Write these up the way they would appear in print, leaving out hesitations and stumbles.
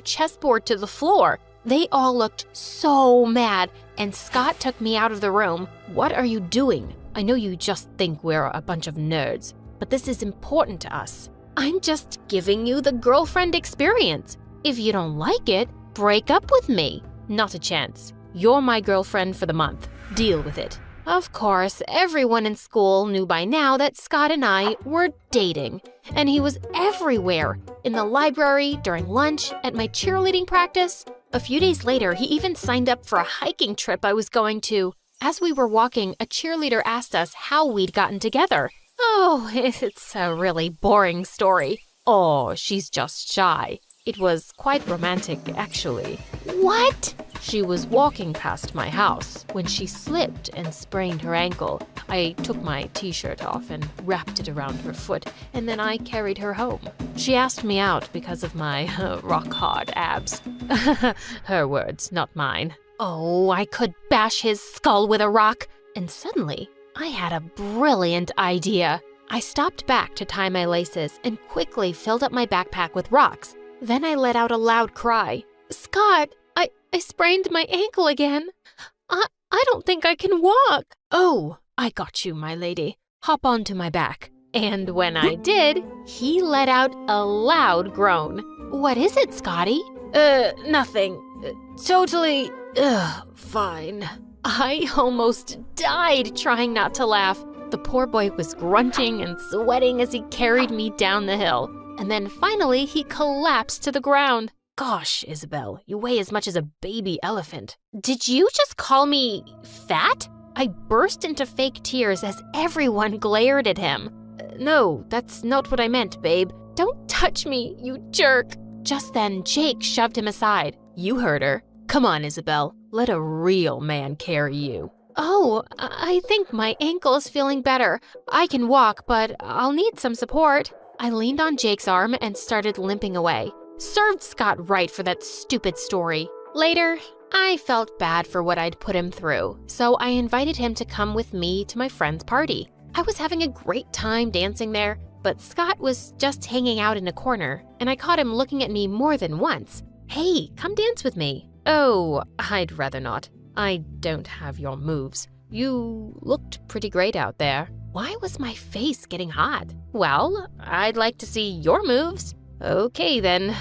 chessboard to the floor. They all looked so mad, and Scott took me out of the room. What are you doing? I know you just think we're a bunch of nerds, but this is important to us. I'm just giving you the girlfriend experience. If you don't like it, break up with me. Not a chance. You're my girlfriend for the month. Deal with it. Of course, everyone in school knew by now that Scott and I were dating, and he was everywhere, in the library, during lunch, at my cheerleading practice. A few days later, he even signed up for a hiking trip I was going to. As we were walking, a cheerleader asked us how we'd gotten together. Oh, it's a really boring story. Oh, she's just shy. It was quite romantic, actually. What? She was walking past my house when she slipped and sprained her ankle. I took my t-shirt off and wrapped it around her foot, and then I carried her home. She asked me out because of my rock-hard abs. Her words, not mine. Oh, I could bash his skull with a rock. And suddenly, I had a brilliant idea. I stopped back to tie my laces and quickly filled up my backpack with rocks. Then I let out a loud cry. Scott, I sprained my ankle again. I don't think I can walk. Oh, I got you, my lady. Hop onto my back. And when I did, he let out a loud groan. What is it, Scotty? Nothing. Totally, fine. I almost died trying not to laugh. The poor boy was grunting and sweating as he carried me down the hill. And then finally, he collapsed to the ground. Gosh, Isabel, you weigh as much as a baby elephant. Did you just call me fat? I burst into fake tears as everyone glared at him. No, that's not what I meant, babe. Don't touch me, you jerk. Just then, Jake shoved him aside. You heard her. Come on, Isabel. Let a real man carry you. Oh, I think my ankle is feeling better. I can walk, but I'll need some support. I leaned on Jake's arm and started limping away. Served Scott right for that stupid story. Later, I felt bad for what I'd put him through, so I invited him to come with me to my friend's party. I was having a great time dancing there, but Scott was just hanging out in a corner, and I caught him looking at me more than once. Hey, come dance with me. Oh, I'd rather not. I don't have your moves. You looked pretty great out there. Why was my face getting hot? Well, I'd like to see your moves. Okay then,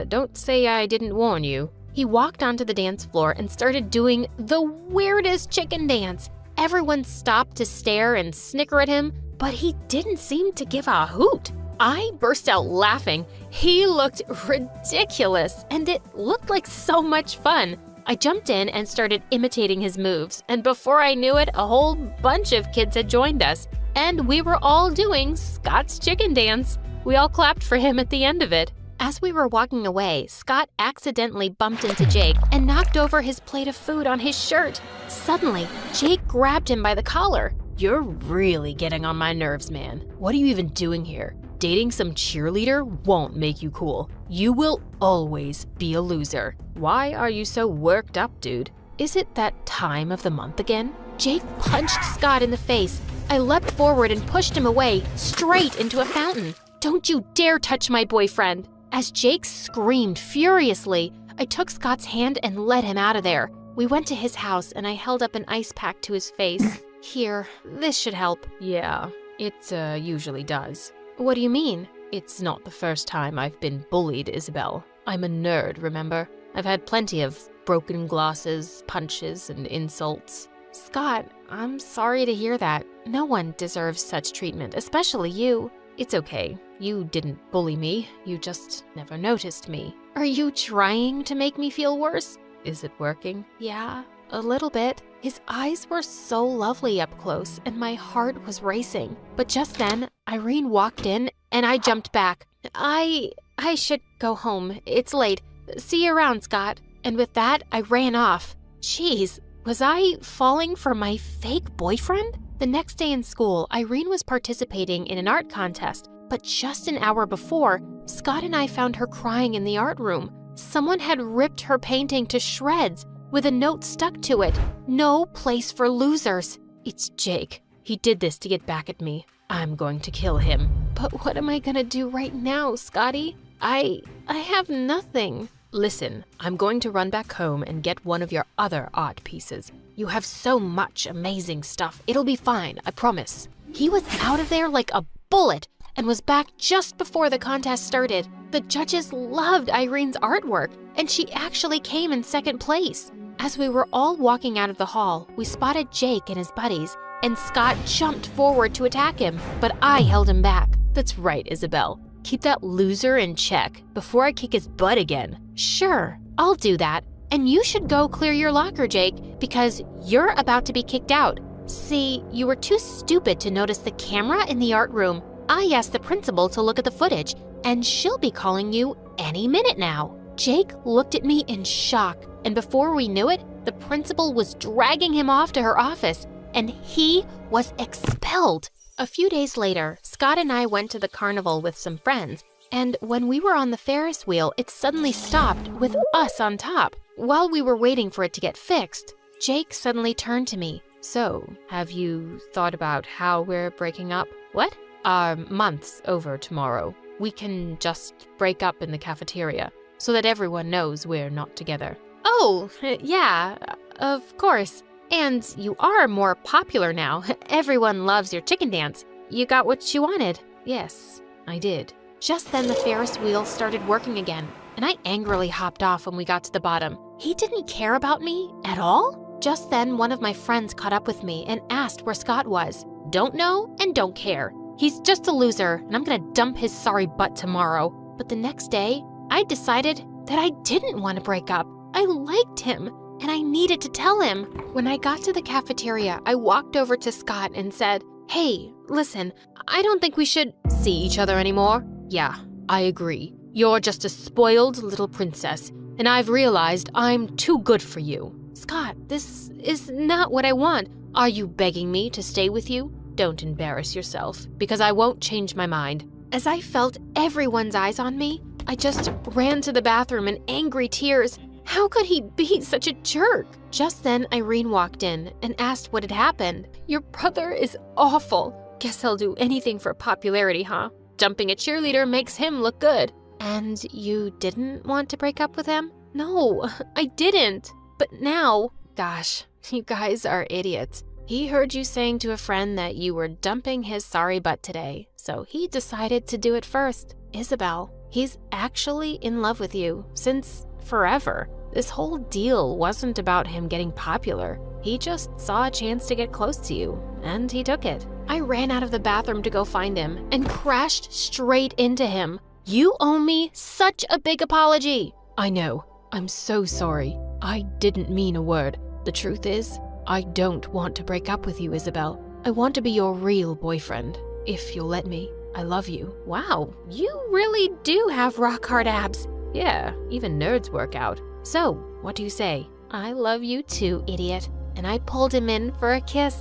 don't say I didn't warn you. He walked onto the dance floor and started doing the weirdest chicken dance. Everyone stopped to stare and snicker at him, but he didn't seem to give a hoot. I burst out laughing. He looked ridiculous, and it looked like so much fun. I jumped in and started imitating his moves, and before I knew it, a whole bunch of kids had joined us, and we were all doing Scott's chicken dance. We all clapped for him at the end of it. As we were walking away, Scott accidentally bumped into Jake and knocked over his plate of food on his shirt. Suddenly, Jake grabbed him by the collar. You're really getting on my nerves, man. What are you even doing here? Dating some cheerleader won't make you cool. You will always be a loser. Why are you so worked up, dude? Is it that time of the month again? Jake punched Scott in the face. I leapt forward and pushed him away, straight into a fountain. Don't you dare touch my boyfriend. As Jake screamed furiously, I took Scott's hand and led him out of there. We went to his house and I held up an ice pack to his face. Here, this should help. Yeah, it usually does. What do you mean? It's not the first time I've been bullied, Isabel. I'm a nerd, remember? I've had plenty of broken glasses, punches, and insults. Scott, I'm sorry to hear that. No one deserves such treatment, especially you. It's okay. You didn't bully me. You just never noticed me. Are you trying to make me feel worse? Is it working? Yeah, a little bit. His eyes were so lovely up close, and my heart was racing. But just then, Irene walked in, and I jumped back. I should go home. It's late. See you around, Scott. And with that, I ran off. Jeez, was I falling for my fake boyfriend? The next day in school, Irene was participating in an art contest, but just an hour before, Scott and I found her crying in the art room. Someone had ripped her painting to shreds with a note stuck to it. No place for losers. It's Jake. He did this to get back at me. I'm going to kill him. But what am I gonna do right now, Scotty? I have nothing. Listen, I'm going to run back home and get one of your other art pieces. You have so much amazing stuff. It'll be fine, I promise. He was out of there like a bullet and was back just before the contest started. The judges loved Irene's artwork, and she actually came in second place. As we were all walking out of the hall, we spotted Jake and his buddies, and Scott jumped forward to attack him, but I held him back. That's right, Isabel. Keep that loser in check before I kick his butt again. Sure, I'll do that. And you should go clear your locker, Jake, because you're about to be kicked out. See, you were too stupid to notice the camera in the art room. I asked the principal to look at the footage, and she'll be calling you any minute now. Jake looked at me in shock, and before we knew it, the principal was dragging him off to her office, and he was expelled. A few days later, Scott and I went to the carnival with some friends, and when we were on the Ferris wheel, it suddenly stopped with us on top. While we were waiting for it to get fixed, Jake suddenly turned to me. So, have you thought about how we're breaking up? What? Our month's over tomorrow. We can just break up in the cafeteria so that everyone knows we're not together. Oh, yeah, of course. And you are more popular now. Everyone loves your chicken dance. You got what you wanted. Yes, I did. Just then the Ferris wheel started working again, and I angrily hopped off when we got to the bottom. He didn't care about me at all. Just then one of my friends caught up with me and asked where Scott was. Don't know and don't care. He's just a loser, and I'm gonna dump his sorry butt tomorrow. But the next day, I decided that I didn't want to break up. I liked him, and I needed to tell him. When I got to the cafeteria, I walked over to Scott and said, "Hey, listen, I don't think we should see each other anymore." Yeah, I agree. You're just a spoiled little princess, and I've realized I'm too good for you. Scott, this is not what I want. Are you begging me to stay with you? Don't embarrass yourself, because I won't change my mind. As I felt everyone's eyes on me, I just ran to the bathroom in angry tears. How could he be such a jerk? Just then, Irene walked in and asked what had happened. Your brother is awful. Guess he'll do anything for popularity, huh? Jumping a cheerleader makes him look good. And you didn't want to break up with him? No, I didn't. But now, gosh, you guys are idiots. He heard you saying to a friend that you were dumping his sorry butt today, so he decided to do it first. Isabel, he's actually in love with you since forever. This whole deal wasn't about him getting popular. He just saw a chance to get close to you, and he took it. I ran out of the bathroom to go find him and crashed straight into him. You owe me such a big apology. I know. I'm so sorry. I didn't mean a word. The truth is, I don't want to break up with you, Isabel. I want to be your real boyfriend, if you'll let me. I love you. Wow, you really do have rock-hard abs. Yeah, even nerds work out. So, what do you say? I love you too, idiot. And I pulled him in for a kiss.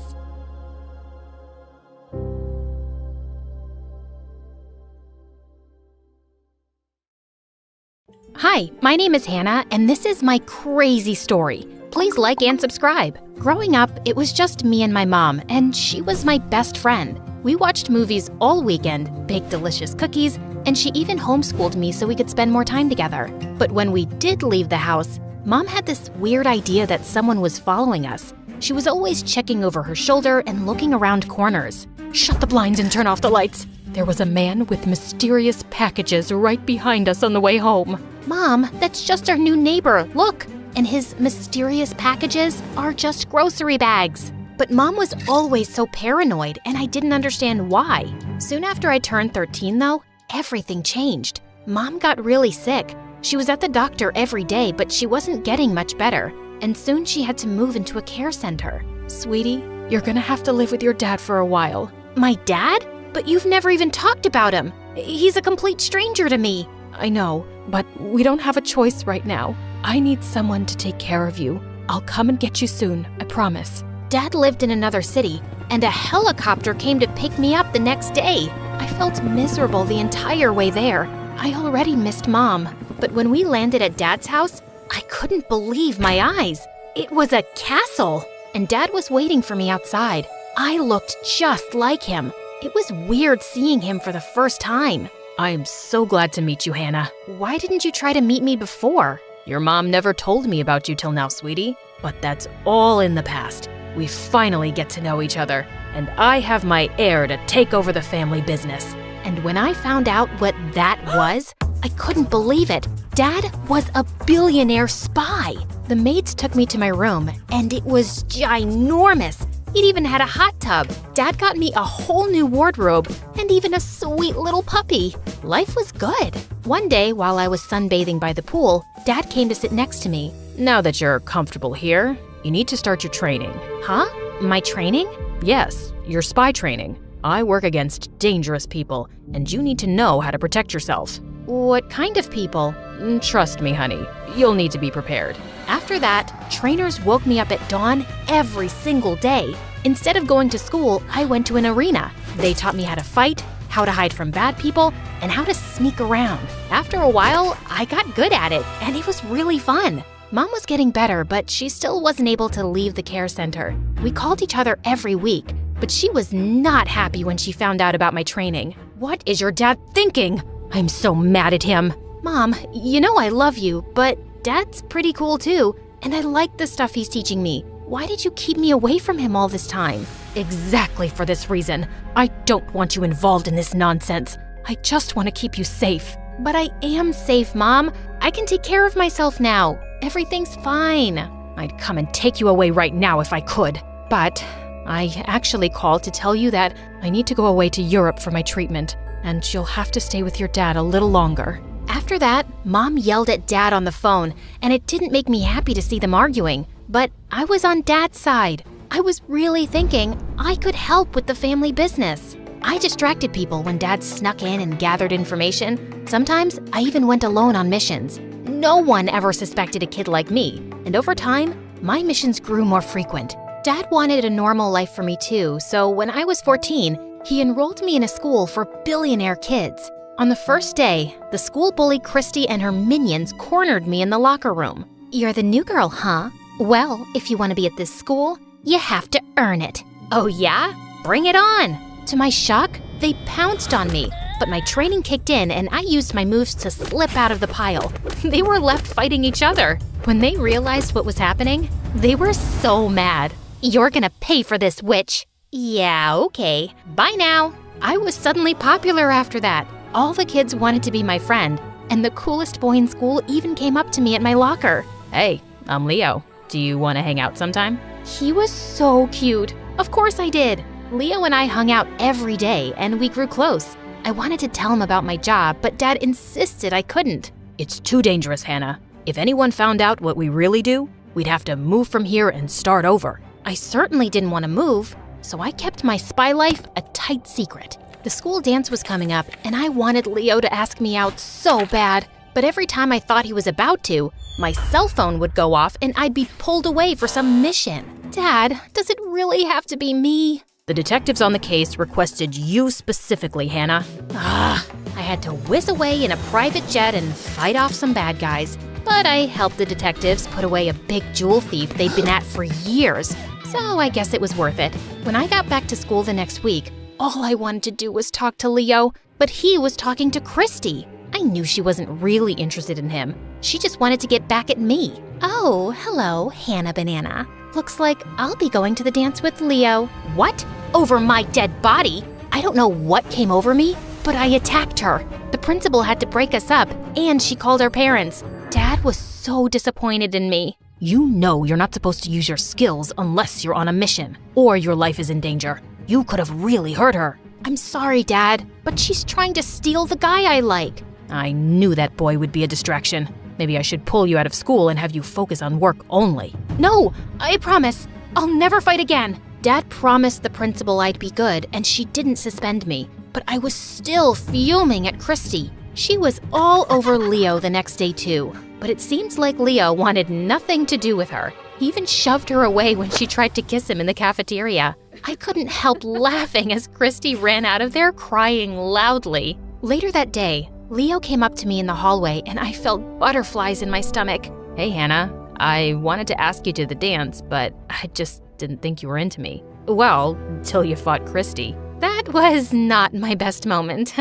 Hi, my name is Hannah, and this is my crazy story. Please like and subscribe. Growing up, it was just me and my mom, and she was my best friend. We watched movies all weekend, baked delicious cookies, and she even homeschooled me so we could spend more time together. But when we did leave the house, Mom had this weird idea that someone was following us. She was always checking over her shoulder and looking around corners. Shut the blinds and turn off the lights. There was a man with mysterious packages right behind us on the way home. Mom, that's just our new neighbor, look. And his mysterious packages are just grocery bags. But Mom was always so paranoid, and I didn't understand why. Soon after I turned 13, though, everything changed. Mom got really sick. She was at the doctor every day, but she wasn't getting much better. And soon she had to move into a care center. Sweetie, you're gonna have to live with your dad for a while. My dad? But you've never even talked about him. He's a complete stranger to me. I know, but we don't have a choice right now. I need someone to take care of you. I'll come and get you soon, I promise. Dad lived in another city, and a helicopter came to pick me up the next day. I felt miserable the entire way there. I already missed Mom, but when we landed at Dad's house, I couldn't believe my eyes. It was a castle, and Dad was waiting for me outside. I looked just like him. It was weird seeing him for the first time. I'm so glad to meet you, Hannah. Why didn't you try to meet me before? Your mom never told me about you till now, sweetie. But that's all in the past. We finally get to know each other, and I have my heir to take over the family business. And when I found out what that was, I couldn't believe it. Dad was a billionaire spy. The maids took me to my room, and it was ginormous. It even had a hot tub. Dad got me a whole new wardrobe and even a sweet little puppy. Life was good. One day, while I was sunbathing by the pool, Dad came to sit next to me. Now that you're comfortable here, you need to start your training. Huh? My training? Yes, your spy training. I work against dangerous people, and you need to know how to protect yourself. What kind of people? Trust me, honey, you'll need to be prepared. After that, trainers woke me up at dawn every single day. Instead of going to school, I went to an arena. They taught me how to fight, how to hide from bad people, and how to sneak around. After a while, I got good at it, and it was really fun. Mom was getting better, but she still wasn't able to leave the care center. We called each other every week, but she was not happy when she found out about my training. What is your dad thinking? I'm so mad at him. Mom, you know I love you, but Dad's pretty cool too, and I like the stuff he's teaching me. Why did you keep me away from him all this time? Exactly for this reason. I don't want you involved in this nonsense. I just want to keep you safe. But I am safe, Mom. I can take care of myself now. Everything's fine. I'd come and take you away right now if I could. But I actually called to tell you that I need to go away to Europe for my treatment, and you'll have to stay with your dad a little longer. After that, Mom yelled at Dad on the phone, and it didn't make me happy to see them arguing. But I was on Dad's side. I was really thinking I could help with the family business. I distracted people when Dad snuck in and gathered information. Sometimes I even went alone on missions. No one ever suspected a kid like me, and over time, my missions grew more frequent. Dad wanted a normal life for me too, so when I was 14, he enrolled me in a school for billionaire kids. On the first day, the school bully Christy and her minions cornered me in the locker room. "You're the new girl, huh? Well, if you want to be at this school, you have to earn it." "Oh yeah? Bring it on!" To my shock, they pounced on me, but my training kicked in and I used my moves to slip out of the pile. They were left fighting each other. When they realized what was happening, they were so mad. "You're gonna pay for this, witch." "Yeah, okay. Bye now." I was suddenly popular after that. All the kids wanted to be my friend, and the coolest boy in school even came up to me at my locker. Hey, I'm Leo. Do you want to hang out sometime? He was so cute. Of course I did. Leo and I hung out every day, and we grew close. I wanted to tell him about my job, but Dad insisted I couldn't. It's too dangerous, Hannah. If anyone found out what we really do, we'd have to move from here and start over. I certainly didn't want to move, so I kept my spy life a tight secret. The school dance was coming up, and I wanted Leo to ask me out so bad. But every time I thought he was about to, my cell phone would go off and I'd be pulled away for some mission. Dad, does it really have to be me? The detectives on the case requested you specifically, Hannah. I had to whiz away in a private jet and fight off some bad guys. But I helped the detectives put away a big jewel thief they'd been at for years. So I guess it was worth it. When I got back to school the next week, all I wanted to do was talk to Leo, but he was talking to Christy. I knew she wasn't really interested in him. She just wanted to get back at me. "Oh, hello, Hannah Banana. Looks like I'll be going to the dance with Leo." "What? Over my dead body?" I don't know what came over me, but I attacked her. The principal had to break us up, and she called our parents. Dad was so disappointed in me. You know you're not supposed to use your skills unless you're on a mission, or your life is in danger. You could have really hurt her. "I'm sorry, Dad, but she's trying to steal the guy I like." I knew that boy would be a distraction. Maybe I should pull you out of school and have you focus on work only. "No, I promise. I'll never fight again." Dad promised the principal I'd be good, and she didn't suspend me. But I was still fuming at Christy. She was all over Leo the next day too, but it seems like Leo wanted nothing to do with her. He even shoved her away when she tried to kiss him in the cafeteria. I couldn't help laughing as Christy ran out of there crying loudly. Later that day, Leo came up to me in the hallway and I felt butterflies in my stomach. Hey, Hannah. I wanted to ask you to the dance, but I just didn't think you were into me. Well, till you fought Christy. That was not my best moment.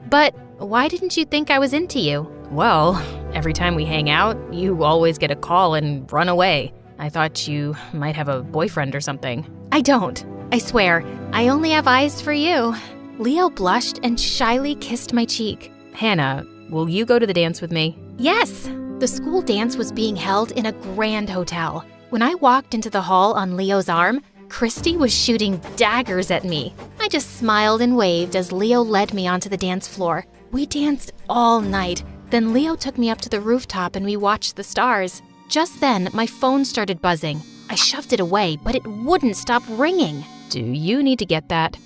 But why didn't you think I was into you? Well, every time we hang out, you always get a call and run away. I thought you might have a boyfriend or something. I don't. I swear. I only have eyes for you. Leo blushed and shyly kissed my cheek. Hannah, will you go to the dance with me? Yes! The school dance was being held in a grand hotel. When I walked into the hall on Leo's arm, Christy was shooting daggers at me. I just smiled and waved as Leo led me onto the dance floor. We danced all night. Then Leo took me up to the rooftop and we watched the stars. Just then, my phone started buzzing. I shoved it away, but it wouldn't stop ringing. Do you need to get that?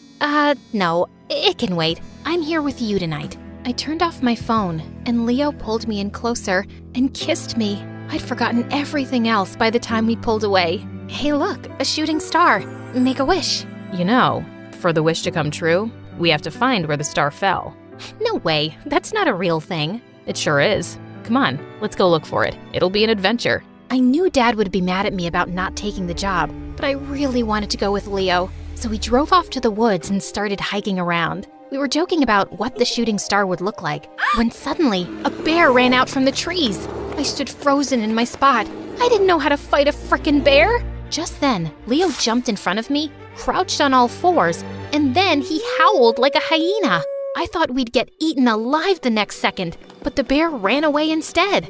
No, it can wait. I'm here with you tonight. I turned off my phone, and Leo pulled me in closer and kissed me. I'd forgotten everything else by the time we pulled away. Hey look, a shooting star. Make a wish. You know, for the wish to come true, we have to find where the star fell. No way, that's not a real thing. It sure is. Come on, let's go look for it. It'll be an adventure. I knew Dad would be mad at me about not taking the job, but I really wanted to go with Leo. So we drove off to the woods and started hiking around. We were joking about what the shooting star would look like, when suddenly, a bear ran out from the trees. I stood frozen in my spot. I didn't know how to fight a frickin' bear. Just then, Leo jumped in front of me, crouched on all fours, and then he howled like a hyena. I thought we'd get eaten alive the next second, but the bear ran away instead.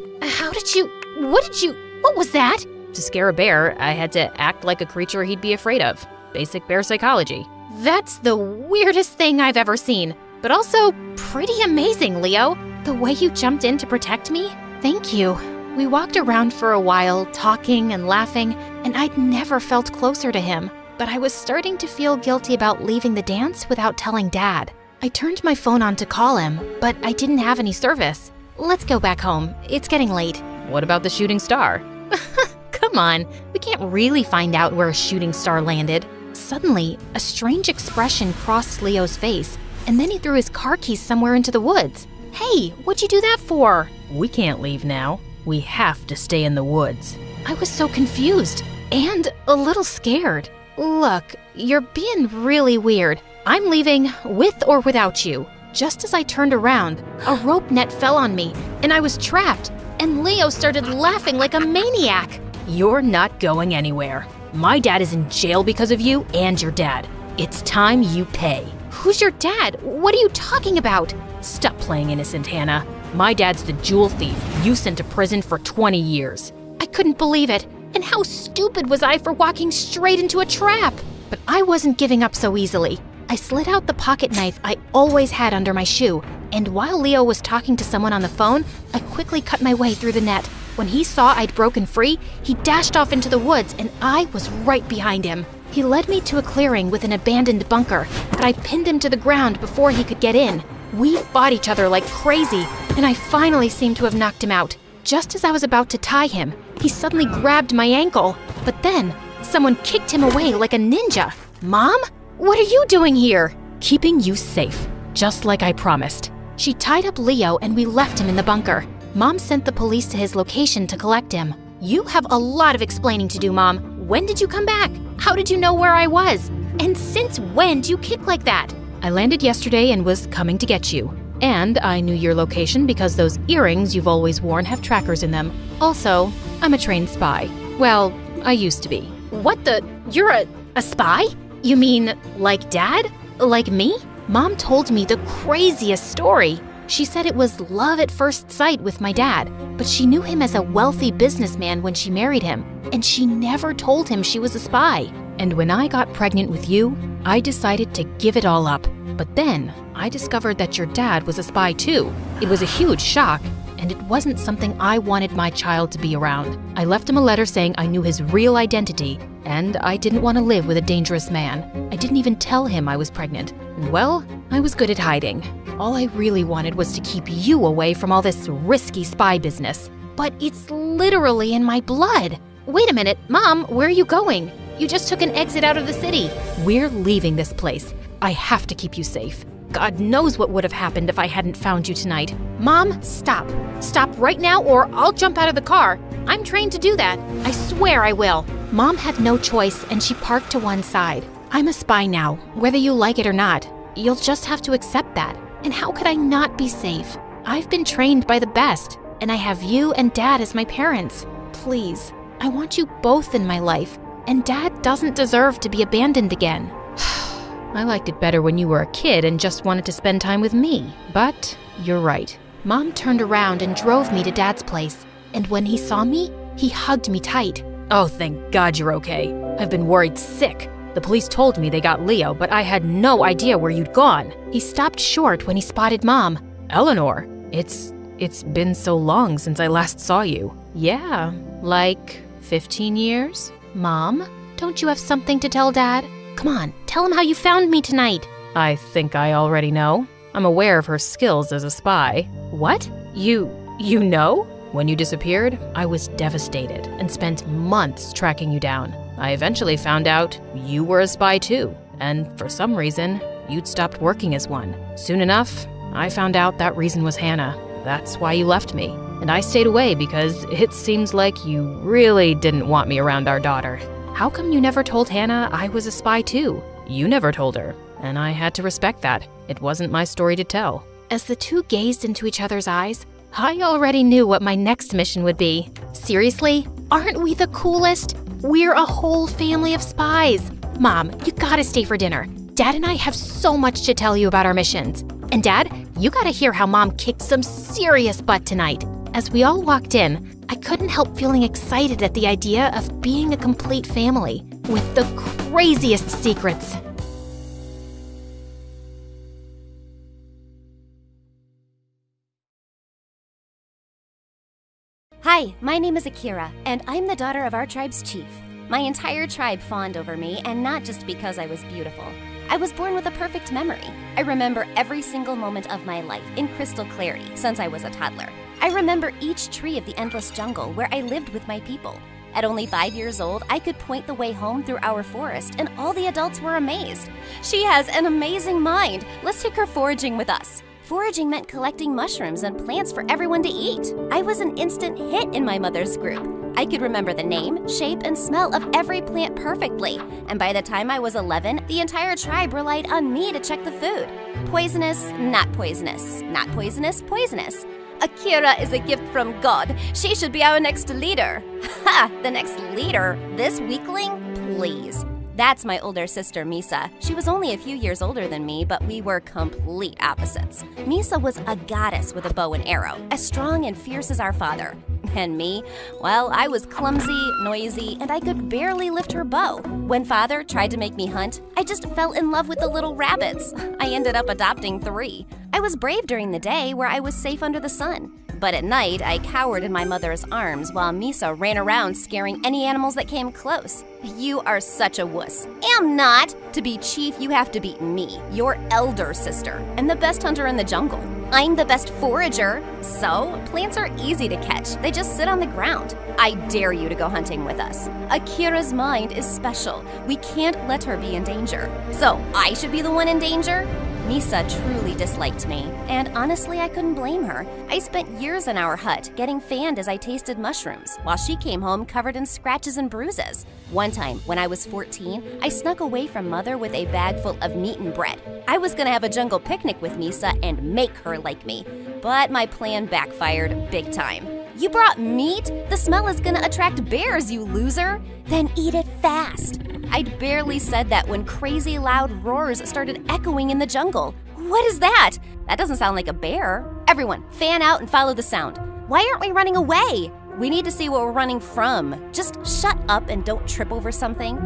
What was that? To scare a bear, I had to act like a creature he'd be afraid of. Basic bear psychology. That's the weirdest thing I've ever seen, but also pretty amazing, Leo. The way you jumped in to protect me? Thank you. We walked around for a while, talking and laughing, and I'd never felt closer to him. But I was starting to feel guilty about leaving the dance without telling Dad. I turned my phone on to call him, but I didn't have any service. Let's go back home. It's getting late. What about the shooting star? Come on, we can't really find out where a shooting star landed. Suddenly, a strange expression crossed Leo's face, and then he threw his car keys somewhere into the woods. Hey, what'd you do that for? We can't leave now. We have to stay in the woods. I was so confused and a little scared. Look, you're being really weird. I'm leaving with or without you. Just as I turned around, a rope net fell on me, and I was trapped, and Leo started laughing like a maniac. You're not going anywhere. My dad is in jail because of you and your dad. It's time you pay. Who's your dad? What are you talking about? Stop playing innocent, Hannah. My dad's the jewel thief you sent to prison for 20 years. I couldn't believe it. And how stupid was I for walking straight into a trap? But I wasn't giving up so easily. I slid out the pocket knife I always had under my shoe, and while Leo was talking to someone on the phone, I quickly cut my way through the net. When he saw I'd broken free, he dashed off into the woods, and I was right behind him. He led me to a clearing with an abandoned bunker, but I pinned him to the ground before he could get in. We fought each other like crazy, and I finally seemed to have knocked him out. Just as I was about to tie him, he suddenly grabbed my ankle, but then someone kicked him away like a ninja. Mom? What are you doing here? Keeping you safe, just like I promised. She tied up Leo and we left him in the bunker. Mom sent the police to his location to collect him. You have a lot of explaining to do, Mom. When did you come back? How did you know where I was? And since when do you kick like that? I landed yesterday and was coming to get you. And I knew your location because those earrings you've always worn have trackers in them. Also, I'm a trained spy. Well, I used to be. What the? You're a spy? You mean like Dad? Like me? Mom told me the craziest story. She said it was love at first sight with my dad, but she knew him as a wealthy businessman when she married him, and she never told him she was a spy. And when I got pregnant with you, I decided to give it all up. But then I discovered that your dad was a spy too. It was a huge shock, and it wasn't something I wanted my child to be around. I left him a letter saying I knew his real identity, and I didn't want to live with a dangerous man. I didn't even tell him I was pregnant. And well, I was good at hiding. All I really wanted was to keep you away from all this risky spy business. But it's literally in my blood. Wait a minute, Mom, where are you going? You just took an exit out of the city. We're leaving this place. I have to keep you safe. God knows what would have happened if I hadn't found you tonight. Mom, stop. Stop right now or I'll jump out of the car. I'm trained to do that. I swear I will. Mom had no choice and she parked to one side. I'm a spy now, whether you like it or not. You'll just have to accept that. And how could I not be safe? I've been trained by the best, and I have you and Dad as my parents. Please, I want you both in my life, and Dad doesn't deserve to be abandoned again." I liked it better when you were a kid and just wanted to spend time with me, but you're right. Mom turned around and drove me to Dad's place, and when he saw me, he hugged me tight. Oh, thank God you're okay. I've been worried sick. The police told me they got Leo, but I had no idea where you'd gone. He stopped short when he spotted Mom. Eleanor, it's been so long since I last saw you. Yeah, like 15 years? Mom, don't you have something to tell Dad? Come on, tell him how you found me tonight. I think I already know. I'm aware of her skills as a spy. What? You know? When you disappeared, I was devastated and spent months tracking you down. I eventually found out you were a spy too, and for some reason, you'd stopped working as one. Soon enough, I found out that reason was Hannah. That's why you left me. And I stayed away because it seems like you really didn't want me around our daughter. How come you never told Hannah I was a spy too? You never told her, and I had to respect that. It wasn't my story to tell. As the two gazed into each other's eyes, I already knew what my next mission would be. Seriously, aren't we the coolest? We're a whole family of spies. Mom, you gotta stay for dinner. Dad and I have so much to tell you about our missions. And Dad, you gotta hear how Mom kicked some serious butt tonight. As we all walked in, I couldn't help feeling excited at the idea of being a complete family with the craziest secrets. Hi, my name is Akira, and I'm the daughter of our tribe's chief. My entire tribe fawned over me, and not just because I was beautiful. I was born with a perfect memory. I remember every single moment of my life in crystal clarity since I was a toddler. I remember each tree of the endless jungle where I lived with my people. At only 5 years old, I could point the way home through our forest, and all the adults were amazed. She has an amazing mind. Let's take her foraging with us. Foraging meant collecting mushrooms and plants for everyone to eat. I was an instant hit in my mother's group. I could remember the name, shape, and smell of every plant perfectly. And by the time I was 11, the entire tribe relied on me to check the food. Poisonous, not poisonous, not poisonous, poisonous. Akira is a gift from God. She should be our next leader. Ha! The next leader? This weakling? Please. That's my older sister, Misa. She was only a few years older than me, but we were complete opposites. Misa was a goddess with a bow and arrow, as strong and fierce as our father. And me? Well, I was clumsy, noisy, and I could barely lift her bow. When father tried to make me hunt, I just fell in love with the little rabbits. I ended up adopting 3. I was brave during the day where I was safe under the sun. But at night, I cowered in my mother's arms while Misa ran around scaring any animals that came close. You are such a wuss. Am not. To be chief, you have to beat me, your elder sister, and the best hunter in the jungle. I'm the best forager. So, plants are easy to catch. They just sit on the ground. I dare you to go hunting with us. Akira's mind is special. We can't let her be in danger. So, I should be the one in danger? Misa truly disliked me, and honestly, I couldn't blame her. I spent years in our hut, getting fanned as I tasted mushrooms, while she came home covered in scratches and bruises. One time, when I was 14, I snuck away from Mother with a bag full of Neaten bread. I was gonna have a jungle picnic with Misa and make her like me, but my plan backfired big time. You brought meat? The smell is gonna attract bears, you loser! Then eat it fast. I'd barely said that when crazy loud roars started echoing in the jungle. What is that? That doesn't sound like a bear. Everyone, fan out and follow the sound. Why aren't we running away? We need to see what we're running from. Just shut up and don't trip over something.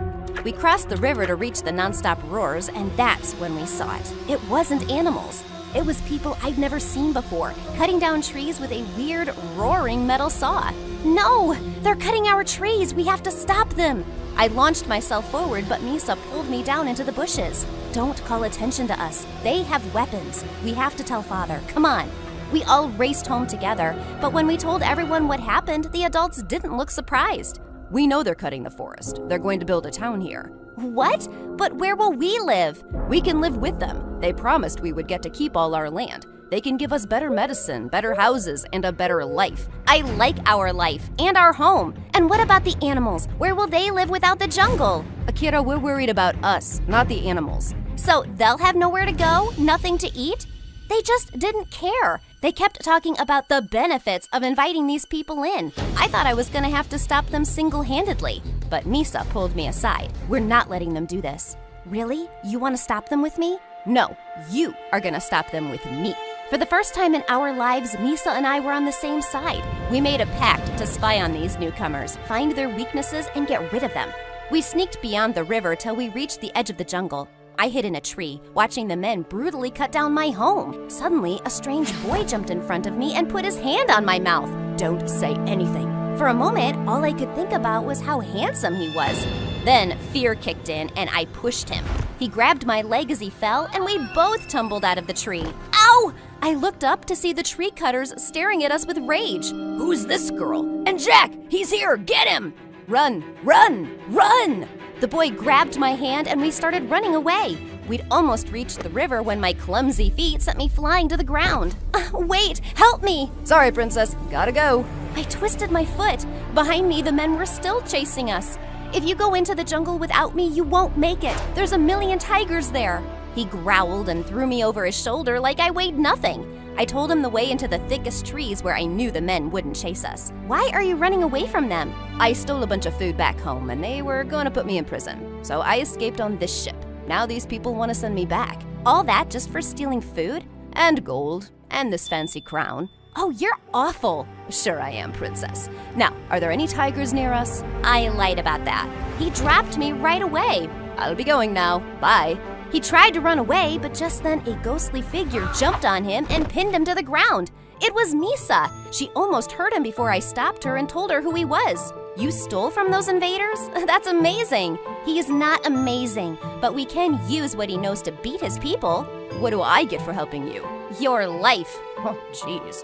We crossed the river to reach the nonstop roars, and that's when we saw it. It wasn't animals. It was people I'd never seen before, cutting down trees with a weird, roaring metal saw. No! They're cutting our trees! We have to stop them! I launched myself forward, but Misa pulled me down into the bushes. Don't call attention to us. They have weapons. We have to tell Father. Come on. We all raced home together, but when we told everyone what happened, the adults didn't look surprised. We know they're cutting the forest. They're going to build a town here. What? But where will we live? We can live with them. They promised we would get to keep all our land. They can give us better medicine, better houses, and a better life. I like our life and our home. And what about the animals? Where will they live without the jungle? Akira, we're worried about us, not the animals. So they'll have nowhere to go? Nothing to eat? They just didn't care. They kept talking about the benefits of inviting these people in. I thought I was gonna have to stop them single-handedly, but Misa pulled me aside. We're not letting them do this. Really? You wanna stop them with me? No, you are gonna stop them with me. For the first time in our lives, Misa and I were on the same side. We made a pact to spy on these newcomers, find their weaknesses, and get rid of them. We sneaked beyond the river till we reached the edge of the jungle. I hid in a tree, watching the men brutally cut down my home. Suddenly, a strange boy jumped in front of me and put his hand on my mouth. Don't say anything. For a moment, all I could think about was how handsome he was. Then fear kicked in and I pushed him. He grabbed my leg as he fell and we both tumbled out of the tree. Ow! I looked up to see the tree cutters staring at us with rage. Who's this girl? And Jack, he's here, get him! Run, run, run! The boy grabbed my hand and we started running away. We'd almost reached the river when my clumsy feet sent me flying to the ground. Wait, help me! Sorry, princess, gotta go. I twisted my foot. Behind me, the men were still chasing us. If you go into the jungle without me, you won't make it. There's a million tigers there. He growled and threw me over his shoulder like I weighed nothing. I told him the way into the thickest trees where I knew the men wouldn't chase us. Why are you running away from them? I stole a bunch of food back home and they were going to put me in prison. So I escaped on this ship. Now these people want to send me back. All that just for stealing food? And gold. And this fancy crown. Oh, you're awful. Sure I am, princess. Now, are there any tigers near us? I lied about that. He dropped me right away. I'll be going now. Bye. He tried to run away, but just then a ghostly figure jumped on him and pinned him to the ground. It was Misa. She almost hurt him before I stopped her and told her who he was. You stole from those invaders? That's amazing. He is not amazing, but we can use what he knows to beat his people. What do I get for helping you? Your life. Oh, jeez.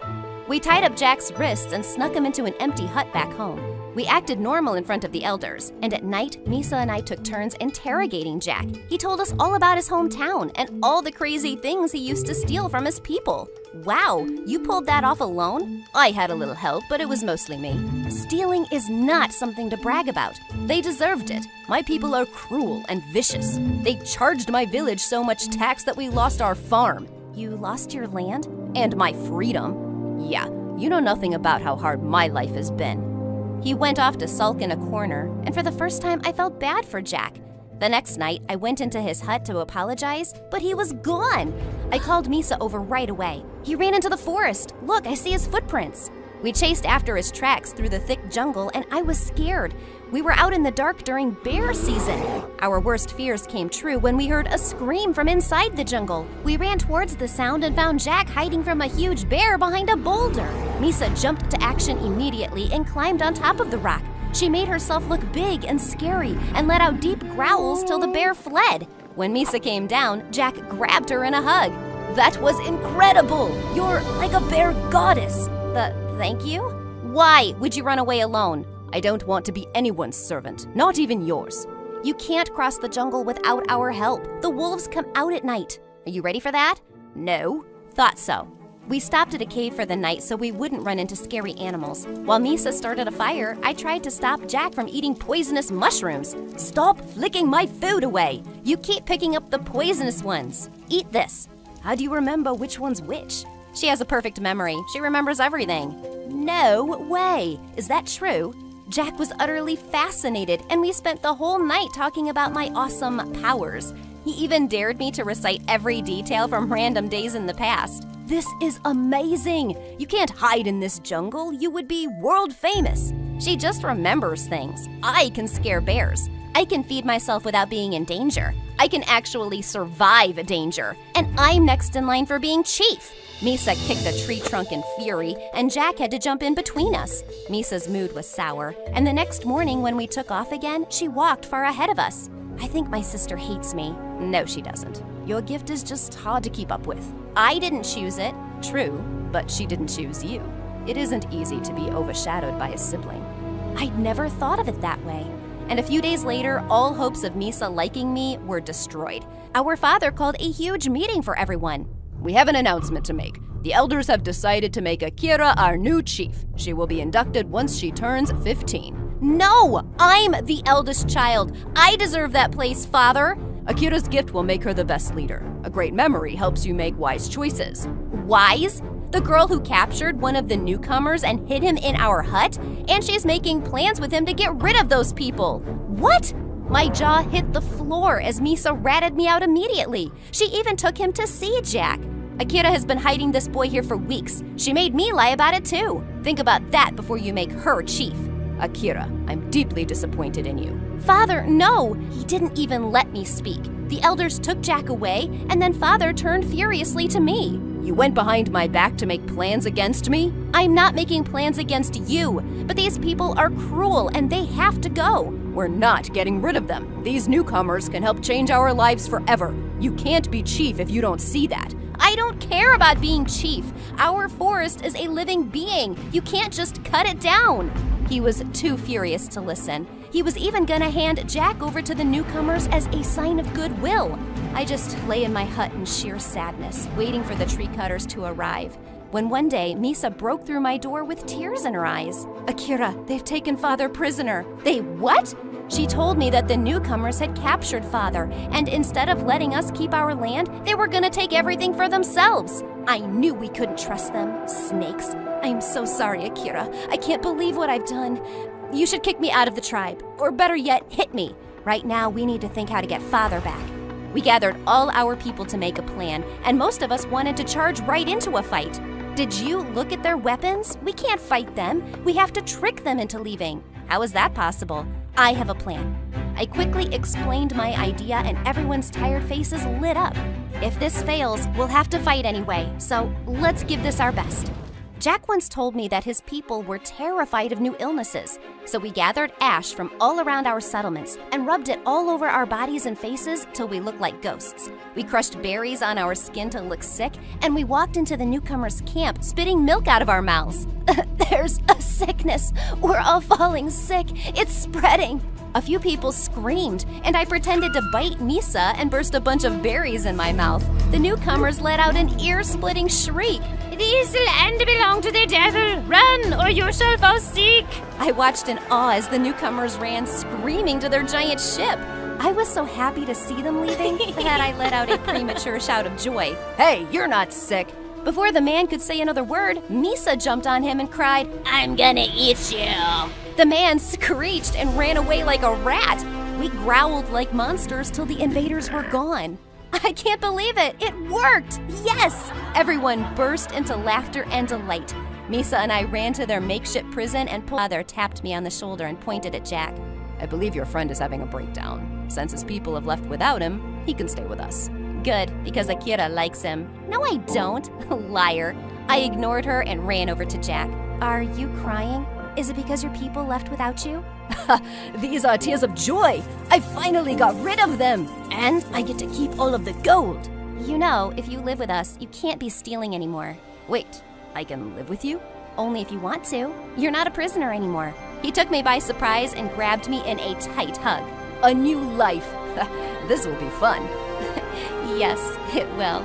We tied up Jack's wrists and snuck him into an empty hut back home. We acted normal in front of the elders, and at night, Misa and I took turns interrogating Jack. He told us all about his hometown and all the crazy things he used to steal from his people. Wow, you pulled that off alone? I had a little help, but it was mostly me. Stealing is not something to brag about. They deserved it. My people are cruel and vicious. They charged my village so much tax that we lost our farm. You lost your land? And my freedom? Yeah, you know nothing about how hard my life has been. He went off to sulk in a corner, and for the first time I felt bad for Jack. The next night, I went into his hut to apologize, but he was gone. I called Misa over right away. He ran into the forest. Look, I see his footprints. We chased after his tracks through the thick jungle, and I was scared. We were out in the dark during bear season. Our worst fears came true when we heard a scream from inside the jungle. We ran towards the sound and found Jack hiding from a huge bear behind a boulder. Misa jumped to action immediately and climbed on top of the rock. She made herself look big and scary and let out deep growls till the bear fled. When Misa came down, Jack grabbed her in a hug. That was incredible! You're like a bear goddess. Thank you? Why would you run away alone? I don't want to be anyone's servant, not even yours. You can't cross the jungle without our help. The wolves come out at night. Are you ready for that? No. Thought so. We stopped at a cave for the night so we wouldn't run into scary animals. While Misa started a fire, I tried to stop Jack from eating poisonous mushrooms. Stop flicking my food away. You keep picking up the poisonous ones. Eat this. How do you remember which one's which? She has a perfect memory. She remembers everything. No way. Is that true? Jack was utterly fascinated, and we spent the whole night talking about my awesome powers. He even dared me to recite every detail from random days in the past. This is amazing. You can't hide in this jungle. You would be world famous. She just remembers things. I can scare bears. I can feed myself without being in danger. I can actually survive danger. And I'm next in line for being chief. Misa kicked a tree trunk in fury, and Jack had to jump in between us. Misa's mood was sour, and the next morning when we took off again, she walked far ahead of us. I think my sister hates me. No, she doesn't. Your gift is just hard to keep up with. I didn't choose it. True, but she didn't choose you. It isn't easy to be overshadowed by a sibling. I'd never thought of it that way. And a few days later, all hopes of Misa liking me were destroyed. Our father called a huge meeting for everyone. We have an announcement to make. The elders have decided to make Akira our new chief. She will be inducted once she turns 15. No! I'm the eldest child. I deserve that place, Father. Akira's gift will make her the best leader. A great memory helps you make wise choices. Wise? The girl who captured one of the newcomers and hid him in our hut? And she's making plans with him to get rid of those people. What? My jaw hit the floor as Misa ratted me out immediately. She even took him to see Jack. Akira has been hiding this boy here for weeks. She made me lie about it too. Think about that before you make her chief. Akira, I'm deeply disappointed in you. Father, no! He didn't even let me speak. The elders took Jack away, and then Father turned furiously to me. You went behind my back to make plans against me? I'm not making plans against you, but these people are cruel and they have to go. We're not getting rid of them. These newcomers can help change our lives forever. You can't be chief if you don't see that. I don't care about being chief. Our forest is a living being. You can't just cut it down. He was too furious to listen. He was even gonna hand Jack over to the newcomers as a sign of goodwill. I just lay in my hut in sheer sadness, waiting for the tree cutters to arrive. When one day, Misa broke through my door with tears in her eyes. Akira, they've taken Father prisoner. They what? She told me that the newcomers had captured Father, and instead of letting us keep our land, they were gonna take everything for themselves. I knew we couldn't trust them. Snakes. I'm so sorry, Akira. I can't believe what I've done. You should kick me out of the tribe, or better yet, hit me. Right now, we need to think how to get Father back. We gathered all our people to make a plan, and most of us wanted to charge right into a fight. Did you look at their weapons? We can't fight them. We have to trick them into leaving. How is that possible? I have a plan. I quickly explained my idea, and everyone's tired faces lit up. If this fails, we'll have to fight anyway, so let's give this our best. Jack once told me that his people were terrified of new illnesses, so we gathered ash from all around our settlements and rubbed it all over our bodies and faces till we looked like ghosts. We crushed berries on our skin to look sick, and we walked into the newcomers' camp spitting milk out of our mouths. There's a sickness. We're all falling sick. It's spreading. A few people screamed, and I pretended to bite Misa and burst a bunch of berries in my mouth. The newcomers let out an ear-splitting shriek. This land belongs to the devil. Run, or you shall fall sick. I watched in awe as the newcomers ran screaming to their giant ship. I was so happy to see them leaving that I let out a premature shout of joy. Hey, you're not sick. Before the man could say another word, Misa jumped on him and cried, I'm gonna eat you. The man screeched and ran away like a rat. We growled like monsters till the invaders were gone. I can't believe it! It worked! Yes! Everyone burst into laughter and delight. Misa and I ran to their makeshift prison, and Father tapped me on the shoulder and pointed at Jack. I believe your friend is having a breakdown. Since his people have left without him, he can stay with us. Good, because Akira likes him. No, I don't. Liar. I ignored her and ran over to Jack. Are you crying? Is it because your people left without you? These are tears of joy. I finally got rid of them. And I get to keep all of the gold. You know, if you live with us, you can't be stealing anymore. Wait, I can live with you? Only if you want to. You're not a prisoner anymore. He took me by surprise and grabbed me in a tight hug. A new life. This will be fun. Yes, it will.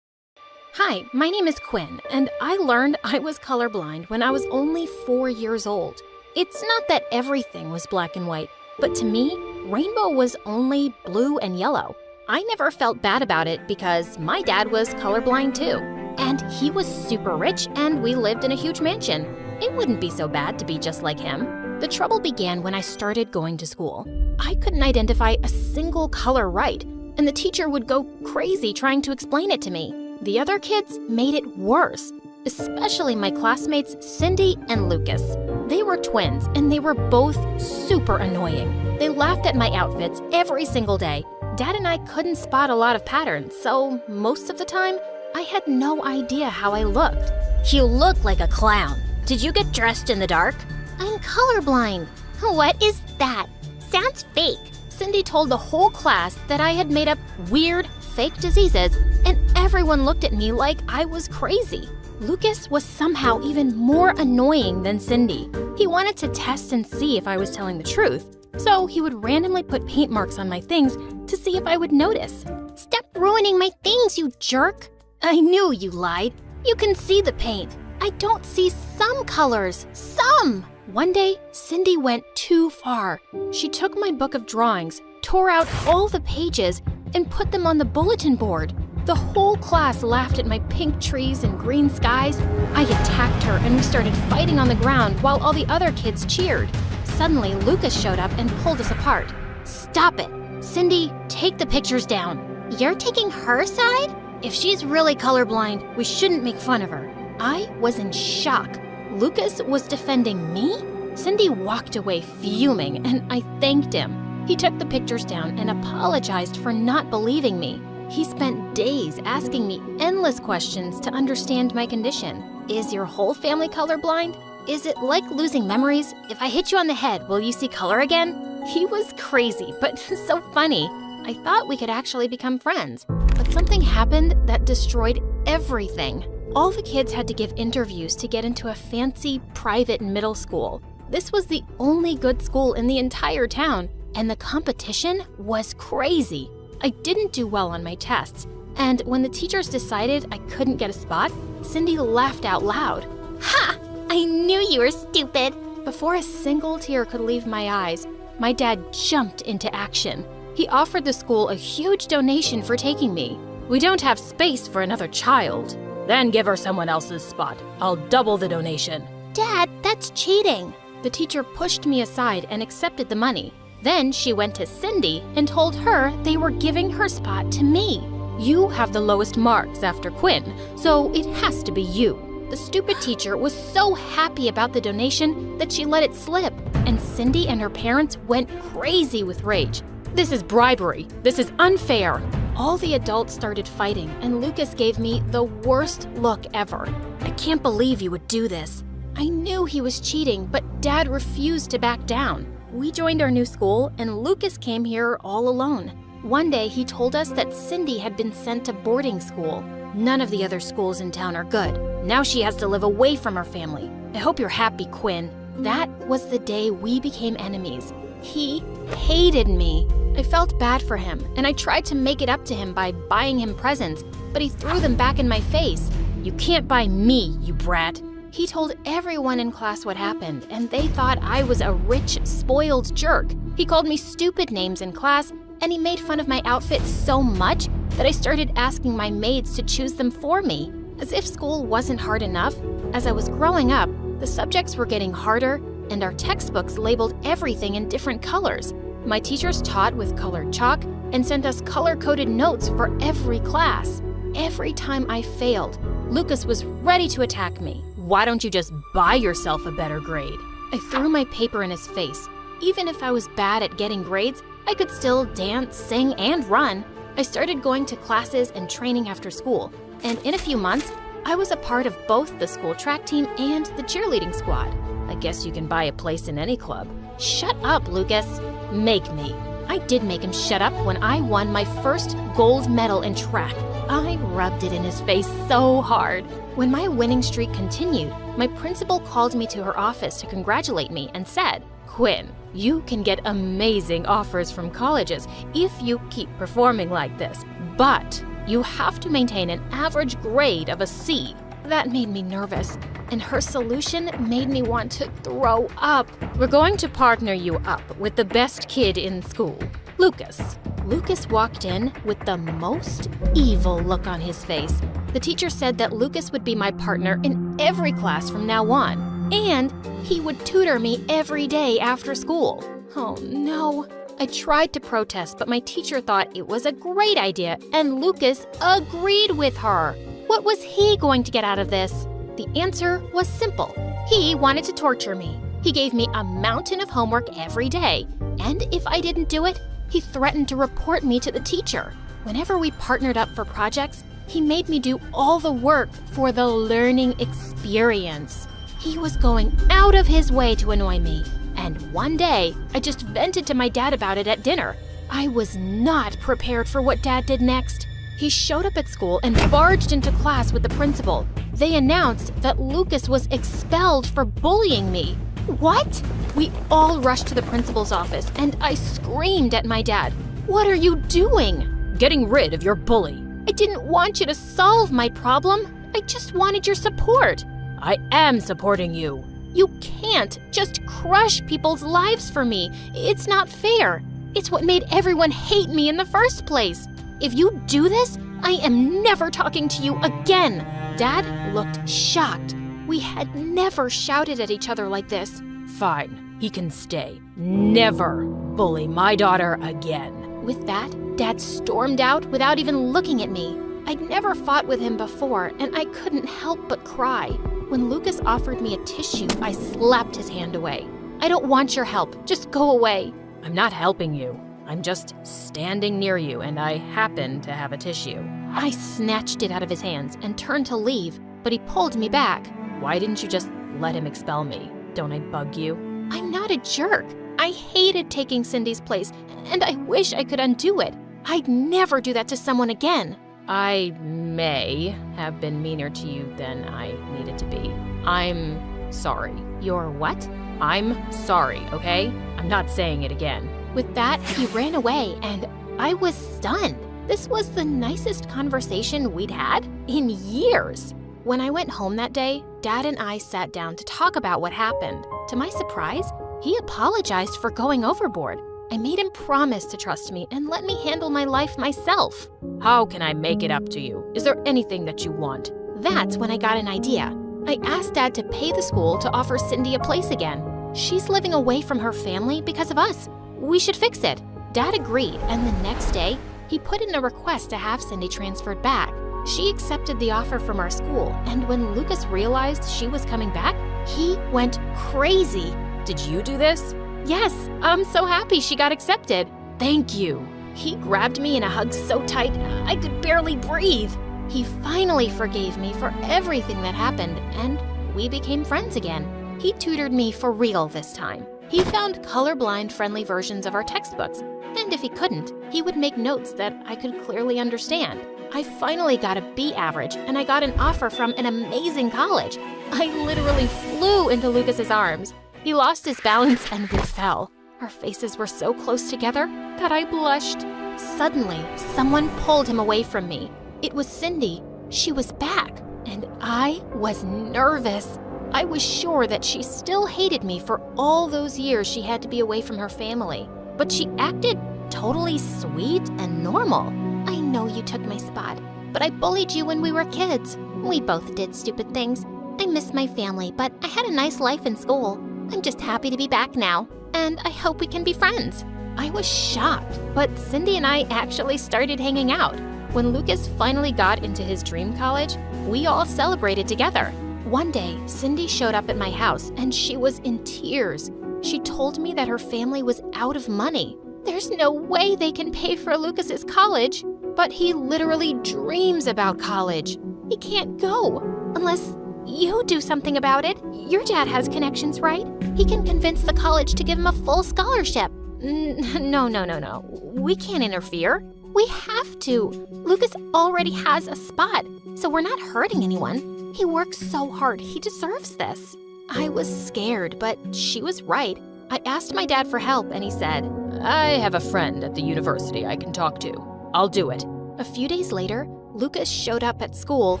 Hi, my name is Quinn, and I learned I was colorblind when I was only 4 years old. It's not that everything was black and white, but to me, rainbow was only blue and yellow. I never felt bad about it because my dad was colorblind too. And he was super rich, and we lived in a huge mansion. It wouldn't be so bad to be just like him. The trouble began when I started going to school. I couldn't identify a single color right, and the teacher would go crazy trying to explain it to me. The other kids made it worse, especially my classmates Cindy and Lucas. They were twins, and they were both super annoying. They laughed at my outfits every single day. Dad and I couldn't spot a lot of patterns, so most of the time, I had no idea how I looked. You look like a clown. Did you get dressed in the dark? I'm colorblind. What is that? Sounds fake. Cindy told the whole class that I had made up weird, fake diseases, and everyone looked at me like I was crazy. Lucas was somehow even more annoying than Cindy. He wanted to test and see if I was telling the truth, so he would randomly put paint marks on my things to see if I would notice. Stop ruining my things, you jerk! I knew you lied. You can see the paint. I don't see some colors. Some! One day, Cindy went too far. She took my book of drawings, tore out all the pages, and put them on the bulletin board. The whole class laughed at my pink trees and green skies. I attacked her and we started fighting on the ground while all the other kids cheered. Suddenly, Lucas showed up and pulled us apart. "Stop it. Cindy, take the pictures down." "You're taking her side?" "If she's really colorblind, we shouldn't make fun of her." I was in shock. Lucas was defending me? Cindy walked away fuming, and I thanked him. He took the pictures down and apologized for not believing me. He spent days asking me endless questions to understand my condition. "Is your whole family colorblind? Is it like losing memories? If I hit you on the head, will you see color again?" He was crazy, but so funny. I thought we could actually become friends, but something happened that destroyed everything. All the kids had to give interviews to get into a fancy private middle school. This was the only good school in the entire town, and the competition was crazy. I didn't do well on my tests, and when the teachers decided I couldn't get a spot, Cindy laughed out loud. "Ha! I knew you were stupid!" Before a single tear could leave my eyes, my dad jumped into action. He offered the school a huge donation for taking me. "We don't have space for another child." "Then give her someone else's spot. I'll double the donation." Dad, that's cheating. The teacher pushed me aside and accepted the money. Then she went to Cindy and told her they were giving her spot to me. "You have the lowest marks after Quinn, so it has to be you." The stupid teacher was so happy about the donation that she let it slip, and Cindy and her parents went crazy with rage. "This is bribery. This is unfair." All the adults started fighting, and Lucas gave me the worst look ever. "I can't believe you would do this." I knew he was cheating, but Dad refused to back down. We joined our new school, and Lucas came here all alone. One day, he told us that Cindy had been sent to boarding school. "None of the other schools in town are good. Now she has to live away from her family. I hope you're happy, Quinn." That was the day we became enemies. He hated me. I felt bad for him, and I tried to make it up to him by buying him presents, but he threw them back in my face. "You can't buy me, you brat." He told everyone in class what happened, and they thought I was a rich, spoiled jerk. He called me stupid names in class, and he made fun of my outfit so much that I started asking my maids to choose them for me. As if school wasn't hard enough, as I was growing up, the subjects were getting harder, and our textbooks labeled everything in different colors. My teachers taught with colored chalk and sent us color-coded notes for every class. Every time I failed, Lucas was ready to attack me. "Why don't you just buy yourself a better grade?" I threw my paper in his face. Even if I was bad at getting grades, I could still dance, sing, and run. I started going to classes and training after school, and in a few months, I was a part of both the school track team and the cheerleading squad. I guess you can buy a place in any club. Shut up, Lucas. Make me. I did make him shut up when I won my first gold medal in track. I rubbed it in his face so hard. When my winning streak continued, my principal called me to her office to congratulate me and said, "Quinn, you can get amazing offers from colleges if you keep performing like this, but you have to maintain an average grade of a C." That made me nervous, and her solution made me want to throw up. "We're going to partner you up with the best kid in school, Lucas." Lucas walked in with the most evil look on his face. The teacher said that Lucas would be my partner in every class from now on, and he would tutor me every day after school. Oh no. I tried to protest, but my teacher thought it was a great idea, and Lucas agreed with her. What was he going to get out of this? The answer was simple. He wanted to torture me. He gave me a mountain of homework every day, and if I didn't do it, he threatened to report me to the teacher. Whenever we partnered up for projects, he made me do all the work for the learning experience. He was going out of his way to annoy me, and one day, I just vented to my dad about it at dinner. I was not prepared for what Dad did next. He showed up at school and barged into class with the principal. They announced that Lucas was expelled for bullying me. What? We all rushed to the principal's office, and I screamed at my dad. "What are you doing?" "Getting rid of your bully." "I didn't want you to solve my problem. I just wanted your support." "I am supporting you." You can't just crush people's lives for me. It's not fair. It's what made everyone hate me in the first place. If you do this, I am never talking to you again." Dad looked shocked. We had never shouted at each other like this. Fine, he can stay. Never bully my daughter again. With that, Dad stormed out without even looking at me. I'd never fought with him before, and I couldn't help but cry. When Lucas offered me a tissue, I slapped his hand away. "I don't want your help. Just go away." I'm not helping you. I'm just standing near you, and I happen to have a tissue. I snatched it out of his hands and turned to leave, but he pulled me back. Why didn't you just let him expel me? Don't I bug you? I'm not a jerk. I hated taking Cindy's place, and I wish I could undo it. I'd never do that to someone again. I may have been meaner to you than I needed to be. I'm sorry. You're what? I'm sorry, okay? I'm not saying it again. With that, he ran away, and I was stunned. This was the nicest conversation we'd had in years. When I went home that day, Dad and I sat down to talk about what happened. To my surprise, he apologized for going overboard. I made him promise to trust me and let me handle my life myself. How can I make it up to you? Is there anything that you want? That's when I got an idea. I asked Dad to pay the school to offer Cindy a place again. She's living away from her family because of us. We should fix it. Dad agreed, and the next day, he put in a request to have Cindy transferred back. She accepted the offer from our school, and when Lucas realized she was coming back, he went crazy. Did you do this? Yes, I'm so happy she got accepted. Thank you. He grabbed me in a hug so tight, I could barely breathe. He finally forgave me for everything that happened, and we became friends again. He tutored me for real this time. He found colorblind friendly versions of our textbooks, and if he couldn't, he would make notes that I could clearly understand. I finally got a B average, and I got an offer from an amazing college. I literally flew into Lucas's arms. He lost his balance and we fell. Our faces were so close together that I blushed. Suddenly, someone pulled him away from me. It was Cindy. She was back, and I was nervous. I was sure that she still hated me for all those years she had to be away from her family. But she acted totally sweet and normal. "I know you took my spot, but I bullied you when we were kids. We both did stupid things. I miss my family, but I had a nice life in school. I'm just happy to be back now, and I hope we can be friends." I was shocked, but Cindy and I actually started hanging out. When Lucas finally got into his dream college, we all celebrated together. One day, Cindy showed up at my house, and she was in tears. She told me that her family was out of money. There's no way they can pay for Lucas's college, but he literally dreams about college. He can't go unless you do something about it. Your dad has connections, right? He can convince the college to give him a full scholarship. No. We can't interfere. We have to. Lucas already has a spot, so we're not hurting anyone. He works so hard. He deserves this. I was scared, but she was right. I asked my dad for help, and he said, I have a friend at the university I can talk to. I'll do it. A few days later, Lucas showed up at school,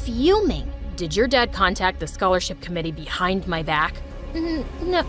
fuming. Did your dad contact the scholarship committee behind my back?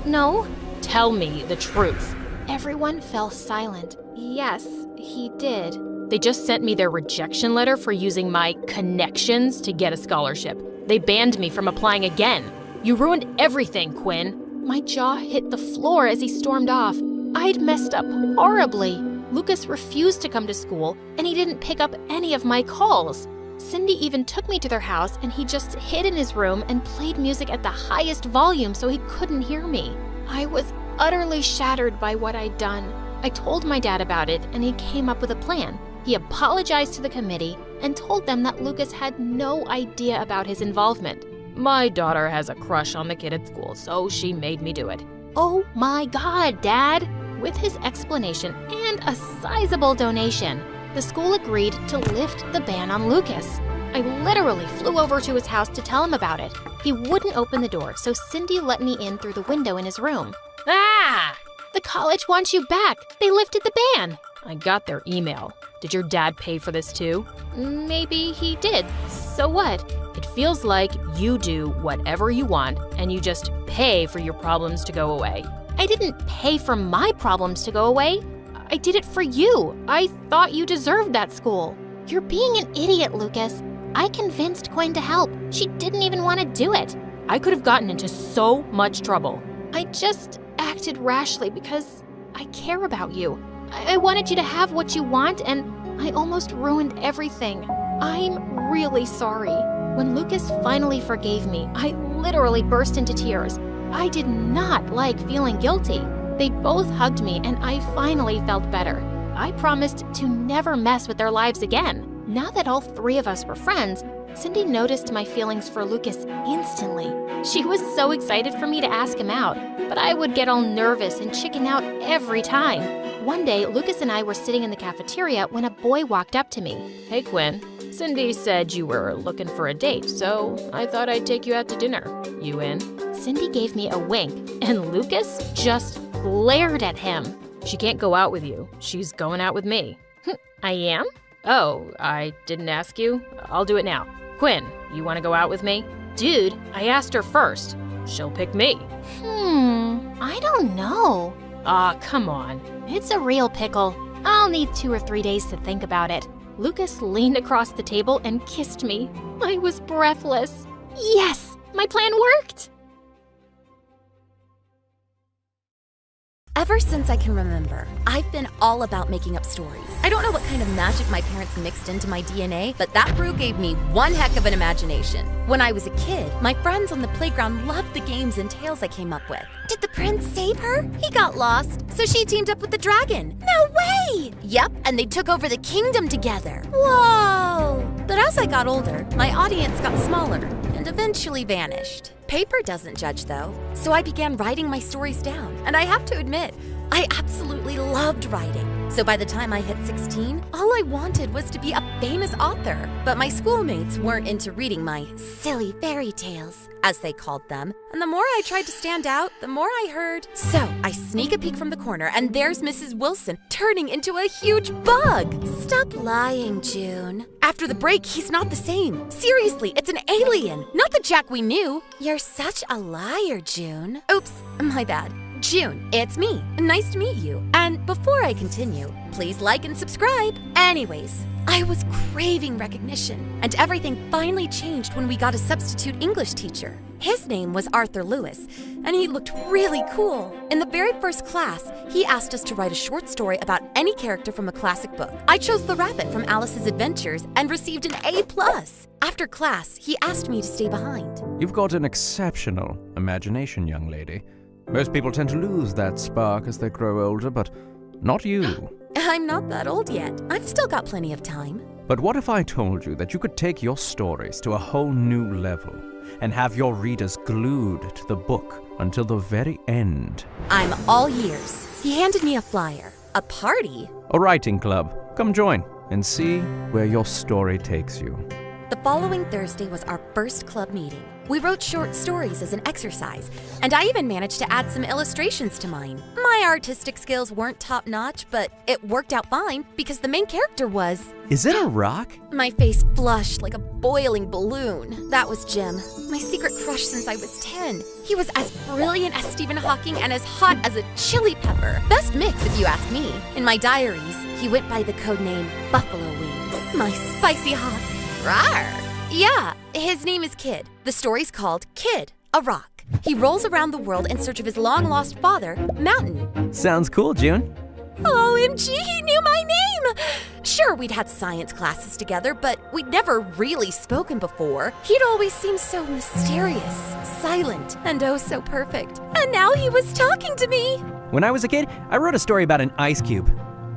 No. Tell me the truth. Everyone fell silent. Yes, he did. They just sent me their rejection letter for using my connections to get a scholarship. They banned me from applying again. You ruined everything, Quinn. My jaw hit the floor as he stormed off. I'd messed up horribly. Lucas refused to come to school, and he didn't pick up any of my calls. Cindy even took me to their house, and he just hid in his room and played music at the highest volume so he couldn't hear me. I was utterly shattered by what I'd done. I told my dad about it, and he came up with a plan. He apologized to the committee and told them that Lucas had no idea about his involvement. My daughter has a crush on the kid at school, so she made me do it. Oh my God, Dad! With his explanation and a sizable donation, the school agreed to lift the ban on Lucas. I literally flew over to his house to tell him about it. He wouldn't open the door, so Cindy let me in through the window in his room. Ah! The college wants you back. They lifted the ban. I got their email. Did your dad pay for this too? Maybe he did. So what? It feels like you do whatever you want and you just pay for your problems to go away. I didn't pay for my problems to go away. I did it for you. I thought you deserved that school. You're being an idiot, Lucas. I convinced Quinn to help. She didn't even want to do it. I could have gotten into so much trouble. I just acted rashly because I care about you. I wanted you to have what you want, and I almost ruined everything. I'm really sorry. When Lucas finally forgave me, I literally burst into tears. I did not like feeling guilty. They both hugged me, and I finally felt better. I promised to never mess with their lives again. Now that all three of us were friends, Cindy noticed my feelings for Lucas instantly. She was so excited for me to ask him out, but I would get all nervous and chicken out every time. One day, Lucas and I were sitting in the cafeteria when a boy walked up to me. Hey, Quinn. Cindy said you were looking for a date, so I thought I'd take you out to dinner. You in? Cindy gave me a wink, and Lucas just glared at him. She can't go out with you. She's going out with me. I am? Oh, I didn't ask you? I'll do it now. Quinn, you want to go out with me? Dude, I asked her first. She'll pick me. I don't know. Aw, come on. It's a real pickle. I'll need 2 or 3 days to think about it. Lucas leaned across the table and kissed me. I was breathless. Yes, my plan worked! Ever since I can remember, I've been all about making up stories. I don't know what kind of magic my parents mixed into my DNA, but that brew gave me one heck of an imagination. When I was a kid, my friends on the playground loved the games and tales I came up with. Did the prince save her? He got lost, so she teamed up with the dragon. No way! Yep, and they took over the kingdom together. Whoa! But as I got older, my audience got smaller and eventually vanished. Paper doesn't judge, though, so I began writing my stories down, and I have to admit, I absolutely loved writing. So by the time I hit 16, all I wanted was to be a famous author. But my schoolmates weren't into reading my silly fairy tales, as they called them, and the more I tried to stand out, the more I heard. So I sneak a peek from the corner, and there's Mrs. Wilson turning into a huge bug. Stop lying, June. After the break, he's not the same. Seriously, it's an alien, not the Jack we knew. You're such a liar, June. Oops, my bad. June, it's me. Nice to meet you. And before I continue, please like and subscribe. Anyways, I was craving recognition, and everything finally changed when we got a substitute English teacher. His name was Arthur Lewis, and he looked really cool. In the very first class, he asked us to write a short story about any character from a classic book. I chose the rabbit from Alice's Adventures and received an A+. After class, he asked me to stay behind. You've got an exceptional imagination, young lady. Most people tend to lose that spark as they grow older, but not you. I'm not that old yet. I've still got plenty of time. But what if I told you that you could take your stories to a whole new level and have your readers glued to the book until the very end? I'm all ears. He handed me a flyer. A party? A writing club. Come join and see where your story takes you. The following Thursday was our first club meeting. We wrote short stories as an exercise, and I even managed to add some illustrations to mine. My artistic skills weren't top-notch, but it worked out fine because the main character was... Is it a rock? My face flushed like a boiling balloon. That was Jim, my secret crush since I was 10. He was as brilliant as Stephen Hawking and as hot as a chili pepper. Best mix, if you ask me. In my diaries, he went by the codename Buffalo Wings. My spicy hot. Rawr! Yeah, his name is Kid. The story's called Kid, a Rock. He rolls around the world in search of his long-lost father, Mountain. Sounds cool, June. OMG, he knew my name! Sure, we'd had science classes together, but we'd never really spoken before. He'd always seemed so mysterious, silent, and oh so perfect. And now he was talking to me! When I was a kid, I wrote a story about an ice cube.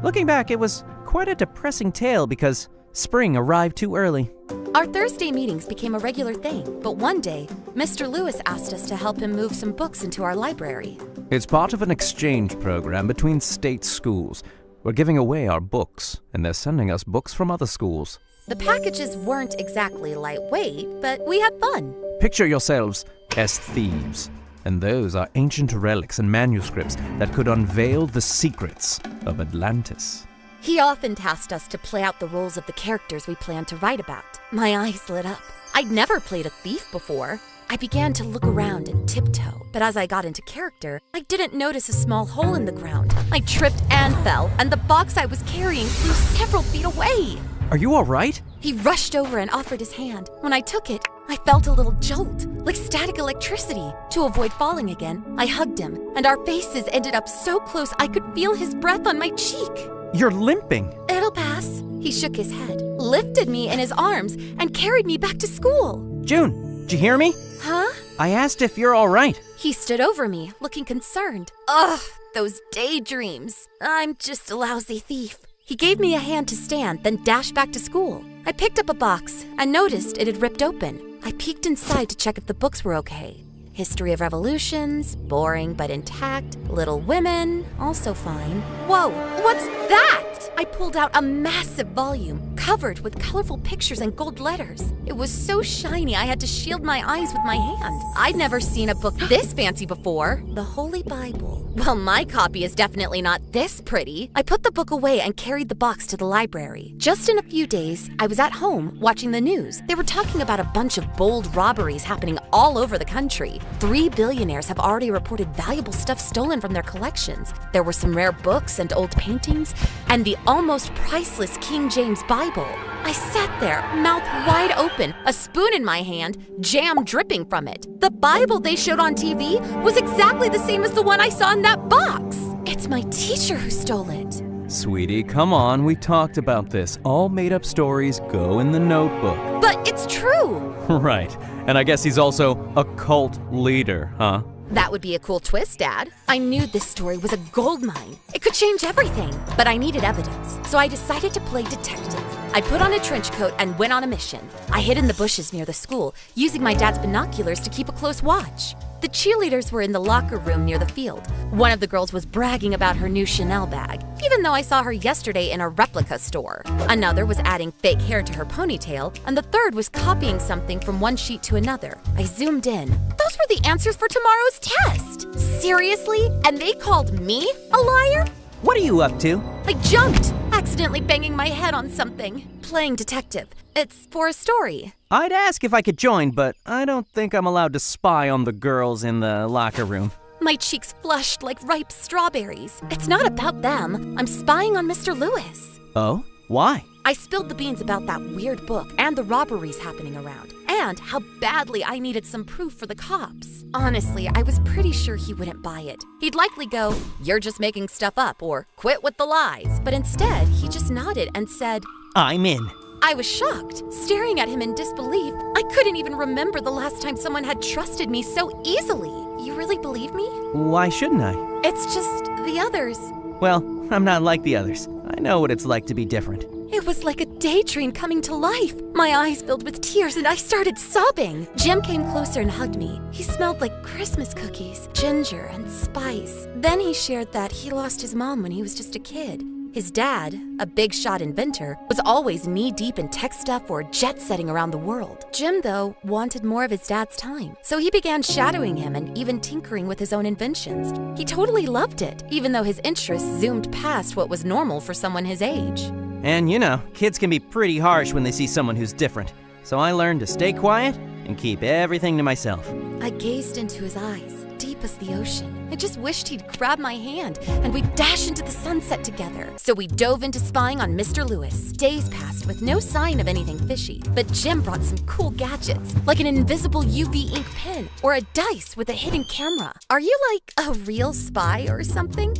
Looking back, it was quite a depressing tale because spring arrived too early. Our Thursday meetings became a regular thing, but one day, Mr. Lewis asked us to help him move some books into our library. It's part of an exchange program between state schools. We're giving away our books, and they're sending us books from other schools. The packages weren't exactly lightweight, but we had fun. Picture yourselves as thieves, and those are ancient relics and manuscripts that could unveil the secrets of Atlantis. He often tasked us to play out the roles of the characters we planned to write about. My eyes lit up. I'd never played a thief before. I began to look around and tiptoe, but as I got into character, I didn't notice a small hole in the ground. I tripped and fell, and the box I was carrying flew several feet away. Are you all right? He rushed over and offered his hand. When I took it, I felt a little jolt, like static electricity. To avoid falling again, I hugged him, and our faces ended up so close I could feel his breath on my cheek. You're limping. It'll pass. He shook his head, lifted me in his arms, and carried me back to school. June, did you hear me? Huh? I asked if you're all right. He stood over me, looking concerned. Ugh, those daydreams. I'm just a lousy thief. He gave me a hand to stand, then dashed back to school. I picked up a box and noticed it had ripped open. I peeked inside to check if the books were okay. History of Revolutions, boring but intact. Little Women, also fine. Whoa, what's that? I pulled out a massive volume, covered with colorful pictures and gold letters. It was so shiny I had to shield my eyes with my hand. I'd never seen a book this fancy before. The Holy Bible. Well, my copy is definitely not this pretty. I put the book away and carried the box to the library. Just in a few days, I was at home watching the news. They were talking about a bunch of bold robberies happening all over the country. 3 billionaires have already reported valuable stuff stolen from their collections. There were some rare books and old paintings, and the almost priceless King James Bible. I sat there, mouth wide open, a spoon in my hand, jam dripping from it. The Bible they showed on TV was exactly the same as the one I saw in that box. It's my teacher who stole it. Sweetie, come on, we talked about this. All made-up stories go in the notebook. But it's true. Right, and I guess he's also a cult leader, huh? That would be a cool twist, Dad. I knew this story was a goldmine. It could change everything. But I needed evidence, so I decided to play detective. I put on a trench coat and went on a mission. I hid in the bushes near the school, using my dad's binoculars to keep a close watch. The cheerleaders were in the locker room near the field. One of the girls was bragging about her new Chanel bag, even though I saw her yesterday in a replica store. Another was adding fake hair to her ponytail, and the third was copying something from one sheet to another. I zoomed in. Those were the answers for tomorrow's test! Seriously? And they called me a liar? What are you up to? I jumped, accidentally banging my head on something. Playing detective. It's for a story. I'd ask if I could join, but I don't think I'm allowed to spy on the girls in the locker room. My cheeks flushed like ripe strawberries. It's not about them. I'm spying on Mr. Lewis. Oh? Why? I spilled the beans about that weird book and the robberies happening around, and how badly I needed some proof for the cops. Honestly, I was pretty sure he wouldn't buy it. He'd likely go, "You're just making stuff up," or "Quit with the lies." But instead, he just nodded and said, I'm in. I was shocked, staring at him in disbelief. I couldn't even remember the last time someone had trusted me so easily. You really believe me? Why shouldn't I? It's just the others. Well, I'm not like the others. I know what it's like to be different. It was like a daydream coming to life. My eyes filled with tears and I started sobbing. Jim came closer and hugged me. He smelled like Christmas cookies, ginger and spice. Then he shared that he lost his mom when he was just a kid. His dad, a big shot inventor, was always knee-deep in tech stuff or jet-setting around the world. Jim, though, wanted more of his dad's time, so he began shadowing him and even tinkering with his own inventions. He totally loved it, even though his interests zoomed past what was normal for someone his age. And you know, kids can be pretty harsh when they see someone who's different. So I learned to stay quiet and keep everything to myself. I gazed into his eyes, deep as the ocean. I just wished he'd grab my hand and we'd dash into the sunset together. So we dove into spying on Mr. Lewis. Days passed with no sign of anything fishy, but Jim brought some cool gadgets, like an invisible UV ink pen or a dice with a hidden camera. Are you like a real spy or something?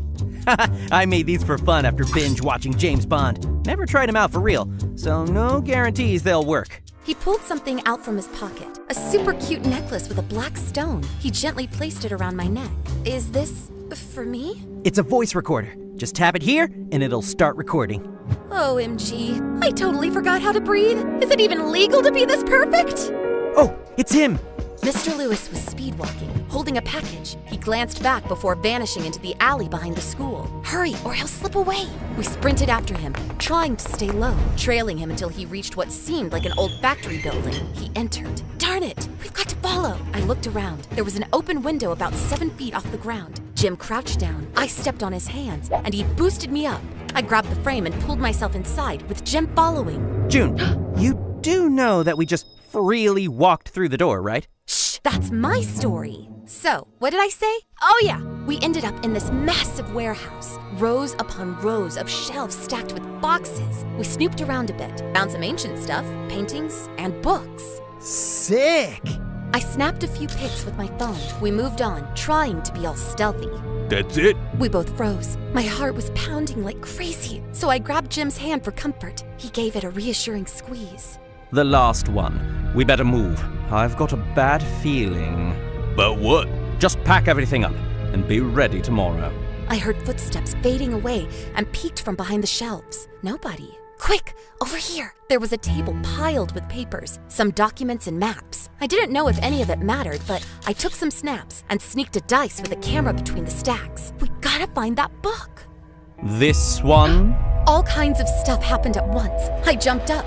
I made these for fun after binge watching James Bond. Never tried them out for real, so no guarantees they'll work. He pulled something out from his pocket, a super cute necklace with a black stone. He gently placed it around my neck. Is this for me? It's a voice recorder. Just tap it here and it'll start recording. OMG, I totally forgot how to breathe. Is it even legal to be this perfect? Oh, it's him! Mr. Lewis was speedwalking, holding a package. He glanced back before vanishing into the alley behind the school. Hurry, or he'll slip away. We sprinted after him, trying to stay low, trailing him until he reached what seemed like an old factory building. He entered. Darn it, we've got to follow. I looked around. There was an open window about 7 feet off the ground. Jim crouched down. I stepped on his hands, and he boosted me up. I grabbed the frame and pulled myself inside, with Jim following. June, you do know that we just really walked through the door, right? Shh, that's my story. So, what did I say? Oh yeah, we ended up in this massive warehouse. Rows upon rows of shelves stacked with boxes. We snooped around a bit, found some ancient stuff, paintings, and books. Sick! I snapped a few pics with my phone. We moved on, trying to be all stealthy. That's it? We both froze. My heart was pounding like crazy, so I grabbed Jim's hand for comfort. He gave it a reassuring squeeze. The last one. We better move. I've got a bad feeling. But what? Just pack everything up and be ready tomorrow. I heard footsteps fading away and peeked from behind the shelves. Nobody. Quick, over here! There was a table piled with papers, some documents and maps. I didn't know if any of it mattered, but I took some snaps and sneaked a dice with a camera between the stacks. We gotta find that book. This one? All kinds of stuff happened at once. I jumped up.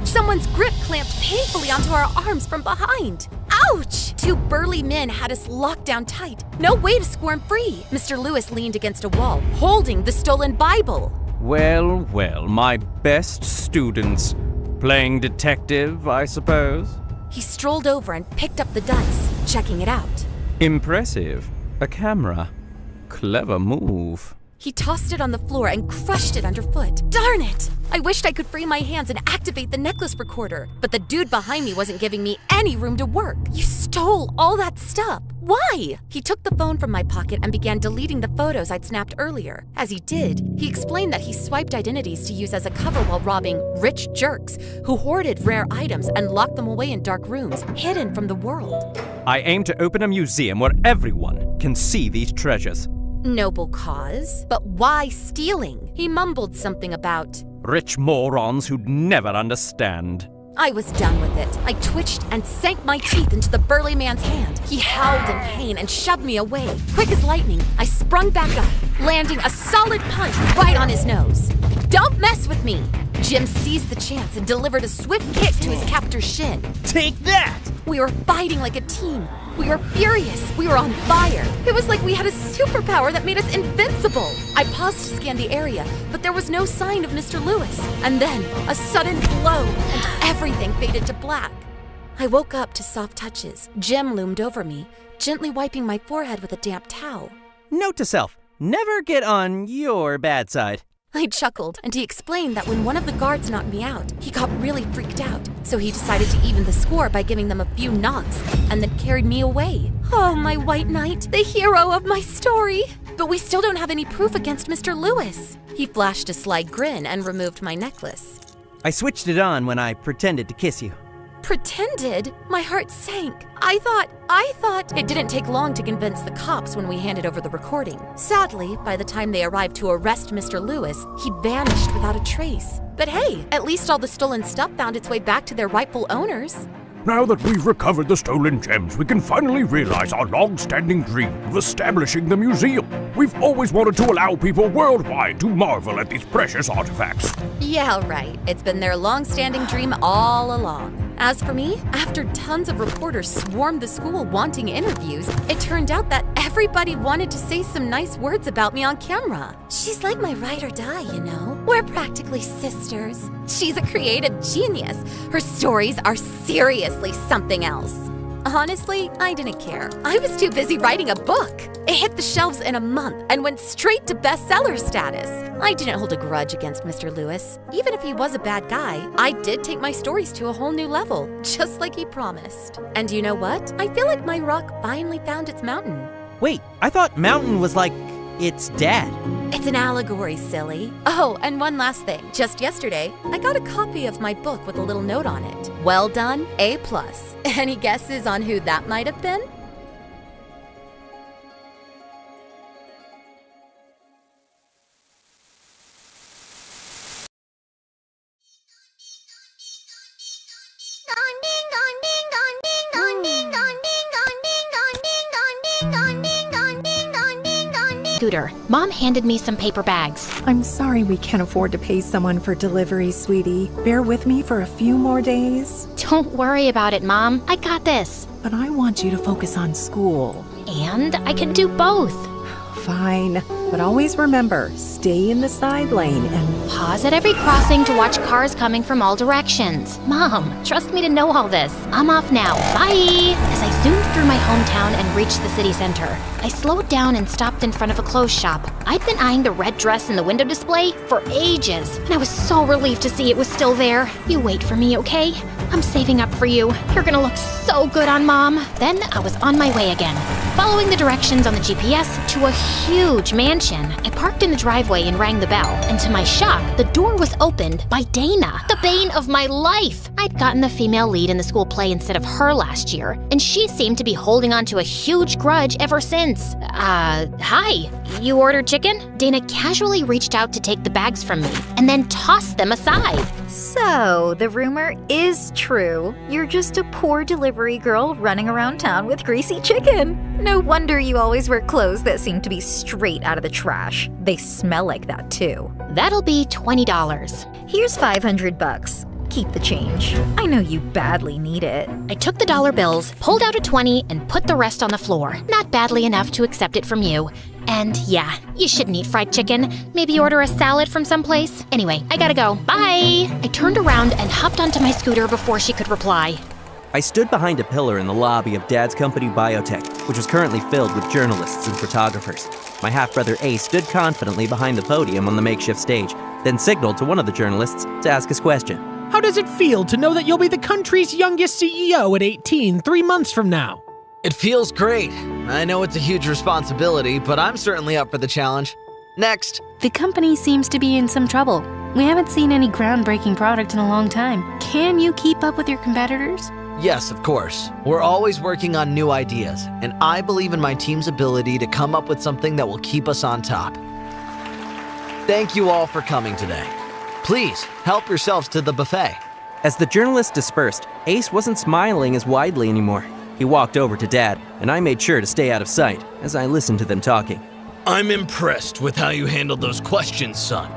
Someone's grip clamped painfully onto our arms from behind. Ouch! Two burly men had us locked down tight. No way to squirm free. Mr. Lewis leaned against a wall, holding the stolen Bible. Well, well, my best students. Playing detective, I suppose? He strolled over and picked up the dice, checking it out. Impressive. A camera. Clever move. He tossed it on the floor and crushed it underfoot. Darn it! I wished I could free my hands and activate the necklace recorder, but the dude behind me wasn't giving me any room to work. You stole all that stuff. Why? He took the phone from my pocket and began deleting the photos I'd snapped earlier. As he did, he explained that he swiped identities to use as a cover while robbing rich jerks who hoarded rare items and locked them away in dark rooms, hidden from the world. I aim to open a museum where everyone can see these treasures. Noble cause, but why stealing? He mumbled something about rich morons who'd never understand. I was done with it. I twitched and sank my teeth into the burly man's hand. He howled in pain and shoved me away. Quick as lightning, I sprung back up, landing a solid punch right on his nose. Don't mess with me! Jim seized the chance and delivered a swift kick to his captor's shin. Take that! We were fighting like a team. We were furious. We were on fire. It was like we had a superpower that made us invincible. I paused to scan the area, but there was no sign of Mr. Lewis. And then, a sudden blow, and everything faded to black. I woke up to soft touches. Jim loomed over me, gently wiping my forehead with a damp towel. Note to self, never get on your bad side. I chuckled, and he explained that when one of the guards knocked me out, he got really freaked out. So he decided to even the score by giving them a few knocks, and then carried me away. Oh, my white knight, the hero of my story! But we still don't have any proof against Mr. Lewis. He flashed a sly grin and removed my necklace. I switched it on when I pretended to kiss you. Pretended? My heart sank. I thought it didn't take long to convince the cops when we handed over the recording. Sadly, by the time they arrived to arrest Mr. Lewis, he'd vanished without a trace. But hey, at least all the stolen stuff found its way back to their rightful owners. Now that we've recovered the stolen gems, we can finally realize our long-standing dream of establishing the museum. We've always wanted to allow people worldwide to marvel at these precious artifacts. Yeah, right. It's been their long-standing dream all along. As for me, after tons of reporters swarmed the school wanting interviews, it turned out that everybody wanted to say some nice words about me on camera. She's like my ride or die, you know? We're practically sisters. She's a creative genius. Her stories are seriously something else. Honestly, I didn't care. I was too busy writing a book. It hit the shelves in a month and went straight to bestseller status. I didn't hold a grudge against Mr. Lewis. Even if he was a bad guy, I did take my stories to a whole new level, just like he promised. And you know what? I feel like my rock finally found its mountain. Wait, I thought mountain was like its dad. It's an allegory, silly. Oh, and one last thing. Just yesterday, I got a copy of my book with a little note on it. Well done, A+. Any guesses on who that might have been? Scooter, Mom handed me some paper bags. I'm sorry we can't afford to pay someone for delivery, sweetie. Bear with me for a few more days. Don't worry about it, Mom. I got this. But I want you to focus on school. And I can do both. Fine. But always remember, stay in the side lane and Pause at every crossing to watch cars coming from all directions. Mom, trust me to know all this. I'm off now. Bye! As I zoomed through my hometown and reached the city center, I slowed down and stopped in front of a clothes shop. I'd been eyeing the red dress in the window display for ages, and I was so relieved to see it was still there. You wait for me, okay? I'm saving up for you. You're gonna look so good on Mom. Then I was on my way again, following the directions on the GPS to a huge mansion. I parked in the driveway and rang the bell, and to my shock, the door was opened by Dana, the bane of my life. I'd gotten the female lead in the school play instead of her last year, and she seemed to be holding on to a huge grudge ever since. Hi. You ordered chicken? Dana casually reached out to take the bags from me, and then tossed them aside. So, the rumor is true. You're just a poor delivery girl running around town with greasy chicken. No wonder you always wear clothes that seem to be straight out of the trash. They smell like that too. That'll be $20. Here's $500. Keep the change. I know you badly need it. I took the dollar bills, pulled out a 20, and put the rest on the floor. Not badly enough to accept it from you. And yeah, you shouldn't eat fried chicken. Maybe order a salad from someplace. Anyway, I gotta go. Bye! I turned around and hopped onto my scooter before she could reply. I stood behind a pillar in the lobby of Dad's company Biotech, which was currently filled with journalists and photographers. My half-brother Ace stood confidently behind the podium on the makeshift stage, then signaled to one of the journalists to ask his question. How does it feel to know that you'll be the country's youngest CEO at 18, 3 months from now? It feels great. I know it's a huge responsibility, but I'm certainly up for the challenge. Next. The company seems to be in some trouble. We haven't seen any groundbreaking product in a long time. Can you keep up with your competitors? Yes, of course. We're always working on new ideas, and I believe in my team's ability to come up with something that will keep us on top. Thank you all for coming today. Please, help yourselves to the buffet. As the journalists dispersed, Ace wasn't smiling as widely anymore. He walked over to Dad, and I made sure to stay out of sight as I listened to them talking. I'm impressed with how you handled those questions, son.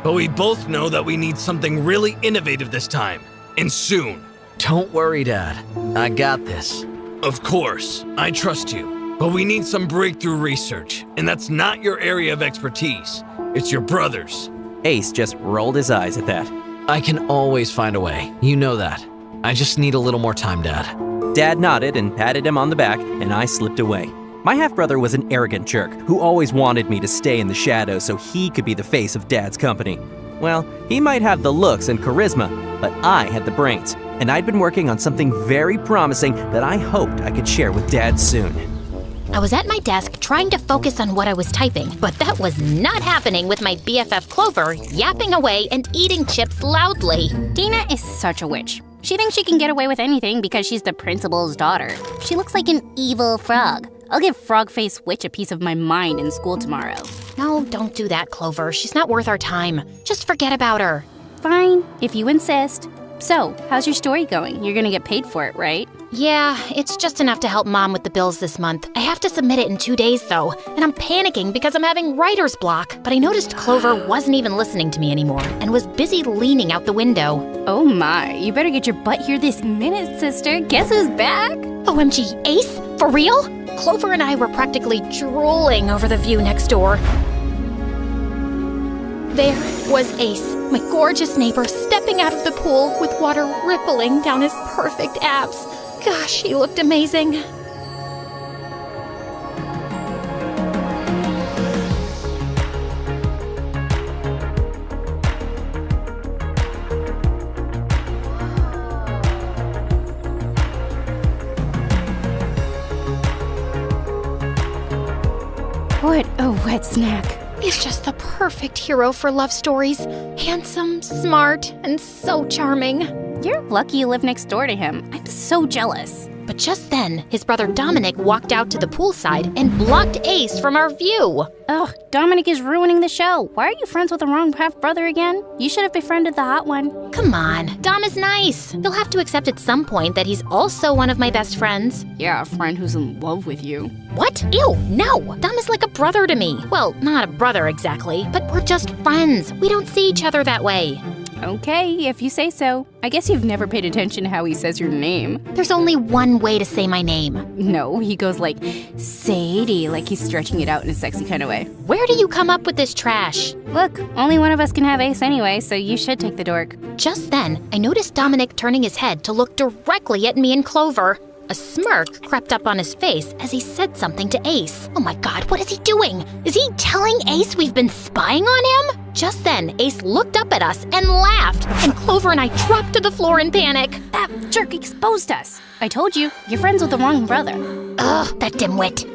But we both know that we need something really innovative this time, and soon. Don't worry, Dad. I got this. Of course, I trust you. But we need some breakthrough research, and that's not your area of expertise. It's your brother's. Ace just rolled his eyes at that. I can always find a way. You know that. I just need a little more time, Dad. Dad nodded and patted him on the back, and I slipped away. My half-brother was an arrogant jerk who always wanted me to stay in the shadows so he could be the face of Dad's company. Well, he might have the looks and charisma, but I had the brains, and I'd been working on something very promising that I hoped I could share with Dad soon. I was at my desk trying to focus on what I was typing, but that was not happening with my BFF Clover yapping away and eating chips loudly. Dana is such a witch. She thinks she can get away with anything because she's the principal's daughter. She looks like an evil frog. I'll give Frog-Faced Witch a piece of my mind in school tomorrow. No, don't do that, Clover. She's not worth our time. Just forget about her. Fine, if you insist. So, how's your story going? You're gonna get paid for it, right? Yeah, it's just enough to help Mom with the bills this month. I have to submit it in 2 days, though, and I'm panicking because I'm having writer's block. But I noticed Clover wasn't even listening to me anymore and was busy leaning out the window. Oh my, you better get your butt here this minute, sister. Guess who's back? OMG, Ace? For real? Clover and I were practically drooling over the view next door. There was Ace, my gorgeous neighbor, stepping out of the pool with water rippling down his perfect abs. Gosh, he looked amazing. What a wet snack. He's just the perfect hero for love stories. Handsome, smart, and so charming. You're lucky you live next door to him. I'm so jealous. But just then, his brother Dominic walked out to the poolside and blocked Ace from our view. Ugh, Dominic is ruining the show. Why are you friends with the wrong half-brother again? You should have befriended the hot one. Come on, Dom is nice. You'll have to accept at some point that he's also one of my best friends. Yeah, a friend who's in love with you. What? Ew, no. Dom is like a brother to me. Well, not a brother exactly, but we're just friends. We don't see each other that way. Okay, if you say so. I guess you've never paid attention to how he says your name. There's only one way to say my name. No, he goes like, Sadie, like he's stretching it out in a sexy kind of way. Where do you come up with this trash? Look, only one of us can have Ace anyway, so you should take the dork. Just then, I noticed Dominic turning his head to look directly at me and Clover. A smirk crept up on his face as he said something to Ace. Oh my god, what is he doing? Is he telling Ace we've been spying on him? Just then, Ace looked up at us and laughed, and Clover and I dropped to the floor in panic. That jerk exposed us. I told you, you're friends with the wrong brother. Ugh, that dimwit.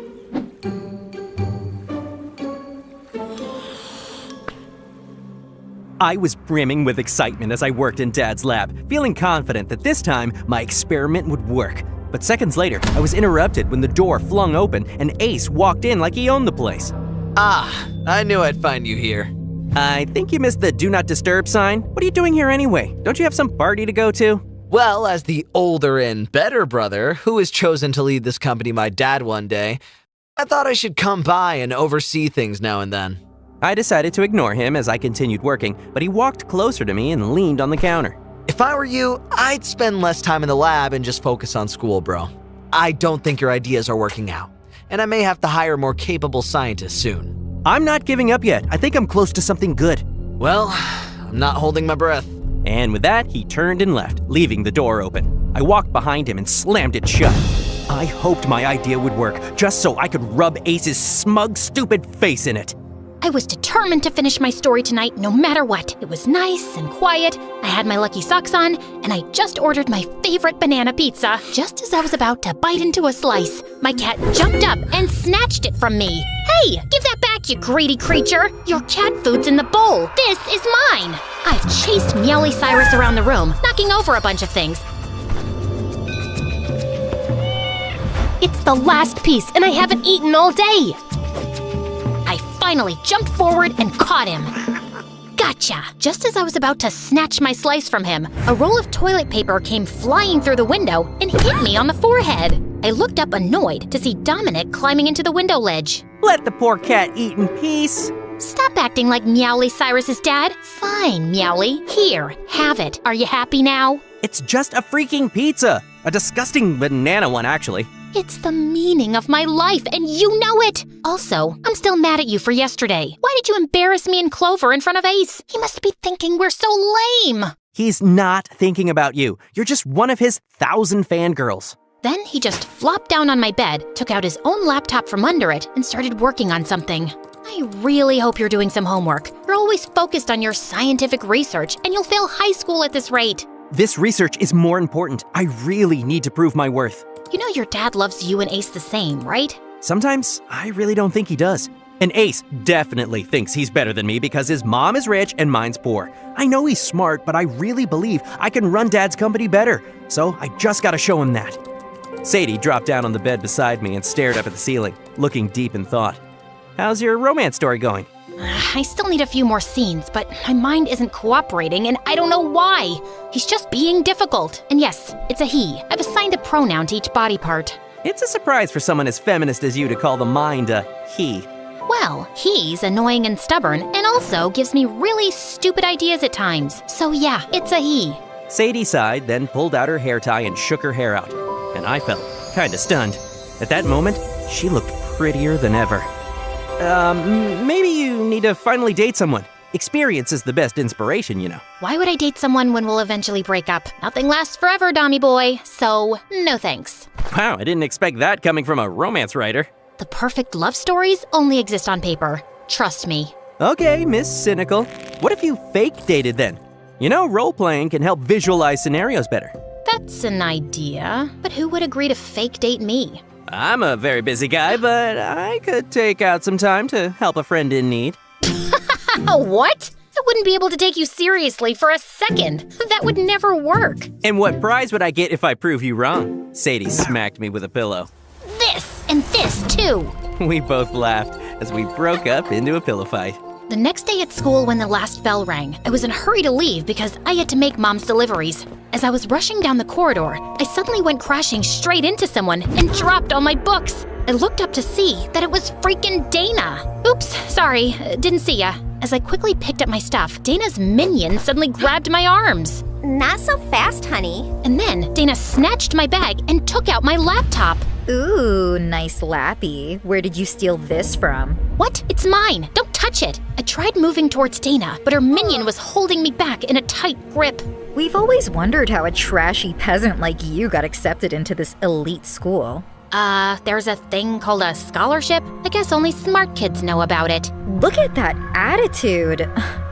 I was brimming with excitement as I worked in Dad's lab, feeling confident that this time my experiment would work. But seconds later, I was interrupted when the door flung open and Ace walked in like he owned the place. Ah, I knew I'd find you here. I think you missed the Do Not Disturb sign. What are you doing here anyway? Don't you have some party to go to? Well, as the older and better brother who has chosen to lead this company my dad one day, I thought I should come by and oversee things now and then. I decided to ignore him as I continued working, but he walked closer to me and leaned on the counter. If I were you, I'd spend less time in the lab and just focus on school, bro. I don't think your ideas are working out, and I may have to hire more capable scientists soon. I'm not giving up yet. I think I'm close to something good. Well, I'm not holding my breath. And with that, he turned and left, leaving the door open. I walked behind him and slammed it shut. I hoped my idea would work, just so I could rub Ace's smug, stupid face in it. I was determined to finish my story tonight no matter what. It was nice and quiet, I had my lucky socks on, and I just ordered my favorite banana pizza. Just as I was about to bite into a slice, my cat jumped up and snatched it from me. Hey, give that back, you greedy creature! Your cat food's in the bowl. This is mine! I chased Meowly Cyrus around the room, knocking over a bunch of things. It's the last piece, and I haven't eaten all day! I finally jumped forward and caught him. Gotcha! Just as I was about to snatch my slice from him, a roll of toilet paper came flying through the window and hit me on the forehead. I looked up annoyed to see Dominic climbing into the window ledge. Let the poor cat eat in peace. Stop acting like Meowly Cyrus's dad. Fine, Meowly. Here, have it. Are you happy now? It's just a freaking pizza. A disgusting banana one, actually. It's the meaning of my life, and you know it! Also, I'm still mad at you for yesterday. Why did you embarrass me and Clover in front of Ace? He must be thinking we're so lame! He's not thinking about you. You're just one of his 1,000 fangirls. Then he just flopped down on my bed, took out his own laptop from under it, and started working on something. I really hope you're doing some homework. You're always focused on your scientific research, and you'll fail high school at this rate. This research is more important. I really need to prove my worth. You know your dad loves you and Ace the same, right? Sometimes I really don't think he does. And Ace definitely thinks he's better than me because his mom is rich and mine's poor. I know he's smart, but I really believe I can run Dad's company better. So I just gotta show him that. Sadie dropped down on the bed beside me and stared up at the ceiling, looking deep in thought. How's your romance story going? I still need a few more scenes, but my mind isn't cooperating and I don't know why. He's just being difficult. And yes, it's a he. I've assigned a pronoun to each body part. It's a surprise for someone as feminist as you to call the mind a he. Well, he's annoying and stubborn and also gives me really stupid ideas at times. So yeah, it's a he. Sadie sighed, then pulled out her hair tie and shook her hair out. And I felt kinda stunned. At that moment, she looked prettier than ever. Maybe you need to finally date someone. Experience is the best inspiration, you know. Why would I date someone when we'll eventually break up? Nothing lasts forever, Dommy boy, so no thanks. Wow, I didn't expect that coming from a romance writer. The perfect love stories only exist on paper. Trust me. Okay, Miss Cynical. What if you fake dated then? You know, role-playing can help visualize scenarios better. That's an idea, but who would agree to fake date me? I'm a very busy guy, but I could take out some time to help a friend in need. What? I wouldn't be able to take you seriously for a second. That would never work. And what prize would I get if I prove you wrong? Sadie smacked me with a pillow. This and this too. We both laughed as we broke up into a pillow fight. The next day at school when the last bell rang, I was in a hurry to leave because I had to make Mom's deliveries. As I was rushing down the corridor, I suddenly went crashing straight into someone and dropped all my books. I looked up to see that it was freaking Dana. Oops, sorry, didn't see ya. As I quickly picked up my stuff, Dana's minion suddenly grabbed my arms. Not so fast, honey. And then Dana snatched my bag and took out my laptop. Ooh, nice lappy. Where did you steal this from? What? It's mine. Don't touch it. I tried moving towards Dana, but her minion was holding me back in a tight grip. We've always wondered how a trashy peasant like you got accepted into this elite school. There's a thing called a scholarship. I guess only smart kids know about it. Look at that attitude.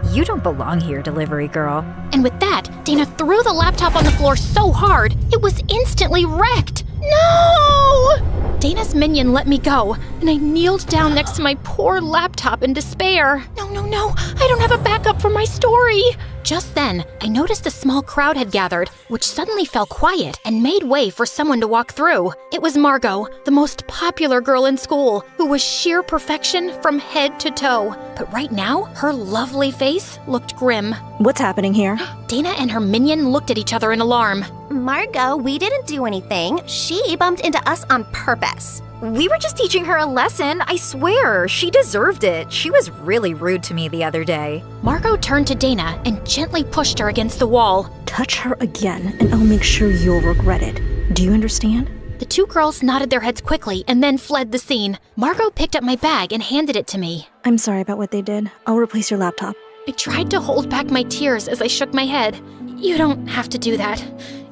You don't belong here, delivery girl. And with that, Dana threw the laptop on the floor so hard, it was instantly wrecked. No! Dana's minion let me go, and I kneeled down next to my poor laptop in despair. No, I don't have a backup for my story. Just then, I noticed a small crowd had gathered, which suddenly fell quiet and made way for someone to walk through. It was Margot, the most popular girl in school, who was sheer perfection from head to toe. But right now, her lovely face looked grim. What's happening here? Dana and her minion looked at each other in alarm. Margot, we didn't do anything. She bumped into us on purpose. We were just teaching her a lesson, I swear. She deserved it. She was really rude to me the other day. Margot turned to Dana and gently pushed her against the wall. Touch her again, and I'll make sure you'll regret it. Do you understand? The two girls nodded their heads quickly and then fled the scene. Margot picked up my bag and handed it to me. I'm sorry about what they did. I'll replace your laptop. I tried to hold back my tears as I shook my head. You don't have to do that.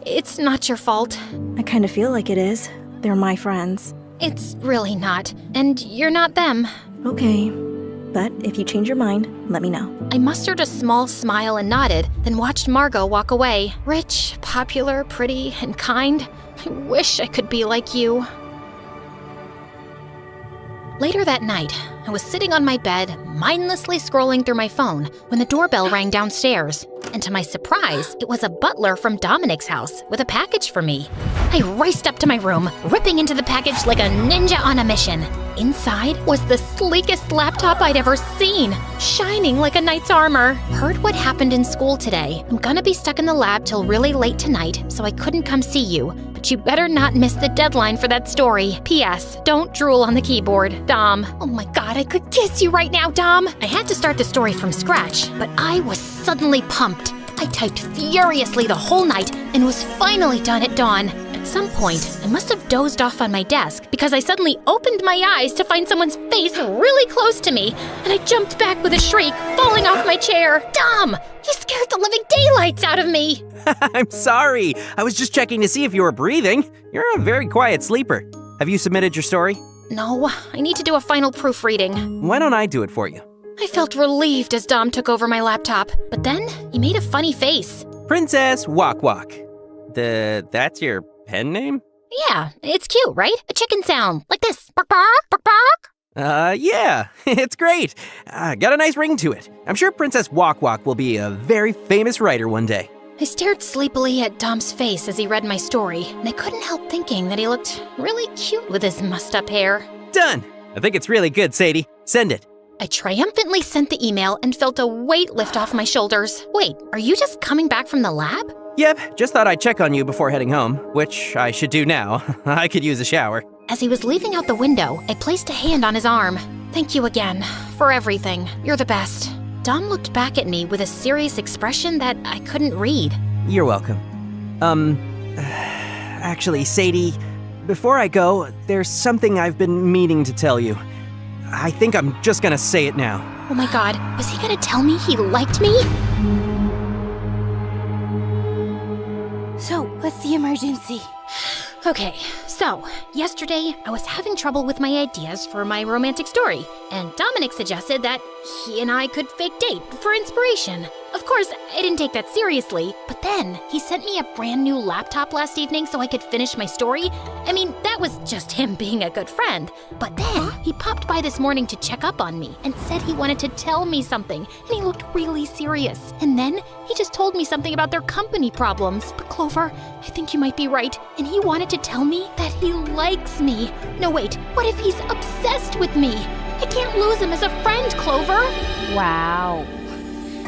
It's not your fault. I kind of feel like it is. They're my friends. It's really not. And you're not them. Okay. But if you change your mind, let me know. I mustered a small smile and nodded, then watched Margot walk away. Rich, popular, pretty, and kind. I wish I could be like you. Later that night, I was sitting on my bed, mindlessly scrolling through my phone when the doorbell rang downstairs. And to my surprise, it was a butler from Dominic's house with a package for me. I raced up to my room, ripping into the package like a ninja on a mission. Inside was the sleekest laptop I'd ever seen, shining like a knight's armor. Heard what happened in school today. I'm gonna be stuck in the lab till really late tonight, so I couldn't come see you. But you better not miss the deadline for that story. P.S. Don't drool on the keyboard, Dom. Oh my god, I could kiss you right now, Dom. I had to start the story from scratch, but I was suddenly pumped. I typed furiously the whole night and was finally done at dawn. At some point, I must have dozed off on my desk because I suddenly opened my eyes to find someone's face really close to me, and I jumped back with a shriek, falling off my chair. Dom, you scared the living daylights out of me. I'm sorry. I was just checking to see if you were breathing. You're a very quiet sleeper. Have you submitted your story? No, I need to do a final proofreading. Why don't I do it for you? I felt relieved as Dom took over my laptop, but then he made a funny face. Princess Walk Walk. That's your pen name? Yeah, it's cute, right? A chicken sound, like this. Bark, bark, bark, bark. Yeah, it's great. Got a nice ring to it. I'm sure Princess Walk Walk will be a very famous writer one day. I stared sleepily at Dom's face as he read my story, and I couldn't help thinking that he looked really cute with his mussed-up hair. Done! I think it's really good, Sadie. Send it. I triumphantly sent the email and felt a weight lift off my shoulders. Wait, are you just coming back from the lab? Yep, just thought I'd check on you before heading home, which I should do now. I could use a shower. As he was leaving out the window, I placed a hand on his arm. Thank you again for everything. You're the best. Dom looked back at me with a serious expression that I couldn't read. You're welcome. Actually, Sadie, before I go, there's something I've been meaning to tell you. I think I'm just gonna say it now. Oh my god, was he gonna tell me he liked me? So, what's the emergency? Okay, so, yesterday I was having trouble with my ideas for my romantic story, and Dominic suggested that he and I could fake date for inspiration. Of course, I didn't take that seriously, but then he sent me a brand new laptop last evening so I could finish my story. I mean, that was just him being a good friend. But then he popped by this morning to check up on me and said he wanted to tell me something, and he looked really serious. And then he just told me something about their company problems. But Clover, I think you might be right, and he wanted to tell me that he likes me. No, wait, what if he's obsessed with me? I can't lose him as a friend, Clover. Wow.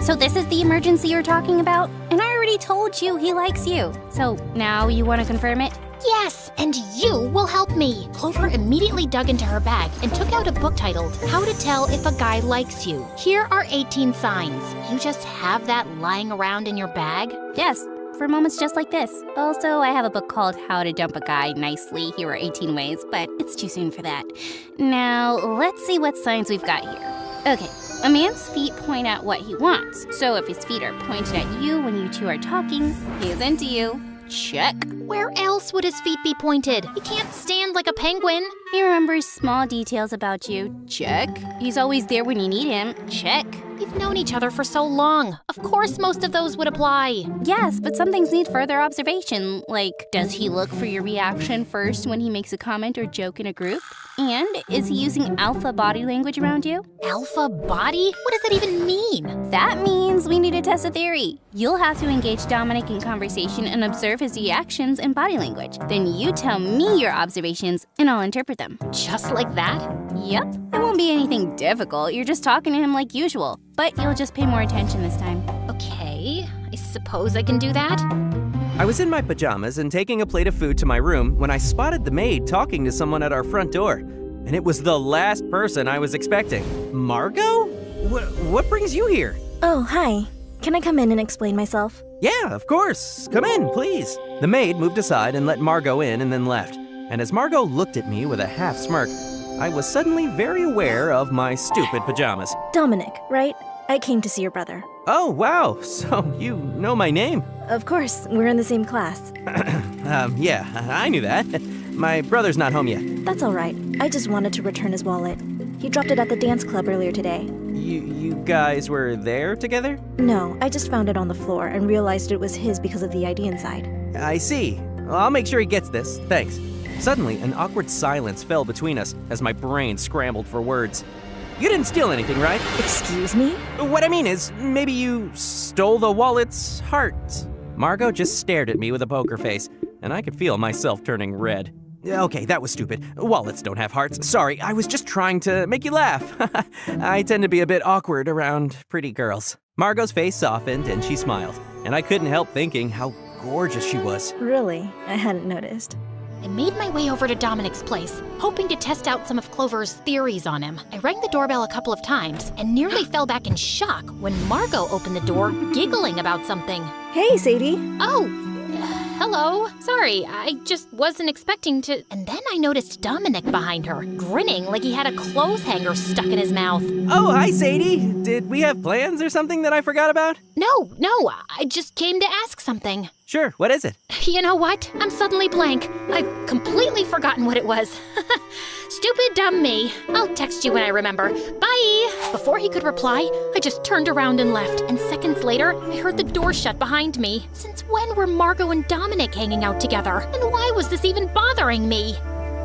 So this is the emergency you're talking about? And I already told you he likes you. So now you want to confirm it? Yes, and you will help me. Clover immediately dug into her bag and took out a book titled How to Tell If a Guy Likes You. Here are 18 signs. You just have that lying around in your bag? Yes, for moments just like this. Also, I have a book called How to Dump a Guy Nicely. Here are 18 ways, but it's too soon for that. Now, let's see what signs we've got here. Okay, a man's feet point at what he wants. So if his feet are pointed at you when you two are talking, he's into you. Check. Where else would his feet be pointed? He can't stand like a penguin. He remembers small details about you. Check. He's always there when you need him. Check. We've known each other for so long. Of course most of those would apply. Yes, but some things need further observation. Like, does he look for your reaction first when he makes a comment or joke in a group? And is he using alpha body language around you? Alpha body? What does that even mean? That means we need to test a theory. You'll have to engage Dominic in conversation and observe his reactions and body language. Then you tell me your observations and I'll interpret them. Just like that? Yep. It won't be anything difficult. You're just talking to him like usual. But you'll just pay more attention this time. Okay, I suppose I can do that. I was in my pajamas and taking a plate of food to my room when I spotted the maid talking to someone at our front door. And it was the last person I was expecting. Margot? What brings you here? Oh, hi. Can I come in and explain myself? Yeah, of course. Come in, please. The maid moved aside and let Margot in and then left. And as Margot looked at me with a half smirk, I was suddenly very aware of my stupid pajamas. Dominic, right? I came to see your brother. Oh, wow. So you know my name? Of course, we're in the same class. Yeah, I knew that. My brother's not home yet. That's all right. I just wanted to return his wallet. He dropped it at the dance club earlier today. You guys were there together? No, I just found it on the floor and realized it was his because of the ID inside. I see. Well, I'll make sure he gets this. Thanks. Suddenly, an awkward silence fell between us as my brain scrambled for words. You didn't steal anything, right? Excuse me? What I mean is, maybe you stole the wallet's heart. Margot just stared at me with a poker face, and I could feel myself turning red. Okay, that was stupid. Wallets don't have hearts. Sorry, I was just trying to make you laugh. I tend to be a bit awkward around pretty girls. Margot's face softened and she smiled, and I couldn't help thinking how gorgeous she was. Really? I hadn't noticed. I made my way over to Dominic's place, hoping to test out some of Clover's theories on him. I rang the doorbell a couple of times and nearly fell back in shock when Margot opened the door, giggling about something. Hey, Sadie. Oh, hello. Sorry, I just wasn't expecting to. And then I noticed Dominic behind her, grinning like he had a clothes hanger stuck in his mouth. Oh, hi, Sadie. Did we have plans or something that I forgot about? No, I just came to ask something. Sure, what is it? You know what? I'm suddenly blank. I've completely forgotten what it was. Stupid dumb me. I'll text you when I remember. Bye! Before he could reply, I just turned around and left, and seconds later, I heard the door shut behind me. Since when were Margot and Dominic hanging out together? And why was this even bothering me?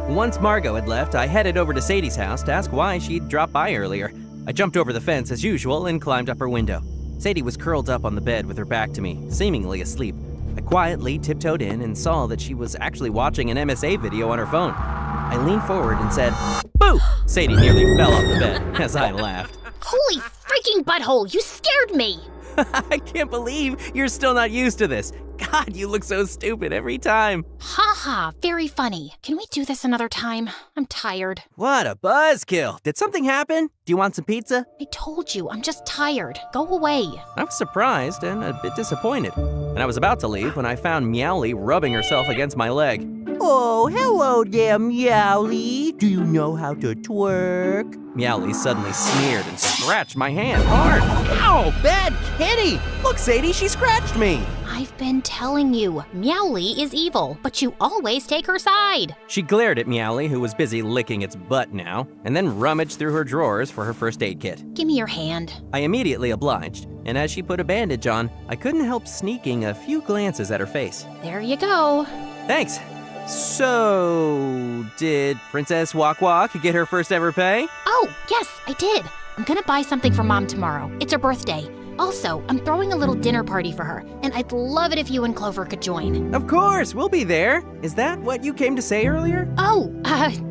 Once Margot had left, I headed over to Sadie's house to ask why she'd dropped by earlier. I jumped over the fence as usual and climbed up her window. Sadie was curled up on the bed with her back to me, seemingly asleep. I quietly tiptoed in and saw that she was actually watching an MSA video on her phone. I leaned forward and said, "Boo!" Sadie nearly fell off the bed as I laughed. Holy freaking butthole, you scared me! I can't believe you're still not used to this. God, you look so stupid every time. Ha, very funny. Can we do this another time? I'm tired. What a buzzkill. Did something happen? Do you want some pizza? I told you, I'm just tired. Go away. I was surprised and a bit disappointed. And I was about to leave when I found Meowly rubbing herself against my leg. Oh, hello there, Meowly. Do you know how to twerk? Meowly suddenly sneered and scratched my hand hard. Ow, bad kitty! Look, Sadie, she scratched me. I've been telling you, Meowly is evil, but you always take her side. She glared at Meowly, who was busy licking its butt now, and then rummaged through her drawers for her first aid kit. Give me your hand. I immediately obliged, and as she put a bandage on, I couldn't help sneaking a few glances at her face. There you go. Thanks. So, did Princess Walk Walk get her first ever pay? Oh, yes, I did. I'm gonna buy something for Mom tomorrow. It's her birthday. Also, I'm throwing a little dinner party for her, and I'd love it if you and Clover could join. Of course, we'll be there. Is that what you came to say earlier? Oh,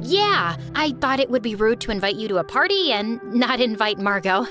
yeah. I thought it would be rude to invite you to a party and not invite Margot.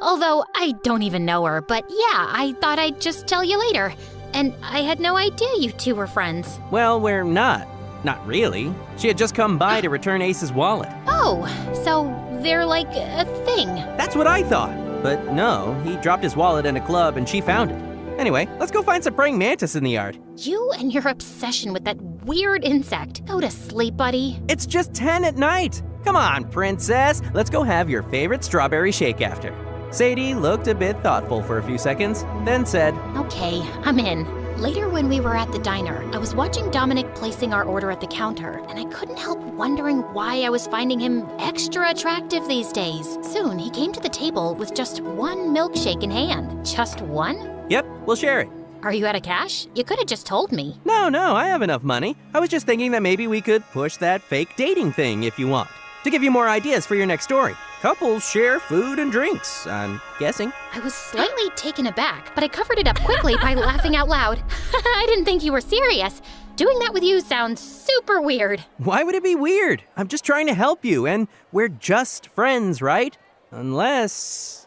Although, I don't even know her, but yeah, I thought I'd just tell you later. And I had no idea you two were friends. Well, we're not. Not really. She had just come by to return Ace's wallet. Oh, so they're like a thing. That's what I thought. But no, he dropped his wallet in a club and she found it. Anyway, let's go find some praying mantis in the yard. You and your obsession with that weird insect. Go to sleep, buddy. It's just 10 at night. Come on, princess. Let's go have your favorite strawberry shake after. Sadie looked a bit thoughtful for a few seconds, then said, Okay, I'm in. Later when we were at the diner, I was watching Dominic placing our order at the counter, and I couldn't help wondering why I was finding him extra attractive these days. Soon, he came to the table with just one milkshake in hand. Just one? Yep, we'll share it. Are you out of cash? You could have just told me. No, I have enough money. I was just thinking that maybe we could push that fake dating thing if you want. To give you more ideas for your next story. Couples share food and drinks, I'm guessing. I was slightly taken aback, but I covered it up quickly by laughing out loud. I didn't think you were serious. Doing that with you sounds super weird. Why would it be weird? I'm just trying to help you, and we're just friends, right? Unless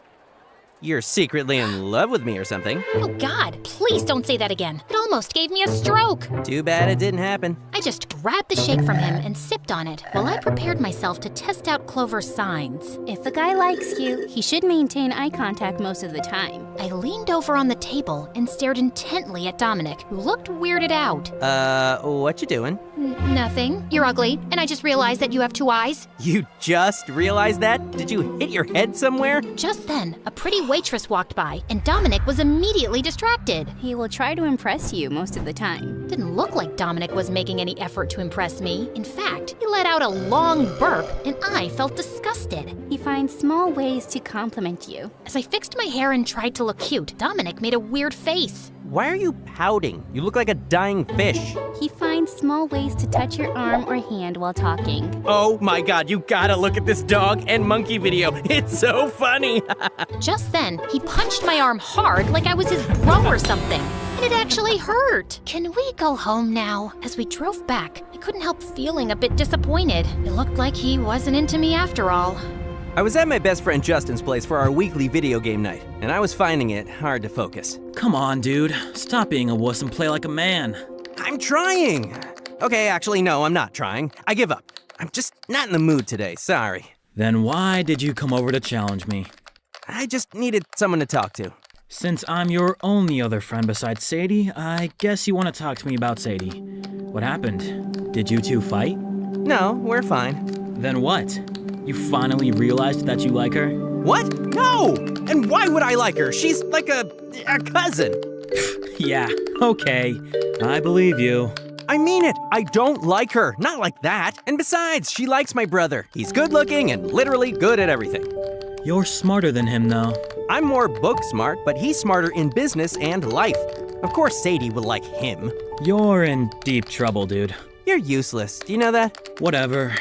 you're secretly in love with me or something. Oh God, please don't say that again. It almost gave me a stroke. Too bad it didn't happen. I just grabbed the shake from him and sipped on it while I prepared myself to test out Clover's signs. If a guy likes you, he should maintain eye contact most of the time. I leaned over on the table and stared intently at Dominic, who looked weirded out. What you doing? Nothing. You're ugly, and I just realized that you have two eyes. You just realized that? Did you hit your head somewhere? Just then, a pretty waitress walked by, and Dominic was immediately distracted. He will try to impress you most of the time. Didn't look like Dominic was making any effort to impress me. In fact, he let out a long burp, and I felt disgusted. He finds small ways to compliment you. As I fixed my hair and tried to look cute, Dominic made a weird face. Why are you pouting? You look like a dying fish. He finds small ways to touch your arm or hand while talking. Oh my God, you gotta look at this dog and monkey video. It's so funny. Just then, he punched my arm hard like I was his bro or something. And it actually hurt. Can we go home now? As we drove back, I couldn't help feeling a bit disappointed. It looked like he wasn't into me after all. I was at my best friend Justin's place for our weekly video game night, and I was finding it hard to focus. Come on, dude. Stop being a wuss and play like a man. I'm trying. Okay, actually, no, I'm not trying. I give up. I'm just not in the mood today, sorry. Then why did you come over to challenge me? I just needed someone to talk to. Since I'm your only other friend besides Sadie, I guess you want to talk to me about Sadie. What happened? Did you two fight? No, we're fine. Then what? You finally realized that you like her? What? No! And why would I like her? She's like a cousin. Yeah, okay. I believe you. I mean it. I don't like her. Not like that. And besides, she likes my brother. He's good looking and literally good at everything. You're smarter than him, though. I'm more book smart, but he's smarter in business and life. Of course Sadie would like him. You're in deep trouble, dude. You're useless. Do you know that? Whatever.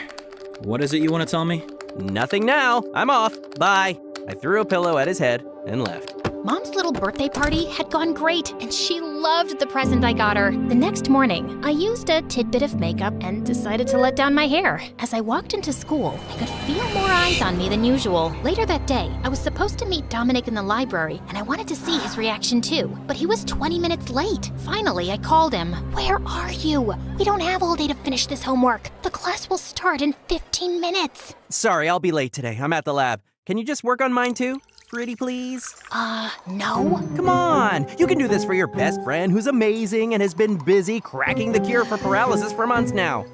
What is it you want to tell me? Nothing now. I'm off. Bye. I threw a pillow at his head and left. Mom's little birthday party had gone great, and she loved the present I got her. The next morning, I used a tidbit of makeup and decided to let down my hair. As I walked into school, I could feel more eyes on me than usual. Later that day, I was supposed to meet Dominic in the library, and I wanted to see his reaction too. But he was 20 minutes late. Finally, I called him. Where are you? We don't have all day to finish this homework. The class will start in 15 minutes. Sorry, I'll be late today. I'm at the lab. Can you just work on mine too? Pretty please? No. Come on. You can do this for your best friend who's amazing and has been busy cracking the cure for paralysis for months now.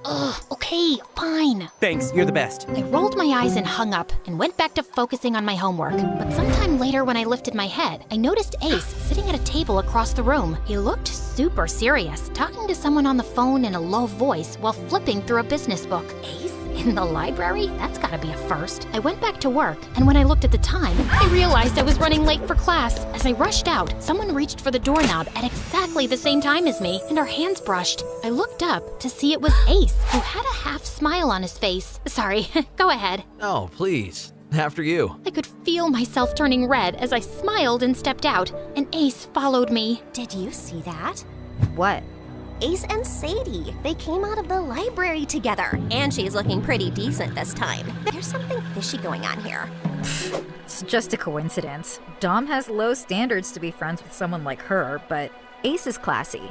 Okay, fine. Thanks, you're the best. I rolled my eyes and hung up and went back to focusing on my homework. But sometime later when I lifted my head, I noticed Ace sitting at a table across the room. He looked super serious, talking to someone on the phone in a low voice while flipping through a business book. Ace? In the library? That's gotta be a first. I went back to work, and when I looked at the time, I realized I was running late for class. As I rushed out, someone reached for the doorknob at exactly the same time as me, and our hands brushed. I looked up to see it was Ace, who had a half smile on his face. Sorry, go ahead. Oh, please. After you. I could feel myself turning red as I smiled and stepped out, and Ace followed me. Did you see that? What? Ace and Sadie. They came out of the library together, and she's looking pretty decent this time. There's something fishy going on here. It's just a coincidence. Dom has low standards to be friends with someone like her, but Ace is classy.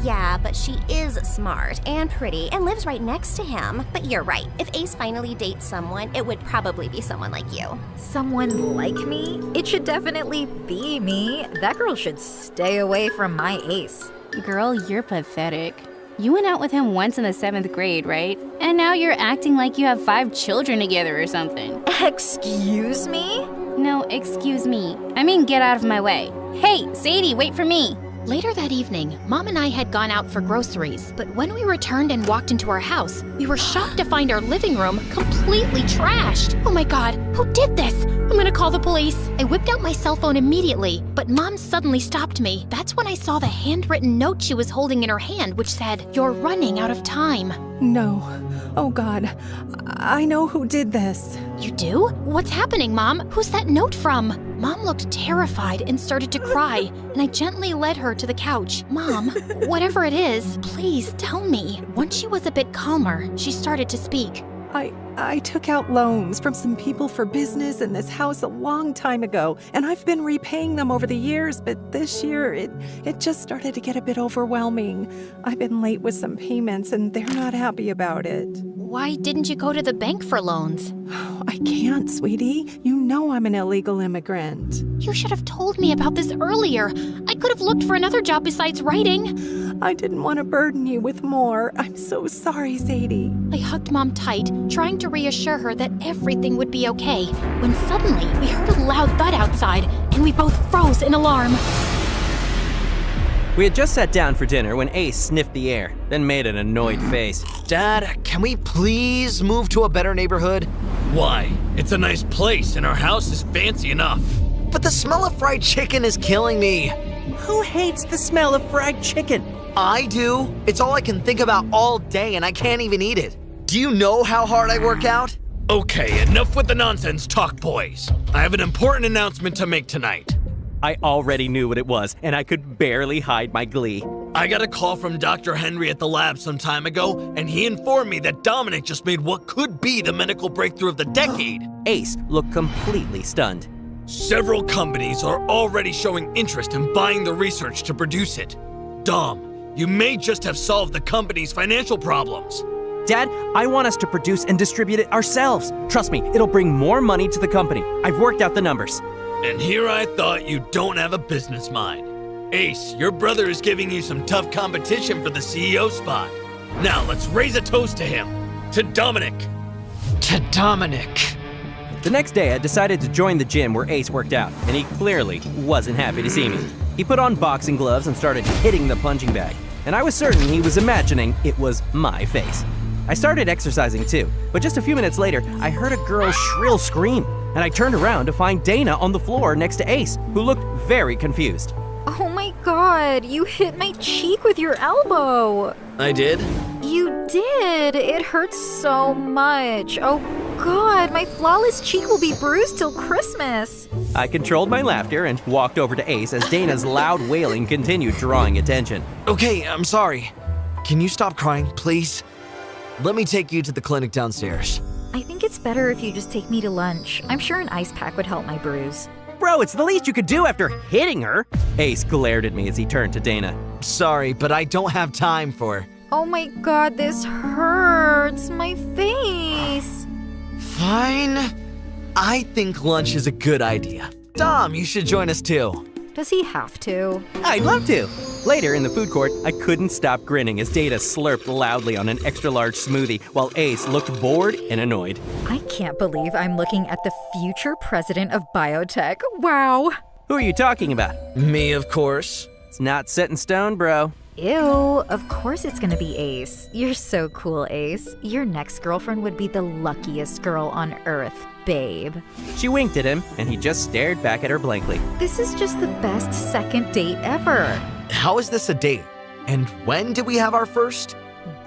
Yeah, but she is smart and pretty and lives right next to him. But you're right. If Ace finally dates someone, it would probably be someone like you. Someone like me? It should definitely be me. That girl should stay away from my Ace. Girl, you're pathetic. You went out with him once in the 7th grade, right? And now you're acting like you have 5 children together or something. Excuse me? No, excuse me. I mean, get out of my way. Hey, Sadie, wait for me. Later that evening, Mom and I had gone out for groceries, but when we returned and walked into our house, we were shocked to find our living room completely trashed. Oh my God, who did this? I'm gonna call the police. I whipped out my cell phone immediately, but Mom suddenly stopped me. That's when I saw the handwritten note she was holding in her hand, which said, "You're running out of time." No. Oh God. I know who did this. You do? What's happening, Mom? Who's that note from? Mom looked terrified and started to cry, and I gently led her to the couch. Mom, whatever it is, please tell me. Once she was a bit calmer, she started to speak. I took out loans from some people for business in this house a long time ago, and I've been repaying them over the years, but this year it just started to get a bit overwhelming. I've been late with some payments, and they're not happy about it. Why didn't you go to the bank for loans? I can't, sweetie. You know I'm an illegal immigrant. You should have told me about this earlier. I could have looked for another job besides writing. I didn't want to burden you with more. I'm so sorry, Sadie. I hugged Mom tight, trying to reassure her that everything would be okay, when suddenly we heard a loud thud outside, and we both froze in alarm. We had just sat down for dinner when Ace sniffed the air, then made an annoyed face. Dad, can we please move to a better neighborhood? Why? It's a nice place and our house is fancy enough. But the smell of fried chicken is killing me. Who hates the smell of fried chicken? I do. It's all I can think about all day and I can't even eat it. Do you know how hard I work out? Okay, enough with the nonsense talk, boys. I have an important announcement to make tonight. I already knew what it was, and I could barely hide my glee. I got a call from Dr. Henry at the lab some time ago, and he informed me that Dominic just made what could be the medical breakthrough of the decade. Ace looked completely stunned. Several companies are already showing interest in buying the research to produce it. Dom, you may just have solved the company's financial problems. Dad, I want us to produce and distribute it ourselves. Trust me, it'll bring more money to the company. I've worked out the numbers. And here I thought you don't have a business mind. Ace, your brother is giving you some tough competition for the CEO spot. Now let's raise a toast to him. To Dominic. To Dominic. The next day, I decided to join the gym where Ace worked out, and he clearly wasn't happy to see me. He put on boxing gloves and started hitting the punching bag, and I was certain he was imagining it was my face. I started exercising too, but just a few minutes later, I heard a girl's shrill scream, and I turned around to find Dana on the floor next to Ace, who looked very confused. Oh my God, you hit my cheek with your elbow. I did? You did. It hurts so much. Oh God, my flawless cheek will be bruised till Christmas. I controlled my laughter and walked over to Ace as Dana's loud wailing continued drawing attention. Okay, I'm sorry. Can you stop crying, please? Let me take you to the clinic downstairs. I think it's better if you just take me to lunch. I'm sure an ice pack would help my bruise. Bro, it's the least you could do after hitting her. Ace glared at me as he turned to Dana. Sorry, but I don't have time for... Oh my God, this hurts. My face. Fine. I think lunch is a good idea. Dom, you should join us too. Does he have to? I'd love to. Later in the food court, I couldn't stop grinning as Dana slurped loudly on an extra-large smoothie while Ace looked bored and annoyed. I can't believe I'm looking at the future president of biotech. Wow. Who are you talking about? Me, of course. It's not set in stone, bro. Ew, of course it's gonna be Ace. You're so cool, Ace. Your next girlfriend would be the luckiest girl on earth, babe. She winked at him, and he just stared back at her blankly. This is just the best second date ever. How is this a date? And when did we have our first?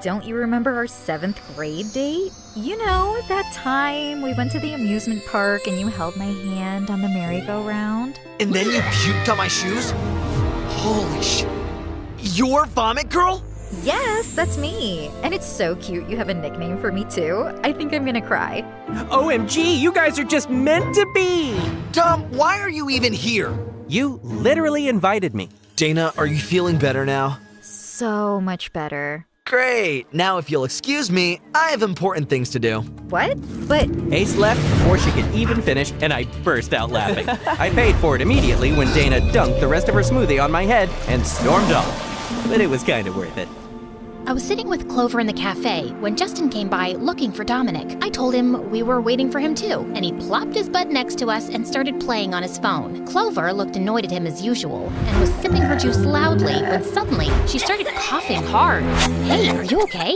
Don't you remember our 7th grade date? You know, that time we went to the amusement park and you held my hand on the merry-go-round? And then you puked on my shoes? Holy shit. Your vomit girl? Yes, that's me. And it's so cute you have a nickname for me too. I think I'm gonna cry. OMG, you guys are just meant to be! Dom, why are you even here? You literally invited me. Dana, are you feeling better now? So much better. Great. Now if you'll excuse me, I have important things to do. What? But Ace left before she could even finish, and I burst out laughing. I paid for it immediately when Dana dunked the rest of her smoothie on my head and stormed off. But it was kind of worth it. I was sitting with Clover in the cafe when Justin came by looking for Dominic. I told him we were waiting for him too, and he plopped his butt next to us and started playing on his phone. Clover looked annoyed at him as usual and was sipping her juice loudly when suddenly she started coughing hard. Hey, are you okay?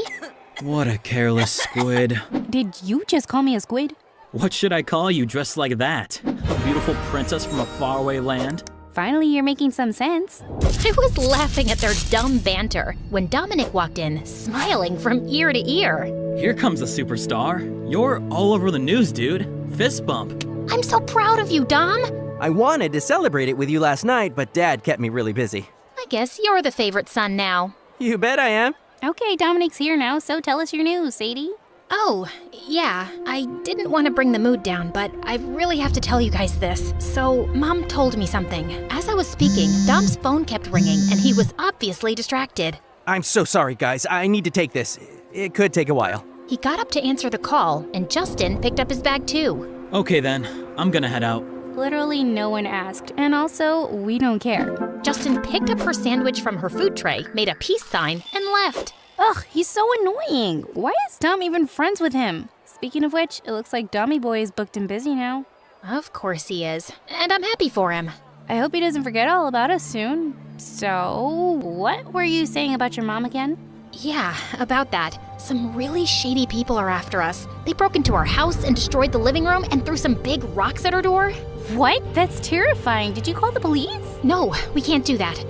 What a careless squid. Did you just call me a squid? What should I call you dressed like that? A beautiful princess from a faraway land? Finally, you're making some sense. I was laughing at their dumb banter when Dominic walked in, smiling from ear to ear. Here comes the superstar. You're all over the news, dude. Fist bump. I'm so proud of you, Dom. I wanted to celebrate it with you last night, but Dad kept me really busy. I guess you're the favorite son now. You bet I am. Okay, Dominic's here now, so tell us your news, Sadie. Oh, yeah, I didn't want to bring the mood down, but I really have to tell you guys this. So, Mom told me something. As I was speaking, Dom's phone kept ringing, and he was obviously distracted. I'm so sorry, guys. I need to take this. It could take a while. He got up to answer the call, and Justin picked up his bag too. Okay then, I'm gonna head out. Literally no one asked, and also, we don't care. Justin picked up her sandwich from her food tray, made a peace sign, and left. Ugh, he's so annoying. Why is Dom even friends with him? Speaking of which, it looks like Dommy Boy is booked and busy now. Of course he is, and I'm happy for him. I hope he doesn't forget all about us soon. So, what were you saying about your mom again? Yeah, about that. Some really shady people are after us. They broke into our house and destroyed the living room and threw some big rocks at our door. What? That's terrifying. Did you call the police? No, we can't do that.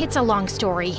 It's a long story.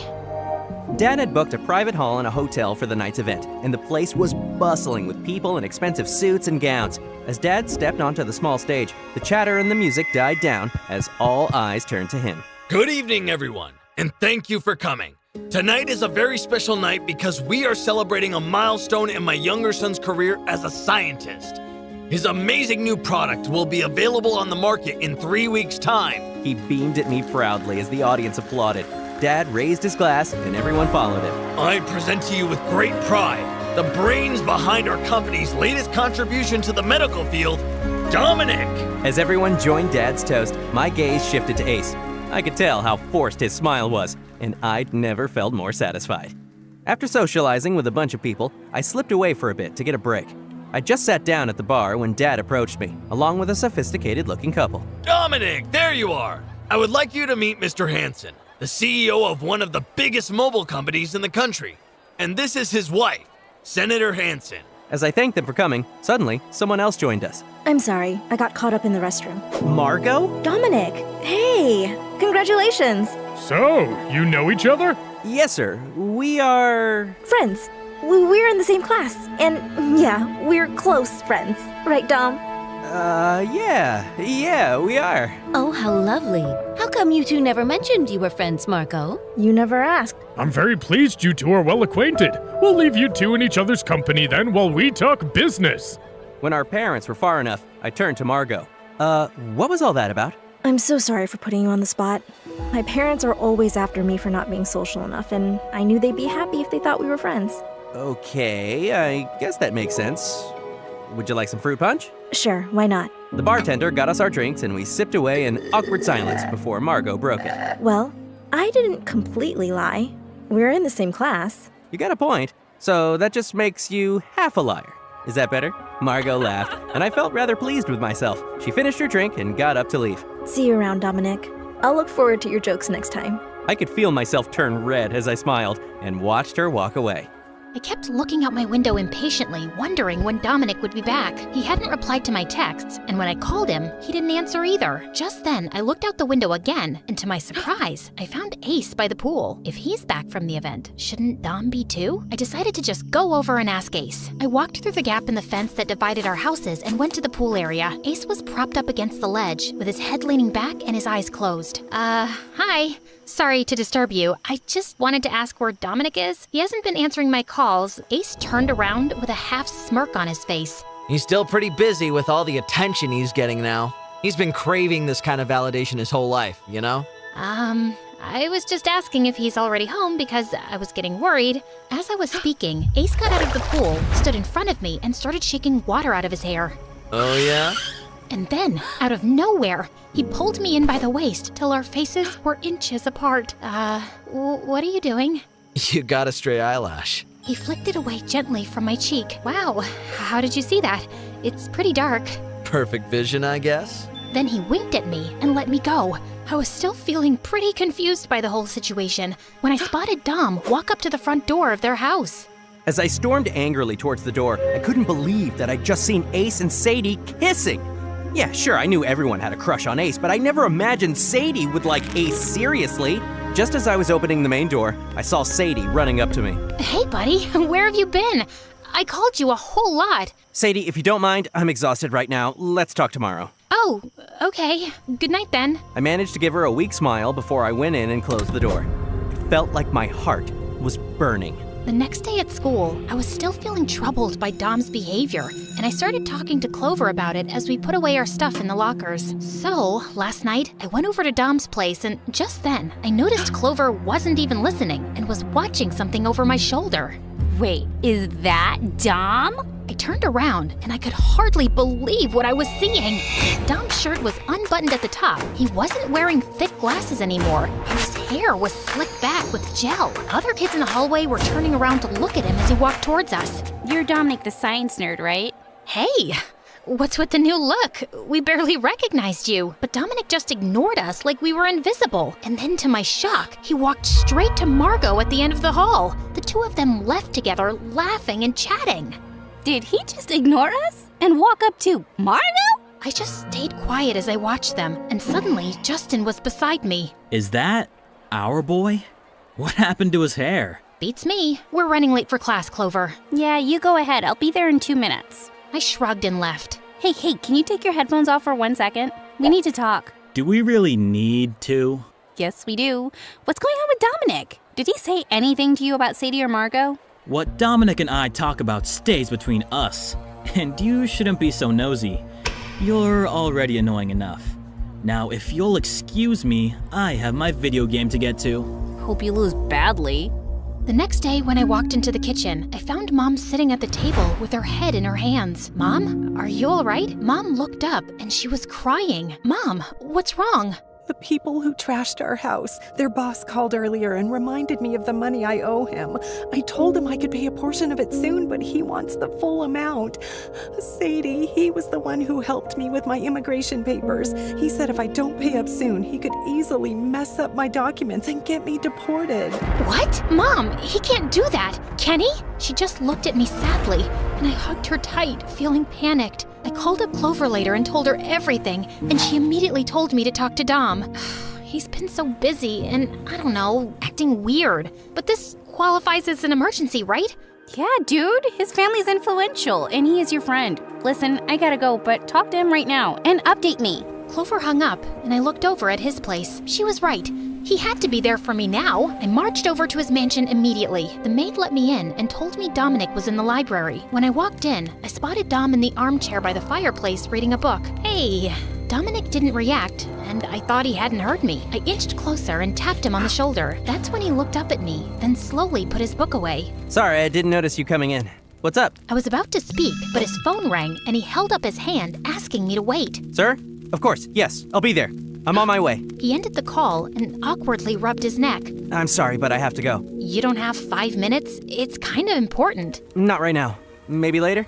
Dad had booked a private hall in a hotel for the night's event, and the place was bustling with people in expensive suits and gowns. As Dad stepped onto the small stage, the chatter and the music died down as all eyes turned to him. Good evening, everyone, and thank you for coming. Tonight is a very special night because we are celebrating a milestone in my younger son's career as a scientist. His amazing new product will be available on the market in 3 weeks' time. He beamed at me proudly as the audience applauded. Dad raised his glass, and everyone followed him. I present to you with great pride the brains behind our company's latest contribution to the medical field, Dominic. As everyone joined Dad's toast, my gaze shifted to Ace. I could tell how forced his smile was, and I'd never felt more satisfied. After socializing with a bunch of people, I slipped away for a bit to get a break. I just sat down at the bar when Dad approached me, along with a sophisticated-looking couple. Dominic, there you are. I would like you to meet Mr. Hansen, the CEO of one of the biggest mobile companies in the country. And this is his wife, Senator Hansen. As I thanked them for coming, suddenly someone else joined us. I'm sorry, I got caught up in the restroom. Margot? Dominic! Hey! Congratulations! So, you know each other? Yes, sir. We are... Friends. We're in the same class. And yeah, we're close friends. Right, Dom? Yeah, we are. Oh, how lovely. How come you two never mentioned you were friends, Margot? You never asked. I'm very pleased you two are well acquainted. We'll leave you two in each other's company then while we talk business. When our parents were far enough, I turned to Margot. What was all that about? I'm so sorry for putting you on the spot. My parents are always after me for not being social enough, and I knew they'd be happy if they thought we were friends. Okay, I guess that makes sense. Would you like some fruit punch? Sure, why not? The bartender got us our drinks and we sipped away in awkward silence before Margot broke it. Well, I didn't completely lie. We're in the same class. You got a point. So that just makes you half a liar. Is that better? Margot laughed, and I felt rather pleased with myself. She finished her drink and got up to leave. See you around, Dominic. I'll look forward to your jokes next time. I could feel myself turn red as I smiled and watched her walk away. I kept looking out my window impatiently, wondering when Dominic would be back. He hadn't replied to my texts, and when I called him, he didn't answer either. Just then, I looked out the window again, and to my surprise, I found Ace by the pool. If he's back from the event, shouldn't Dom be too? I decided to just go over and ask Ace. I walked through the gap in the fence that divided our houses and went to the pool area. Ace was propped up against the ledge, with his head leaning back and his eyes closed. Hi. Sorry to disturb you. I just wanted to ask where Dominic is. He hasn't been answering my calls. Ace turned around with a half smirk on his face. He's still pretty busy with all the attention he's getting now. He's been craving this kind of validation his whole life, you know? I was just asking if he's already home because I was getting worried. As I was speaking, Ace got out of the pool, stood in front of me, and started shaking water out of his hair. Oh, yeah? And then, out of nowhere, he pulled me in by the waist till our faces were inches apart. What are you doing? You got a stray eyelash. He flicked it away gently from my cheek. Wow, how did you see that? It's pretty dark. Perfect vision, I guess? Then he winked at me and let me go. I was still feeling pretty confused by the whole situation when I spotted Dom walk up to the front door of their house. As I stormed angrily towards the door, I couldn't believe that I'd just seen Ace and Sadie kissing. Yeah, sure, I knew everyone had a crush on Ace, but I never imagined Sadie would like Ace seriously. Just as I was opening the main door, I saw Sadie running up to me. Hey, buddy, where have you been? I called you a whole lot. Sadie, if you don't mind, I'm exhausted right now. Let's talk tomorrow. Oh, okay. Good night then. I managed to give her a weak smile before I went in and closed the door. It felt like my heart was burning. The next day at school, I was still feeling troubled by Dom's behavior, and I started talking to Clover about it as we put away our stuff in the lockers. So, last night, I went over to Dom's place, and just then, I noticed Clover wasn't even listening and was watching something over my shoulder. Wait, is that Dom? I turned around, and I could hardly believe what I was seeing. Dom's shirt was unbuttoned at the top. He wasn't wearing thick glasses anymore, and his hair was slicked back with gel. Other kids in the hallway were turning around to look at him as he walked towards us. You're Dominic the science nerd, right? Hey, what's with the new look? We barely recognized you. But Dominic just ignored us like we were invisible. And then to my shock, he walked straight to Margot at the end of the hall. The two of them left together, laughing and chatting. Did he just ignore us and walk up to Margot? I just stayed quiet as I watched them, and suddenly Justin was beside me. Is that our boy? What happened to his hair? Beats me. We're running late for class, Clover. Yeah, you go ahead. I'll be there in 2 minutes. I shrugged and left. Hey, can you take your headphones off for 1 second? We need to talk. Do we really need to? Yes, we do. What's going on with Dominic? Did he say anything to you about Sadie or Margot? What Dominic and I talk about stays between us. And you shouldn't be so nosy. You're already annoying enough. Now, if you'll excuse me, I have my video game to get to. Hope you lose badly. The next day, when I walked into the kitchen, I found Mom sitting at the table with her head in her hands. Mom, are you all right? Mom looked up and she was crying. Mom, what's wrong? The people who trashed our house. Their boss called earlier and reminded me of the money I owe him. I told him I could pay a portion of it soon, but he wants the full amount. Sadie, he was the one who helped me with my immigration papers. He said if I don't pay up soon, he could easily mess up my documents and get me deported. What? Mom, he can't do that. Can he? She just looked at me sadly, and I hugged her tight, feeling panicked. I called up Clover later and told her everything, and she immediately told me to talk to Dom. He's been so busy and, I don't know, acting weird. But this qualifies as an emergency, right? Yeah, dude. His family's influential, and he is your friend. Listen, I gotta go, but talk to him right now and update me. Clover hung up, and I looked over at his place. She was right. He had to be there for me now. I marched over to his mansion immediately. The maid let me in and told me Dominic was in the library. When I walked in, I spotted Dom in the armchair by the fireplace reading a book. Hey, Dominic didn't react, and I thought he hadn't heard me. I inched closer and tapped him on the shoulder. That's when he looked up at me, then slowly put his book away. Sorry, I didn't notice you coming in. What's up? I was about to speak, but his phone rang and he held up his hand, asking me to wait. Sir? Of course, yes, I'll be there. I'm on my way. He ended the call and awkwardly rubbed his neck. I'm sorry, but I have to go. You don't have 5 minutes? It's kind of important. Not right now. Maybe later?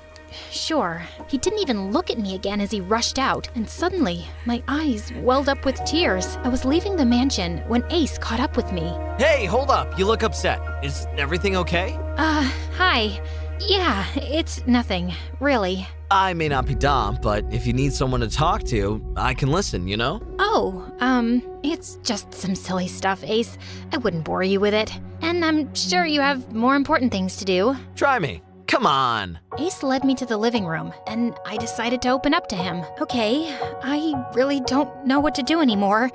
Sure. He didn't even look at me again as he rushed out, and suddenly, my eyes welled up with tears. I was leaving the mansion when Ace caught up with me. Hey, hold up. You look upset. Is everything okay? Hi. Yeah, it's nothing, really. I may not be Dom, but if you need someone to talk to, I can listen, you know? It's just some silly stuff, Ace. I wouldn't bore you with it. And I'm sure you have more important things to do. Try me. Come on. Ace led me to the living room, and I decided to open up to him. Okay, I really don't know what to do anymore.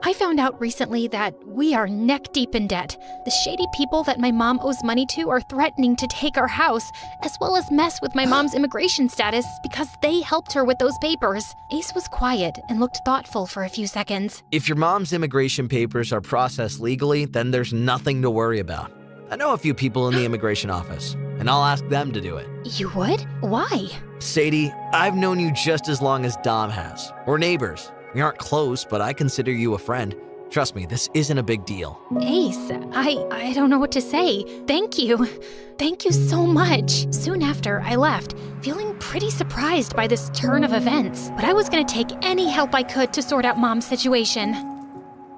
I found out recently that we are neck deep in debt. The shady people that my mom owes money to are threatening to take our house, as well as mess with my mom's immigration status because they helped her with those papers. Ace was quiet and looked thoughtful for a few seconds. If your mom's immigration papers are processed legally, then there's nothing to worry about. I know a few people in the immigration office, and I'll ask them to do it. You would? Why? Sadie, I've known you just as long as Dom has. We're neighbors. We aren't close, but I consider you a friend. Trust me, this isn't a big deal. Ace, I don't know what to say. Thank you. Thank you so much. Soon after, I left, feeling pretty surprised by this turn of events. But I was gonna take any help I could to sort out Mom's situation.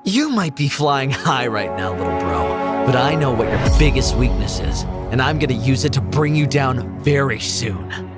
You might be flying high right now, little bro, but I know what your biggest weakness is, and I'm gonna use it to bring you down very soon.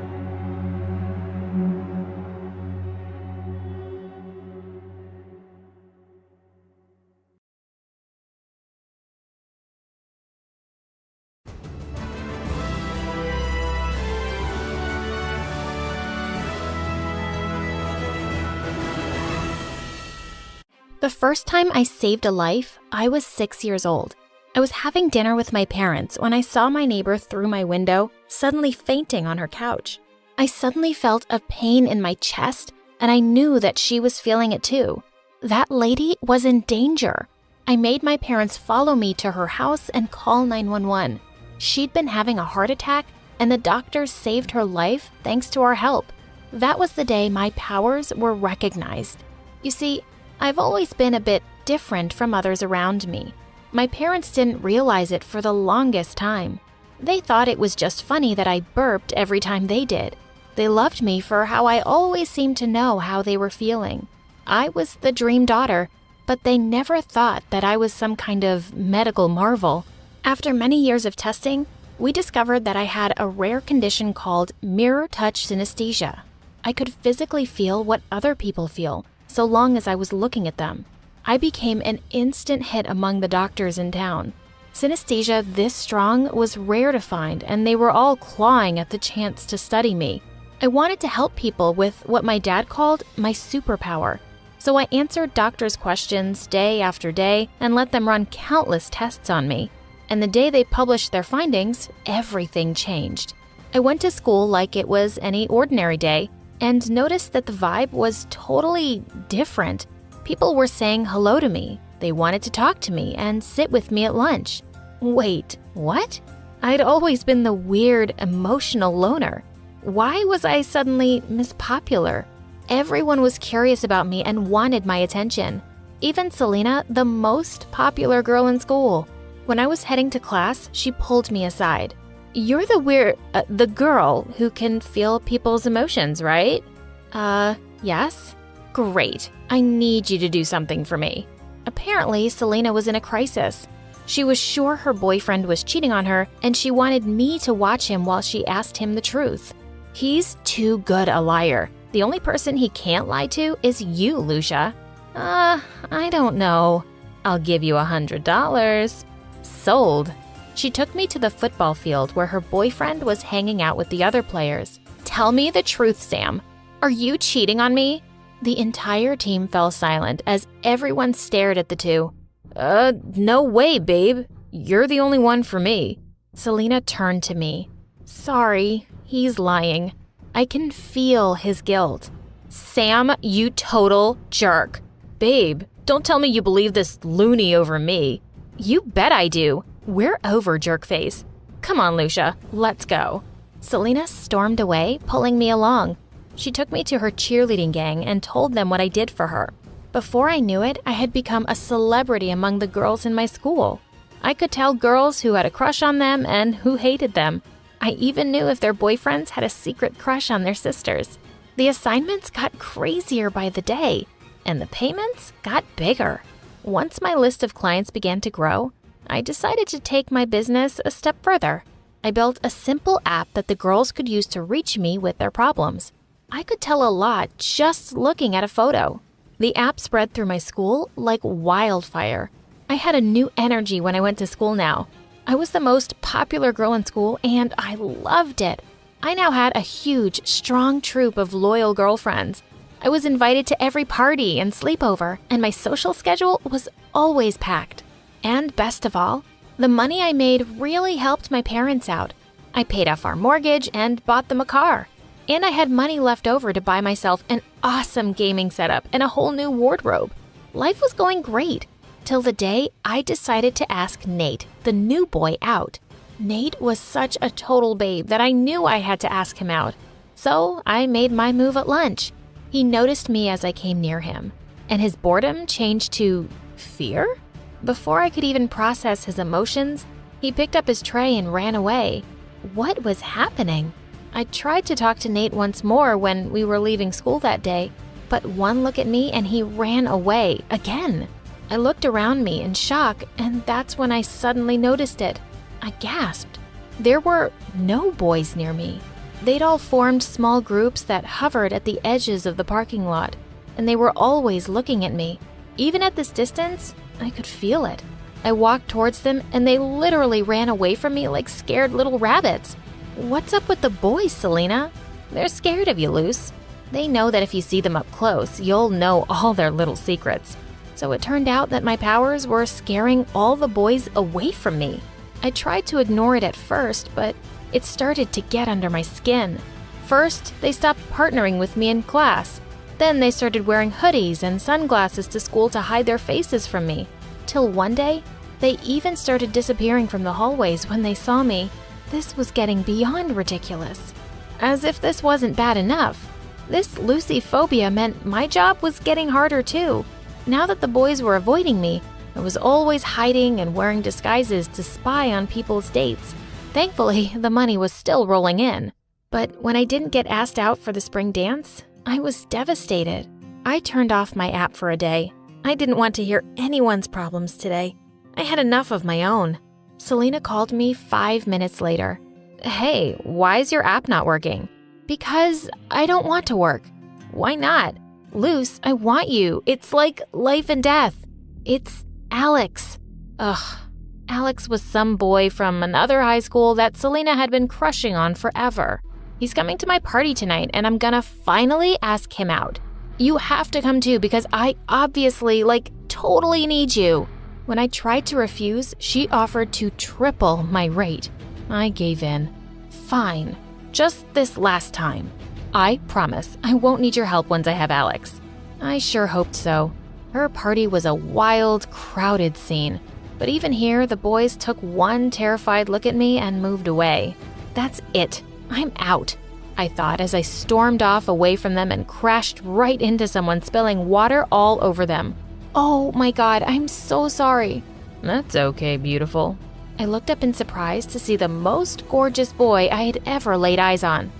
The first time I saved a life, I was 6 years old. I was having dinner with my parents when I saw my neighbor through my window, suddenly fainting on her couch. I suddenly felt a pain in my chest, and I knew that she was feeling it too. That lady was in danger. I made my parents follow me to her house and call 911. She'd been having a heart attack, and the doctors saved her life thanks to our help. That was the day my powers were recognized. You see, I've always been a bit different from others around me. My parents didn't realize it for the longest time. They thought it was just funny that I burped every time they did. They loved me for how I always seemed to know how they were feeling. I was the dream daughter, but they never thought that I was some kind of medical marvel. After many years of testing, we discovered that I had a rare condition called mirror touch synesthesia. I could physically feel what other people feel, so long as I was looking at them. I became an instant hit among the doctors in town. Synesthesia this strong was rare to find, and they were all clawing at the chance to study me. I wanted to help people with what my dad called my superpower. So I answered doctors' questions day after day and let them run countless tests on me. And the day they published their findings, everything changed. I went to school like it was any ordinary day, and noticed that the vibe was totally different. People were saying hello to me. They wanted to talk to me and sit with me at lunch. Wait, what? I'd always been the weird, emotional loner. Why was I suddenly Miss Popular? Everyone was curious about me and wanted my attention. Even Selena, the most popular girl in school. When I was heading to class, she pulled me aside. You're the girl who can feel people's emotions, right? Yes? Great. I need you to do something for me. Apparently, Selena was in a crisis. She was sure her boyfriend was cheating on her, and she wanted me to watch him while she asked him the truth. He's too good a liar. The only person he can't lie to is you, Lucia. I don't know. I'll give you $100. Sold. She took me to the football field where her boyfriend was hanging out with the other players. Tell me the truth, Sam. Are you cheating on me? The entire team fell silent as everyone stared at the two. No way, babe. You're the only one for me. Selena turned to me. Sorry, he's lying. I can feel his guilt. Sam, you total jerk. Babe, don't tell me you believe this loony over me. You bet I do. We're over, jerkface. Come on, Lucia, let's go. Selena stormed away, pulling me along. She took me to her cheerleading gang and told them what I did for her. Before I knew it, I had become a celebrity among the girls in my school. I could tell girls who had a crush on them and who hated them. I even knew if their boyfriends had a secret crush on their sisters. The assignments got crazier by the day, and the payments got bigger. Once my list of clients began to grow, I decided to take my business a step further. I built a simple app that the girls could use to reach me with their problems. I could tell a lot just looking at a photo. The app spread through my school like wildfire. I had a new energy when I went to school now. I was the most popular girl in school, and I loved it. I now had a huge, strong troop of loyal girlfriends. I was invited to every party and sleepover, and my social schedule was always packed. And best of all, the money I made really helped my parents out. I paid off our mortgage and bought them a car. And I had money left over to buy myself an awesome gaming setup and a whole new wardrobe. Life was going great, till the day I decided to ask Nate, the new boy, out. Nate was such a total babe that I knew I had to ask him out. So I made my move at lunch. He noticed me as I came near him, and his boredom changed to fear? Before I could even process his emotions, he picked up his tray and ran away. What was happening? I tried to talk to Nate once more when we were leaving school that day, but one look at me and he ran away again. I looked around me in shock, and that's when I suddenly noticed it. I gasped. There were no boys near me. They'd all formed small groups that hovered at the edges of the parking lot, and they were always looking at me. Even at this distance, I could feel it. I walked towards them, and they literally ran away from me like scared little rabbits. What's up with the boys, Selena? They're scared of you, Luce. They know that if you see them up close, you'll know all their little secrets. So it turned out that my powers were scaring all the boys away from me. I tried to ignore it at first, but it started to get under my skin. First, they stopped partnering with me in class. Then they started wearing hoodies and sunglasses to school to hide their faces from me. Till one day, they even started disappearing from the hallways when they saw me. This was getting beyond ridiculous. As if this wasn't bad enough, this Lucy phobia meant my job was getting harder too. Now that the boys were avoiding me, I was always hiding and wearing disguises to spy on people's dates. Thankfully, the money was still rolling in. But when I didn't get asked out for the spring dance, I was devastated. I turned off my app for a day. I didn't want to hear anyone's problems today. I had enough of my own. Selena called me 5 minutes later. Hey, why is your app not working? Because I don't want to work. Why not? Luce, I want you. It's like life and death. It's Alex. Ugh. Alex was some boy from another high school that Selena had been crushing on forever. He's coming to my party tonight, and I'm gonna finally ask him out. You have to come too, because I obviously, totally need you. When I tried to refuse, she offered to triple my rate. I gave in. Fine. Just this last time. I promise I won't need your help once I have Alex. I sure hoped so. Her party was a wild, crowded scene. But even here, the boys took one terrified look at me and moved away. That's it. I'm out, I thought as I stormed off away from them and crashed right into someone, spilling water all over them. Oh my God, I'm so sorry. That's okay, beautiful. I looked up in surprise to see the most gorgeous boy I had ever laid eyes on.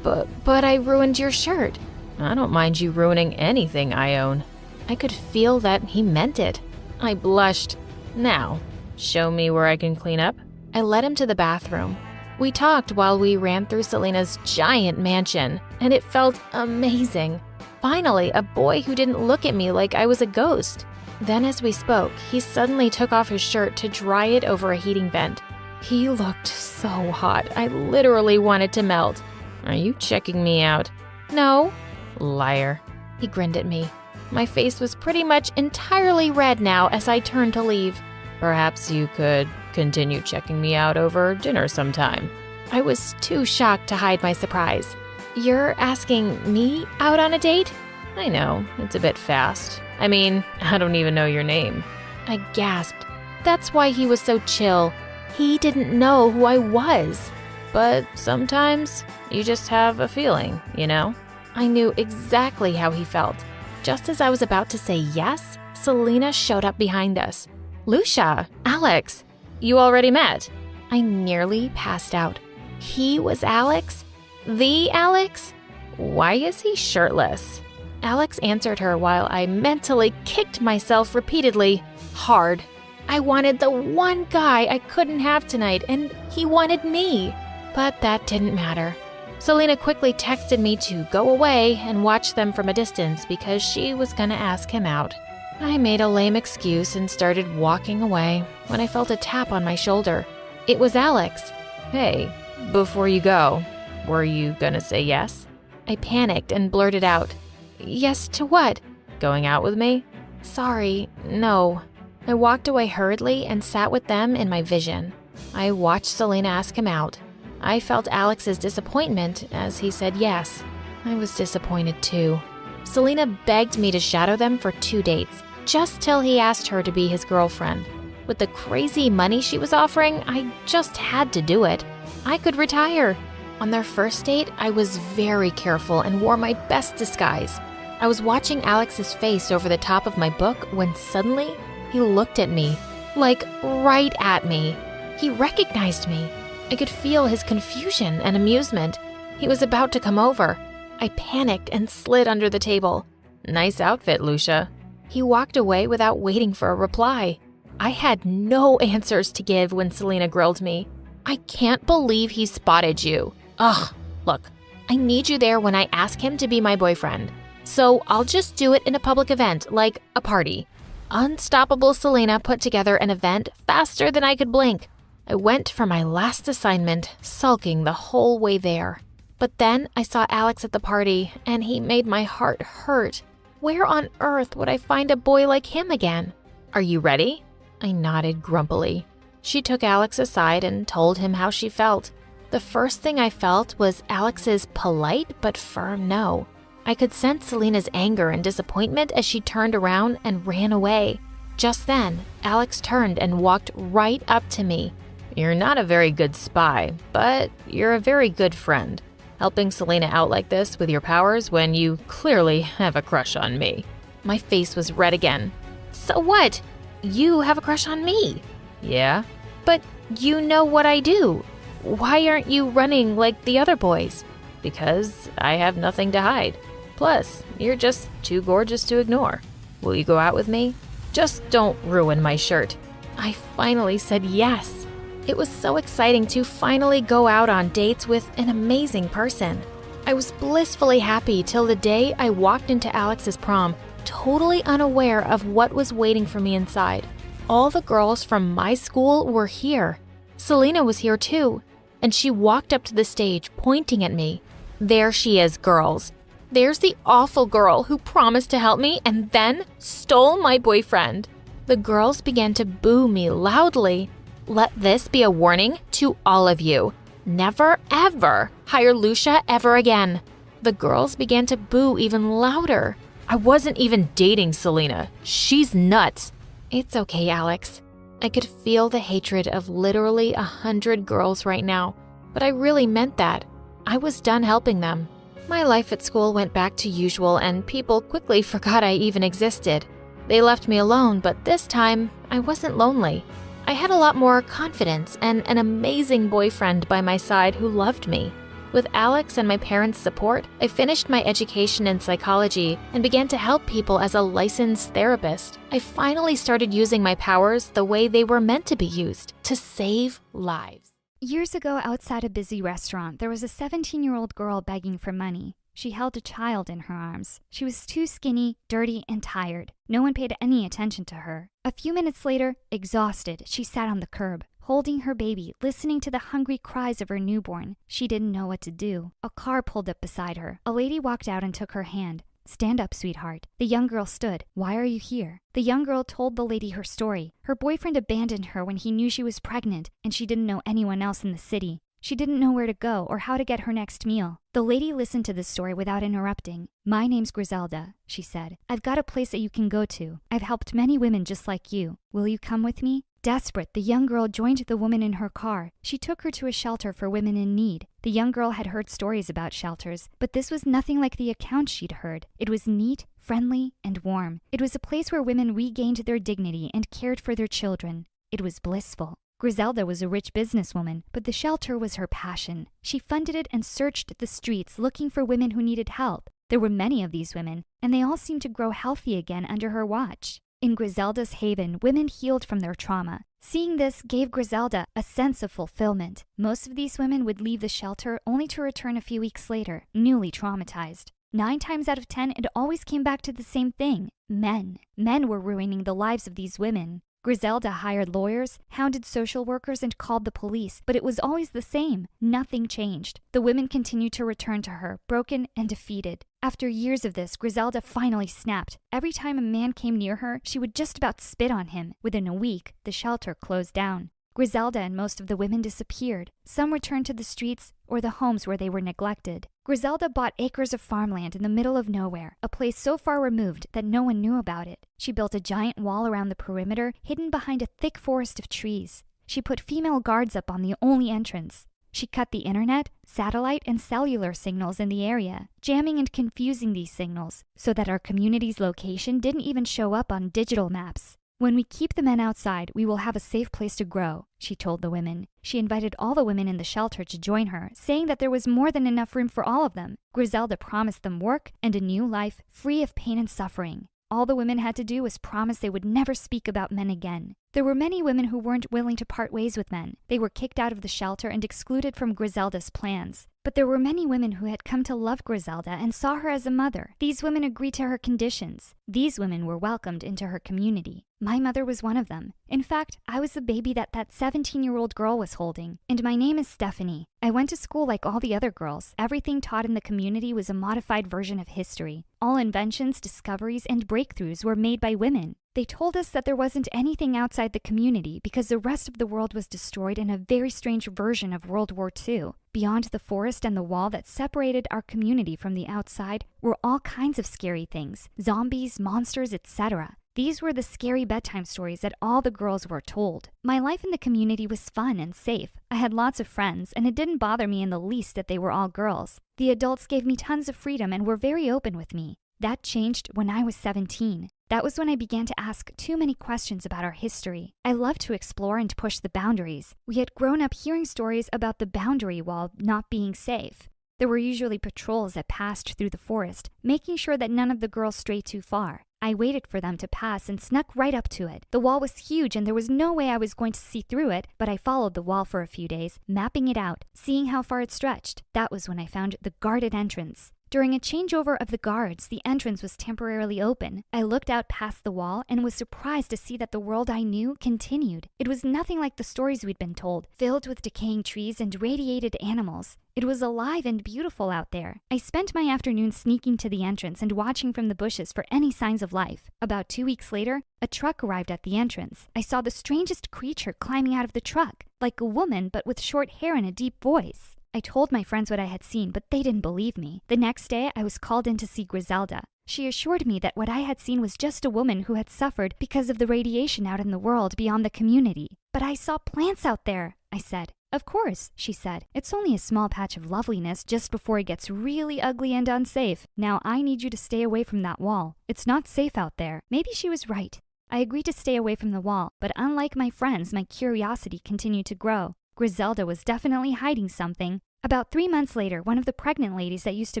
But I ruined your shirt. I don't mind you ruining anything I own. I could feel that he meant it. I blushed. Now, show me where I can clean up. I led him to the bathroom. We talked while we ran through Selena's giant mansion, and it felt amazing. Finally, a boy who didn't look at me like I was a ghost. Then as we spoke, he suddenly took off his shirt to dry it over a heating vent. He looked so hot, I literally wanted to melt. Are you checking me out? No. Liar. He grinned at me. My face was pretty much entirely red now as I turned to leave. Perhaps you could continue checking me out over dinner sometime. I was too shocked to hide my surprise. You're asking me out on a date? I know, it's a bit fast. I mean, I don't even know your name. I gasped. That's why he was so chill. He didn't know who I was. But sometimes you just have a feeling, you know? I knew exactly how he felt. Just as I was about to say yes, Selena showed up behind us. Lucia, Alex, you already met. I nearly passed out. He was Alex? The Alex? Why is he shirtless? Alex answered her while I mentally kicked myself repeatedly, hard. I wanted the one guy I couldn't have tonight, and he wanted me. But that didn't matter. Selena quickly texted me to go away and watch them from a distance because she was gonna ask him out. I made a lame excuse and started walking away when I felt a tap on my shoulder. It was Alex. Hey, before you go, were you gonna say yes? I panicked and blurted out, Yes, to what? Going out with me? Sorry, no. I walked away hurriedly and sat with them in my vision. I watched Selena ask him out. I felt Alex's disappointment as he said yes. I was disappointed too. Selena begged me to shadow them for 2 dates, just till he asked her to be his girlfriend. With the crazy money she was offering, I just had to do it. I could retire. On their first date, I was very careful and wore my best disguise. I was watching Alex's face over the top of my book when suddenly he looked at me, like right at me. He recognized me. I could feel his confusion and amusement. He was about to come over. I panicked and slid under the table. Nice outfit, Lucia. He walked away without waiting for a reply. I had no answers to give when Selena grilled me. I can't believe he spotted you. Ugh, look, I need you there when I ask him to be my boyfriend. So I'll just do it in a public event, like a party. Unstoppable Selena put together an event faster than I could blink. I went for my last assignment, sulking the whole way there. But then I saw Alex at the party, and he made my heart hurt. Where on earth would I find a boy like him again? Are you ready? I nodded grumpily. She took Alex aside and told him how she felt. The first thing I felt was Alex's polite but firm no. I could sense Selena's anger and disappointment as she turned around and ran away. Just then, Alex turned and walked right up to me. You're not a very good spy, but you're a very good friend. Helping Selena out like this with your powers when you clearly have a crush on me. My face was red again. So what? You have a crush on me. Yeah? But you know what I do. Why aren't you running like the other boys? Because I have nothing to hide. Plus, you're just too gorgeous to ignore. Will you go out with me? Just don't ruin my shirt. I finally said yes. It was so exciting to finally go out on dates with an amazing person. I was blissfully happy till the day I walked into Alex's prom, totally unaware of what was waiting for me inside. All the girls from my school were here. Selena was here too, and she walked up to the stage, pointing at me. There she is, girls. There's the awful girl who promised to help me and then stole my boyfriend. The girls began to boo me loudly. Let this be a warning to all of you. Never, ever hire Lucia ever again. The girls began to boo even louder. I wasn't even dating Selena. She's nuts. It's okay, Alex. I could feel the hatred of literally 100 girls right now, but I really meant that. I was done helping them. My life at school went back to usual and people quickly forgot I even existed. They left me alone, but this time I wasn't lonely. I had a lot more confidence and an amazing boyfriend by my side who loved me. With Alex and my parents' support, I finished my education in psychology and began to help people as a licensed therapist. I finally started using my powers the way they were meant to be used, to save lives. Years ago, outside a busy restaurant, there was a 17-year-old girl begging for money. She held a child in her arms. She was too skinny, dirty, and tired. No one paid any attention to her. A few minutes later, exhausted, she sat on the curb, holding her baby, listening to the hungry cries of her newborn. She didn't know what to do. A car pulled up beside her. A lady walked out and took her hand. "Stand up, sweetheart." The young girl stood. "Why are you here?" The young girl told the lady her story. Her boyfriend abandoned her when he knew she was pregnant, and she didn't know anyone else in the city. She didn't know where to go or how to get her next meal. The lady listened to the story without interrupting. "My name's Griselda," she said. "I've got a place that you can go to. I've helped many women just like you. Will you come with me?" Desperate, the young girl joined the woman in her car. She took her to a shelter for women in need. The young girl had heard stories about shelters, but this was nothing like the accounts she'd heard. It was neat, friendly, and warm. It was a place where women regained their dignity and cared for their children. It was blissful. Griselda was a rich businesswoman, but the shelter was her passion. She funded it and searched the streets looking for women who needed help. There were many of these women, and they all seemed to grow healthy again under her watch. In Griselda's haven, women healed from their trauma. Seeing this gave Griselda a sense of fulfillment. Most of these women would leave the shelter only to return a few weeks later, newly traumatized. 9 times out of 10, it always came back to the same thing: men. Men were ruining the lives of these women. Griselda hired lawyers, hounded social workers, and called the police, but it was always the same. Nothing changed. The women continued to return to her, broken and defeated. After years of this, Griselda finally snapped. Every time a man came near her, she would just about spit on him. Within a week, the shelter closed down. Griselda and most of the women disappeared. Some returned to the streets or the homes where they were neglected. Griselda bought acres of farmland in the middle of nowhere, a place so far removed that no one knew about it. She built a giant wall around the perimeter, hidden behind a thick forest of trees. She put female guards up on the only entrance. She cut the internet, satellite, and cellular signals in the area, jamming and confusing these signals so that our community's location didn't even show up on digital maps. When we keep the men outside, we will have a safe place to grow, she told the women. She invited all the women in the shelter to join her, saying that there was more than enough room for all of them. Griselda promised them work and a new life free of pain and suffering. All the women had to do was promise they would never speak about men again. There were many women who weren't willing to part ways with men. They were kicked out of the shelter and excluded from Griselda's plans. But there were many women who had come to love Griselda and saw her as a mother. These women agreed to her conditions. These women were welcomed into her community. My mother was one of them. In fact, I was the baby that 17-year-old girl was holding. And my name is Stephanie. I went to school like all the other girls. Everything taught in the community was a modified version of history. All inventions, discoveries, and breakthroughs were made by women. They told us that there wasn't anything outside the community because the rest of the world was destroyed in a very strange version of World War II. Beyond the forest and the wall that separated our community from the outside were all kinds of scary things, zombies, monsters, etc. These were the scary bedtime stories that all the girls were told. My life in the community was fun and safe. I had lots of friends, and it didn't bother me in the least that they were all girls. The adults gave me tons of freedom and were very open with me. That changed when I was 17. That was when I began to ask too many questions about our history. I loved to explore and push the boundaries. We had grown up hearing stories about the boundary wall not being safe. There were usually patrols that passed through the forest, making sure that none of the girls strayed too far. I waited for them to pass and snuck right up to it. The wall was huge and there was no way I was going to see through it, but I followed the wall for a few days, mapping it out, seeing how far it stretched. That was when I found the guarded entrance. During a changeover of the guards, the entrance was temporarily open. I looked out past the wall and was surprised to see that the world I knew continued. It was nothing like the stories we'd been told, filled with decaying trees and radiated animals. It was alive and beautiful out there. I spent my afternoon sneaking to the entrance and watching from the bushes for any signs of life. About 2 weeks later, a truck arrived at the entrance. I saw the strangest creature climbing out of the truck, like a woman but with short hair and a deep voice. I told my friends what I had seen, but they didn't believe me. The next day, I was called in to see Griselda. She assured me that what I had seen was just a woman who had suffered because of the radiation out in the world beyond the community. But I saw plants out there, I said. Of course, she said. It's only a small patch of loveliness just before it gets really ugly and unsafe. Now I need you to stay away from that wall. It's not safe out there. Maybe she was right. I agreed to stay away from the wall, but unlike my friends, my curiosity continued to grow. Griselda was definitely hiding something. About 3 months later, one of the pregnant ladies that used to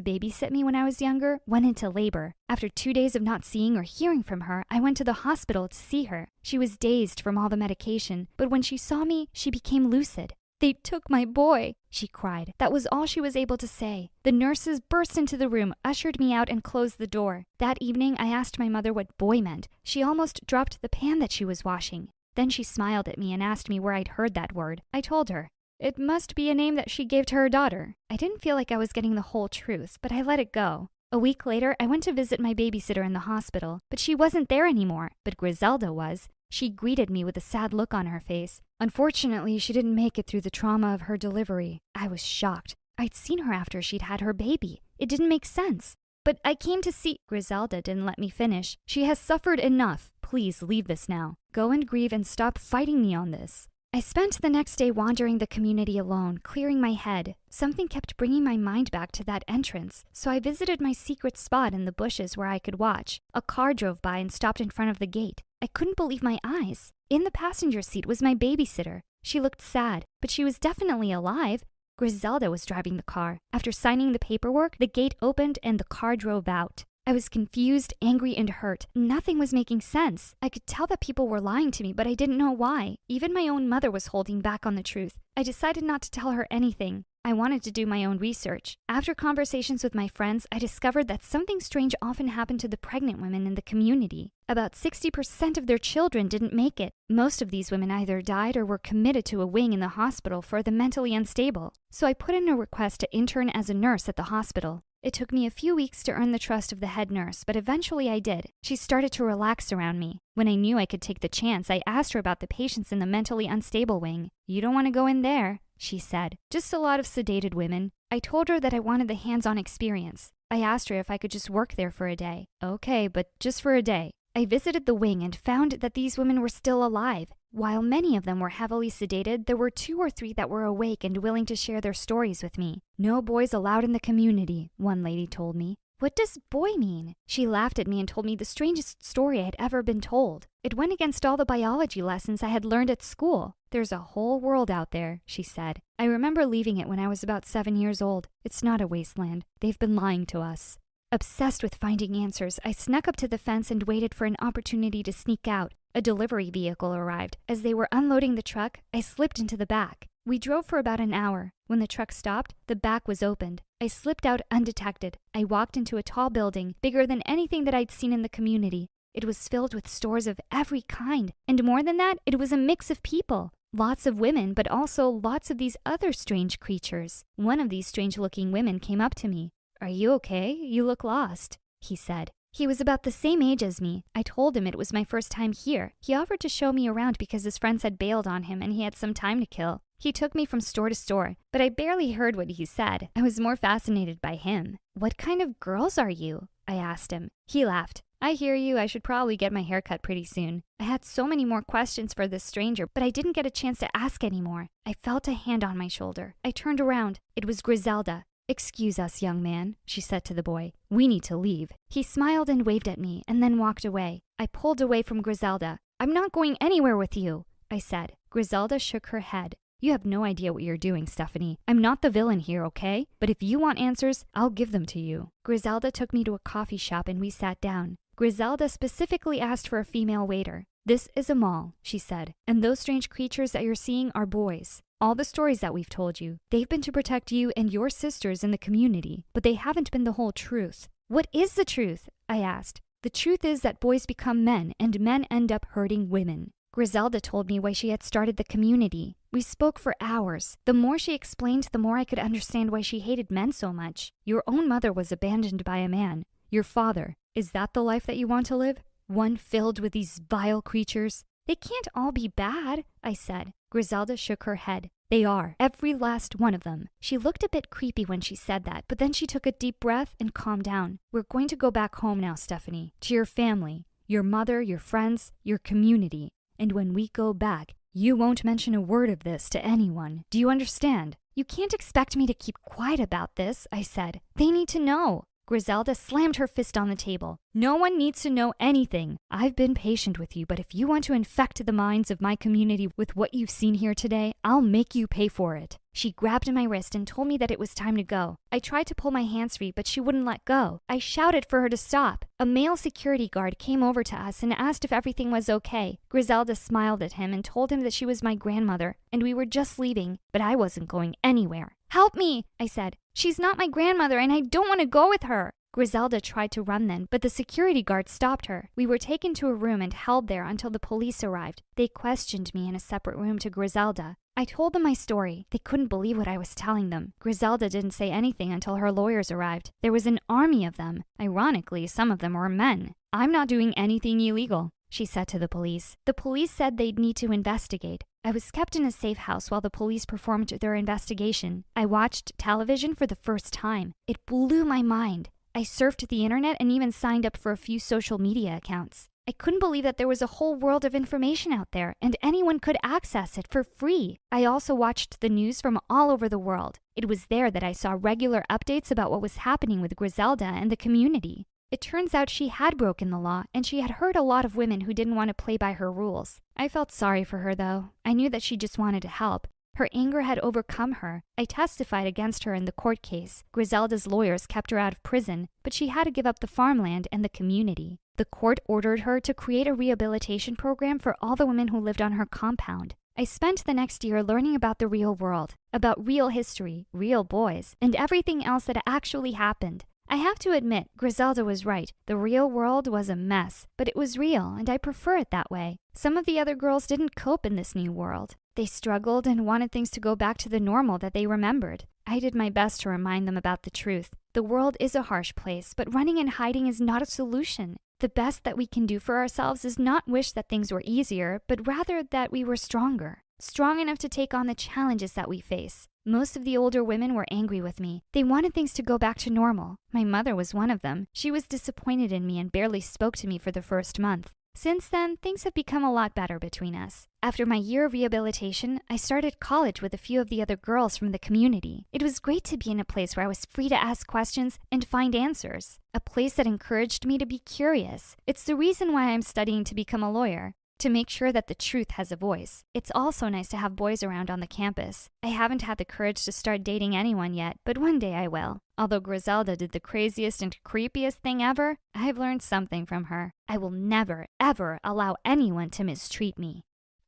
babysit me when I was younger went into labor. After 2 days of not seeing or hearing from her, I went to the hospital to see her. She was dazed from all the medication, but when she saw me, she became lucid. "They took my boy," she cried. That was all she was able to say. The nurses burst into the room, ushered me out, and closed the door. That evening, I asked my mother what boy meant. She almost dropped the pan that she was washing. Then she smiled at me and asked me where I'd heard that word. I told her. It must be a name that she gave to her daughter. I didn't feel like I was getting the whole truth, but I let it go. A week later, I went to visit my babysitter in the hospital, but she wasn't there anymore. But Griselda was. She greeted me with a sad look on her face. Unfortunately, she didn't make it through the trauma of her delivery. I was shocked. I'd seen her after she'd had her baby. It didn't make sense. But I came to see... Griselda didn't let me finish. She has suffered enough. Please leave this now. Go and grieve and stop fighting me on this. I spent the next day wandering the community alone, clearing my head. Something kept bringing my mind back to that entrance, so I visited my secret spot in the bushes where I could watch. A car drove by and stopped in front of the gate. I couldn't believe my eyes. In the passenger seat was my babysitter. She looked sad, but she was definitely alive. Griselda was driving the car. After signing the paperwork, the gate opened and the car drove out. I was confused, angry, and hurt. Nothing was making sense. I could tell that people were lying to me, but I didn't know why. Even my own mother was holding back on the truth. I decided not to tell her anything. I wanted to do my own research. After conversations with my friends, I discovered that something strange often happened to the pregnant women in the community. About 60% of their children didn't make it. Most of these women either died or were committed to a wing in the hospital for the mentally unstable. So I put in a request to intern as a nurse at the hospital. It took me a few weeks to earn the trust of the head nurse, but eventually I did. She started to relax around me. When I knew I could take the chance, I asked her about the patients in the mentally unstable wing. "You don't want to go in there," she said. "Just a lot of sedated women." I told her that I wanted the hands-on experience. I asked her if I could just work there for a day. "Okay, but just for a day." I visited the wing and found that these women were still alive. While many of them were heavily sedated, there were 2 or 3 that were awake and willing to share their stories with me. "No boys allowed in the community," one lady told me. "What does boy mean?" She laughed at me and told me the strangest story I had ever been told. It went against all the biology lessons I had learned at school. "There's a whole world out there," she said. I remember leaving it when I was about 7 years old. It's not a wasteland. They've been lying to us. Obsessed with finding answers, I snuck up to the fence and waited for an opportunity to sneak out. A delivery vehicle arrived. As they were unloading the truck, I slipped into the back. We drove for about an hour. When the truck stopped, the back was opened. I slipped out undetected. I walked into a tall building, bigger than anything that I'd seen in the community. It was filled with stores of every kind, and more than that, it was a mix of people. Lots of women, but also lots of these other strange creatures. One of these strange-looking women came up to me. "Are you okay? You look lost," he said. He was about the same age as me. I told him it was my first time here. He offered to show me around because his friends had bailed on him and he had some time to kill. He took me from store to store, but I barely heard what he said. I was more fascinated by him. "What kind of girls are you?" I asked him. He laughed. "I hear you. I should probably get my hair cut pretty soon." I had so many more questions for this stranger, but I didn't get a chance to ask any more. I felt a hand on my shoulder. I turned around. It was Griselda. "Excuse us, young man," she said to the boy. "We need to leave." He smiled and waved at me and then walked away. I pulled away from Griselda. "I'm not going anywhere with you," I said. Griselda shook her head. "You have no idea what you're doing, Stephanie. I'm not the villain here, okay? But if you want answers, I'll give them to you." Griselda took me to a coffee shop and we sat down. Griselda specifically asked for a female waiter. "This is a mall," she said, "and those strange creatures that you're seeing are boys. All the stories that we've told you, they've been to protect you and your sisters in the community, but they haven't been the whole truth." "What is the truth?" I asked. "The truth is that boys become men and men end up hurting women." Griselda told me why she had started the community. We spoke for hours. The more she explained, the more I could understand why she hated men so much. "Your own mother was abandoned by a man. Your father. Is that the life that you want to live? One filled with these vile creatures?" "They can't all be bad," I said. Griselda shook her head. "They are, every last one of them." She looked a bit creepy when she said that, but then she took a deep breath and calmed down. "We're going to go back home now, Stephanie, to your family, your mother, your friends, your community. And when we go back, you won't mention a word of this to anyone. Do you understand?" "You can't expect me to keep quiet about this," I said. "They need to know." Griselda slammed her fist on the table. "No one needs to know anything. I've been patient with you, but if you want to infect the minds of my community with what you've seen here today, I'll make you pay for it." She grabbed my wrist and told me that it was time to go. I tried to pull my hands free, but she wouldn't let go. I shouted for her to stop. A male security guard came over to us and asked if everything was okay. Griselda smiled at him and told him that she was my grandmother, and we were just leaving, but I wasn't going anywhere. "Help me," I said. "She's not my grandmother, and I don't want to go with her." Griselda tried to run then, but the security guard stopped her. We were taken to a room and held there until the police arrived. They questioned me in a separate room to Griselda. I told them my story. They couldn't believe what I was telling them. Griselda didn't say anything until her lawyers arrived. There was an army of them. Ironically, some of them were men. "I'm not doing anything illegal," she said to the police. The police said they'd need to investigate. I was kept in a safe house while the police performed their investigation. I watched television for the first time. It blew my mind. I surfed the internet and even signed up for a few social media accounts. I couldn't believe that there was a whole world of information out there, and anyone could access it for free. I also watched the news from all over the world. It was there that I saw regular updates about what was happening with Griselda and the community. It turns out she had broken the law, and she had hurt a lot of women who didn't want to play by her rules. I felt sorry for her, though. I knew that she just wanted to help. Her anger had overcome her. I testified against her in the court case. Griselda's lawyers kept her out of prison, but she had to give up the farmland and the community. The court ordered her to create a rehabilitation program for all the women who lived on her compound. I spent the next year learning about the real world, about real history, real boys, and everything else that actually happened. I have to admit, Griselda was right. The real world was a mess, but it was real, and I prefer it that way. Some of the other girls didn't cope in this new world. They struggled and wanted things to go back to the normal that they remembered. I did my best to remind them about the truth. The world is a harsh place, but running and hiding is not a solution. The best that we can do for ourselves is not wish that things were easier, but rather that we were stronger. Strong enough to take on the challenges that we face. Most of the older women were angry with me. They wanted things to go back to normal. My mother was one of them. She was disappointed in me and barely spoke to me for the first month. Since then, things have become a lot better between us. After my year of rehabilitation, I started college with a few of the other girls from the community. It was great to be in a place where I was free to ask questions and find answers. A place that encouraged me to be curious. It's the reason why I'm studying to become a lawyer. To make sure that the truth has a voice. It's also nice to have boys around on the campus. I haven't had the courage to start dating anyone yet, but one day I will. Although Griselda did the craziest and creepiest thing ever, I've learned something from her. I will never, ever allow anyone to mistreat me.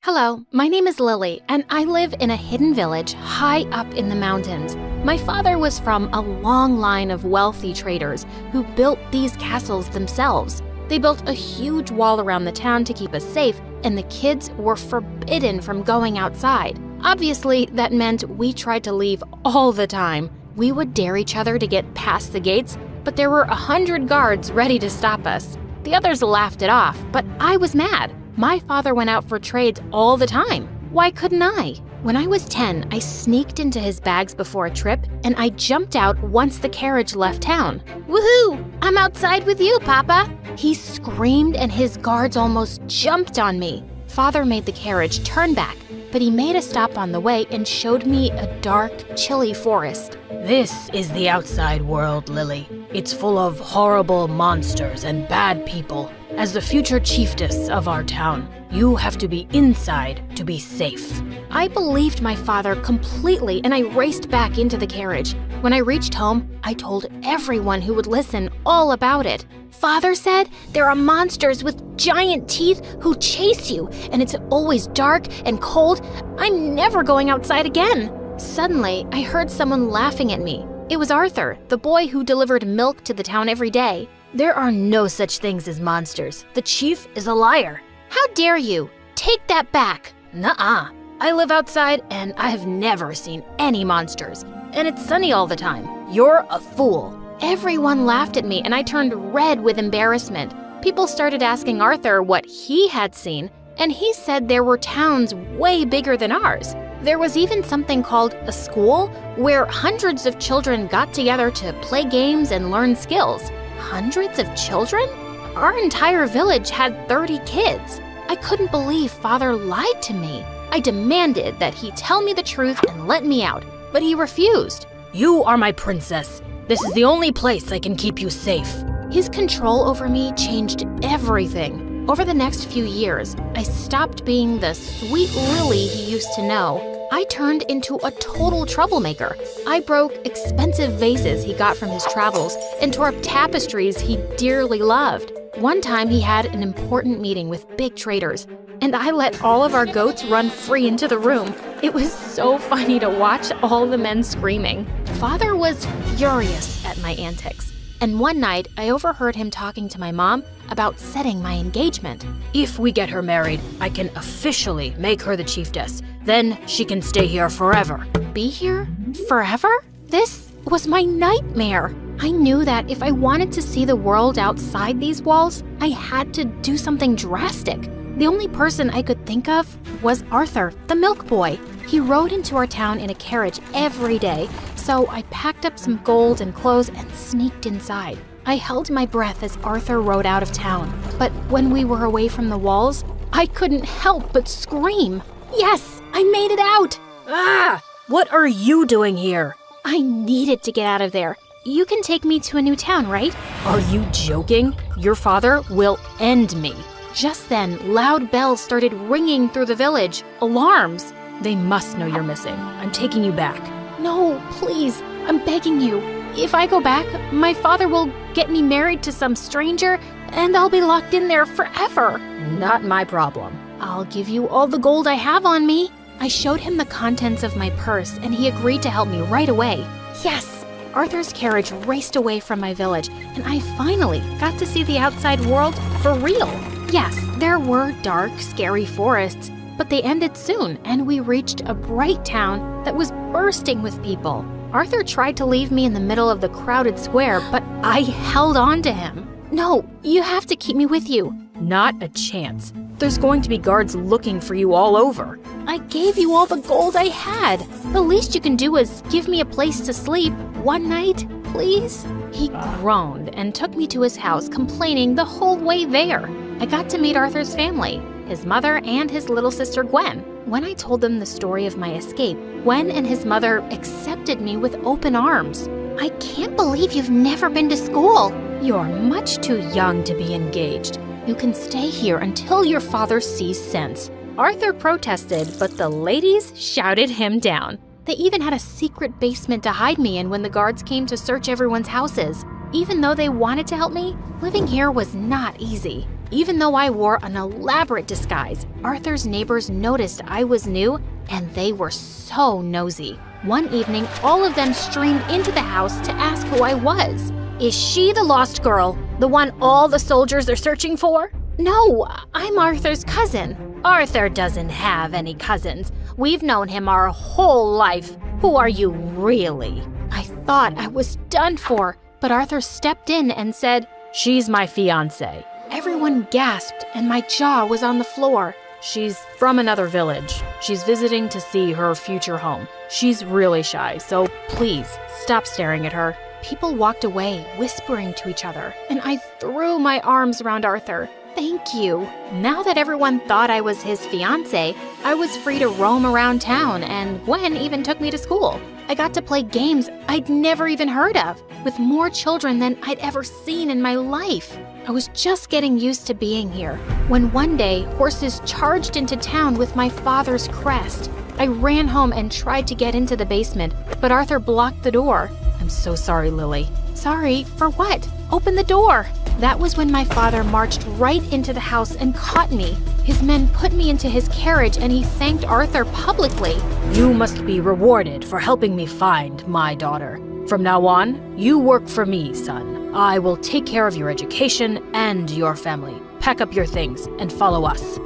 Hello, my name is Lily, and I live in a hidden village high up in the mountains. My father was from a long line of wealthy traders who built these castles themselves. They built a huge wall around the town to keep us safe, and the kids were forbidden from going outside. Obviously, that meant we tried to leave all the time. We would dare each other to get past the gates, but there were 100 guards ready to stop us. The others laughed it off, but I was mad. My father went out for trades all the time. Why couldn't I? When I was 10, I sneaked into his bags before a trip, and I jumped out once the carriage left town. Woohoo! I'm outside with you, Papa! He screamed, and his guards almost jumped on me. Father made the carriage turn back, but he made a stop on the way and showed me a dark, chilly forest. This is the outside world, Lily. It's full of horrible monsters and bad people. As the future chiefess of our town, you have to be inside to be safe. I believed my father completely, and I raced back into the carriage. When I reached home, I told everyone who would listen all about it. Father said there are monsters with giant teeth who chase you, and it's always dark and cold. I'm never going outside again. Suddenly, I heard someone laughing at me. It was Arthur, the boy who delivered milk to the town every day. There are no such things as monsters. The chief is a liar. How dare you? Take that back. Nuh-uh. I live outside and I have never seen any monsters. And it's sunny all the time. You're a fool. Everyone laughed at me and I turned red with embarrassment. People started asking Arthur what he had seen, and he said there were towns way bigger than ours. There was even something called a school where hundreds of children got together to play games and learn skills. Hundreds of children? Our entire village had 30 kids. I couldn't believe Father lied to me. I demanded that he tell me the truth and let me out, but he refused. You are my princess. This is the only place I can keep you safe. His control over me changed everything. Over the next few years, I stopped being the sweet Lily he used to know. I turned into a total troublemaker. I broke expensive vases he got from his travels and tore up tapestries he dearly loved. One time he had an important meeting with big traders, and I let all of our goats run free into the room. It was so funny to watch all the men screaming. Father was furious at my antics, and one night I overheard him talking to my mom about setting my engagement. If we get her married, I can officially make her the chiefess. Then she can stay here forever. Be here? Forever? This was my nightmare. I knew that if I wanted to see the world outside these walls, I had to do something drastic. The only person I could think of was Arthur, the milk boy. He rode into our town in a carriage every day, so I packed up some gold and clothes and sneaked inside. I held my breath as Arthur rode out of town, but when we were away from the walls, I couldn't help but scream. Yes, I made it out! Ah! What are you doing here? I needed to get out of there. You can take me to a new town, right? Are you joking? Your father will end me. Just then, loud bells started ringing through the village. Alarms. They must know you're missing. I'm taking you back. No, please, I'm begging you. If I go back, my father will get me married to some stranger, and I'll be locked in there forever. Not my problem. I'll give you all the gold I have on me. I showed him the contents of my purse, and he agreed to help me right away. Yes! Arthur's carriage raced away from my village, and I finally got to see the outside world for real. Yes, there were dark, scary forests, but they ended soon, and we reached a bright town that was bursting with people. Arthur tried to leave me in the middle of the crowded square, but I held on to him. No, you have to keep me with you. Not a chance. There's going to be guards looking for you all over. I gave you all the gold I had. The least you can do is give me a place to sleep one night, please? He groaned and took me to his house, complaining the whole way there. I got to meet Arthur's family, his mother and his little sister Gwen. When I told them the story of my escape, Gwen and his mother accepted me with open arms. I can't believe you've never been to school. You're much too young to be engaged. You can stay here until your father sees sense. Arthur protested, but the ladies shouted him down. They even had a secret basement to hide me in when the guards came to search everyone's houses. Even though they wanted to help me, living here was not easy. Even though I wore an elaborate disguise, Arthur's neighbors noticed I was new, and they were so nosy. One evening, all of them streamed into the house to ask who I was. Is she the lost girl? The one all the soldiers are searching for? No, I'm Arthur's cousin. Arthur doesn't have any cousins. We've known him our whole life. Who are you really? I thought I was done for, but Arthur stepped in and said, "She's my fiancée." Everyone gasped, and my jaw was on the floor. She's from another village. She's visiting to see her future home. She's really shy, so please stop staring at her. People walked away, whispering to each other, and I threw my arms around Arthur. Thank you. Now that everyone thought I was his fiancé, I was free to roam around town, and Gwen even took me to school. I got to play games I'd never even heard of, with more children than I'd ever seen in my life. I was just getting used to being here, when one day, horses charged into town with my father's crest. I ran home and tried to get into the basement, but Arthur blocked the door. I'm so sorry, Lily. Sorry for what? Open the door. That was when my father marched right into the house and caught me. His men put me into his carriage and he thanked Arthur publicly. You must be rewarded for helping me find my daughter. From now on, you work for me, son. I will take care of your education and your family. Pack up your things and follow us.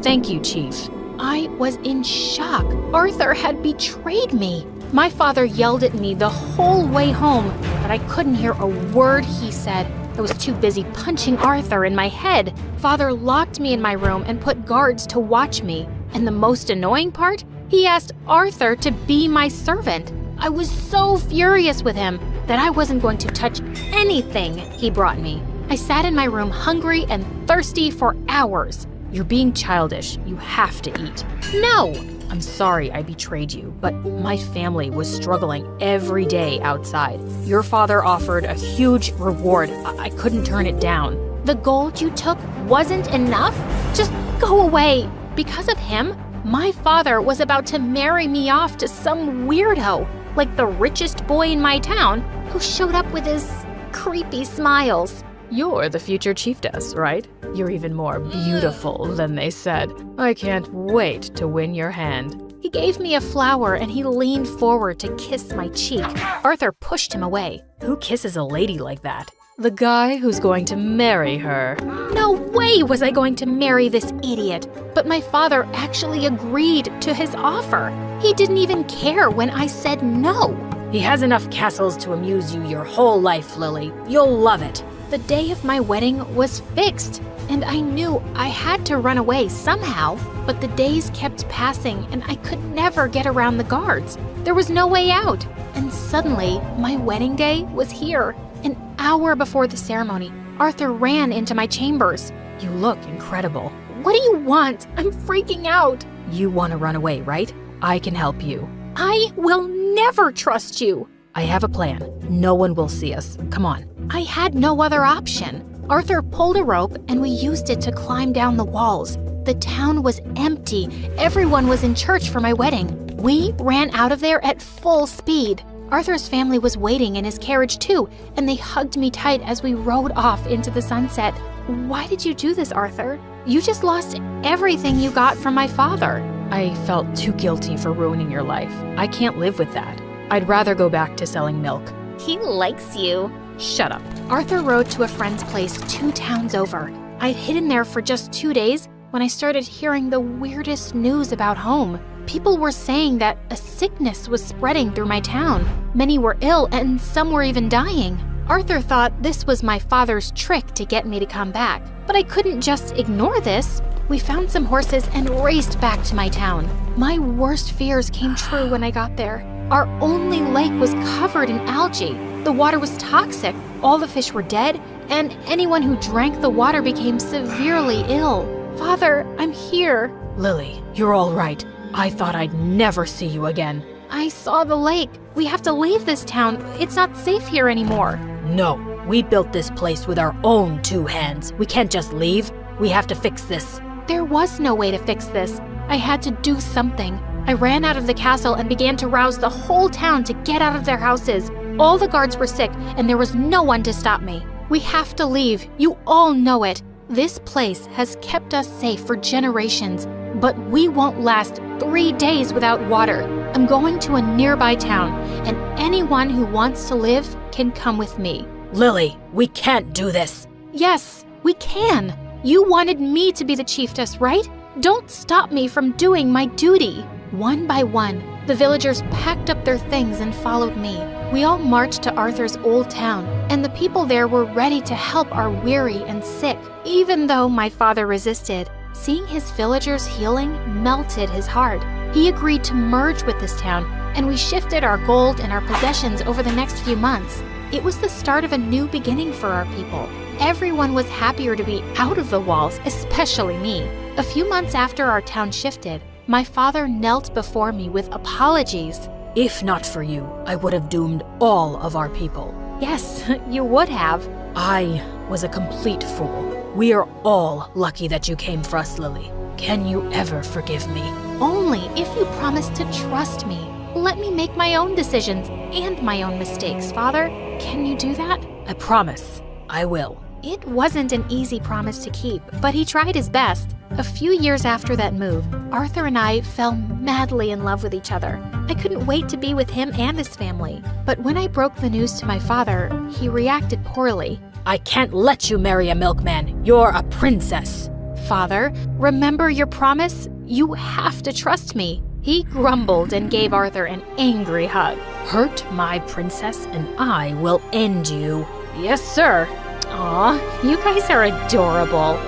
Thank you, Chief. I was in shock. Arthur had betrayed me. My father yelled at me the whole way home, but I couldn't hear a word he said. I was too busy punching Arthur in my head. Father locked me in my room and put guards to watch me. And the most annoying part? He asked Arthur to be my servant. I was so furious with him that I wasn't going to touch anything he brought me. I sat in my room hungry and thirsty for hours. You're being childish. You have to eat. No! I'm sorry I betrayed you, but my family was struggling every day outside. Your father offered a huge reward. I couldn't turn it down. The gold you took wasn't enough? Just go away. Because of him, my father was about to marry me off to some weirdo, like the richest boy in my town, who showed up with his creepy smiles. You're the future chiefess, right? You're even more beautiful than they said. I can't wait to win your hand. He gave me a flower and he leaned forward to kiss my cheek. Arthur pushed him away. Who kisses a lady like that? The guy who's going to marry her. No way was I going to marry this idiot. But my father actually agreed to his offer. He didn't even care when I said no. He has enough castles to amuse you your whole life, Lily. You'll love it. The day of my wedding was fixed, and I knew I had to run away somehow, but the days kept passing and I could never get around the guards. There was no way out, and suddenly my wedding day was here. An hour before the ceremony, Arthur ran into my chambers. You look incredible. What do you want? I'm freaking out. You want to run away, right? I can help you. I will never trust you. I have a plan. No one will see us. Come on. I had no other option. Arthur pulled a rope and we used it to climb down the walls. The town was empty. Everyone was in church for my wedding. We ran out of there at full speed. Arthur's family was waiting in his carriage too, and they hugged me tight as we rode off into the sunset. Why did you do this, Arthur? You just lost everything you got from my father. I felt too guilty for ruining your life. I can't live with that. I'd rather go back to selling milk. He likes you. Shut up. Arthur rode to a friend's place 2 towns over. I'd hidden there for just 2 days, when I started hearing the weirdest news about home. People were saying that a sickness was spreading through my town. Many were ill and some were even dying. Arthur thought this was my father's trick to get me to come back, but I couldn't just ignore this. We found some horses and raced back to my town. My worst fears came true when I got there. Our only lake was covered in algae. The water was toxic, all the fish were dead, and anyone who drank the water became severely ill. Father, I'm here. Lily, you're all right. I thought I'd never see you again. I saw the lake. We have to leave this town. It's not safe here anymore. No, we built this place with our own 2 hands. We can't just leave. We have to fix this. There was no way to fix this. I had to do something. I ran out of the castle and began to rouse the whole town to get out of their houses. All the guards were sick, and there was no one to stop me. We have to leave. You all know it. This place has kept us safe for generations, but we won't last 3 days without water. I'm going to a nearby town, and anyone who wants to live can come with me. Lily, we can't do this. Yes, we can. You wanted me to be the chiefess, right? Don't stop me from doing my duty. One by one, the villagers packed up their things and followed me. We all marched to Arthur's old town, and the people there were ready to help our weary and sick. Even though my father resisted, seeing his villagers healing melted his heart. He agreed to merge with this town, and we shifted our gold and our possessions over the next few months. It was the start of a new beginning for our people. Everyone was happier to be out of the walls, especially me. A few months after our town shifted, my father knelt before me with apologies. If not for you, I would have doomed all of our people. Yes, you would have. I was a complete fool. We are all lucky that you came for us, Lily. Can you ever forgive me? Only if you promise to trust me. Let me make my own decisions and my own mistakes, Father. Can you do that? I promise. I will. It wasn't an easy promise to keep, but he tried his best. A few years after that move, Arthur and I fell madly in love with each other. I couldn't wait to be with him and his family. But when I broke the news to my father, he reacted poorly. I can't let you marry a milkman. You're a princess. Father, remember your promise? You have to trust me. He grumbled and gave Arthur an angry hug. Hurt my princess and I will end you. Yes, sir. Aw, you guys are adorable.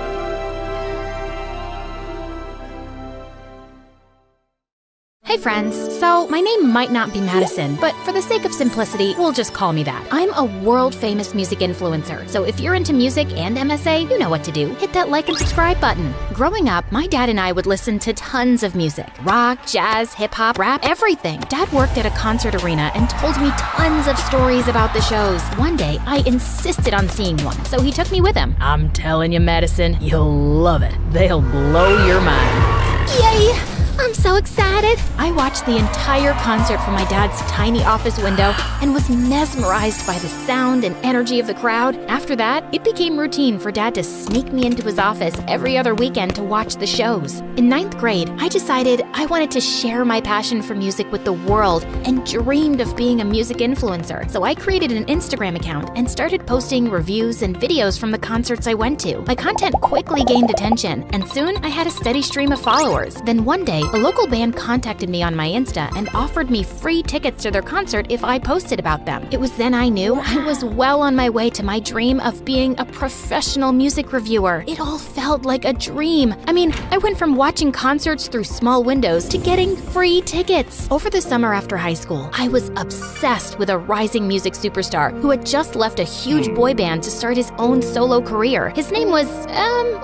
Hey friends, so my name might not be Madison, but for the sake of simplicity, we'll just call me that. I'm a world-famous music influencer, so if you're into music and MSA, you know what to do. Hit that like and subscribe button. Growing up, my dad and I would listen to tons of music. Rock, jazz, hip-hop, rap, everything. Dad worked at a concert arena and told me tons of stories about the shows. One day, I insisted on seeing one, so he took me with him. I'm telling you, Madison, you'll love it. They'll blow your mind. Yay! I'm so excited! I watched the entire concert from my dad's tiny office window and was mesmerized by the sound and energy of the crowd. After that, it became routine for Dad to sneak me into his office every other weekend to watch the shows. In 9th grade, I decided I wanted to share my passion for music with the world and dreamed of being a music influencer. So I created an Instagram account and started posting reviews and videos from the concerts I went to. My content quickly gained attention, and soon I had a steady stream of followers. Then one day, a local band contacted me on my Insta and offered me free tickets to their concert if I posted about them. It was then I knew I was well on my way to my dream of being a professional music reviewer. It all felt like a dream. I mean, I went from watching concerts through small windows to getting free tickets. Over the summer after high school, I was obsessed with a rising music superstar who had just left a huge boy band to start his own solo career. His name was,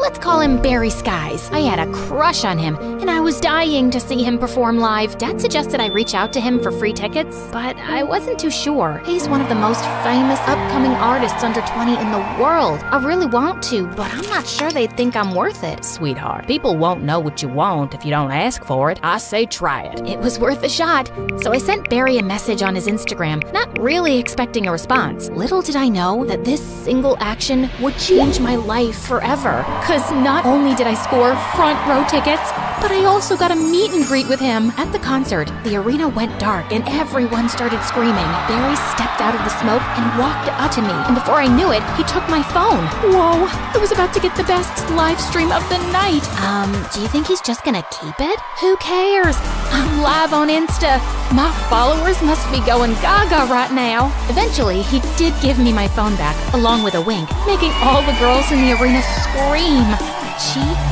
let's call him Barry Skies. I had a crush on him, and I was dying to see him perform live. Dad suggested I reach out to him for free tickets, but I wasn't too sure. He's one of the most famous upcoming artists under 20 in the world. I really want to, but I'm not sure they'd think I'm worth it. Sweetheart, people won't know what you want if you don't ask for it. I say try it. It was worth a shot. So I sent Barry a message on his Instagram, not really expecting a response. Little did I know that this single action would change my life forever. 'Cause not only did I score front row tickets, but I also got a meet and greet with him. At the concert, the arena went dark and everyone started screaming. Barry stepped out of the smoke and walked up to me, and before I knew it, he took my phone. Whoa, I was about to get the best live stream of the night. Do you think he's just gonna keep it? Who cares? I'm live on Insta. My followers must be going gaga right now. Eventually, he did give me my phone back, along with a wink, making all the girls in the arena scream.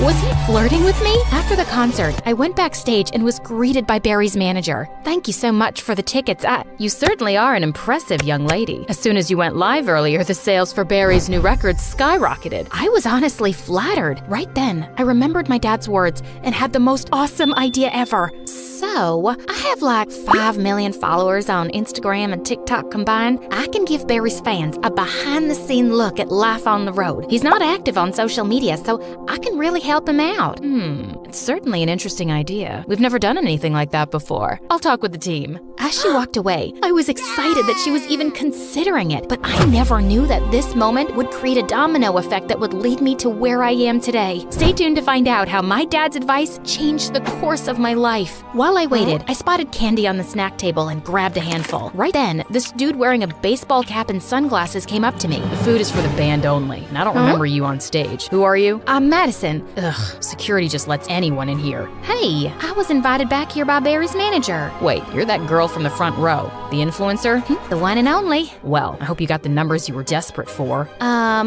Was he flirting with me? After the concert, I went backstage and was greeted by Barry's manager. Thank you so much for the tickets. You certainly are an impressive young lady. As soon as you went live earlier, the sales for Barry's new records skyrocketed. I was honestly flattered. Right then, I remembered my dad's words and had the most awesome idea ever. So, I have like 5 million followers on Instagram and TikTok combined. I can give Barry's fans a behind-the-scene look at life on the road. He's not active on social media, so I can really help him out. It's certainly an interesting idea. We've never done anything like that before. I'll talk with the team. As she walked away, I was excited that she was even considering it, but I never knew that this moment would create a domino effect that would lead me to where I am today. Stay tuned to find out how my dad's advice changed the course of my life. While I waited, I spotted candy on the snack table and grabbed a handful. Right then, this dude wearing a baseball cap and sunglasses came up to me. The food is for the band only, and I don't remember you on stage. Who are you? I'm Madison. Ugh, security just lets anyone in here. Hey, I was invited back here by Barry's manager. Wait, you're that girl from the front row, the influencer? The one and only. Well, I hope you got the numbers you were desperate for.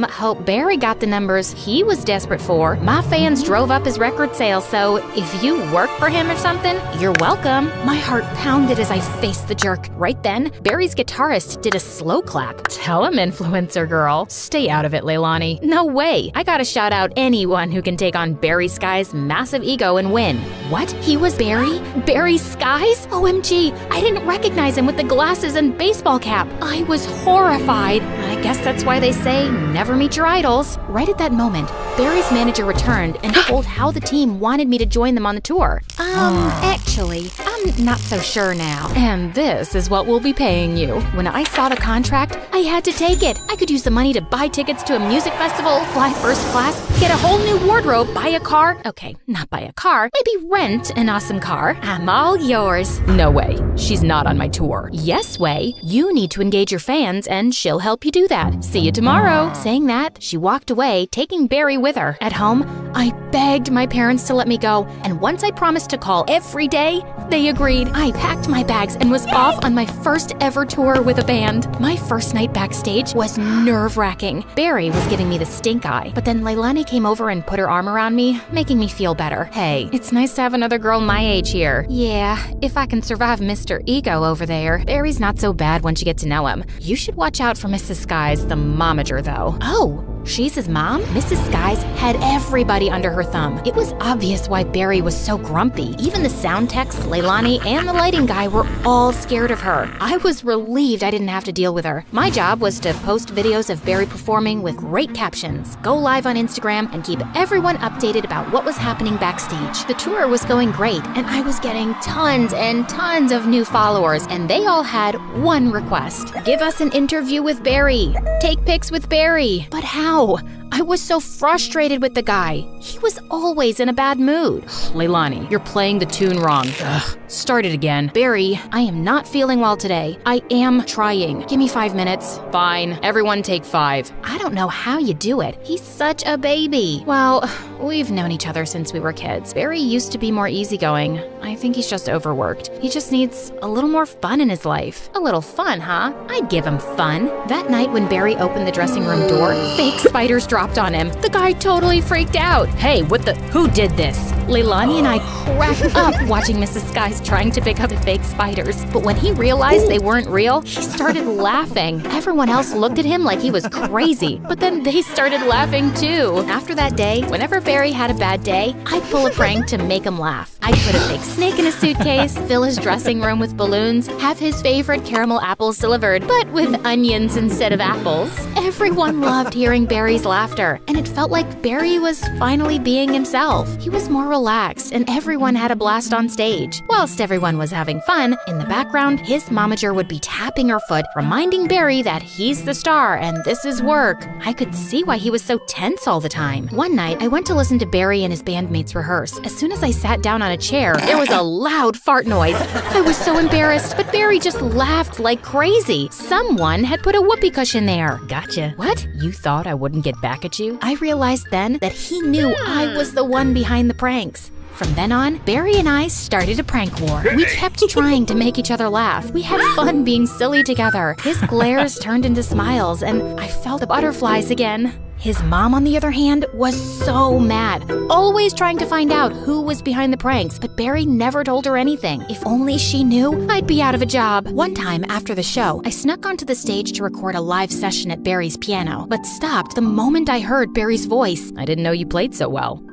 Hope Barry got the numbers he was desperate for. My fans drove up his record sales, so if you work for him or something, you're welcome. My heart pounded as I faced the jerk. Right then, Barry's guitarist did a slow clap. Tell him, influencer girl. Stay out of it, Leilani. No way. I gotta shout out anyone who can take on Barry Sky's massive ego and win. What? He was Barry? Barry Skies? OMG, I didn't recognize him with the glasses and baseball cap. I was horrified. I guess that's why they say never meet your idols. Right at that moment, Barry's manager returned and told how the team wanted me to join them on the tour. Actually, I'm not so sure now. And this is what we'll be paying you. When I saw the contract, I had to take it. I could use the money to buy tickets to a music festival, fly first class, get a whole new wardrobe, buy a car. Okay, not buy a car, maybe rent an awesome car. I'm all yours. No way. She's not on my tour. Yes way. You need to engage your fans and she'll help you do that. See you tomorrow. Saying that, she walked away, taking Barry with her. At home, I begged my parents to let me go, and once I promised to call every day, they agreed. I packed my bags and was off on my first ever tour with a band. My first night backstage was nerve-wracking. Barry was giving me the stink eye, but then Leilani came over and put her arm around me, making me feel better. Hey, it's nice to have another girl my age here. Yeah, if I can survive Mr. Ego over there. Barry's not so bad once you get to know him. You should watch out for Mrs. Skies, the momager, though. Oh, she's his mom? Mrs. Skies had everybody under her thumb. It was obvious why Barry was so grumpy. Even the sound techs, Leilani, and the lighting guy were all scared of her. I was relieved I didn't have to deal with her. My job was to post videos of Barry performing with great captions, go live on Instagram, and keep everyone updated about what was happening backstage. The tour was going great, and I was getting tons and tons of new followers, and they all had one request. Give us an interview with Barry. Take pics with Barry. But how? I was so frustrated with the guy. He was always in a bad mood. Leilani, you're playing the tune wrong. Ugh, start it again. Barry, I am not feeling well today. I am trying. Give me 5 minutes. Fine. Everyone take 5. I don't know how you do it. He's such a baby. Well, we've known each other since we were kids. Barry used to be more easygoing. I think he's just overworked. He just needs a little more fun in his life. A little fun, huh? I'd give him fun. That night when Barry opened the dressing room door, fake spiders dropped on him. The guy totally freaked out. Hey, who did this? Leilani and I cracked up watching Mrs. Skies trying to pick up the fake spiders. But when he realized they weren't real, he started laughing. Everyone else looked at him like he was crazy, but then they started laughing too. After that day, whenever Barry had a bad day, I'd pull a prank to make him laugh. I'd put a fake snake in a suitcase, fill his dressing room with balloons, have his favorite caramel apples delivered, but with onions instead of apples. Everyone loved hearing Barry's laughter, and it felt like Barry was finally being himself. He was more relaxed and everyone had a blast on stage. Whilst everyone was having fun, in the background, his momager would be tapping her foot, reminding Barry that he's the star and this is work. I could see why he was so tense all the time. One night, I went to listen to Barry and his bandmates rehearse. As soon as I sat down on a chair, there was a loud fart noise. I was so embarrassed, but Barry just laughed like crazy. Someone had put a whoopee cushion there. Gotcha. What? You thought I wouldn't get back at you? I realized then that he knew I was the one behind the pranks. From then on, Barry and I started a prank war. We kept trying to make each other laugh. We had fun being silly together. His glares turned into smiles, and I felt the butterflies again. His mom, on the other hand, was so mad, always trying to find out who was behind the pranks, but Barry never told her anything. If only she knew, I'd be out of a job. One time after the show, I snuck onto the stage to record a live session at Barry's piano, but stopped the moment I heard Barry's voice. I didn't know you played so well.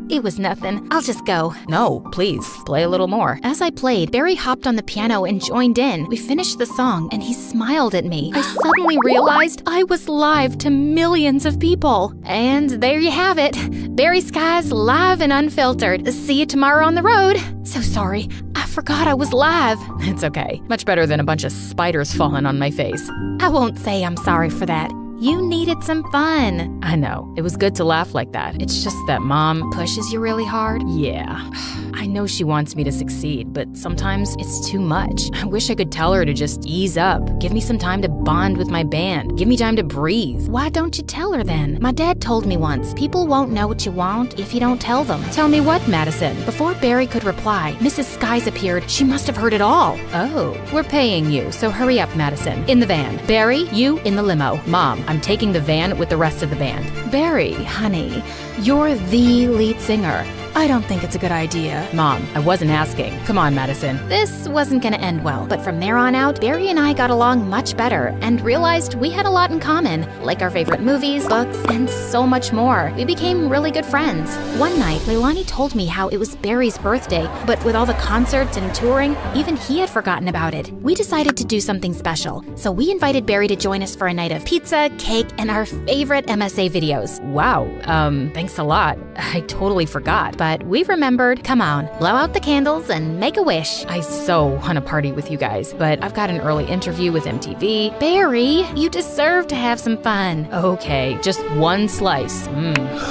It was nothing. I'll just go. No, please, play a little more. As I played, Barry hopped on the piano and joined in. We finished the song, and he smiled at me. I suddenly realized I was live to millions of people. And there you have it. Barry Skies live and unfiltered. See you tomorrow on the road. So sorry. I forgot I was live. It's okay. Much better than a bunch of spiders falling on my face. I won't say I'm sorry for that. You needed some fun. I know. It was good to laugh like that. It's just that Mom pushes you really hard. Yeah. I know she wants me to succeed, but sometimes it's too much. I wish I could tell her to just ease up. Give me some time to bond with my band. Give me time to breathe. Why don't you tell her then? My dad told me once, people won't know what you want if you don't tell them. Tell me what, Madison? Before Barry could reply, Mrs. Skies appeared. She must have heard it all. Oh, we're paying you, so hurry up, Madison. In the van. Barry, you in the limo. Mom, I'm taking the van with the rest of the band. Barry, honey, you're the lead singer. I don't think it's a good idea. Mom, I wasn't asking. Come on, Madison. This wasn't gonna end well, but from there on out, Barry and I got along much better and realized we had a lot in common, like our favorite movies, books, and so much more. We became really good friends. One night, Leilani told me how it was Barry's birthday, but with all the concerts and touring, even he had forgotten about it. We decided to do something special, so we invited Barry to join us for a night of pizza, cake, and our favorite MSA videos. Wow, thanks a lot. I totally forgot, but we remembered. Come on, blow out the candles and make a wish. I so want to party with you guys, but I've got an early interview with MTV. Barry, you deserve to have some fun. Okay, just one slice.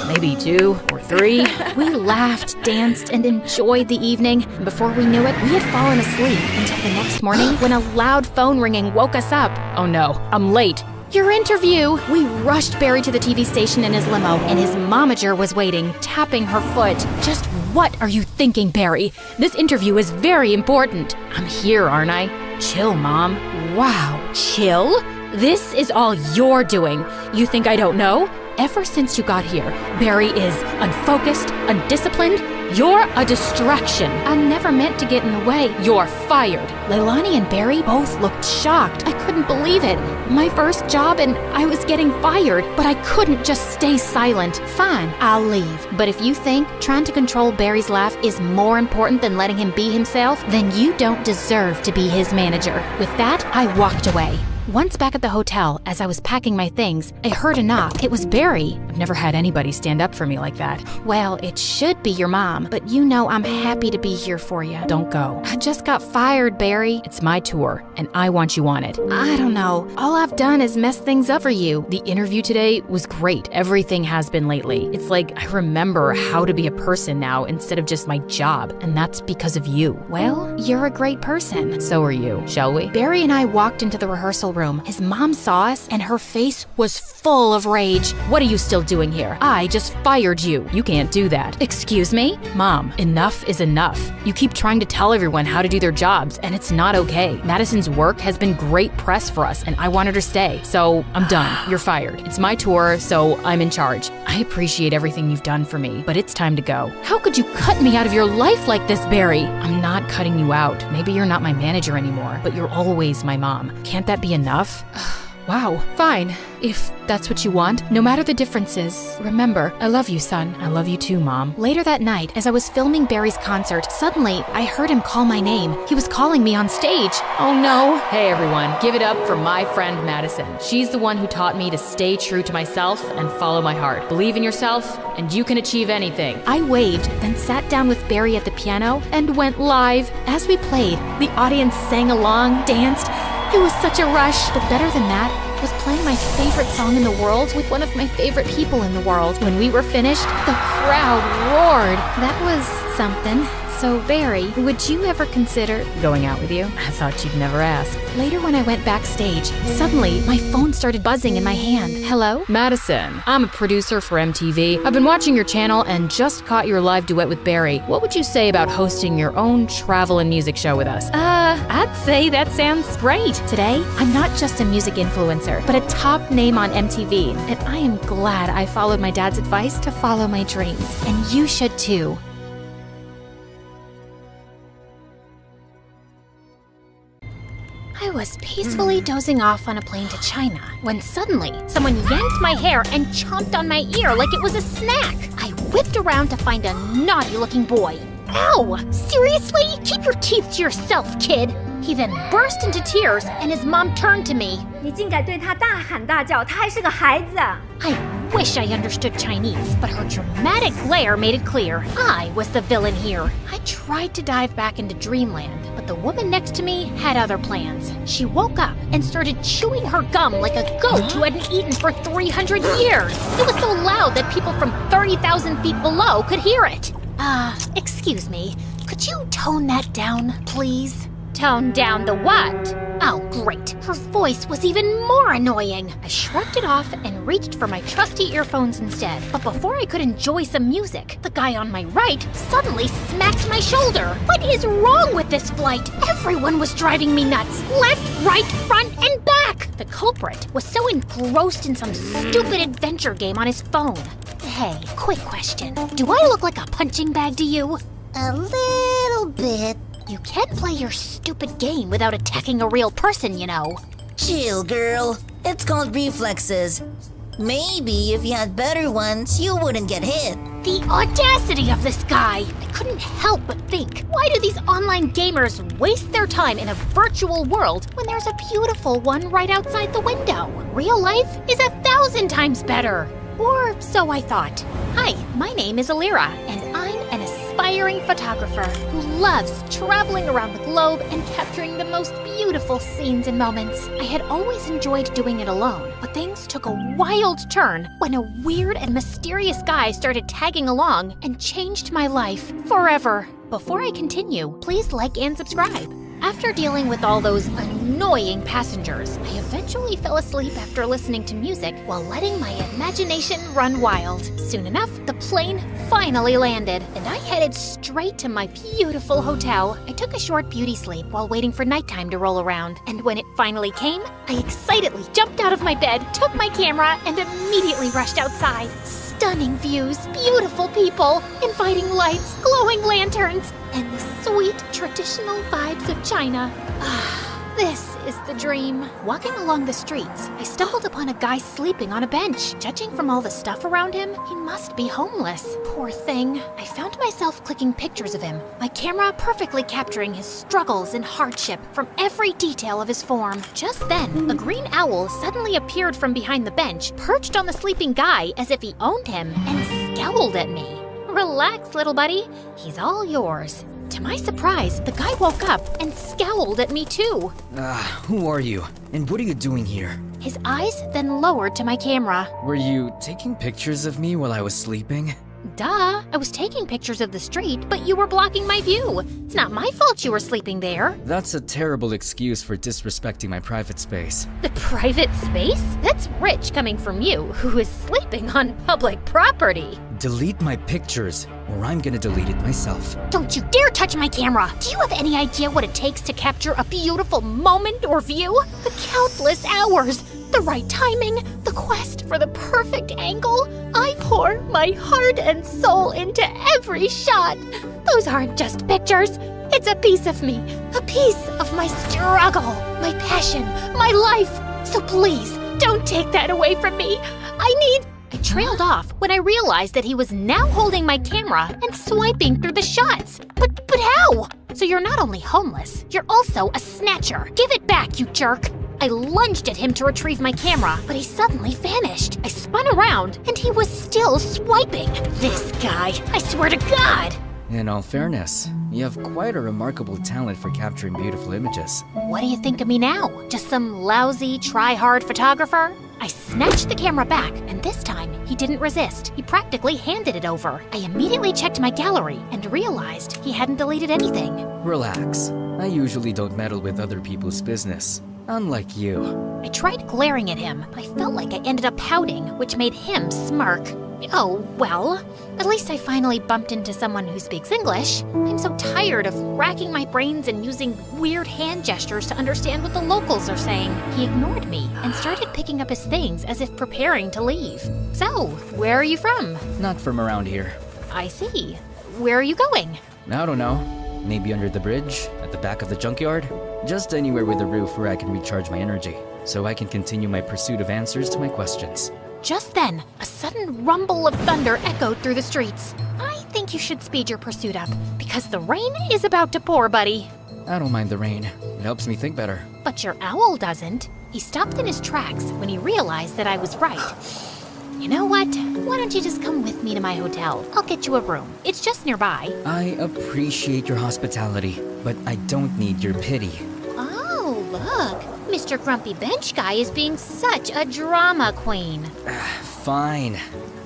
Maybe 2 or 3. We laughed, danced, and enjoyed the evening. Before we knew it, we had fallen asleep until the next morning when a loud phone ringing woke us up. Oh no, I'm late. Your interview! We rushed Barry to the TV station in his limo, and his momager was waiting, tapping her foot. Just what are you thinking, Barry? This interview is very important. I'm here, aren't I? Chill, Mom. Wow, chill? This is all you're doing. You think I don't know? Ever since you got here, Barry is unfocused, undisciplined. You're a distraction. I never meant to get in the way. You're fired. Leilani and Barry both looked shocked. I couldn't believe it. My first job and I was getting fired, but I couldn't just stay silent. Fine, I'll leave. But if you think trying to control Barry's laugh is more important than letting him be himself, then you don't deserve to be his manager. With that, I walked away. Once back at the hotel, as I was packing my things, I heard a knock. It was Barry. I've never had anybody stand up for me like that. Well, it should be your mom, but you know I'm happy to be here for you. Don't go. I just got fired, Barry. It's my tour, and I want you on it. I don't know. All I've done is mess things up for you. The interview today was great. Everything has been lately. It's like I remember how to be a person now instead of just my job, and that's because of you. Well, you're a great person. So are you, shall we? Barry and I walked into the rehearsal room. His mom saw us, and her face was full of rage. What are you still doing here? I just fired you. You can't do that. Excuse me? Mom, enough is enough. You keep trying to tell everyone how to do their jobs, and it's not okay. Madison's work has been great press for us, and I want her to stay. So I'm done. You're fired. It's my tour, so I'm in charge. I appreciate everything you've done for me, but it's time to go. How could you cut me out of your life like this, Barry? I'm not cutting you out. Maybe you're not my manager anymore, but you're always my mom. Can't that be enough? Wow, fine. If that's what you want, no matter the differences, remember, I love you, son. I love you too, Mom. Later that night, as I was filming Barry's concert, suddenly I heard him call my name. He was calling me on stage. Oh no. Hey everyone, give it up for my friend Madison. She's the one who taught me to stay true to myself and follow my heart. Believe in yourself, and you can achieve anything. I waved, then sat down with Barry at the piano and went live. As we played, the audience sang along, danced. It was such a rush, but better than that was playing my favorite song in the world with one of my favorite people in the world. When we were finished, the crowd roared. That was something. So, Barry, would you ever consider going out with you? I thought you'd never ask. Later when I went backstage, suddenly my phone started buzzing in my hand. Hello? Madison, I'm a producer for MTV. I've been watching your channel and just caught your live duet with Barry. What would you say about hosting your own travel and music show with us? I'd say that sounds great. Today, I'm not just a music influencer, but a top name on MTV. And I am glad I followed my dad's advice to follow my dreams. And you should too. I was peacefully dozing off on a plane to China when suddenly someone yanked my hair and chomped on my ear like it was a snack. I whipped around to find a naughty-looking boy. Ow! Seriously? Keep your teeth to yourself, kid. He then burst into tears and his mom turned to me. I wish I understood Chinese, but her dramatic glare made it clear I was the villain here. I tried to dive back into dreamland, but the woman next to me had other plans. She woke up and started chewing her gum like a goat who hadn't eaten for 300 years. It was so loud that people from 30,000 feet below could hear it. Excuse me, could you tone that down, please? Tone down the what? Oh, great. Her voice was even more annoying. I shrugged it off and reached for my trusty earphones instead. But before I could enjoy some music, the guy on my right suddenly smacked my shoulder. What is wrong with this flight? Everyone was driving me nuts. Left, right, front, and back. The culprit was so engrossed in some stupid adventure game on his phone. Hey, quick question. Do I look like a punching bag to you? A little bit. You can't play your stupid game without attacking a real person, you know. Chill, girl. It's called reflexes. Maybe if you had better ones, you wouldn't get hit. The audacity of this guy! I couldn't help but think, why do these online gamers waste their time in a virtual world when there's a beautiful one right outside the window? Real life is 1,000 times better. Or so I thought. Hi, my name is Alira, and I'm an aspiring photographer who loves traveling around the globe and capturing the most beautiful scenes and moments. I had always enjoyed doing it alone, but things took a wild turn when a weird and mysterious guy started tagging along and changed my life forever. Before I continue, please like and subscribe. After dealing with all those annoying passengers, I eventually fell asleep after listening to music while letting my imagination run wild. Soon enough, the plane finally landed, and I headed straight to my beautiful hotel. I took a short beauty sleep while waiting for nighttime to roll around, and when it finally came, I excitedly jumped out of my bed, took my camera, and immediately rushed outside. Stunning views, beautiful people, inviting lights, glowing lanterns, and the sweet traditional vibes of China. This is the dream. Walking along the streets, I stumbled upon a guy sleeping on a bench. Judging from all the stuff around him, he must be homeless. Poor thing. I found myself clicking pictures of him, my camera perfectly capturing his struggles and hardship from every detail of his form. Just then, a green owl suddenly appeared from behind the bench, perched on the sleeping guy as if he owned him, and scowled at me. Relax, little buddy. He's all yours. To my surprise, the guy woke up and scowled at me too. Who are you? And what are you doing here? His eyes then lowered to my camera. Were you taking pictures of me while I was sleeping? Duh, I was taking pictures of the street, but you were blocking my view. It's not my fault you were sleeping there. That's a terrible excuse for disrespecting my private space. The private space? That's rich coming from you, who is sleeping on public property. Delete my pictures, or I'm gonna delete it myself. Don't you dare touch my camera! Do you have any idea what it takes to capture a beautiful moment or view? The countless hours, the right timing, the quest for the perfect angle. I pour my heart and soul into every shot. Those aren't just pictures. It's a piece of me, a piece of my struggle, my passion, my life, So please, don't take that away from me. I trailed off when I realized that he was now holding my camera and swiping through the shots. But how? So you're not only homeless, you're also a snatcher. Give it back, you jerk. I lunged at him to retrieve my camera, but he suddenly vanished. I spun around, and he was still swiping. This guy, I swear to God! In all fairness, you have quite a remarkable talent for capturing beautiful images. What do you think of me now? Just some lousy, try-hard photographer? I snatched the camera back, and this time, he didn't resist. He practically handed it over. I immediately checked my gallery and realized he hadn't deleted anything. Relax. I usually don't meddle with other people's business. Unlike you. I tried glaring at him, but I felt like I ended up pouting, which made him smirk. Oh, well, at least I finally bumped into someone who speaks English. I'm so tired of racking my brains and using weird hand gestures to understand what the locals are saying. He ignored me and started picking up his things as if preparing to leave. So, where are you from? Not from around here. I see. Where are you going? I don't know. Maybe under the bridge, at the back of the junkyard? Just anywhere with a roof where I can recharge my energy, so I can continue my pursuit of answers to my questions. Just then, a sudden rumble of thunder echoed through the streets. I think you should speed your pursuit up, because the rain is about to pour, buddy. I don't mind the rain. It helps me think better. But your owl doesn't. He stopped in his tracks when he realized that I was right. You know what? Why don't you just come with me to my hotel? I'll get you a room. It's just nearby. I appreciate your hospitality, but I don't need your pity. Oh, look. Mr. Grumpy Bench Guy is being such a drama queen. Fine.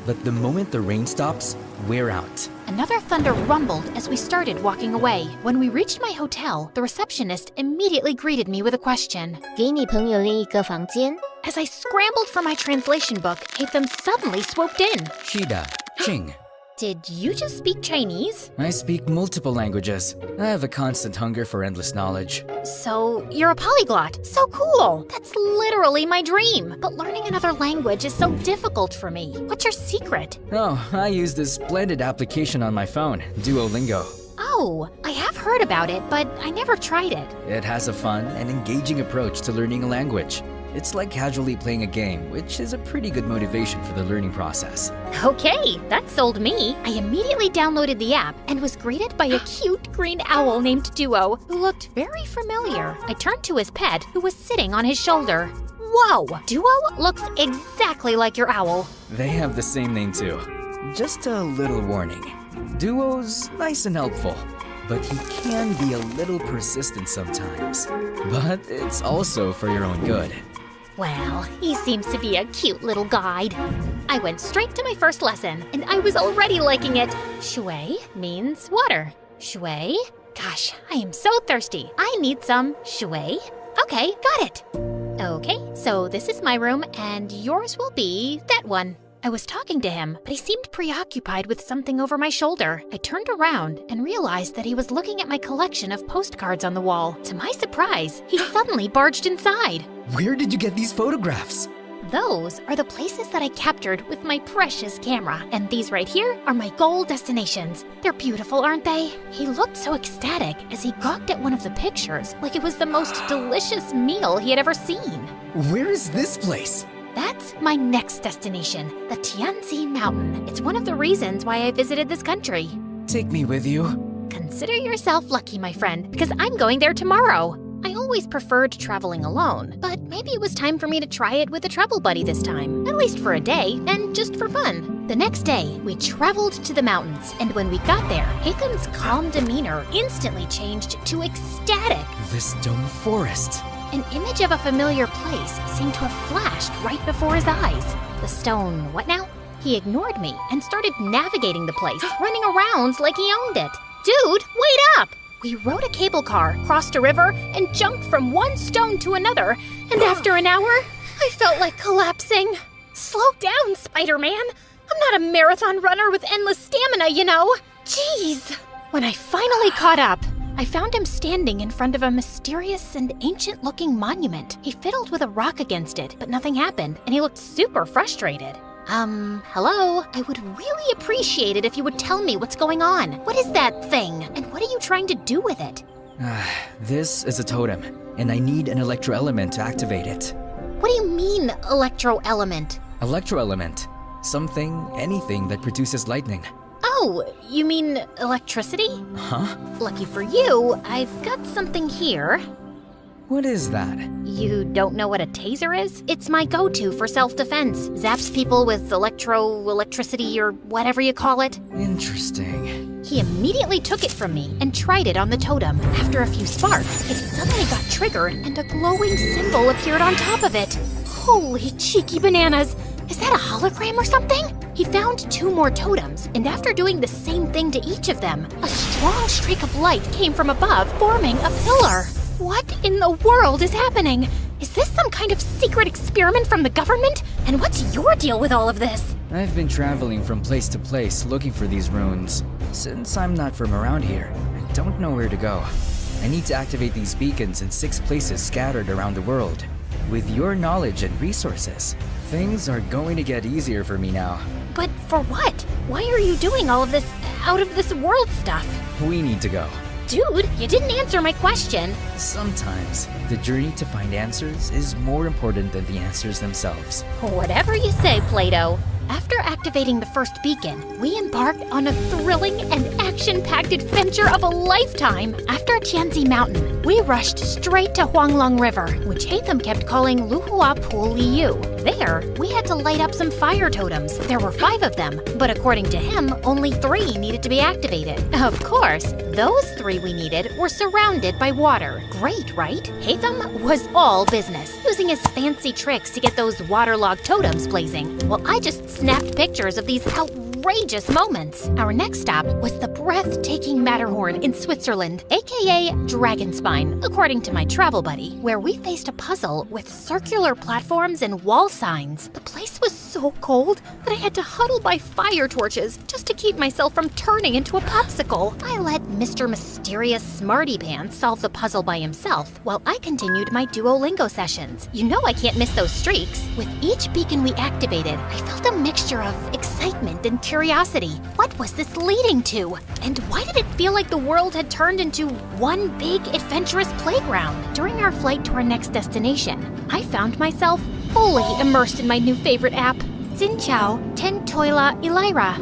But the moment the rain stops, we're out. Another thunder rumbled as we started walking away. When we reached my hotel, the receptionist immediately greeted me with a question. 给你朋友另一个房间? As I scrambled for my translation book, Hatham suddenly swooped in. Shida, Ching. Did you just speak Chinese? I speak multiple languages. I have a constant hunger for endless knowledge. So, you're a polyglot. So cool. That's literally my dream. But learning another language is so difficult for me. What's your secret? Oh, I use this splendid application on my phone, Duolingo. Oh, I have heard about it, but I never tried it. It has a fun and engaging approach to learning a language. It's like casually playing a game, which is a pretty good motivation for the learning process. Okay, that sold me. I immediately downloaded the app and was greeted by a cute green owl named Duo, who looked very familiar. I turned to his pet, who was sitting on his shoulder. Whoa, Duo looks exactly like your owl. They have the same name too. Just a little warning. Duo's nice and helpful, but he can be a little persistent sometimes. But it's also for your own good. Well, he seems to be a cute little guide. I went straight to my first lesson, and I was already liking it. Shui means water. Shui? Gosh, I am so thirsty. I need some shui. Okay, got it. Okay, so this is my room, and yours will be that one. I was talking to him, but he seemed preoccupied with something over my shoulder. I turned around and realized that he was looking at my collection of postcards on the wall. To my surprise, he suddenly barged inside. Where did you get these photographs? Those are the places that I captured with my precious camera, and these right here are my goal destinations. They're beautiful, aren't they? He looked so ecstatic as he gawked at one of the pictures, like it was the most delicious meal he had ever seen. Where is this place? That's my next destination, the Tianzi Mountain. It's one of the reasons why I visited this country. Take me with you. Consider yourself lucky, my friend, because I'm going there tomorrow. I always preferred traveling alone, but maybe it was time for me to try it with a travel buddy this time, at least for a day, and just for fun. The next day, we traveled to the mountains, and when we got there, Hatham's calm demeanor instantly changed to ecstatic. This dome forest. An image of a familiar place seemed to have flashed right before his eyes. The stone, what now? He ignored me and started navigating the place, running around like he owned it. Dude, wait up! We rode a cable car, crossed a river, and jumped from one stone to another, and after an hour, I felt like collapsing. Slow down, Spider-Man. I'm not a marathon runner with endless stamina, you know. Jeez. When I finally caught up, I found him standing in front of a mysterious and ancient-looking monument. He fiddled with a rock against it, but nothing happened, and he looked super frustrated. Hello? I would really appreciate it if you would tell me what's going on. What is that thing, and what are you trying to do with it? This is a totem, and I need an electro element to activate it. What do you mean, electro-element? Electroelement. Something, anything that produces lightning. Oh, you mean electricity? Huh? Lucky for you, I've got something here. What is that? You don't know what a taser is? It's my go-to for self-defense. Zaps people with electricity or whatever you call it. Interesting. He immediately took it from me and tried it on the totem. After a few sparks, it suddenly got triggered and a glowing symbol appeared on top of it. Holy cheeky bananas! Is that a hologram or something? He found 2 more totems, and after doing the same thing to each of them, a strong streak of light came from above, forming a pillar. What in the world is happening? Is this some kind of secret experiment from the government? And what's your deal with all of this? I've been traveling from place to place looking for these runes. Since I'm not from around here, I don't know where to go. I need to activate these beacons in 6 places scattered around the world. With your knowledge and resources, things are going to get easier for me now. But for what? Why are you doing all of this out of this world stuff? We need to go. Dude, you didn't answer my question. Sometimes, the journey to find answers is more important than the answers themselves. Whatever you say, Plato. After activating the first beacon, we embarked on a thrilling and action-packed adventure of a lifetime. After Tianzi Mountain, we rushed straight to Huanglong River, which Hatham kept calling Luhua Pool Liu. There, we had to light up some fire totems. There were 5 of them, but according to him, only 3 needed to be activated. Of course, those 3 we needed were surrounded by water. Great, right? Hatham was all business, using his fancy tricks to get those waterlogged totems blazing, while I just snapped pictures of these outrageous moments. Our next stop was the breathtaking Matterhorn in Switzerland, aka Dragonspine, according to my travel buddy, where we faced a puzzle with circular platforms and wall signs. The place was so cold that I had to huddle by fire torches just to keep myself from turning into a popsicle. I let Mr. Mysterious Smarty Pants solve the puzzle by himself, while I continued my Duolingo sessions. You know I can't miss those streaks. With each beacon we activated, I felt a mixture of excitement and curiosity. What was this leading to? And why did it feel like the world had turned into one big adventurous playground? During our flight to our next destination, I found myself fully immersed in my new favorite app, Xin-Chao Tentoila Elira.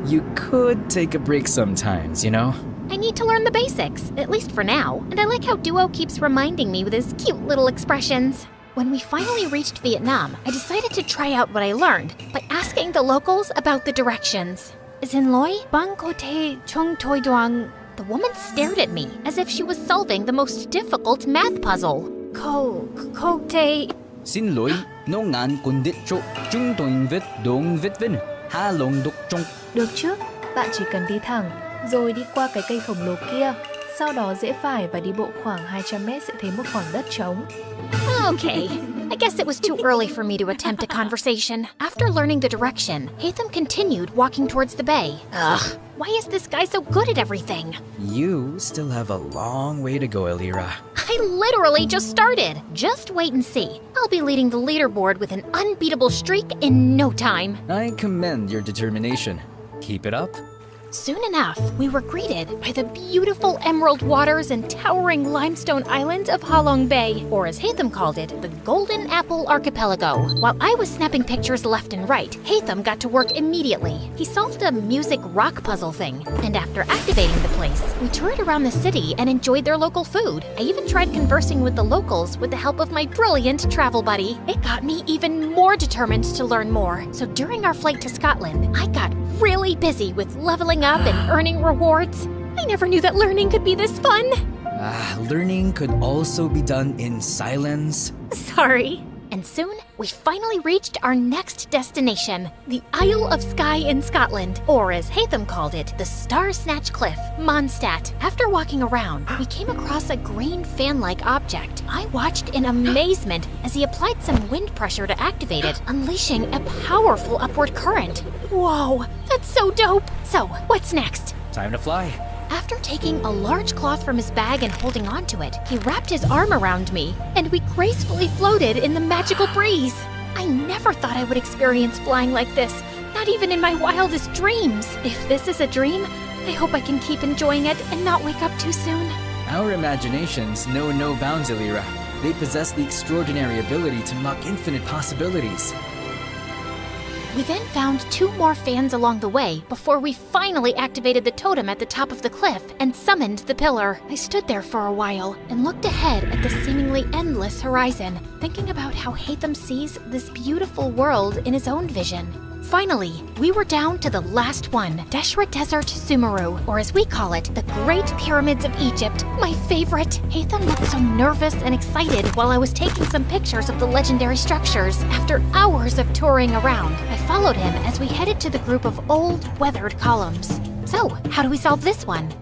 You could take a break sometimes, you know? I need to learn the basics, at least for now, and I like how Duo keeps reminding me with his cute little expressions. When we finally reached Vietnam, I decided to try out what I learned by asking the locals about the directions. Xin lối, bang ko te chung toi doang. The woman stared at me as if she was solving the most difficult math puzzle. Ko te... Xin lỗi, nó ngàn con đít chỗ, chúng tôi viết đúng viết vinh, ha lồng đục trong. Được chứ, bạn chỉ cần đi thẳng, rồi đi qua cái cây khổng lồ kia. Sau đó rẽ phải và đi bộ khoảng 200 mét sẽ thấy một khoảng đất trống. Okay, I guess it was too early for me to attempt a conversation. After learning the direction, Hatham continued walking towards the bay. Ugh, why is this guy so good at everything? You still have a long way to go, Elira. I literally just started. Just wait and see. I'll be leading the leaderboard with an unbeatable streak in no time. I commend your determination. Keep it up. Soon enough, we were greeted by the beautiful emerald waters and towering limestone islands of Ha Long Bay, or as Hatham called it, the Golden Apple Archipelago. While I was snapping pictures left and right, Hatham got to work immediately. He solved a music rock puzzle thing, and after activating the place, we toured around the city and enjoyed their local food. I even tried conversing with the locals with the help of my brilliant travel buddy. It got me even more determined to learn more. So during our flight to Scotland, I got really busy with leveling up and earning rewards. I never knew that learning could be this fun. Learning could also be done in silence. Sorry. And soon, we finally reached our next destination, the Isle of Skye in Scotland, or as Hatham called it, the Star Snatch Cliff, Mondstadt. After walking around, we came across a green fan-like object. I watched in amazement as he applied some wind pressure to activate it, unleashing a powerful upward current. Whoa, that's so dope! So, what's next? Time to fly. After taking a large cloth from his bag and holding onto it, he wrapped his arm around me, and we gracefully floated in the magical breeze. I never thought I would experience flying like this, not even in my wildest dreams. If this is a dream, I hope I can keep enjoying it and not wake up too soon. Our imaginations know no bounds, Elira. They possess the extraordinary ability to unlock infinite possibilities. We then found 2 more fans along the way before we finally activated the totem at the top of the cliff and summoned the pillar. I stood there for a while and looked ahead at the seemingly endless horizon, thinking about how Hatham sees this beautiful world in his own vision. Finally, we were down to the last one, Deshra Desert Sumeru, or as we call it, the Great Pyramids of Egypt, my favorite. Hatham looked so nervous and excited while I was taking some pictures of the legendary structures. After hours of touring around, I followed him as we headed to the group of old, weathered columns. So, how do we solve this one?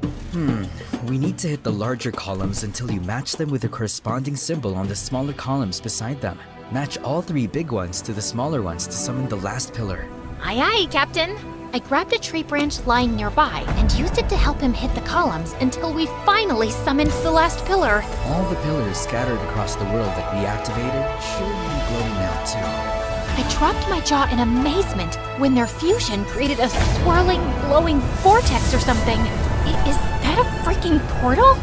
We need to hit the larger columns until you match them with a corresponding symbol on the smaller columns beside them. Match all 3 big ones to the smaller ones to summon the last pillar. Aye aye, Captain. I grabbed a tree branch lying nearby and used it to help him hit the columns until we finally summoned the last pillar. All the pillars scattered across the world that we activated should be glowing now too. I dropped my jaw in amazement when their fusion created a swirling, glowing vortex or something. Is that a freaking portal?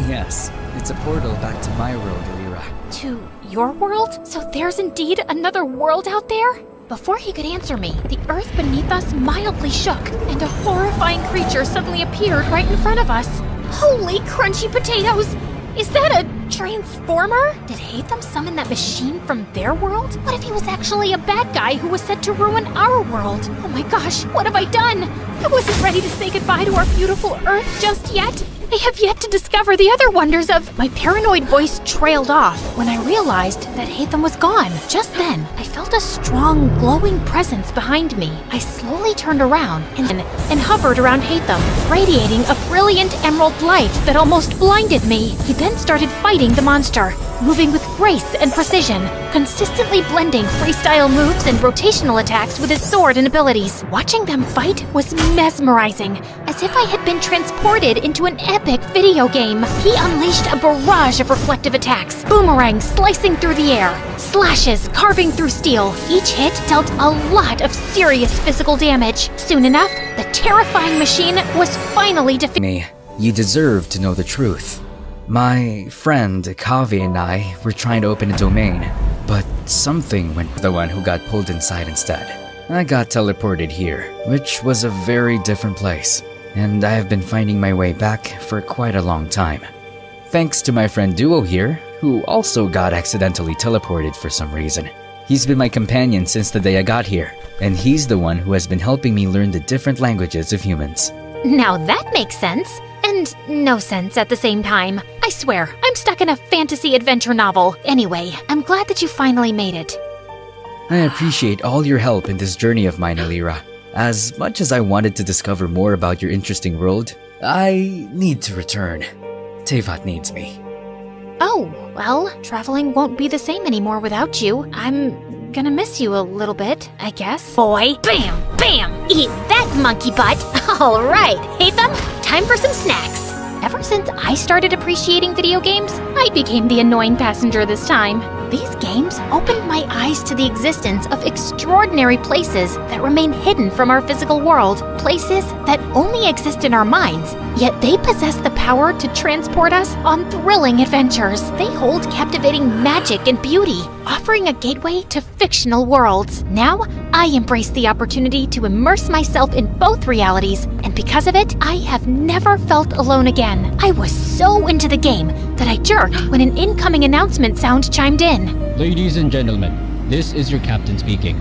Yes, it's a portal back to my world, Alira. To your world? So there's indeed another world out there? Before he could answer me, the earth beneath us mildly shook, and a horrifying creature suddenly appeared right in front of us. Holy crunchy potatoes! Is that a transformer? Did Hatham summon that machine from their world? What if he was actually a bad guy who was set to ruin our world? Oh my gosh, what have I done? I wasn't ready to say goodbye to our beautiful Earth just yet. I have yet to discover the other wonders of... My paranoid voice trailed off when I realized that Hatham was gone. Just then, I felt a strong, glowing presence behind me. I slowly turned around and hovered around Hatham, radiating a brilliant emerald light that almost blinded me. He then started fighting the monster, moving with grace and precision, consistently blending freestyle moves and rotational attacks with his sword and abilities. Watching them fight was mesmerizing, as if I had been transported into an epic video game. He unleashed a barrage of reflective attacks, boomerangs slicing through the air, slashes carving through steel. Each hit dealt a lot of serious physical damage. Soon enough, the terrifying machine was finally defeated. You deserve to know the truth. My friend Kavi and I were trying to open a domain, but something went with the one who got pulled inside instead. I got teleported here, which was a very different place, and I have been finding my way back for quite a long time. Thanks to my friend Duo here, who also got accidentally teleported for some reason. He's been my companion since the day I got here, and he's the one who has been helping me learn the different languages of humans. Now that makes sense. And no sense at the same time. I swear, I'm stuck in a fantasy adventure novel. Anyway, I'm glad that you finally made it. I appreciate all your help in this journey of mine, Alira. As much as I wanted to discover more about your interesting world, I need to return. Tevat needs me. Oh, well, traveling won't be the same anymore without you. I'm gonna miss you a little bit, I guess. Boy, bam, bam, eat that monkey butt. All right, Hatham, time for some snacks. Ever since I started appreciating video games, I became the annoying passenger this time. These games opened my eyes to the existence of extraordinary places that remain hidden from our physical world. Places that only exist in our minds, yet they possess the power to transport us on thrilling adventures. They hold captivating magic and beauty, offering a gateway to fictional worlds. Now, I embrace the opportunity to immerse myself in both realities, and because of it, I have never felt alone again. I was so into the game that I jerked when an incoming announcement sound chimed in. Ladies and gentlemen, this is your captain speaking.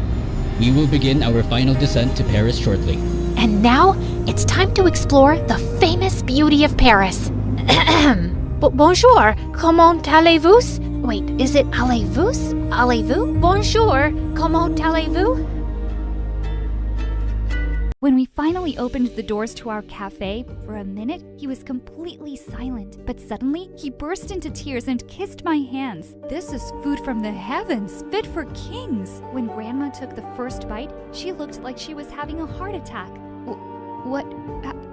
We will begin our final descent to Paris shortly. And now, it's time to explore the famous beauty of Paris. Bonjour, comment allez-vous? Wait, is it allez-vous? Allez-vous? Bonjour, comment allez-vous? When we finally opened the doors to our cafe, for a minute he was completely silent. But suddenly he burst into tears and kissed my hands. This is food from the heavens, fit for kings. When Grandma took the first bite, she looked like she was having a heart attack. What?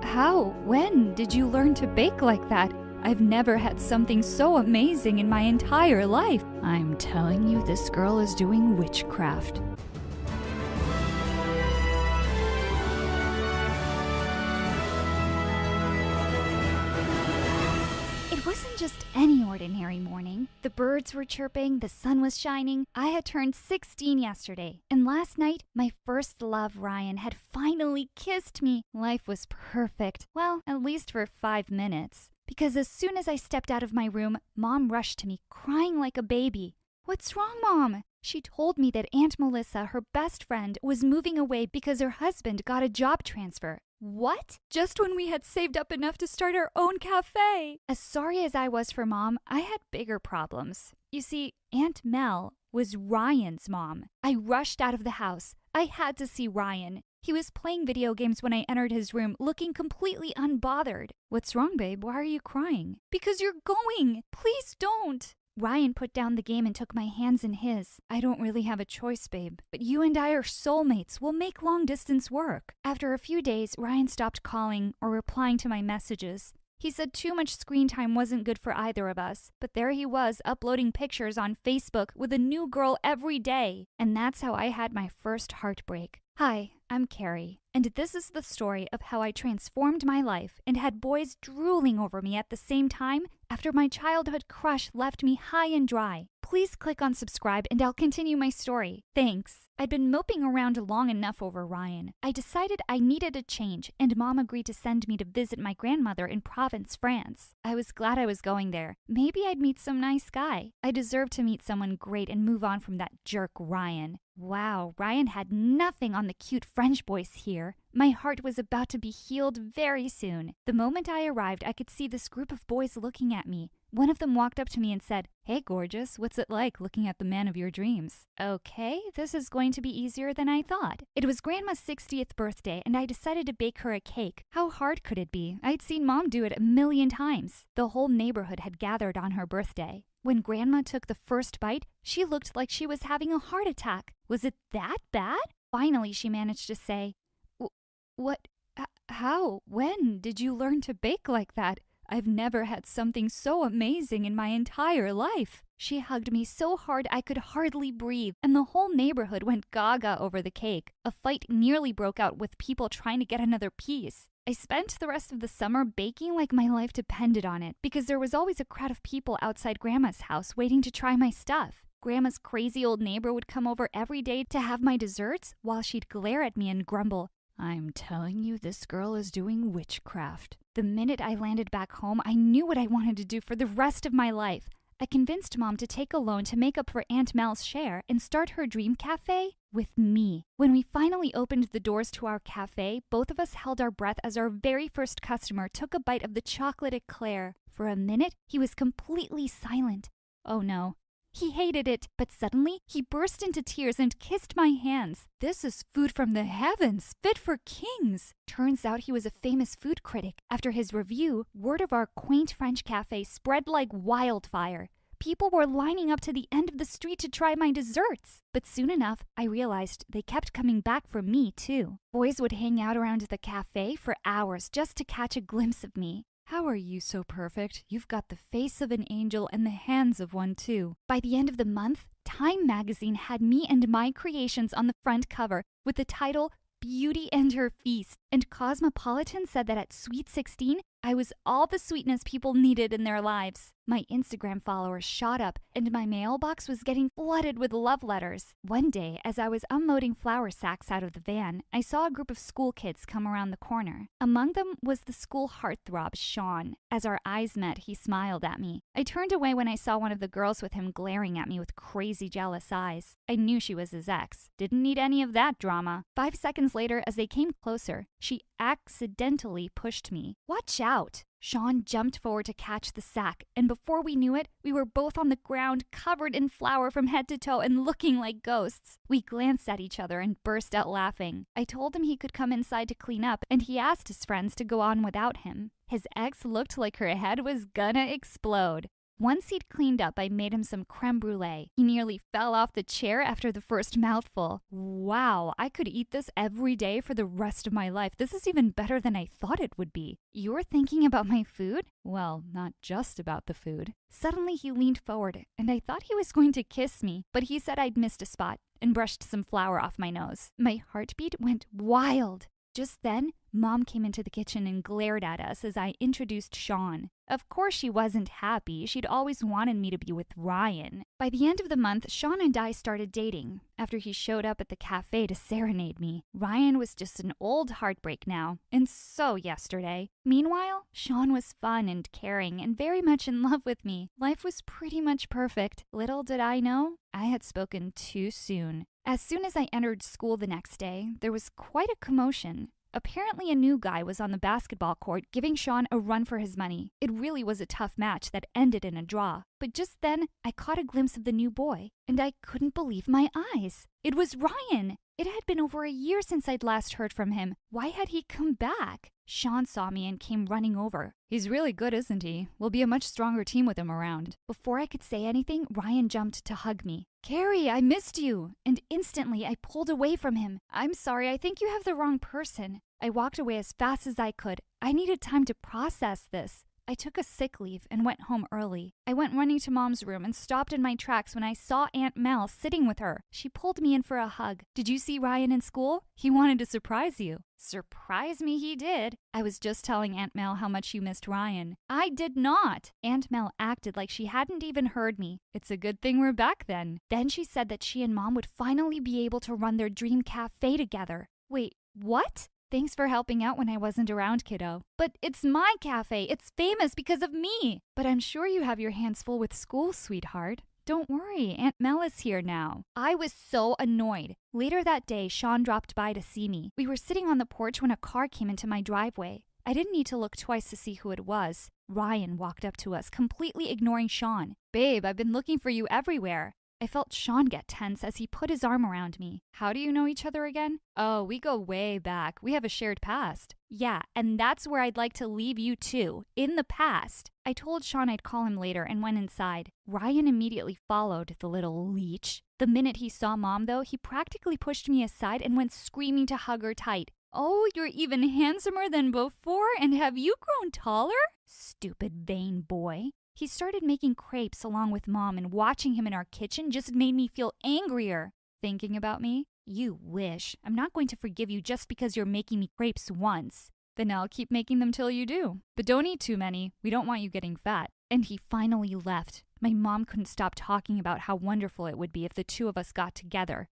How? When did you learn to bake like that? I've never had something so amazing in my entire life. I'm telling you, this girl is doing witchcraft. It wasn't just any ordinary morning. The birds were chirping, the sun was shining. I had turned 16 yesterday, and last night, my first love, Ryan, had finally kissed me. Life was perfect. Well, at least for 5 minutes. Because as soon as I stepped out of my room, Mom rushed to me, crying like a baby. "What's wrong, Mom?" She told me that Aunt Melissa, her best friend, was moving away because her husband got a job transfer. What? Just when we had saved up enough to start our own cafe. As sorry as I was for Mom, I had bigger problems. You see, Aunt Mel was Ryan's mom. I rushed out of the house. I had to see Ryan. He was playing video games when I entered his room, looking completely unbothered. "What's wrong, babe? Why are you crying?" "Because you're going. Please don't." Ryan put down the game and took my hands in his. "I don't really have a choice, babe. But you and I are soulmates. We'll make long distance work." After a few days, Ryan stopped calling or replying to my messages. He said too much screen time wasn't good for either of us. But there he was, uploading pictures on Facebook with a new girl every day. And that's how I had my first heartbreak. Hi, I'm Carrie, and this is the story of how I transformed my life and had boys drooling over me at the same time after my childhood crush left me high and dry. Please click on subscribe and I'll continue my story. Thanks. I'd been moping around long enough over Ryan. I decided I needed a change, and Mom agreed to send me to visit my grandmother in Provence, France. I was glad I was going there. Maybe I'd meet some nice guy. I deserved to meet someone great and move on from that jerk Ryan. Wow, Ryan had nothing on the cute French boys here. My heart was about to be healed very soon. The moment I arrived, I could see this group of boys looking at me. One of them walked up to me and said, "Hey, gorgeous, what's it like looking at the man of your dreams?" Okay, this is going to be easier than I thought. It was Grandma's 60th birthday, and I decided to bake her a cake. How hard could it be? I'd seen Mom do it 1,000,000 times. The whole neighborhood had gathered on her birthday. When Grandma took the first bite, she looked like she was having a heart attack. Was it that bad? Finally, she managed to say, "What? How? When did you learn to bake like that? I've never had something so amazing in my entire life." She hugged me so hard I could hardly breathe, and the whole neighborhood went gaga over the cake. A fight nearly broke out with people trying to get another piece. I spent the rest of the summer baking like my life depended on it, because there was always a crowd of people outside Grandma's house waiting to try my stuff. Grandma's crazy old neighbor would come over every day to have my desserts, while she'd glare at me and grumble, "I'm telling you, this girl is doing witchcraft." The minute I landed back home, I knew what I wanted to do for the rest of my life. I convinced Mom to take a loan to make up for Aunt Mel's share and start her dream cafe with me. When we finally opened the doors to our cafe, both of us held our breath as our very first customer took a bite of the chocolate eclair. For a minute, he was completely silent. Oh no. He hated it, but suddenly he burst into tears and kissed my hands. "This is food from the heavens, fit for kings." Turns out he was a famous food critic. After his review, word of our quaint French cafe spread like wildfire. People were lining up to the end of the street to try my desserts. But soon enough, I realized they kept coming back for me too. Boys would hang out around the cafe for hours just to catch a glimpse of me. "How are you so perfect? You've got the face of an angel and the hands of one too." By the end of the month, Time magazine had me and my creations on the front cover with the title Beauty and Her Feast. And Cosmopolitan said that at Sweet 16, I was all the sweetness people needed in their lives. My Instagram followers shot up, and my mailbox was getting flooded with love letters. One day, as I was unloading flour sacks out of the van, I saw a group of school kids come around the corner. Among them was the school heartthrob, Sean. As our eyes met, he smiled at me. I turned away when I saw one of the girls with him glaring at me with crazy jealous eyes. I knew she was his ex. Didn't need any of that drama. 5 seconds later, as they came closer, she accidentally pushed me. "Watch out!" Sean jumped forward to catch the sack, and before we knew it, we were both on the ground, covered in flour from head to toe and looking like ghosts. We glanced at each other and burst out laughing. I told him he could come inside to clean up, and he asked his friends to go on without him. His ex looked like her head was gonna explode. Once he'd cleaned up, I made him some creme brulee. He nearly fell off the chair after the first mouthful. Wow, I could eat this every day for the rest of my life. This is even better than I thought it would be. "You're thinking about my food?" Well, not just about the food. Suddenly he leaned forward, and I thought he was going to kiss me, but he said I'd missed a spot and brushed some flour off my nose. My heartbeat went wild. Just then, Mom came into the kitchen and glared at us as I introduced Sean. Of course she wasn't happy. She'd always wanted me to be with Ryan. By the end of the month, Sean and I started dating. After he showed up at the cafe to serenade me, Ryan was just an old heartbreak now, and so yesterday. Meanwhile, Sean was fun and caring and very much in love with me. Life was pretty much perfect. Little did I know, I had spoken too soon. As soon as I entered school the next day, there was quite a commotion. Apparently a new guy was on the basketball court giving Sean a run for his money. It really was a tough match that ended in a draw. But just then, I caught a glimpse of the new boy, and I couldn't believe my eyes. It was Ryan! It had been over a year since I'd last heard from him. Why had he come back? Sean saw me and came running over. He's really good, isn't he? We'll be a much stronger team with him around. Before I could say anything, Ryan jumped to hug me. Carrie, I missed you! And instantly, I pulled away from him. I'm sorry, I think you have the wrong person. I walked away as fast as I could. I needed time to process this. I took a sick leave and went home early. I went running to Mom's room and stopped in my tracks when I saw Aunt Mel sitting with her. She pulled me in for a hug. Did you see Ryan in school? He wanted to surprise you. Surprise me he did. I was just telling Aunt Mel how much you missed Ryan. I did not. Aunt Mel acted like she hadn't even heard me. It's a good thing we're back then. Then she said that she and Mom would finally be able to run their dream cafe together. Wait, what? Thanks for helping out when I wasn't around, kiddo. But it's my cafe. It's famous because of me. But I'm sure you have your hands full with school, sweetheart. Don't worry, Aunt Mel is here now. I was so annoyed. Later that day, Sean dropped by to see me. We were sitting on the porch when a car came into my driveway. I didn't need to look twice to see who it was. Ryan walked up to us, completely ignoring Sean. Babe, I've been looking for you everywhere. I felt Sean get tense as he put his arm around me. How do you know each other again? Oh, we go way back. We have a shared past. Yeah, and that's where I'd like to leave you too, in the past. I told Sean I'd call him later and went inside. Ryan immediately followed, the little leech. The minute he saw Mom, though, he practically pushed me aside and went screaming to hug her tight. Oh, you're even handsomer than before, and have you grown taller? Stupid, vain boy. He started making crepes along with Mom, and watching him in our kitchen just made me feel angrier. Thinking about me? You wish. I'm not going to forgive you just because you're making me crepes once. Then I'll keep making them till you do. But don't eat too many. We don't want you getting fat. And he finally left. My mom couldn't stop talking about how wonderful it would be if the two of us got together.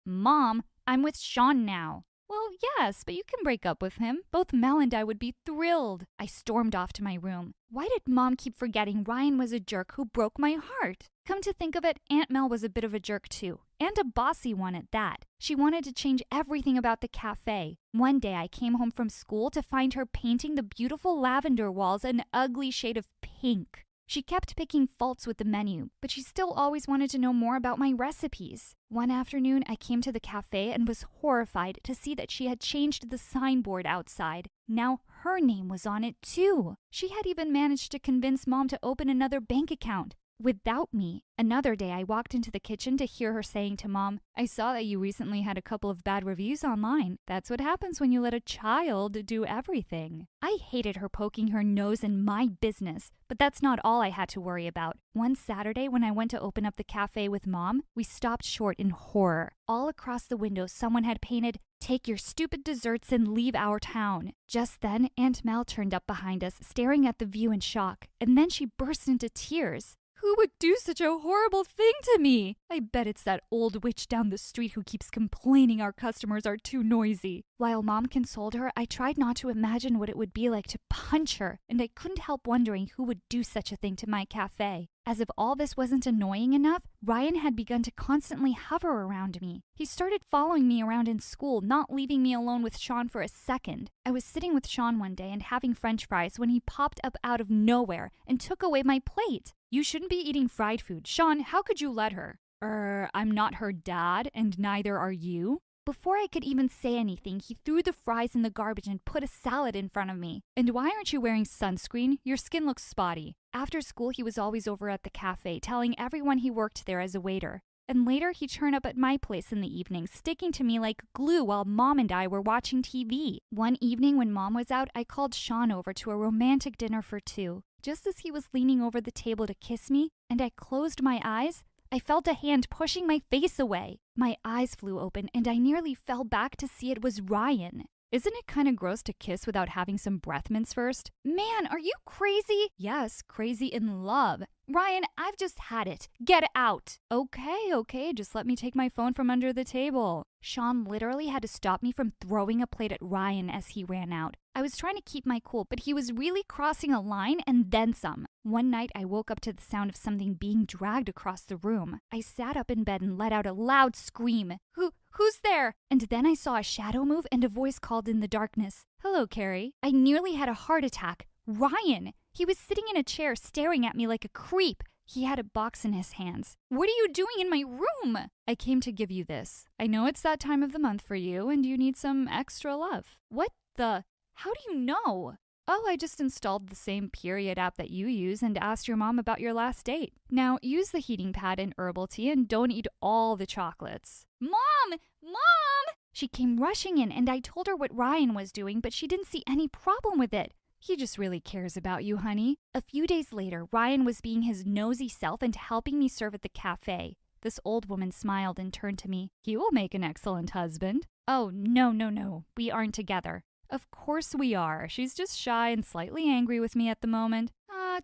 Mom, I'm with Sean now. Well, yes, but you can break up with him. Both Mel and I would be thrilled. I stormed off to my room. Why did Mom keep forgetting Ryan was a jerk who broke my heart? Come to think of it, Aunt Mel was a bit of a jerk too, and a bossy one at that. She wanted to change everything about the cafe. One day I came home from school to find her painting the beautiful lavender walls an ugly shade of pink. She kept picking faults with the menu, but she still always wanted to know more about my recipes. One afternoon, I came to the cafe and was horrified to see that she had changed the signboard outside. Now her name was on it too. She had even managed to convince Mom to open another bank account. Without me. Another day, I walked into the kitchen to hear her saying to Mom, I saw that you recently had a couple of bad reviews online. That's what happens when you let a child do everything. I hated her poking her nose in my business, but that's not all I had to worry about. One Saturday, when I went to open up the cafe with Mom, we stopped short in horror. All across the window, someone had painted, "Take your stupid desserts and leave our town." Just then, Aunt Mel turned up behind us, staring at the view in shock, and then she burst into tears. Who would do such a horrible thing to me? I bet it's that old witch down the street who keeps complaining our customers are too noisy. While Mom consoled her, I tried not to imagine what it would be like to punch her, and I couldn't help wondering who would do such a thing to my cafe. As if all this wasn't annoying enough, Ryan had begun to constantly hover around me. He started following me around in school, not leaving me alone with Sean for a second. I was sitting with Sean one day and having French fries when he popped up out of nowhere and took away my plate. You shouldn't be eating fried food. Sean, how could you let her? I'm not her dad, and neither are you. Before I could even say anything, he threw the fries in the garbage and put a salad in front of me. And why aren't you wearing sunscreen? Your skin looks spotty. After school, he was always over at the cafe, telling everyone he worked there as a waiter. And later, he'd turn up at my place in the evening, sticking to me like glue while Mom and I were watching TV. One evening when Mom was out, I called Sean over to a romantic dinner for two. Just as he was leaning over the table to kiss me, and I closed my eyes, I felt a hand pushing my face away. My eyes flew open, and I nearly fell back to see it was Ryan. Isn't it kind of gross to kiss without having some breath mints first? Man, are you crazy? Yes, crazy in love. Ryan, I've just had it. Get out. Okay, just let me take my phone from under the table. Sean literally had to stop me from throwing a plate at Ryan as he ran out. I was trying to keep my cool, but he was really crossing a line and then some. One night, I woke up to the sound of something being dragged across the room. I sat up in bed and let out a loud scream. Who's there? And then I saw a shadow move and a voice called in the darkness. Hello, Carrie. I nearly had a heart attack. Ryan! He was sitting in a chair staring at me like a creep. He had a box in his hands. What are you doing in my room? I came to give you this. I know it's that time of the month for you and you need some extra love. What the? How do you know? Oh, I just installed the same period app that you use and asked your mom about your last date. Now, use the heating pad and herbal tea and don't eat all the chocolates. Mom! She came rushing in and I told her what Ryan was doing, but she didn't see any problem with it. He just really cares about you, honey. A few days later, Ryan was being his nosy self and helping me serve at the cafe. This old woman smiled and turned to me. He will make an excellent husband. Oh, no. We aren't together. Of course we are. She's just shy and slightly angry with me at the moment.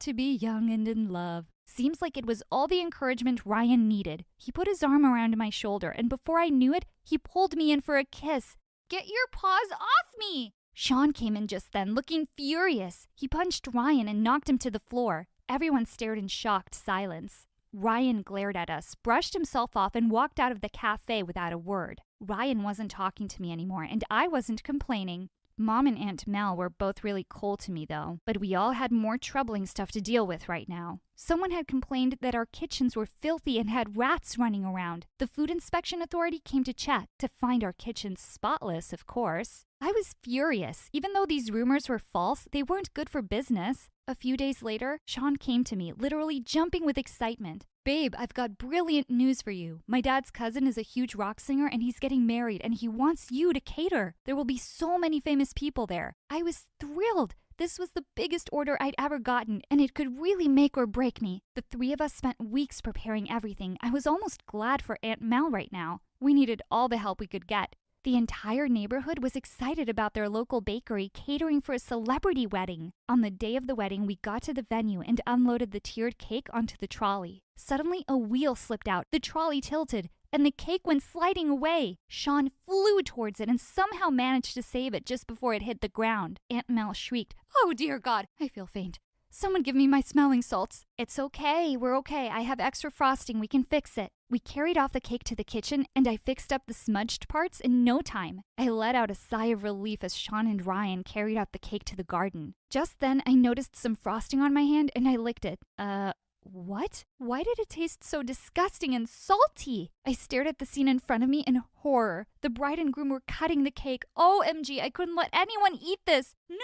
To be young and in love. Seems like it was all the encouragement Ryan needed. He put his arm around my shoulder, and before I knew it, he pulled me in for a kiss. Get your paws off me! Sean came in just then, looking furious. He punched Ryan and knocked him to the floor. Everyone stared in shocked silence. Ryan glared at us, brushed himself off, and walked out of the cafe without a word. Ryan wasn't talking to me anymore, and I wasn't complaining. Mom and Aunt Mel were both really cold to me, though, but we all had more troubling stuff to deal with right now. Someone had complained that our kitchens were filthy and had rats running around. The Food Inspection Authority came to check to find our kitchens spotless, of course. I was furious. Even though these rumors were false, they weren't good for business. A few days later, Sean came to me, literally jumping with excitement. Babe, I've got brilliant news for you. My dad's cousin is a huge rock singer and he's getting married and he wants you to cater. There will be so many famous people there. I was thrilled. This was the biggest order I'd ever gotten, and it could really make or break me. The three of us spent weeks preparing everything. I was almost glad for Aunt Mel right now. We needed all the help we could get. The entire neighborhood was excited about their local bakery catering for a celebrity wedding. On the day of the wedding, we got to the venue and unloaded the tiered cake onto the trolley. Suddenly, a wheel slipped out, the trolley tilted, and the cake went sliding away. Sean flew towards it and somehow managed to save it just before it hit the ground. Aunt Mel shrieked, "Oh dear God, I feel faint. Someone give me my smelling salts." It's okay, we're okay. I have extra frosting, we can fix it. We carried off the cake to the kitchen and I fixed up the smudged parts in no time. I let out a sigh of relief as Sean and Ryan carried out the cake to the garden. Just then, I noticed some frosting on my hand and I licked it. What? Why did it taste so disgusting and salty? I stared at the scene in front of me in horror. The bride and groom were cutting the cake. OMG, I couldn't let anyone eat this. No!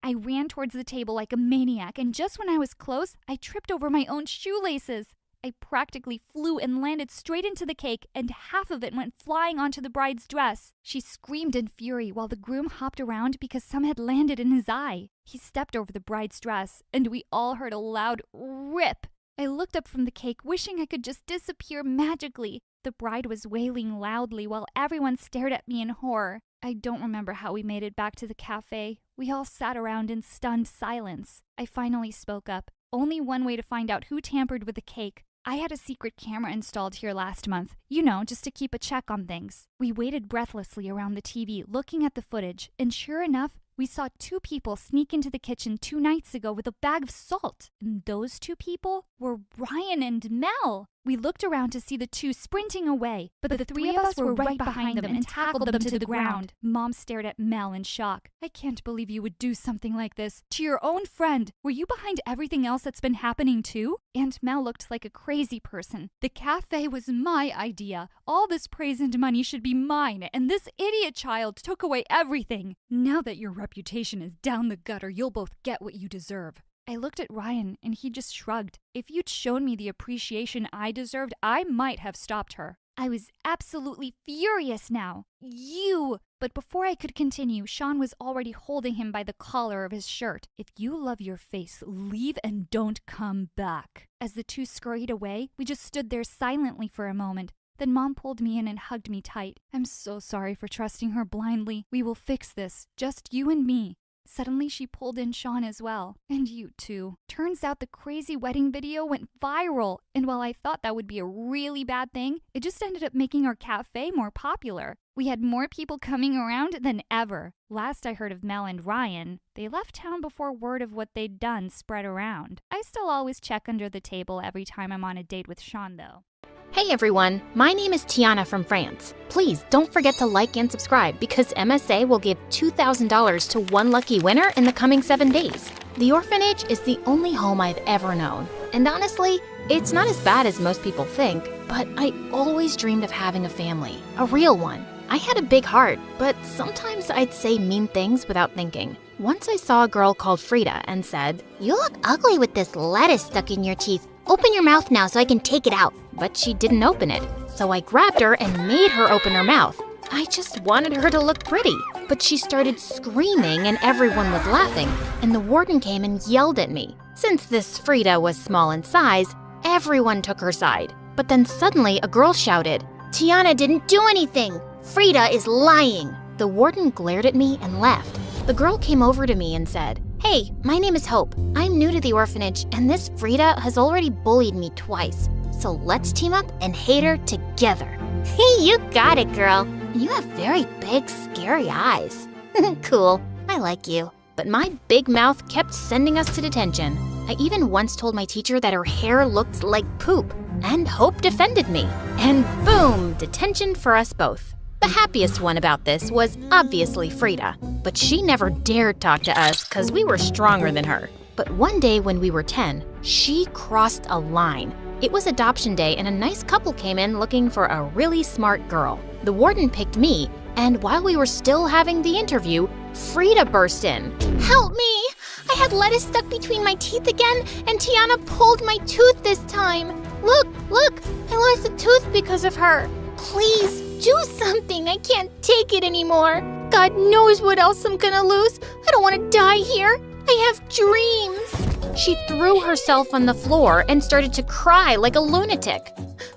I ran towards the table like a maniac, and just when I was close, I tripped over my own shoelaces. I practically flew and landed straight into the cake, and half of it went flying onto the bride's dress. She screamed in fury while the groom hopped around because some had landed in his eye. He stepped over the bride's dress, and we all heard a loud rip. I looked up from the cake, wishing I could just disappear magically. The bride was wailing loudly while everyone stared at me in horror. I don't remember how we made it back to the cafe. We all sat around in stunned silence. I finally spoke up. Only one way to find out who tampered with the cake. I had a secret camera installed here last month, just to keep a check on things. We waited breathlessly around the TV, looking at the footage, and sure enough, we saw two people sneak into the kitchen 2 nights ago with a bag of salt. And those two people were Ryan and Mel. We looked around to see the two sprinting away, but the three of us were right behind them and tackled them to the ground. Mom stared at Mel in shock. I can't believe you would do something like this to your own friend. Were you behind everything else that's been happening too? Aunt Mel looked like a crazy person. The cafe was my idea. All this praise and money should be mine, and this idiot child took away everything. Now that your reputation is down the gutter, you'll both get what you deserve. I looked at Ryan, and he just shrugged. If you'd shown me the appreciation I deserved, I might have stopped her. I was absolutely furious now. You! But before I could continue, Sean was already holding him by the collar of his shirt. If you love your face, leave and don't come back. As the two scurried away, we just stood there silently for a moment. Then Mom pulled me in and hugged me tight. I'm so sorry for trusting her blindly. We will fix this, just you and me. Suddenly, she pulled in Sean as well. And you too. Turns out the crazy wedding video went viral. And while I thought that would be a really bad thing, it just ended up making our cafe more popular. We had more people coming around than ever. Last I heard of Mel and Ryan, they left town before word of what they'd done spread around. I still always check under the table every time I'm on a date with Sean, though. Hey everyone, my name is Tiana from France. Please don't forget to like and subscribe because MSA will give $2,000 to one lucky winner in the coming 7 days. The orphanage is the only home I've ever known. And honestly, it's not as bad as most people think, but I always dreamed of having a family, a real one. I had a big heart, but sometimes I'd say mean things without thinking. Once I saw a girl called Frida and said, "You look ugly with this lettuce stuck in your teeth. Open your mouth now so I can take it out." But she didn't open it, so I grabbed her and made her open her mouth. I just wanted her to look pretty, but she started screaming and everyone was laughing, and the warden came and yelled at me. Since this Frida was small in size, everyone took her side. But then suddenly a girl shouted, "Tiana didn't do anything. Frida is lying." The warden glared at me and left. The girl came over to me and said, "Hey, my name is Hope. I'm new to the orphanage, and this Frida has already bullied me twice. So let's team up and hate her together." "Hey, you got it, girl. You have very big, scary eyes." "Cool. I like you." But my big mouth kept sending us to detention. I even once told my teacher that her hair looked like poop, and Hope defended me. And boom, detention for us both. The happiest one about this was obviously Frida, but she never dared talk to us because we were stronger than her. But one day when we were 10, she crossed a line. It was adoption day and a nice couple came in looking for a really smart girl. The warden picked me, and while we were still having the interview, Frida burst in. "Help me! I had lettuce stuck between my teeth again, and Tiana pulled my tooth this time. Look, I lost a tooth because of her. Please, do something. I can't take it anymore. God knows what else I'm gonna lose. I don't want to die here. I have dreams." She threw herself on the floor and started to cry like a lunatic.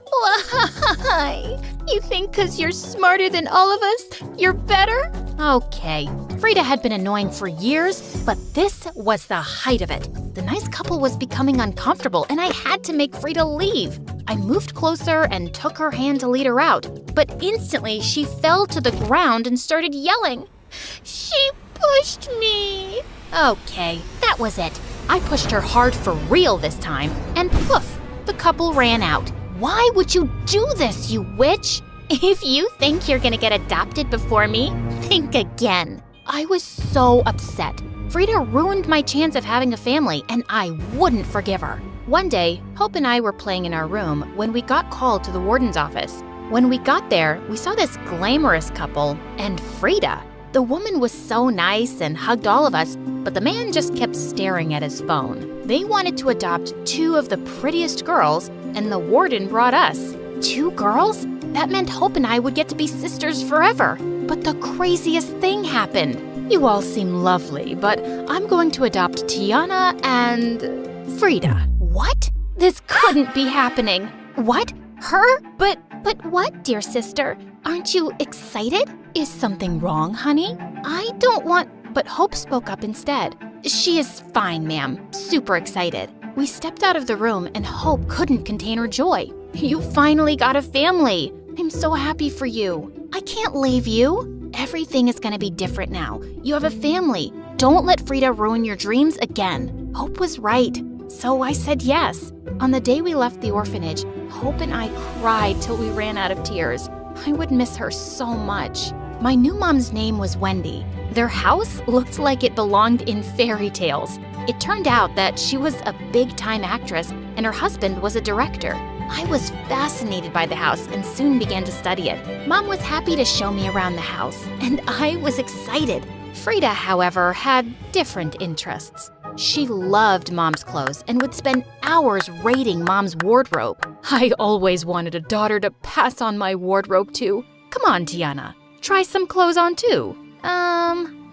"Why? You think because you're smarter than all of us, you're better?" Okay, Frida had been annoying for years, but this was the height of it. The nice couple was becoming uncomfortable and I had to make Frida leave. I moved closer and took her hand to lead her out, but instantly she fell to the ground and started yelling. "She pushed me." Okay, that was it. I pushed her hard for real this time, and poof, the couple ran out. "Why would you do this, you witch? If you think you're gonna get adopted before me, think again." I was so upset. Frida ruined my chance of having a family, and I wouldn't forgive her. One day, Hope and I were playing in our room when we got called to the warden's office. When we got there, we saw this glamorous couple and Frida. The woman was so nice and hugged all of us, but the man just kept staring at his phone. They wanted to adopt 2 of the prettiest girls, and the warden brought us. 2 girls? That meant Hope and I would get to be sisters forever. But the craziest thing happened. You all seem lovely, but I'm going to adopt Tiana and Frida. What? This couldn't be happening. What? Her? But what, dear sister? Aren't you excited? Is something wrong, honey? I don't want... But Hope spoke up instead. She is fine, ma'am. Super excited. We stepped out of the room and Hope couldn't contain her joy. You finally got a family. I'm so happy for you. I can't leave you. Everything is gonna be different now. You have a family. Don't let Frida ruin your dreams again. Hope was right. So I said yes. On the day we left the orphanage, Hope and I cried till we ran out of tears. I would miss her so much. My new mom's name was Wendy. Their house looked like it belonged in fairy tales. It turned out that she was a big-time actress and her husband was a director. I was fascinated by the house and soon began to study it. Mom was happy to show me around the house, and I was excited. Frida, however, had different interests. She loved Mom's clothes and would spend hours raiding Mom's wardrobe. I always wanted a daughter to pass on my wardrobe to. Come on, Tiana. Try some clothes on too.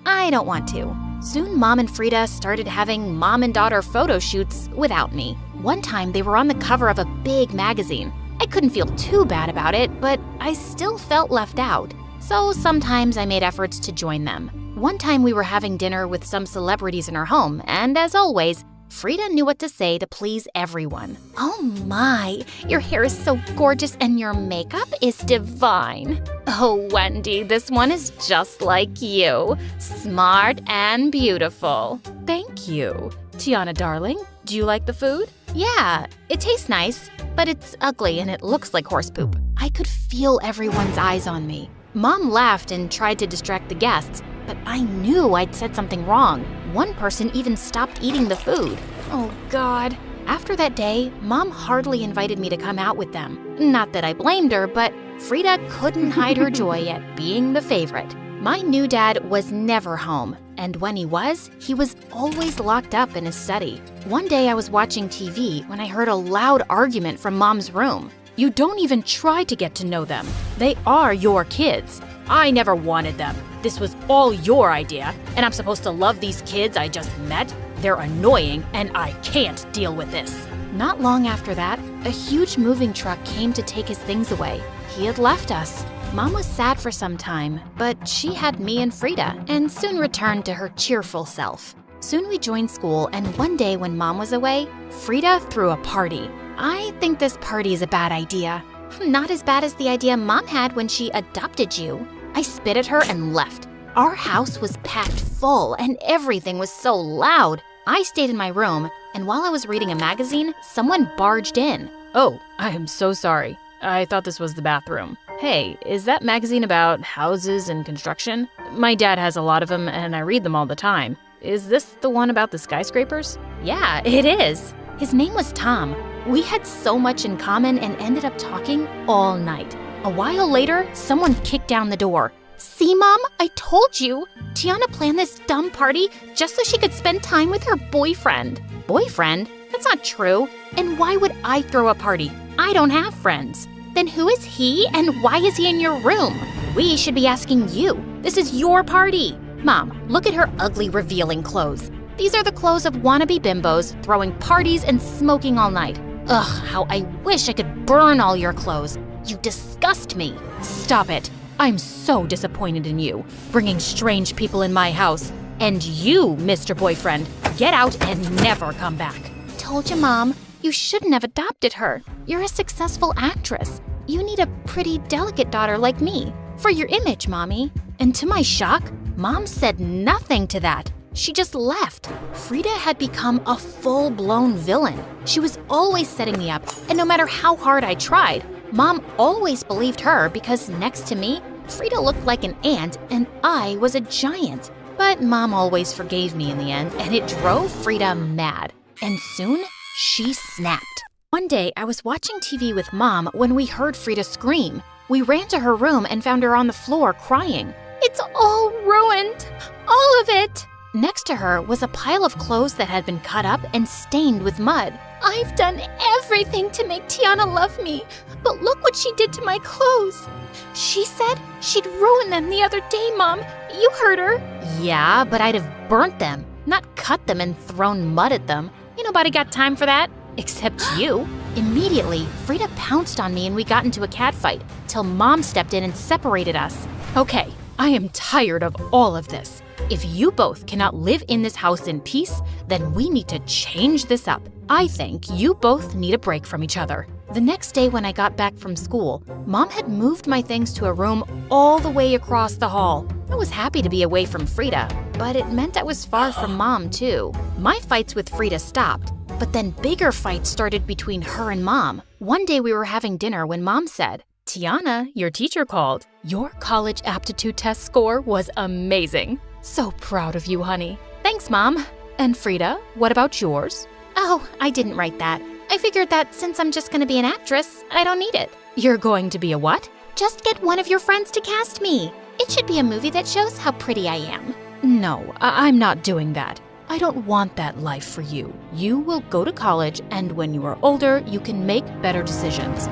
I don't want to. Soon Mom and Frida started having mom and daughter photo shoots without me. One time they were on the cover of a big magazine. I couldn't feel too bad about it, but I still felt left out. So sometimes I made efforts to join them. One time we were having dinner with some celebrities in our home, and as always, Frida knew what to say to please everyone. Oh my, your hair is so gorgeous and your makeup is divine. Oh, Wendy, this one is just like you. Smart and beautiful. Thank you. Tiana, darling, do you like the food? Yeah, it tastes nice, but it's ugly and it looks like horse poop. I could feel everyone's eyes on me. Mom laughed and tried to distract the guests, but I knew I'd said something wrong. One person even stopped eating the food. Oh, God. After that day, Mom hardly invited me to come out with them. Not that I blamed her, but Frida couldn't hide her joy at being the favorite. My new dad was never home, and when he was always locked up in his study. One day I was watching TV when I heard a loud argument from Mom's room. You don't even try to get to know them. They are your kids. I never wanted them. This was all your idea, and I'm supposed to love these kids I just met? They're annoying, and I can't deal with this. Not long after that, a huge moving truck came to take his things away. He had left us. Mom was sad for some time, but she had me and Frida, and soon returned to her cheerful self. Soon we joined school, and one day when Mom was away, Frida threw a party. I think this party is a bad idea. Not as bad as the idea Mom had when she adopted you. I spit at her and left. Our house was packed full and everything was so loud. I stayed in my room, and while I was reading a magazine, someone barged in. Oh, I am so sorry. I thought this was the bathroom. Hey, is that magazine about houses and construction? My dad has a lot of them and I read them all the time. Is this the one about the skyscrapers? Yeah, it is. His name was Tom. We had so much in common and ended up talking all night. A while later, someone kicked down the door. See, Mom? I told you. Tiana planned this dumb party just so she could spend time with her boyfriend. Boyfriend? That's not true. And why would I throw a party? I don't have friends. Then who is he and why is he in your room? We should be asking you. This is your party. Mom, look at her ugly, revealing clothes. These are the clothes of wannabe bimbos throwing parties and smoking all night. Ugh, how I wish I could burn all your clothes. You disgust me. Stop it. I'm so disappointed in you, bringing strange people in my house. And you, Mr. Boyfriend, get out and never come back. Told you, Mom. You shouldn't have adopted her. You're a successful actress. You need a pretty, delicate daughter like me. For your image, Mommy. And to my shock, Mom said nothing to that. She just left. Frida had become a full-blown villain. She was always setting me up, and no matter how hard I tried, Mom always believed her because next to me, Frida looked like an ant and I was a giant. But Mom always forgave me in the end, and it drove Frida mad. And soon, she snapped. One day, I was watching TV with Mom when we heard Frida scream. We ran to her room and found her on the floor crying. It's all ruined. All of it. Next to her was a pile of clothes that had been cut up and stained with mud. I've done everything to make Tiana love me, but look what she did to my clothes. She said she'd ruin them the other day, Mom. You heard her. Yeah, but I'd have burnt them, not cut them and thrown mud at them. Ain't nobody got time for that, except you. Immediately, Frida pounced on me and we got into a catfight, till Mom stepped in and separated us. Okay, I am tired of all of this. If you both cannot live in this house in peace, then we need to change this up. I think you both need a break from each other. The next day when I got back from school, Mom had moved my things to a room all the way across the hall. I was happy to be away from Frida, but it meant I was far from Mom too. My fights with Frida stopped, but then bigger fights started between her and Mom. One day we were having dinner when Mom said, Tiana, your teacher called. Your college aptitude test score was amazing. So proud of you, honey. Thanks, Mom. And Frida, what about yours? Oh, I didn't write that. I figured that since I'm just gonna be an actress, I don't need it. You're going to be a what? Just get one of your friends to cast me. It should be a movie that shows how pretty I am. No, I'm not doing that. I don't want that life for you. You will go to college, and when you are older, you can make better decisions.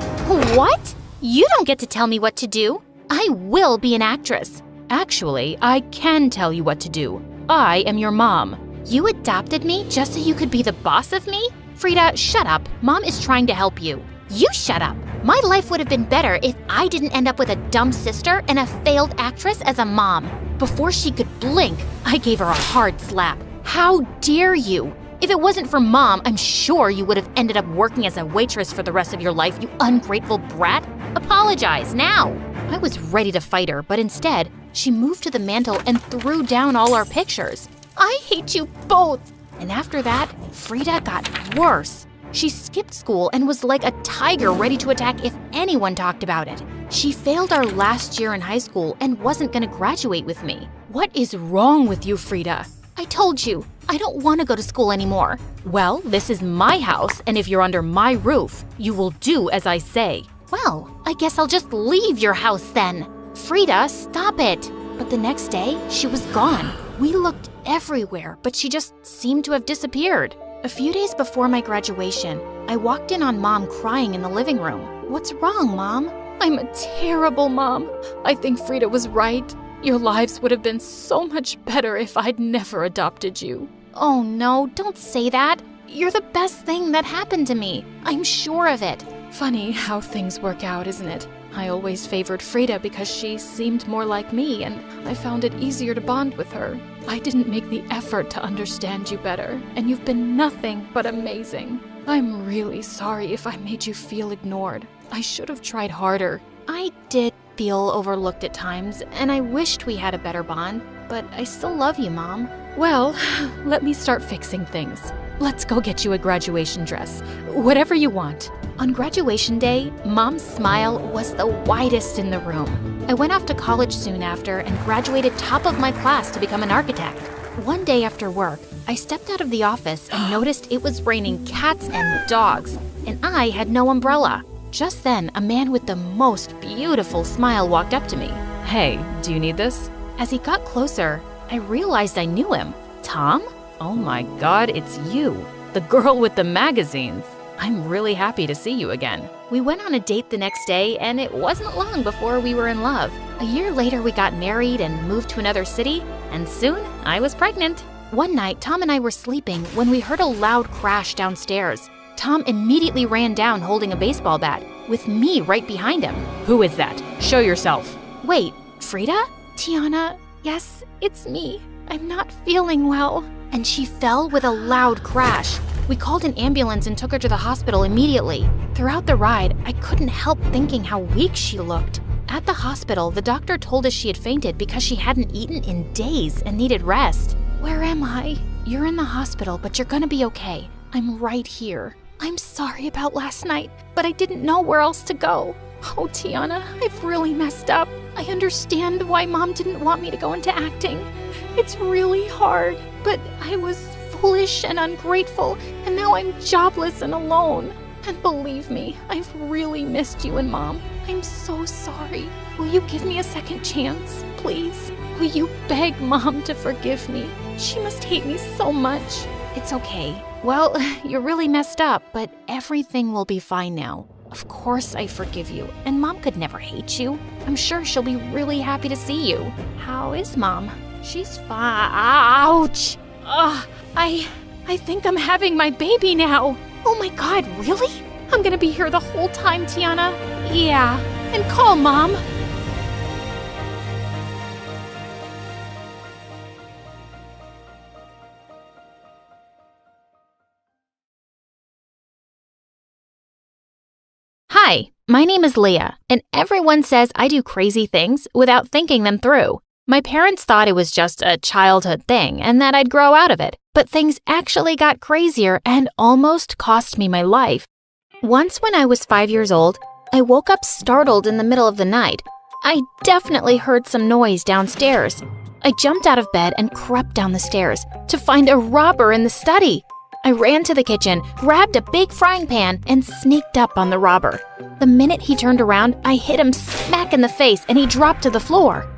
What? You don't get to tell me what to do. I will be an actress. Actually, I can tell you what to do. I am your mom. You adopted me just so you could be the boss of me? Frida, shut up. Mom is trying to help you. You shut up. My life would have been better if I didn't end up with a dumb sister and a failed actress as a mom. Before she could blink, I gave her a hard slap. How dare you? If it wasn't for Mom, I'm sure you would have ended up working as a waitress for the rest of your life, you ungrateful brat. Apologize now. I was ready to fight her, but instead, she moved to the mantel and threw down all our pictures. I hate you both. And after that, Frida got worse. She skipped school and was like a tiger ready to attack if anyone talked about it. She failed our last year in high school and wasn't going to graduate with me. What is wrong with you, Frida? I told you, I don't want to go to school anymore. Well, this is my house, and if you're under my roof, you will do as I say. Well, I guess I'll just leave your house then. Frida, stop it. But the next day, she was gone. We looked everywhere, but she just seemed to have disappeared. A few days before my graduation, I walked in on Mom crying in the living room. What's wrong, Mom? I'm a terrible mom. I think Frida was right. Your lives would have been so much better if I'd never adopted you. Oh no, don't say that. You're the best thing that happened to me. I'm sure of it. Funny how things work out, isn't it? I always favored Frida because she seemed more like me, and I found it easier to bond with her. I didn't make the effort to understand you better, and you've been nothing but amazing. I'm really sorry if I made you feel ignored. I should have tried harder. I did feel overlooked at times, and I wished we had a better bond, but I still love you, Mom. Well, let me start fixing things. Let's go get you a graduation dress. Whatever you want. On graduation day, Mom's smile was the widest in the room. I went off to college soon after and graduated top of my class to become an architect. One day after work, I stepped out of the office and noticed it was raining cats and dogs, and I had no umbrella. Just then, a man with the most beautiful smile walked up to me. Hey, do you need this? As he got closer, I realized I knew him. Tom? Oh my God, it's you, the girl with the magazines. I'm really happy to see you again. We went on a date the next day, and it wasn't long before we were in love. A year later, we got married and moved to another city, and soon I was pregnant. One night, Tom and I were sleeping when we heard a loud crash downstairs. Tom immediately ran down holding a baseball bat, with me right behind him. Who is that? Show yourself. Wait, Frida? Tiana, yes, it's me. I'm not feeling well. And she fell with a loud crash. We called an ambulance and took her to the hospital immediately. Throughout the ride, I couldn't help thinking how weak she looked. At the hospital, the doctor told us she had fainted because she hadn't eaten in days and needed rest. Where am I? You're in the hospital, but you're gonna be okay. I'm right here. I'm sorry about last night, but I didn't know where else to go. Oh, Tiana, I've really messed up. I understand why Mom didn't want me to go into acting. It's really hard, but I was foolish and ungrateful, and now I'm jobless and alone. And believe me, I've really missed you and Mom. I'm so sorry. Will you give me a second chance, please? Will you beg Mom to forgive me? She must hate me so much. It's okay. Well, you're really messed up, but everything will be fine now. Of course I forgive you, and Mom could never hate you. I'm sure she'll be really happy to see you. How is Mom? She's fine. Ouch! I think I'm having my baby now. Oh my God, really? I'm gonna be here the whole time, Tiana. Yeah, and call Mom. Hi, my name is Leah, and everyone says I do crazy things without thinking them through. My parents thought it was just a childhood thing and that I'd grow out of it, but things actually got crazier and almost cost me my life. Once when I was 5 years old, I woke up startled in the middle of the night. I definitely heard some noise downstairs. I jumped out of bed and crept down the stairs to find a robber in the study. I ran to the kitchen, grabbed a big frying pan, and sneaked up on the robber. The minute he turned around, I hit him smack in the face and he dropped to the floor.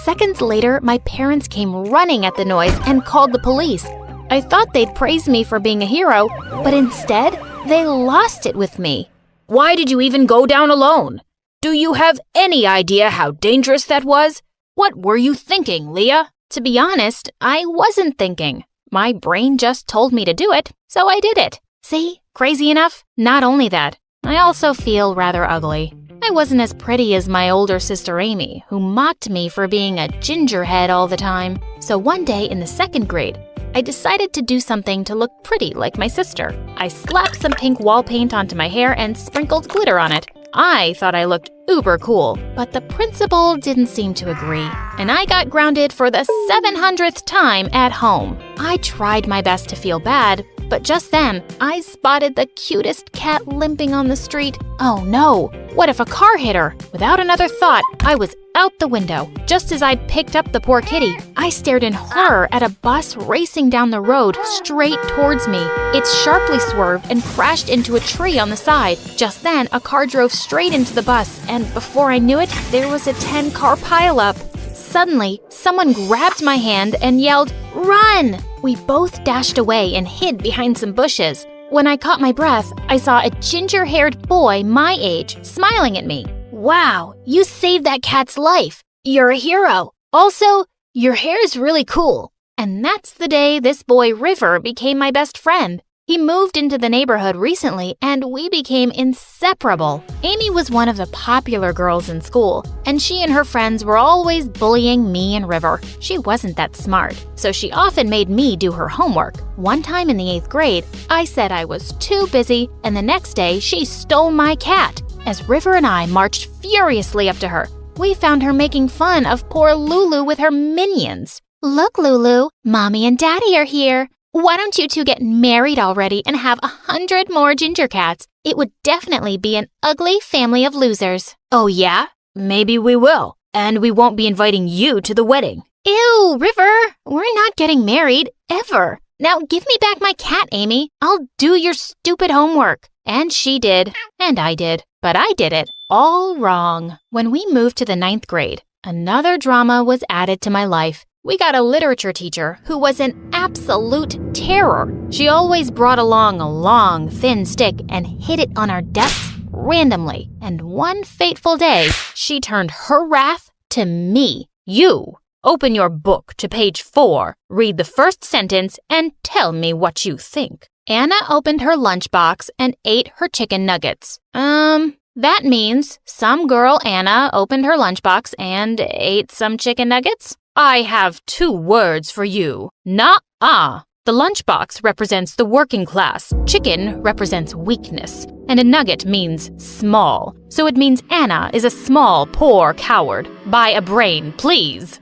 Seconds later, my parents came running at the noise and called the police. I thought they'd praise me for being a hero, but instead, they lost it with me. Why did you even go down alone? Do you have any idea how dangerous that was? What were you thinking, Leah? To be honest, I wasn't thinking. My brain just told me to do it, so I did it. See? Crazy enough? Not only that, I also feel rather ugly. I wasn't as pretty as my older sister Amy, who mocked me for being a gingerhead all the time. So one day in the 2nd grade, I decided to do something to look pretty like my sister. I slapped some pink wall paint onto my hair and sprinkled glitter on it. I thought I looked uber cool, but the principal didn't seem to agree, and I got grounded for the 700th time at home. I tried my best to feel bad, but just then, I spotted the cutest cat limping on the street. Oh no, what if a car hit her? Without another thought, I was out the window. Just as I picked up the poor kitty, I stared in horror at a bus racing down the road straight towards me. It sharply swerved and crashed into a tree on the side. Just then, a car drove straight into the bus, and before I knew it, there was a 10-car pileup. Suddenly, someone grabbed my hand and yelled, "Run!" We both dashed away and hid behind some bushes. When I caught my breath, I saw a ginger-haired boy my age smiling at me. "Wow, you saved that cat's life. You're a hero. Also, your hair is really cool." And that's the day this boy River became my best friend. He moved into the neighborhood recently, and we became inseparable. Amy was one of the popular girls in school, and she and her friends were always bullying me and River. She wasn't that smart, so she often made me do her homework. One time in the 8th grade, I said I was too busy, and the next day she stole my cat. As River and I marched furiously up to her, we found her making fun of poor Lulu with her minions. "Look, Lulu, Mommy and Daddy are here. Why don't you two get married already and have 100 more ginger cats? It would definitely be an ugly family of losers." Oh yeah? Maybe we will. And we won't be inviting you to the wedding. Ew, River, we're not getting married, ever. Now give me back my cat, Amy. I'll do your stupid homework. And she did, and I did, but I did it all wrong. When we moved to the 9th grade, another drama was added to my life. We got a literature teacher who was an absolute terror. She always brought along a long, thin stick and hit it on our desks randomly. And one fateful day, she turned her wrath to me. "You, open your book to page 4, read the first sentence, and tell me what you think." Anna opened her lunchbox and ate her chicken nuggets. That means some girl Anna opened her lunchbox and ate some chicken nuggets? I have 2 words for you. Nuh-uh. The lunchbox represents the working class, chicken represents weakness, and a nugget means small. So it means Anna is a small, poor coward. Buy a brain, please.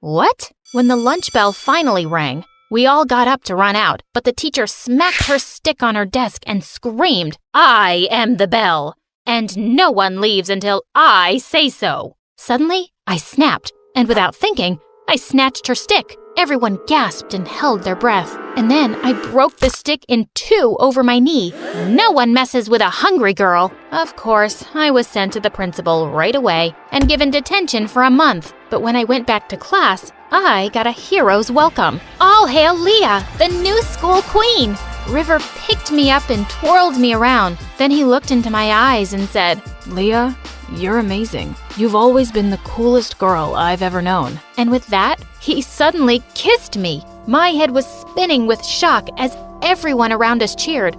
What? When the lunch bell finally rang, we all got up to run out, but the teacher smacked her stick on her desk and screamed, "I am the bell, and no one leaves until I say so." Suddenly, I snapped, and without thinking, I snatched her stick. Everyone gasped and held their breath. And then I broke the stick in 2 over my knee. No one messes with a hungry girl. Of course, I was sent to the principal right away and given detention for a month. But when I went back to class, I got a hero's welcome. All hail Leah, the new school queen! River picked me up and twirled me around. Then he looked into my eyes and said, "Leah, you're amazing. You've always been the coolest girl I've ever known." And with that, he suddenly kissed me. My head was spinning with shock as everyone around us cheered.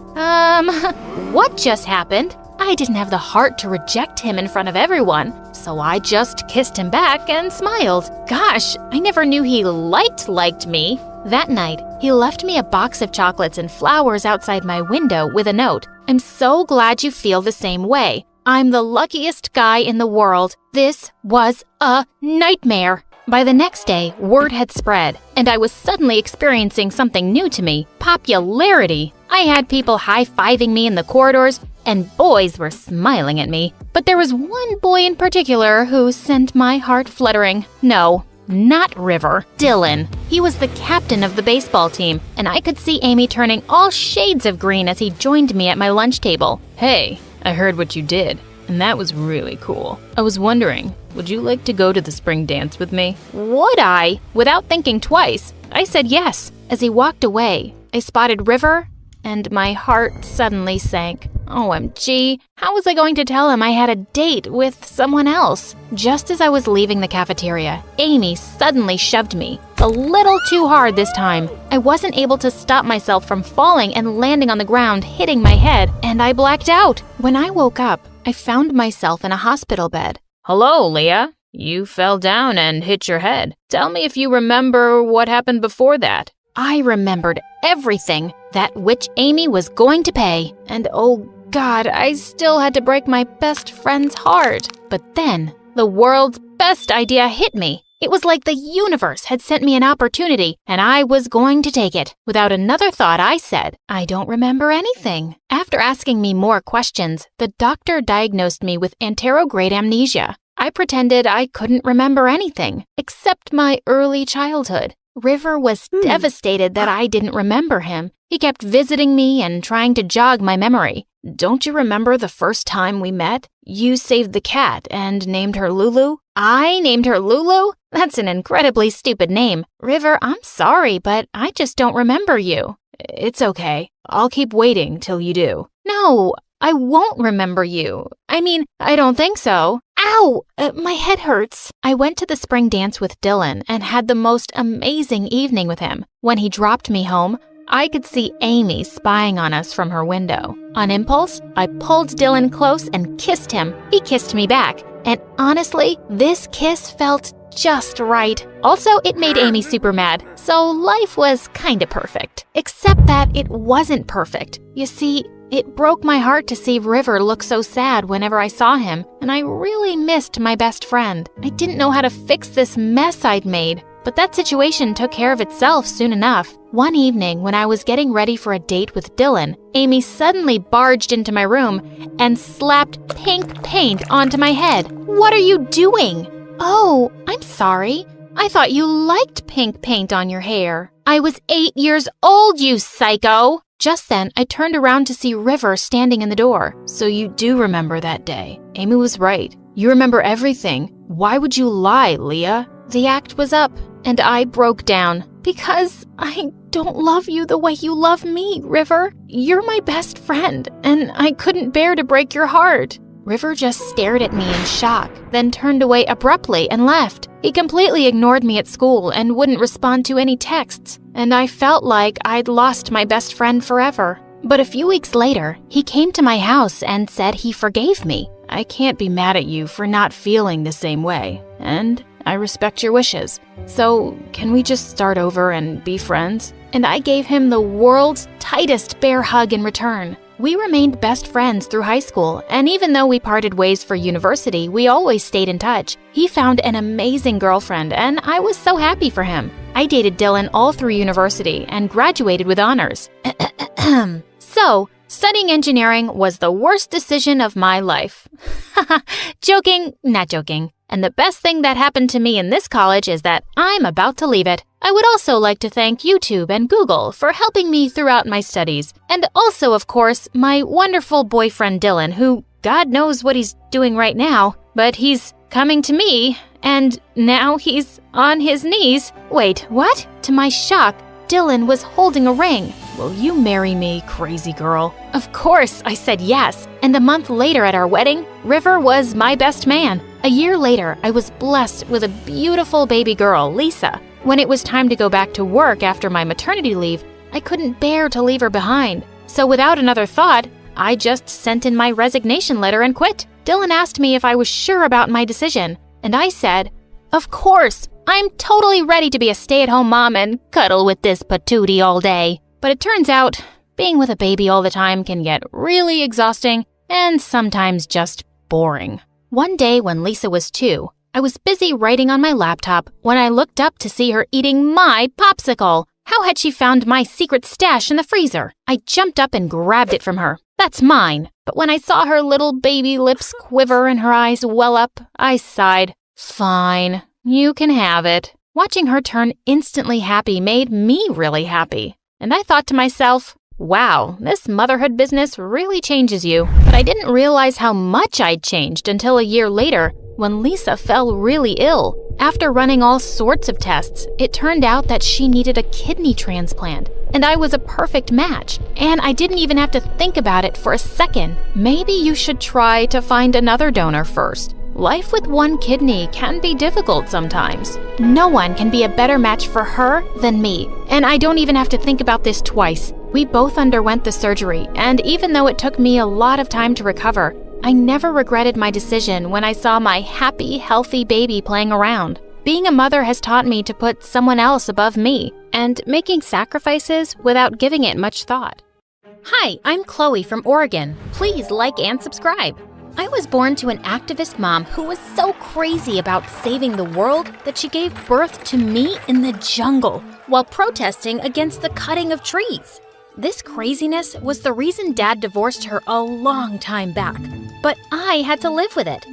What just happened? I didn't have the heart to reject him in front of everyone, so I just kissed him back and smiled. Gosh, I never knew he liked me. That night, he left me a box of chocolates and flowers outside my window with a note. "I'm so glad you feel the same way. I'm the luckiest guy in the world. This was a nightmare." By the next day, word had spread, and I was suddenly experiencing something new to me: popularity. I had people high-fiving me in the corridors, and boys were smiling at me. But there was one boy in particular who sent my heart fluttering. No, not River, Dylan. He was the captain of the baseball team, and I could see Amy turning all shades of green as he joined me at my lunch table. "Hey, I heard what you did, and that was really cool. I was wondering, would you like to go to the spring dance with me?" Would I? Without thinking twice, I said yes. As he walked away, I spotted River, and my heart suddenly sank. OMG, how was I going to tell him I had a date with someone else? Just as I was leaving the cafeteria, Amy suddenly shoved me. The a little too hard this time. I wasn't able to stop myself from falling and landing on the ground, hitting my head, and I blacked out. When I woke up, I found myself in a hospital bed. Hello, Leah. You fell down and hit your head. Tell me if you remember what happened before that. I remembered everything, that which Amy was going to pay. And oh God, I still had to break my best friend's heart. But then, the world's best idea hit me. It was like the universe had sent me an opportunity, and I was going to take it. Without another thought, I said, I don't remember anything. After asking me more questions, the doctor diagnosed me with anterograde amnesia. I pretended I couldn't remember anything, except my early childhood. River was devastated that I didn't remember him. He kept visiting me and trying to jog my memory. Don't you remember the first time we met? You saved the cat and named her Lulu? I named her Lulu? That's an incredibly stupid name. River, I'm sorry, but I just don't remember you. It's okay. I'll keep waiting till you do. No, I won't remember you. I don't think so. Ow! My head hurts. I went to the spring dance with Dylan and had the most amazing evening with him. When he dropped me home, I could see Amy spying on us from her window. On impulse, I pulled Dylan close and kissed him. He kissed me back. And honestly, this kiss felt just right. Also, it made Amy super mad, so life was kinda perfect. Except that it wasn't perfect. You see, it broke my heart to see River look so sad whenever I saw him, and I really missed my best friend. I didn't know how to fix this mess I'd made, but that situation took care of itself soon enough. One evening, when I was getting ready for a date with Dylan, Amy suddenly barged into my room and slapped pink paint onto my head. What are you doing? Oh, I'm sorry. I thought you liked pink paint on your hair. I was 8 years old, you psycho! Just then, I turned around to see River standing in the door. So you do remember that day. Amy was right. You remember everything. Why would you lie, Leah? The act was up, and I broke down. Because I don't love you the way you love me, River. You're my best friend, and I couldn't bear to break your heart. River just stared at me in shock, then turned away abruptly and left. He completely ignored me at school and wouldn't respond to any texts, and I felt like I'd lost my best friend forever. But a few weeks later, he came to my house and said he forgave me. I can't be mad at you for not feeling the same way, and I respect your wishes. So, can we just start over and be friends? And I gave him the world's tightest bear hug in return. We remained best friends through high school, and even though we parted ways for university, we always stayed in touch. He found an amazing girlfriend, and I was so happy for him. I dated Dylan all through university and graduated with honors. So, studying engineering was the worst decision of my life. Joking, not joking. And the best thing that happened to me in this college is that I'm about to leave it. I would also like to thank YouTube and Google for helping me throughout my studies. And also, of course, my wonderful boyfriend Dylan, who God knows what he's doing right now, but he's coming to me, and now he's on his knees. Wait, what? To my shock, Dylan was holding a ring. Will you marry me, crazy girl? Of course, I said yes. And a month later at our wedding, River was my best man. A year later, I was blessed with a beautiful baby girl, Lisa. When it was time to go back to work after my maternity leave, I couldn't bear to leave her behind. So without another thought, I just sent in my resignation letter and quit. Dylan asked me if I was sure about my decision, and I said, of course, I'm totally ready to be a stay-at-home mom and cuddle with this patootie all day. But it turns out, being with a baby all the time can get really exhausting and sometimes just boring. One day when Lisa was 2, I was busy writing on my laptop when I looked up to see her eating my popsicle. How had she found my secret stash in the freezer? I jumped up and grabbed it from her. That's mine. But when I saw her little baby lips quiver and her eyes well up, I sighed. Fine, you can have it. Watching her turn instantly happy made me really happy. And I thought to myself, wow, this motherhood business really changes you. But I didn't realize how much I'd changed until a year later when Lisa fell really ill. After running all sorts of tests, it turned out that she needed a kidney transplant. And I was a perfect match. And I didn't even have to think about it for a second. Maybe you should try to find another donor first. Life with one kidney can be difficult sometimes. No one can be a better match for her than me, and I don't even have to think about this twice. We both underwent the surgery, and even though it took me a lot of time to recover, I never regretted my decision when I saw my happy, healthy baby playing around. Being a mother has taught me to put someone else above me, and making sacrifices without giving it much thought. Hi, I'm Chloe from Oregon. Please like and subscribe. I was born to an activist mom who was so crazy about saving the world that she gave birth to me in the jungle while protesting against the cutting of trees. This craziness was the reason Dad divorced her a long time back, but I had to live with it.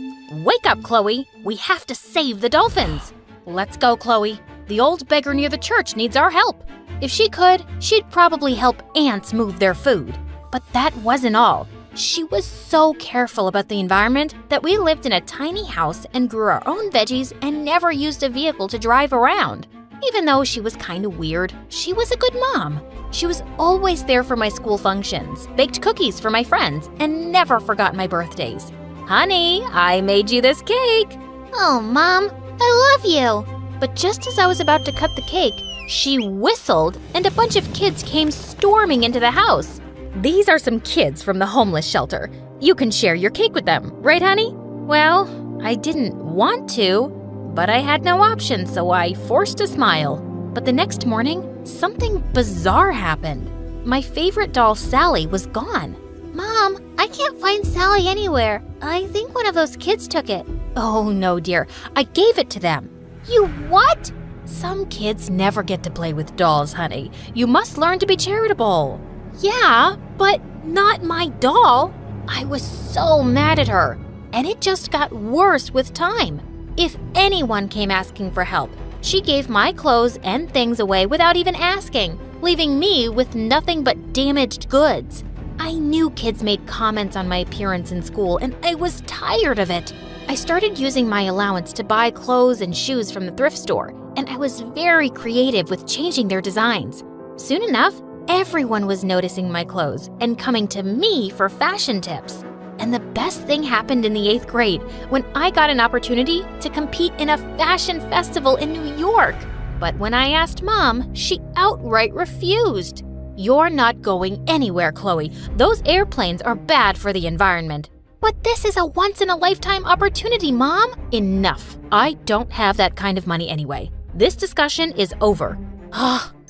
Wake up, Chloe. We have to save the dolphins. Let's go, Chloe. The old beggar near the church needs our help. If she could, she'd probably help ants move their food. But that wasn't all. She was so careful about the environment that we lived in a tiny house and grew our own veggies and never used a vehicle to drive around. Even though she was kind of weird, she was a good mom. She was always there for my school functions, baked cookies for my friends, and never forgot my birthdays. Honey, I made you this cake. Oh, Mom, I love you. But just as I was about to cut the cake, she whistled and a bunch of kids came storming into the house. These are some kids from the homeless shelter. You can share your cake with them, right, honey? Well, I didn't want to, but I had no option, so I forced a smile. But the next morning, something bizarre happened. My favorite doll, Sally, was gone. Mom, I can't find Sally anywhere. I think one of those kids took it. Oh, no, dear. I gave it to them. You what? Some kids never get to play with dolls, honey. You must learn to be charitable. Yeah, but not my doll. I was so mad at her, and it just got worse with time. If anyone came asking for help, she gave my clothes and things away without even asking, leaving me with nothing but damaged goods. I knew kids made comments on my appearance in school, and I was tired of it. I started using my allowance to buy clothes and shoes from the thrift store, and I was very creative with changing their designs. Soon enough, everyone was noticing my clothes and coming to me for fashion tips. And the best thing happened in the 8th grade when I got an opportunity to compete in a fashion festival in New York. But when I asked Mom, she outright refused. You're not going anywhere, Chloe. Those airplanes are bad for the environment. But this is a once-in-a-lifetime opportunity, Mom. Enough. I don't have that kind of money anyway. This discussion is over.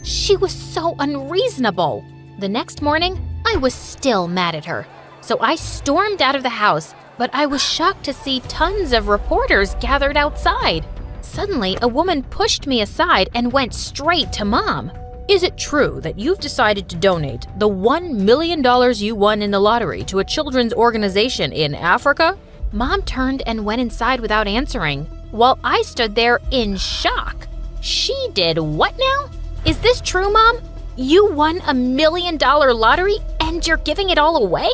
She was so unreasonable. The next morning, I was still mad at her. So I stormed out of the house, but I was shocked to see tons of reporters gathered outside. Suddenly, a woman pushed me aside and went straight to Mom. Is it true that you've decided to donate the $1 million you won in the lottery to a children's organization in Africa? Mom turned and went inside without answering, while I stood there in shock. She did what now? Is this true, Mom? You won $1 million lottery and you're giving it all away?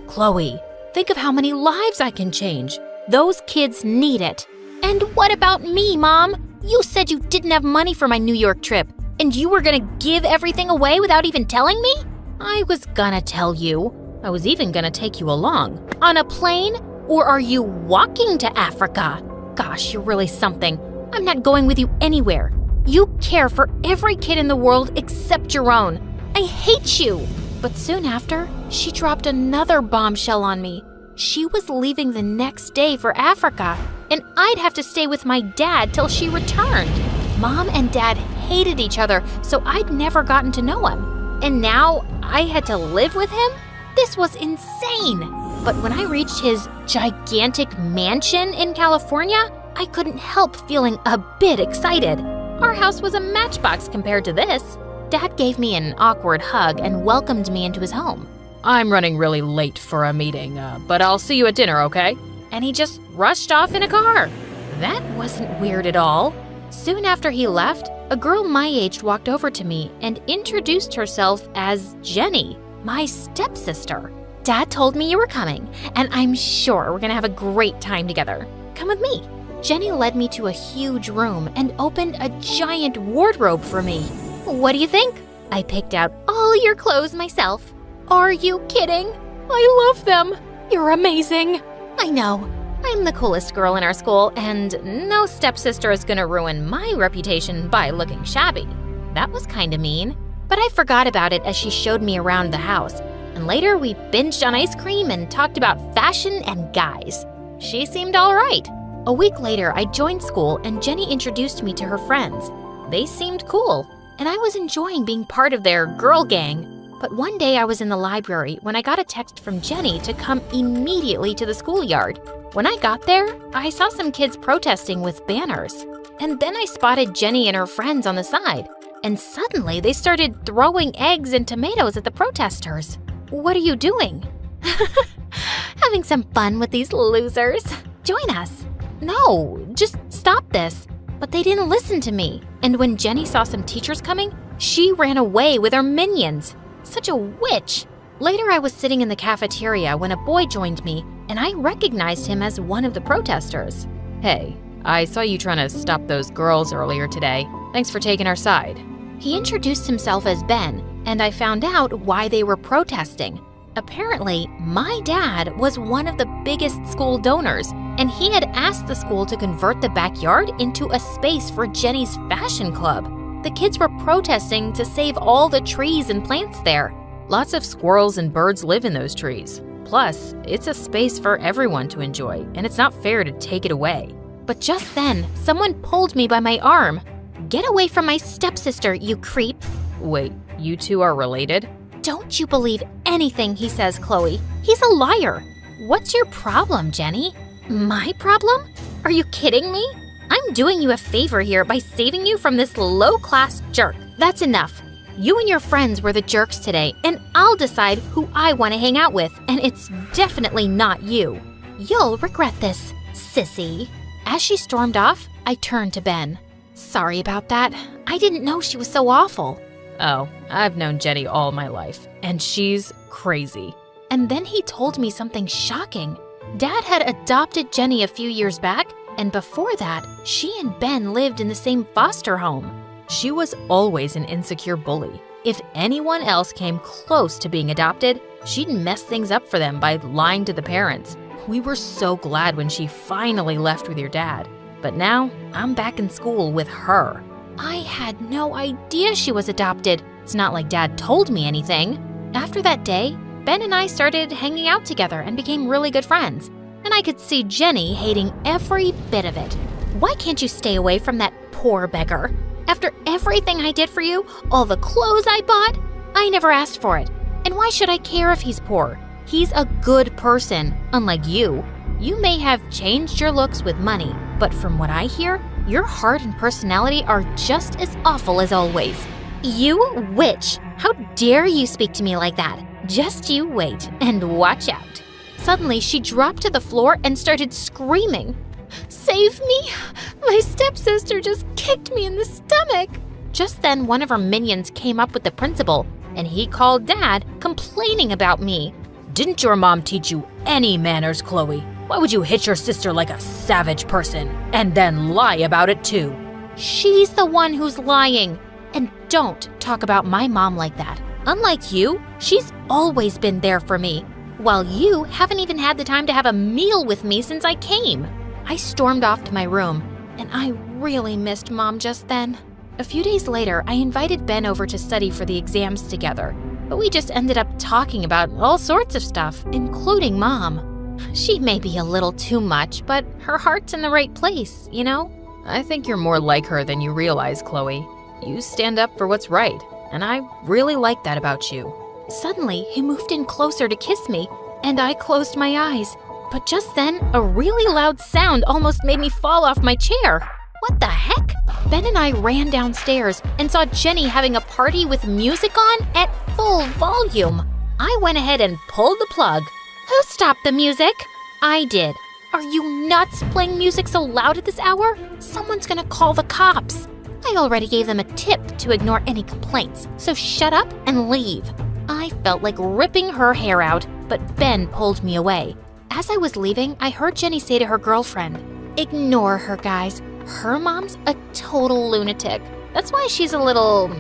Chloe, think of how many lives I can change. Those kids need it. And what about me, Mom? You said you didn't have money for my New York trip, and you were gonna give everything away without even telling me? I was gonna tell you. I was even gonna take you along. On a plane? Or are you walking to Africa? Gosh, you're really something. I'm not going with you anywhere. You care for every kid in the world except your own. I hate you. But soon after, she dropped another bombshell on me. She was leaving the next day for Africa, and I'd have to stay with my dad till she returned. Mom and Dad hated each other, so I'd never gotten to know him. And now I had to live with him? This was insane. But when I reached his gigantic mansion in California, I couldn't help feeling a bit excited. Our house was a matchbox compared to this. Dad gave me an awkward hug and welcomed me into his home. I'm running really late for a meeting, but I'll see you at dinner, okay? And he just rushed off in a car. That wasn't weird at all. Soon after he left, a girl my age walked over to me and introduced herself as Jenny, my stepsister. Dad told me you were coming, and I'm sure we're gonna have a great time together. Come with me. Jenny led me to a huge room and opened a giant wardrobe for me. What do you think? I picked out all your clothes myself. Are you kidding? I love them. You're amazing. I know. I'm the coolest girl in our school, and no stepsister is gonna ruin my reputation by looking shabby. That was kinda mean, but I forgot about it as she showed me around the house. And later we binged on ice cream and talked about fashion and guys. She seemed all right. A week later, I joined school and Jenny introduced me to her friends. They seemed cool, and I was enjoying being part of their girl gang. But one day I was in the library when I got a text from Jenny to come immediately to the schoolyard. When I got there, I saw some kids protesting with banners. And then I spotted Jenny and her friends on the side. And suddenly they started throwing eggs and tomatoes at the protesters. What are you doing? Having some fun with these losers. Join us. No, just stop this. But they didn't listen to me. And when Jenny saw some teachers coming, she ran away with her minions. Such a witch. Later, I was sitting in the cafeteria when a boy joined me, and I recognized him as one of the protesters. Hey, I saw you trying to stop those girls earlier today. Thanks for taking our side. He introduced himself as Ben, and I found out why they were protesting. Apparently, my dad was one of the biggest school donors, and he had asked the school to convert the backyard into a space for Jenny's fashion club. The kids were protesting to save all the trees and plants there. Lots of squirrels and birds live in those trees. Plus, it's a space for everyone to enjoy, and it's not fair to take it away. But just then, someone pulled me by my arm. Get away from my stepsister, you creep. Wait, you two are related? Don't you believe anything he says, Chloe. He's a liar. What's your problem, Jenny? My problem? Are you kidding me? I'm doing you a favor here by saving you from this low-class jerk. That's enough. You and your friends were the jerks today, and I'll decide who I want to hang out with, and it's definitely not you. You'll regret this, sissy. As she stormed off, I turned to Ben. Sorry about that. I didn't know she was so awful. Oh, I've known Jenny all my life, and she's crazy. And then he told me something shocking. Dad had adopted Jenny a few years back, and before that, she and Ben lived in the same foster home. She was always an insecure bully. If anyone else came close to being adopted, she'd mess things up for them by lying to the parents. We were so glad when she finally left with your dad. But now, I'm back in school with her. I had no idea she was adopted. It's not like Dad told me anything. After that day, Ben and I started hanging out together and became really good friends. And I could see Jenny hating every bit of it. Why can't you stay away from that poor beggar? After everything I did for you, all the clothes I bought, I never asked for it. And why should I care if he's poor? He's a good person, unlike you. You may have changed your looks with money, but from what I hear, your heart and personality are just as awful as always. You witch! How dare you speak to me like that? Just you wait and watch out. Suddenly, she dropped to the floor and started screaming. Save me! My stepsister just kicked me in the stomach! Just then, one of her minions came up with the principal, and he called Dad, complaining about me. Didn't your mom teach you any manners, Chloe? Why would you hit your sister like a savage person, and then lie about it too? She's the one who's lying. And don't talk about my mom like that. Unlike you, she's always been there for me, while you haven't even had the time to have a meal with me since I came. I stormed off to my room, and I really missed Mom just then. A few days later, I invited Ben over to study for the exams together, but we just ended up talking about all sorts of stuff, including Mom. She may be a little too much, but her heart's in the right place, you know? I think you're more like her than you realize, Chloe. You stand up for what's right, and I really like that about you. Suddenly, he moved in closer to kiss me, and I closed my eyes. But just then, a really loud sound almost made me fall off my chair. What the heck? Ben and I ran downstairs and saw Jenny having a party with music on at full volume. I went ahead and pulled the plug. Who stopped the music? I did. Are you nuts playing music so loud at this hour? Someone's gonna call the cops. I already gave them a tip to ignore any complaints, so shut up and leave. I felt like ripping her hair out, but Ben pulled me away. As I was leaving, I heard Jenny say to her girlfriend, "Ignore her, guys. Her mom's a total lunatic. That's why she's a little,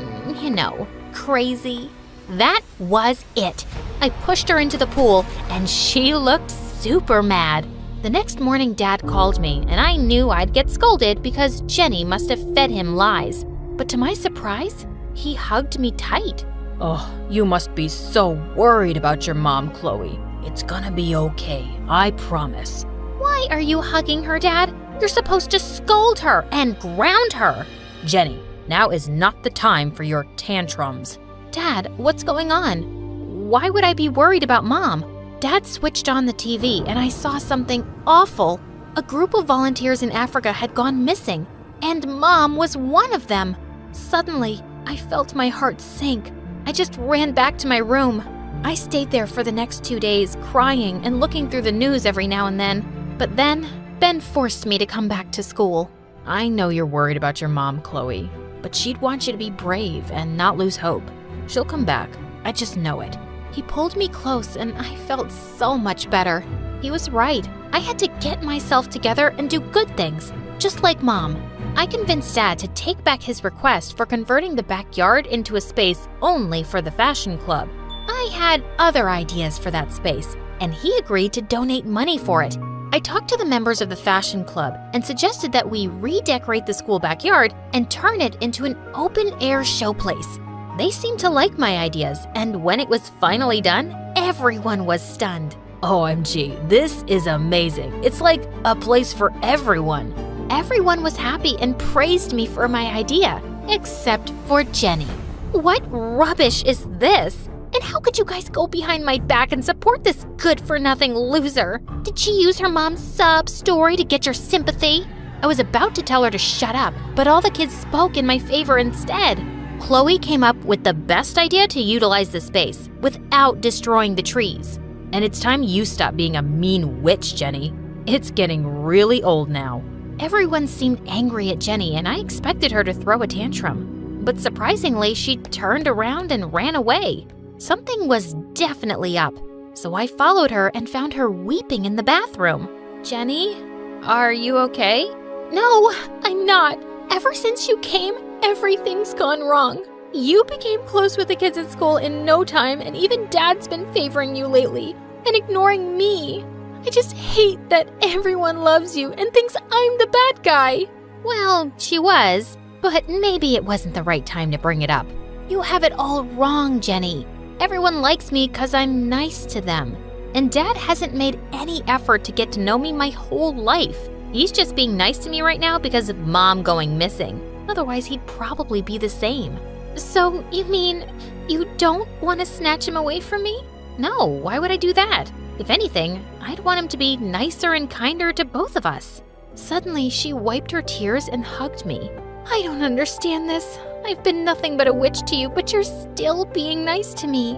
crazy." That was it. I pushed her into the pool, and she looked super mad. The next morning, Dad called me, and I knew I'd get scolded because Jenny must have fed him lies. But to my surprise, he hugged me tight. Oh, you must be so worried about your mom, Chloe. It's gonna be okay, I promise. Why are you hugging her, Dad? You're supposed to scold her and ground her. Jenny, now is not the time for your tantrums. Dad, what's going on? Why would I be worried about Mom? Dad switched on the TV and I saw something awful. A group of volunteers in Africa had gone missing, and Mom was one of them. Suddenly, I felt my heart sink. I just ran back to my room. I stayed there for the next 2 days, crying and looking through the news every now and then. But then, Ben forced me to come back to school. I know you're worried about your mom, Chloe, but she'd want you to be brave and not lose hope. She'll come back. I just know it. He pulled me close and I felt so much better. He was right. I had to get myself together and do good things, just like Mom. I convinced Dad to take back his request for converting the backyard into a space only for the fashion club. I had other ideas for that space, and he agreed to donate money for it. I talked to the members of the fashion club and suggested that we redecorate the school backyard and turn it into an open-air showplace. They seemed to like my ideas, and when it was finally done, everyone was stunned. OMG, this is amazing. It's like a place for everyone. Everyone was happy and praised me for my idea, except for Jenny. What rubbish is this? And how could you guys go behind my back and support this good-for-nothing loser? Did she use her mom's sob story to get your sympathy? I was about to tell her to shut up, but all the kids spoke in my favor instead. Chloe came up with the best idea to utilize the space without destroying the trees. And it's time you stop being a mean witch, Jenny. It's getting really old now. Everyone seemed angry at Jenny, and I expected her to throw a tantrum. But surprisingly, she turned around and ran away. Something was definitely up, so I followed her and found her weeping in the bathroom. Jenny, are you okay? No, I'm not. Ever since you came, everything's gone wrong. You became close with the kids at school in no time, and even Dad's been favoring you lately and ignoring me. I just hate that everyone loves you and thinks I'm the bad guy. Well, she was, but maybe it wasn't the right time to bring it up. You have it all wrong, Jenny. Everyone likes me because I'm nice to them. And Dad hasn't made any effort to get to know me my whole life. He's just being nice to me right now because of Mom going missing. Otherwise, he'd probably be the same. So, you mean you don't want to snatch him away from me? No, why would I do that? If anything, I'd want him to be nicer and kinder to both of us. Suddenly, she wiped her tears and hugged me. I don't understand this. I've been nothing but a witch to you, but you're still being nice to me.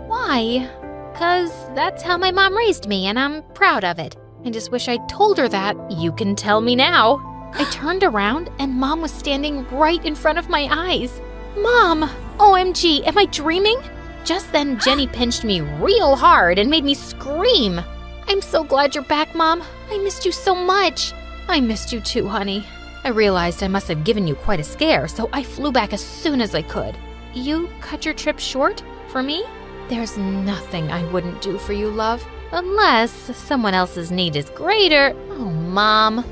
Why? 'Cause that's how my mom raised me, and I'm proud of it. I just wish I'd told her that. You can tell me now. I turned around, and Mom was standing right in front of my eyes. Mom! OMG, am I dreaming? Just then, Jenny pinched me real hard and made me scream. I'm so glad you're back, Mom. I missed you so much. I missed you too, honey. I realized I must have given you quite a scare, so I flew back as soon as I could. You cut your trip short for me? There's nothing I wouldn't do for you, love. Unless someone else's need is greater. Oh, Mom.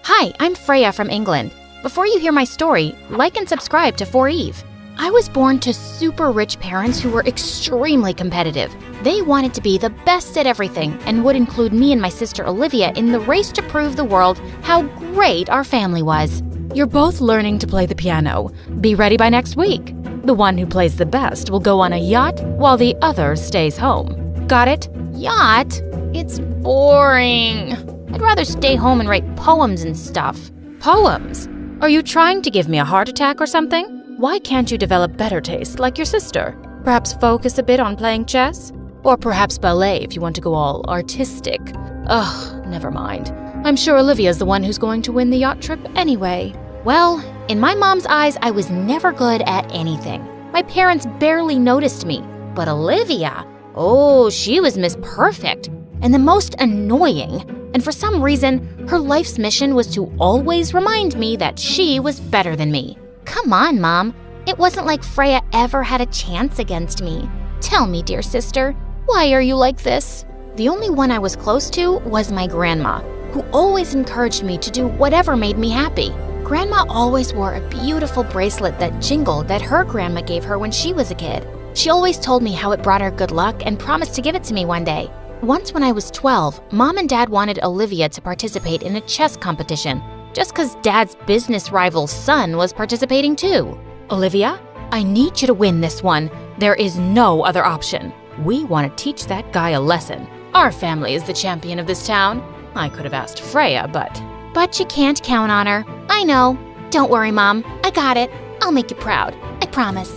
Hi, I'm Freya from England. Before you hear my story, like and subscribe to For Eve. I was born to super rich parents who were extremely competitive. They wanted to be the best at everything and would include me and my sister Olivia in the race to prove the world how great our family was. You're both learning to play the piano. Be ready by next week. The one who plays the best will go on a yacht while the other stays home. Got it? Yacht? It's boring. I'd rather stay home and write poems and stuff. Poems? Are you trying to give me a heart attack or something? Why can't you develop better taste like your sister? Perhaps focus a bit on playing chess? Or perhaps ballet if you want to go all artistic. Ugh, never mind. I'm sure Olivia's the one who's going to win the yacht trip anyway. Well, in my mom's eyes, I was never good at anything. My parents barely noticed me. But Olivia, oh, she was Miss Perfect. And the most annoying. And for some reason, her life's mission was to always remind me that she was better than me. Come on, Mom. It wasn't like Freya ever had a chance against me. Tell me, dear sister, why are you like this? The only one I was close to was my grandma, who always encouraged me to do whatever made me happy. Grandma always wore a beautiful bracelet that jingled that her grandma gave her when she was a kid. She always told me how it brought her good luck and promised to give it to me one day. Once when I was 12, Mom and Dad wanted Olivia to participate in a chess competition, just because Dad's business rival's son was participating too. Olivia, I need you to win this one. There is no other option. We want to teach that guy a lesson. Our family is the champion of this town. I could have asked Freya, but you can't count on her. I know. Don't worry, Mom. I got it. I'll make you proud. I promise.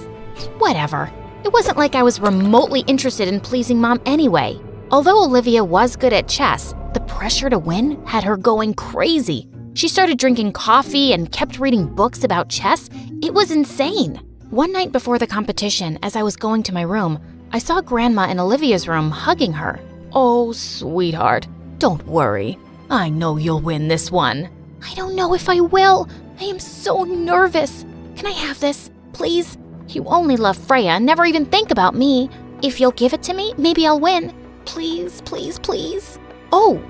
Whatever. It wasn't like I was remotely interested in pleasing Mom anyway. Although Olivia was good at chess, the pressure to win had her going crazy. She started drinking coffee and kept reading books about chess. It was insane. One night before the competition, as I was going to my room, I saw Grandma in Olivia's room hugging her. Oh, sweetheart, don't worry. I know you'll win this one. I don't know if I will. I am so nervous. Can I have this, please? You only love Freya and never even think about me. If you'll give it to me, maybe I'll win. Please, please, please. Oh,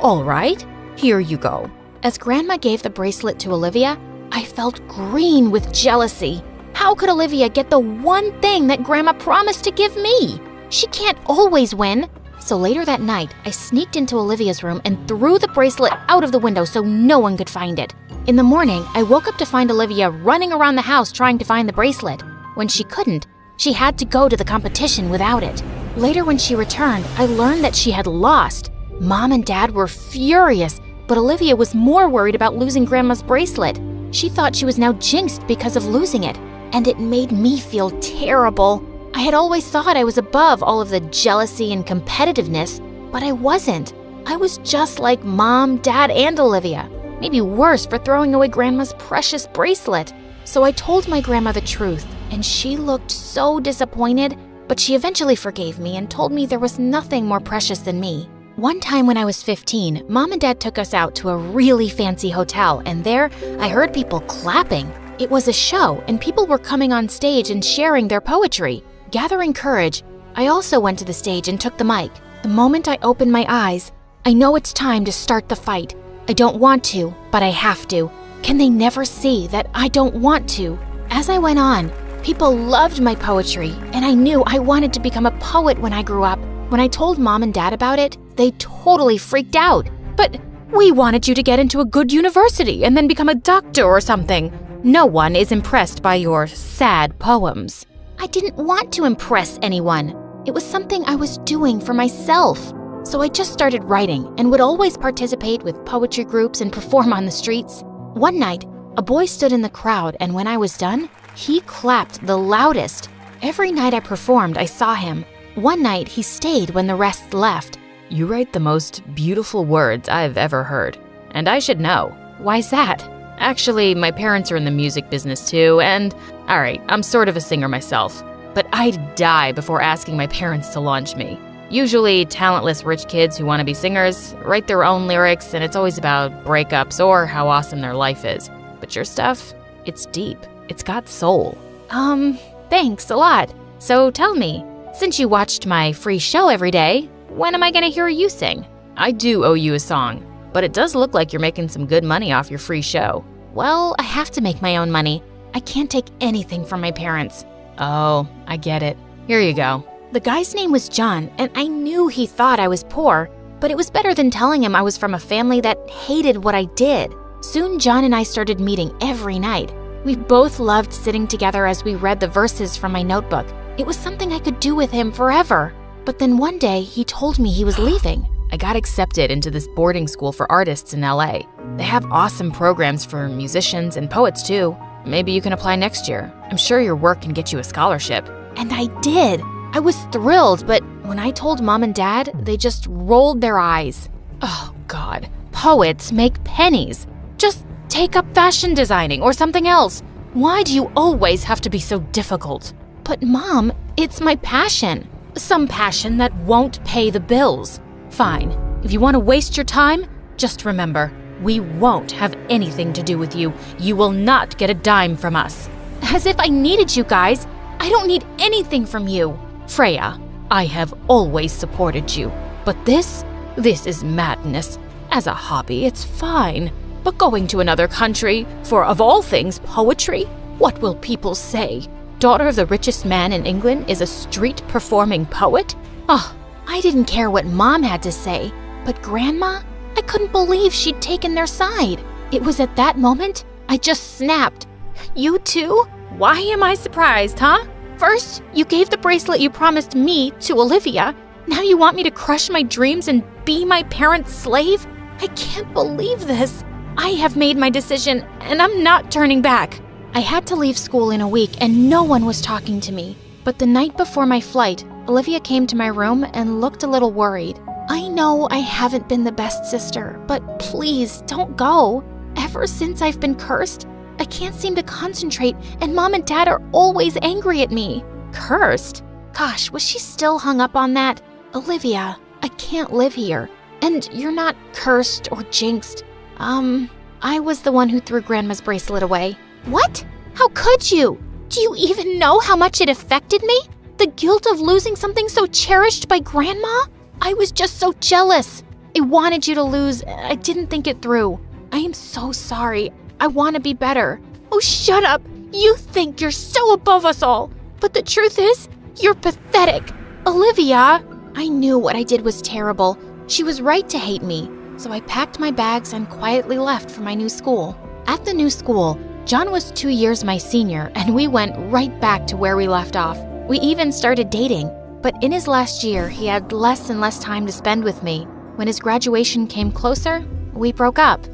all right. Here you go. As Grandma gave the bracelet to Olivia, I felt green with jealousy. How could Olivia get the one thing that Grandma promised to give me? She can't always win. So later that night, I sneaked into Olivia's room and threw the bracelet out of the window so no one could find it. In the morning, I woke up to find Olivia running around the house trying to find the bracelet. When she couldn't, she had to go to the competition without it. Later when she returned, I learned that she had lost. Mom and Dad were furious, but Olivia was more worried about losing Grandma's bracelet. She thought she was now jinxed because of losing it, and it made me feel terrible. I had always thought I was above all of the jealousy and competitiveness, but I wasn't. I was just like Mom, Dad, and Olivia. Maybe worse for throwing away Grandma's precious bracelet. So I told my grandma the truth, and she looked so disappointed, but she eventually forgave me and told me there was nothing more precious than me. One time when I was 15, Mom and Dad took us out to a really fancy hotel, and there I heard people clapping. It was a show, and people were coming on stage and sharing their poetry. Gathering courage, I also went to the stage and took the mic. The moment I opened my eyes, I know it's time to start the fight. I don't want to, but I have to. Can they never see that I don't want to? As I went on, people loved my poetry, and I knew I wanted to become a poet when I grew up. When I told Mom and Dad about it, they totally freaked out. But we wanted you to get into a good university and then become a doctor or something. No one is impressed by your sad poems. I didn't want to impress anyone. It was something I was doing for myself. So I just started writing and would always participate with poetry groups and perform on the streets. One night, a boy stood in the crowd, and when I was done, he clapped the loudest. Every night I performed, I saw him. One night, he stayed when the rest left. You write the most beautiful words I've ever heard. And I should know. Why's that? Actually, my parents are in the music business too, and alright, I'm sort of a singer myself. But I'd die before asking my parents to launch me. Usually, talentless rich kids who want to be singers write their own lyrics, and it's always about breakups or how awesome their life is. But your stuff, it's deep. It's got soul. Thanks a lot. So tell me, since you watched my free show every day, when am I gonna hear you sing? I do owe you a song, but it does look like you're making some good money off your free show. Well, I have to make my own money. I can't take anything from my parents. Oh, I get it. Here you go. The guy's name was John, and I knew he thought I was poor, but it was better than telling him I was from a family that hated what I did. Soon, John and I started meeting every night. We both loved sitting together as we read the verses from my notebook. It was something I could do with him forever. But then one day, he told me he was leaving. I got accepted into this boarding school for artists in LA. They have awesome programs for musicians and poets too. Maybe you can apply next year. I'm sure your work can get you a scholarship. And I did. I was thrilled, but when I told Mom and Dad, they just rolled their eyes. Oh, God. Poets make pennies. Just take up fashion designing or something else. Why do you always have to be so difficult? But Mom, it's my passion. Some passion that won't pay the bills. Fine. If you want to waste your time, just remember, we won't have anything to do with you. You will not get a dime from us. As if I needed you guys. I don't need anything from you. Freya, I have always supported you, but this is madness. As a hobby, it's fine, but going to another country for, of all things, poetry? What will people say? Daughter of the richest man in England is a street-performing poet? Oh, I didn't care what Mom had to say, but Grandma, I couldn't believe she'd taken their side. It was at that moment I just snapped. You too? Why am I surprised, huh? First, you gave the bracelet you promised me to Olivia. Now you want me to crush my dreams and be my parents' slave? I can't believe this. I have made my decision, and I'm not turning back. I had to leave school in a week, and no one was talking to me. But the night before my flight, Olivia came to my room and looked a little worried. I know I haven't been the best sister, but please don't go. Ever since I've been cursed, I can't seem to concentrate, and Mom and Dad are always angry at me. Cursed? Gosh, was she still hung up on that? Olivia, I can't live here. And you're not cursed or jinxed. I was the one who threw Grandma's bracelet away. What? How could you? Do you even know how much it affected me? The guilt of losing something so cherished by Grandma? I was just so jealous. I wanted you to lose. I didn't think it through. I am so sorry. I want to be better. Oh, shut up. You think you're so above us all. But the truth is, you're pathetic. Olivia, I knew what I did was terrible. She was right to hate me. So I packed my bags and quietly left for my new school. At the new school, John was 2 years my senior, and we went right back to where we left off. We even started dating. But in his last year, he had less and less time to spend with me. When his graduation came closer, we broke up.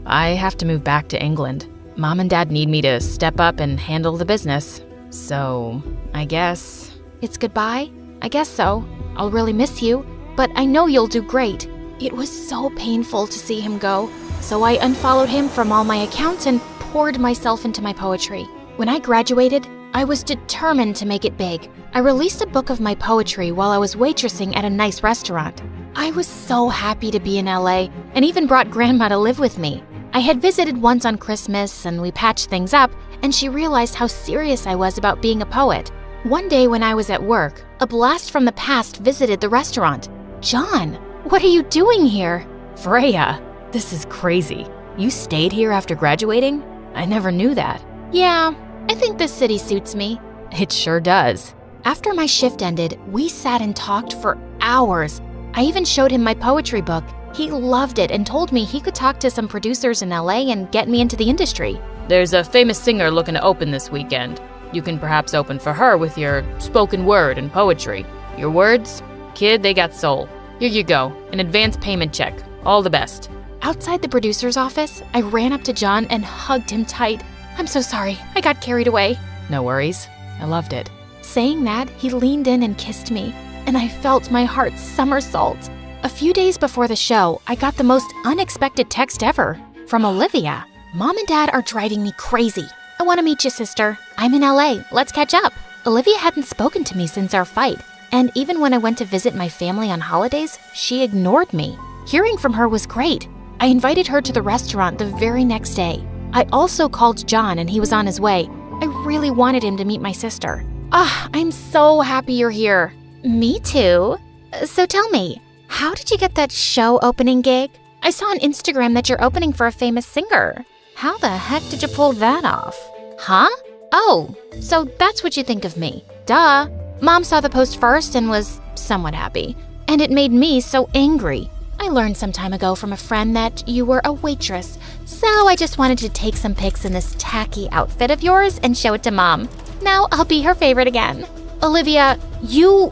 I have to move back to England. Mom and Dad need me to step up and handle the business. So, I guess... It's goodbye? I guess so. I'll really miss you, but I know you'll do great. It was so painful to see him go, so I unfollowed him from all my accounts and poured myself into my poetry. When I graduated, I was determined to make it big. I released a book of my poetry while I was waitressing at a nice restaurant. I was so happy to be in LA and even brought Grandma to live with me. I had visited once on Christmas and we patched things up, and she realized how serious I was about being a poet. One day when I was at work, a blast from the past visited the restaurant. John, what are you doing here? Freya, this is crazy. You stayed here after graduating? I never knew that. Yeah, I think this city suits me. It sure does. After my shift ended, we sat and talked for hours. I even showed him my poetry book. He loved it and told me he could talk to some producers in LA and get me into the industry. There's a famous singer looking to open this weekend. You can perhaps open for her with your spoken word and poetry. Your words? Kid, they got soul. Here you go, an advance payment check. All the best. Outside the producer's office, I ran up to John and hugged him tight. I'm so sorry, I got carried away. No worries, I loved it. Saying that, he leaned in and kissed me, and I felt my heart somersault. A few days before the show, I got the most unexpected text ever from Olivia. Mom and Dad are driving me crazy. I want to meet you, sister. I'm in LA. Let's catch up. Olivia hadn't spoken to me since our fight, and even when I went to visit my family on holidays, she ignored me. Hearing from her was great. I invited her to the restaurant the very next day. I also called John and he was on his way. I really wanted him to meet my sister. I'm so happy you're here. Me too. So tell me, how did you get that show opening gig? I saw on Instagram that you're opening for a famous singer. How the heck did you pull that off? Huh? Oh, so that's what you think of me. Duh. Mom saw the post first and was somewhat happy, and it made me so angry. I learned some time ago from a friend that you were a waitress, so I just wanted to take some pics in this tacky outfit of yours and show it to Mom. Now I'll be her favorite again. Olivia, you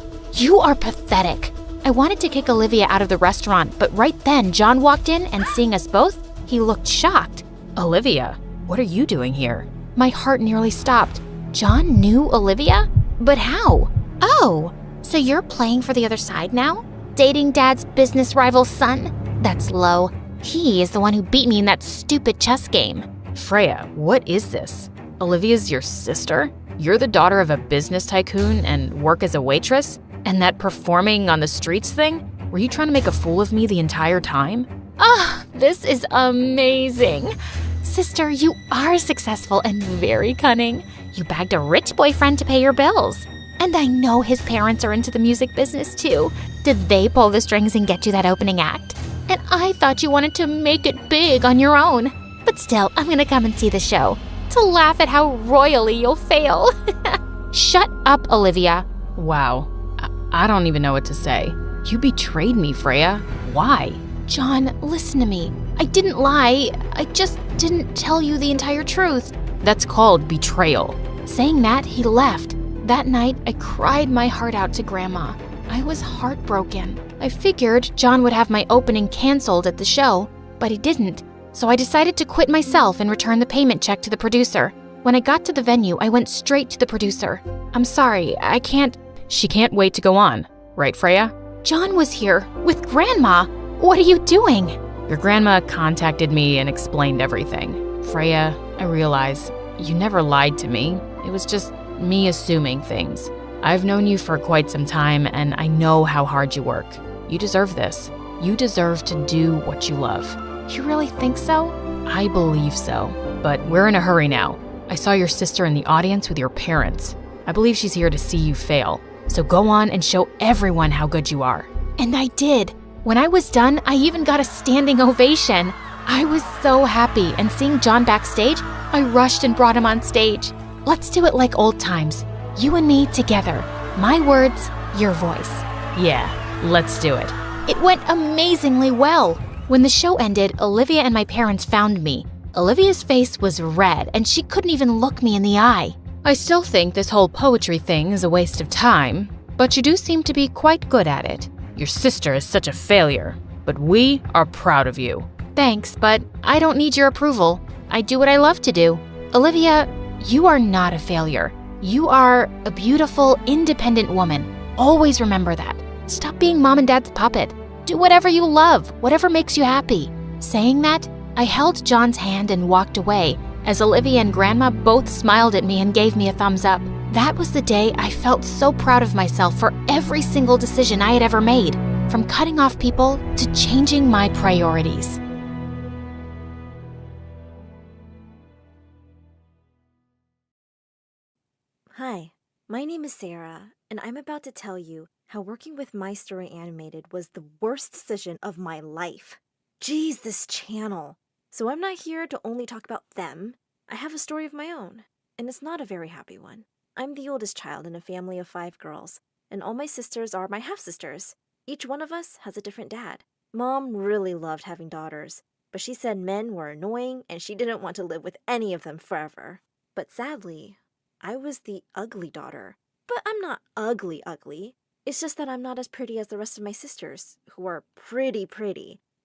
are pathetic. I wanted to kick Olivia out of the restaurant, but right then John walked in and seeing us both, he looked shocked. Olivia, what are you doing here? My heart nearly stopped. John knew Olivia? But how? Oh, so you're playing for the other side now? Dating Dad's business rival's son? That's low. He is the one who beat me in that stupid chess game. Freya, what is this? Olivia's your sister? You're the daughter of a business tycoon and work as a waitress? And that performing on the streets thing? Were you trying to make a fool of me the entire time? This is amazing. Sister, you are successful and very cunning. You bagged a rich boyfriend to pay your bills. And I know his parents are into the music business too. Did they pull the strings and get you that opening act? And I thought you wanted to make it big on your own. But still, I'm gonna come and see the show to laugh at how royally you'll fail. Shut up, Olivia. Wow. I don't even know what to say. You betrayed me, Freya. Why? John, listen to me. I didn't lie. I just didn't tell you the entire truth. That's called betrayal. Saying that, he left. That night, I cried my heart out to Grandma. I was heartbroken. I figured John would have my opening canceled at the show, but he didn't. So I decided to quit myself and return the payment check to the producer. When I got to the venue, I went straight to the producer. I'm sorry, I can't... She can't wait to go on, right, Freya? John was here, with Grandma. What are you doing? Your grandma contacted me and explained everything. Freya, I realize you never lied to me. It was just me assuming things. I've known you for quite some time, and I know how hard you work. You deserve this. You deserve to do what you love. You really think so? I believe so. But we're in a hurry now. I saw your sister in the audience with your parents. I believe she's here to see you fail. So go on and show everyone how good you are. And I did. When I was done, I even got a standing ovation. I was so happy, and seeing John backstage, I rushed and brought him on stage. Let's do it like old times. You and me together. My words, your voice. Yeah, let's do it. It went amazingly well. When the show ended, Olivia and my parents found me. Olivia's face was red, and she couldn't even look me in the eye. I still think this whole poetry thing is a waste of time, but you do seem to be quite good at it. Your sister is such a failure, but we are proud of you. Thanks, but I don't need your approval. I do what I love to do. Olivia, you are not a failure. You are a beautiful, independent woman. Always remember that. Stop being Mom and Dad's puppet. Do whatever you love, whatever makes you happy. Saying that, I held John's hand and walked away, as Olivia and Grandma both smiled at me and gave me a thumbs up. That was the day I felt so proud of myself for every single decision I had ever made, from cutting off people to changing my priorities. Hi, my name is Sarah, and I'm about to tell you how working with My Story Animated was the worst decision of my life. Geez, this channel. So I'm not here to only talk about them. I have a story of my own, and it's not a very happy one. I'm the oldest child in a family of 5 girls, and all my sisters are my half-sisters. Each one of us has a different dad. Mom really loved having daughters, but she said men were annoying and she didn't want to live with any of them forever. But sadly, I was the ugly daughter. But I'm not ugly. It's just that I'm not as pretty as the rest of my sisters, who are pretty.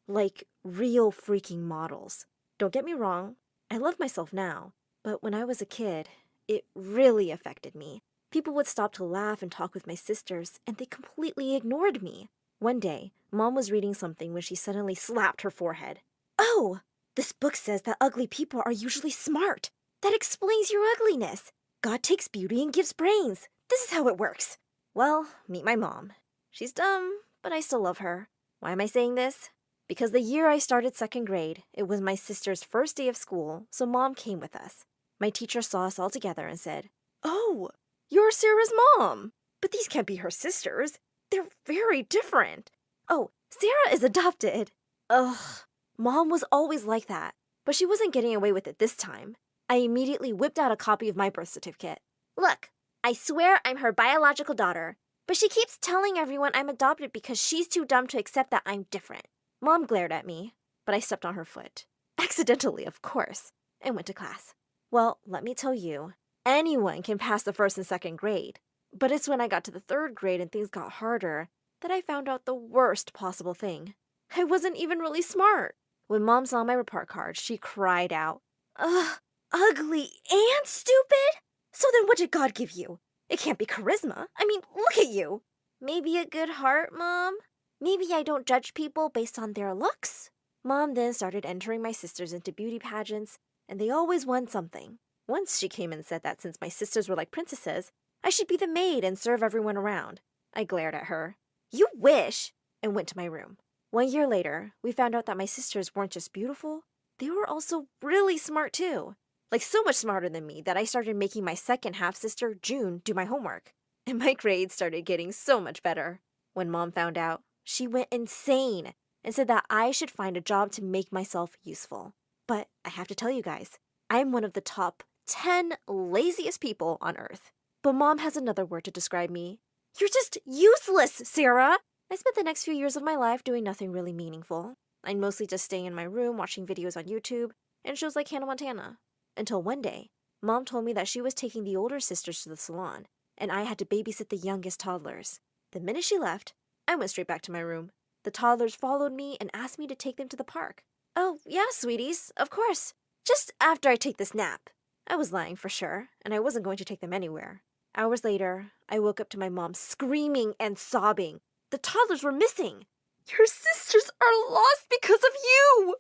Like real freaking models. Don't get me wrong, I love myself now, but when I was a kid, it really affected me. People would stop to laugh and talk with my sisters, and they completely ignored me. One day, Mom was reading something when she suddenly slapped her forehead. Oh, this book says that ugly people are usually smart. That explains your ugliness. God takes beauty and gives brains. This is how it works. Well, meet my mom. She's dumb, but I still love her. Why am I saying this? Because the year I started 2nd grade, it was my sister's first day of school, so Mom came with us. My teacher saw us all together and said, "Oh, you're Sarah's mom. But these can't be her sisters. They're very different. Oh, Sarah is adopted." Ugh, Mom was always like that, but she wasn't getting away with it this time. I immediately whipped out a copy of my birth certificate. "Look, I swear I'm her biological daughter, but she keeps telling everyone I'm adopted because she's too dumb to accept that I'm different." Mom glared at me, but I stepped on her foot. Accidentally, of course, and went to class. Well, let me tell you, anyone can pass the 1st and 2nd grade. But it's when I got to the 3rd grade and things got harder that I found out the worst possible thing. I wasn't even really smart. When Mom saw my report card, she cried out, "Ugh, ugly and stupid? So then what did God give you? It can't be charisma. I mean, look at you." "Maybe a good heart, Mom? Maybe I don't judge people based on their looks?" Mom then started entering my sisters into beauty pageants, and they always won something. Once she came and said that since my sisters were like princesses, I should be the maid and serve everyone around. I glared at her. "You wish!" and went to my room. 1 year later, we found out that my sisters weren't just beautiful, they were also really smart too. Like so much smarter than me that I started making my second half-sister, June, do my homework. And my grades started getting so much better. When Mom found out, she went insane and said that I should find a job to make myself useful. But I have to tell you guys, I'm one of the top 10 laziest people on earth. But Mom has another word to describe me. You're just useless, Sarah! I spent the next few years of my life doing nothing really meaningful. I'd mostly just stay in my room watching videos on YouTube and shows like Hannah Montana. Until one day, Mom told me that she was taking the older sisters to the salon, and I had to babysit the youngest toddlers. The minute she left, I went straight back to my room. The toddlers followed me and asked me to take them to the park. Oh, yeah, sweeties, of course. Just after I take this nap. I was lying for sure, and I wasn't going to take them anywhere. Hours later, I woke up to my mom screaming and sobbing. The toddlers were missing. Your sisters are lost because of you!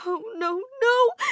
Oh, no,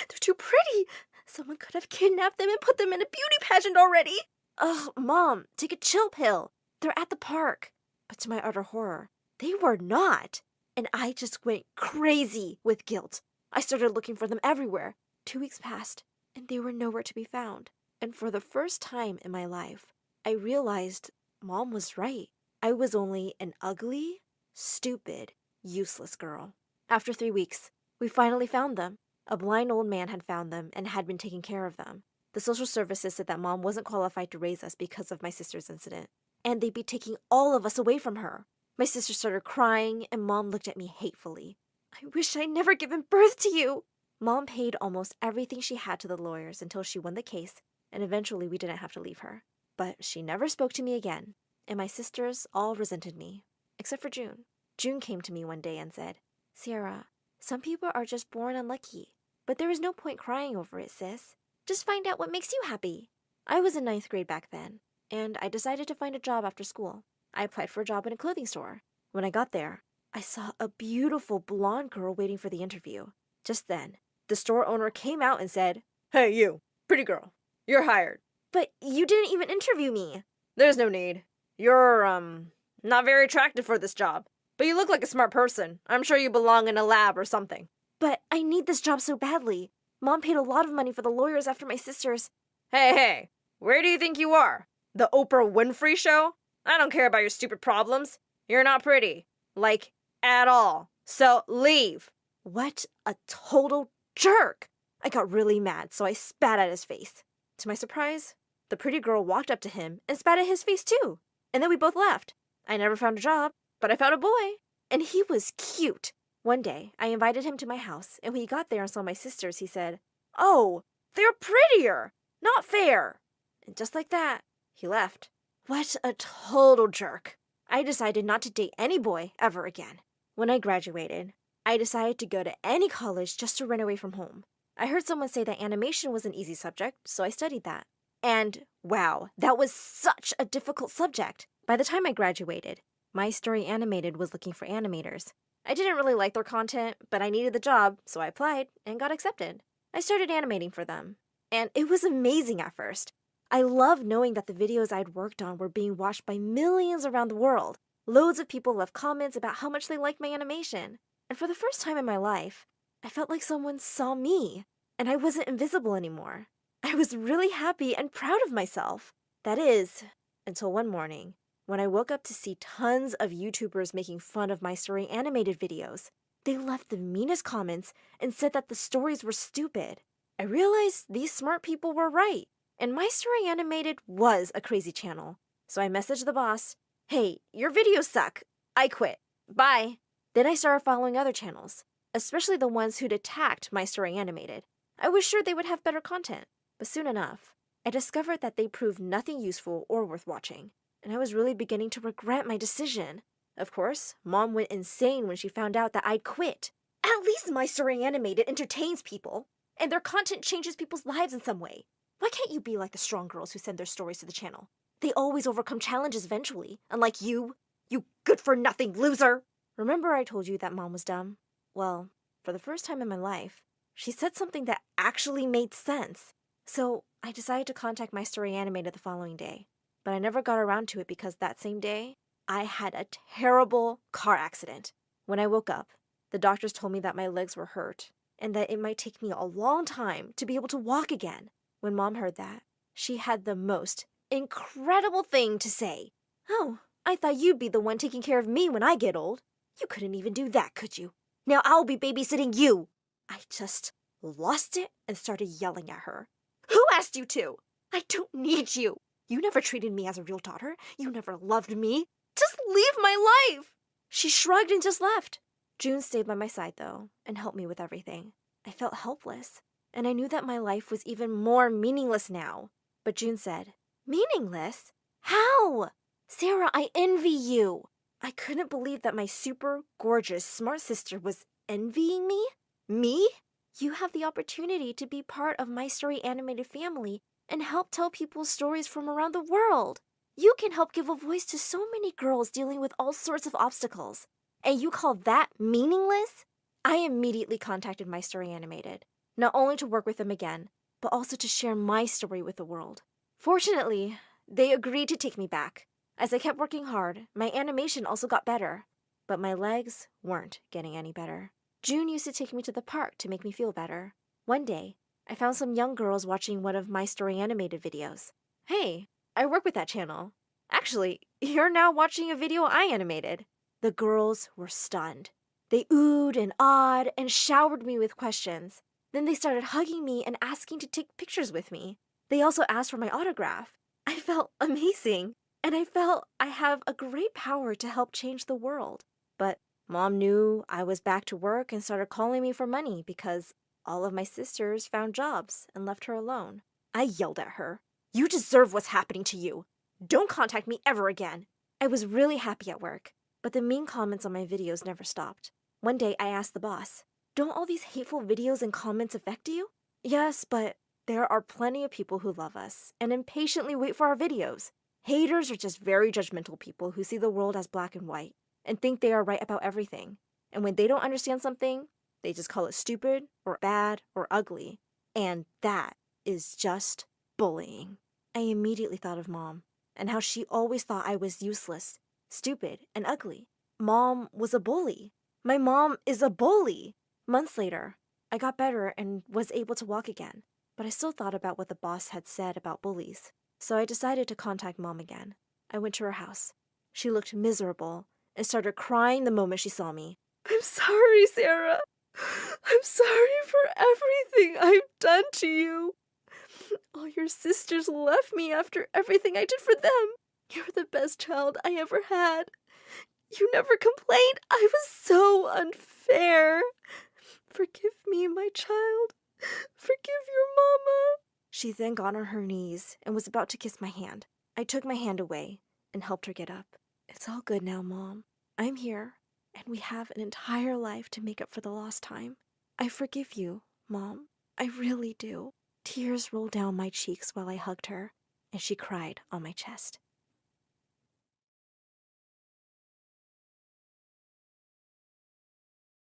they're too pretty. Someone could have kidnapped them and put them in a beauty pageant already. Ugh, Mom, take a chill pill. They're at the park. But to my utter horror, they were not. And I just went crazy with guilt. I started looking for them everywhere. 2 weeks passed, and they were nowhere to be found. And for the first time in my life, I realized Mom was right. I was only an ugly, stupid, useless girl. After 3 weeks, we finally found them. A blind old man had found them and had been taking care of them. The social services said that Mom wasn't qualified to raise us because of my sister's incident, and they'd be taking all of us away from her. My sister started crying, and Mom looked at me hatefully. I wish I'd never given birth to you. Mom paid almost everything she had to the lawyers until she won the case, and eventually we didn't have to leave her. But she never spoke to me again, and my sisters all resented me, except for June. June came to me one day and said, Sierra, some people are just born unlucky, but there is no point crying over it, sis. Just find out what makes you happy. I was in 9th grade back then, and I decided to find a job after school. I applied for a job in a clothing store. When I got there, I saw a beautiful blonde girl waiting for the interview. Just then, the store owner came out and said, Hey, you, pretty girl, you're hired. But you didn't even interview me. There's no need. You're, not very attractive for this job. But you look like a smart person. I'm sure you belong in a lab or something. But I need this job so badly. Mom paid a lot of money for the lawyers after my sisters. Hey, where do you think you are? The Oprah Winfrey Show? I don't care about your stupid problems. You're not pretty. Like, at all. So leave. What a total jerk. I got really mad, so I spat at his face. To my surprise, the pretty girl walked up to him and spat at his face too. And then we both left. I never found a job, but I found a boy. And he was cute. One day, I invited him to my house, and when he got there and saw my sisters, he said, Oh, they're prettier. Not fair. And just like that, he left. What a total jerk. I decided not to date any boy ever again. When I graduated, I decided to go to any college just to run away from home. I heard someone say that animation was an easy subject, so I studied that. And wow, that was such a difficult subject. By the time I graduated, My Story Animated was looking for animators. I didn't really like their content, but I needed the job, so I applied and got accepted. I started animating for them, and it was amazing at first. I loved knowing that the videos I'd worked on were being watched by millions around the world. Loads of people left comments about how much they liked my animation. And for the first time in my life, I felt like someone saw me, and I wasn't invisible anymore. I was really happy and proud of myself. That is, until one morning, when I woke up to see tons of YouTubers making fun of My Story Animated videos. They left the meanest comments and said that the stories were stupid. I realized these smart people were right, and My Story Animated was a crazy channel. So I messaged the boss, Hey, your videos suck. I quit. Bye. Then I started following other channels, especially the ones who'd attacked My Story Animated. I was sure they would have better content, but soon enough, I discovered that they proved nothing useful or worth watching, and I was really beginning to regret my decision. Of course, Mom went insane when she found out that I'd quit. At least My Story Animated entertains people, and their content changes people's lives in some way. Why can't you be like the strong girls who send their stories to the channel? They always overcome challenges eventually, unlike you good-for-nothing loser! Remember I told you that Mom was dumb? Well, for the first time in my life, she said something that actually made sense. So I decided to contact My Story Animated the following day. But I never got around to it because that same day, I had a terrible car accident. When I woke up, the doctors told me that my legs were hurt and that it might take me a long time to be able to walk again. When Mom heard that, she had the most incredible thing to say. "Oh, I thought you'd be the one taking care of me when I get old. You couldn't even do that, could you? Now I'll be babysitting you." I just lost it and started yelling at her. "Who asked you to? I don't need you. You never treated me as a real daughter. You never loved me. Just leave my life." She shrugged and just left. June stayed by my side, though, and helped me with everything. I felt helpless, and I knew that my life was even more meaningless now. But June said, "Meaningless? How? Sarah, I envy you." I couldn't believe that my super gorgeous, smart sister was envying me. Me? "You have the opportunity to be part of My Story animated family and help tell people's stories from around the world. You can help give a voice to so many girls dealing with all sorts of obstacles. And you call that meaningless?" I immediately contacted My Story Animated, not only to work with them again, but also to share my story with the world. Fortunately, they agreed to take me back. As I kept working hard, my animation also got better, but my legs weren't getting any better. June used to take me to the park to make me feel better. One day, I found some young girls watching one of My Story Animated videos. "Hey, I work with that channel. Actually, you're now watching a video I animated." The girls were stunned. They oohed and awed and showered me with questions. Then they started hugging me and asking to take pictures with me. They also asked for my autograph. I felt amazing, and I felt I have a great power to help change the world. But Mom knew I was back to work and started calling me for money because all of my sisters found jobs and left her alone. I yelled at her. "You deserve what's happening to you. Don't contact me ever again." I was really happy at work, but the mean comments on my videos never stopped. One day I asked the boss, "Don't all these hateful videos and comments affect you?" "Yes, but there are plenty of people who love us and impatiently wait for our videos. Haters are just very judgmental people who see the world as black and white and think they are right about everything. And when they don't understand something, they just call it stupid or bad or ugly. And that is just bullying." I immediately thought of Mom and how she always thought I was useless, stupid, and ugly. Mom was a bully. My mom is a bully. Months later, I got better and was able to walk again, but I still thought about what the boss had said about bullies. So I decided to contact Mom again. I went to her house. She looked miserable and started crying the moment she saw me. "I'm sorry, Sarah. I'm sorry for everything I've done to you. All your sisters left me after everything I did for them. You're the best child I ever had. You never complained. I was so unfair. Forgive me, my child. Forgive your mama." She then got on her knees and was about to kiss my hand. I took my hand away and helped her get up. "It's all good now, Mom. I'm here, and we have an entire life to make up for the lost time. I forgive you, Mom. I really do." Tears rolled down my cheeks while I hugged her, and she cried on my chest.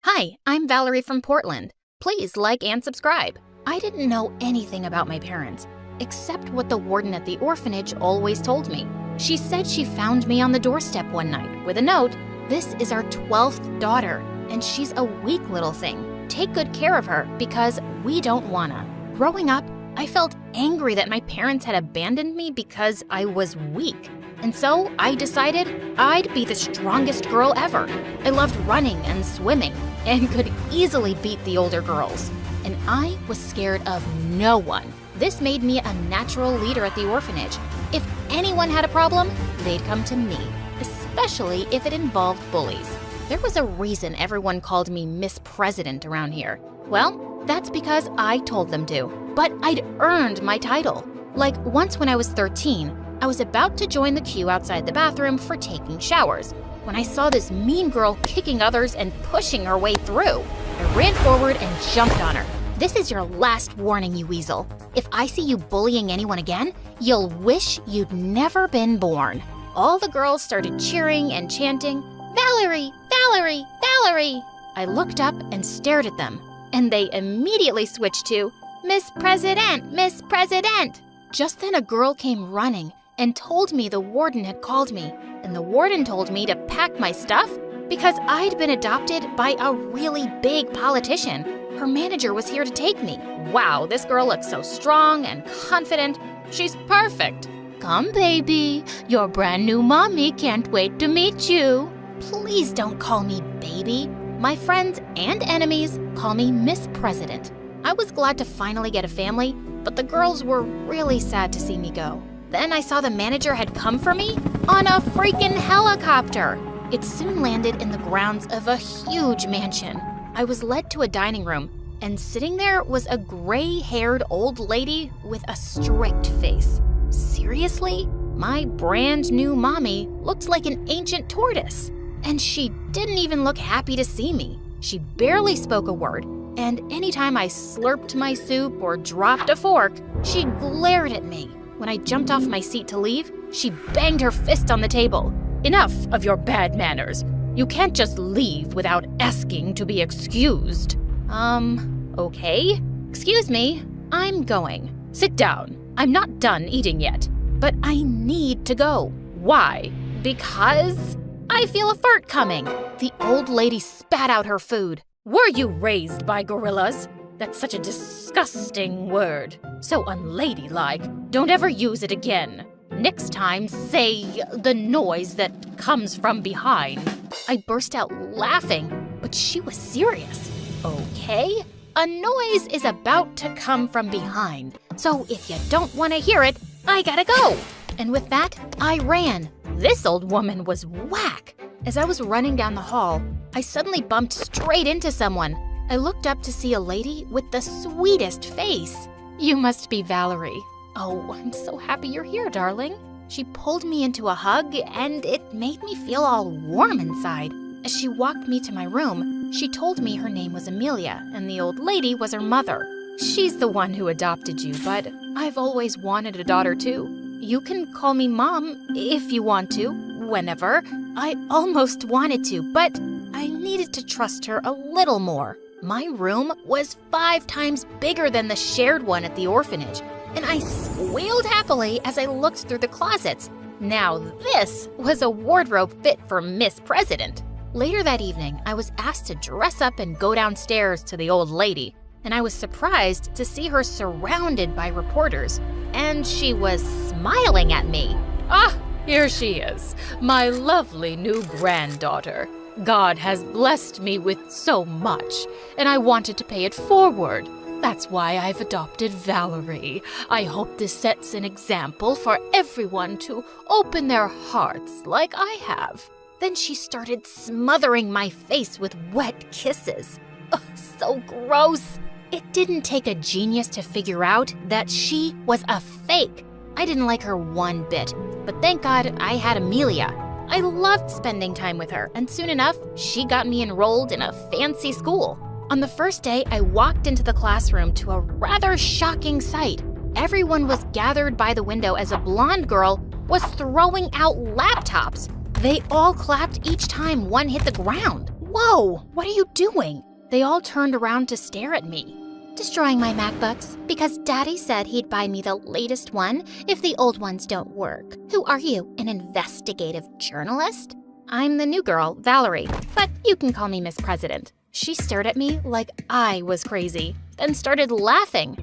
Hi, I'm Valerie from Portland. Please like and subscribe. I didn't know anything about my parents, except what the warden at the orphanage always told me. She said she found me on the doorstep one night with a note. "This is our 12th daughter, and she's a weak little thing. Take good care of her because we don't wanna." Growing up, I felt angry that my parents had abandoned me because I was weak. And so I decided I'd be the strongest girl ever. I loved running and swimming and could easily beat the older girls. And I was scared of no one. This made me a natural leader at the orphanage. If anyone had a problem, they'd come to me, especially if it involved bullies. There was a reason everyone called me Miss President around here. Well, that's because I told them to, but I'd earned my title. Like once when I was 13, I was about to join the queue outside the bathroom for taking showers when I saw this mean girl kicking others and pushing her way through. I ran forward and jumped on her. "This is your last warning, you weasel. If I see you bullying anyone again, you'll wish you'd never been born." All the girls started cheering and chanting, "Valerie, Valerie, Valerie." I looked up and stared at them, and they immediately switched to, "Miss President, Miss President." Just then a girl came running and told me the warden had called me, and the warden told me to pack my stuff because I'd been adopted by a really big politician. Her manager was here to take me. Wow, this girl looks so strong and confident. She's perfect. Come, baby. Your brand new mommy can't wait to meet you. Please don't call me baby. My friends and enemies call me Miss President. I was glad to finally get a family, but the girls were really sad to see me go. Then I saw the manager had come for me on a freaking helicopter. It soon landed in the grounds of a huge mansion. I was led to a dining room, and sitting there was a gray-haired old lady with a strict face. Seriously? My brand new mommy looked like an ancient tortoise. And she didn't even look happy to see me. She barely spoke a word, and anytime I slurped my soup or dropped a fork, she glared at me. When I jumped off my seat to leave, she banged her fist on the table. Enough of your bad manners. You can't just leave without asking to be excused. Okay. Excuse me, I'm going. Sit down. I'm not done eating yet, but I need to go. Why? Because I feel a fart coming. The old lady spat out her food. Were you raised by gorillas? That's such a disgusting word. So unladylike. Don't ever use it again. Next time, say the noise that comes from behind. I burst out laughing, but she was serious. Okay, a noise is about to come from behind. So if you don't want to hear it, I gotta go. And with that, I ran. This old woman was whack. As I was running down the hall, I suddenly bumped straight into someone. I looked up to see a lady with the sweetest face. You must be Valerie. Oh, I'm so happy you're here, darling. She pulled me into a hug, and it made me feel all warm inside. As she walked me to my room, she told me her name was Amelia, and the old lady was her mother. She's the one who adopted you, but I've always wanted a daughter too. You can call me Mom if you want to, whenever. I almost wanted to, but I needed to trust her a little more. My room was 5 times bigger than the shared one at the orphanage, and I squealed happily as I looked through the closets. Now this was a wardrobe fit for Miss President. Later that evening, I was asked to dress up and go downstairs to the old lady, and I was surprised to see her surrounded by reporters, and she was smiling at me. Ah, here she is, my lovely new granddaughter. God has blessed me with so much, and I wanted to pay it forward. That's why I've adopted Valerie. I hope this sets an example for everyone to open their hearts like I have. Then she started smothering my face with wet kisses. Ugh, so gross. It didn't take a genius to figure out that she was a fake. I didn't like her one bit, but thank God I had Amelia. I loved spending time with her, and soon enough, she got me enrolled in a fancy school. On the first day, I walked into the classroom to a rather shocking sight. Everyone was gathered by the window as a blonde girl was throwing out laptops. They all clapped each time one hit the ground. Whoa, what are you doing? They all turned around to stare at me. Destroying my MacBooks because Daddy said he'd buy me the latest one if the old ones don't work. Who are you, an investigative journalist? I'm the new girl, Valerie, but you can call me Miss President. She stared at me like I was crazy, then started laughing.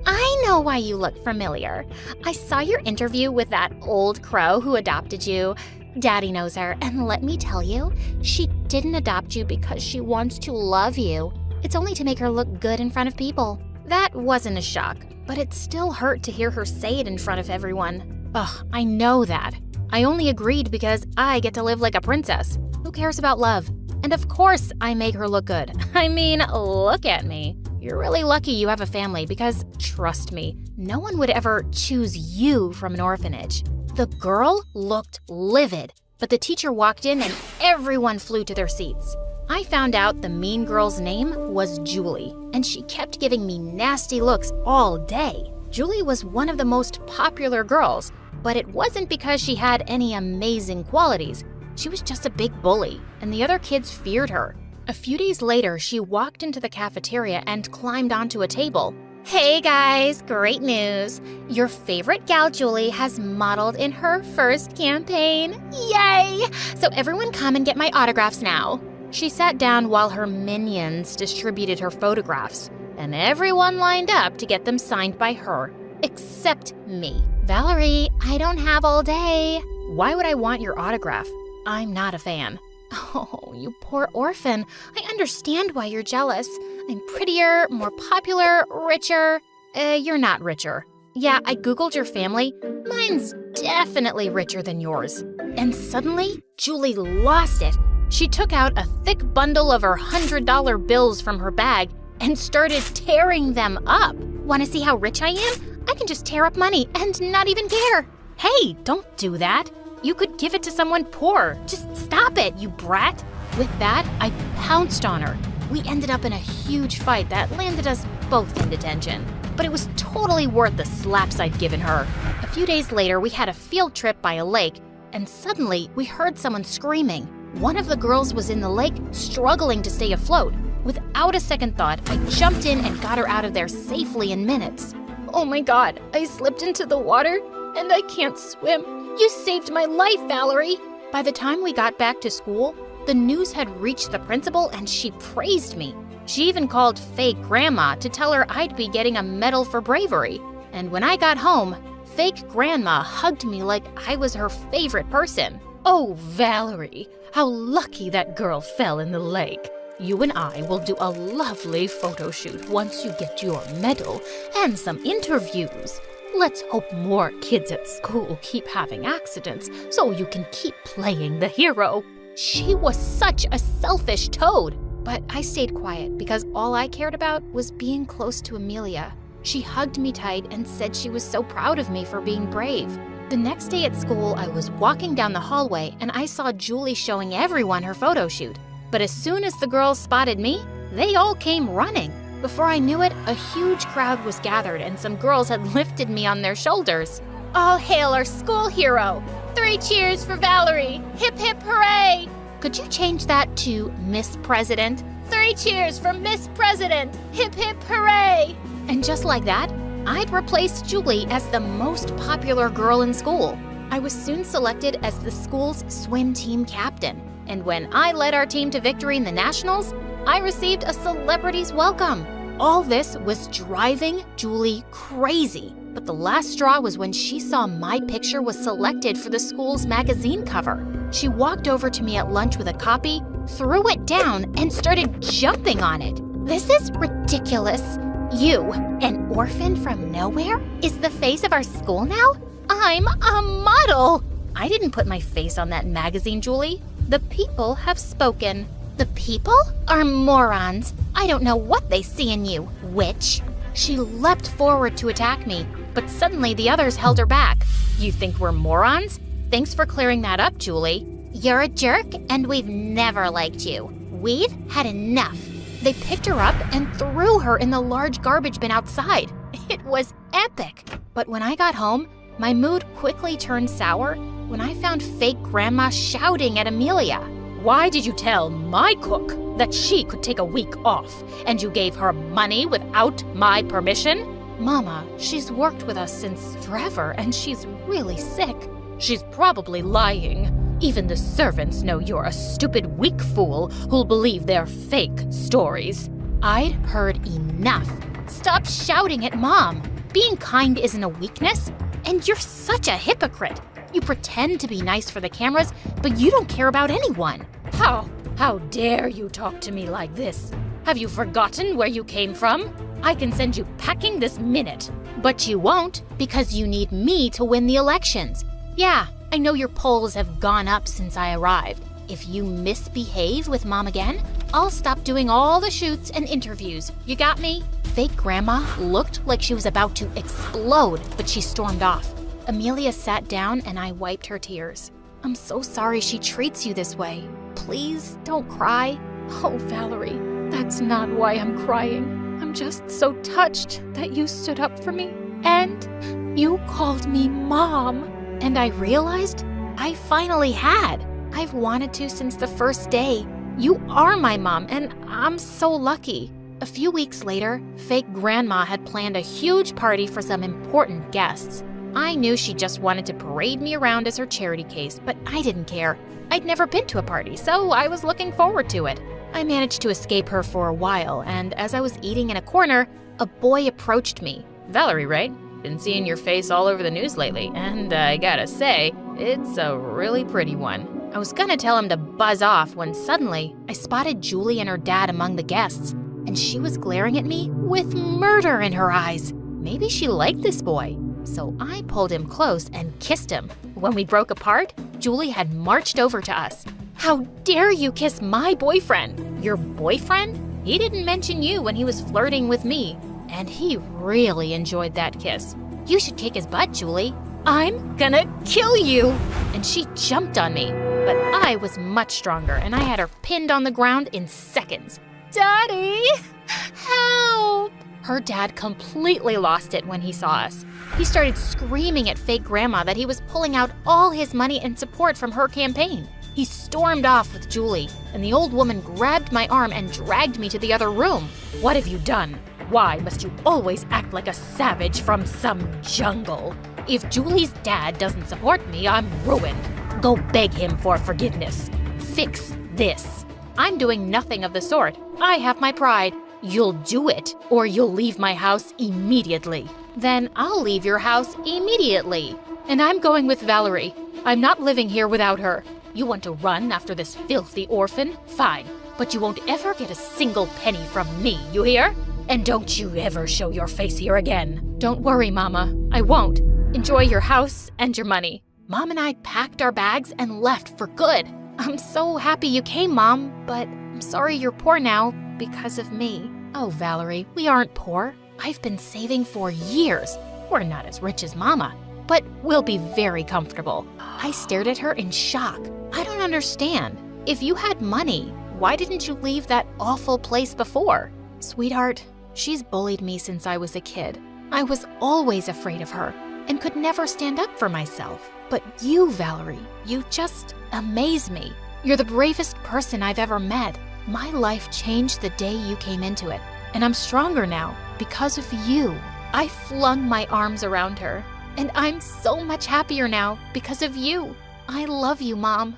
I know why you look familiar. I saw your interview with that old crow who adopted you. Daddy knows her, and let me tell you, she didn't adopt you because she wants to love you. It's only to make her look good in front of people. That wasn't a shock, but it still hurt to hear her say it in front of everyone. Ugh, I know that. I only agreed because I get to live like a princess. Who cares about love? And of course I make her look good. I mean, look at me. You're really lucky you have a family because, trust me, no one would ever choose you from an orphanage. The girl looked livid, but the teacher walked in and everyone flew to their seats. I found out the mean girl's name was Julie, and she kept giving me nasty looks all day. Julie was one of the most popular girls, but it wasn't because she had any amazing qualities. She was just a big bully, and the other kids feared her. A few days later, she walked into the cafeteria and climbed onto a table. Hey guys, great news. Your favorite gal Julie has modeled in her first campaign. Yay! So everyone come and get my autographs now. She sat down while her minions distributed her photographs, and everyone lined up to get them signed by her, except me. Valerie, I don't have all day. Why would I want your autograph? I'm not a fan. Oh, you poor orphan. I understand why you're jealous. I'm prettier, more popular, richer. You're not richer. Yeah, I Googled your family. Mine's definitely richer than yours. And suddenly, Julie lost it. She took out a thick bundle of her $100 bills from her bag and started tearing them up. Want to see how rich I am? I can just tear up money and not even care. Hey, don't do that. You could give it to someone poor. Just stop it, you brat. With that, I pounced on her. We ended up in a huge fight that landed us both in detention. But it was totally worth the slaps I'd given her. A few days later, we had a field trip by a lake, and suddenly we heard someone screaming. One of the girls was in the lake, struggling to stay afloat. Without a second thought, I jumped in and got her out of there safely in minutes. Oh my God, I slipped into the water and I can't swim. You saved my life, Valerie. By the time we got back to school, the news had reached the principal and she praised me. She even called fake grandma to tell her I'd be getting a medal for bravery. And when I got home, fake grandma hugged me like I was her favorite person. Oh, Valerie, how lucky that girl fell in the lake. You and I will do a lovely photo shoot once you get your medal and some interviews. Let's hope more kids at school keep having accidents so you can keep playing the hero. She was such a selfish toad. But I stayed quiet because all I cared about was being close to Amelia. She hugged me tight and said she was so proud of me for being brave. The next day at school, I was walking down the hallway and I saw Julie showing everyone her photo shoot. But as soon as the girls spotted me, they all came running. Before I knew it, a huge crowd was gathered and some girls had lifted me on their shoulders. All hail our school hero! 3 cheers for Valerie! Hip hip hooray! Could you change that to Miss President? 3 cheers for Miss President! Hip hip hooray! And just like that, I'd replaced Julie as the most popular girl in school. I was soon selected as the school's swim team captain. And when I led our team to victory in the Nationals, I received a celebrity's welcome. All this was driving Julie crazy. But the last straw was when she saw my picture was selected for the school's magazine cover. She walked over to me at lunch with a copy, threw it down, and started jumping on it. This is ridiculous. You, an orphan from nowhere, is the face of our school now? I'm a model. I didn't put my face on that magazine, Julie. The people have spoken. The people are morons. I don't know what they see in you, witch. She leapt forward to attack me, but suddenly the others held her back. You think we're morons? Thanks for clearing that up, Julie. You're a jerk, and we've never liked you. We've had enough. They picked her up and threw her in the large garbage bin outside. It was epic. But when I got home, my mood quickly turned sour when I found fake grandma shouting at Amelia. Why did you tell my cook that she could take a week off, and you gave her money without my permission? Mama, she's worked with us since forever, and she's really sick. She's probably lying. Even the servants know you're a stupid, weak fool who'll believe their fake stories. I'd heard enough. Stop shouting at Mom. Being kind isn't a weakness, and you're such a hypocrite. You pretend to be nice for the cameras, but you don't care about anyone. How dare you talk to me like this? Have you forgotten where you came from? I can send you packing this minute. But you won't, because you need me to win the elections. Yeah, I know your polls have gone up since I arrived. If you misbehave with Mom again, I'll stop doing all the shoots and interviews. You got me? Fake grandma looked like she was about to explode, but she stormed off. Amelia sat down and I wiped her tears. I'm so sorry she treats you this way. Please don't cry. Oh, Valerie, that's not why I'm crying. I'm just so touched that you stood up for me and you called me Mom. And I realized I finally had. I've wanted to since the first day. You are my mom and I'm so lucky. A few weeks later, fake grandma had planned a huge party for some important guests. I knew she just wanted to parade me around as her charity case, but I didn't care. I'd never been to a party, so I was looking forward to it. I managed to escape her for a while, and as I was eating in a corner, a boy approached me. Valerie, right? Been seeing your face all over the news lately, and I gotta say, it's a really pretty one. I was gonna tell him to buzz off when suddenly I spotted Julie and her dad among the guests, and she was glaring at me with murder in her eyes. Maybe she liked this boy, so I pulled him close and kissed him. When we broke apart, Julie had marched over to us. How dare you kiss my boyfriend? Your boyfriend? He didn't mention you when he was flirting with me. And he really enjoyed that kiss. You should kick his butt, Julie. I'm gonna kill you! And she jumped on me. But I was much stronger, and I had her pinned on the ground in seconds. Daddy! Help! Her dad completely lost it when he saw us. He started screaming at fake grandma that he was pulling out all his money and support from her campaign. He stormed off with Julie, and the old woman grabbed my arm and dragged me to the other room. What have you done? Why must you always act like a savage from some jungle? If Julie's dad doesn't support me, I'm ruined. Go beg him for forgiveness. Fix this. I'm doing nothing of the sort. I have my pride. You'll do it, or you'll leave my house immediately. Then I'll leave your house immediately. And I'm going with Valerie. I'm not living here without her. You want to run after this filthy orphan? Fine. But you won't ever get a single penny from me, you hear? And don't you ever show your face here again. Don't worry, Mama. I won't. Enjoy your house and your money. Mom and I packed our bags and left for good. I'm so happy you came, Mom, but I'm sorry you're poor now because of me. Oh, Valerie, we aren't poor. I've been saving for years. We're not as rich as Mama, but we'll be very comfortable. I stared at her in shock. I don't understand. If you had money, why didn't you leave that awful place before? Sweetheart, she's bullied me since I was a kid. I was always afraid of her and could never stand up for myself. But you, Valerie, you just amaze me. You're the bravest person I've ever met. My life changed the day you came into it, and I'm stronger now because of you. I flung my arms around her, and I'm so much happier now because of you. I love you, Mom.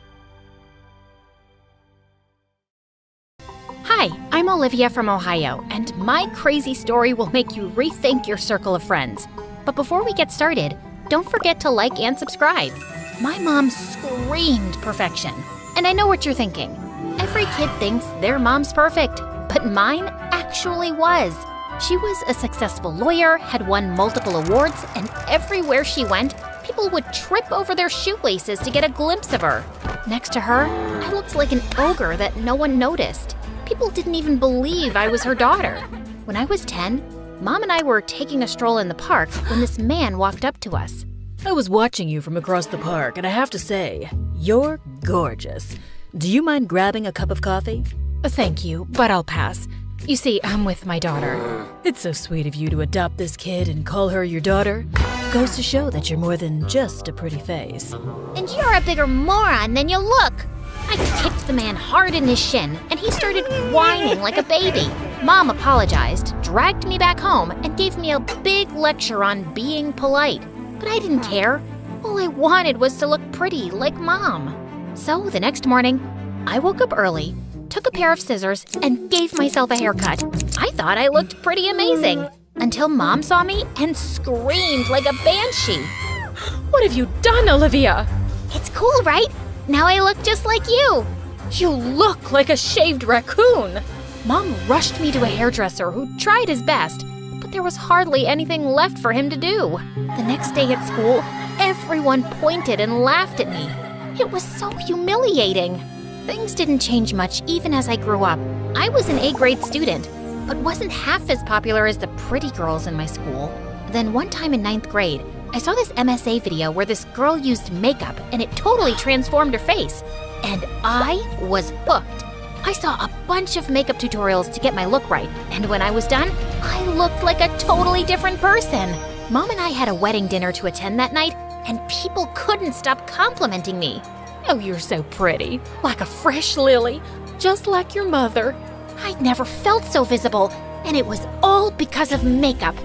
Hi, I'm Olivia from Ohio, and my crazy story will make you rethink your circle of friends. But before we get started, don't forget to like and subscribe. My mom screamed perfection, and I know what you're thinking. Every kid thinks their mom's perfect, but mine actually was. She was a successful lawyer, had won multiple awards, and everywhere she went, people would trip over their shoelaces to get a glimpse of her. Next to her, I looked like an ogre that no one noticed. People didn't even believe I was her daughter. When I was 10, Mom and I were taking a stroll in the park when this man walked up to us. I was watching you from across the park, and I have to say, you're gorgeous. Do you mind grabbing a cup of coffee? Thank you, but I'll pass. You see, I'm with my daughter. It's so sweet of you to adopt this kid and call her your daughter. Goes to show that you're more than just a pretty face. And you're a bigger moron than you look. I kicked the man hard in his shin, and he started whining like a baby. Mom apologized, dragged me back home, and gave me a big lecture on being polite. But I didn't care. All I wanted was to look pretty like Mom. So the next morning, I woke up early, took a pair of scissors, and gave myself a haircut. I thought I looked pretty amazing, until Mom saw me and screamed like a banshee. What have you done, Olivia? It's cool, right? Now I look just like you. You look like a shaved raccoon. Mom rushed me to a hairdresser who tried his best, but there was hardly anything left for him to do. The next day at school, everyone pointed and laughed at me. It was so humiliating. Things didn't change much even as I grew up. I was an A-grade student, but wasn't half as popular as the pretty girls in my school. Then one time in 9th grade, I saw this MSA video where this girl used makeup and it totally transformed her face. And I was hooked. I saw a bunch of makeup tutorials to get my look right, and when I was done, I looked like a totally different person. Mom and I had a wedding dinner to attend that night, and people couldn't stop complimenting me. Oh, you're so pretty, like a fresh lily, just like your mother. I'd never felt so visible, and it was all because of makeup.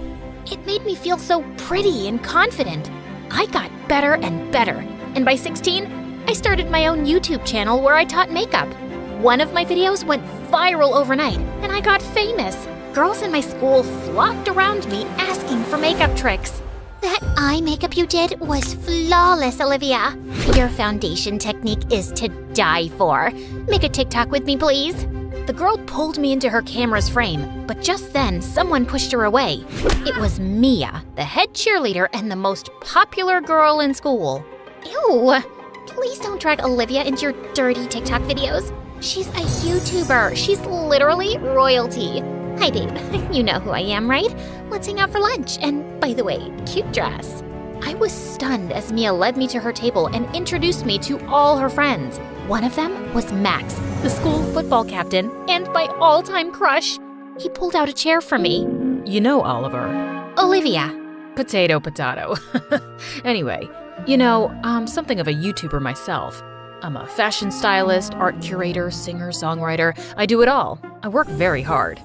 It made me feel so pretty and confident. I got better and better, and by 16, I started my own YouTube channel where I taught makeup. One of my videos went viral overnight, and I got famous. Girls in my school flocked around me asking for makeup tricks. That eye makeup you did was flawless, Olivia. Your foundation technique is to die for. Make a TikTok with me, please. The girl pulled me into her camera's frame, but just then someone pushed her away. It was Mia, the head cheerleader and the most popular girl in school. Ew. Please don't drag Olivia into your dirty TikTok videos. She's a YouTuber. She's literally royalty. Hi, babe. You know who I am, right? Let's hang out for lunch. And by the way, cute dress. I was stunned as Mia led me to her table and introduced me to all her friends. One of them was Max, the school football captain, and my all-time crush. He pulled out a chair for me. You know Oliver. Olivia. Potato, potato. Anyway, you know, I'm something of a YouTuber myself. I'm a fashion stylist, art curator, singer, songwriter. I do it all. I work very hard.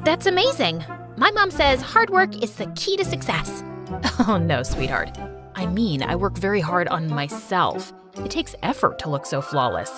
That's amazing. My mom says hard work is the key to success. Oh no, sweetheart. I mean, I work very hard on myself. It takes effort to look so flawless.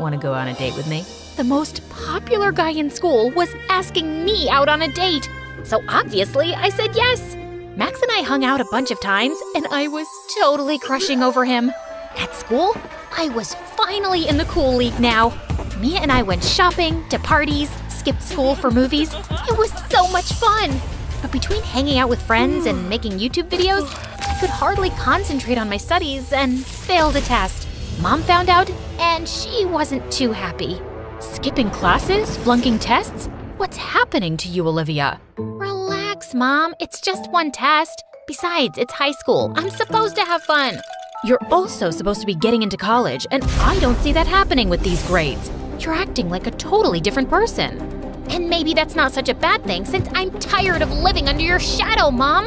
Want to go on a date with me? The most popular guy in school was asking me out on a date. So obviously, I said yes. Max and I hung out a bunch of times, and I was totally crushing over him. At school, I was finally in the cool league now. Mia and I went shopping, to parties, skipped school for movies. It was so much fun. But between hanging out with friends and making YouTube videos, I could hardly concentrate on my studies and failed a test. Mom found out, and she wasn't too happy. Skipping classes? Flunking tests? What's happening to you, Olivia? Relax, Mom. It's just one test. Besides, it's high school. I'm supposed to have fun. You're also supposed to be getting into college, and I don't see that happening with these grades. You're acting like a totally different person. And maybe that's not such a bad thing since I'm tired of living under your shadow, Mom.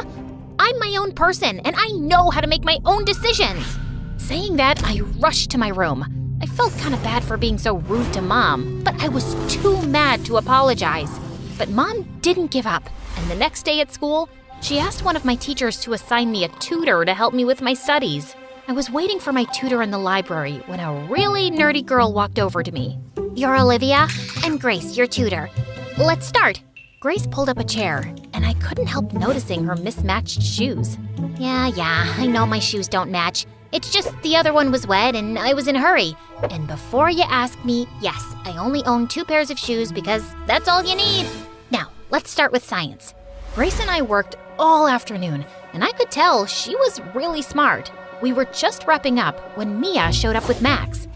I'm my own person, and I know how to make my own decisions. Saying that, I rushed to my room. I felt kind of bad for being so rude to Mom, but I was too mad to apologize. But Mom didn't give up, and the next day at school, she asked one of my teachers to assign me a tutor to help me with my studies. I was waiting for my tutor in the library when a really nerdy girl walked over to me. You're Olivia, and Grace, your tutor. Let's start. Grace pulled up a chair, and I couldn't help noticing her mismatched shoes. Yeah, I know my shoes don't match. It's just the other one was wet and I was in a hurry. And before you ask me, yes, I only own 2 pairs of shoes because that's all you need. Now, let's start with science. Grace and I worked all afternoon, and I could tell she was really smart. We were just wrapping up when Mia showed up with Max.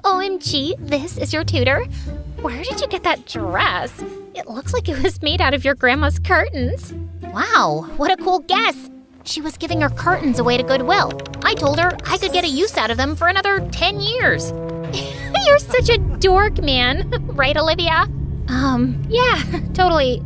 OMG, this is your tutor? Where did you get that dress? It looks like it was made out of your grandma's curtains. Wow, what a cool guess. She was giving her curtains away to Goodwill. I told her I could get a use out of them for another 10 years. You're such a dork, man. Right, Olivia? Yeah, totally.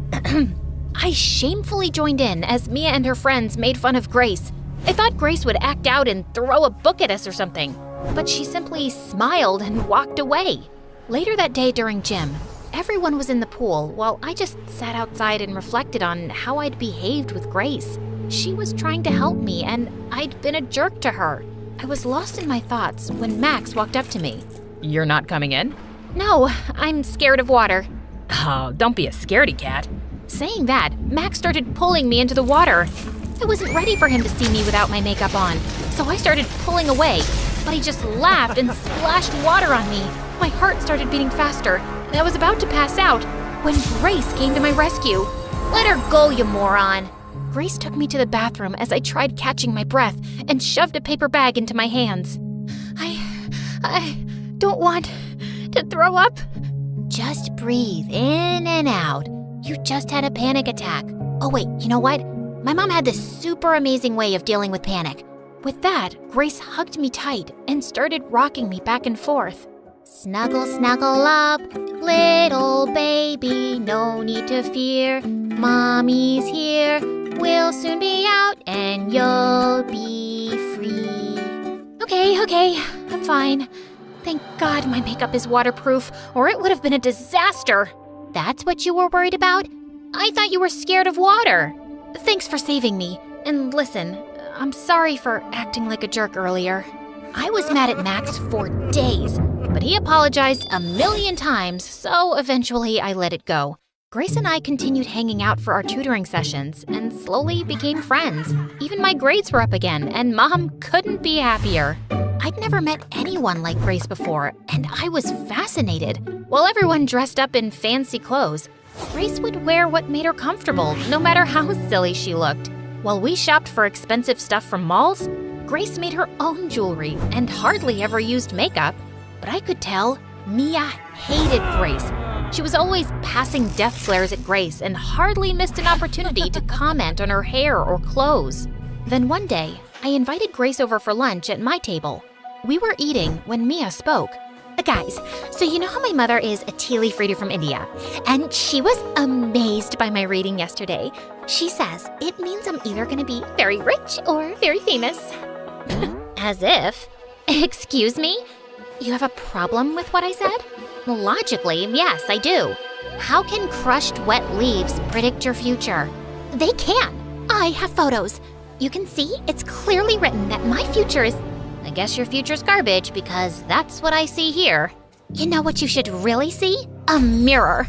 I shamefully joined in as Mia and her friends made fun of Grace. I thought Grace would act out and throw a book at us or something, but she simply smiled and walked away. Later that day during gym, everyone was in the pool while I just sat outside and reflected on how I'd behaved with Grace. She was trying to help me, and I'd been a jerk to her. I was lost in my thoughts when Max walked up to me. You're not coming in? No, I'm scared of water. Oh, don't be a scaredy cat. Saying that, Max started pulling me into the water. I wasn't ready for him to see me without my makeup on, so I started pulling away, but he just laughed and splashed water on me. My heart started beating faster, and I was about to pass out when Grace came to my rescue. Let her go, you moron. Grace took me to the bathroom as I tried catching my breath and shoved a paper bag into my hands. I don't want to throw up. Just breathe in and out. You just had a panic attack. Oh wait, you know what? My mom had this super amazing way of dealing with panic. With that, Grace hugged me tight and started rocking me back and forth. Snuggle, snuggle up, little baby, no need to fear. Mommy's here, we'll soon be out and you'll be free. Okay, I'm fine. Thank God my makeup is waterproof, or it would have been a disaster. That's what you were worried about? I thought you were scared of water. Thanks for saving me. And listen, I'm sorry for acting like a jerk earlier. I was mad at Max for days, but he apologized a million times, so eventually I let it go. Grace and I continued hanging out for our tutoring sessions and slowly became friends. Even my grades were up again, and Mom couldn't be happier. I'd never met anyone like Grace before, and I was fascinated. While everyone dressed up in fancy clothes, Grace would wear what made her comfortable, no matter how silly she looked. While we shopped for expensive stuff from malls, Grace made her own jewelry and hardly ever used makeup. But I could tell Mia hated Grace. She was always passing death glares at Grace and hardly missed an opportunity to comment on her hair or clothes. Then one day, I invited Grace over for lunch at my table. We were eating when Mia spoke. Guys, so you know how my mother is a tea leaf reader from India? And she was amazed by my reading yesterday. She says it means I'm either going to be very rich or very famous. As if. Excuse me? You have a problem with what I said? Logically, yes, I do. How can crushed wet leaves predict your future? They can. I have photos. You can see it's clearly written that my future is... I guess your future's garbage because that's what I see here. You know what you should really see? A mirror.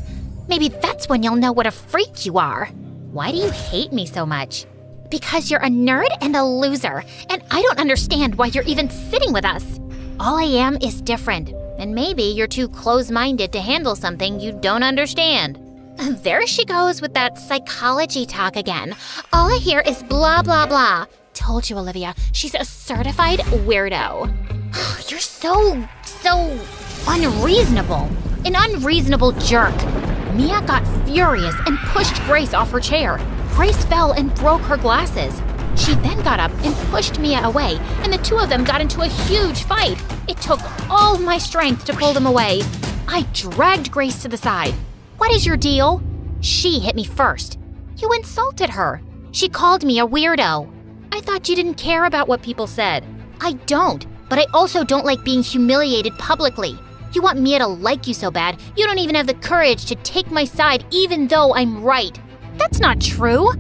Maybe that's when you'll know what a freak you are. Why do you hate me so much? Because you're a nerd and a loser, and I don't understand why you're even sitting with us. All I am is different, and maybe you're too close-minded to handle something you don't understand. There she goes with that psychology talk again. All I hear is blah, blah, blah. Told you, Olivia, she's a certified weirdo. You're so unreasonable. An unreasonable jerk. Mia got furious and pushed Grace off her chair. Grace fell and broke her glasses. She then got up and pushed Mia away, and the two of them got into a huge fight. It took all my strength to pull them away. I dragged Grace to the side. What is your deal? She hit me first. You insulted her. She called me a weirdo. I thought you didn't care about what people said. I don't, but I also don't like being humiliated publicly. You want Mia to like you so bad, you don't even have the courage to take my side even though I'm right. That's not true.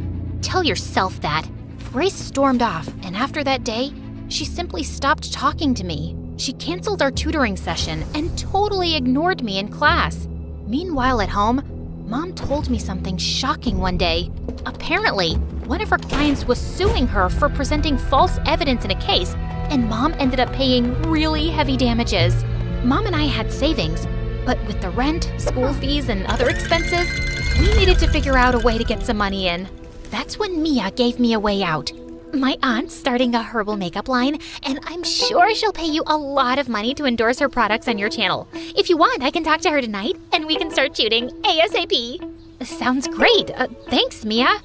Tell yourself that. Grace stormed off, and after that day, she simply stopped talking to me. She canceled our tutoring session and totally ignored me in class. Meanwhile at home, Mom told me something shocking one day. Apparently, one of her clients was suing her for presenting false evidence in a case, and Mom ended up paying really heavy damages. Mom and I had savings, but with the rent, school fees, and other expenses, we needed to figure out a way to get some money in. That's when Mia gave me a way out. My aunt's starting a herbal makeup line, and I'm sure she'll pay you a lot of money to endorse her products on your channel. If you want, I can talk to her tonight, and we can start shooting ASAP. Sounds great. Thanks, Mia.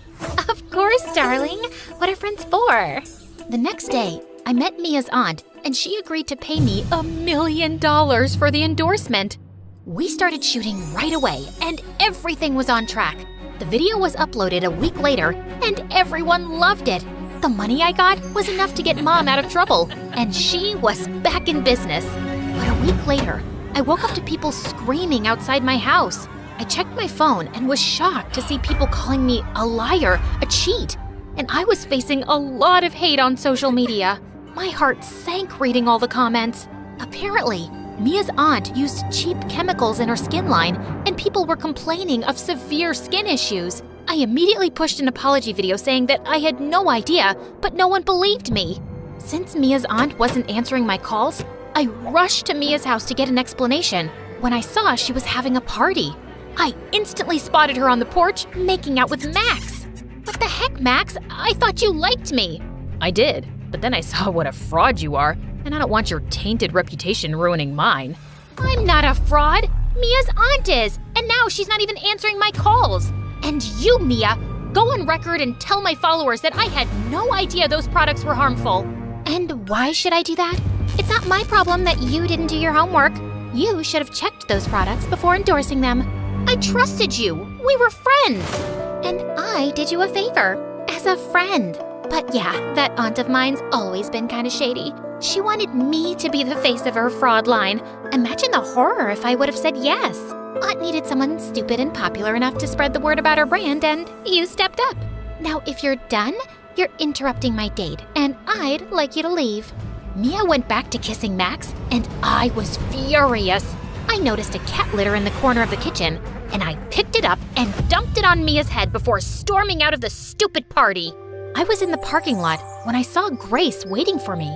Of course, darling. What are friends for? The next day, I met Mia's aunt, and she agreed to pay me $1 million for the endorsement. We started shooting right away, and everything was on track. The video was uploaded a week later, and everyone loved it. The money I got was enough to get Mom out of trouble, and she was back in business. But a week later, I woke up to people screaming outside my house. I checked my phone and was shocked to see people calling me a liar, a cheat. And I was facing a lot of hate on social media. My heart sank reading all the comments. Apparently, Mia's aunt used cheap chemicals in her skin line, and people were complaining of severe skin issues. I immediately pushed an apology video saying that I had no idea, but no one believed me. Since Mia's aunt wasn't answering my calls, I rushed to Mia's house to get an explanation when I saw she was having a party. I instantly spotted her on the porch making out with Max. What the heck, Max? I thought you liked me. I did, but then I saw what a fraud you are, and I don't want your tainted reputation ruining mine. I'm not a fraud. Mia's aunt is, and now she's not even answering my calls. And you, Mia, go on record and tell my followers that I had no idea those products were harmful. And why should I do that? It's not my problem that you didn't do your homework. You should have checked those products before endorsing them. I trusted you. We were friends. And I did you a favor as a friend. But yeah, that aunt of mine's always been kind of shady. She wanted me to be the face of her fraud line. Imagine the horror if I would have said yes. Aunt needed someone stupid and popular enough to spread the word about her brand, and you stepped up. Now, if you're done, you're interrupting my date, and I'd like you to leave. Mia went back to kissing Max, and I was furious. I noticed a cat litter in the corner of the kitchen, and I picked it up and dumped it on Mia's head before storming out of the stupid party. I was in the parking lot when I saw Grace waiting for me.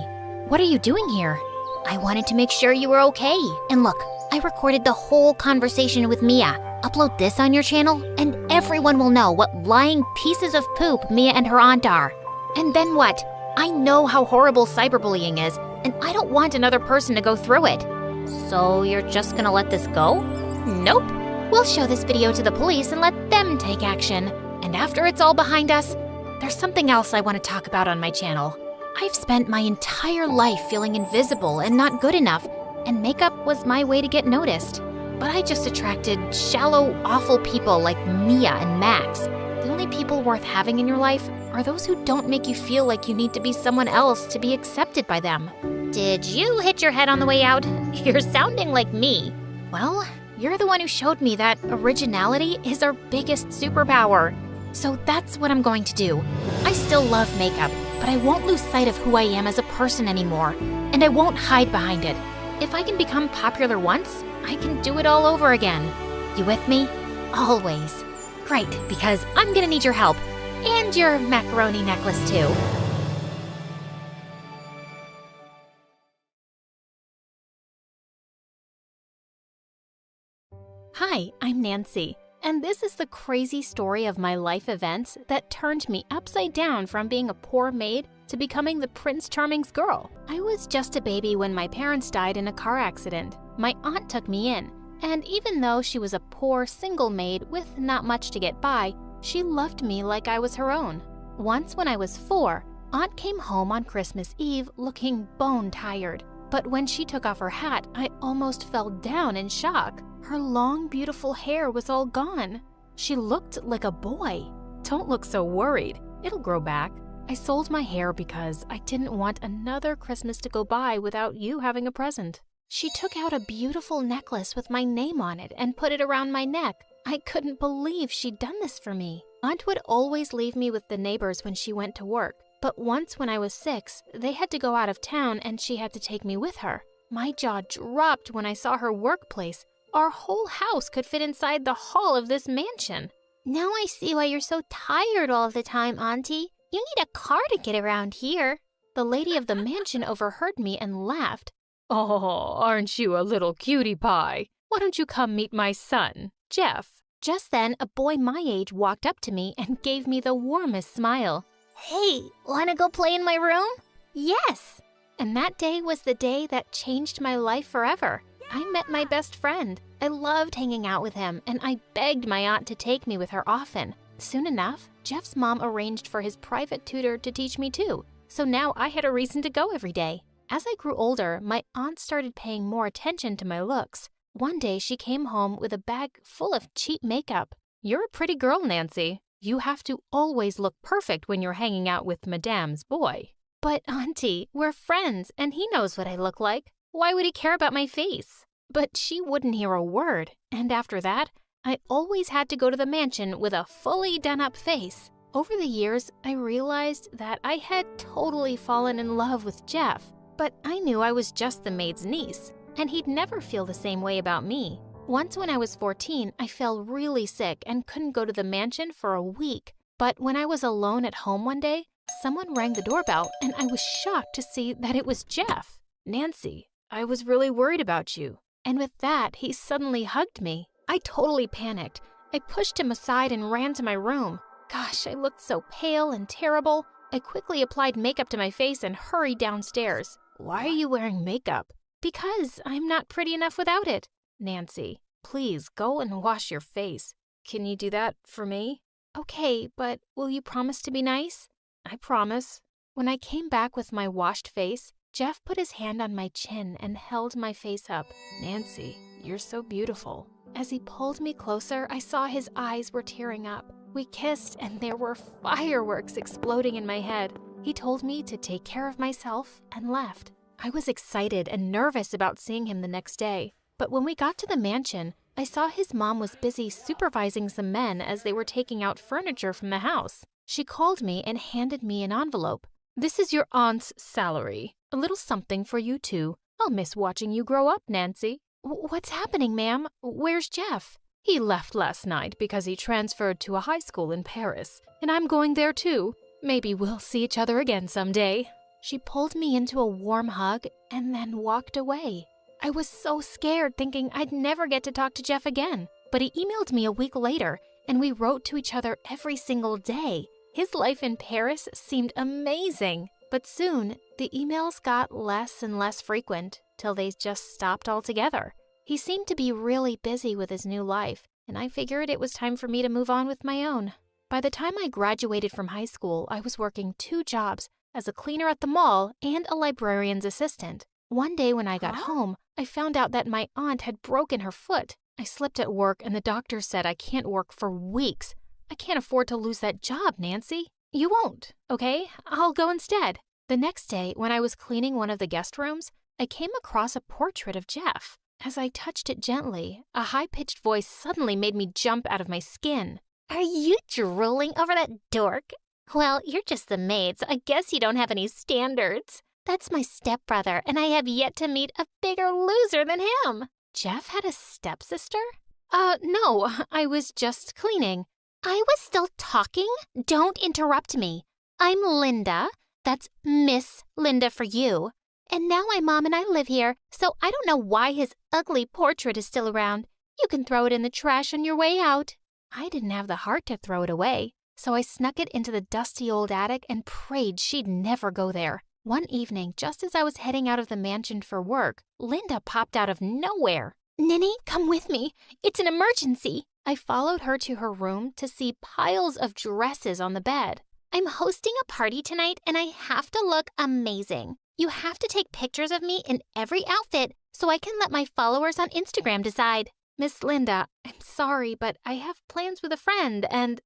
"What are you doing here?" "I wanted to make sure you were okay. And look, I recorded the whole conversation with Mia. Upload this on your channel, and everyone will know what lying pieces of poop Mia and her aunt are." "And then what? I know how horrible cyberbullying is, and I don't want another person to go through it." "So you're just gonna let this go?" "Nope. We'll show this video to the police and let them take action. And after it's all behind us, there's something else I want to talk about on my channel. I've spent my entire life feeling invisible and not good enough, and makeup was my way to get noticed. But I just attracted shallow, awful people like Mia and Max. The only people worth having in your life are those who don't make you feel like you need to be someone else to be accepted by them." "Did you hit your head on the way out? You're sounding like me." "Well, you're the one who showed me that originality is our biggest superpower. So that's what I'm going to do. I still love makeup, but I won't lose sight of who I am as a person anymore, and I won't hide behind it. If I can become popular once, I can do it all over again. You with me? Always. Great, because I'm gonna need your help. And your macaroni necklace too." Hi, I'm Nancy, and this is the crazy story of my life events that turned me upside down from being a poor maid to becoming the Prince Charming's girl. I was just a baby when my parents died in a car accident. My aunt took me in, and even though she was a poor single maid with not much to get by, she loved me like I was her own. Once when I was 4, Aunt came home on Christmas Eve looking bone tired. But when she took off her hat, I almost fell down in shock. Her long, beautiful hair was all gone. She looked like a boy. "Don't look so worried. It'll grow back. I sold my hair because I didn't want another Christmas to go by without you having a present." She took out a beautiful necklace with my name on it and put it around my neck. I couldn't believe she'd done this for me. Aunt would always leave me with the neighbors when she went to work. But once when I was 6, they had to go out of town and she had to take me with her. My jaw dropped when I saw her workplace. Our whole house could fit inside the hall of this mansion. "Now I see why you're so tired all the time, Auntie. You need a car to get around here." The lady of the mansion overheard me and laughed. "Oh, aren't you a little cutie pie? Why don't you come meet my son, Jeff?" Just then, a boy my age walked up to me and gave me the warmest smile. "Hey, wanna go play in my room?" "Yes." And that day was the day that changed my life forever. I met my best friend. I loved hanging out with him, and I begged my aunt to take me with her often. Soon enough, Jeff's mom arranged for his private tutor to teach me too, so now I had a reason to go every day. As I grew older, my aunt started paying more attention to my looks. One day, she came home with a bag full of cheap makeup. "You're a pretty girl, Nancy. You have to always look perfect when you're hanging out with Madame's boy." "But Auntie, we're friends, and he knows what I look like. Why would he care about my face?" But she wouldn't hear a word, and after that, I always had to go to the mansion with a fully done-up face. Over the years, I realized that I had totally fallen in love with Jeff, but I knew I was just the maid's niece, and he'd never feel the same way about me. Once when I was 14, I fell really sick and couldn't go to the mansion for a week. But when I was alone at home one day, someone rang the doorbell, and I was shocked to see that it was Jeff. "Nancy, I was really worried about you." And with that, he suddenly hugged me. I totally panicked. I pushed him aside and ran to my room. Gosh, I looked so pale and terrible. I quickly applied makeup to my face and hurried downstairs. "Why are you wearing makeup?" "Because I'm not pretty enough without it." "Nancy, please go and wash your face. Can you do that for me?" "Okay, but will you promise to be nice?" "I promise." When I came back with my washed face, Jeff put his hand on my chin and held my face up. "Nancy, you're so beautiful." As he pulled me closer, I saw his eyes were tearing up. We kissed, and there were fireworks exploding in my head. He told me to take care of myself and left. I was excited and nervous about seeing him the next day. But when we got to the mansion, I saw his mom was busy supervising some men as they were taking out furniture from the house. She called me and handed me an envelope. This is your aunt's salary. A little something for you too. I'll miss watching you grow up, Nancy. What's happening, ma'am? Where's Jeff? He left last night because he transferred to a high school in Paris, and I'm going there too. Maybe we'll see each other again someday. She pulled me into a warm hug and then walked away. I was so scared, thinking I'd never get to talk to Jeff again. But he emailed me a week later, and we wrote to each other every single day. His life in Paris seemed amazing. But soon, the emails got less and less frequent, till they just stopped altogether. He seemed to be really busy with his new life, and I figured it was time for me to move on with my own. By the time I graduated from high school, I was working 2 jobs, as a cleaner at the mall and a librarian's assistant. One day when I got home, I found out that my aunt had broken her foot. I slipped at work, and the doctor said I can't work for weeks. I can't afford to lose that job, Nancy. You won't, okay? I'll go instead. The next day, when I was cleaning one of the guest rooms, I came across a portrait of Jeff. As I touched it gently, a high-pitched voice suddenly made me jump out of my skin. Are you drooling over that dork? Well, you're just the maid, so I guess you don't have any standards. That's my stepbrother, and I have yet to meet a bigger loser than him. Jeff had a stepsister? No, I was just cleaning. I was still talking? Don't interrupt me. I'm Linda. That's Miss Linda for you. And now my mom and I live here, so I don't know why his ugly portrait is still around. You can throw it in the trash on your way out. I didn't have the heart to throw it away, so I snuck it into the dusty old attic and prayed she'd never go there. One evening, just as I was heading out of the mansion for work, Linda popped out of nowhere. Ninny, come with me. It's an emergency. I followed her to her room to see piles of dresses on the bed. I'm hosting a party tonight, and I have to look amazing. You have to take pictures of me in every outfit so I can let my followers on Instagram decide. Miss Linda, I'm sorry, but I have plans with a friend and...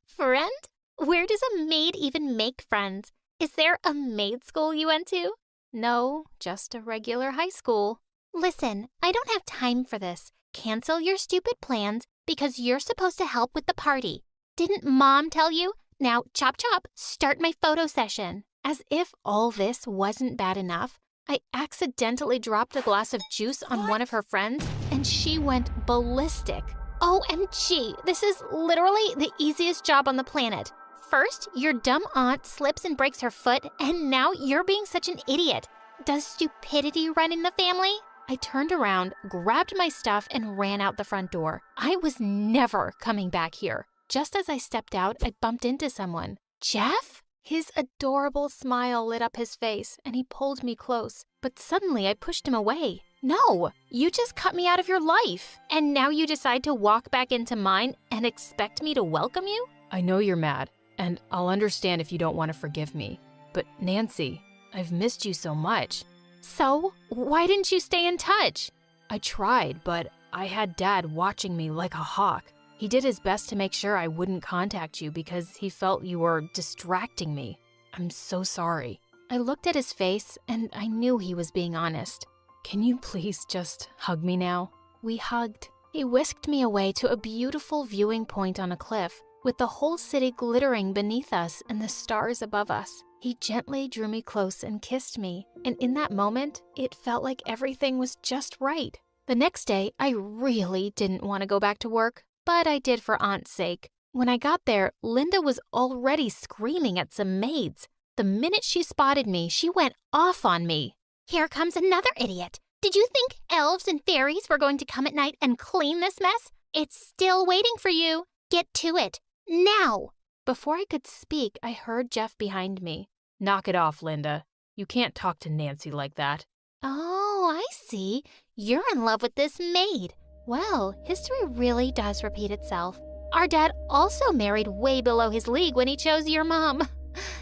Friend? Where does a maid even make friends? Is there a maid school you went to? No, just a regular high school. Listen, I don't have time for this. Cancel your stupid plans because you're supposed to help with the party. Didn't Mom tell you? Now, chop chop, start my photo session. As if all this wasn't bad enough, I accidentally dropped a glass of juice on one of her friends, and she went ballistic. OMG, this is literally the easiest job on the planet. First, your dumb aunt slips and breaks her foot, and now you're being such an idiot. Does stupidity run in the family? I turned around, grabbed my stuff, and ran out the front door. I was never coming back here. Just as I stepped out, I bumped into someone. Jeff? His adorable smile lit up his face, and he pulled me close. But suddenly I pushed him away. No, you just cut me out of your life. And now you decide to walk back into mine and expect me to welcome you? I know you're mad, and I'll understand if you don't want to forgive me. But Nancy, I've missed you so much. So, why didn't you stay in touch? I tried, but I had Dad watching me like a hawk. He did his best to make sure I wouldn't contact you because he felt you were distracting me. I'm so sorry. I looked at his face and I knew he was being honest. Can you please just hug me now? We hugged. He whisked me away to a beautiful viewing point on a cliff, with the whole city glittering beneath us and the stars above us. He gently drew me close and kissed me, and in that moment, it felt like everything was just right. The next day, I really didn't want to go back to work, but I did for Aunt's sake. When I got there, Linda was already screaming at some maids. The minute she spotted me, she went off on me. Here comes another idiot. Did you think elves and fairies were going to come at night and clean this mess? It's still waiting for you. Get to it. Now! Before I could speak, I heard Jeff behind me. Knock it off, Linda. You can't talk to Nancy like that. Oh, I see. You're in love with this maid. Well, history really does repeat itself. Our dad also married way below his league when he chose your mom.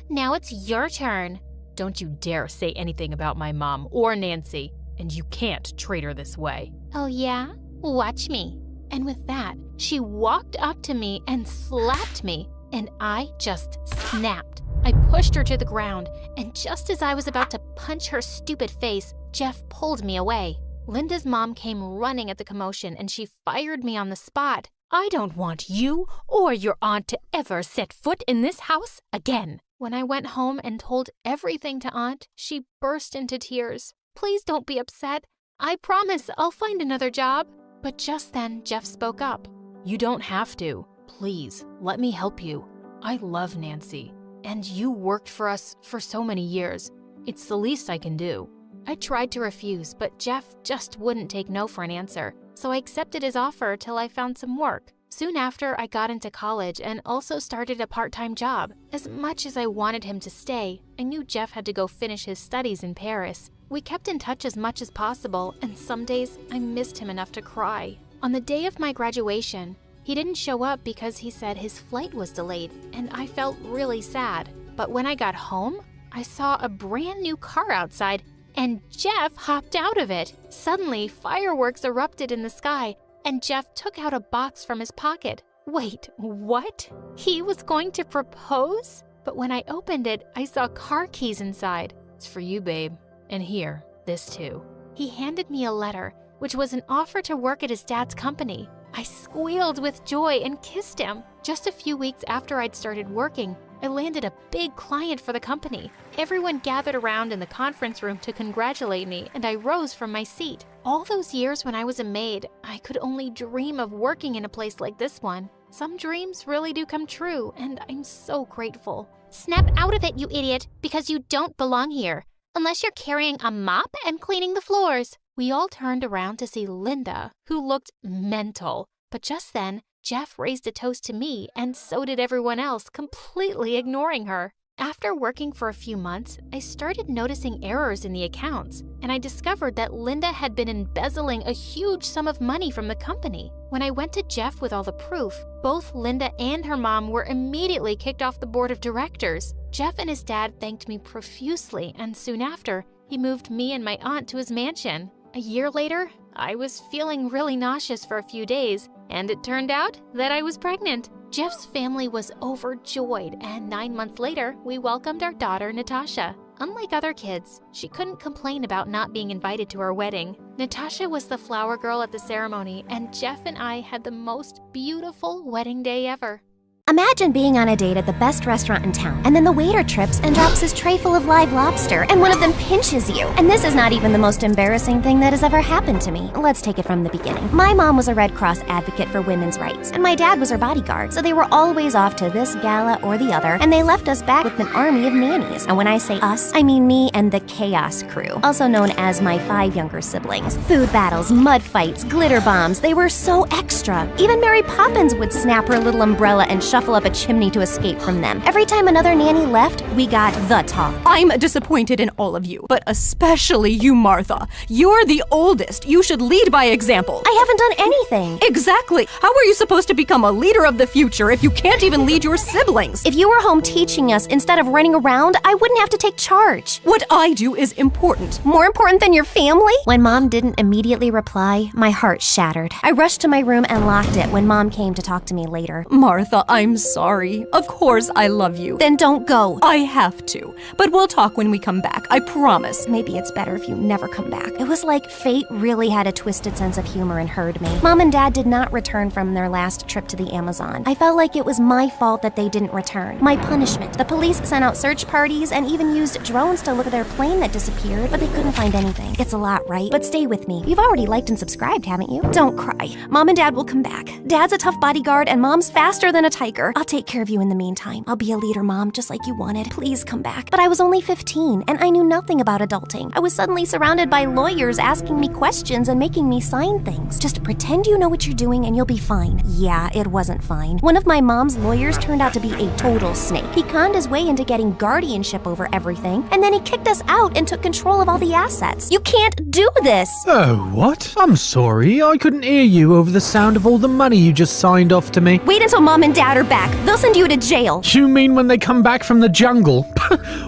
Now it's your turn. Don't you dare say anything about my mom or Nancy, and you can't treat her this way. Oh yeah? Watch me. And with that, she walked up to me and slapped me, and I just snapped. I pushed her to the ground, and just as I was about to punch her stupid face, Jeff pulled me away. Linda's mom came running at the commotion, and she fired me on the spot. I don't want you or your aunt to ever set foot in this house again. When I went home and told everything to Aunt, she burst into tears. Please don't be upset. I promise I'll find another job. But just then, Jeff spoke up. You don't have to. Please, let me help you. I love Nancy, and you worked for us for so many years. It's the least I can do. I tried to refuse, but Jeff just wouldn't take no for an answer, so I accepted his offer till I found some work. Soon after, I got into college and also started a part-time job. As much as I wanted him to stay, I knew Jeff had to go finish his studies in Paris. We kept in touch as much as possible, and some days I missed him enough to cry. On the day of my graduation, he didn't show up because he said his flight was delayed, and I felt really sad. But when I got home, I saw a brand new car outside, and Jeff hopped out of it. Suddenly, fireworks erupted in the sky, and Jeff took out a box from his pocket. Wait, what? He was going to propose? But when I opened it, I saw car keys inside. It's for you, babe. And here, this too. He handed me a letter, which was an offer to work at his dad's company. I squealed with joy and kissed him. Just a few weeks after I'd started working, I landed a big client for the company. Everyone gathered around in the conference room to congratulate me, and I rose from my seat. All those years when I was a maid, I could only dream of working in a place like this one. Some dreams really do come true, and I'm so grateful. Snap out of it, you idiot, because you don't belong here. Unless you're carrying a mop and cleaning the floors. We all turned around to see Linda, who looked mental. But just then, Jeff raised a toast to me, and so did everyone else, completely ignoring her. After working for a few months, I started noticing errors in the accounts, and I discovered that Linda had been embezzling a huge sum of money from the company. When I went to Jeff with all the proof, both Linda and her mom were immediately kicked off the board of directors. Jeff and his dad thanked me profusely, and soon after, he moved me and my aunt to his mansion. A year later, I was feeling really nauseous for a few days, and it turned out that I was pregnant. Jeff's family was overjoyed, and 9 months later, we welcomed our daughter, Natasha. Unlike other kids, she couldn't complain about not being invited to our wedding. Natasha was the flower girl at the ceremony, and Jeff and I had the most beautiful wedding day ever. Imagine being on a date at the best restaurant in town, and then the waiter trips and drops his tray full of live lobster, and one of them pinches you. And this is not even the most embarrassing thing that has ever happened to me. Let's take it from the beginning. My mom was a Red Cross advocate for women's rights, and my dad was her bodyguard, so they were always off to this gala or the other, and they left us back with an army of nannies. And when I say us, I mean me and the Chaos Crew, also known as my 5 younger siblings. Food battles, mud fights, glitter bombs, they were so extra. Even Mary Poppins would snap her little umbrella and shuffle up a chimney to escape from them. Every time another nanny left, we got the talk. I'm disappointed in all of you, but especially you, Martha. You're the oldest. You should lead by example. I haven't done anything. Exactly. How are you supposed to become a leader of the future if you can't even lead your siblings? If you were home teaching us instead of running around, I wouldn't have to take charge. What I do is important. More important than your family? When Mom didn't immediately reply, my heart shattered. I rushed to my room and locked it when Mom came to talk to me later. Martha, I'm sorry. Of course I love you. Then don't go. I have to. But we'll talk when we come back, I promise. Maybe it's better if you never come back. It was like fate really had a twisted sense of humor and heard me. Mom and Dad did not return from their last trip to the Amazon. I felt like it was my fault that they didn't return. My punishment. The police sent out search parties and even used drones to look at their plane that disappeared, but they couldn't find anything. It's a lot, right? But stay with me. You've already liked and subscribed, haven't you? Don't cry. Mom and Dad will come back. Dad's a tough bodyguard and Mom's faster than a tiger. I'll take care of you in the meantime. I'll be a leader, Mom, just like you wanted. Please come back. But I was only 15, and I knew nothing about adulting. I was suddenly surrounded by lawyers asking me questions and making me sign things. Just pretend you know what you're doing and you'll be fine. Yeah, it wasn't fine. One of my mom's lawyers turned out to be a total snake. He conned his way into getting guardianship over everything, and then he kicked us out and took control of all the assets. You can't do this! Oh, what? I'm sorry. I couldn't hear you over the sound of all the money you just signed off to me. Wait until Mom and Dad are back. They'll send you to jail. You mean when they come back from the jungle?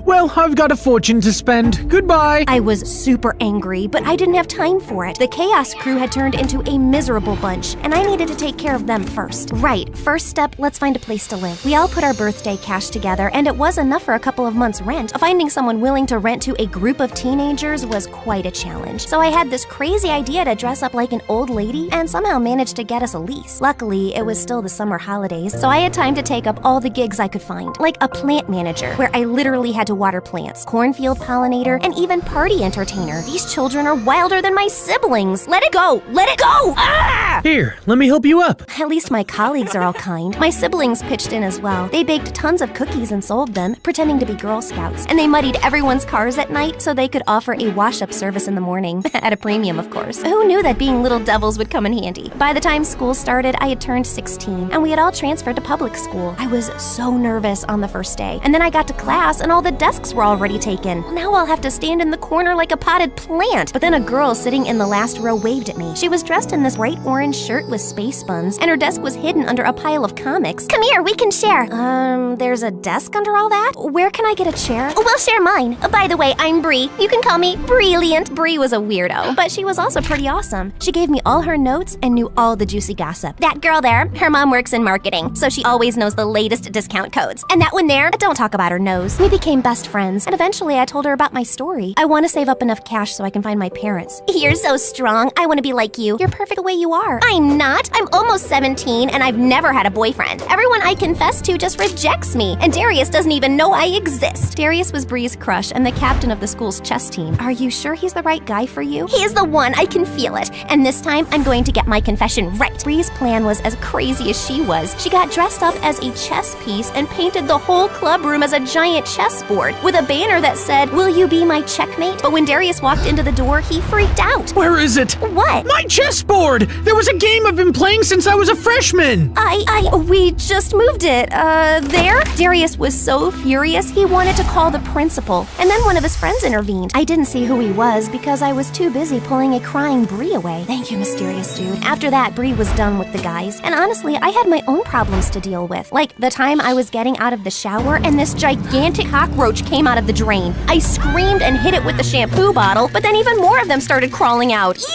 Well, I've got a fortune to spend. Goodbye. I was super angry, but I didn't have time for it. The Chaos Crew had turned into a miserable bunch, and I needed to take care of them first. Right, first step, let's find a place to live. We all put our birthday cash together, and it was enough for a couple of months' rent. Finding someone willing to rent to a group of teenagers was quite a challenge. So I had this crazy idea to dress up like an old lady and somehow managed to get us a lease. Luckily, it was still the summer holidays, so I had time to take up all the gigs I could find, like a plant manager, where I literally had to water plants, cornfield pollinator, and even party entertainer. These children are wilder than my siblings. Let it go! Let it go! Ah! Here, let me help you up. At least my colleagues are all kind. My siblings pitched in as well. They baked tons of cookies and sold them, pretending to be Girl Scouts. And they muddied everyone's cars at night so they could offer a wash-up service in the morning. At a premium, of course. Who knew that being little devils would come in handy? By the time school started, I had turned 16, and we had all transferred to public school. I was so nervous on the first day. And then I got to class, and all the desks were already taken. Now I'll have to stand in the corner like a potted plant. But then a girl sitting in the last row waved at me. She was dressed in this bright orange shirt with space buns, and her desk was hidden under a pile of comics. Come here, we can share. There's a desk under all that? Where can I get a chair? We'll share mine. By the way, I'm Bree. You can call me Brilliant. Bree was a weirdo, but she was also pretty awesome. She gave me all her notes and knew all the juicy gossip. That girl there, her mom works in marketing, so she always knows the latest discount codes. And that one there, don't talk about her nose. We became best friends, and eventually I told her about my story. I want to save up enough cash so I can find my parents. You're so strong. I want to be like you. You're perfect the way you are. I'm not. I'm almost 17, and I've never had a boyfriend. Everyone I confess to just rejects me, and Darius doesn't even know I exist. Darius was Bree's crush and the captain of the school's chess team. Are you sure he's the right guy for you? He is the one. I can feel it. And this time, I'm going to get my confession right. Bree's plan was as crazy as she was. She got dressed up as a chess piece and painted the whole club room as a giant chessboard with a banner that said, "Will you be my checkmate?" But when Darius walked into the door, he freaked out. Where is it? What? My chessboard! There was a game I've been playing since I was a freshman! We just moved it, there? Darius was so furious, he wanted to call the principal. And then one of his friends intervened. I didn't see who he was because I was too busy pulling a crying Bree away. Thank you, mysterious dude. After that, Bree was done with the guys. And honestly, I had my own problems to deal with. Like the time I was getting out of the shower and this gigantic cockroach came out of the drain. I screamed and hit it with the shampoo bottle, but then even more of them started crawling out. Eek,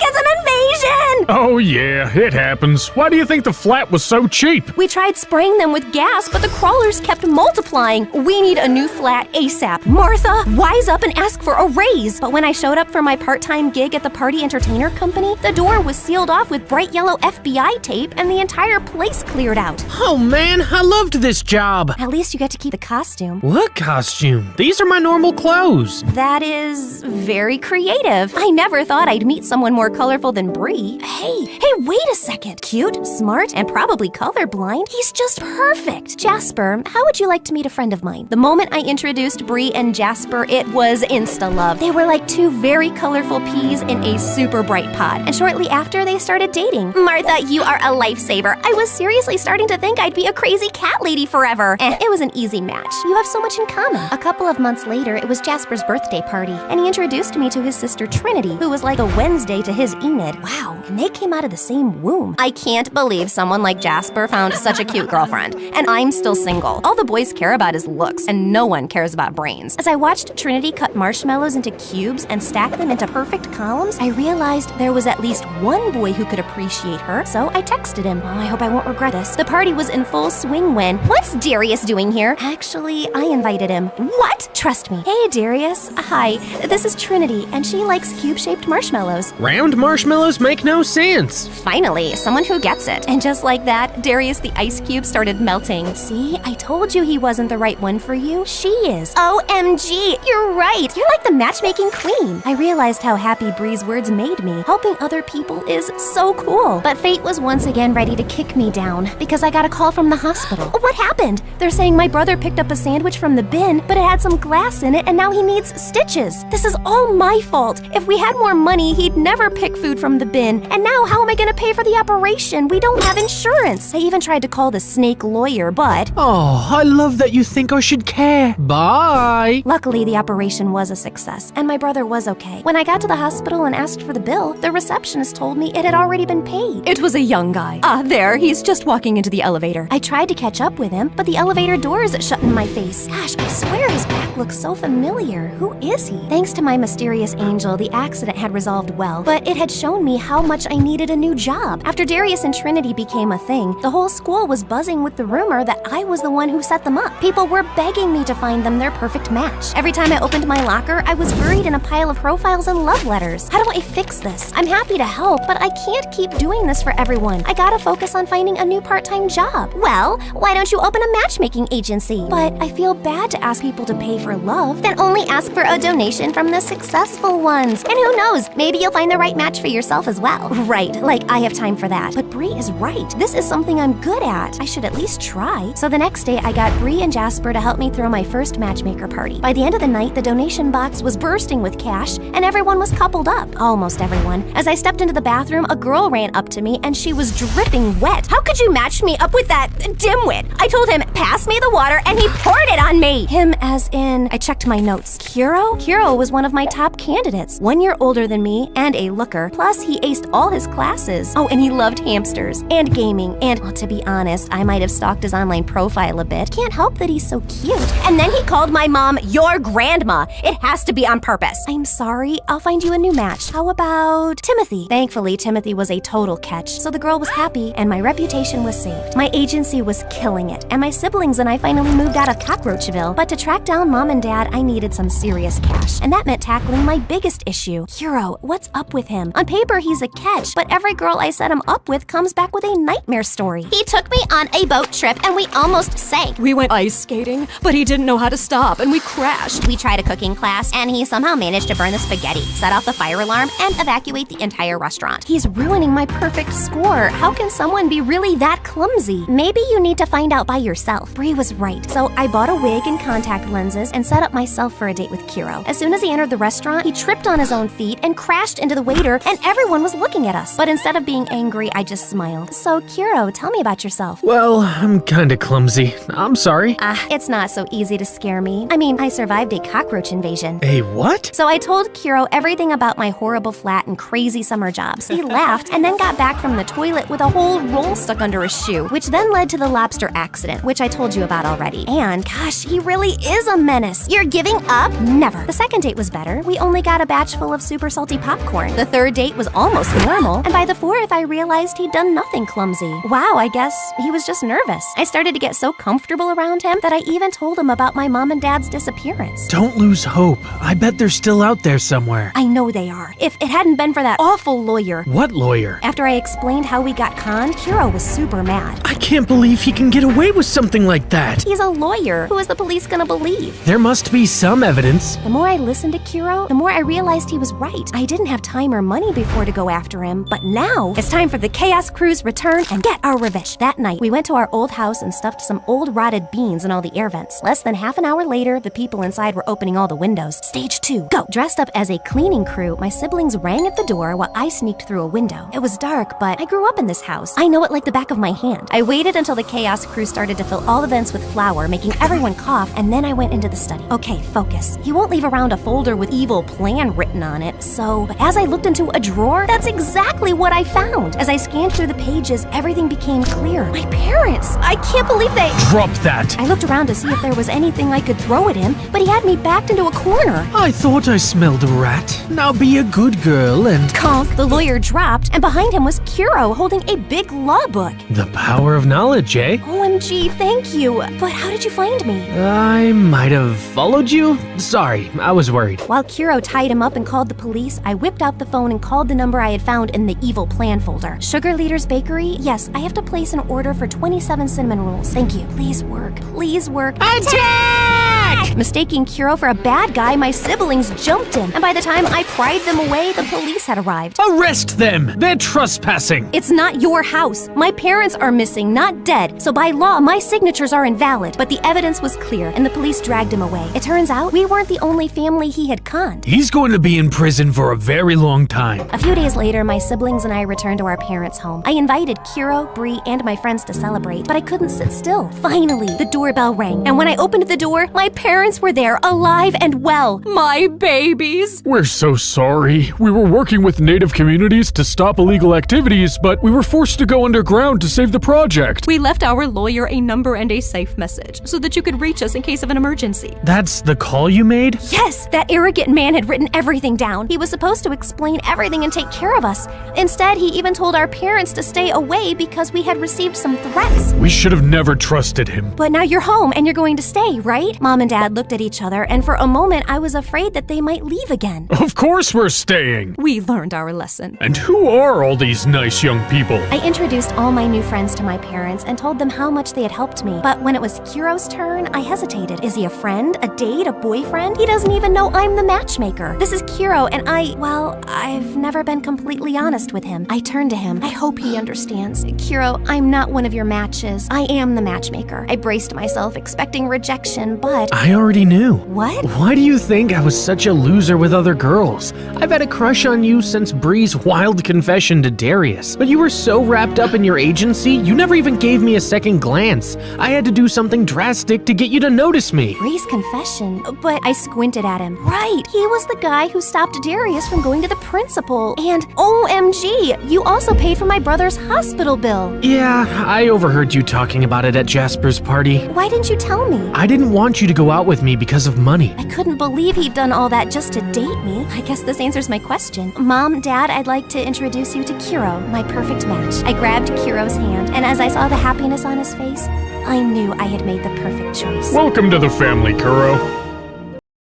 it's an invasion! Oh yeah, it happens. Why do you think the flat was so cheap? We tried spraying them with gas, but the crawlers kept multiplying. We need a new flat ASAP. Martha, wise up and ask for a raise. But when I showed up for my part-time gig at the party entertainer company, the door was sealed off with bright yellow FBI tape and the entire place cleared out. Oh man, I loved this job. At least you get to keep the costume. What costume? These are my normal clothes. That is very creative. I never thought I'd meet someone more colorful than Bree. Hey, wait a second. Cute, smart, and probably colorblind. He's just perfect. Jasper, how would you like to meet a friend of mine? The moment I introduced Bree and Jasper, it was insta-love. They were like two very colorful peas in a super bright pot. And shortly after, they started dating. Martha, you are a lifesaver. I was seriously starting to think I'd be a crazy cat lady forever. It was an easy match. You have so much in common. A couple of months later, it was Jasper's birthday party, and he introduced me to his sister Trinity, who was like a Wednesday to his Enid. Wow, and they came out of the same womb. I can't believe someone like Jasper found such a cute girlfriend, and I'm still single. All the boys care about is looks, and no one cares about brains. As I watched Trinity cut marshmallows into cubes and stack them into perfect columns, I realized there was at least one boy who could appreciate her, so I texted him. Oh, I hope I won't regret this. The party was in full swing when, what's Darius doing here? Actually, I invited him. What? Trust me. Hey, Darius. Hi, this is Trinity, and she likes cube-shaped marshmallows. Round marshmallows make no sense. Finally, someone who gets it. And just like that, Darius the ice cube started melting. See, I told you he wasn't the right one for you. She is. OMG, you're right. You're like the matchmaking queen. I realized how happy Bree's words made me. Helping other people is so cool. But fate was once again ready to kick me down because I got a call from the hospital. What happened? They're saying my brother picked up a sandwich from the bin, but it had some glass in it and now he needs stitches. This is all my fault. If we had more money, he'd never pick food from the the bin. And now how am I gonna pay for the operation? We don't have insurance. I even tried to call the snake lawyer, but... Oh, I love that you think I should care. Bye. Luckily, the operation was a success, and my brother was okay. When I got to the hospital and asked for the bill, the receptionist told me it had already been paid. It was a young guy. There, he's just walking into the elevator. I tried to catch up with him, but the elevator doors shut in my face. Gosh, I swear his back looks so familiar. Who is he? Thanks to my mysterious angel, the accident had resolved well, but it had shown me how much I needed a new job. After Darius and Trinity became a thing, the whole school was buzzing with the rumor that I was the one who set them up. People were begging me to find them their perfect match. Every time I opened my locker, I was buried in a pile of profiles and love letters. How do I fix this? I'm happy to help, but I can't keep doing this for everyone. I gotta focus on finding a new part-time job. Well, why don't you open a matchmaking agency? But I feel bad to ask people to pay for love. Then only ask for a donation from the successful ones. And who knows, maybe you'll find the right match for yourself as well. Right, like I have time for that. But Bree is right. This is something I'm good at. I should at least try. So the next day, I got Bree and Jasper to help me throw my first matchmaker party. By the end of the night, the donation box was bursting with cash, and everyone was coupled up. Almost everyone. As I stepped into the bathroom, a girl ran up to me, and she was dripping wet. How could you match me up with that dimwit? I told him, pass me the water, and he poured it on me. Him as in, I checked my notes. Kuro? Kuro was one of my top candidates. 1 year older than me, and a looker. Plus, he aced all his classes. Oh, and he loved hamsters, and gaming, and, well, to be honest, I might have stalked his online profile a bit. Can't help that he's so cute. And then he called my mom your grandma. It has to be on purpose. I'm sorry, I'll find you a new match. How about Timothy? Thankfully, Timothy was a total catch, so the girl was happy, and my reputation was saved. My agency was killing it, and my siblings and I finally moved out of Cockroachville. But to track down Mom and Dad, I needed some serious cash, and that meant tackling my biggest issue. Kuro, what's up with him? On paper, he's a catch, but every girl I set him up with comes back with a nightmare story. He took me on a boat trip and we almost sank. We went ice skating, but he didn't know how to stop and we crashed. We tried a cooking class and he somehow managed to burn the spaghetti, set off the fire alarm, and evacuate the entire restaurant. He's ruining my perfect score. How can someone be really that clumsy? Maybe you need to find out by yourself. Bree was right. So I bought a wig and contact lenses and set up myself for a date with Kuro. As soon as he entered the restaurant, he tripped on his own feet and crashed into the waiter, and everyone was looking at us. But instead of being angry, I just smiled. So Kuro, tell me about yourself. Well, I'm kinda clumsy. I'm sorry. It's not so easy to scare me. I mean, I survived a cockroach invasion. A what? So I told Kuro everything about my horrible flat and crazy summer jobs. He laughed and then got back from the toilet with a whole roll stuck under his shoe, which then led to the lobster accident, which I told you about already. And gosh, he really is a menace. You're giving up? Never. The second date was better. We only got a batch full of super salty popcorn. The third date was almost normal. And by the fourth, I realized he'd done nothing clumsy. Wow, I guess he was just nervous. I started to get so comfortable around him that I even told him about my mom and dad's disappearance. Don't lose hope. I bet they're still out there somewhere. I know they are. If it hadn't been for that awful lawyer. What lawyer? After I explained how we got conned, Kuro was super mad. I can't believe he can get away with something like that. He's a lawyer. Who is the police gonna believe? There must be some evidence. The more I listened to Kuro, the more I realized he was right. I didn't have time or money before to go after him, but now it's time for the Chaos Crew's return and get our revenge. That night, we went to our old house and stuffed some old rotted beans in all the air vents. Less than half an hour later, the people inside were opening all the windows. Stage 2, go! Dressed up as a cleaning crew, my siblings rang at the door while I sneaked through a window. It was dark, but I grew up in this house. I know it like the back of my hand. I waited until the Chaos Crew started to fill all the vents with flour, making everyone cough, and then I went into the study. Okay, focus. He won't leave around a folder with evil plan written on it, but as I looked into a drawer, that's exactly what I found. As I scanned through the pages, everything became clear. My parents! I can't believe they— Drop that! I looked around to see if there was anything I could throw at him, but he had me backed into a corner. I thought I smelled a rat. Now be a good girl and— Conk! The lawyer dropped, and behind him was Kuro holding a big law book. The power of knowledge, eh? OMG, thank you. But how did you find me? I might have followed you? Sorry, I was worried. While Kuro tied him up and called the police, I whipped out the phone and called the number I had found in the evil plan folder. Sugar Leader's Bakery? Yes, I have to place an order for 27 cinnamon rolls. Thank you. Please work. Please work. Attack! back! Mistaking Kuro for a bad guy, my siblings jumped him, and by the time I pried them away, the police had arrived. Arrest them! They're trespassing! It's not your house. My parents are missing, not dead, so by law, my signatures are invalid. But the evidence was clear, and the police dragged him away. It turns out we weren't the only family he had conned. He's going to be in prison for a very long time. A few days later, my siblings and I returned to our parents' home. I invited Kuro, Bree, and my friends to celebrate, but I couldn't sit still. Finally, the doorbell rang, and when I opened the door, my parents were there, alive and well. My babies! We're so sorry. We were working with native communities to stop illegal activities, but we were forced to go underground to save the project. We left our lawyer a number and a safe message so that you could reach us in case of an emergency. That's the call you made? Yes, that arrogant man had written everything down. He was supposed to explain everything and take care of us. Instead, he even told our parents to stay away because we had received some threats. We should have never trusted him. But now you're home and you're going to stay, right? Mom and Dad looked at each other, and for a moment I was afraid that they might leave again. Of course we're staying. We learned our lesson. And who are all these nice young people? I introduced all my new friends to my parents and told them how much they had helped me. But when it was Kuro's turn, I hesitated. Is he a friend, a date, a boyfriend? He doesn't even know I'm the matchmaker. This is Kuro, and I've never been completely honest with him. I turned to him. I hope he understands. Kuro, I'm not one of your matches. I am the matchmaker. I braced myself, expecting rejection, but... I already knew. What? Why do you think I was such a loser with other girls? I've had a crush on you since Bree's wild confession to Darius. But you were so wrapped up in your agency, you never even gave me a second glance. I had to do something drastic to get you to notice me. Bree's confession? But I squinted at him. Right, he was the guy who stopped Darius from going to the principal. And OMG, you also paid for my brother's hospital bill. Yeah, I overheard you talking about it at Jasper's party. Why didn't you tell me? I didn't want you to go out with me because of money. I couldn't believe he'd done all that just to date me. I guess this answers my question. Mom, Dad, I'd like to introduce you to Kuro, my perfect match. I grabbed Kuro's hand, and as I saw the happiness on his face, I knew I had made the perfect choice. Welcome to the family, Kuro.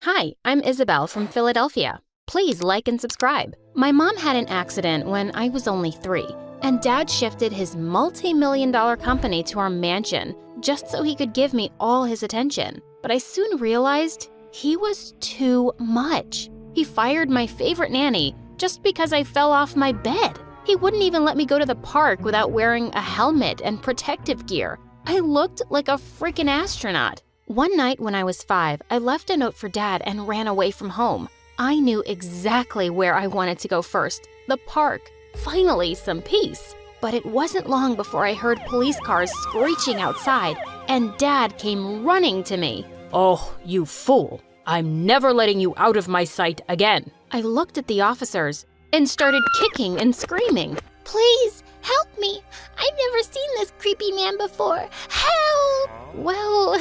Hi, I'm Isabel from Philadelphia. Please like and subscribe. My mom had an accident when I was only 3, and Dad shifted his multi-million-dollar company to our mansion just so he could give me all his attention. But I soon realized he was too much. He fired my favorite nanny just because I fell off my bed. He wouldn't even let me go to the park without wearing a helmet and protective gear. I looked like a freaking astronaut. One night when I was 5, I left a note for Dad and ran away from home. I knew exactly where I wanted to go first, the park. Finally, some peace. But it wasn't long before I heard police cars screeching outside, and Dad came running to me. Oh, you fool. I'm never letting you out of my sight again. I looked at the officers and started kicking and screaming. Please, help me. I've never seen this creepy man before. Help! Well,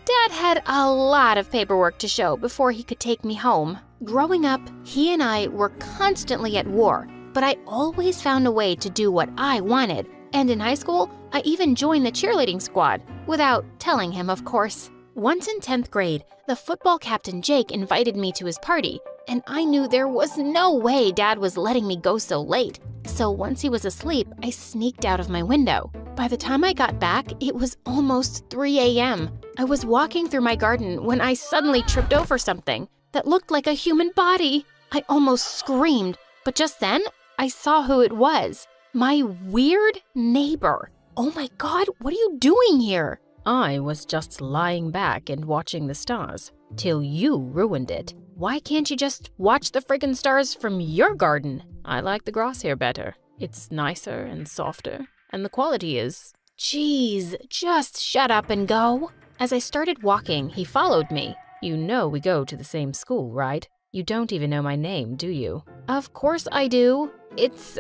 Dad had a lot of paperwork to show before he could take me home. Growing up, he and I were constantly at war, but I always found a way to do what I wanted. And in high school, I even joined the cheerleading squad, without telling him, of course. Once in 10th grade, the football captain Jake invited me to his party, and I knew there was no way Dad was letting me go so late. So once he was asleep, I sneaked out of my window. By the time I got back, it was almost 3 a.m. I was walking through my garden when I suddenly tripped over something that looked like a human body. I almost screamed, but just then, I saw who it was. My weird neighbor. Oh my God, what are you doing here? I was just lying back and watching the stars, till you ruined it. Why can't you just watch the friggin' stars from your garden? I like the grass here better. It's nicer and softer, and the quality is... Jeez, just shut up and go. As I started walking, he followed me. You know we go to the same school, right? You don't even know my name, do you? Of course I do. It's,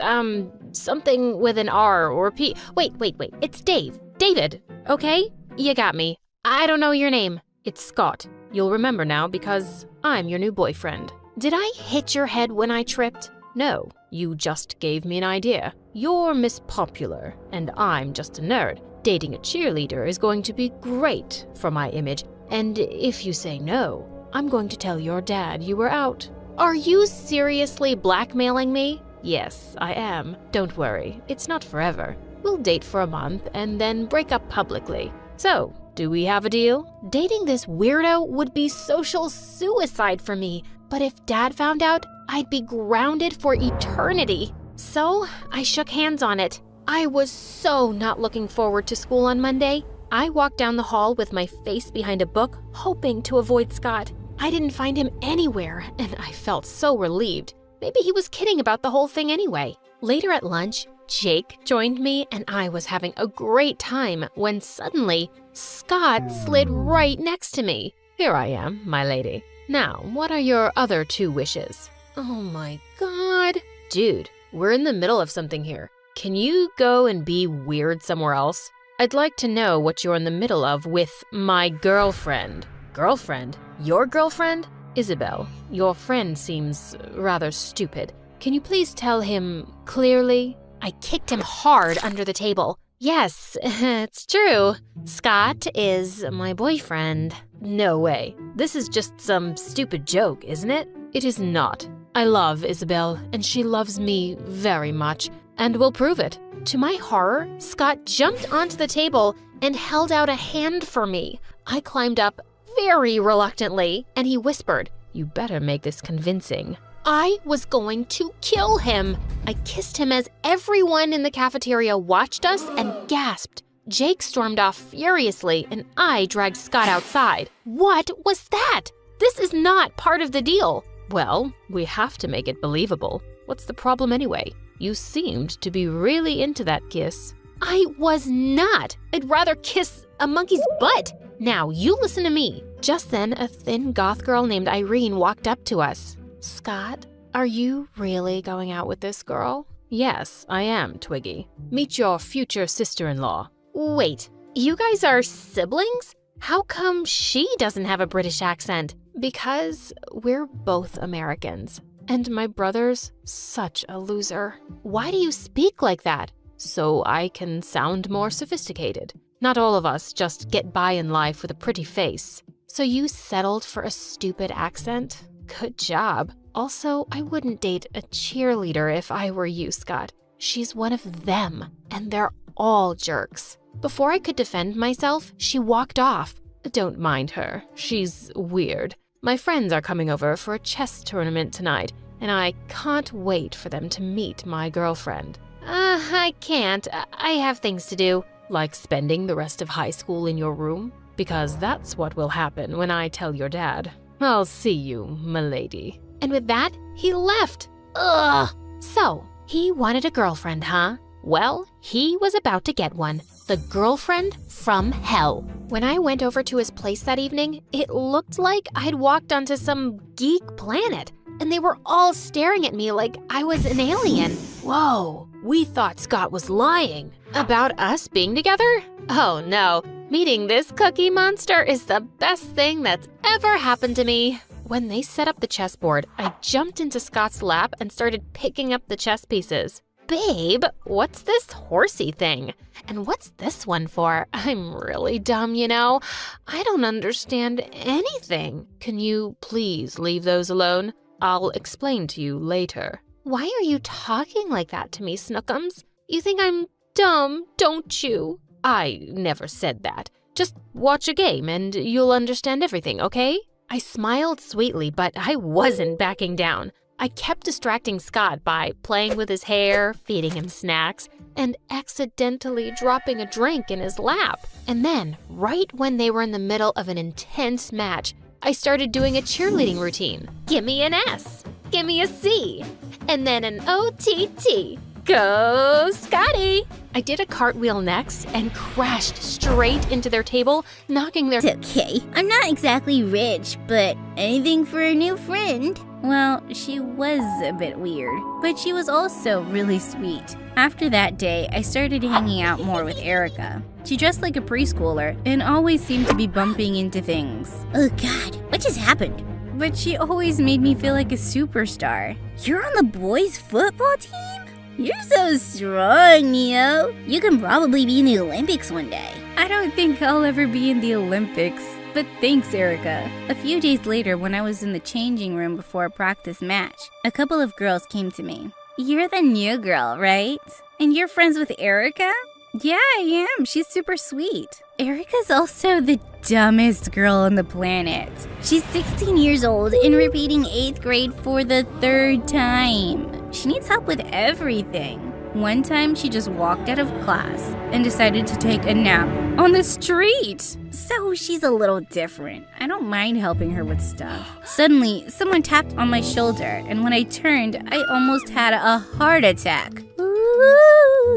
something with an R or P. Wait. It's Dave. David, okay? You got me. I don't know your name. It's Scott. You'll remember now because I'm your new boyfriend. Did I hit your head when I tripped? No, you just gave me an idea. You're Miss Popular, and I'm just a nerd. Dating a cheerleader is going to be great for my image, and if you say no, I'm going to tell your dad you were out. Are you seriously blackmailing me? Yes, I am. Don't worry, it's not forever. We'll date for a month and then break up publicly. So, Do we have a deal? Dating this weirdo would be social suicide for me, but if Dad found out, I'd be grounded for eternity. So I shook hands on it. I was so not looking forward to school on Monday. I walked down the hall with my face behind a book, hoping to avoid Scott. I didn't find him anywhere, and I felt so relieved. Maybe he was kidding about the whole thing anyway. Later at lunch, Jake joined me, and I was having a great time when suddenly Scott slid right next to me. Here I am, my lady. Now, what are your other 2 wishes? Oh my God. Dude, we're in the middle of something here. Can you go and be weird somewhere else? I'd like to know what you're in the middle of with my girlfriend. Girlfriend? Your girlfriend? Isabel, your friend seems rather stupid. Can you please tell him clearly? I kicked him hard under the table. Yes, it's true. Scott is my boyfriend. No way. This is just some stupid joke, isn't it? It is not. I love Isabel, and she loves me very much, and will prove it. To my horror, Scott jumped onto the table and held out a hand for me. I climbed up very reluctantly, and he whispered, "You better make this convincing." I was going to kill him. I kissed him as everyone in the cafeteria watched us and gasped. Jake stormed off furiously, and I dragged Scott outside. What was that? This is not part of the deal. Well, we have to make it believable. What's the problem anyway? You seemed to be really into that kiss. I was not. I'd rather kiss a monkey's butt. Now, you listen to me. Just then, a thin goth girl named Irene walked up to us. Scott, are you really going out with this girl? Yes, I am, Twiggy. Meet your future sister-in-law. Wait, you guys are siblings? How come she doesn't have a British accent? Because we're both Americans. And my brother's such a loser. Why do you speak like that? So I can sound more sophisticated. Not all of us just get by in life with a pretty face. So you settled for a stupid accent? Good job. Also, I wouldn't date a cheerleader if I were you, Scott. She's one of them, and they're all jerks. Before I could defend myself, she walked off. Don't mind her. She's weird. My friends are coming over for a chess tournament tonight, and I can't wait for them to meet my girlfriend. I can't. I have things to do. Like spending the rest of high school in your room? Because that's what will happen when I tell your dad. I'll see you, m'lady. And with that, he left. Ugh! So, he wanted a girlfriend, huh? Well, he was about to get one. The girlfriend from hell. When I went over to his place that evening, it looked like I'd walked onto some geek planet, and they were all staring at me like I was an alien. Whoa, we thought Scott was lying. About us being together? Oh no, meeting this cookie monster is the best thing that's ever happened to me. When they set up the chessboard, I jumped into Scott's lap and started picking up the chess pieces. Babe, what's this horsey thing? And what's this one for? I'm really dumb, you know. I don't understand anything. Can you please leave those alone? I'll explain to you later. Why are you talking like that to me, Snookums? You think I'm dumb, don't you? I never said that. Just watch a game and you'll understand everything, okay? I smiled sweetly, but I wasn't backing down. I kept distracting Scott by playing with his hair, feeding him snacks, and accidentally dropping a drink in his lap. And then, right when they were in the middle of an intense match, I started doing a cheerleading routine. Give me an S, give me a C, and then an OTT. Go, Scotty! I did a cartwheel next and crashed straight into their table, knocking their— It's okay. I'm not exactly rich, but anything for a new friend. Well, she was a bit weird, but she was also really sweet. After that day, I started hanging out more with Erica. She dressed like a preschooler and always seemed to be bumping into things. Oh God, what just happened? But she always made me feel like a superstar. You're on the boys' football team? You're so strong, Neo. You can probably be in the Olympics one day. I don't think I'll ever be in the Olympics, but thanks, Erica. A few days later, when I was in the changing room before a practice match, a couple of girls came to me. You're the new girl, right? And you're friends with Erica? Yeah, I am. She's super sweet. Erica's also the dumbest girl on the planet. She's 16 years old and repeating 8th grade for the 3rd time. She needs help with everything. One time, she just walked out of class and decided to take a nap on the street. So she's a little different. I don't mind helping her with stuff. Suddenly, someone tapped on my shoulder, and when I turned, I almost had a heart attack. Ooh,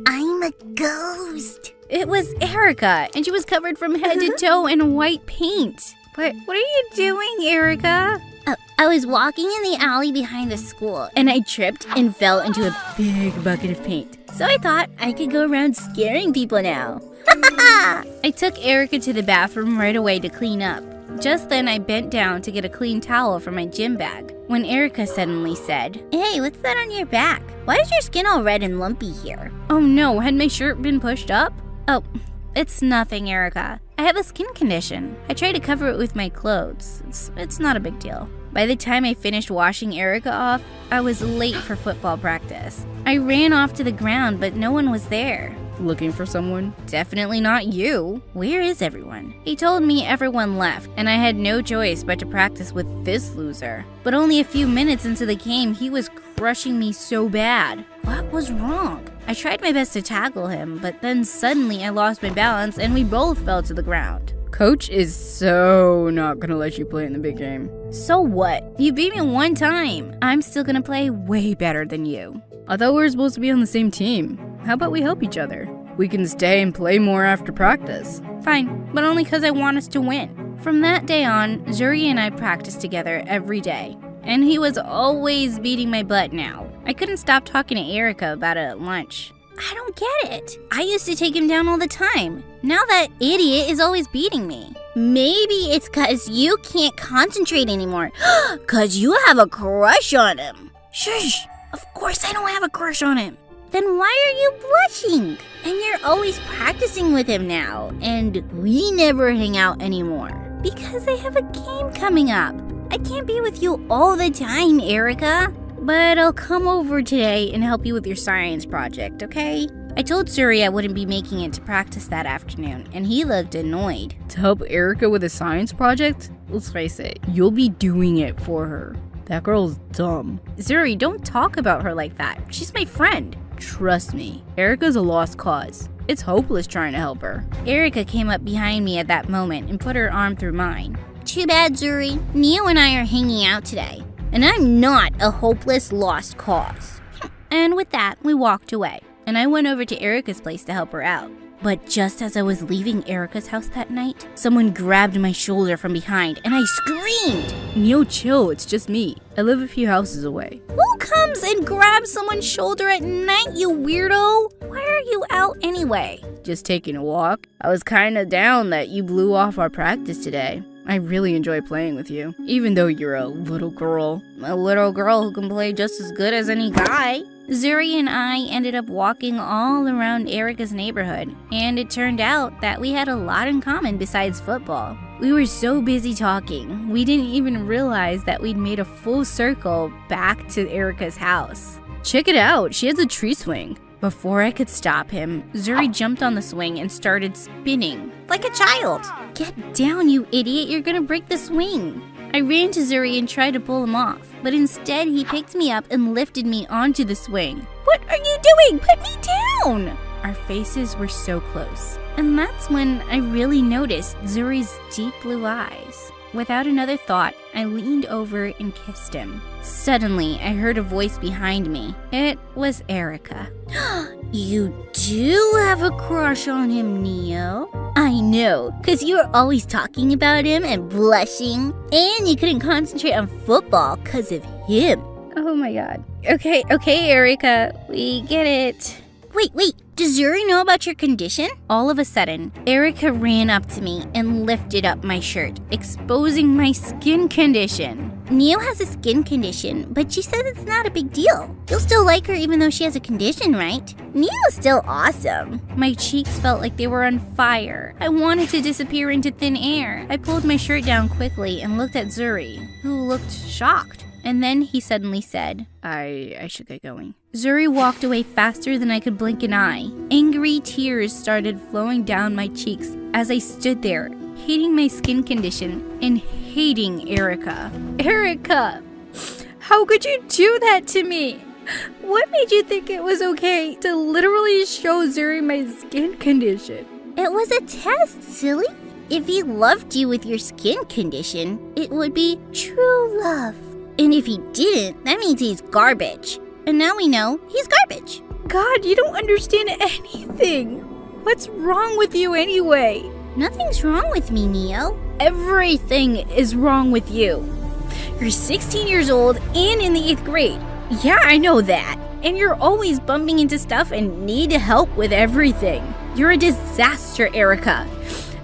I'm a ghost. It was Erica, and she was covered from head to toe in white paint. What are you doing, Erica? I was walking in the alley behind the school, And I tripped and fell into a big bucket of paint. so I thought I could go around scaring people now. I took Erica to the bathroom right away to clean up. Just then, I bent down to get a clean towel from my gym bag, when Erica suddenly said, Hey, what's that on your back? Why is your skin all red and lumpy here? "Oh no, had my shirt been pushed up?" "Oh, it's nothing, Erica. I have a skin condition. I try to cover it with my clothes. It's not a big deal." By the time I finished washing Erica off, I was late for football practice. I ran off to the ground, but no one was there. "Looking for someone?" "Definitely not you. Where is everyone?" He told me everyone left, and I had no choice but to practice with this loser. But only a few minutes into the game, he was crushing me so bad. What was wrong? I tried my best to tackle him, but then suddenly I lost my balance and we both fell to the ground. "Coach is so not gonna let you play in the big game." "So what? You beat me one time. I'm still gonna play way better than you." "I thought we were supposed to be on the same team. How about we help each other? We can stay and play more after practice." "Fine, but only because I want us to win." From that day on, Zuri and I practiced together every day. And he was always beating my butt now. I couldn't stop talking to Erica about it at lunch. I don't get it. I used to take him down all the time. Now that idiot is always beating me. Maybe it's because you can't concentrate anymore. Because you have a crush on him. Shush! Of course I don't have a crush on him. Then why are you blushing? And you're always practicing with him now. And we never hang out anymore. Because I have a game coming up. I can't be with you all the time, Erica. But I'll come over today and help you with your science project, okay? I told Suri I wouldn't be making it to practice that afternoon, and he looked annoyed. To help Erica with a science project? Let's face it, you'll be doing it for her. That girl's dumb. Zuri, don't talk about her like that. She's my friend. Trust me, Erica's a lost cause. It's hopeless trying to help her. Erica came up behind me at that moment and put her arm through mine. Too bad, Zuri. Neo and I are hanging out today. And I'm not a hopeless lost cause. And with that, we walked away. And I went over to Erica's place to help her out. But just as I was leaving Erica's house that night, someone grabbed my shoulder from behind and I screamed. Neo, chill, it's just me. I live a few houses away. Who comes and grabs someone's shoulder at night, you weirdo? Why are you out anyway? Just taking a walk. I was kinda down that you blew off our practice today. I really enjoy playing with you, even though you're a little girl. A little girl who can play just as good as any guy. Zuri and I ended up walking all around Erica's neighborhood, and it turned out that we had a lot in common besides football. We were so busy talking, we didn't even realize that we'd made a full circle back to Erica's house. Check it out, she has a tree swing. Before I could stop him, Zuri jumped on the swing and started spinning. Like a child! Get down, you idiot, you're gonna break the swing! I ran to Zuri and tried to pull him off, but instead he picked me up and lifted me onto the swing. What are you doing? Put me down! Our faces were so close, and that's when I really noticed Zuri's deep blue eyes. Without another thought, I leaned over and kissed him. Suddenly, I heard a voice behind me. It was Erica. You do have a crush on him, Neo. I know, because you were always talking about him and blushing, and you couldn't concentrate on football because of him. Oh my god. Okay, Erica, we get it. Wait, does Zuri know about your condition? All of a sudden, Erica ran up to me and lifted up my shirt, exposing my skin condition. Neo has a skin condition, but she says it's not a big deal. You'll still like her even though she has a condition, right? Neo's still awesome. My cheeks felt like they were on fire. I wanted to disappear into thin air. I pulled my shirt down quickly and looked at Zuri, who looked shocked. And then he suddenly said, I should get going. Zuri walked away faster than I could blink an eye. Angry tears started flowing down my cheeks as I stood there, hating my skin condition and hating Erica. Erica! How could you do that to me? What made you think it was okay to literally show Zuri my skin condition? It was a test, silly. If he loved you with your skin condition, it would be true love. And if he didn't, that means he's garbage. And now we know he's garbage. God, you don't understand anything. What's wrong with you anyway? Nothing's wrong with me, Neo. Everything is wrong with you. You're 16 years old and in the 8th grade. Yeah, I know that. And you're always bumping into stuff and need help with everything. You're a disaster, Erica.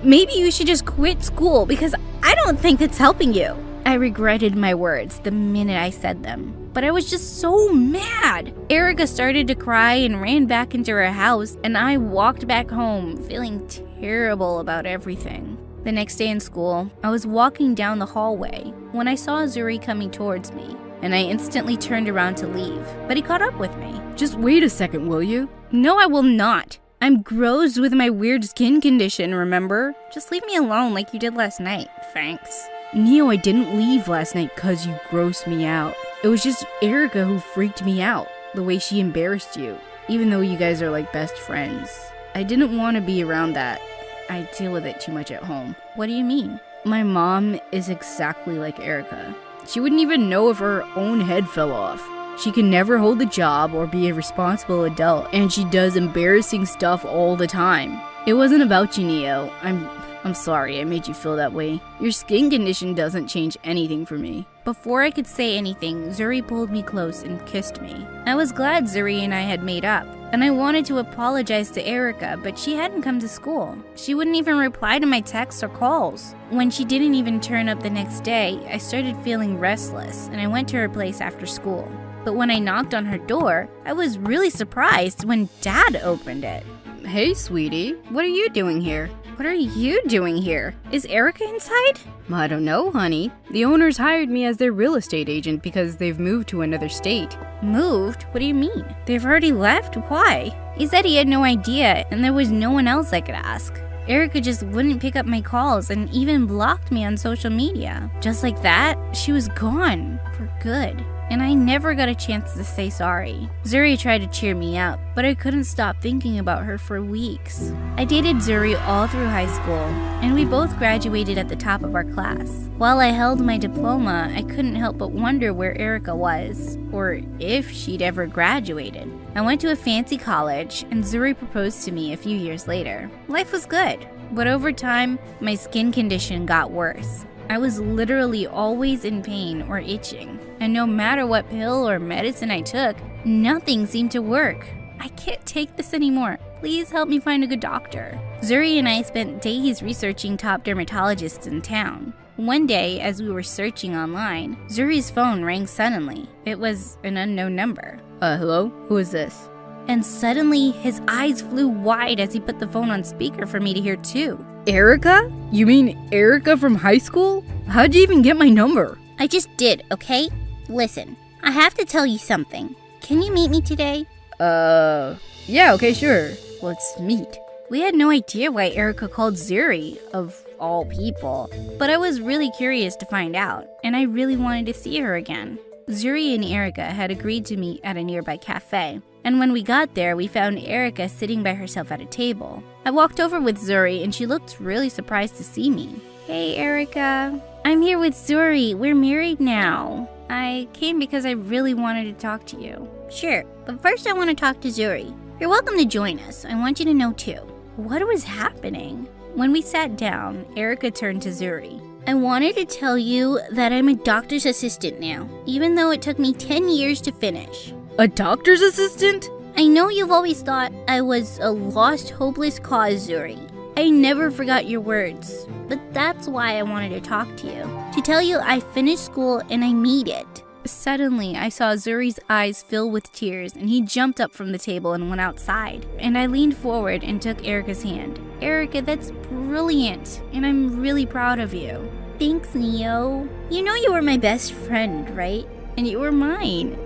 Maybe you should just quit school because I don't think that's helping you. I regretted my words the minute I said them, but I was just so mad. Erica started to cry and ran back into her house, and I walked back home feeling terrible about everything. The next day in school, I was walking down the hallway when I saw Zuri coming towards me, and I instantly turned around to leave, but he caught up with me. Just wait a second, will you? No, I will not. I'm gross with my weird skin condition, remember? Just leave me alone like you did last night, thanks. Neo, I didn't leave last night because you grossed me out. It was just Erica who freaked me out, the way she embarrassed you, even though you guys are like best friends. I didn't want to be around that. I deal with it too much at home. What do you mean? My mom is exactly like Erica. She wouldn't even know if her own head fell off. She can never hold a job or be a responsible adult, and she does embarrassing stuff all the time. It wasn't about you, Neo. I'm sorry I made you feel that way. Your skin condition doesn't change anything for me. Before I could say anything, Zuri pulled me close and kissed me. I was glad Zuri and I had made up, and I wanted to apologize to Erica, but she hadn't come to school. She wouldn't even reply to my texts or calls. When she didn't even turn up the next day, I started feeling restless, and I went to her place after school. But when I knocked on her door, I was really surprised when Dad opened it. Hey, sweetie, what are you doing here? What are you doing here? Is Erica inside? I don't know, honey. The owners hired me as their real estate agent because they've moved to another state. Moved? What do you mean? They've already left? Why? He said he had no idea and there was no one else I could ask. Erica just wouldn't pick up my calls and even blocked me on social media. Just like that, she was gone for good. And I never got a chance to say sorry. Zuri tried to cheer me up, but I couldn't stop thinking about her for weeks. I dated Zuri all through high school, and we both graduated at the top of our class. While I held my diploma, I couldn't help but wonder where Erica was, or if she'd ever graduated. I went to a fancy college, and Zuri proposed to me a few years later. Life was good, but over time, my skin condition got worse. I was literally always in pain or itching, and no matter what pill or medicine I took, nothing seemed to work. I can't take this anymore. Please help me find a good doctor. Zuri and I spent days researching top dermatologists in town. One day, as we were searching online, Zuri's phone rang suddenly. It was an unknown number. Hello? Who is this? And suddenly, his eyes flew wide as he put the phone on speaker for me to hear too. Erica? You mean Erica from high school? How'd you even get my number? I just did, okay? Listen, I have to tell you something. Can you meet me today? Yeah, okay, sure. Let's meet. We had no idea why Erica called Zuri, of all people, but I was really curious to find out, and I really wanted to see her again. Zuri and Erica had agreed to meet at a nearby cafe, and when we got there, we found Erica sitting by herself at a table. I walked over with Zuri, and she looked really surprised to see me. Hey, Erica. I'm here with Zuri. We're married now. I came because I really wanted to talk to you. Sure, but first I want to talk to Zuri. You're welcome to join us. I want you to know too. What was happening? When we sat down, Erica turned to Zuri. I wanted to tell you that I'm a doctor's assistant now, even though it took me 10 years to finish. A doctor's assistant? I know you've always thought I was a lost, hopeless cause, Zuri. I never forgot your words, but that's why I wanted to talk to you. To tell you I finished school and I made it. Suddenly, I saw Zuri's eyes fill with tears and he jumped up from the table and went outside. And I leaned forward and took Erica's hand. Erica, that's brilliant, and I'm really proud of you. Thanks, Neo. You know you were my best friend, right? and you were mine.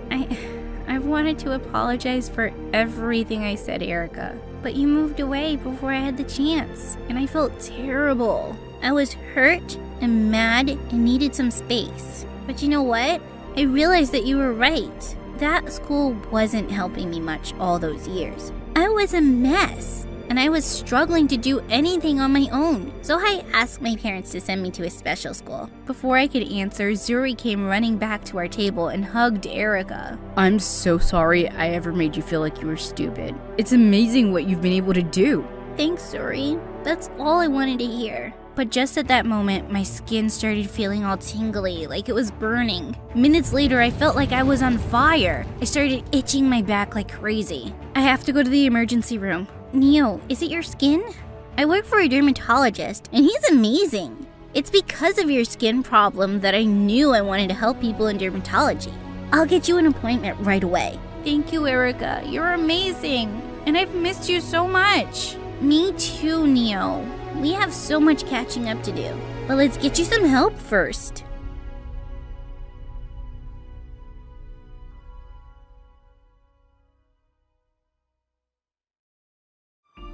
I've wanted to apologize for everything I said, Erica, but you moved away before I had the chance, and I felt terrible. I was hurt and mad and needed some space. But you know what? I realized that you were right. That school wasn't helping me much all those years. I was a mess, and I was struggling to do anything on my own. So I asked my parents to send me to a special school. Before I could answer, Zuri came running back to our table and hugged Erica. I'm so sorry I ever made you feel like you were stupid. It's amazing what you've been able to do. Thanks, Zuri. That's all I wanted to hear. But just at that moment, my skin started feeling all tingly, like it was burning. Minutes later, I felt like I was on fire. I started itching my back like crazy. I have to go to the emergency room. Neo, is it your skin? I work for a dermatologist, and he's amazing. It's because of your skin problem that I knew I wanted to help people in dermatology. I'll get you an appointment right away. Thank you, Erica. You're amazing. And I've missed you so much. Me too, Neo. We have so much catching up to do. But let's get you some help first.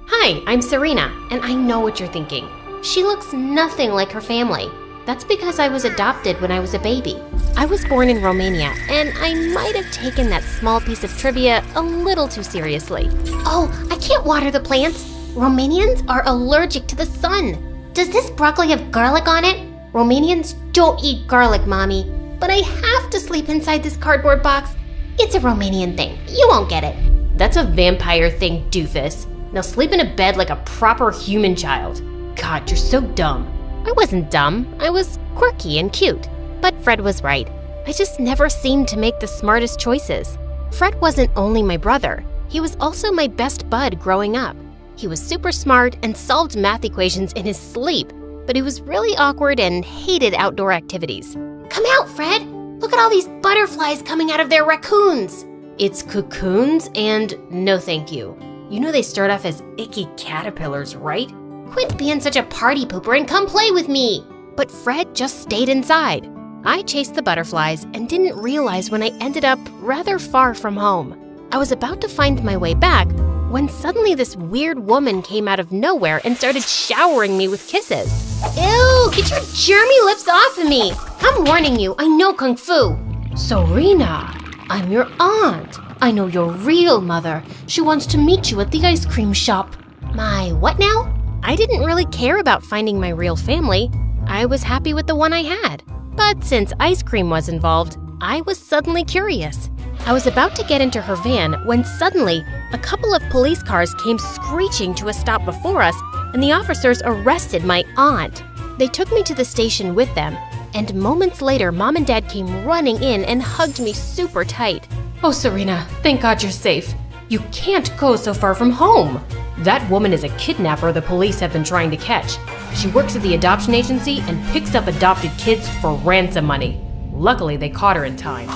Hi, I'm Serena, and I know what you're thinking. She looks nothing like her family. That's because I was adopted when I was a baby. I was born in Romania, and I might have taken that small piece of trivia a little too seriously. Oh, I can't water the plants. Romanians are allergic to the sun. Does this broccoli have garlic on it? Romanians don't eat garlic, Mommy. But I have to sleep inside this cardboard box. It's a Romanian thing. You won't get it. That's a vampire thing, doofus. Now sleep in a bed like a proper human child. God, you're so dumb. I wasn't dumb. I was quirky and cute. But Fred was right. I just never seemed to make the smartest choices. Fred wasn't only my brother. He was also my best bud growing up. He was super smart and solved math equations in his sleep, but he was really awkward and hated outdoor activities. Come out, Fred! Look at all these butterflies coming out of their raccoons! It's cocoons and no thank you. You know they start off as icky caterpillars, right? Quit being such a party pooper and come play with me! But Fred just stayed inside. I chased the butterflies and didn't realize when I ended up rather far from home. I was about to find my way back when suddenly this weird woman came out of nowhere and started showering me with kisses. Ew, get your germy lips off of me! I'm warning you, I know Kung Fu. Serena, I'm your aunt. I know your real mother. She wants to meet you at the ice cream shop. My what now? I didn't really care about finding my real family. I was happy with the one I had. But since ice cream was involved, I was suddenly curious. I was about to get into her van when suddenly a couple of police cars came screeching to a stop before us, and the officers arrested my aunt. They took me to the station with them, and moments later, Mom and Dad came running in and hugged me super tight. Oh, Serena, thank God you're safe. You can't go so far from home. That woman is a kidnapper the police have been trying to catch. She works at the adoption agency and picks up adopted kids for ransom money. Luckily, they caught her in time.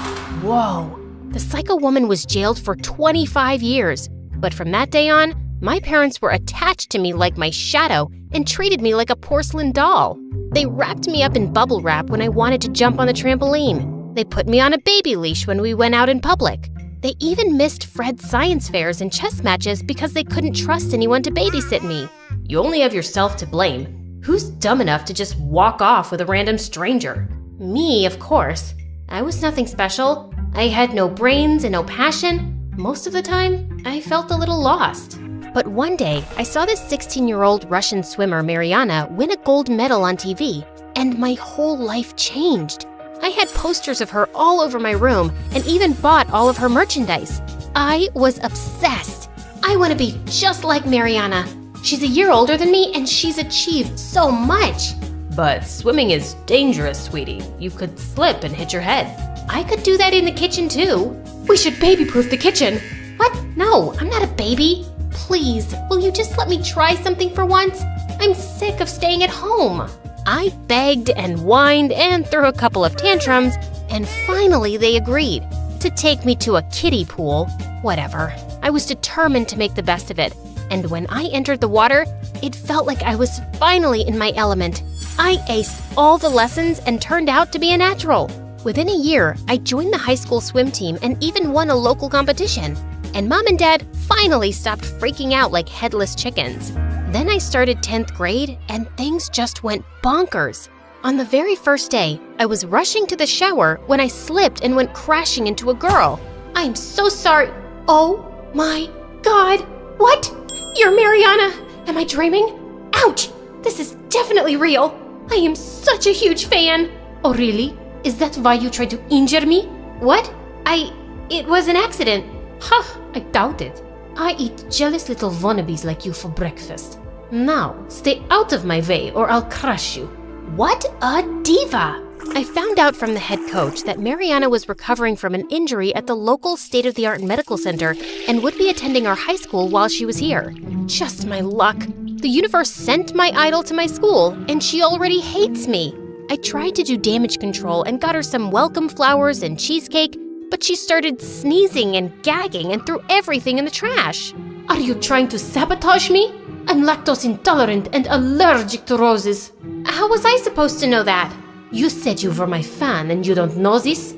Whoa. The psycho woman was jailed for 25 years, but from that day on, my parents were attached to me like my shadow and treated me like a porcelain doll. They wrapped me up in bubble wrap when I wanted to jump on the trampoline. They put me on a baby leash when we went out in public. They even missed Fred's science fairs and chess matches because they couldn't trust anyone to babysit me. You only have yourself to blame. Who's dumb enough to just walk off with a random stranger? Me, of course. I was nothing special. I had no brains and no passion. Most of the time, I felt a little lost. But one day, I saw this 16-year-old Russian swimmer, Mariana, win a gold medal on TV, and my whole life changed. I had posters of her all over my room and even bought all of her merchandise. I was obsessed. I want to be just like Mariana. She's a year older than me, and she's achieved so much. But swimming is dangerous, sweetie. You could slip and hit your head. I could do that in the kitchen, too. We should baby-proof the kitchen. What? No, I'm not a baby. Please, will you just let me try something for once? I'm sick of staying at home. I begged and whined and threw a couple of tantrums, and finally they agreed to take me to a kiddie pool. Whatever. I was determined to make the best of it, and when I entered the water, it felt like I was finally in my element. I aced all the lessons and turned out to be a natural. Within a year, I joined the high school swim team and even won a local competition. And Mom and Dad finally stopped freaking out like headless chickens. Then I started 10th grade and things just went bonkers. On the very first day, I was rushing to the shower when I slipped and went crashing into a girl. I'm so sorry. Oh my God. What? You're Mariana. Am I dreaming? Ouch! This is definitely real. I am such a huge fan. Oh really? Is that why you tried to injure me? What? It was an accident. Huh, I doubt it. I eat jealous little wannabes like you for breakfast. Now, stay out of my way or I'll crush you. What a diva! I found out from the head coach that Mariana was recovering from an injury at the local state-of-the-art medical center and would be attending our high school while she was here. Just my luck. The universe sent my idol to my school, and she already hates me. I tried to do damage control and got her some welcome flowers and cheesecake, but she started sneezing and gagging and threw everything in the trash. Are you trying to sabotage me? I'm lactose intolerant and allergic to roses. How was I supposed to know that? You said you were my fan and you don't know this?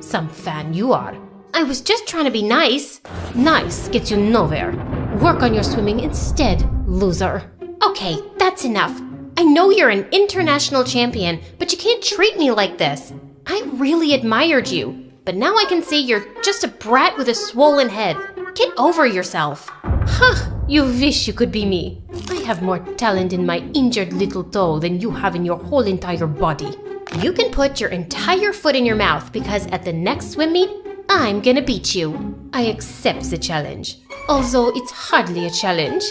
Some fan you are. I was just trying to be nice. Nice gets you nowhere. Work on your swimming instead, loser. Okay, that's enough. I know you're an international champion, but you can't treat me like this. I really admired you, but now I can see you're just a brat with a swollen head. Get over yourself. Huh, you wish you could be me. I have more talent in my injured little toe than you have in your whole entire body. You can put your entire foot in your mouth because at the next swim meet, I'm gonna beat you. I accept the challenge, although it's hardly a challenge.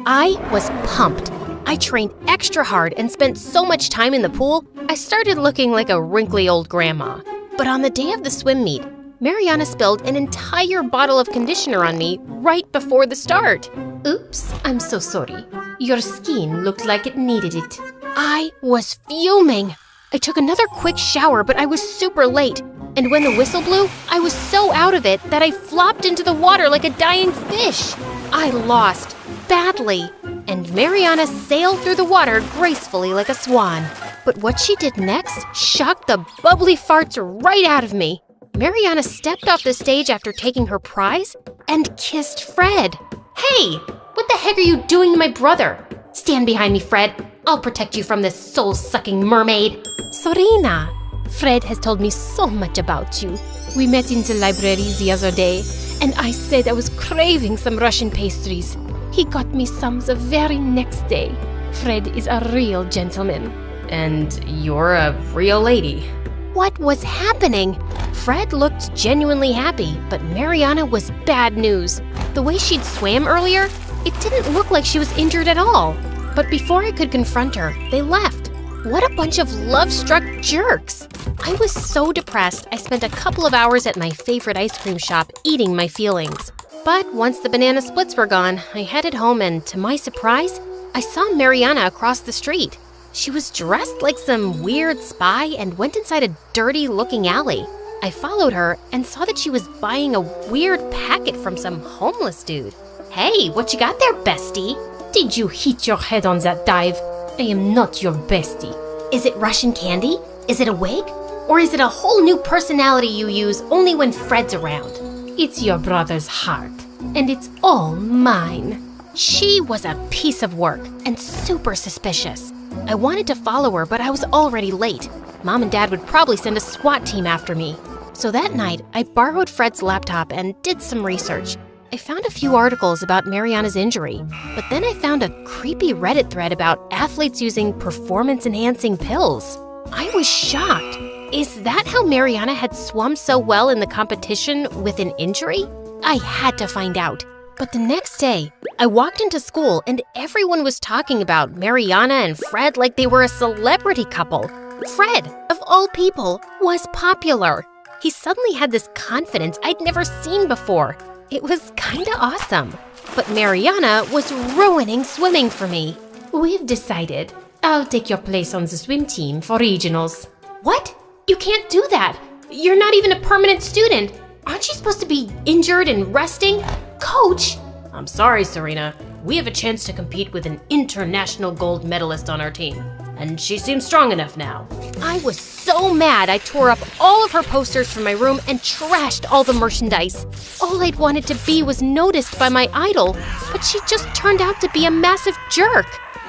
I was pumped. I trained extra hard and spent so much time in the pool, I started looking like a wrinkly old grandma. But on the day of the swim meet, Mariana spilled an entire bottle of conditioner on me right before the start. Oops, I'm so sorry. Your skin looked like it needed it. I was fuming. I took another quick shower, but I was super late. And when the whistle blew, I was so out of it that I flopped into the water like a dying fish. I lost badly, and Mariana sailed through the water gracefully like a swan. But what she did next shocked the bubbly farts right out of me. Mariana stepped off the stage after taking her prize and kissed Fred. Hey, what the heck are you doing to my brother? Stand behind me, Fred. I'll protect you from this soul-sucking mermaid. Sorina, Fred has told me so much about you. We met in the library the other day, and I said I was craving some Russian pastries. He got me some the very next day. Fred is a real gentleman. And you're a real lady. What was happening? Fred looked genuinely happy, but Mariana was bad news. The way she'd swam earlier, it didn't look like she was injured at all. But before I could confront her, they left. What a bunch of love-struck jerks! I was so depressed, I spent a couple of hours at my favorite ice cream shop eating my feelings. But once the banana splits were gone, I headed home and, to my surprise, I saw Mariana across the street. She was dressed like some weird spy and went inside a dirty-looking alley. I followed her and saw that she was buying a weird packet from some homeless dude. Hey, what you got there, bestie? Did you hit your head on that dive? I am not your bestie. Is it Russian candy? Is it a wig? Or is it a whole new personality you use only when Fred's around? It's your brother's heart, and it's all mine. She was a piece of work and super suspicious. I wanted to follow her, but I was already late. Mom and Dad would probably send a SWAT team after me. So that night, I borrowed Fred's laptop and did some research. I found a few articles about Mariana's injury, but then I found a creepy Reddit thread about athletes using performance-enhancing pills. I was shocked. Is that how Mariana had swum so well in the competition with an injury? I had to find out. But the next day, I walked into school and everyone was talking about Mariana and Fred like they were a celebrity couple. Fred, of all people, was popular. He suddenly had this confidence I'd never seen before. It was kinda awesome. But Mariana was ruining swimming for me. We've decided. I'll take your place on the swim team for regionals. What? You can't do that. You're not even a permanent student. Aren't you supposed to be injured and resting? Coach! I'm sorry, Serena. We have a chance to compete with an international gold medalist on our team. and she seems strong enough now. I was so mad I tore up all of her posters from my room and trashed all the merchandise. All I'd wanted to be was noticed by my idol, but she just turned out to be a massive jerk.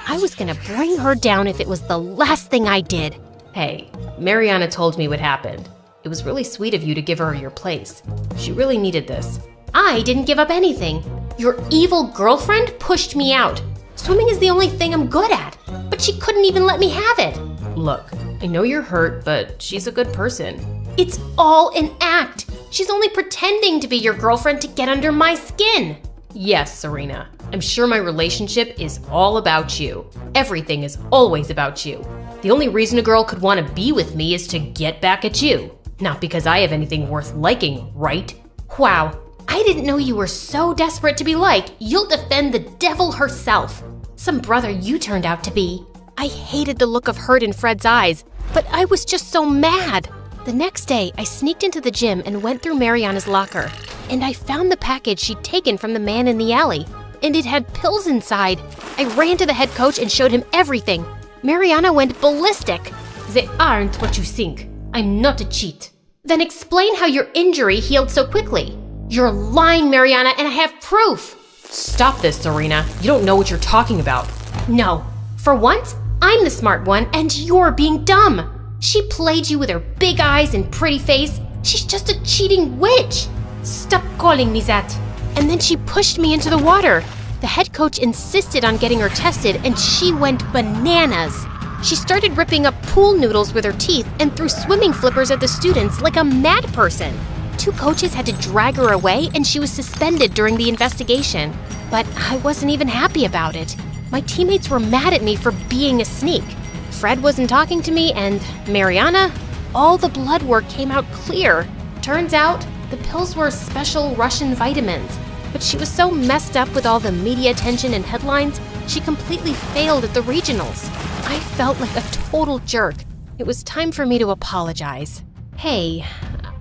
I was gonna bring her down if it was the last thing I did. Hey, Mariana told me what happened. It was really sweet of you to give her your place. She really needed this. I didn't give up anything. Your evil girlfriend pushed me out. Swimming is the only thing I'm good at, but she couldn't even let me have it. Look, I know you're hurt, but she's a good person. It's all an act. She's only pretending to be your girlfriend to get under my skin. Yes, Serena. I'm sure my relationship is all about you. Everything is always about you. The only reason a girl could want to be with me is to get back at you. Not because I have anything worth liking, right? Wow, I didn't know you were so desperate to be liked, you'll defend the devil herself. Some brother you turned out to be. I hated the look of hurt in Fred's eyes, but I was just so mad. The next day, I sneaked into the gym and went through Mariana's locker. And I found the package she'd taken from the man in the alley. And it had pills inside. I ran to the head coach and showed him everything. Mariana went ballistic. They aren't what you think. I'm not a cheat. Then explain how your injury healed so quickly. You're lying, Mariana, and I have proof. Stop this, Serena. You don't know what you're talking about. No. For once, I'm the smart one and you're being dumb. She played you with her big eyes and pretty face. She's just a cheating witch. Stop calling me that. And then she pushed me into the water. The head coach insisted on getting her tested and she went bananas. She started ripping up pool noodles with her teeth and threw swimming flippers at the students like a mad person. 2 coaches had to drag her away and she was suspended during the investigation. But I wasn't even happy about it. My teammates were mad at me for being a sneak. Fred wasn't talking to me and Mariana, all the blood work came out clear. Turns out, the pills were special Russian vitamins. But she was so messed up with all the media attention and headlines, she completely failed at the regionals. I felt like a total jerk. It was time for me to apologize. Hey,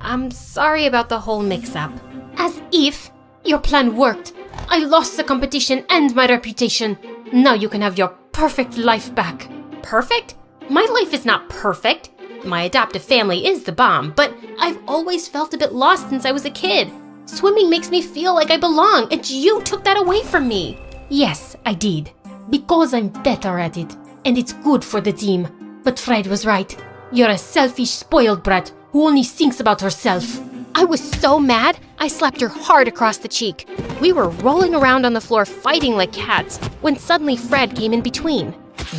I'm sorry about the whole mix-up. As if your plan worked. I lost the competition and my reputation. Now you can have your perfect life back. Perfect? My life is not perfect. My adoptive family is the bomb, but I've always felt a bit lost since I was a kid. Swimming makes me feel like I belong, and you took that away from me. Yes, I did. Because I'm better at it, and it's good for the team. But Fred was right. You're a selfish, spoiled brat who only thinks about herself. I was so mad, I slapped her hard across the cheek. We were rolling around on the floor fighting like cats, when suddenly Fred came in between.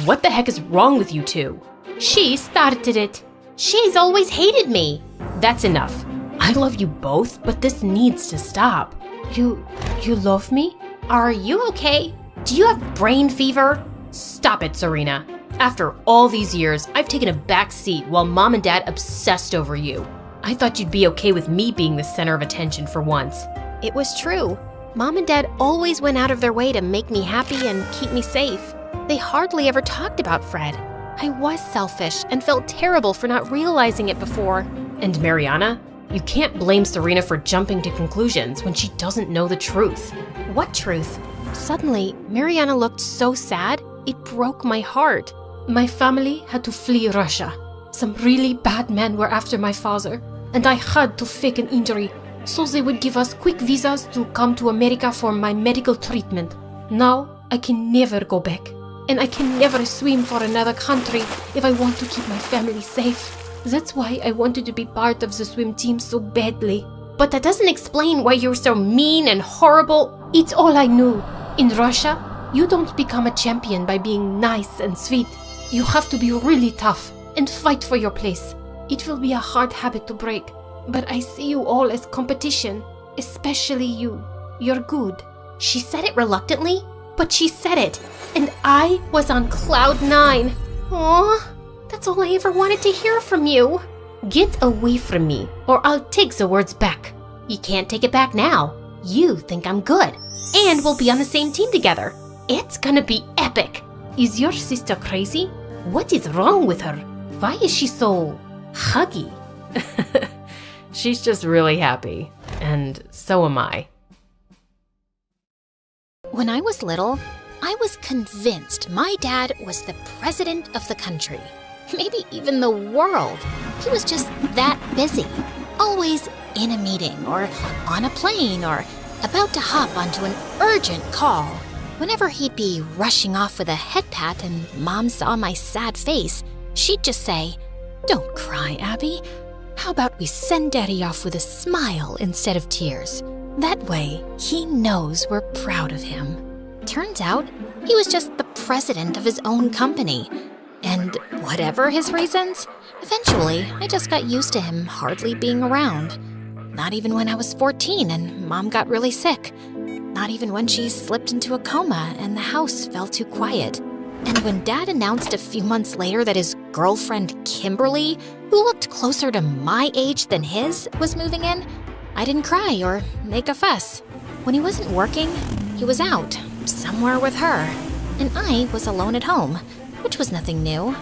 What the heck is wrong with you two? She started it. She's always hated me. That's enough. I love you both, but this needs to stop. You love me? Are you okay? Do you have brain fever? Stop it, Serena. After all these years, I've taken a back seat while Mom and Dad obsessed over you. I thought you'd be okay with me being the center of attention for once. It was true. Mom and Dad always went out of their way to make me happy and keep me safe. They hardly ever talked about Fred. I was selfish and felt terrible for not realizing it before. And Mariana? You can't blame Serena for jumping to conclusions when she doesn't know the truth. What truth? Suddenly, Mariana looked so sad, it broke my heart. My family had to flee Russia. Some really bad men were after my father, and I had to fake an injury so they would give us quick visas to come to America for my medical treatment. Now, I can never go back, and I can never swim for another country if I want to keep my family safe. That's why I wanted to be part of the swim team so badly. But that doesn't explain why you're so mean and horrible. It's all I knew. In Russia, you don't become a champion by being nice and sweet. You have to be really tough and fight for your place. It will be a hard habit to break, but I see you all as competition, especially you. You're good. She said it reluctantly, but she said it, and I was on cloud 9. Aww. That's all I ever wanted to hear from you. Get away from me, or I'll take the words back. You can't take it back now. You think I'm good, and we'll be on the same team together. It's gonna be epic. Is your sister crazy? What is wrong with her? Why is she so huggy? She's just really happy, and so am I. When I was little, I was convinced my dad was the president of the country, maybe even the world. He was just that busy, always in a meeting or on a plane or about to hop onto an urgent call. Whenever he'd be rushing off with a head pat and Mom saw my sad face, she'd just say, "Don't cry, Abby. How about we send Daddy off with a smile instead of tears? That way, he knows we're proud of him." Turns out, he was just the president of his own company. And whatever his reasons, eventually I just got used to him hardly being around. Not even when I was 14 and Mom got really sick. Not even when she slipped into a coma and the house fell too quiet. And when Dad announced a few months later that his girlfriend Kimberly, who looked closer to my age than his, was moving in, I didn't cry or make a fuss. When he wasn't working, he was out, somewhere with her. And I was alone at home, which was nothing new.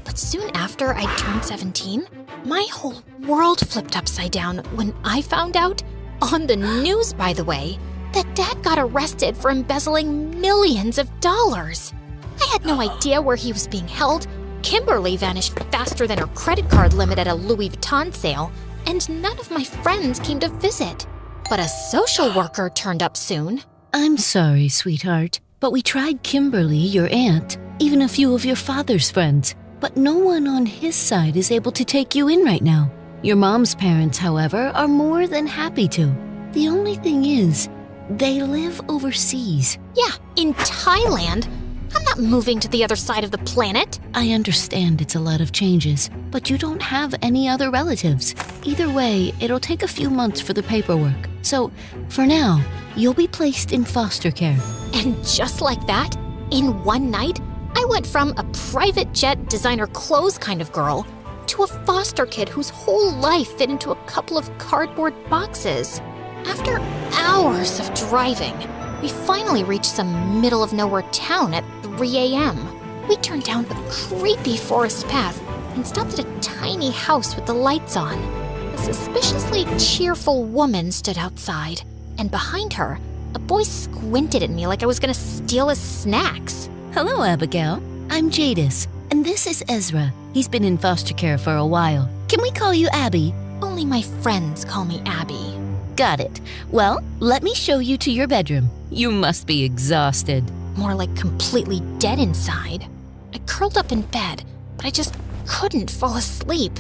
But soon after I turned 17, my whole world flipped upside down when I found out, on the news by the way, that Dad got arrested for embezzling millions of dollars. I had no idea where he was being held. Kimberly vanished faster than her credit card limit at a Louis Vuitton sale, and none of my friends came to visit. But a social worker turned up soon. I'm sorry, sweetheart, but we tried Kimberly, your aunt, even a few of your father's friends, but no one on his side is able to take you in right now. Your mom's parents, however, are more than happy to. The only thing is, they live overseas. Yeah, in Thailand. I'm not moving to the other side of the planet. I understand it's a lot of changes, but you don't have any other relatives. Either way, it'll take a few months for the paperwork. So, for now, you'll be placed in foster care. And just like that, in one night, I went from a private jet designer clothes kind of girl to a foster kid whose whole life fit into a couple of cardboard boxes. After hours of driving, we finally reached some middle-of-nowhere town at 3 a.m. We turned down a creepy forest path and stopped at a tiny house with the lights on. A suspiciously cheerful woman stood outside, and behind her, a boy squinted at me like I was gonna steal his snacks. Hello, Abigail. I'm Jadis, and this is Ezra. He's been in foster care for a while. Can we call you Abby? Only my friends call me Abby. Got it. Well, let me show you to your bedroom. You must be exhausted. More like completely dead inside. I curled up in bed, but I just couldn't fall asleep.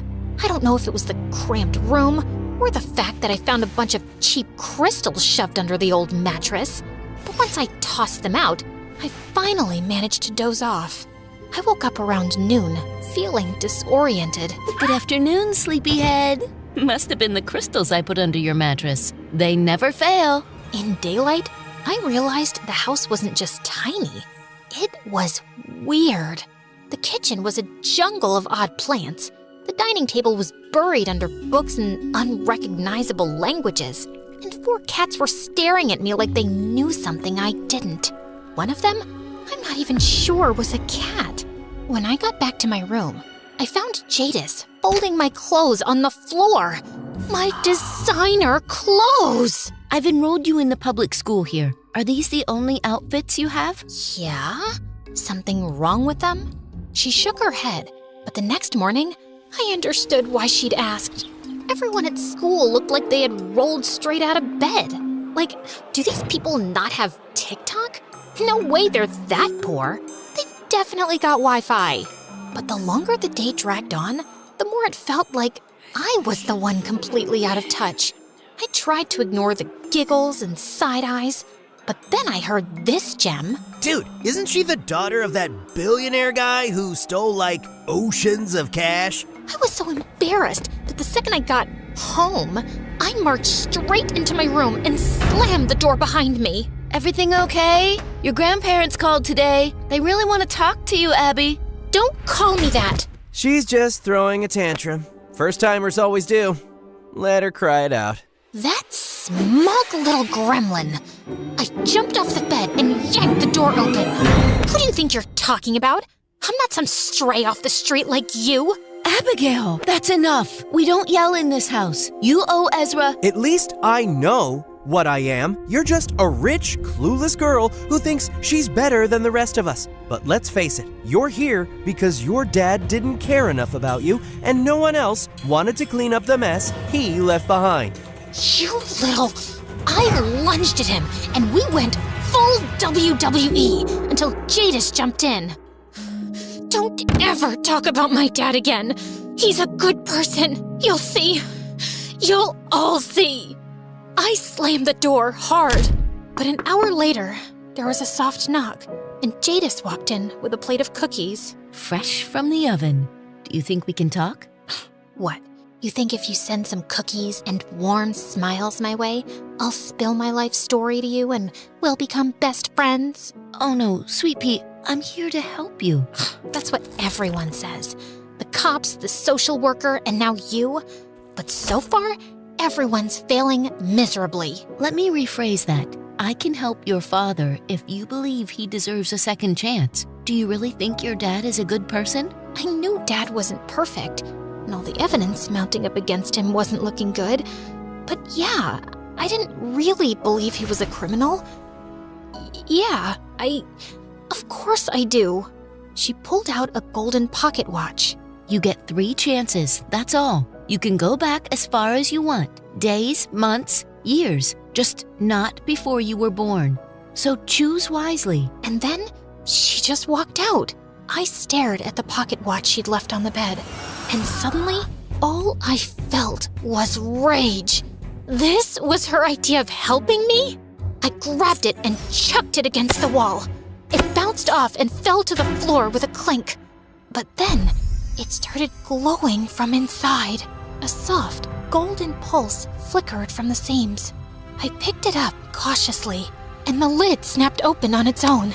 I don't know if it was the cramped room or the fact that I found a bunch of cheap crystals shoved under the old mattress. But once I tossed them out, I finally managed to doze off. I woke up around noon, feeling disoriented. Good afternoon, sleepyhead. Must have been the crystals I put under your mattress. They never fail. In daylight, I realized the house wasn't just tiny. It was weird. The kitchen was a jungle of odd plants. The dining table was buried under books in unrecognizable languages. And 4 cats were staring at me like they knew something I didn't. One of them, I'm not even sure was a cat. When I got back to my room, I found Jadis folding my clothes on the floor. My designer clothes! I've enrolled you in the public school here. Are these the only outfits you have? Yeah? Something wrong with them? She shook her head, but the next morning, I understood why she'd asked. Everyone at school looked like they had rolled straight out of bed. Like, do these people not have TikTok? No way they're that poor. They've definitely got Wi-Fi. But the longer the day dragged on, the more it felt like I was the one completely out of touch. I tried to ignore the giggles and side eyes, but then I heard this gem. Dude, isn't she the daughter of that billionaire guy who stole, like, oceans of cash? I was so embarrassed that the second I got home, I marched straight into my room and slammed the door behind me. Everything okay? Your grandparents called today. They really want to talk to you, Abby. Don't call me that. She's just throwing a tantrum. First-timers always do. Let her cry it out. That smug little gremlin. I jumped off the bed and yanked the door open. Who do you think you're talking about? I'm not some stray off the street like you. Abigail, that's enough. We don't yell in this house. You owe Ezra. At least I know what I am. You're just a rich, clueless girl who thinks she's better than the rest of us. But let's face it, you're here because your dad didn't care enough about you and no one else wanted to clean up the mess he left behind. You little... I lunged at him, and we went full WWE until Jadis jumped in. Don't ever talk about my dad again. He's a good person. You'll see. You'll all see. I slammed the door hard, but an hour later, there was a soft knock, and Jadis walked in with a plate of cookies. Fresh from the oven. Do you think we can talk? What? You think if you send some cookies and warm smiles my way, I'll spill my life story to you and we'll become best friends? Oh no, Sweet Pea, I'm here to help you. That's what everyone says. The cops, the social worker, and now you. But so far, everyone's failing miserably. Let me rephrase that. I can help your father if you believe he deserves a second chance. Do you really think your dad is a good person? I knew Dad wasn't perfect, and all the evidence mounting up against him wasn't looking good. But yeah, I didn't really believe he was a criminal. Of course I do. She pulled out a golden pocket watch. You get 3 chances, that's all. You can go back as far as you want. Days, months, years. Just not before you were born. So choose wisely. And then she just walked out. I stared at the pocket watch she'd left on the bed, and suddenly, all I felt was rage. This was her idea of helping me? I grabbed it and chucked it against the wall. It bounced off and fell to the floor with a clink. But then, it started glowing from inside. A soft, golden pulse flickered from the seams. I picked it up cautiously, and the lid snapped open on its own.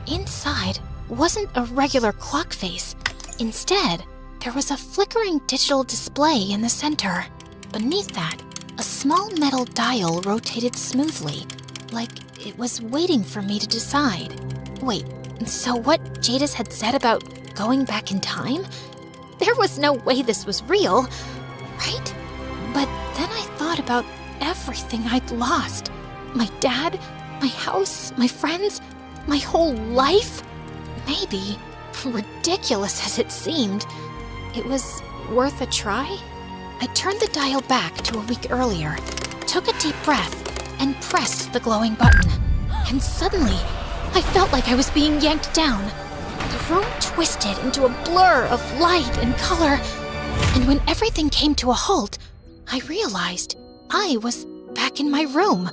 Inside wasn't a regular clock face. Instead, there was a flickering digital display in the center. Beneath that, a small metal dial rotated smoothly, like it was waiting for me to decide. Wait, so what Jadis had said about going back in time? There was no way this was real, right? But then I thought about everything I'd lost. My dad, my house, my friends, my whole life. Maybe, ridiculous as it seemed, it was worth a try. I turned the dial back to a week earlier, took a deep breath, and pressed the glowing button. And suddenly, I felt like I was being yanked down. The room twisted into a blur of light and color, and when everything came to a halt, I realized I was back in my room.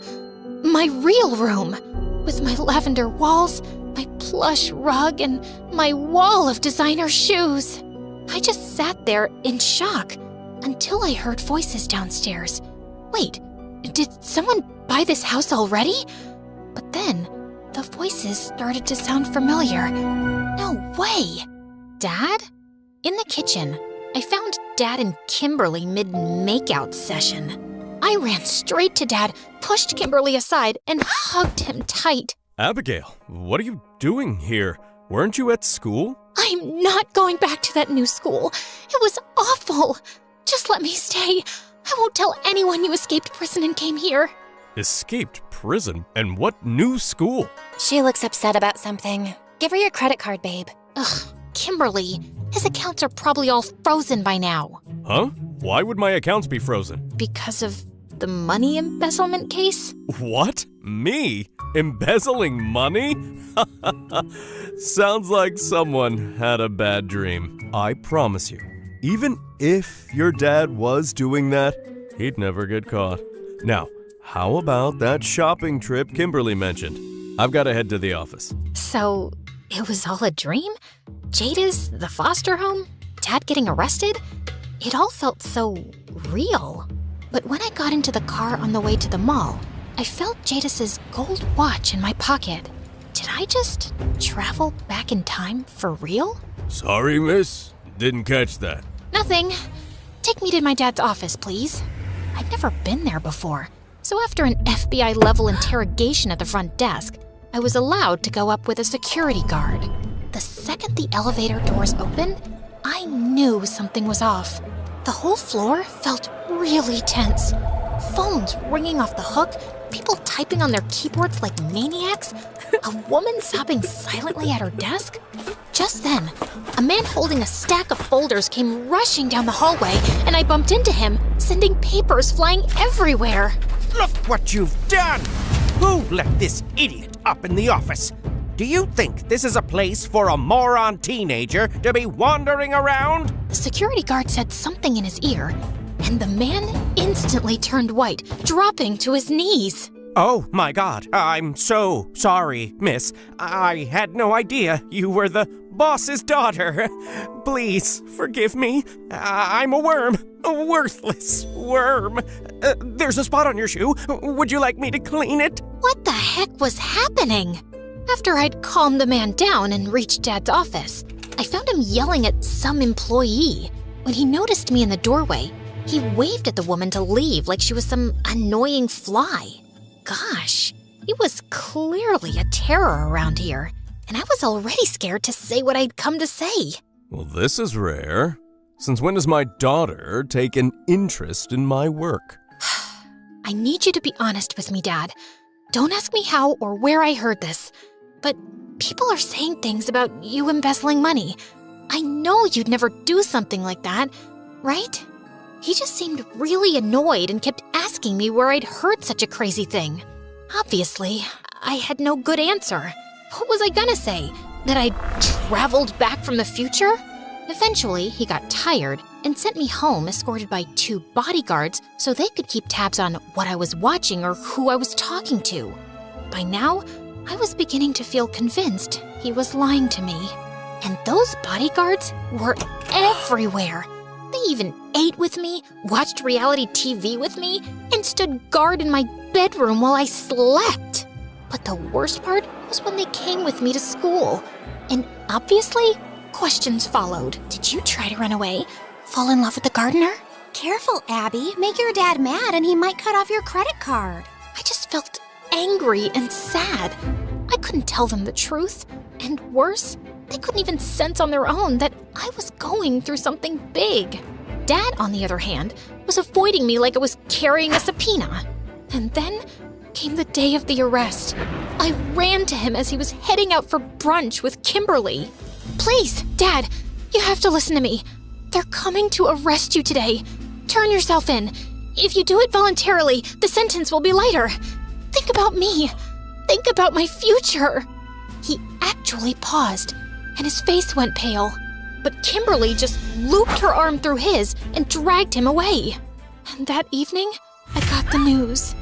My real room, with my lavender walls, my plush rug, and my wall of designer shoes. I just sat there in shock until I heard voices downstairs. Wait, did someone buy this house already? But then, the voices started to sound familiar. No way! Dad? In the kitchen, I found Dad and Kimberly mid-makeout session. I ran straight to Dad, pushed Kimberly aside, and hugged him tight. Abigail, what are you doing here? Weren't you at school? I'm not going back to that new school. It was awful. Just let me stay. I won't tell anyone you escaped prison and came here. Escaped prison? And what new school? She looks upset about something. Give her your credit card, babe. Ugh, Kimberly. His accounts are probably all frozen by now. Huh? Why would my accounts be frozen? Because of the money embezzlement case? What? Me? Embezzling money? Sounds like someone had a bad dream. I promise you, even if your dad was doing that, he'd never get caught. Now, how about that shopping trip Kimberly mentioned? I've got to head to the office. So, it was all a dream? Jadis, the foster home, Dad getting arrested? It all felt so real. But when I got into the car on the way to the mall, I felt Jadis's gold watch in my pocket. Did I just travel back in time for real? Sorry, miss. Didn't catch that. Nothing. Take me to my dad's office, please. I'd never been there before, so after an FBI-level interrogation at the front desk, I was allowed to go up with a security guard. The second the elevator doors opened, I knew something was off. The whole floor felt really tense. Phones ringing off the hook, People typing on their keyboards like maniacs? A woman sobbing silently at her desk? Just then, a man holding a stack of folders came rushing down the hallway, and I bumped into him, sending papers flying everywhere. Look what you've done! Who let this idiot up in the office? Do you think this is a place for a moron teenager to be wandering around? The security guard said something in his ear, and the man instantly turned white, dropping to his knees. Oh my God, I'm so sorry, miss. I had no idea you were the boss's daughter. Please forgive me. I'm a worm, a worthless worm. There's a spot on your shoe. Would you like me to clean it? What the heck was happening? After I'd calmed the man down and reached Dad's office, I found him yelling at some employee. When he noticed me in the doorway, he waved at the woman to leave like she was some annoying fly. Gosh, he was clearly a terror around here, and I was already scared to say what I'd come to say. Well, this is rare. Since when does my daughter take an interest in my work? I need you to be honest with me, Dad. Don't ask me how or where I heard this, but people are saying things about you embezzling money. I know you'd never do something like that, right? He just seemed really annoyed and kept asking me where I'd heard such a crazy thing. Obviously, I had no good answer. What was I gonna say? That I'd traveled back from the future? Eventually, he got tired and sent me home escorted by 2 bodyguards so they could keep tabs on what I was watching or who I was talking to. By now, I was beginning to feel convinced he was lying to me. And those bodyguards were everywhere. They even ate with me, watched reality TV with me, and stood guard in my bedroom while I slept. But the worst part was when they came with me to school. And obviously, questions followed. Did you try to run away? Fall in love with the gardener? Careful, Abby. Make your dad mad and he might cut off your credit card. I just felt angry and sad. I couldn't tell them the truth. And worse, they couldn't even sense on their own that I was going through something big. Dad, on the other hand, was avoiding me like I was carrying a subpoena. And then came the day of the arrest. I ran to him as he was heading out for brunch with Kimberly. Please, Dad, you have to listen to me. They're coming to arrest you today. Turn yourself in. If you do it voluntarily, the sentence will be lighter. Think about me. Think about my future. He actually paused, and his face went pale. But Kimberly just looped her arm through his and dragged him away. And that evening, I got the news.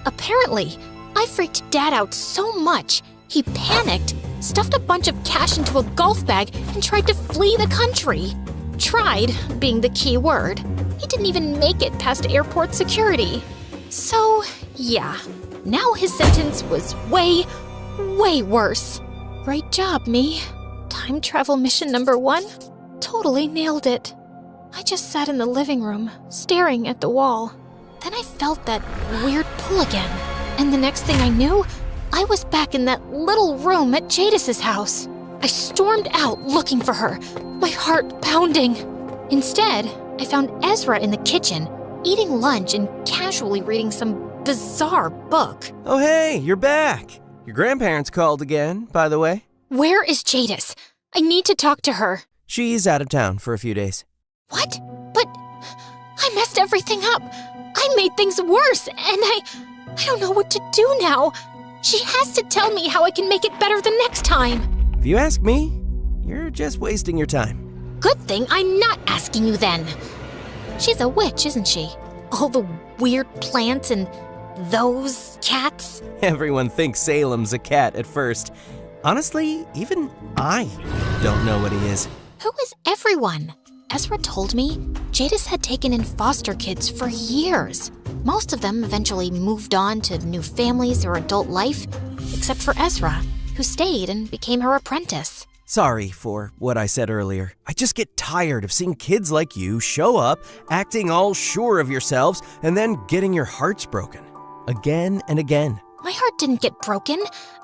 Apparently, I freaked Dad out so much, he panicked, stuffed a bunch of cash into a golf bag, and tried to flee the country. Tried being the key word. He didn't even make it past airport security. So, yeah, now his sentence was way, way worse. Great job, me. Time travel mission number 1? Totally nailed it. I just sat in the living room, staring at the wall. Then I felt that weird pull again, and the next thing I knew, I was back in that little room at Jadis's house. I stormed out looking for her, my heart pounding. Instead, I found Ezra in the kitchen, eating lunch and casually reading some bizarre book. Oh hey, you're back. Your grandparents called again, by the way. Where is Jadis? I need to talk to her. She's out of town for a few days. What? But I messed everything up. I made things worse, and I don't know what to do now. She has to tell me how I can make it better the next time. If you ask me, you're just wasting your time. Good thing I'm not asking you then. She's a witch, isn't she? All the weird plants and those cats. Everyone thinks Salem's a cat at first. Honestly, even I don't know what he is. Who is everyone? Ezra told me Jadis had taken in foster kids for years. Most of them eventually moved on to new families or adult life, except for Ezra, who stayed and became her apprentice. Sorry for what I said earlier. I just get tired of seeing kids like you show up, acting all sure of yourselves, and then getting your hearts broken. Again and again. My heart didn't get broken.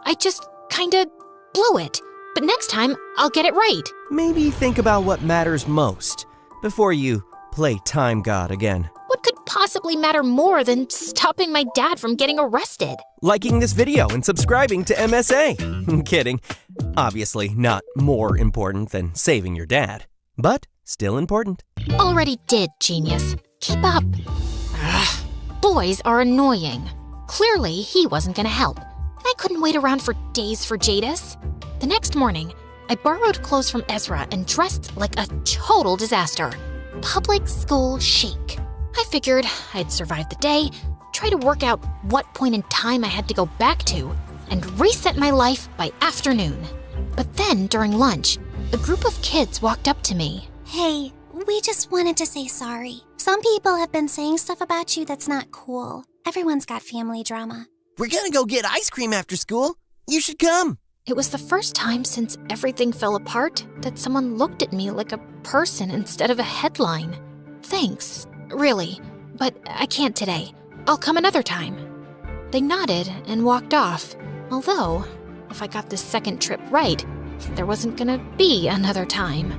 I just kinda blew it. But next time, I'll get it right. Maybe think about what matters most before you play time god again. What could possibly matter more than stopping my dad from getting arrested? Liking this video and subscribing to MSA. Kidding. Obviously not more important than saving your dad, but still important. Already did, genius. Keep up. Ugh, boys are annoying. Clearly, he wasn't gonna help. I couldn't wait around for days for Jadis. The next morning, I borrowed clothes from Ezra and dressed like a total disaster. Public school chic. I figured I'd survive the day, try to work out what point in time I had to go back to, and reset my life by afternoon. But then, during lunch, a group of kids walked up to me. Hey, we just wanted to say sorry. Some people have been saying stuff about you that's not cool. Everyone's got family drama. We're gonna go get ice cream after school. You should come. It was the first time since everything fell apart that someone looked at me like a person instead of a headline. Thanks, really, but I can't today. I'll come another time. They nodded and walked off, although, if I got this second trip right, there wasn't gonna be another time.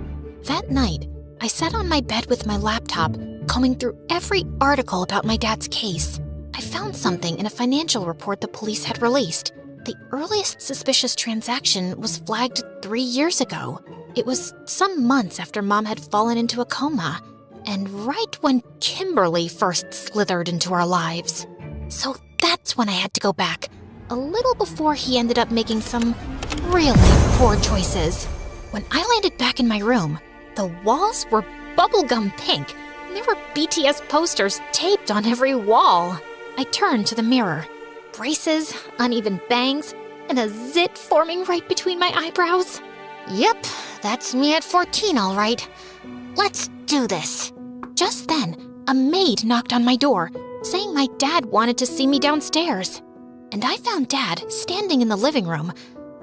That night, I sat on my bed with my laptop, combing through every article about my dad's case. I found something in a financial report the police had released. The earliest suspicious transaction was flagged 3 years ago. It was some months after Mom had fallen into a coma, and right when Kimberly first slithered into our lives. So that's when I had to go back, a little before he ended up making some really poor choices. When I landed back in my room, the walls were bubblegum pink, and there were BTS posters taped on every wall. I turned to the mirror. Braces, uneven bangs, and a zit forming right between my eyebrows. Yep, that's me at 14, all right. Let's do this. Just then, a maid knocked on my door, saying my dad wanted to see me downstairs. And I found Dad standing in the living room,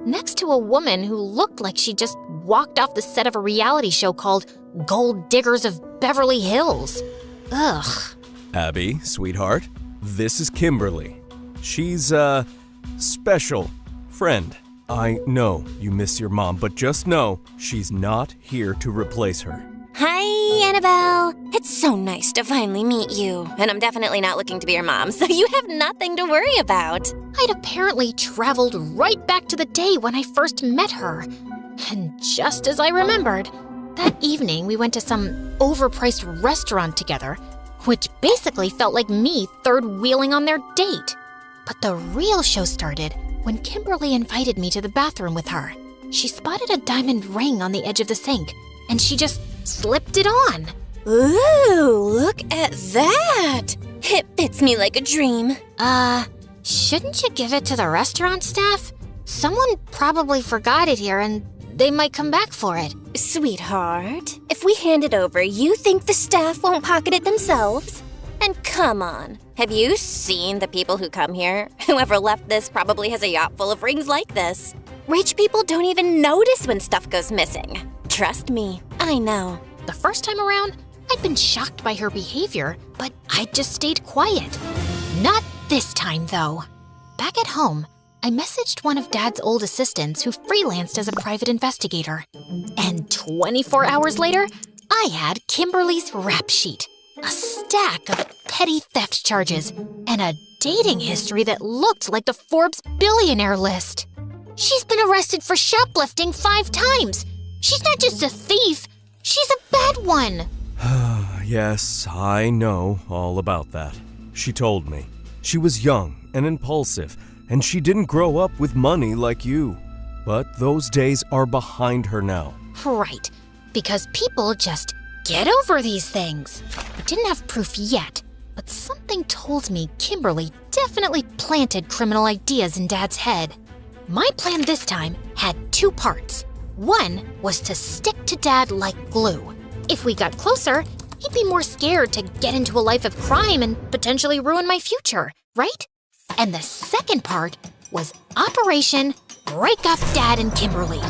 next to a woman who looked like she just walked off the set of a reality show called Gold Diggers of Beverly Hills. Ugh. Abby, sweetheart, this is Kimberly. She's a special friend. I know you miss your mom, but just know she's not here to replace her. Hi, Annabelle. It's so nice to finally meet you. And I'm definitely not looking to be your mom, so you have nothing to worry about. I'd apparently traveled right back to the day when I first met her. And just as I remembered, that evening we went to some overpriced restaurant together, which basically felt like me third-wheeling on their date. But the real show started when Kimberly invited me to the bathroom with her. She spotted a diamond ring on the edge of the sink, and she just slipped it on. Ooh, look at that. It fits me like a dream. Shouldn't you give it to the restaurant staff? Someone probably forgot it here and they might come back for it. Sweetheart, if we hand it over, you think the staff won't pocket it themselves? And come on, have you seen the people who come here? Whoever left this probably has a yacht full of rings like this. Rich people don't even notice when stuff goes missing. Trust me, I know. The first time around, I'd been shocked by her behavior, but I just stayed quiet. Not this time, though. Back at home, I messaged one of Dad's old assistants who freelanced as a private investigator. And 24 hours later, I had Kimberly's rap sheet. A stack of petty theft charges, and a dating history that looked like the Forbes billionaire list. She's been arrested for shoplifting 5 times. She's not just a thief, she's a bad one. Yes, I know all about that. She told me. She was young and impulsive, and she didn't grow up with money like you. But those days are behind her now. Right, because people just get over these things. I didn't have proof yet, but something told me Kimberly definitely planted criminal ideas in Dad's head. My plan this time had 2 parts. One was to stick to Dad like glue. If we got closer, he'd be more scared to get into a life of crime and potentially ruin my future, right? And the second part was Operation Break Up Dad and Kimberly.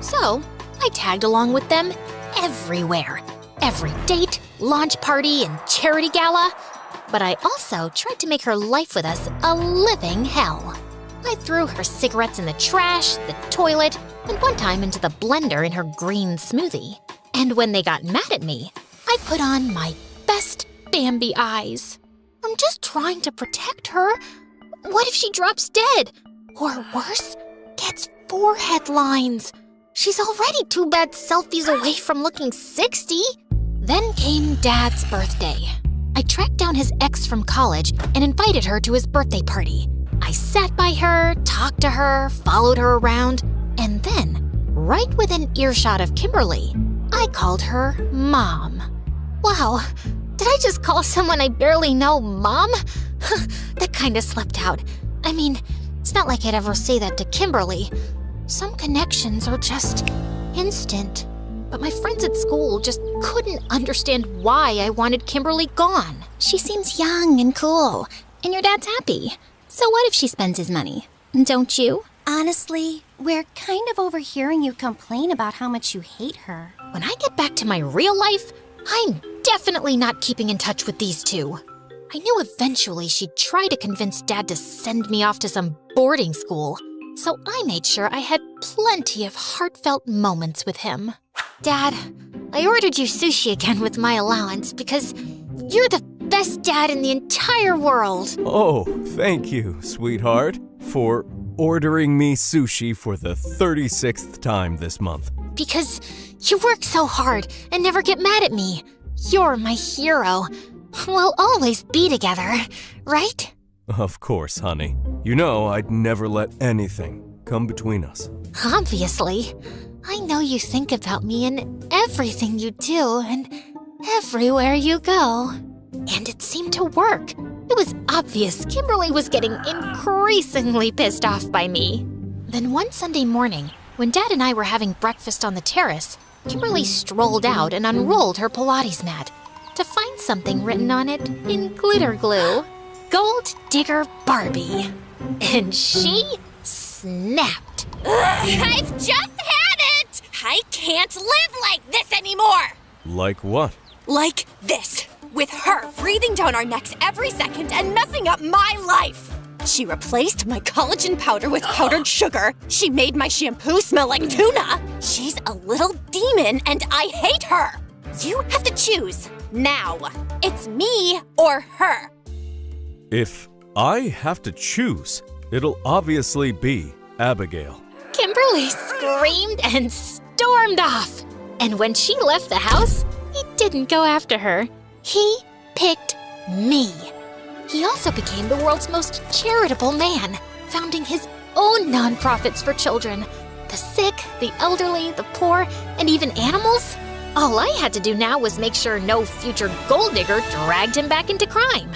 So I tagged along with them everywhere. Every date, launch party, and charity gala. But I also tried to make her life with us a living hell. I threw her cigarettes in the trash, the toilet, and one time into the blender in her green smoothie. And when they got mad at me, I put on my best Bambi eyes. I'm just trying to protect her. What if she drops dead? Or worse, gets forehead lines? She's already 2 bad selfies away from looking 60. Then came Dad's birthday. I tracked down his ex from college and invited her to his birthday party. I sat by her, talked to her, followed her around, and then, right within earshot of Kimberly, I called her Mom. Wow, did I just call someone I barely know Mom? That kinda slipped out. I mean, it's not like I'd ever say that to Kimberly. Some connections are just instant. But my friends at school just couldn't understand why I wanted Kimberly gone. She seems young and cool, and your dad's happy. So what if she spends his money? Don't you? Honestly, we're kind of overhearing you complain about how much you hate her. When I get back to my real life, I'm definitely not keeping in touch with these two. I knew eventually she'd try to convince Dad to send me off to some boarding school, so I made sure I had plenty of heartfelt moments with him. Dad, I ordered you sushi again with my allowance because you're the best dad in the entire world. Oh, thank you, sweetheart, for ordering me sushi for the 36th time this month. Because you work so hard and never get mad at me. You're my hero. We'll always be together, right? Of course, honey. You know I'd never let anything come between us. Obviously. I know you think about me in everything you do and everywhere you go. And it seemed to work. It was obvious Kimberly was getting increasingly pissed off by me. Then one Sunday morning, when Dad and I were having breakfast on the terrace, Kimberly strolled out and unrolled her Pilates mat to find something written on it in glitter glue. Gold Digger Barbie. And she snapped. I've just had it! I can't live like this anymore! Like what? Like this, with her breathing down our necks every second and messing up my life. She replaced my collagen powder with powdered sugar. She made my shampoo smell like tuna. She's a little demon and I hate her. You have to choose now. It's me or her. If I have to choose, it'll obviously be Abigail. Kimberly screamed and stormed off. And when she left the house, he didn't go after her. He picked me. He also became the world's most charitable man, founding his own nonprofits for children. The sick, the elderly, the poor, and even animals. All I had to do now was make sure no future gold digger dragged him back into crime.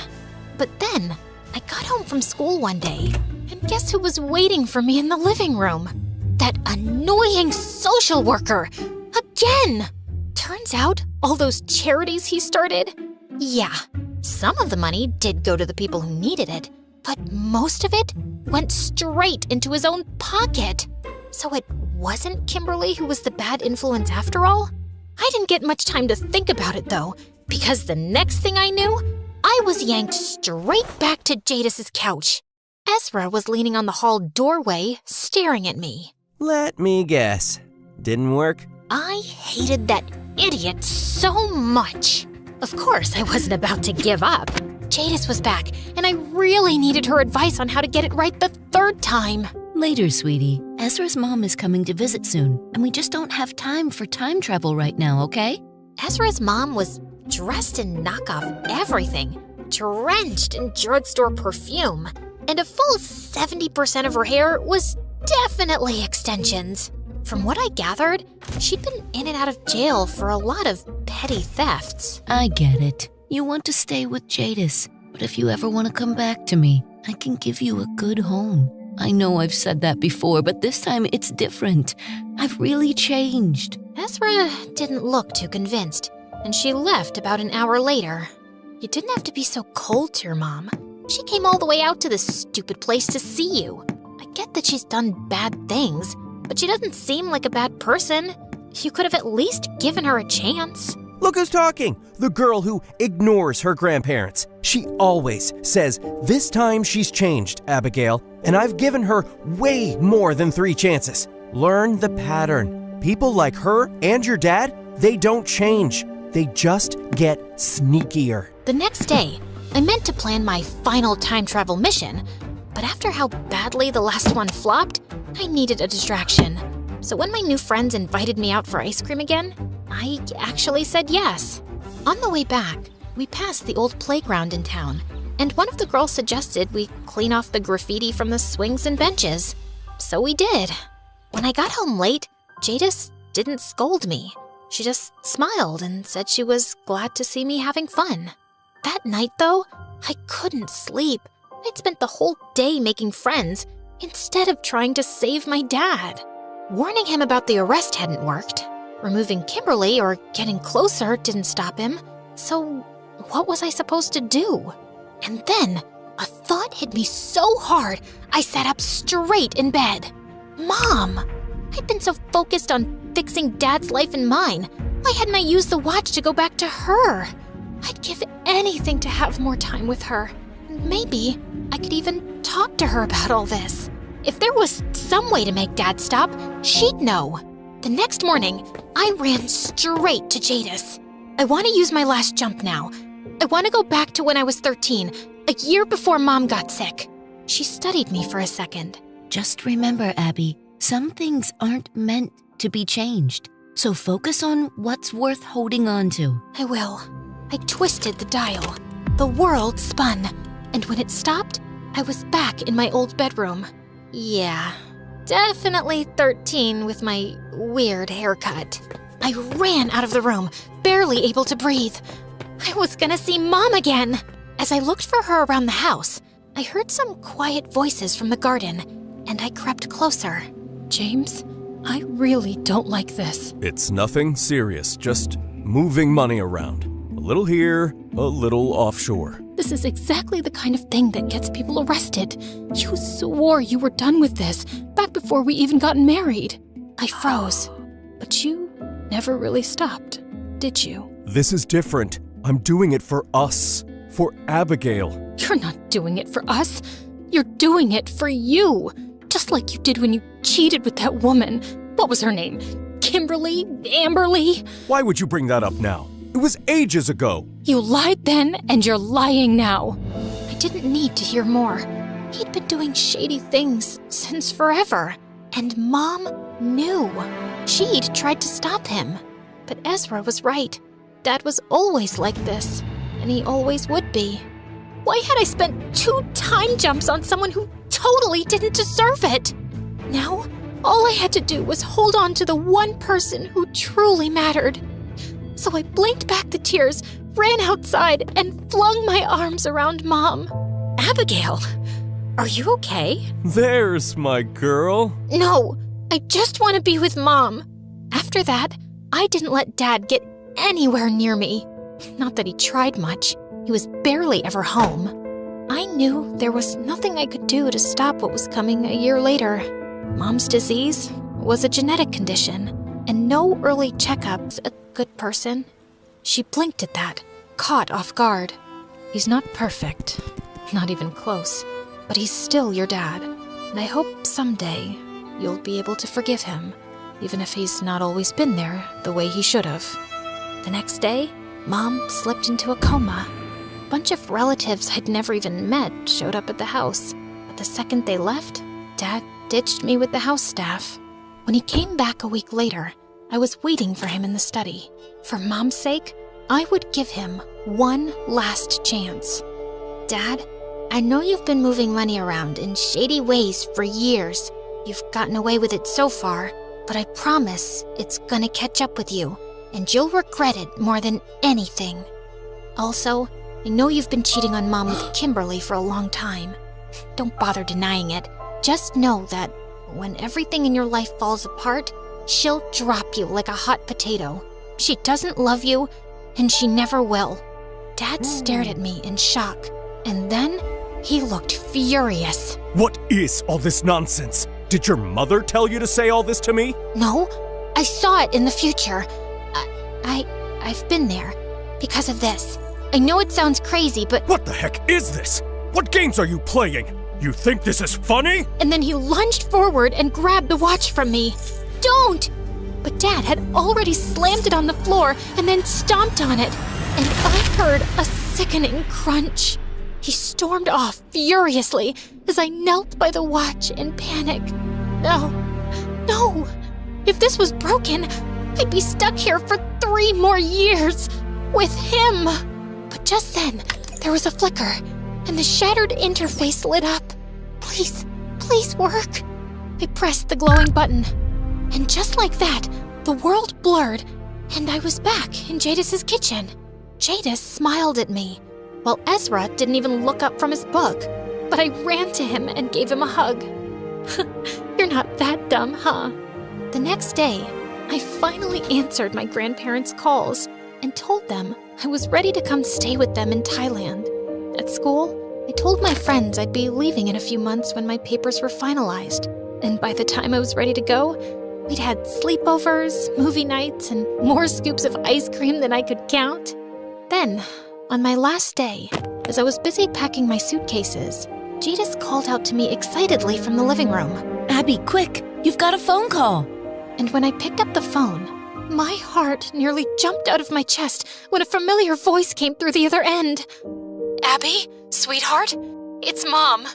But then, I got home from school one day, and guess who was waiting for me in the living room? That annoying social worker! Again! Turns out, all those charities he started, yeah, some of the money did go to the people who needed it, but most of it went straight into his own pocket. So it wasn't Kimberly who was the bad influence after all? I didn't get much time to think about it though, because the next thing I knew, I was yanked straight back to Jadis's couch. Ezra was leaning on the hall doorway, staring at me. Let me guess. Didn't work? I hated that idiot so much. Of course, I wasn't about to give up. Jadis was back, and I really needed her advice on how to get it right the third time. Later, sweetie. Ezra's mom is coming to visit soon, and we just don't have time for time travel right now, okay? Ezra's mom was dressed in knockoff everything, drenched in drugstore perfume, and a full 70% of her hair was definitely extensions. From what I gathered, she'd been in and out of jail for a lot of petty thefts. I get it. You want to stay with Jadis, but if you ever want to come back to me, I can give you a good home. I know I've said that before, but this time it's different. I've really changed. Ezra didn't look too convinced, and she left about an hour later. You didn't have to be so cold to your mom. She came all the way out to this stupid place to see you. I get that she's done bad things, but she doesn't seem like a bad person. You could have at least given her a chance. Look who's talking! The girl who ignores her grandparents. She always says, this time she's changed, Abigail, and I've given her way more than 3 chances. Learn the pattern. People like her and your dad, they don't change. They just get sneakier. The next day, I meant to plan my final time travel mission, but after how badly the last one flopped, I needed a distraction. So when my new friends invited me out for ice cream again, I actually said yes. On the way back, we passed the old playground in town, and one of the girls suggested we clean off the graffiti from the swings and benches. So we did. When I got home late, Jadis didn't scold me. She just smiled and said she was glad to see me having fun. That night, though, I couldn't sleep. I'd spent the whole day making friends instead of trying to save my dad. Warning him about the arrest hadn't worked. Removing Kimberly or getting closer didn't stop him. So what was I supposed to do? And then a thought hit me so hard, I sat up straight in bed. Mom! I'd been so focused on fixing Dad's life and mine. Why hadn't I used the watch to go back to her? I'd give anything to have more time with her. Maybe I could even talk to her about all this. If there was some way to make Dad stop, she'd know. The next morning, I ran straight to Jadis. I want to use my last jump now. I want to go back to when I was 13, a year before Mom got sick. She studied me for a second. Just remember, Abby, some things aren't meant to be changed. So focus on what's worth holding on to. I will. I twisted the dial. The world spun. And when it stopped, I was back in my old bedroom. Yeah, definitely 13 with my weird haircut. I ran out of the room, barely able to breathe. I was gonna see Mom again. As I looked for her around the house, I heard some quiet voices from the garden, and I crept closer. James, I really don't like this. It's nothing serious, just moving money around. A little here, a little offshore. This is exactly the kind of thing that gets people arrested. You swore you were done with this back before we even got married. I froze, but you never really stopped, did you? This is different. I'm doing it for us, for Abigail. You're not doing it for us. You're doing it for you. Just like you did when you cheated with that woman. What was her name? Kimberly? Amberly? Why would you bring that up now? It was ages ago. You lied then, and you're lying now. I didn't need to hear more. He'd been doing shady things since forever, and Mom knew. She'd tried to stop him. But Ezra was right. Dad was always like this, and he always would be. Why had I spent 2 time jumps on someone who totally didn't deserve it? Now, all I had to do was hold on to the one person who truly mattered. So I blinked back the tears, ran outside, and flung my arms around Mom. Abigail, are you okay? There's my girl. No, I just want to be with Mom. After that, I didn't let Dad get anywhere near me. Not that he tried much. He was barely ever home. I knew there was nothing I could do to stop what was coming a year later. Mom's disease was a genetic condition, and no early checkups a good person. She blinked at that, caught off guard. He's not perfect, not even close, but he's still your dad, and I hope someday you'll be able to forgive him, even if he's not always been there the way he should have. The next day, Mom slipped into a coma. A bunch of relatives I'd never even met showed up at the house, but the second they left, Dad ditched me with the house staff. When he came back a week later, I was waiting for him in the study. For Mom's sake, I would give him one last chance. Dad, I know you've been moving money around in shady ways for years. You've gotten away with it so far, but I promise it's gonna catch up with you, and you'll regret it more than anything. Also, I know you've been cheating on Mom with Kimberly for a long time. Don't bother denying it. Just know that when everything in your life falls apart, she'll drop you like a hot potato. She doesn't love you, and she never will. Dad stared at me in shock, and then he looked furious. What is all this nonsense? Did your mother tell you to say all this to me? No, I saw it in the future. I've been there because of this. I know it sounds crazy, but... What the heck is this? What games are you playing? You think this is funny? And then he lunged forward and grabbed the watch from me. Don't! But Dad had already slammed it on the floor and then stomped on it, and I heard a sickening crunch. He stormed off furiously as I knelt by the watch in panic. No. If this was broken, I'd be stuck here for 3 more years with him. But just then, there was a flicker, and the shattered interface lit up. Please work. I pressed the glowing button, and just like that, the world blurred, and I was back in Jadis's kitchen. Jadis smiled at me, while Ezra didn't even look up from his book. But I ran to him and gave him a hug. You're not that dumb, huh? The next day, I finally answered my grandparents' calls and told them I was ready to come stay with them in Thailand. At school, I told my friends I'd be leaving in a few months when my papers were finalized. And by the time I was ready to go, we'd had sleepovers, movie nights, and more scoops of ice cream than I could count. Then, on my last day, as I was busy packing my suitcases, Jadis called out to me excitedly from the living room. Abby, quick! You've got a phone call! And when I picked up the phone, my heart nearly jumped out of my chest when a familiar voice came through the other end. Abby, sweetheart, it's Mom.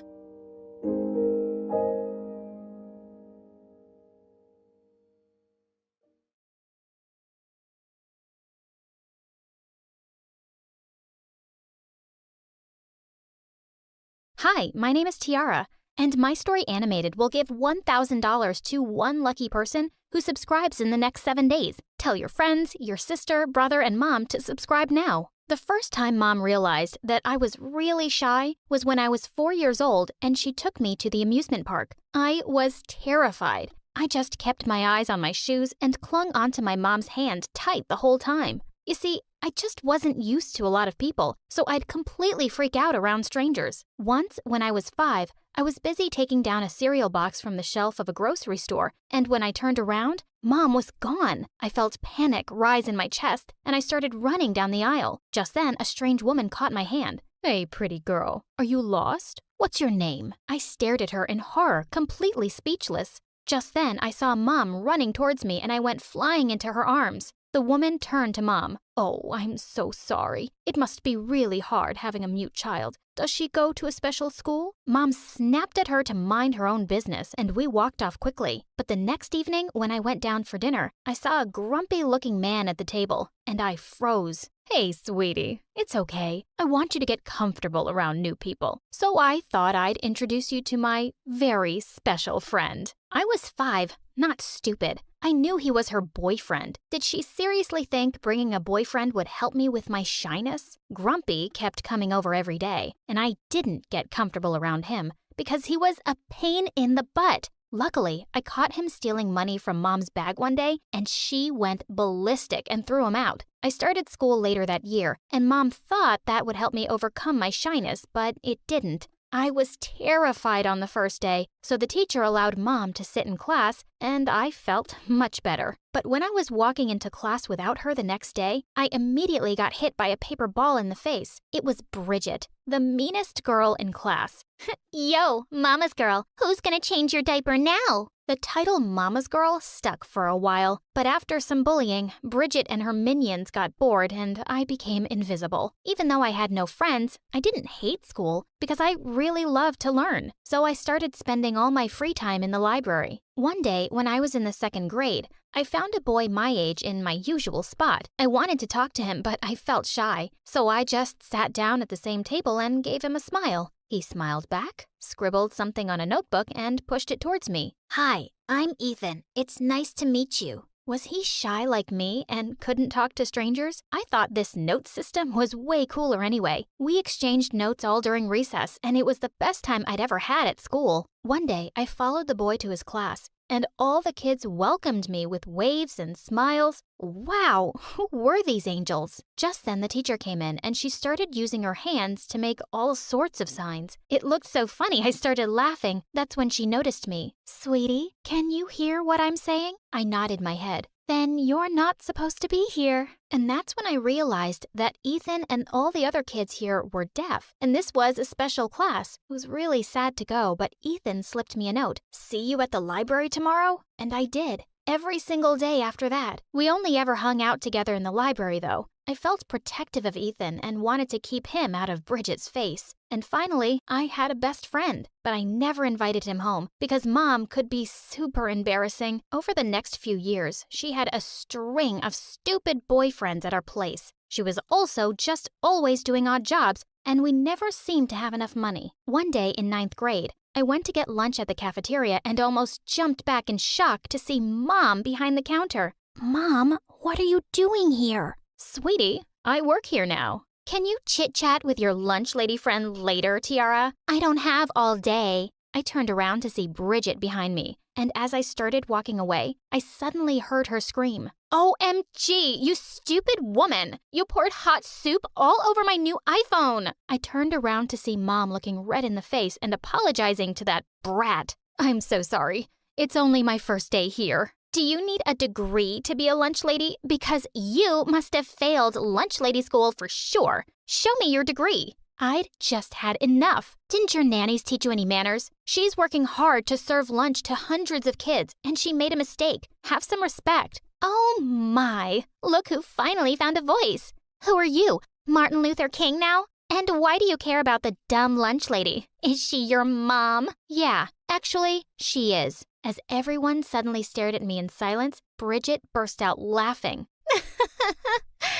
Hi, my name is Tiara, and My Story Animated will give $1,000 to one lucky person who subscribes in the next 7 days. Tell your friends, your sister, brother, and mom to subscribe now. The first time Mom realized that I was really shy was when I was 4 years old and she took me to the amusement park. I was terrified. I just kept my eyes on my shoes and clung onto my mom's hand tight the whole time. You see, I just wasn't used to a lot of people, so I'd completely freak out around strangers. Once, when I was 5, I was busy taking down a cereal box from the shelf of a grocery store, and when I turned around, Mom was gone. I felt panic rise in my chest, and I started running down the aisle. Just then, a strange woman caught my hand. Hey, pretty girl, are you lost? What's your name? I stared at her in horror, completely speechless. Just then, I saw Mom running towards me, and I went flying into her arms. The woman turned to Mom. Oh, I'm so sorry. It must be really hard having a mute child. Does she go to a special school? Mom snapped at her to mind her own business, and we walked off quickly. But the next evening, when I went down for dinner, I saw a grumpy-looking man at the table, and I froze. Hey, sweetie, it's okay. I want you to get comfortable around new people. So I thought I'd introduce you to my very special friend. I was 5, not stupid. I knew he was her boyfriend. Did she seriously think bringing a boyfriend would help me with my shyness? Grumpy kept coming over every day, and I didn't get comfortable around him because he was a pain in the butt. Luckily, I caught him stealing money from Mom's bag one day, and she went ballistic and threw him out. I started school later that year, and Mom thought that would help me overcome my shyness, but it didn't. I was terrified on the first day, so the teacher allowed Mom to sit in class, and I felt much better. But when I was walking into class without her the next day, I immediately got hit by a paper ball in the face. It was Bridget, the meanest girl in class. Yo, Mama's girl, who's gonna change your diaper now? The title Mama's Girl stuck for a while, but after some bullying, Bridget and her minions got bored and I became invisible. Even though I had no friends, I didn't hate school because I really loved to learn. So I started spending all my free time in the library. One day, when I was in the 2nd grade, I found a boy my age in my usual spot. I wanted to talk to him, but I felt shy, so I just sat down at the same table and gave him a smile. He smiled back, scribbled something on a notebook, and pushed it towards me. Hi, I'm Ethan. It's nice to meet you. Was he shy like me and couldn't talk to strangers? I thought this note system was way cooler anyway. We exchanged notes all during recess, and it was the best time I'd ever had at school. One day, I followed the boy to his class, and all the kids welcomed me with waves and smiles. Wow, who were these angels? Just then the teacher came in and she started using her hands to make all sorts of signs. It looked so funny I started laughing. That's when she noticed me. Sweetie, can you hear what I'm saying? I nodded my head. Then you're not supposed to be here. And that's when I realized that Ethan and all the other kids here were deaf. And this was a special class. It was really sad to go, but Ethan slipped me a note. See you at the library tomorrow? And I did. every single day after that. We only ever hung out together in the library, though. I felt protective of Ethan and wanted to keep him out of Bridget's face. And finally, I had a best friend, but I never invited him home because Mom could be super embarrassing. Over the next few years, she had a string of stupid boyfriends at our place. She was also just always doing odd jobs, and we never seemed to have enough money. One day in 9th grade, I went to get lunch at the cafeteria and almost jumped back in shock to see Mom behind the counter. Mom, what are you doing here? Sweetie, I work here now. Can you chit-chat with your lunch lady friend later, Tiara? I don't have all day. I turned around to see Bridget behind me, and as I started walking away, I suddenly heard her scream. OMG, you stupid woman! You poured hot soup all over my new iPhone! I turned around to see Mom looking red in the face and apologizing to that brat. I'm so sorry. It's only my first day here. Do you need a degree to be a lunch lady? Because you must have failed lunch lady school for sure. Show me your degree. I'd just had enough. Didn't your nannies teach you any manners? She's working hard to serve lunch to hundreds of kids, and she made a mistake. Have some respect. Oh my, look who finally found a voice. Who are you, Martin Luther King now? And why do you care about the dumb lunch lady? Is she your mom? Yeah, actually, she is. As everyone suddenly stared at me in silence, Bridget burst out laughing.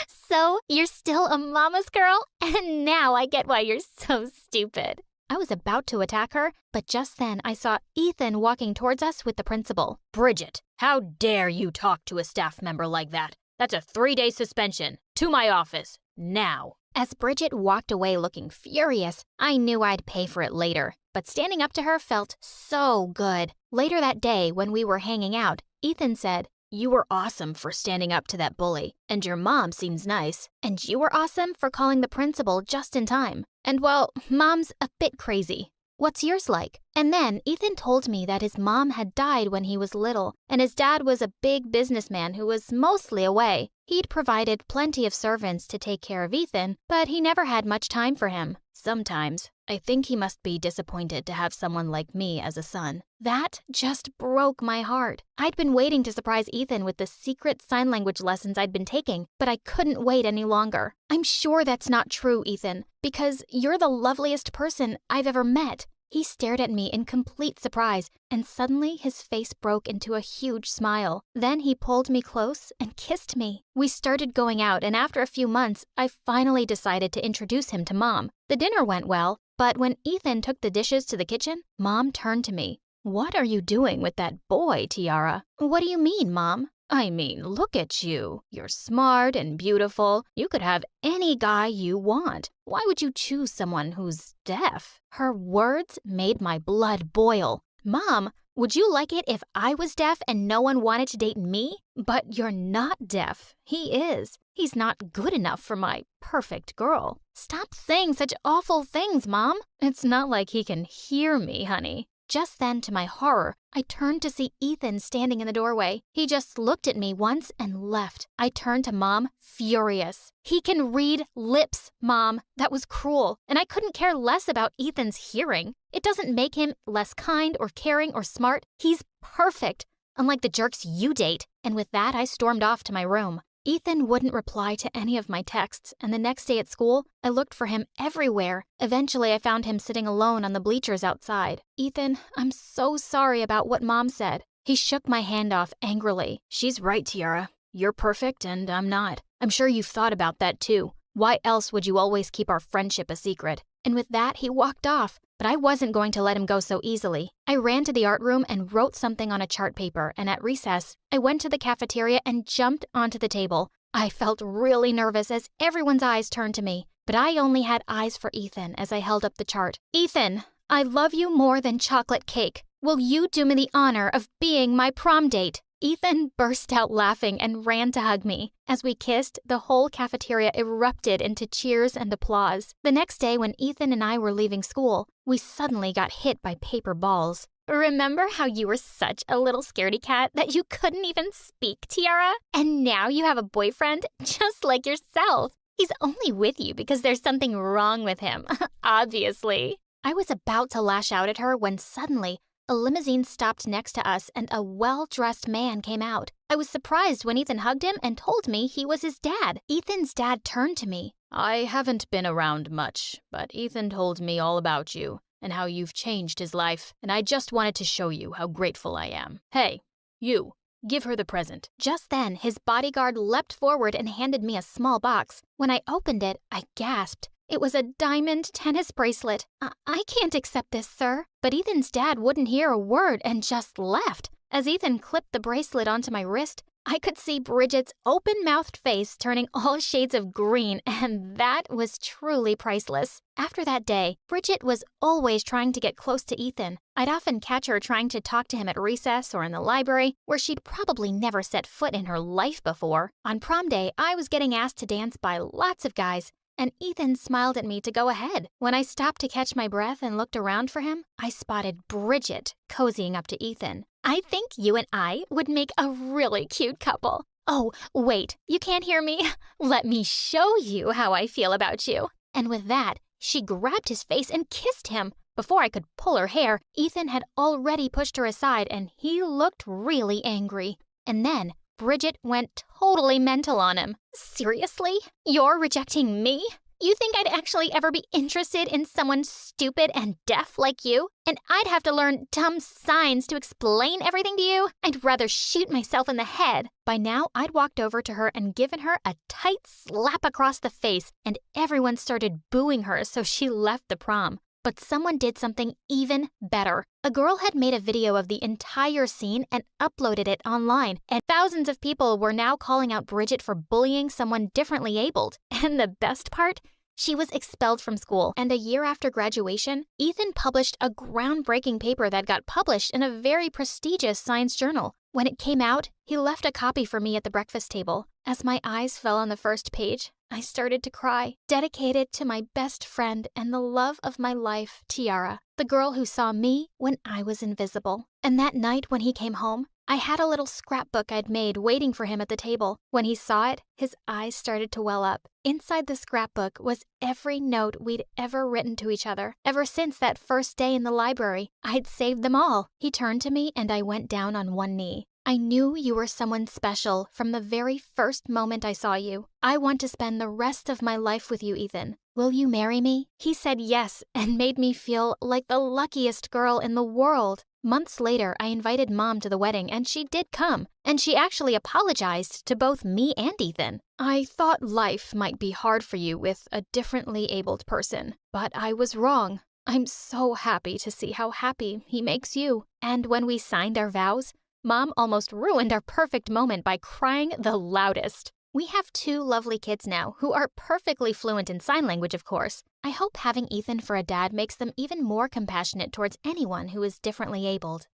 So, you're still a mama's girl? And now I get why you're so stupid. I was about to attack her, but just then I saw Ethan walking towards us with the principal. Bridget, how dare you talk to a staff member like that? That's a 3-day suspension. To my office, now. As Bridget walked away looking furious, I knew I'd pay for it later. But standing up to her felt so good. Later that day, when we were hanging out, Ethan said, You were awesome for standing up to that bully, and your mom seems nice. And you were awesome for calling the principal just in time. And well, Mom's a bit crazy. What's yours like? And then Ethan told me that his mom had died when he was little, and his dad was a big businessman who was mostly away. He'd provided plenty of servants to take care of Ethan, but he never had much time for him. Sometimes, I think he must be disappointed to have someone like me as a son. That just broke my heart. I'd been waiting to surprise Ethan with the secret sign language lessons I'd been taking, but I couldn't wait any longer. I'm sure that's not true, Ethan, because you're the loveliest person I've ever met. He stared at me in complete surprise, and suddenly his face broke into a huge smile. Then he pulled me close and kissed me. We started going out, and after a few months, I finally decided to introduce him to Mom. The dinner went well, but when Ethan took the dishes to the kitchen, Mom turned to me. What are you doing with that boy, Tiara? What do you mean, Mom? I mean, look at you. You're smart and beautiful. You could have any guy you want. Why would you choose someone who's deaf? Her words made my blood boil. Mom, would you like it if I was deaf and no one wanted to date me? But you're not deaf. He is. He's not good enough for my perfect girl. Stop saying such awful things, Mom. It's not like he can hear me, honey. Just then, to my horror, I turned to see Ethan standing in the doorway. He just looked at me once and left. I turned to Mom, furious. He can read lips, Mom. That was cruel, and I couldn't care less about Ethan's hearing. It doesn't make him less kind or caring or smart. He's perfect, unlike the jerks you date. And with that, I stormed off to my room. Ethan wouldn't reply to any of my texts, and the next day at school, I looked for him everywhere. Eventually, I found him sitting alone on the bleachers outside. Ethan, I'm so sorry about what Mom said. He shook my hand off angrily. She's right, Tiara. You're perfect, and I'm not. I'm sure you've thought about that, too. Why else would you always keep our friendship a secret? And with that, he walked off. But I wasn't going to let him go so easily. I ran to the art room and wrote something on a chart paper, and at recess, I went to the cafeteria and jumped onto the table. I felt really nervous as everyone's eyes turned to me, but I only had eyes for Ethan as I held up the chart. Ethan, I love you more than chocolate cake. Will you do me the honor of being my prom date? Ethan burst out laughing and ran to hug me. As we kissed, the whole cafeteria erupted into cheers and applause. The next day, when Ethan and I were leaving school, we suddenly got hit by paper balls. Remember how you were such a little scaredy cat that you couldn't even speak, Tiara? And now you have a boyfriend just like yourself. He's only with you because there's something wrong with him, obviously. I was about to lash out at her when suddenly a limousine stopped next to us and a well-dressed man came out. I was surprised when Ethan hugged him and told me he was his dad. Ethan's dad turned to me. I haven't been around much, but Ethan told me all about you and how you've changed his life, and I just wanted to show you how grateful I am. Hey, you, give her the present. Just then, his bodyguard leapt forward and handed me a small box. When I opened it, I gasped. It was a diamond tennis bracelet. I can't accept this, sir. But Ethan's dad wouldn't hear a word and just left. As Ethan clipped the bracelet onto my wrist, I could see Bridget's open-mouthed face turning all shades of green, and that was truly priceless. After that day, Bridget was always trying to get close to Ethan. I'd often catch her trying to talk to him at recess or in the library, where she'd probably never set foot in her life before. On prom day, I was getting asked to dance by lots of guys, and Ethan smiled at me to go ahead. When I stopped to catch my breath and looked around for him, I spotted Bridget cozying up to Ethan. I think you and I would make a really cute couple. Oh, wait, you can't hear me? Let me show you how I feel about you. And with that, she grabbed his face and kissed him. Before I could pull her hair, Ethan had already pushed her aside and he looked really angry. And then Bridget went totally mental on him. Seriously? You're rejecting me? You think I'd actually ever be interested in someone stupid and deaf like you? And I'd have to learn dumb signs to explain everything to you? I'd rather shoot myself in the head. By now, I'd walked over to her and given her a tight slap across the face, and everyone started booing her, so she left the prom. But someone did something even better. A girl had made a video of the entire scene and uploaded it online, and thousands of people were now calling out Bridget for bullying someone differently abled. And the best part? She was expelled from school, and a year after graduation, Ethan published a groundbreaking paper that got published in a very prestigious science journal. When it came out, he left a copy for me at the breakfast table. As my eyes fell on the first page, I started to cry. Dedicated to my best friend and the love of my life, Tiara, the girl who saw me when I was invisible. And that night when he came home, I had a little scrapbook I'd made waiting for him at the table. When he saw it, his eyes started to well up. Inside the scrapbook was every note we'd ever written to each other. Ever since that first day in the library, I'd saved them all. He turned to me and I went down on one knee. I knew you were someone special from the very first moment I saw you. I want to spend the rest of my life with you, Ethan. Will you marry me? He said yes and made me feel like the luckiest girl in the world. Months later, I invited Mom to the wedding and she did come. And she actually apologized to both me and Ethan. I thought life might be hard for you with a differently abled person, but I was wrong. I'm so happy to see how happy he makes you. And when we signed our vows, Mom almost ruined our perfect moment by crying the loudest. We have 2 lovely kids now who are perfectly fluent in sign language, of course. I hope having Ethan for a dad makes them even more compassionate towards anyone who is differently abled.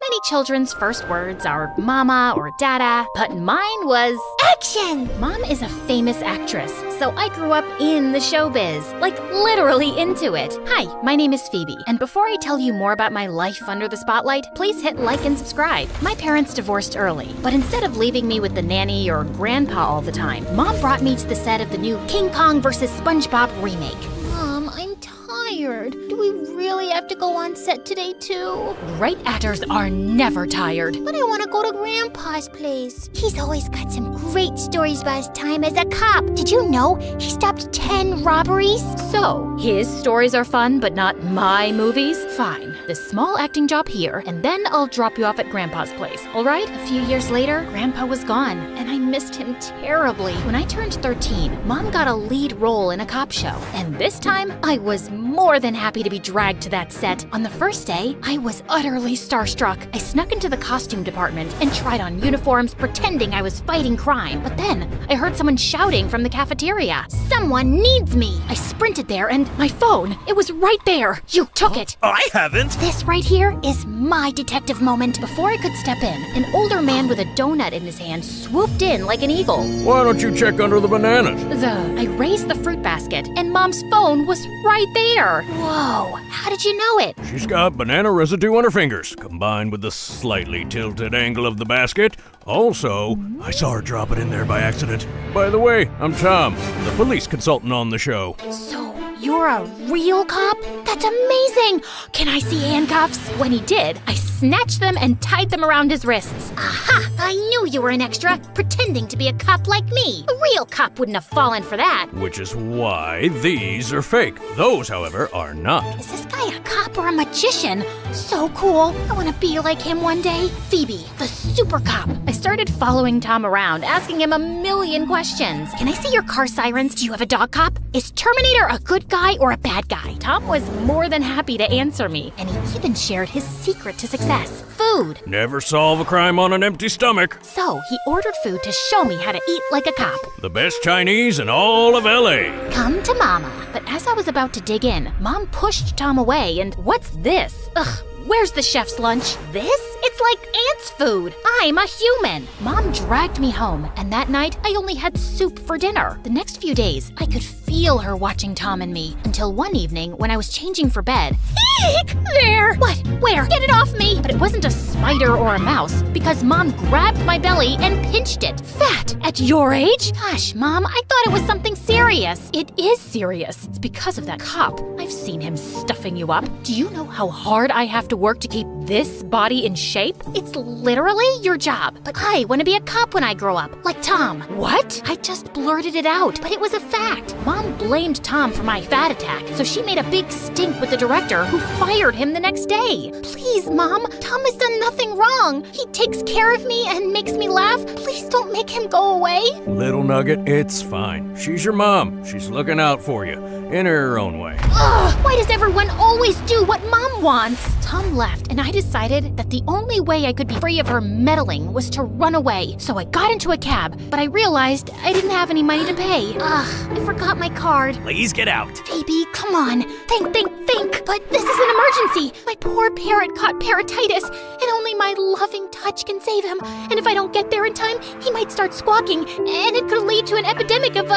Many children's first words are mama or dada, but mine was action! Mom is a famous actress, so I grew up in the showbiz, like literally into it. Hi, my name is Phoebe, and before I tell you more about my life under the spotlight, please hit like and subscribe. My parents divorced early, but instead of leaving me with the nanny or grandpa all the time, Mom brought me to the set of the new King Kong vs. SpongeBob remake. Mom, I'm tired. Do we really have to go on set today too? Great actors are never tired. But I want to go to Grandpa's place. He's always got some great stories about his time as a cop. Did you know he stopped 10 robberies? So, his stories are fun, but not my movies? Fine, this small acting job here, and then I'll drop you off at Grandpa's place, all right? A few years later, Grandpa was gone, and I missed him terribly. When I turned 13, Mom got a lead role in a cop show, and this time, I was more than happy to be dragged to that set. On the first day, I was utterly starstruck. I snuck into the costume department and tried on uniforms, pretending I was fighting crime. But then, I heard someone shouting from the cafeteria. Someone needs me! I sprinted there and my phone, it was right there. You took it. I haven't. This right here is my detective moment. Before I could step in, an older man with a donut in his hand swooped in like an eagle. Why don't you check under the bananas? I raised the fruit basket and Mom's phone was right there. Whoa, how did you know it? She's got banana residue on her fingers, combined with the slightly tilted angle of the basket. Also, I saw her drop it in there by accident. By the way, I'm Tom, the police consultant on the show. So, You're a real cop? That's amazing! Can I see handcuffs? When he did, I snatched them and tied them around his wrists. Aha! I knew you were an extra, pretending to be a cop like me. A real cop wouldn't have fallen for that. Which is why these are fake. Those, however, are not. Is this guy a cop or a magician? So cool. I want to be like him one day. Phoebe, the super cop. I started following Tom around, asking him a million questions. Can I see your car sirens? Do you have a dog cop? Is Terminator a good guy or a bad guy? Tom was more than happy to answer me, and he even shared his secret to success. Food. Never solve a crime on an empty stomach. So he ordered food to show me how to eat like a cop. The best Chinese in all of LA. Come to Mama. But as I was about to dig in, Mom pushed Tom away and what's this? Ugh, where's the chef's lunch? This? It's like ants' food. I'm a human. Mom dragged me home, and that night I only had soup for dinner. The next few days, I could feel her watching Tom and me, until one evening when I was changing for bed. Eek! There! What? Where? Get it off me! But it wasn't a spider or a mouse, because Mom grabbed my belly and pinched it. Fat! At your age? Gosh, Mom, I thought it was something serious. It is serious. It's because of that cop. I've seen him stuffing you up. Do you know how hard I have to work to keep this body in shape? It's literally your job. But I want to be a cop when I grow up, like Tom. What? I just blurted it out, but it was a fact. Mom blamed Tom for my fat attack, so she made a big stink with the director who fired him the next day. Please, Mom, Tom has done nothing wrong. He takes care of me and makes me laugh. Please don't make him go away. Little Nugget, it's fine. She's your mom. She's looking out for you, in her own way. Ugh, why does everyone always do what Mom wants? Tom left, and I decided that the only way I could be free of her meddling was to run away. So I got into a cab, but I realized I didn't have any money to pay. Ugh, I forgot my card. Please get out. Phoebe, come on. Think. But this is an emergency. My poor parrot caught parrotitis, and only my loving touch can save him. And if I don't get there in time, he might start squawking, and it could lead to an epidemic of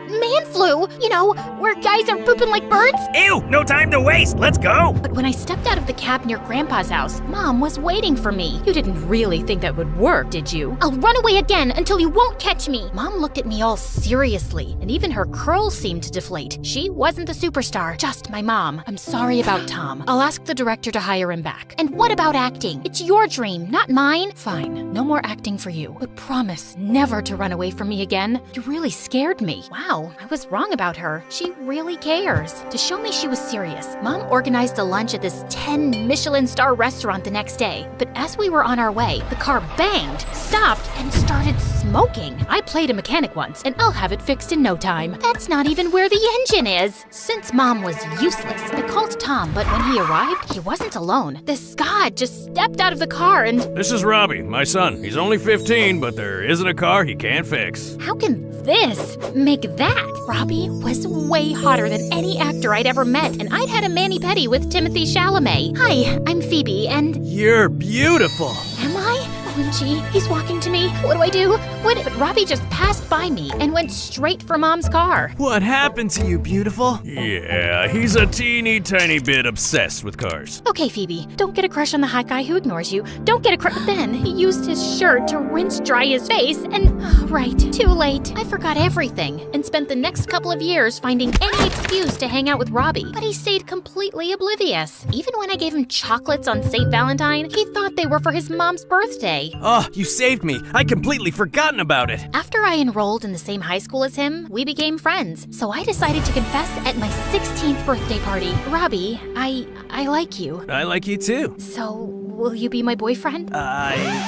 man flu, you know, where guys are pooping like birds. Ew, no time to waste, let's go. But when I stepped out of the cab near Grandpa's house, Mom was waiting for me. You didn't really think that would work, did you? I'll run away again until you won't catch me. Mom looked at me all seriously, and even her curls seemed to deflate. She wasn't the superstar, just my mom. I'm sorry about Tom. I'll ask the director to hire him back. And what about acting? It's your dream, not mine. Fine, no more acting for you. But promise never to run away from me again. You really scared me. Wow, I was wrong about her. She really cares. To show me she was serious, Mom organized a lunch at this 10 Michelin star restaurant the next day. But as we were on our way, the car banged, stopped, and started smoking. I played a mechanic once, and I'll have it fixed in no time. That's not even where the engine is. Since Mom was useless, I called Tom, but when he arrived, he wasn't alone. This god just stepped out of the car and... This is Robbie, my son. He's only 15, but there isn't a car he can't fix. How can this make that? Robbie was way hotter than any actor I'd ever met, and I'd had a mani-pedi with Timothy Chalamet. Hi, I'm Phoebe, and... You're beautiful. Am I? OMG, he's walking to me. What do I do? What? But Robbie just passed by me and went straight for Mom's car. What happened to you, beautiful? Yeah, he's a teeny tiny bit obsessed with cars. Okay, Phoebe, don't get a crush on the hot guy who ignores you. Don't get a crush. Then he used his shirt to rinse dry his face and... Oh, right, too late. I forgot everything and spent the next couple of years finding any excuse to hang out with Robbie. But he stayed completely oblivious. Even when I gave him chocolates on St. Valentine, he thought they were for his mom's birthday. Oh, you saved me. I'd completely forgotten about it. After I enrolled in the same high school as him, we became friends. So I decided to confess at my 16th birthday party. Robbie, I like you. I like you too. So, will you be my boyfriend?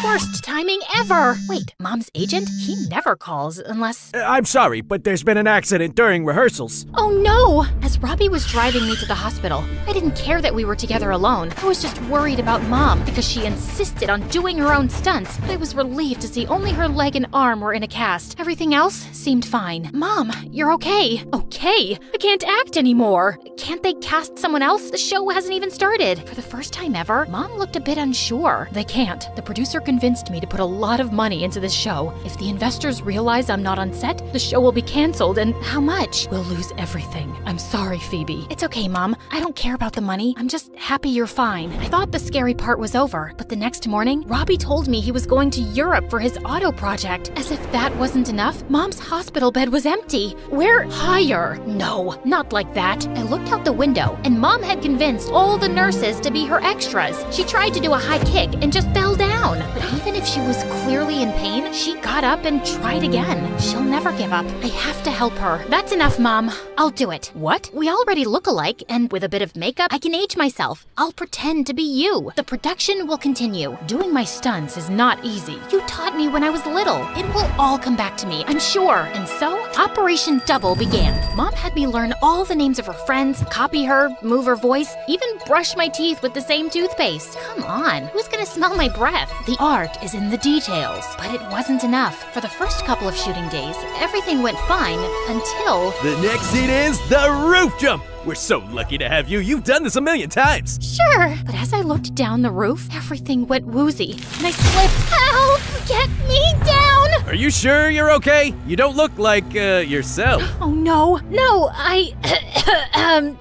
Worst timing ever! Wait, Mom's agent? He never calls unless... I'm sorry, but there's been an accident during rehearsals. Oh no! As Robbie was driving me to the hospital, I didn't care that we were together alone. I was just worried about Mom because she insisted on doing her own stunts. But I was relieved to see only her leg and arm were in a cast. Everything else seemed fine. Mom, you're okay. Okay? I can't act anymore. Can't they cast someone else? The show hasn't even started. For the first time ever, Mom looked a bit bit unsure. They can't. The producer convinced me to put a lot of money into this show. If the investors realize I'm not on set, the show will be canceled, and How much? we'll lose everything. I'm sorry, Phoebe. It's okay, Mom. I don't care about the money. I'm just happy you're fine. I thought the scary part was over, but the next morning, Robbie told me he was going to Europe for his auto project. As if that wasn't enough, Mom's hospital bed was empty. We're higher. No, not like that. I looked out the window, and Mom had convinced all the nurses to be her extras. She tried to do a high kick and just fell down. But even if she was clearly in pain, she got up and tried again. She'll never give up. I have to help her. That's enough, Mom. I'll do it. What? We already look alike, and with a bit of makeup, I can age myself. I'll pretend to be you. The production will continue. Doing my stunts is not easy. You taught me when I was little. It will all come back to me, I'm sure. And so, Operation Double began. Mom had me learn all the names of her friends, copy her, move her voice, even brush my teeth with the same toothpaste. Come on, who's gonna smell my breath? The art is in the details. But it wasn't enough. For the first couple of shooting days, everything went fine until... The next scene is the roof jump. We're so lucky to have you. You've done this a million times. Sure. But as I looked down the roof, everything went woozy, and I slipped. Help! Get me down! Are you sure you're okay? You don't look like, yourself. Oh no, I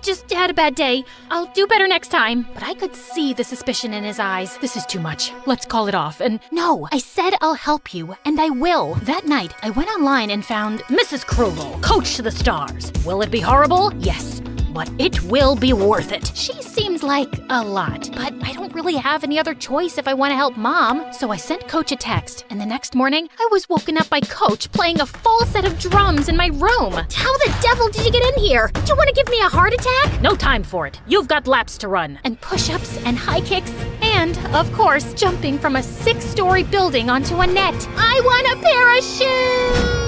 just had a bad day. I'll do better next time. But I could see the suspicion in his eyes. This is too much. Let's call it off and... No, I said I'll help you, and I will. That night, I went online and found Mrs. Krugel, Coach to the Stars. Will it be horrible? Yes. But it will be worth it. She seems like a lot, but I don't really have any other choice if I want to help Mom. So I sent Coach a text, and the next morning, I was woken up by Coach playing a full set of drums in my room. How the devil did you get in here? Do you want to give me a heart attack? No time for it. You've got laps to run. And push-ups and high kicks, and, of course, jumping from a 6-story building onto a net. I want a parachute!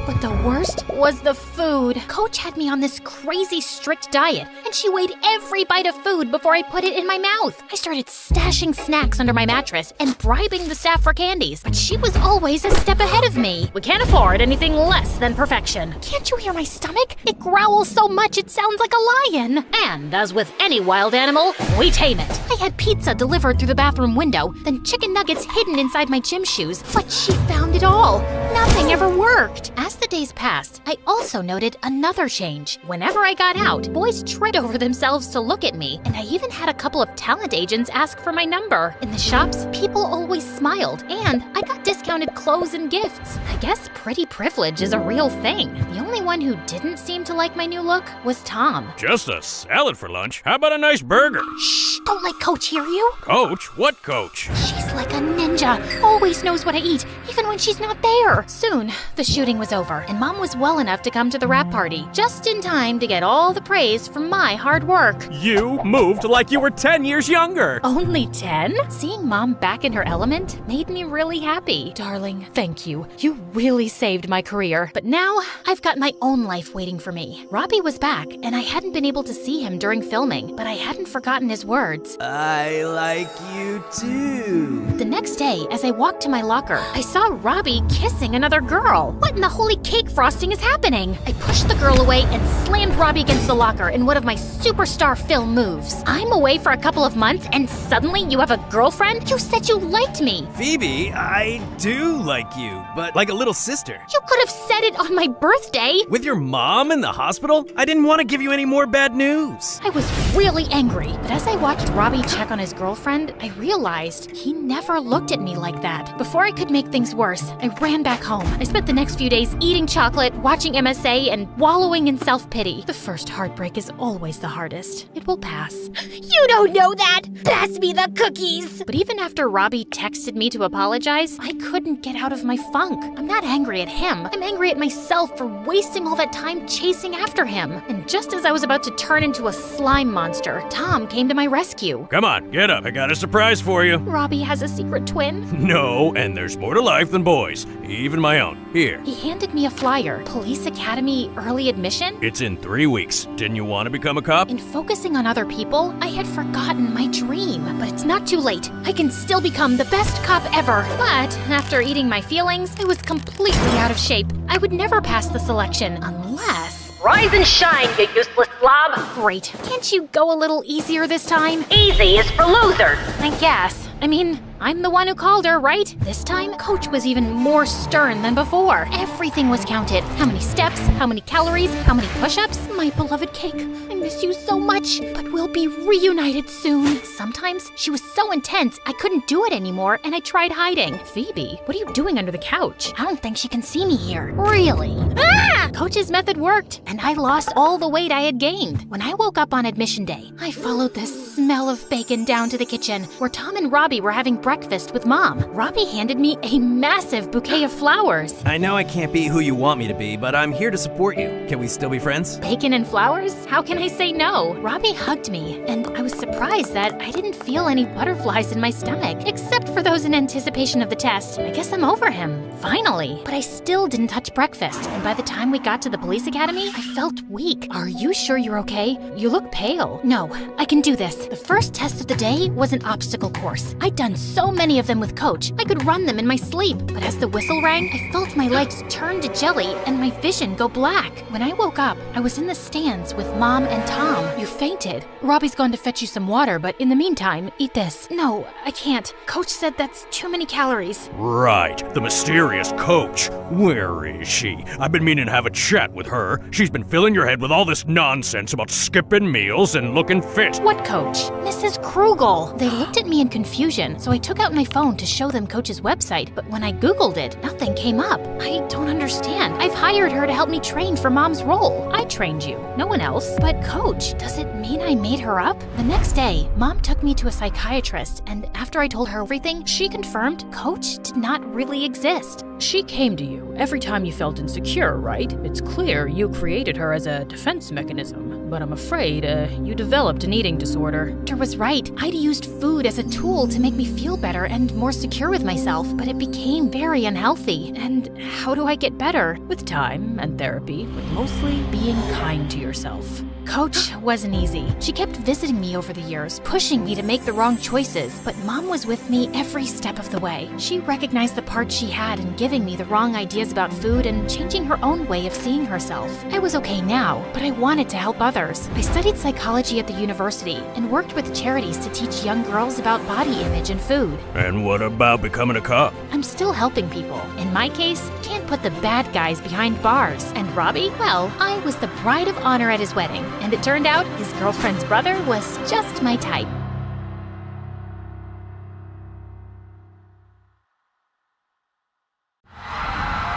But the worst was the food. Coach had me on this crazy strict diet, and she weighed every bite of food before I put it in my mouth. I started stashing snacks under my mattress and bribing the staff for candies, but she was always a step ahead of me. We can't afford anything less than perfection. Can't you hear my stomach? It growls so much it sounds like a lion. And as with any wild animal, we tame it. I had pizza delivered through the bathroom window, then chicken nuggets hidden inside my gym shoes, but she found it all. Nothing ever worked. As the days passed, I also noted another change. Whenever I got out, boys tripped over themselves to look at me, and I even had a couple of talent agents ask for my number. In the shops, people always smiled, and I got discounted clothes and gifts. I guess pretty privilege is a real thing. The only one who didn't seem to like my new look was Tom. Just a salad for lunch? How about a nice burger? Shh! Don't let Coach hear you. Coach? What coach? She's like a ninja. Always knows what to eat, even when she's not there. Soon, the shooting was over, and Mom was well enough to come to the wrap party, just in time to get all the praise for my hard work. You moved like you were 10 years younger. Only 10? Seeing Mom back in her element made me really happy. Darling, thank you. You really saved my career. But now, I've got my own life waiting for me. Robbie was back, and I hadn't been able to see him during filming, but I hadn't forgotten his words. I like you too. The next day, as I walked to my locker, I saw Robbie kissing another girl. What in the holy cake frosting is happening? I pushed the girl away and slammed Robbie against the locker in one of my superstar film moves. I'm away for a couple of months, and suddenly you have a girlfriend? You said you liked me. Phoebe, I do like you, but like a little sister. You could have said it on my birthday. With your mom in the hospital? I didn't want to give you any more bad news. I was really angry, but as I watched Robbie check on his girlfriend, I realized he never looked at me like that. Before I could make things worse, I ran back home. I spent the next few days eating chocolate, watching MSA, and wallowing in self-pity. The first heartbreak is always the hardest. It will pass. You don't know that! Pass me the cookies! But even after Robbie texted me to apologize, I couldn't get out of my funk. I'm not angry at him. I'm angry at myself for wasting all that time chasing after him. And just as I was about to turn into a slime monster, Tom came to my rescue. Come on, get up. I got a surprise for you. Robbie has a secret twin? No, and there's more to life than boys. Even my own. Here. He handed me a flyer. Police Academy early admission? It's in 3 weeks. Didn't you want to become a cop? In focusing on other people, I had forgotten my dream. But it's not too late. I can still become the best cop ever. But after eating my feelings, I was completely out of shape. I would never pass the selection unless... Rise and shine, you useless slob! Great. Can't you go a little easier this time? Easy is for losers. I guess. I mean, I'm the one who called her, right? This time, Coach was even more stern than before. Everything was counted. How many steps, how many calories, how many push-ups. My beloved cake, I miss you so much, but we'll be reunited soon. Sometimes she was so intense, I couldn't do it anymore, and I tried hiding. Phoebe, what are you doing under the couch? I don't think she can see me here. Really? Ah! Coach's method worked, and I lost all the weight I had gained. When I woke up on admission day, I followed the smell of bacon down to the kitchen, where Tom and Robbie were having breakfast with Mom. Robbie handed me a massive bouquet of flowers. I know I can't be who you want me to be, but I'm here to support you. Can we still be friends? Bacon and flowers? How can I say no? Robbie hugged me, and I was surprised that I didn't feel any butterflies in my stomach, except for those in anticipation of the test. I guess I'm over him, finally. But I still didn't touch breakfast, and by the time we got to the police academy, I felt weak. Are you sure you're okay? You look pale. No, I can do this. The first test of the day was an obstacle course. I'd done so many of them with Coach, I could run them in my sleep. But as the whistle rang, I felt my legs turn to jelly and my vision go black. When I woke up, I was in the stands with Mom and Tom. You fainted. Robbie's gone to fetch you some water, but in the meantime, eat this. No, I can't. Coach said that's too many calories. Right, the mysterious Coach. Where is she? I've been meaning to have a chat with her. She's been filling your head with all this nonsense about skipping meals and looking fit. What Coach? Mrs. Krugel. They looked at me in confusion, so I took out my phone to show them Coach's website, but when I Googled it, nothing came up. I don't understand. I've hired her to help me train for Mom's role. I trained you, no one else. But Coach, does it mean I made her up? The next day, Mom took me to a psychiatrist, and after I told her everything, she confirmed Coach did not really exist. She came to you every time you felt insecure, right? It's clear you created her as a defense mechanism, but I'm afraid you developed an eating disorder. Doctor was right. I'd used food as a tool to make me feel better and more secure with myself, but it became very unhealthy. And how do I get better? With time and therapy, but mostly being kind to yourself. Coach wasn't easy. She kept visiting me over the years, pushing me to make the wrong choices, but Mom was with me every step of the way. She recognized the part she had in giving me the wrong ideas about food and changing her own way of seeing herself. I was okay now, but I wanted to help others. I studied psychology at the university and worked with charities to teach young girls about body image and food. And what about becoming a cop? I'm still helping people. In my case, can't put the bad guys behind bars. And Robbie? Well, I was the bride of honor at his wedding, and it turned out his girlfriend's brother was just my type.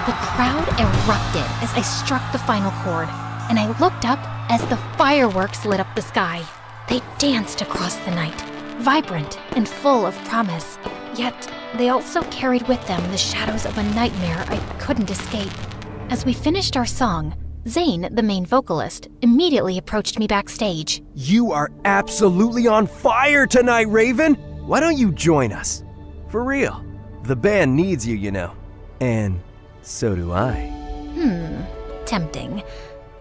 The crowd erupted as I struck the final chord, and I looked up as the fireworks lit up the sky. They danced across the night, vibrant and full of promise, yet they also carried with them the shadows of a nightmare I couldn't escape. As we finished our song, Zane, the main vocalist, immediately approached me backstage. You are absolutely on fire tonight, Raven! Why don't you join us? For real. The band needs you, you know. And so do I. Tempting.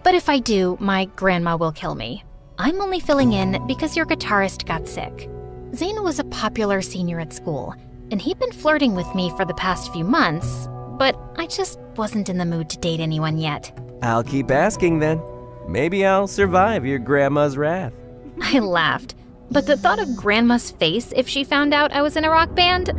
But if I do, my grandma will kill me. I'm only filling in because your guitarist got sick. Zane was a popular senior at school, and he'd been flirting with me for the past few months, but I just wasn't in the mood to date anyone yet. I'll keep asking then. Maybe I'll survive your grandma's wrath. I laughed, but the thought of Grandma's face if she found out I was in a rock band?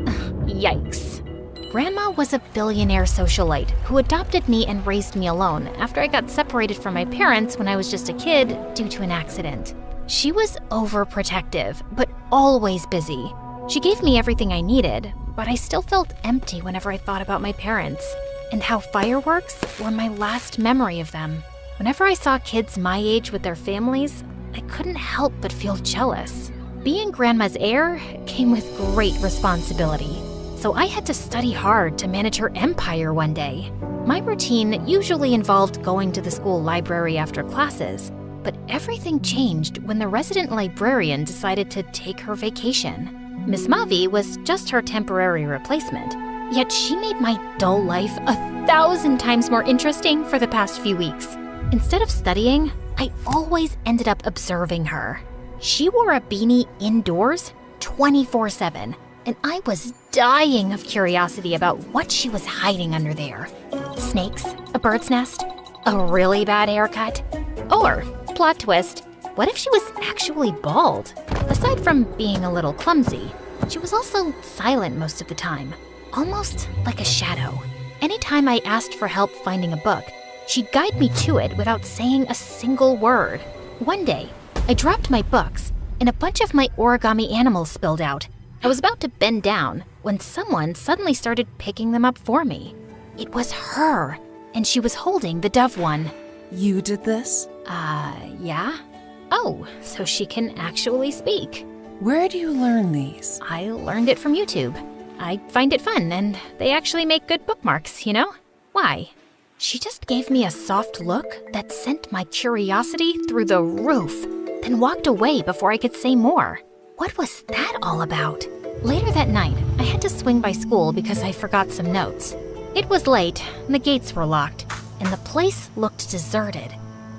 Yikes. Grandma was a billionaire socialite who adopted me and raised me alone after I got separated from my parents when I was just a kid due to an accident. She was overprotective, but always busy. She gave me everything I needed, but I still felt empty whenever I thought about my parents, and how fireworks were my last memory of them. Whenever I saw kids my age with their families, I couldn't help but feel jealous. Being Grandma's heir came with great responsibility, so I had to study hard to manage her empire one day. My routine usually involved going to the school library after classes, but everything changed when the resident librarian decided to take her vacation. Miss Mavi was just her temporary replacement, yet she made my dull life 1,000 times more interesting for the past few weeks. Instead of studying, I always ended up observing her. She wore a beanie indoors 24/7, and I was dying of curiosity about what she was hiding under there. Snakes, a bird's nest, a really bad haircut, or, plot twist, What if she was actually bald? Aside from being a little clumsy, she was also silent most of the time, almost like a shadow. Anytime I asked for help finding a book, she'd guide me to it without saying a single word. One day, I dropped my books, and a bunch of my origami animals spilled out. I was about to bend down when someone suddenly started picking them up for me. It was her, and she was holding the dove one. You did this? Yeah? Oh, so she can actually speak. Where do you learn these? I learned it from YouTube. I find it fun, and they actually make good bookmarks, you know? Why? She just gave me a soft look that sent my curiosity through the roof, then walked away before I could say more. What was that all about? Later that night, I had to swing by school because I forgot some notes. It was late, the gates were locked, and the place looked deserted,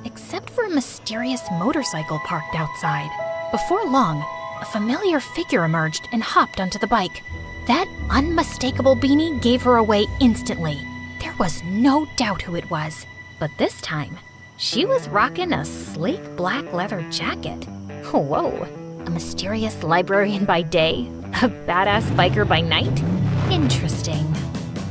except for a mysterious motorcycle parked outside. Before long, a familiar figure emerged and hopped onto the bike. That unmistakable beanie gave her away instantly. There was no doubt who it was, but this time, she was rocking a sleek black leather jacket. Whoa, a mysterious librarian by day, a badass biker by night? Interesting.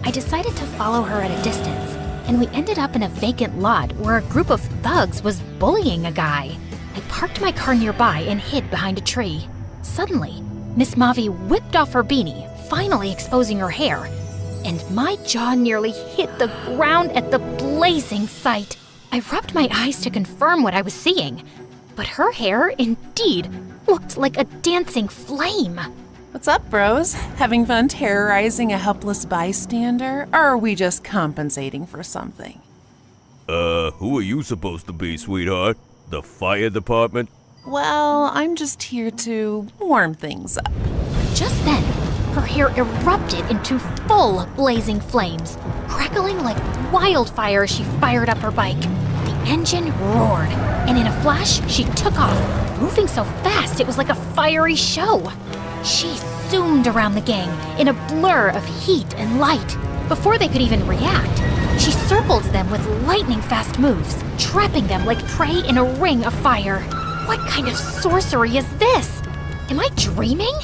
I decided to follow her at a distance, and we ended up in a vacant lot where a group of thugs was bullying a guy. I parked my car nearby and hid behind a tree. Suddenly, Miss Mavi whipped off her beanie, finally exposing her hair, and my jaw nearly hit the ground at the blazing sight. I rubbed my eyes to confirm what I was seeing, but her hair indeed looked like a dancing flame. What's up, bros? Having fun terrorizing a helpless bystander, or are we just compensating for something? Who are you supposed to be, sweetheart? The fire department? Well, I'm just here to warm things up. Just then, her hair erupted into full blazing flames, crackling like wildfire as she fired up her bike. The engine roared, and in a flash, she took off, moving so fast it was like a fiery show. She zoomed around the gang in a blur of heat and light. Before they could even react, she circled them with lightning-fast moves, trapping them like prey in a ring of fire. What kind of sorcery is this? Am I dreaming?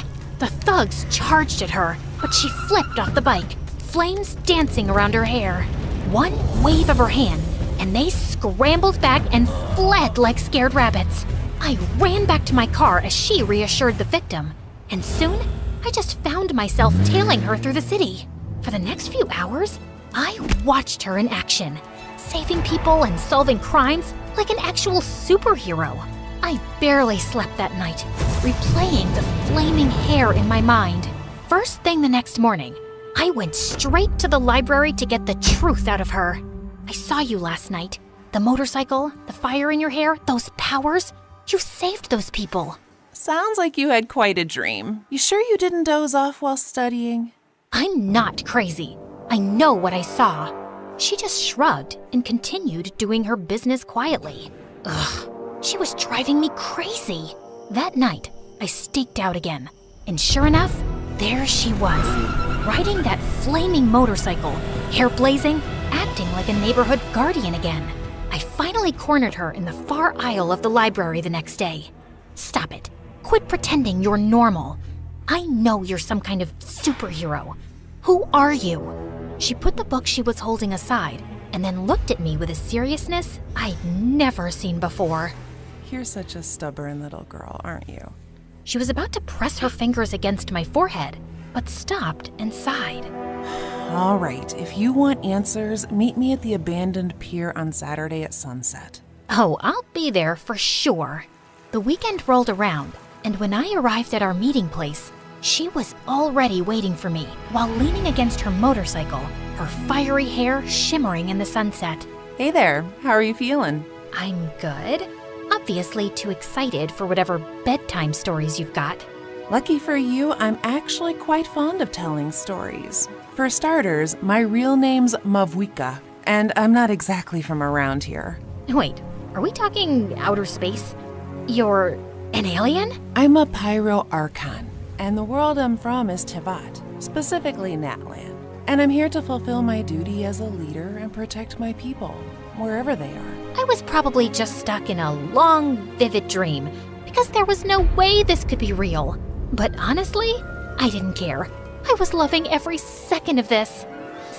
The thugs charged at her, but she flipped off the bike, flames dancing around her hair. One wave of her hand, and they scrambled back and fled like scared rabbits. I ran back to my car as she reassured the victim, and soon I just found myself tailing her through the city. For the next few hours, I watched her in action, saving people and solving crimes like an actual superhero. I barely slept that night, replaying the flaming hair in my mind. First thing the next morning, I went straight to the library to get the truth out of her. I saw you last night. The motorcycle, the fire in your hair, those powers. You saved those people. Sounds like you had quite a dream. You sure you didn't doze off while studying? I'm not crazy. I know what I saw. She just shrugged and continued doing her business quietly. Ugh, she was driving me crazy. That night, I staked out again, and sure enough, there she was, riding that flaming motorcycle, hair blazing, acting like a neighborhood guardian again. I finally cornered her in the far aisle of the library the next day. Stop it. Quit pretending you're normal. I know you're some kind of superhero. Who are you? She put the book she was holding aside and then looked at me with a seriousness I'd never seen before. You're such a stubborn little girl, aren't you? She was about to press her fingers against my forehead, but stopped and sighed. All right, if you want answers, meet me at the abandoned pier on Saturday at sunset. Oh, I'll be there for sure. The weekend rolled around, and when I arrived at our meeting place, she was already waiting for me while leaning against her motorcycle, her fiery hair shimmering in the sunset. Hey there, how are you feeling? I'm good. Obviously too excited for whatever bedtime stories you've got. Lucky for you, I'm actually quite fond of telling stories. For starters, my real name's Mavwika, and I'm not exactly from around here. Wait, are we talking outer space? You're an alien? I'm a Pyro Archon, and the world I'm from is Tevat, specifically Natlan. And I'm here to fulfill my duty as a leader and protect my people, wherever they are. I was probably just stuck in a long, vivid dream, because there was no way this could be real. But honestly, I didn't care. I was loving every second of this.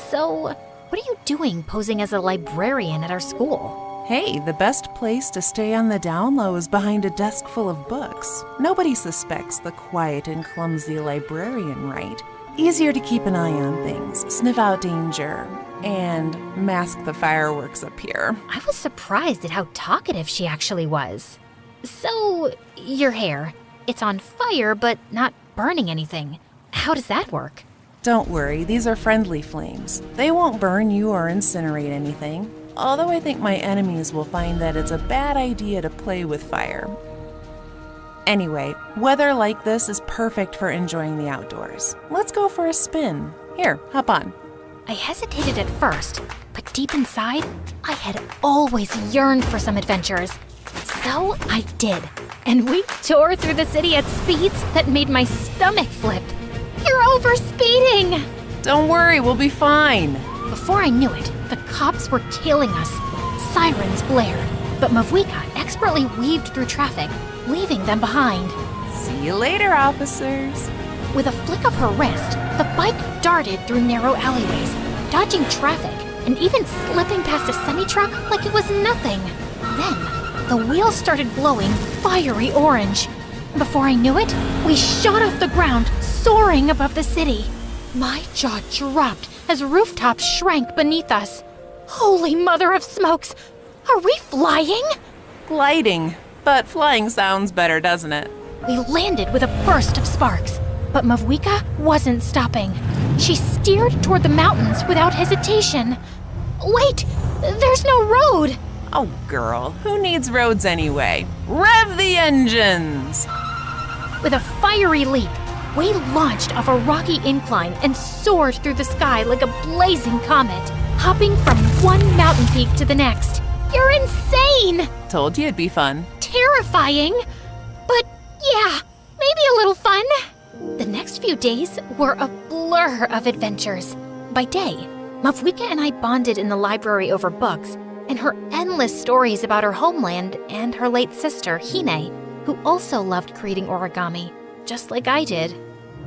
So, what are you doing posing as a librarian at our school? Hey, the best place to stay on the down low is behind a desk full of books. Nobody suspects the quiet and clumsy librarian, right? Easier to keep an eye on things, sniff out danger, and mask the fireworks up here. I was surprised at how talkative she actually was. So, your hair, it's on fire but not burning anything. How does that work? Don't worry, these are friendly flames. They won't burn you or incinerate anything. Although I think my enemies will find that it's a bad idea to play with fire. Anyway, weather like this is perfect for enjoying the outdoors. Let's go for a spin. Here, hop on. I hesitated at first, but deep inside, I had always yearned for some adventures. So I did, and we tore through the city at speeds that made my stomach flip. You're overspeeding! Don't worry, we'll be fine. Before I knew it, the cops were tailing us. Sirens blared, but Mavwika expertly weaved through traffic, leaving them behind. See you later, officers. With a flick of her wrist, the bike darted through narrow alleyways, dodging traffic, and even slipping past a semi-truck like it was nothing. Then, the wheels started glowing fiery orange. Before I knew it, we shot off the ground, soaring above the city. My jaw dropped as rooftops shrank beneath us. Holy mother of smokes! Are we flying? Gliding. But flying sounds better, doesn't it? We landed with a burst of sparks, but Mavwika wasn't stopping. She steered toward the mountains without hesitation. Wait! There's no road! Oh, girl, who needs roads anyway? Rev the engines! With a fiery leap, we launched off a rocky incline and soared through the sky like a blazing comet, hopping from one mountain peak to the next. You're insane! Told you it'd be fun. Terrifying, but yeah, maybe a little fun. The next few days were a blur of adventures. By day, Mavwika and I bonded in the library over books and her endless stories about her homeland and her late sister, Hine, who also loved creating origami, just like I did.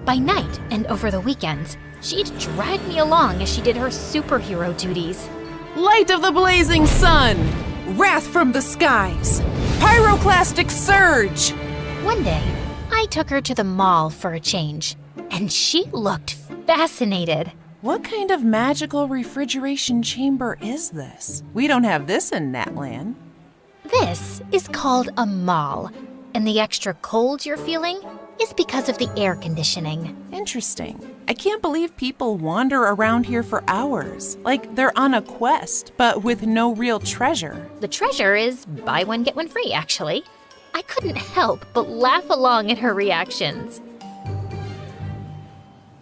By night and over the weekends, she'd drag me along as she did her superhero duties. Light of the blazing sun! Wrath from the skies! Pyroclastic surge! One day, I took her to the mall for a change, and she looked fascinated. What kind of magical refrigeration chamber is this? We don't have this in Natland. This is called a mall, and the extra cold you're feeling is because of the air conditioning. Interesting. I can't believe people wander around here for hours, like they're on a quest, but with no real treasure. The treasure is buy one, get one free, actually. I couldn't help but laugh along at her reactions.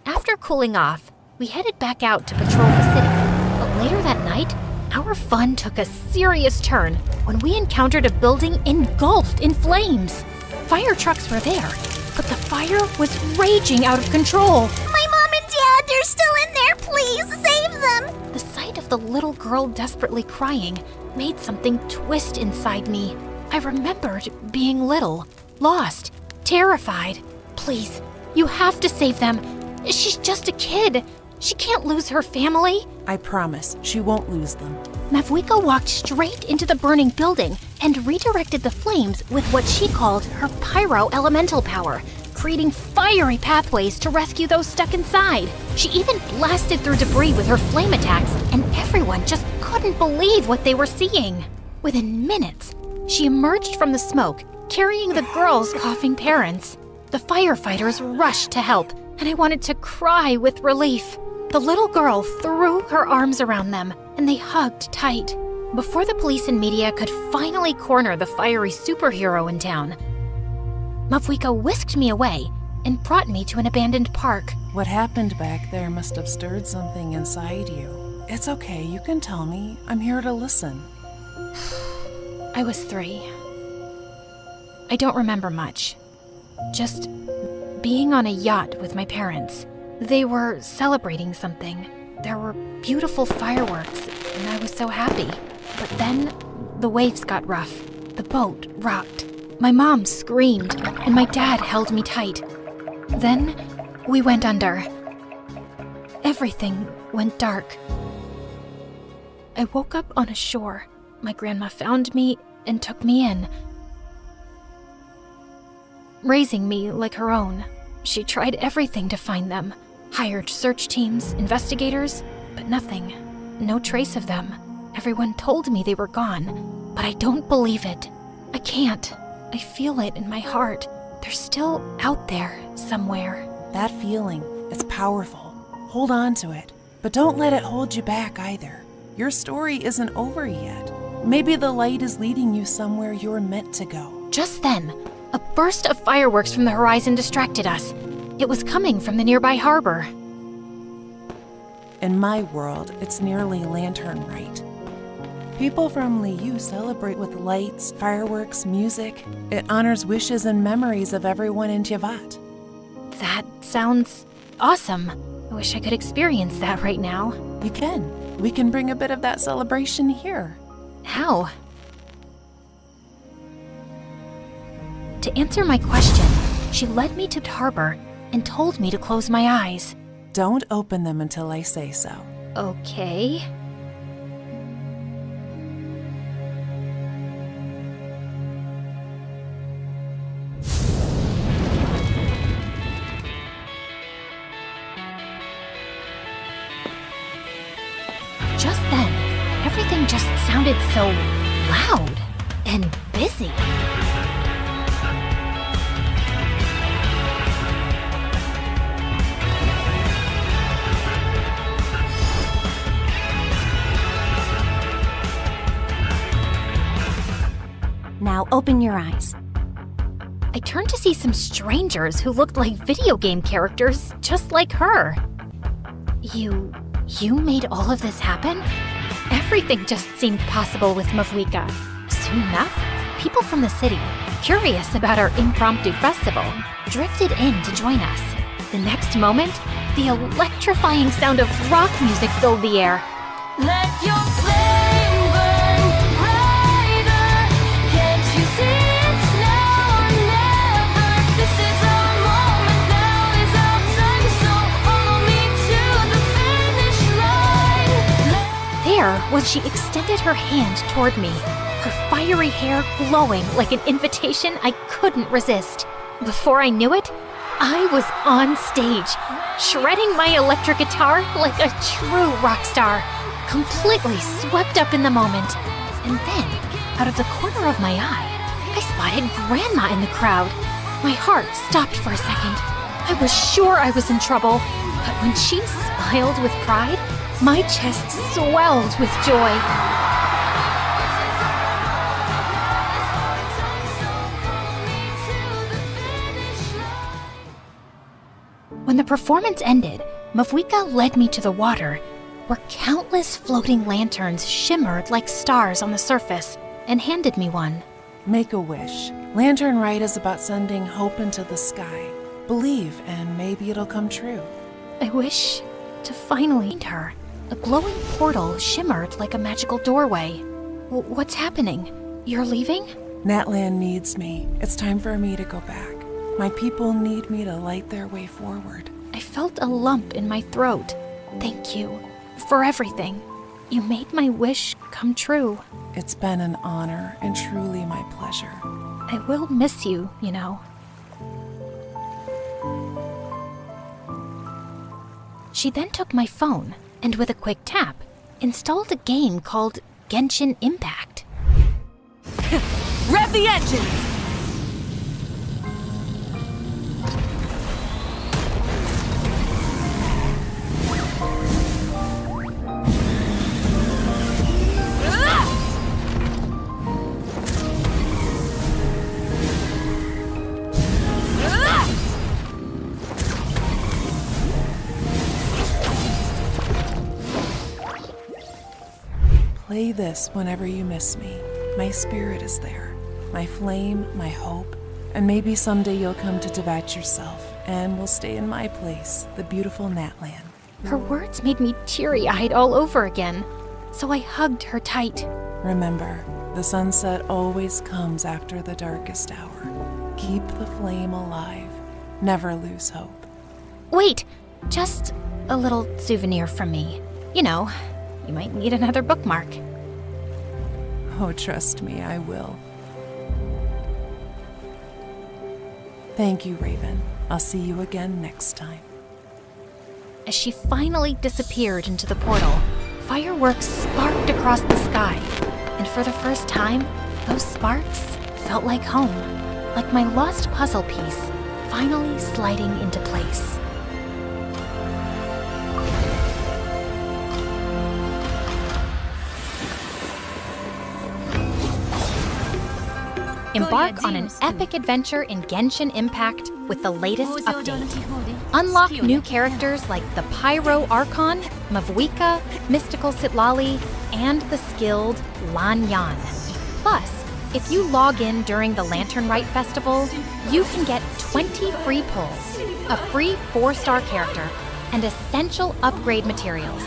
After cooling off, we headed back out to patrol the city, but later that night, our fun took a serious turn when we encountered a building engulfed in flames. Fire trucks were there, but the fire was raging out of control. My mom and dad, they're still in there. Please save them. The sight of the little girl desperately crying made something twist inside me. I remembered being little, lost, terrified. Please, you have to save them. She's just a kid. She can't lose her family. I promise, she won't lose them. Mavwika walked straight into the burning building and redirected the flames with what she called her pyro elemental power, creating fiery pathways to rescue those stuck inside. She even blasted through debris with her flame attacks, and everyone just couldn't believe what they were seeing. Within minutes, she emerged from the smoke, carrying the girls' coughing parents. The firefighters rushed to help, and I wanted to cry with relief. The little girl threw her arms around them, and they hugged tight. Before the police and media could finally corner the fiery superhero in town, Mavwika whisked me away and brought me to an abandoned park. What happened back there must have stirred something inside you. It's okay, you can tell me. I'm here to listen. I was 3. I don't remember much. Just being on a yacht with my parents. They were celebrating something. There were beautiful fireworks, and I was so happy. But then, The waves got rough. The boat rocked. My mom screamed, and my dad held me tight. Then we went under. Everything went dark. I woke up on a shore. My grandma found me and took me in, raising me like her own. She tried everything to find them. Hired search teams, investigators, but nothing. No trace of them. Everyone told me they were gone, but I don't believe it. I can't. I feel it in my heart. They're still out there somewhere. That feeling, it's powerful. Hold on to it, but don't let it hold you back either. Your story isn't over yet. Maybe the light is leading you somewhere you're meant to go. Just then, a burst of fireworks from the horizon distracted us. It was coming from the nearby harbor. In my world, it's nearly lantern rite. People from Liu celebrate with lights, fireworks, music. It honors wishes and memories of everyone in Tiavat. That sounds awesome. I wish I could experience that right now. You can. We can bring a bit of that celebration here. How? To answer my question, she led me to the harbor and told me to close my eyes. Don't open them until I say so. Okay. Just then, everything just sounded so loud and busy. Now open your eyes. I turned to see some strangers who looked like video game characters, just like her. You made all of this happen? Everything just seemed possible with Mavwika. Soon enough, people from the city, curious about our impromptu festival, drifted in to join us. The next moment, the electrifying sound of rock music filled the air. Let your flame burn brighter. Can't you see it's now or never? This is our moment, now is our time. So follow me to the finish line. There was she extended her hand toward me, her fiery hair glowing like an invitation I couldn't resist. Before I knew it, I was on stage, shredding my electric guitar like a true rock star, completely swept up in the moment. And then, out of the corner of my eye, I spotted Grandma in the crowd. My heart stopped for a second. I was sure I was in trouble, but when she smiled with pride, my chest swelled with joy. When the performance ended, Mavwika led me to the water, where countless floating lanterns shimmered like stars on the surface, and handed me one. Make a wish. Lantern Rite is about sending hope into the sky. Believe, and maybe it'll come true. I wish to finally find her. A glowing portal shimmered like a magical doorway. What's happening? You're leaving? Natlan needs me. It's time for me to go back. My people need me to light their way forward. I felt a lump in my throat. Thank you for everything. You made my wish come true. It's been an honor and truly my pleasure. I will miss you, you know. She then took my phone and with a quick tap, installed a game called Genshin Impact. Rev the engines! Play this whenever you miss me. My spirit is there. My flame, my hope. And maybe someday you'll come to Tiavat yourself and will stay in my place, the beautiful Natlan. Her words made me teary-eyed all over again, so I hugged her tight. Remember, The sunset always comes after the darkest hour. Keep the flame alive. Never lose hope. Wait, just a little souvenir from me. You know, you might need another bookmark. Oh, trust me, I will. Thank you, Raven. I'll see you again next time. As she finally disappeared into the portal, fireworks sparked across the sky. And for the first time, those sparks felt like home, like my lost puzzle piece finally sliding into place. Embark on an epic adventure in Genshin Impact with the latest update. Unlock new characters like the Pyro Archon, Mavuika, Mystical Sitlali, and the skilled Lan Yan. Plus, if you log in during the Lantern Rite Festival, you can get 20 free pulls, a free 4-star character, and essential upgrade materials.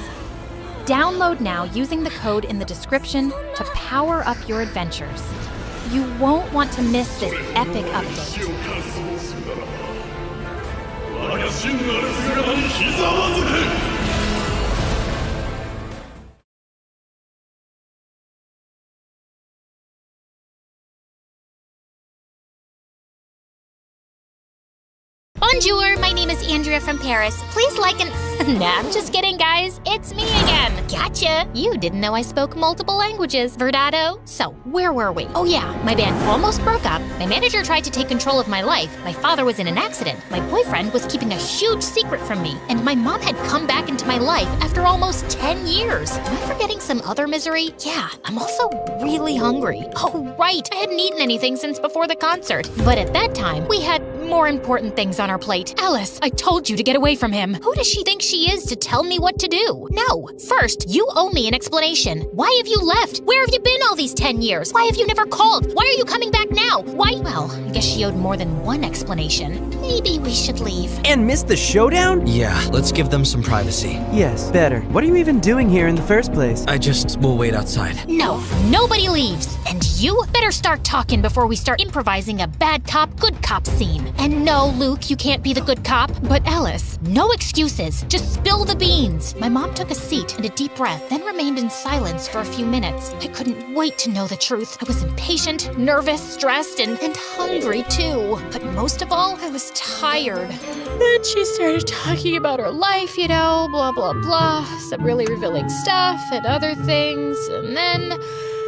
Download now using the code in the description to power up your adventures. You won't want to miss this epic update. Bonjour, my name is Andrea from Paris. Please like and... Nah, I'm just kidding, guys. It's me again. Gotcha. You didn't know I spoke multiple languages, Verdado. So, where were we? Oh yeah, my band almost broke up. My manager tried to take control of my life. My father was in an accident. My boyfriend was keeping a huge secret from me. And my mom had come back into my life after almost 10 years. Am I forgetting some other misery? Yeah, I'm also really hungry. Oh, right. I hadn't eaten anything since before the concert. But at that time, we had more important things on our plate. Alice, I told you to get away from him. Who does she think she is to tell me what to do? No. First, you owe me an explanation. Why have you left? Where have you been all these 10 years? Why have you never called? Why are you coming back now? Why? Well, I guess she owed more than one explanation. Maybe we should leave. And miss the showdown? Yeah, let's give them some privacy. Yes, better. What are you even doing here in the first place? We'll wait outside. No, nobody leaves. And you better start talking before we start improvising a bad cop, good cop scene. And no, Luke, you can't be the good cop. But Alice, no excuses. Just spill the beans. My mom took a seat and a deep breath, then remained in silence for a few minutes. I couldn't wait to know the truth. I was impatient, nervous, stressed, and hungry too. But most of all, I was tired. Then she started talking about her life, you know, blah, blah, blah. Some really revealing stuff and other things. And then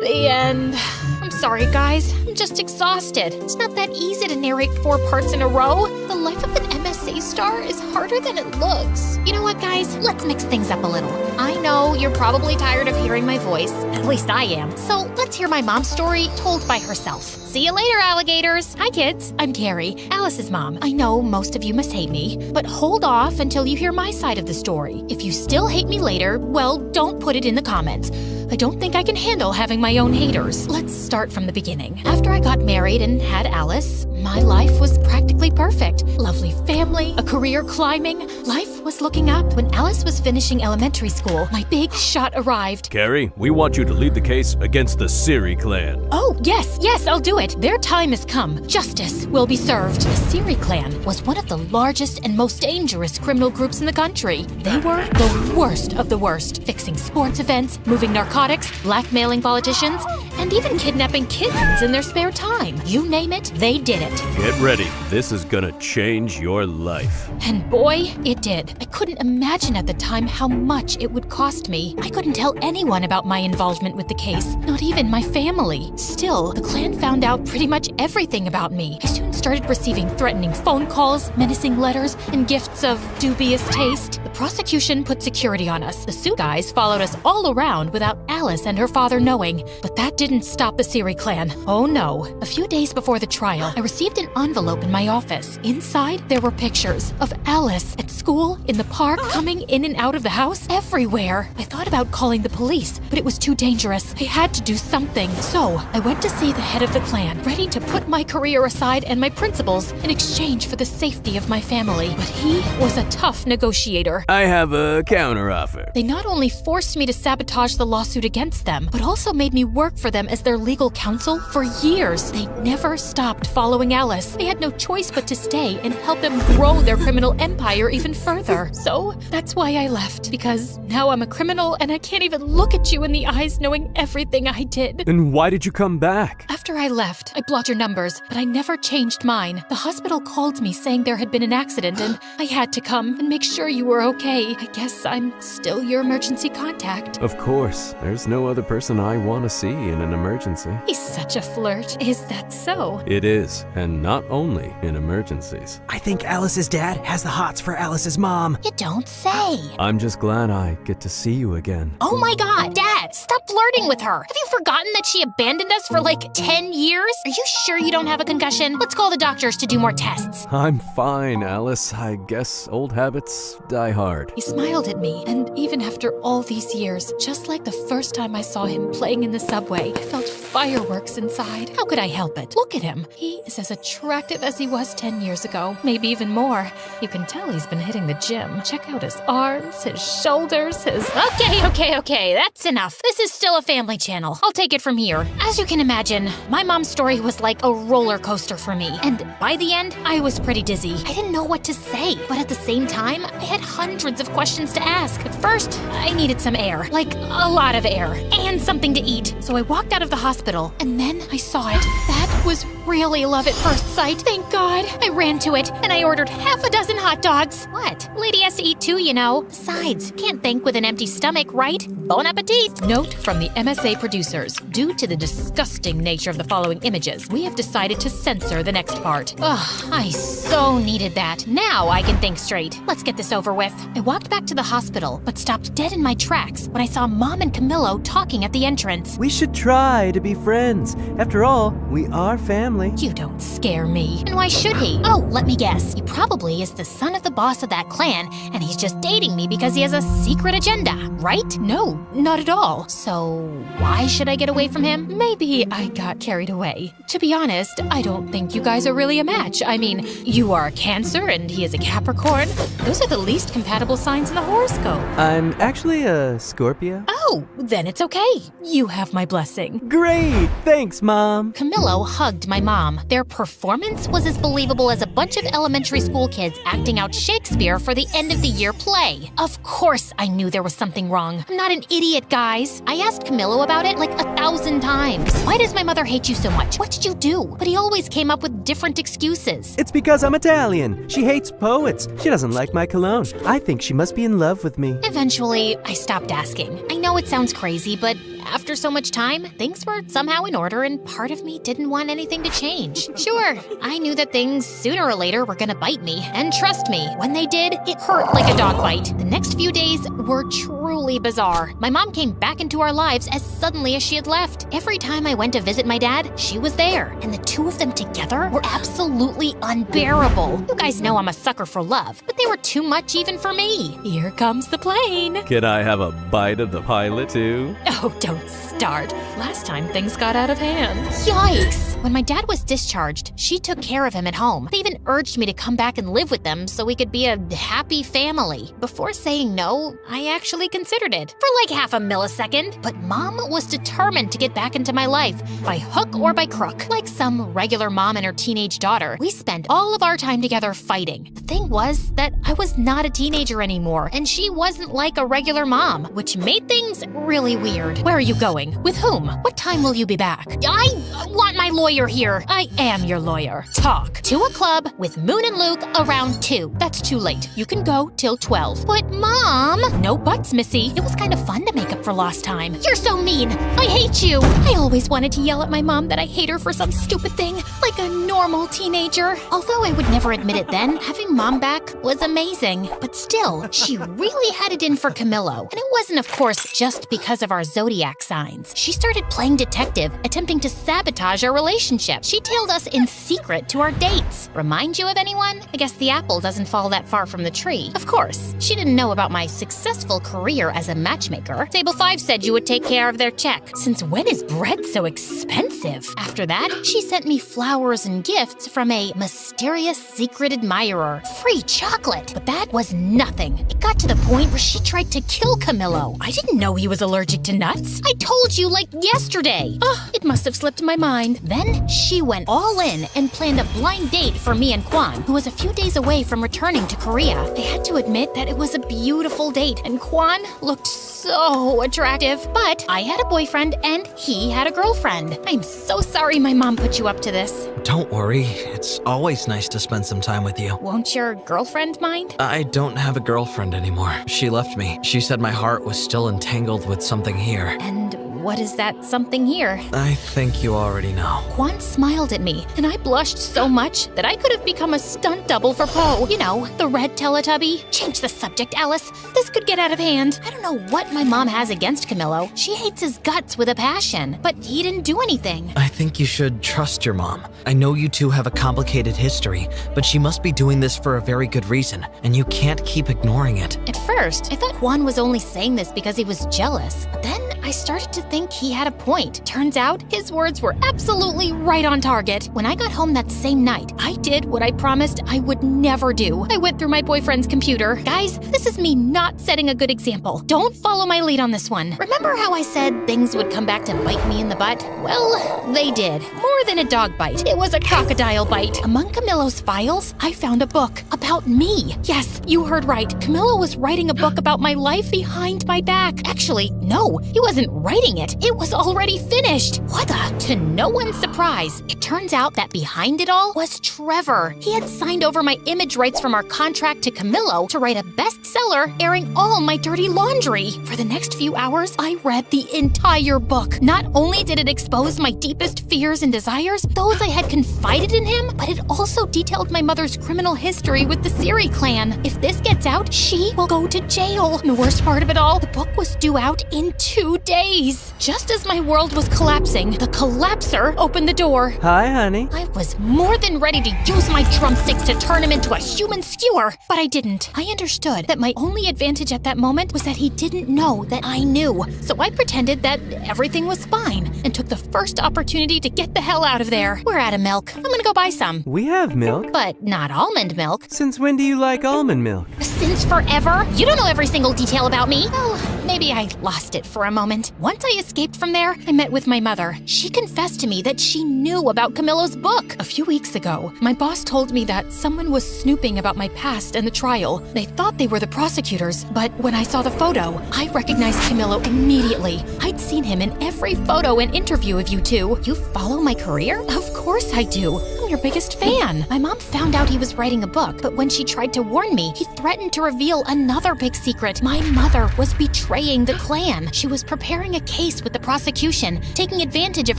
the end. I'm sorry, guys. I'm just exhausted. It's not that easy to narrate 4 parts in a row. The life of an MSA star is harder than it looks. You know what, guys? Let's mix things up a little. I know you're probably tired of hearing my voice. At least I am. So let's hear my mom's story told by herself. See you later, alligators. Hi, kids. I'm Carrie, Alice's mom. I know most of you must hate me, but hold off until you hear my side of the story. If you still hate me later, well, don't put it in the comments. I don't think I can handle having my own haters. Let's start from the beginning. After I got married and had Alice, my life was practically perfect. Lovely family, a career climbing. Life was looking up. When Alice was finishing elementary school, my big shot arrived. Carrie, we want you to lead the case against the Siri clan. Oh, yes, I'll do it. Their time has come. Justice will be served. The Siri clan was one of the largest and most dangerous criminal groups in the country. They were the worst of the worst, fixing sports events, moving narcotics, blackmailing politicians, and even kidnapping kittens in their spare time. You name it, they did it. Get ready. This is gonna change your life. And boy, it did. I couldn't imagine at the time how much it would cost me. I couldn't tell anyone about my involvement with the case, not even my family. Still, the clan found out pretty much everything about me. I soon started receiving threatening phone calls, menacing letters, and gifts of dubious taste. The prosecution put security on us. The suit guys followed us all around without Alice and her father knowing. But that didn't stop the Siri clan. Oh no. A few days before the trial, I received an envelope in my office. Inside, there were pictures pictures of Alice at school, in the park, coming in and out of the house, everywhere. I thought about calling the police, but it was too dangerous. I had to do something. So I went to see the head of the clan, ready to put my career aside and my principles in exchange for the safety of my family. But he was a tough negotiator. I have a counteroffer. They not only forced me to sabotage the lawsuit against them, but also made me work for them as their legal counsel for years. They never stopped following Alice. They had no choice but to stay and help them grow their criminal empire even further. So that's why I left, because now I'm a criminal and I can't even look at you in the eyes knowing everything I did. And why did you come back? After I left, I blocked your numbers, but I never changed mine. The hospital called me saying there had been an accident and I had to come and make sure you were okay. I guess I'm still your emergency contact. Of course. There's no other person I want to see in an emergency. He's such a flirt. Is that so? It is, and not only in emergencies. I think Alice's dad has the hots for Alice's mom. You don't say. I'm just glad I get to see you again. Oh my god, Dad, stop flirting with her. Have you forgotten that she abandoned us for like 10 years? Are you sure you don't have a concussion? Let's call the doctors to do more tests. I'm fine, Alice. I guess old habits die hard. He smiled at me, and even after all these years, just like the first time I saw him playing in the subway, I felt fireworks inside. How could I help it? Look at him. He is as attractive as he was 10 years ago, maybe even more. You can tell he's been hitting the gym. Check out his arms, his shoulders, his... Okay, that's enough. This is still a family channel. I'll take it from here. As you can imagine, my mom's story was like a roller coaster for me. And by the end, I was pretty dizzy. I didn't know what to say, but at the same time, I had hundreds of questions to ask. At first, I needed some air, like a lot of air, and something to eat. So I walked out of the hospital, and then I saw it. That was really love at first sight. Thank God. I ran to it, and I ordered half a dozen hot dogs. What? Lady has to eat too, you know. Besides, can't think with an empty stomach, right? Bon appetit. Note from the MSA producers. Due to the disgusting nature of the following images, we have decided to censor the next part. Ugh, I so needed that. Now I can think straight. Let's get this over with. I walked back to the hospital, but stopped dead in my tracks when I saw Mom and Camillo talking at the entrance. We should try to be friends. After all, we are family. You don't scare me. And why should he? Oh, let me guess. He probably is the son of the boss of that clan, and he's just dating me because he has a secret agenda, right? No, not at all. So why should I get away from him? Maybe I got carried away. To be honest, I don't think you guys are really a match. I mean, you are a Cancer and he is a Capricorn. Those are the least compatible signs in the horoscope. I'm actually a Scorpio. Oh, then it's okay. You have my blessing. Great! Thanks, Mom. Camillo hugged my mom. Their performance was as believable as a bunch of elementary school kids acting out Shakespeare for the end of the year play. Of course I knew there was something wrong. I'm not an idiot, guys. I asked Camillo about it like 1,000 times. Why does my mother hate you so much? What did you do? But he always came up with different excuses. It's because I'm Italian. She hates poets. She doesn't like my cologne. I think she must be in love with me. Eventually, I stopped asking. I know it sounds crazy, but after so much time, things were somehow in order and part of me didn't want anything to change. Sure, I knew that things sooner or later were gonna bite me. And trust me, when they did, it hurt like a dog bite. The next few days were truly bizarre. My mom came back into our lives as suddenly as she had left. Every time I went to visit my dad, she was there. And the two of them together were absolutely unbearable. You guys know I'm a sucker for love, but they were too much even for me. Here comes the plane. Can I have a bite of the pilot, too? Oh, don't start. Last time things got out of hand. Yikes! When my dad was discharged, she took care of him at home. They even urged me to come back and live with them so we could be a happy family. Before saying no, I actually considered it for like half a millisecond. But Mom was determined to get back into my life, by hook or by crook. Like some regular mom and her teenage daughter, we spent all of our time together fighting. The thing was that I was not a teenager anymore, and she wasn't like a regular mom, which made things really weird. Where are you going? With whom? What time will you be back? I want my lawyer here. I am your lawyer. Talk. To a club with Moon and Luke around 2. That's too late. You can go till 12. But Mom! No buts, Missy. It was kind of fun to make up for lost time. You're so mean. I hate you. I always wanted to yell at my mom that I hate her for some stupid thing, like a normal teenager. Although I would never admit it then, having mom back was amazing. But still, she really had it in for Camillo. And it wasn't, of course, just because of our zodiac signs. She started playing detective, attempting to sabotage our relationship. She tailed us in secret to our dates. Remind you of anyone? I guess the apple doesn't fall that far from the tree. Of course, she didn't know about my successful career as a matchmaker. Table 5 said you would take care of their check. Since when is bread so expensive? After that, she sent me flowers and gifts from a mysterious secret admirer. Free chocolate. But that was nothing. It got to the point where she tried to kill Camillo. I didn't know he was allergic to nuts. I told you like yesterday. Oh, it must have slipped my mind. Then she went all in and planned a blind date for me and Kwan, who was a few days away from returning to Korea. I had to admit that it was a beautiful date, and Kwan looked so attractive. But I had a boyfriend and he had a girlfriend. I'm so sorry my mom put you up to this. Don't worry, it's always nice to spend some time with you. Won't your girlfriend mind? I don't have a girlfriend anymore. She left me. She said my heart was still entangled with something here. And what is that something here? I think you already know. Kwan smiled at me, and I blushed so much that I could have become a stunt double for Poe. You know, the red Teletubby. Change the subject, Alice. This could get out of hand. I don't know what my mom has against Camillo. She hates his guts with a passion, but he didn't do anything. I think you should trust your mom. I know you two have a complicated history, but she must be doing this for a very good reason, and you can't keep ignoring it. At first, I thought Kwan was only saying this because he was jealous. But then I started to think he had a point. Turns out, his words were absolutely right on target. When I got home that same night, I did what I promised I would never do. I went through my boyfriend's computer. Guys, this is me not setting a good example. Don't follow my lead on this one. Remember how I said things would come back to bite me in the butt? Well, they did. More than a dog bite. It was a crocodile bite. Among Camillo's files, I found a book about me. Yes, you heard right. Camillo was writing a book about my life behind my back. Actually, no, he wasn't writing it. It was already finished. What the? To no one's surprise, it turns out that behind it all was Trevor. He had signed over my image rights from our contract to Camillo to write a bestseller airing all my dirty laundry. For the next few hours, I read the entire book. Not only did it expose my deepest fears and desires, those I had confided in him, but it also detailed my mother's criminal history with the Siri clan. If this gets out, she will go to jail. And the worst part of it all, the book was due out in 2 days. Just as my world was collapsing, the collapser opened the door. Hi, honey. I was more than ready to use my drumsticks to turn him into a human skewer, but I didn't. I understood that my only advantage at that moment was that he didn't know that I knew. So I pretended that everything was fine and took the first opportunity to get the hell out of there. We're out of milk. I'm gonna go buy some. We have milk. But not almond milk. Since when do you like almond milk? Since forever? You don't know every single detail about me. Well, maybe I lost it for a moment. Once I escaped from there, I met with my mother. She confessed to me that she knew about Camillo's book. A few weeks ago, my boss told me that someone was snooping about my past and the trial. They thought they were the prosecutors, but when I saw the photo, I recognized Camillo immediately. I'd seen him in every photo and interview of you two. You follow my career? Of course I do. I'm your biggest fan. My mom found out he was writing a book, but when she tried to warn me, he threatened to reveal another big secret. My mother was betraying the clan. She was preparing a case with the prosecution, taking advantage of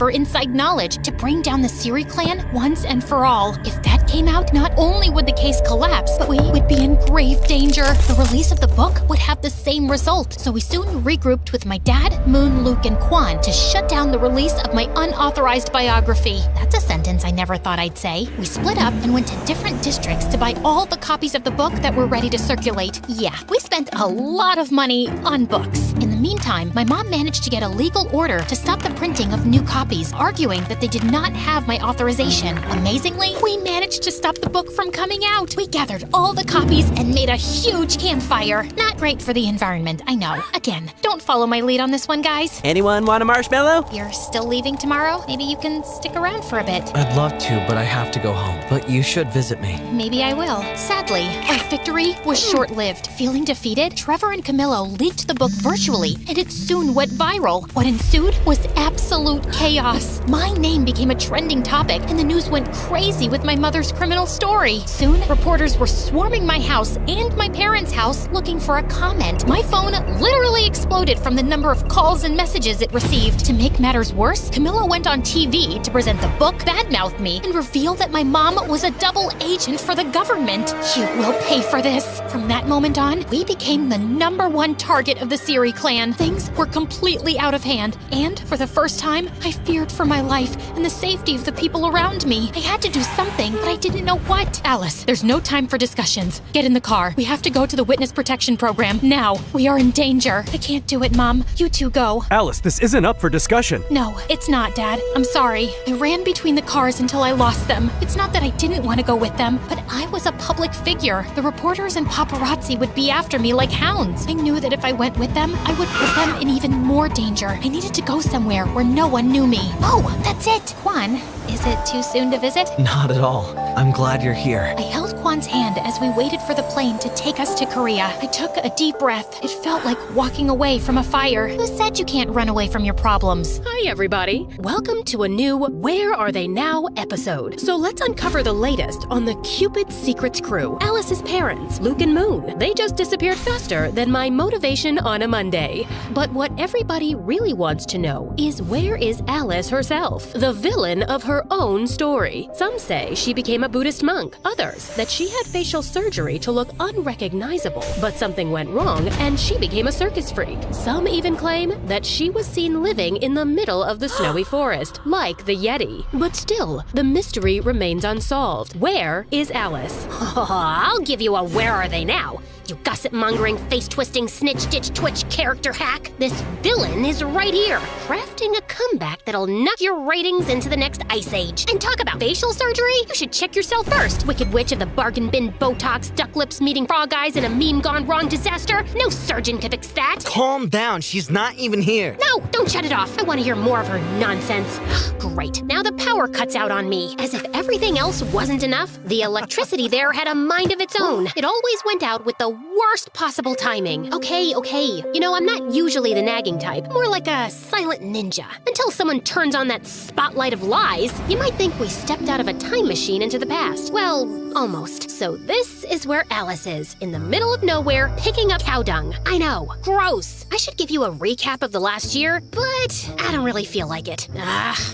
her inside knowledge to bring down the Siri clan once and for all. If that came out, not only would the case collapse, but we would be in grave danger. The release of the book would have the same result, so we soon regrouped with my dad, Moon, Luke, and Kwan to shut down the release of my unauthorized biography. That's a sentence I never thought I'd say. We split up and went to different districts to buy all the copies of the book that were ready to circulate. Yeah, we spent a lot of money on books. In the meantime, my mom managed to get a legal order to stop the printing of new copies, arguing that they did not have my authorization. Amazingly, we managed to stop the book from coming out. We gathered all the copies and made a huge campfire. Not great for the environment, I know. Again, don't follow my lead on this one, guys. Anyone want a marshmallow? You're still leaving tomorrow? Maybe you can stick around for a bit. I'd love to, but I have to go home. But you should visit me. Maybe I will. Sadly, our victory was short-lived. Feeling defeated, Trevor and Camillo leaked the book virtually globally, and it soon went viral. What ensued was absolute chaos. My name became a trending topic, and the news went crazy with my mother's criminal story. Soon, reporters were swarming my house and my parents' house looking for a comment. My phone literally exploded from the number of calls and messages it received. To make matters worse, Camilla went on TV to present the book, badmouth me, and reveal that my mom was a double agent for the government. You will pay for this. From that moment on, we became the #1 target of the Siri clan. Things were completely out of hand, and for the first time, I feared for my life and the safety of the people around me. I had to do something, but I didn't know what. Alice, there's no time for discussions. Get in the car. We have to go to the witness protection program now. We are in danger. I can't do it, Mom. You two go. Alice, this isn't up for discussion. No, it's not, Dad. I'm sorry. I ran between the cars until I lost them. It's not that I didn't want to go with them, but I was a public figure. The reporters and paparazzi would be after me like hounds. I knew that if I went with them, I would put them in even more danger. I needed to go somewhere where no one knew me. Oh, that's it. Quan, is it too soon to visit? Not at all. I'm glad you're here. I held Kwan's hand as we waited for the plane to take us to Korea. I took a deep breath. It felt like walking away from a fire. Who said you can't run away from your problems? Hi, everybody. Welcome to a new Where Are They Now episode. So let's uncover the latest on the Cupid Secrets crew. Alice's parents, Luke and Moon. They just disappeared faster than my motivation on a Monday. But what everybody really wants to know is where is Alice herself, the villain of her own story? Some say she became a Buddhist monk. Others that she had facial surgery to look unrecognizable. But something went wrong and she became a circus freak. Some even claim that she was seen living in the middle of the snowy forest, like the Yeti. But still, the mystery remains unsolved. Where is Alice? I'll give you a where are they now, you gossip-mongering, face-twisting, snitch-ditch-twitch character hack. This villain is right here, crafting a comeback that'll knock your ratings into the next ice age. And talk about facial surgery? You should check yourself first. Wicked witch of the bargain bin Botox, duck lips meeting frog eyes in a meme gone wrong disaster. No surgeon could fix that. Calm down. She's not even here. No, don't shut it off. I want to hear more of her nonsense. Great. Now the power cuts out on me. As if everything else wasn't enough, the electricity there had a mind of its own. It always went out with the worst possible timing. Okay. You know, I'm not usually the nagging type. More like a silent ninja. Until someone turns on that spotlight of lies, you might think we stepped out of a time machine into the past. Well, almost. So this is where Alice is, in the middle of nowhere, picking up cow dung. I know, gross. I should give you a recap of the last year, but I don't really feel like it.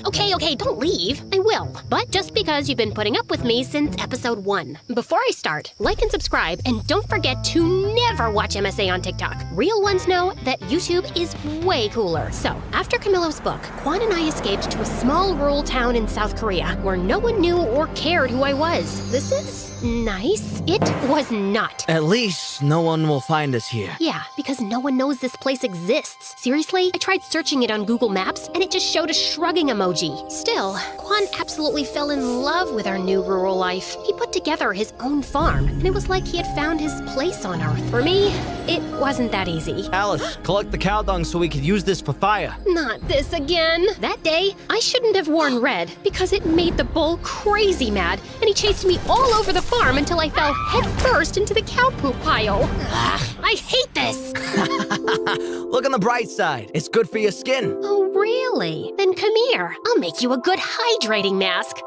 Okay, don't leave. I will. But just because you've been putting up with me since episode 1. Before I start, like and subscribe, and don't forget to never watch MSA on TikTok. Real ones know that YouTube is way cooler. So, after Camillo's book, Quan and I escaped to a small rural town in South Korea where no one knew or cared who I was. This is nice. It was not. At least no one will find us here. Yeah, because no one knows this place exists. Seriously, I tried searching it on Google Maps and it just showed a shrugging emoji. Still, Quan absolutely fell in love with our new rural life. He put together his own farm, and it was like he had found his place on Earth. For me, it wasn't that easy. Alice, collect the cow dung so we could use this for fire. Not this again. That day, I shouldn't have worn red because it made the bull crazy mad, and he chased me all over the farm until I fell headfirst into the cow poop pile. Ugh, I hate this. Look on the bright side. It's good for your skin. Oh, really? Then come here. I'll make you a good hydrating mask.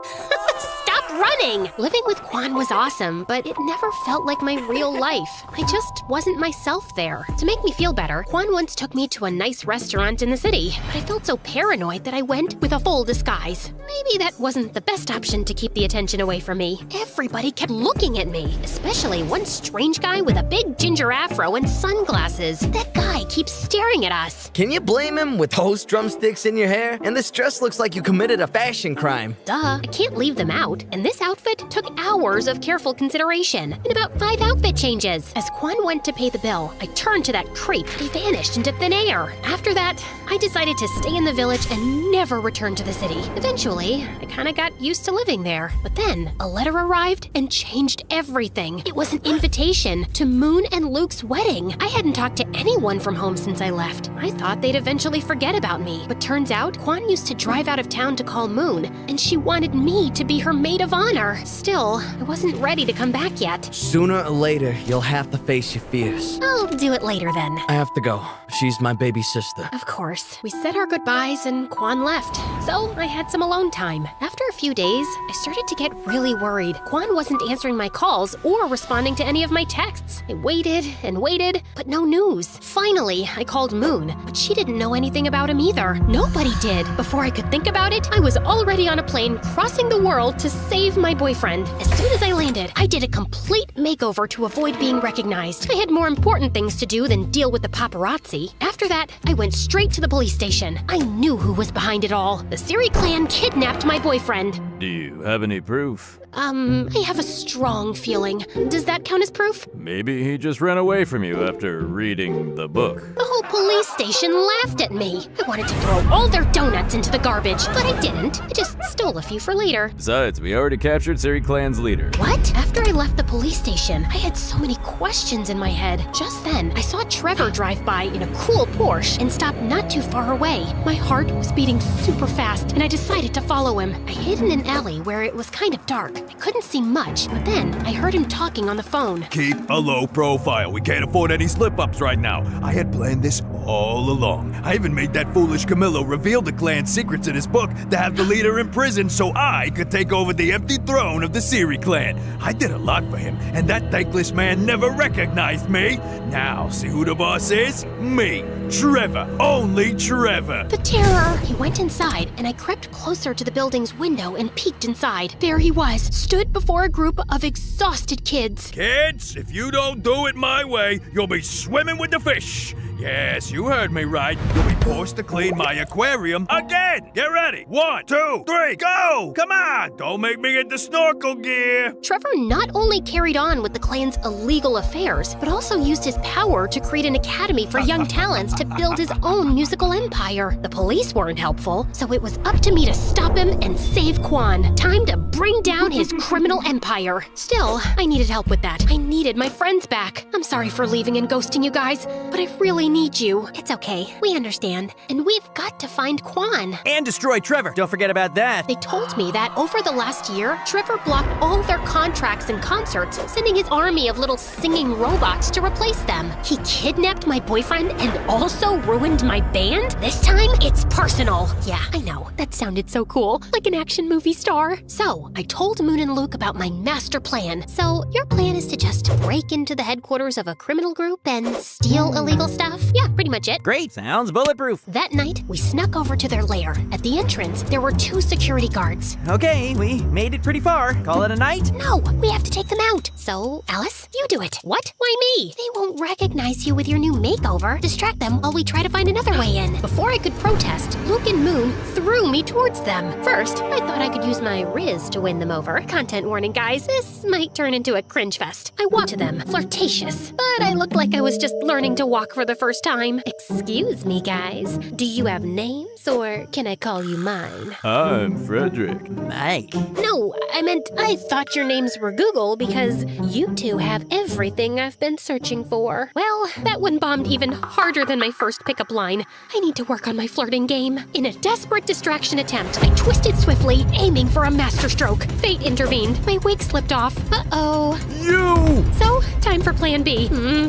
Stop running! Living with Quan was awesome, but it never felt like my real life. I just wasn't myself there. To make me feel better, Quan once took me to a nice restaurant in the city, but I felt so paranoid that I went with a full disguise. Maybe that wasn't the best option to keep the attention away from me. Everybody kept looking at me, especially one strange guy with a big ginger afro and sunglasses. That guy keeps staring at us. Can you blame him with those drumsticks in your hair? And this dress looks like you committed a fashion crime. Duh, I can't leave them out. And this outfit took hours of careful consideration and about 5 outfit changes. As Quan went to pay the bill, I turned to that creep, but he vanished into thin air. After that, I decided to stay in the village and never return to the city. Eventually, I kinda got used to living there. But then, a letter arrived and changed everything. It was an invitation to Moon and Luke's wedding. I hadn't talked to anyone anyone from home since I left. I thought they'd eventually forget about me. But turns out, Kwan used to drive out of town to call Moon, and she wanted me to be her maid of honor. Still, I wasn't ready to come back yet. Sooner or later, you'll have to face your fears. I'll do it later then. I have to go. She's my baby sister. Of course. We said our goodbyes and Kwan left, so I had some alone time. After a few days, I started to get really worried. Kwan wasn't answering my calls or responding to any of my texts. I waited and waited, but no news. Finally, I called Moon, but she didn't know anything about him either. Nobody did. Before I could think about it, I was already on a plane crossing the world to save my boyfriend. As soon as I landed, I did a complete makeover to avoid being recognized. I had more important things to do than deal with the paparazzi. After that, I went straight to the police station. I knew who was behind it all. The Siri clan kidnapped my boyfriend. Do you have any proof? I have a strong feeling. Does that count as proof? Maybe he just ran away from you after reading the book. The whole police station laughed at me. I wanted to throw all their donuts into the garbage, but I didn't. I just stole a few for later. Besides, we already captured Siri Clan's leader. What? After I left the police station, I had so many questions in my head. Just then, I saw Trevor drive by in a cool Porsche and stop not too far away. My heart was beating super fast, and I decided to follow him. I hid in an alley where it was kind of dark. I couldn't see much, but then I heard him talking on the phone. Keep a low profile. We can't afford any slip-ups right now. I had planned this all along. I even made that foolish Camillo reveal the clan's secrets in his book to have the leader in prison so I could take over the empty throne of the Siri clan. I did a lot for him, and that thankless man never recognized me. Now, see who the boss is? Me, Trevor. Only Trevor. The terror! He went inside, and I crept closer to the building's window and peeked inside. There he was, stood before a group of exhausted kids. Kids, if you don't do it my way, you'll be swimming with the fish. Yes, you heard me right. You'll be forced to clean my aquarium again. Get ready. 1, 2, 3, go! Come on, don't make me get the snorkel gear. Trevor not only carried on with the clan's illegal affairs, but also used his power to create an academy for young talents to build his own musical empire. The police weren't helpful, so it was up to me to stop him and save Kwan. Time to bring down his criminal empire. Still, I needed help with that. I needed my friends back. I'm sorry for leaving and ghosting you guys, but I really need you. It's okay. We understand. And we've got to find Kwan. And destroy Trevor. Don't forget about that. They told me that over the last year, Trevor blocked all their contracts and concerts, sending his army of little singing robots to replace them. He kidnapped my boyfriend and also ruined my band? This time, it's personal. Yeah, I know. That sounded so cool, like an action movie star. So, I told Moon and Luke about my master plan. So, your plan is to just break into the headquarters of a criminal group and steal illegal stuff? Yeah, pretty much it. Great, sounds bulletproof. That night, we snuck over to their lair. At the entrance, there were 2 security guards. Okay, we made it pretty far. Call it a night? No, we have to take them out. So, Alice, you do it. What? Why me? They won't recognize you with your new makeover. Distract them while we try to find another way in. Before I could protest, Luke and Moon threw me towards them. First, I thought I could use my Riz to win them over. Content warning, guys. This might turn into a cringe fest. I walked to them, flirtatious, but I looked like I was just learning to walk for the first time. Excuse me, guys. Do you have names, or can I call you mine? I'm Frederick. Mike. No, I meant I thought your names were Google because you two have everything I've been searching for. Well, that one bombed even harder than my first pickup line. I need to work on my flirting game. In a desperate distraction attempt, I twisted swiftly, aiming for a masterstroke. Fate intervened. My wig slipped off. Uh-oh. You! So, time for plan B.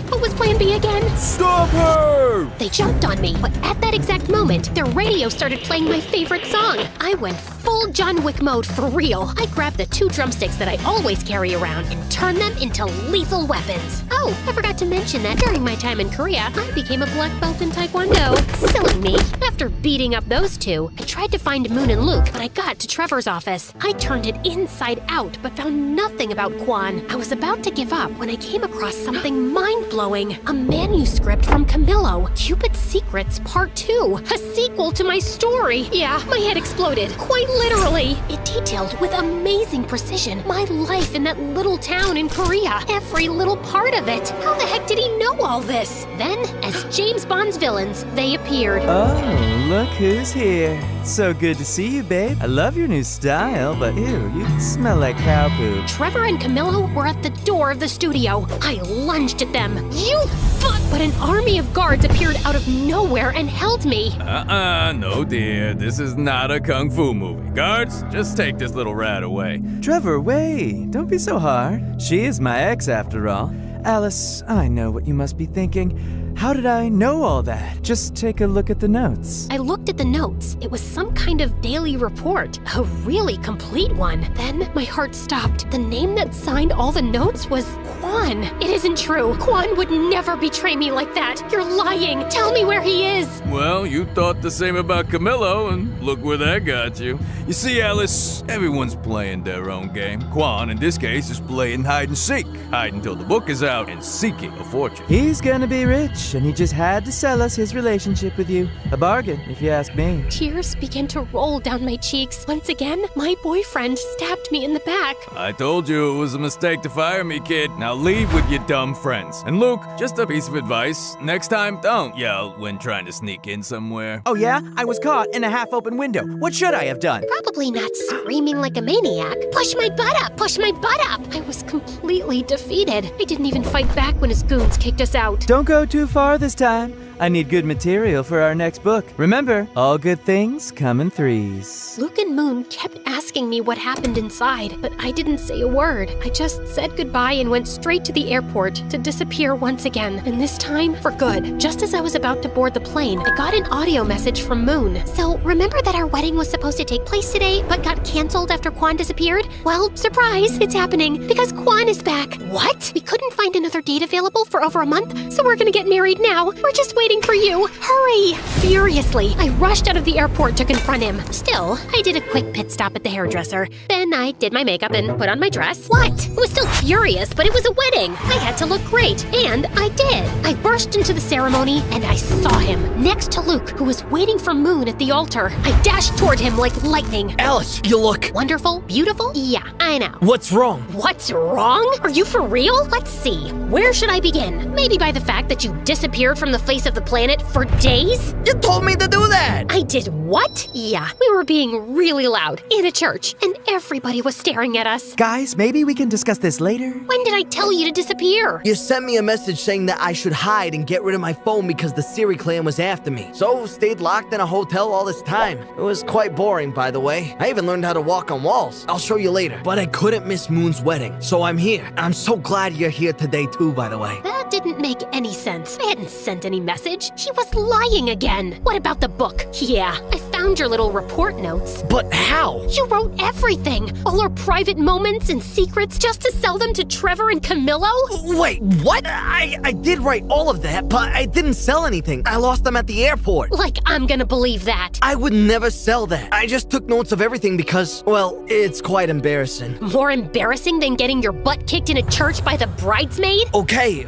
What was plan B again? Stop her! They jumped on me, but at that exact moment, their radio started playing my favorite song. I went full John Wick mode for real. I grabbed the 2 drumsticks that I always carry around and turned them into lethal weapons. Oh, I forgot to mention that during my time in Korea, I became a black belt in Taekwondo. Silly me. After beating up those 2, I tried to find Moon and Luke, but I got to Trevor's office. I turned it inside out, but found nothing about Kwan. I was about to give up when I came across something mind-blowing. A manuscript from Camillo, Cupid's Secrets Part 2. A sequel to my story. Yeah, my head exploded. Quite literally. It detailed with amazing precision my life in that little town in Korea. Every little part of it. How the heck did he know all this? Then, as James Bond's villains, they appeared. Oh, look who's here. So good to see you, babe. I love your new style, but ew, you smell like cow poop. Trevor and Camillo were at the door of the studio. I lunged at them. You fuck! But an army of guards appeared out of nowhere and held me. No dear, this is not a kung fu movie. Guards, just take this little rat away. Trevor, wait. Don't be so hard. She is my ex after all. Alice, I know what you must be thinking. How did I know all that? Just take a look at the notes. I looked at the notes. It was some kind of daily report, a really complete one. Then my heart stopped. The name that signed all the notes was Quan. It isn't true. Quan would never betray me like that. You're lying. Tell me where he is. Well, you thought the same about Camillo, and look where that got you. You see, Alice, everyone's playing their own game. Quan, in this case, is playing hide and seek. Hide until the book is out and seeking a fortune. He's gonna be rich, and he just had to sell us his relationship with you. A bargain, if you ask me. Tears began to roll down my cheeks. Once again, my boyfriend stabbed me in the back. I told you it was a mistake to fire me, kid. Now leave with your dumb friends. And Luke, just a piece of advice. Next time, don't yell when trying to sneak in somewhere. Oh yeah? I was caught in a half-open window. What should I have done? Probably not screaming like a maniac. Push my butt up! Push my butt up! I was completely defeated. I didn't even fight back when his goons kicked us out. Don't go too far this time. I need good material for our next book. Remember, all good things come in threes. Luke and Moon kept asking me what happened inside, but I didn't say a word. I just said goodbye and went straight to the airport to disappear once again, and this time for good. Just as I was about to board the plane, I got an audio message from Moon. So, remember that our wedding was supposed to take place today, but got canceled after Quan disappeared? Well, surprise, it's happening because Quan is back. What? We couldn't find another date available for over a month, so we're gonna get married now. We're just waiting for you. Hurry! Furiously, I rushed out of the airport to confront him. Still, I did a quick pit stop at the hairdresser. Then I did my makeup and put on my dress. What? I was still furious, but it was a wedding. I had to look great, and I did. I burst into the ceremony, and I saw him next to Luke, who was waiting for Moon at the altar. I dashed toward him like lightning. Alice, you look Wonderful? Beautiful? Yeah, I know. What's wrong? What's wrong? Are you for real? Let's see. Where should I begin? Maybe by the fact that you disappeared from the face of the planet for days? You told me to do that! I did what? Yeah, we were being really loud in a church, and everybody was staring at us. Guys, maybe we can discuss this later. When did I tell you to disappear? You sent me a message saying that I should hide and get rid of my phone because the Siri clan was after me. So stayed locked in a hotel all this time. It was quite boring, by the way. I even learned how to walk on walls. I'll show you later. But I couldn't miss Moon's wedding, so I'm here. I'm so glad you're here today too, by the way. That didn't make any sense. I hadn't sent any message. He was lying again. What about the book? Yeah, I found your little report notes. But how? You wrote everything. All our private moments and secrets just to sell them to Trevor and Camillo? Wait, what? I did write all of that, but I didn't sell anything. I lost them at the airport. Like I'm gonna believe that. I would never sell that. I just took notes of everything because, well, it's quite embarrassing. More embarrassing than getting your butt kicked in a church by the bridesmaid? Okay.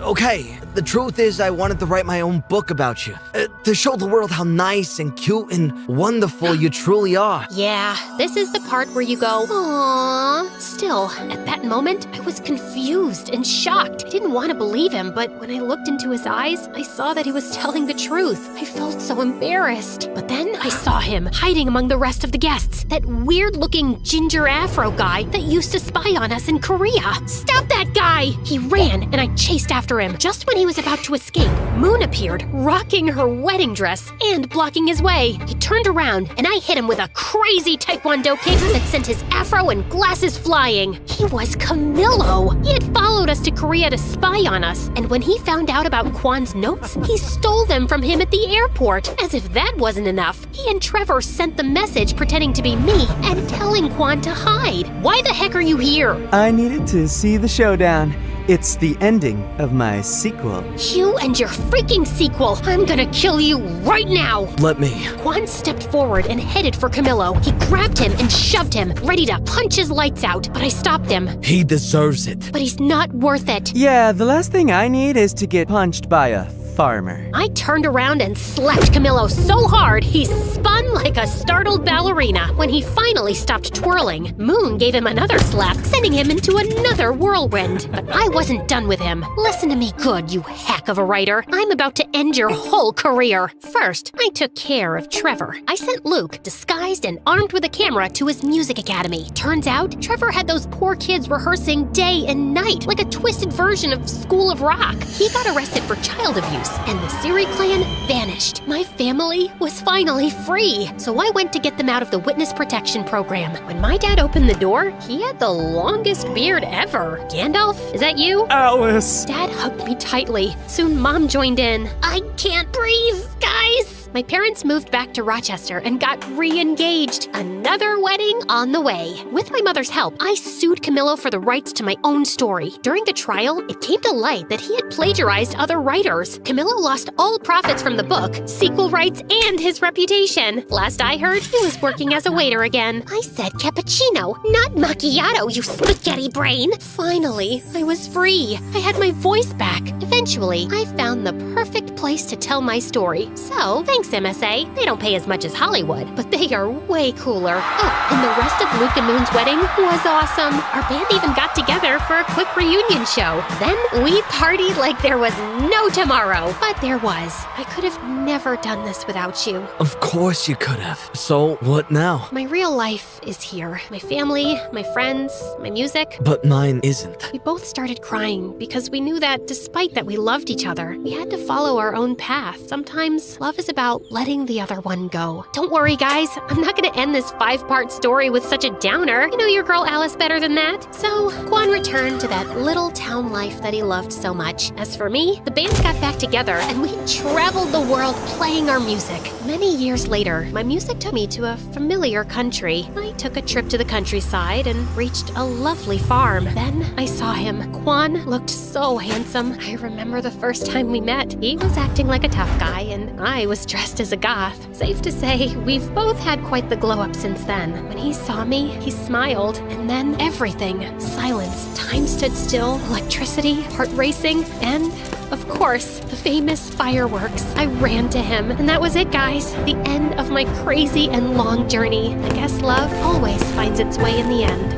The truth is I wanted to write my own book about you. To show the world how nice and cute and wonderful you truly are. Yeah, this is the part where you go, aww. Still, at that moment, I was confused and shocked. I didn't want to believe him, but when I looked into his eyes, I saw that he was telling the truth. I felt so embarrassed. But then I saw him hiding among the rest of the guests. That weird-looking ginger afro guy that used to spy on us in Korea. Stop that guy! He ran, and I chased after him. Just when he was about to escape, Moon appeared, rocking her wedding dress and blocking his way. He turned around, and I hit him with a crazy taekwondo kick that sent his afro and glasses flying. He was Camillo. He had followed us to Korea to spy on us, and when he found out about Quan's notes, he stole them from him at the airport. As if that wasn't enough, he and Trevor sent the message pretending to be me and telling Quan to hide. Why the heck are you here? I needed to see the showdown. It's the ending of my sequel. You and your freaking sequel. I'm gonna kill you right now. Let me. Quan stepped forward and headed for Camillo. He grabbed him and shoved him, ready to punch his lights out, but I stopped him. He deserves it. But he's not worth it. Yeah, the last thing I need is to get punched by a farmer. I turned around and slapped Camillo so hard he spun like a startled ballerina. When he finally stopped twirling, Moon gave him another slap, sending him into another whirlwind. But I wasn't done with him. Listen to me good, you hack of a writer. I'm about to end your whole career. First, I took care of Trevor. I sent Luke, disguised and armed with a camera, to his music academy. Turns out, Trevor had those poor kids rehearsing day and night, like a twisted version of School of Rock. He got arrested for child abuse, and the Siri clan vanished. My family was finally free, so I went to get them out of the witness protection program. When my dad opened the door, he had the longest beard ever. Gandalf, is that you? Alice! Dad hugged me tightly. Soon Mom joined in. I can't breathe, guys! My parents moved back to Rochester and got re-engaged. Another wedding on the way. With my mother's help, I sued Camillo for the rights to my own story. During the trial, it came to light that he had plagiarized other writers. Camillo lost all profits from the book, sequel rights, and his reputation. Last I heard, he was working as a waiter again. I said cappuccino, not macchiato, you spaghetti brain. Finally, I was free. I had my voice back. Eventually, I found the perfect place to tell my story. So, thanks MSA. They don't pay as much as Hollywood, but they are way cooler. Oh, and the rest of Luke and Moon's wedding was awesome. Our band even got together for a quick reunion show. Then we partied like there was no tomorrow. But there was. I could have never done this without you. Of course you could have. So, what now? My real life is here. My family, my friends, my music. But mine isn't. We both started crying because we knew that despite that we loved each other, we had to follow our own path. Sometimes love is about letting the other one go. Don't worry, guys. I'm not going to end this 5-part story with such a downer. You know your girl Alice better than that. So, Quan returned to that little town life that he loved so much. As for me, the bands got back together and we traveled the world playing our music. Many years later, my music took me to a familiar country. I took a trip to the countryside and reached a lovely farm. Then I saw him. Quan looked so handsome. I remember the first time we met. He was acting like a tough guy and I was dressed as a goth. Safe to say, we've both had quite the glow up since then. When he saw me, he smiled, and then everything. Silence. Time stood still. Electricity, heart racing, and of course, the famous fireworks. I ran to him, and that was it, guys. The end of my crazy and long journey. I guess love always finds its way in the end.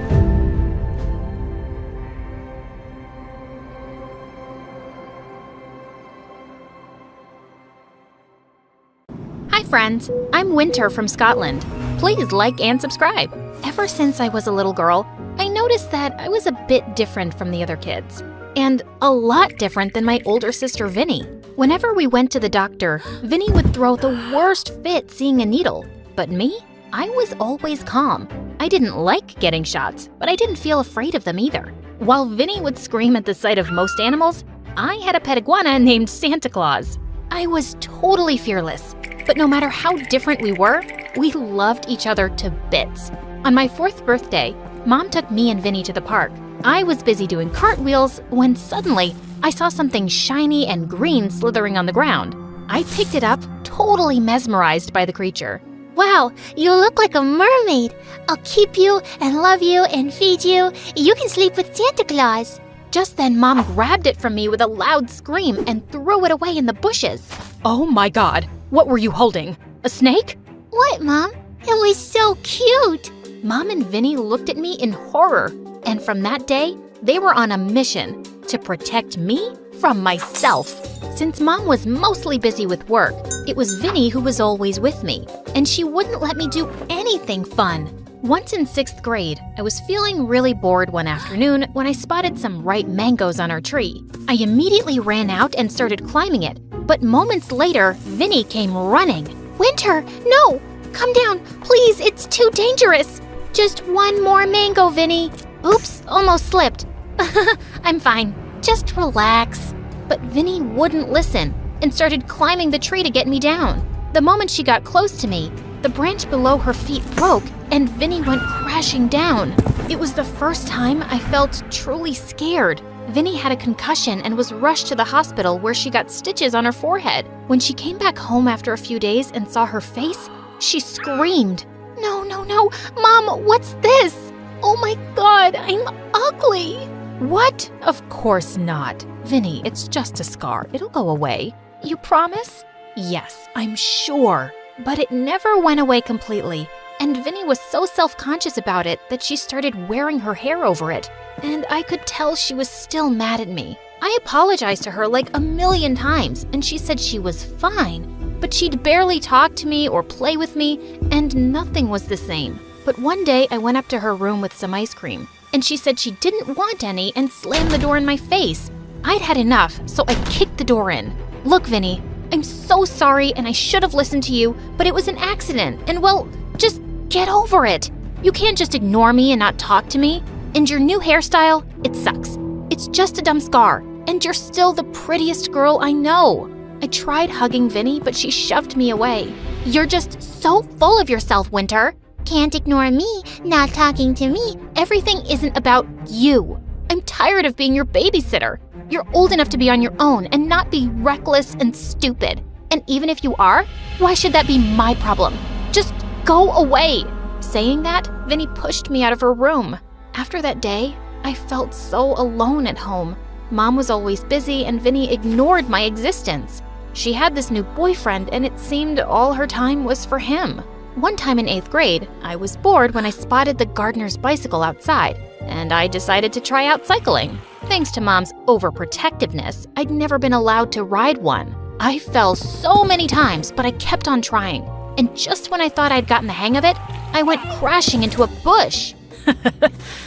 Hi friends, I'm Winter from Scotland. Please like and subscribe. Ever since I was a little girl, I noticed that I was a bit different from the other kids. And a lot different than my older sister Vinny. Whenever we went to the doctor, Vinny would throw the worst fit seeing a needle. But me? I was always calm. I didn't like getting shots, but I didn't feel afraid of them either. While Vinny would scream at the sight of most animals, I had a pet iguana named Santa Claus. I was totally fearless. But no matter how different we were, we loved each other to bits. On my 4th birthday, Mom took me and Vinny to the park. I was busy doing cartwheels when suddenly I saw something shiny and green slithering on the ground. I picked it up, totally mesmerized by the creature. Wow, you look like a mermaid. I'll keep you and love you and feed you. You can sleep with Santa Claus. Just then, Mom grabbed it from me with a loud scream and threw it away in the bushes. Oh my God, what were you holding? A snake? What, Mom? It was so cute. Mom and Vinny looked at me in horror, and from that day, they were on a mission to protect me from myself. Since Mom was mostly busy with work, it was Vinny who was always with me, and she wouldn't let me do anything fun. Once in 6th grade, I was feeling really bored one afternoon when I spotted some ripe mangoes on our tree. I immediately ran out and started climbing it, but moments later, Vinny came running. Winter, no! Come down, please, it's too dangerous. Just one more mango, Vinny. Oops, almost slipped. I'm fine, just relax. But Vinny wouldn't listen and started climbing the tree to get me down. The moment she got close to me, the branch below her feet broke and Vinny went crashing down. It was the first time I felt truly scared. Vinny had a concussion and was rushed to the hospital where she got stitches on her forehead. When she came back home after a few days and saw her face, she screamed. No, Mom, what's this? Oh my God, I'm ugly. What? Of course not. Vinny, it's just a scar. It'll go away. You promise? Yes, I'm sure. But it never went away completely, and Vinny was so self-conscious about it that she started wearing her hair over it, and I could tell she was still mad at me. I apologized to her like 1,000,000 times, and she said she was fine, but she'd barely talk to me or play with me, and nothing was the same. But one day I went up to her room with some ice cream, and she said she didn't want any and slammed the door in my face. I'd had enough, so I kicked the door in. Look, Vinny, I'm so sorry and I should have listened to you, but it was an accident, and well, just get over it. You can't just ignore me and not talk to me. And your new hairstyle, it sucks. It's just a dumb scar, and you're still the prettiest girl I know. I tried hugging Vinny, but she shoved me away. You're just so full of yourself, Winter. Can't ignore me, not talking to me. Everything isn't about you. I'm tired of being your babysitter. You're old enough to be on your own and not be reckless and stupid. And even if you are, why should that be my problem? Just go away. Saying that, Vinny pushed me out of her room. After that day, I felt so alone at home. Mom was always busy and Vinny ignored my existence. She had this new boyfriend and it seemed all her time was for him. One time in 8th grade, I was bored when I spotted the gardener's bicycle outside, and I decided to try out cycling. Thanks to Mom's overprotectiveness, I'd never been allowed to ride one. I fell so many times, but I kept on trying. And just when I thought I'd gotten the hang of it, I went crashing into a bush.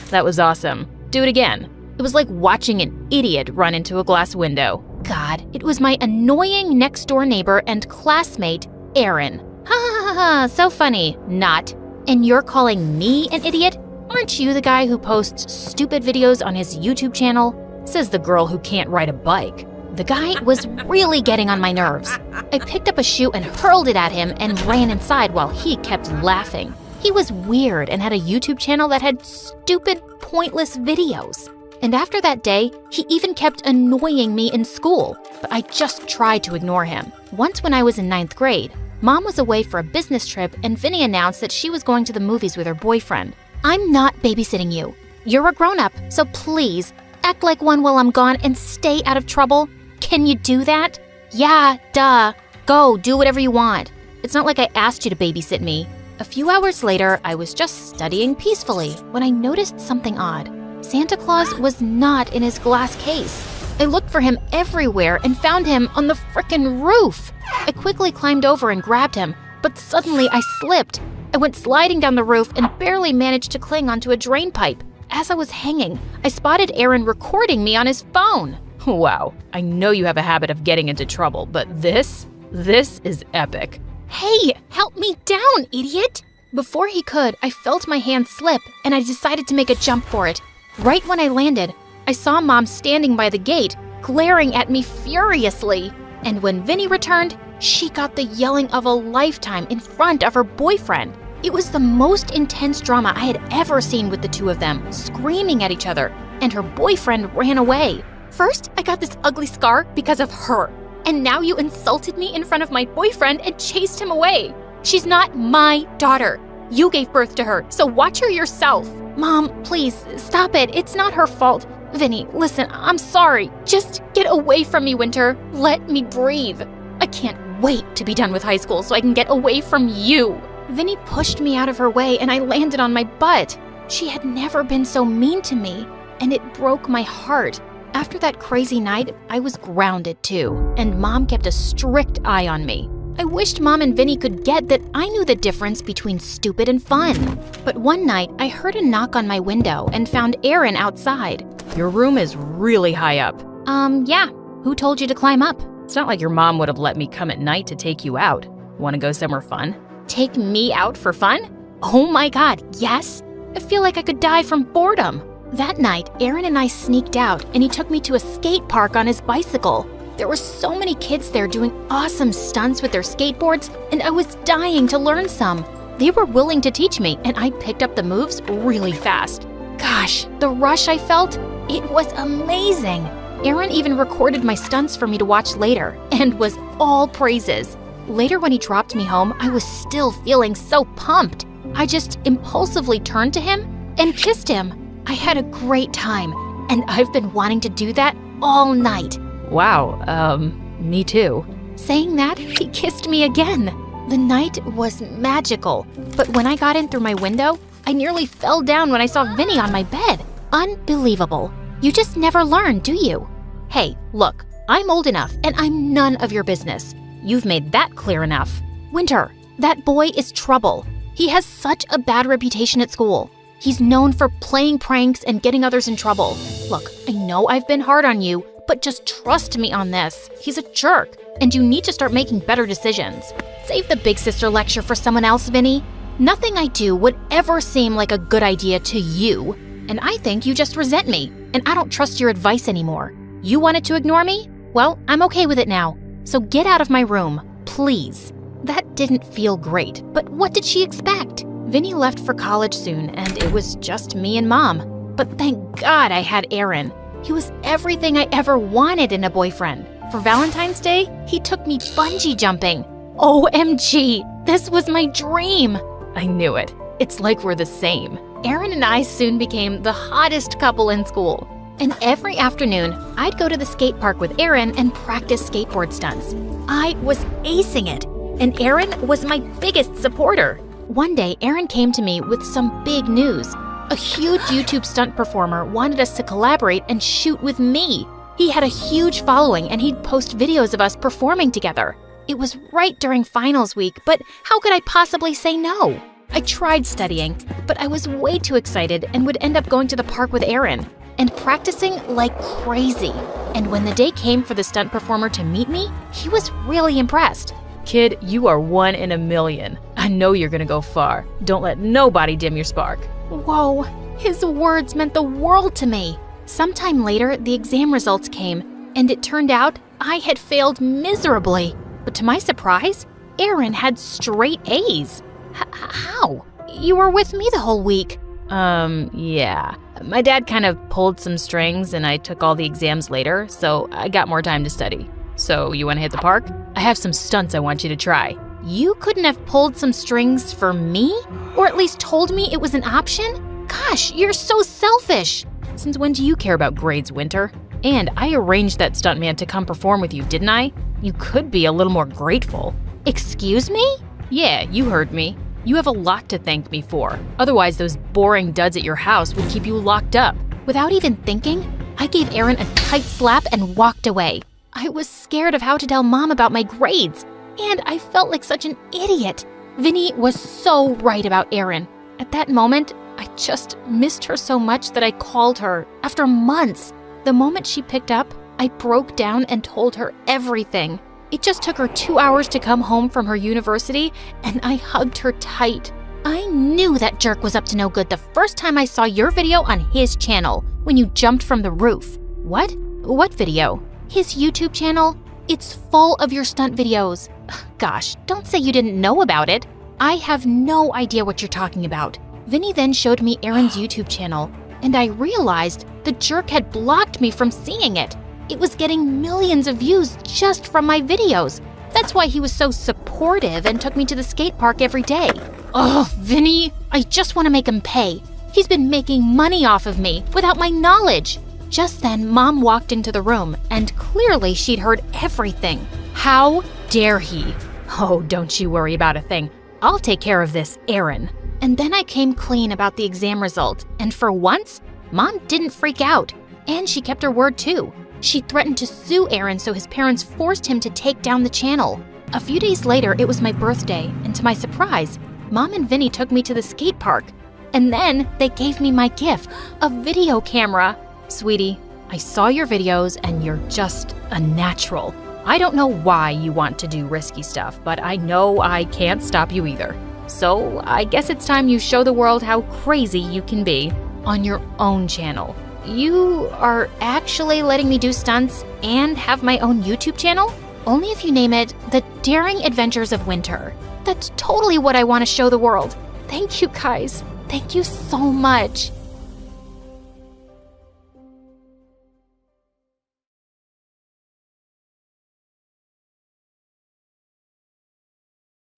That was awesome. Do it again. It was like watching an idiot run into a glass window. God, it was my annoying next-door neighbor and classmate, Aaron. Ha ha ha ha, so funny. Not. And you're calling me an idiot? Aren't you the guy who posts stupid videos on his YouTube channel? Says the girl who can't ride a bike. The guy was really getting on my nerves. I picked up a shoe and hurled it at him and ran inside while he kept laughing. He was weird and had a YouTube channel that had stupid, pointless videos. And after that day, he even kept annoying me in school, but I just tried to ignore him. Once when I was in 9th grade, Mom was away for a business trip and Vinny announced that she was going to the movies with her boyfriend. I'm not babysitting you. You're a grown-up, so please, act like one while I'm gone and stay out of trouble. Can you do that? Yeah, duh. Go, do whatever you want. It's not like I asked you to babysit me. A few hours later, I was just studying peacefully when I noticed something odd. Santa Claus was not in his glass case. I looked for him everywhere and found him on the frickin' roof. I quickly climbed over and grabbed him, but suddenly I slipped. I went sliding down the roof and barely managed to cling onto a drain pipe. As I was hanging, I spotted Aaron recording me on his phone. Wow, I know you have a habit of getting into trouble, but this is epic. Hey, help me down, idiot! Before he could, I felt my hand slip and I decided to make a jump for it. Right when I landed, I saw Mom standing by the gate, glaring at me furiously. And when Vinny returned, she got the yelling of a lifetime in front of her boyfriend. It was the most intense drama I had ever seen with the two of them, screaming at each other, and her boyfriend ran away. First, I got this ugly scar because of her. And now you insulted me in front of my boyfriend and chased him away. She's not my daughter. You gave birth to her, so watch her yourself. Mom, please, stop it. It's not her fault. Vinny, listen, I'm sorry. Just get away from me, Winter. Let me breathe. I can't wait to be done with high school so I can get away from you. Vinny pushed me out of her way and I landed on my butt. She had never been so mean to me, and it broke my heart. After that crazy night, I was grounded too, and Mom kept a strict eye on me. I wished Mom and Vinny could get that I knew the difference between stupid and fun. But one night, I heard a knock on my window and found Aaron outside. Your room is really high up. Yeah. Who told you to climb up? It's not like your mom would have let me come at night to take you out. Want to go somewhere fun? Take me out for fun? Oh my God, yes? I feel like I could die from boredom. That night, Aaron and I sneaked out and he took me to a skate park on his bicycle. There were so many kids there doing awesome stunts with their skateboards, and I was dying to learn some. They were willing to teach me, and I picked up the moves really fast. Gosh, the rush I felt, it was amazing. Aaron even recorded my stunts for me to watch later, and was all praises. Later when he dropped me home, I was still feeling so pumped. I just impulsively turned to him and kissed him. I had a great time, and I've been wanting to do that all night. Wow, me too. Saying that, he kissed me again. The night was magical, but when I got in through my window, I nearly fell down when I saw Vinny on my bed. Unbelievable. You just never learn, do you? Hey, look, I'm old enough and I'm none of your business. You've made that clear enough. Winter, that boy is trouble. He has such a bad reputation at school. He's known for playing pranks and getting others in trouble. Look, I know I've been hard on you, but just trust me on this. He's a jerk, and you need to start making better decisions. Save the big sister lecture for someone else, Vinny. Nothing I do would ever seem like a good idea to you, and I think you just resent me, and I don't trust your advice anymore. You wanted to ignore me? Well, I'm okay with it now. So get out of my room, please. That didn't feel great, but what did she expect? Vinny left for college soon, and it was just me and Mom. But thank God I had Aaron. He was everything I ever wanted in a boyfriend. For Valentine's Day, he took me bungee jumping. OMG, this was my dream. I knew it. It's like we're the same. Aaron and I soon became the hottest couple in school. And every afternoon, I'd go to the skate park with Aaron and practice skateboard stunts. I was acing it, and Aaron was my biggest supporter. One day, Aaron came to me with some big news. A huge YouTube stunt performer wanted us to collaborate and shoot with me. He had a huge following and he'd post videos of us performing together. It was right during finals week, but how could I possibly say no? I tried studying, but I was way too excited and would end up going to the park with Aaron and practicing like crazy. And when the day came for the stunt performer to meet me, he was really impressed. Kid, you are 1 in a million. I know you're gonna go far. Don't let nobody dim your spark. Whoa, his words meant the world to me. Sometime later, the exam results came, and it turned out I had failed miserably. But to my surprise, Aaron had straight A's. How? You were with me the whole week. Yeah. My dad kind of pulled some strings and I took all the exams later, so I got more time to study. So you want to hit the park? I have some stunts I want you to try. You couldn't have pulled some strings for me? Or at least told me it was an option? Gosh, you're so selfish. Since when do you care about grades, Winter? And I arranged that stuntman to come perform with you, didn't I? You could be a little more grateful. Excuse me? Yeah, you heard me. You have a lot to thank me for. Otherwise, those boring duds at your house would keep you locked up. Without even thinking, I gave Aaron a tight slap and walked away. I was scared of how to tell Mom about my grades, and I felt like such an idiot. Vinny was so right about Aaron. At that moment, I just missed her so much that I called her after months. The moment she picked up, I broke down and told her everything. It just took her 2 hours to come home from her university, and I hugged her tight. I knew that jerk was up to no good the first time I saw your video on his channel when you jumped from the roof. What? What video? His YouTube channel? It's full of your stunt videos. Gosh, don't say you didn't know about it. I have no idea what you're talking about. Vinny then showed me Aaron's YouTube channel, and I realized the jerk had blocked me from seeing it. It was getting millions of views just from my videos. That's why he was so supportive and took me to the skate park every day. Oh, Vinny, I just want to make him pay. He's been making money off of me without my knowledge. Just then, Mom walked into the room, and clearly she'd heard everything. How dare he? Oh, don't you worry about a thing. I'll take care of this, Aaron. And then I came clean about the exam result, and for once, Mom didn't freak out. And she kept her word too. She threatened to sue Aaron, so his parents forced him to take down the channel. A few days later, it was my birthday, and to my surprise, Mom and Vinny took me to the skate park. And then they gave me my gift, a video camera. Sweetie, I saw your videos and you're just a natural. I don't know why you want to do risky stuff, but I know I can't stop you either. So I guess it's time you show the world how crazy you can be on your own channel. You are actually letting me do stunts and have my own YouTube channel? Only if you name it The Daring Adventures of Winter. That's totally what I want to show the world. Thank you, guys. Thank you so much.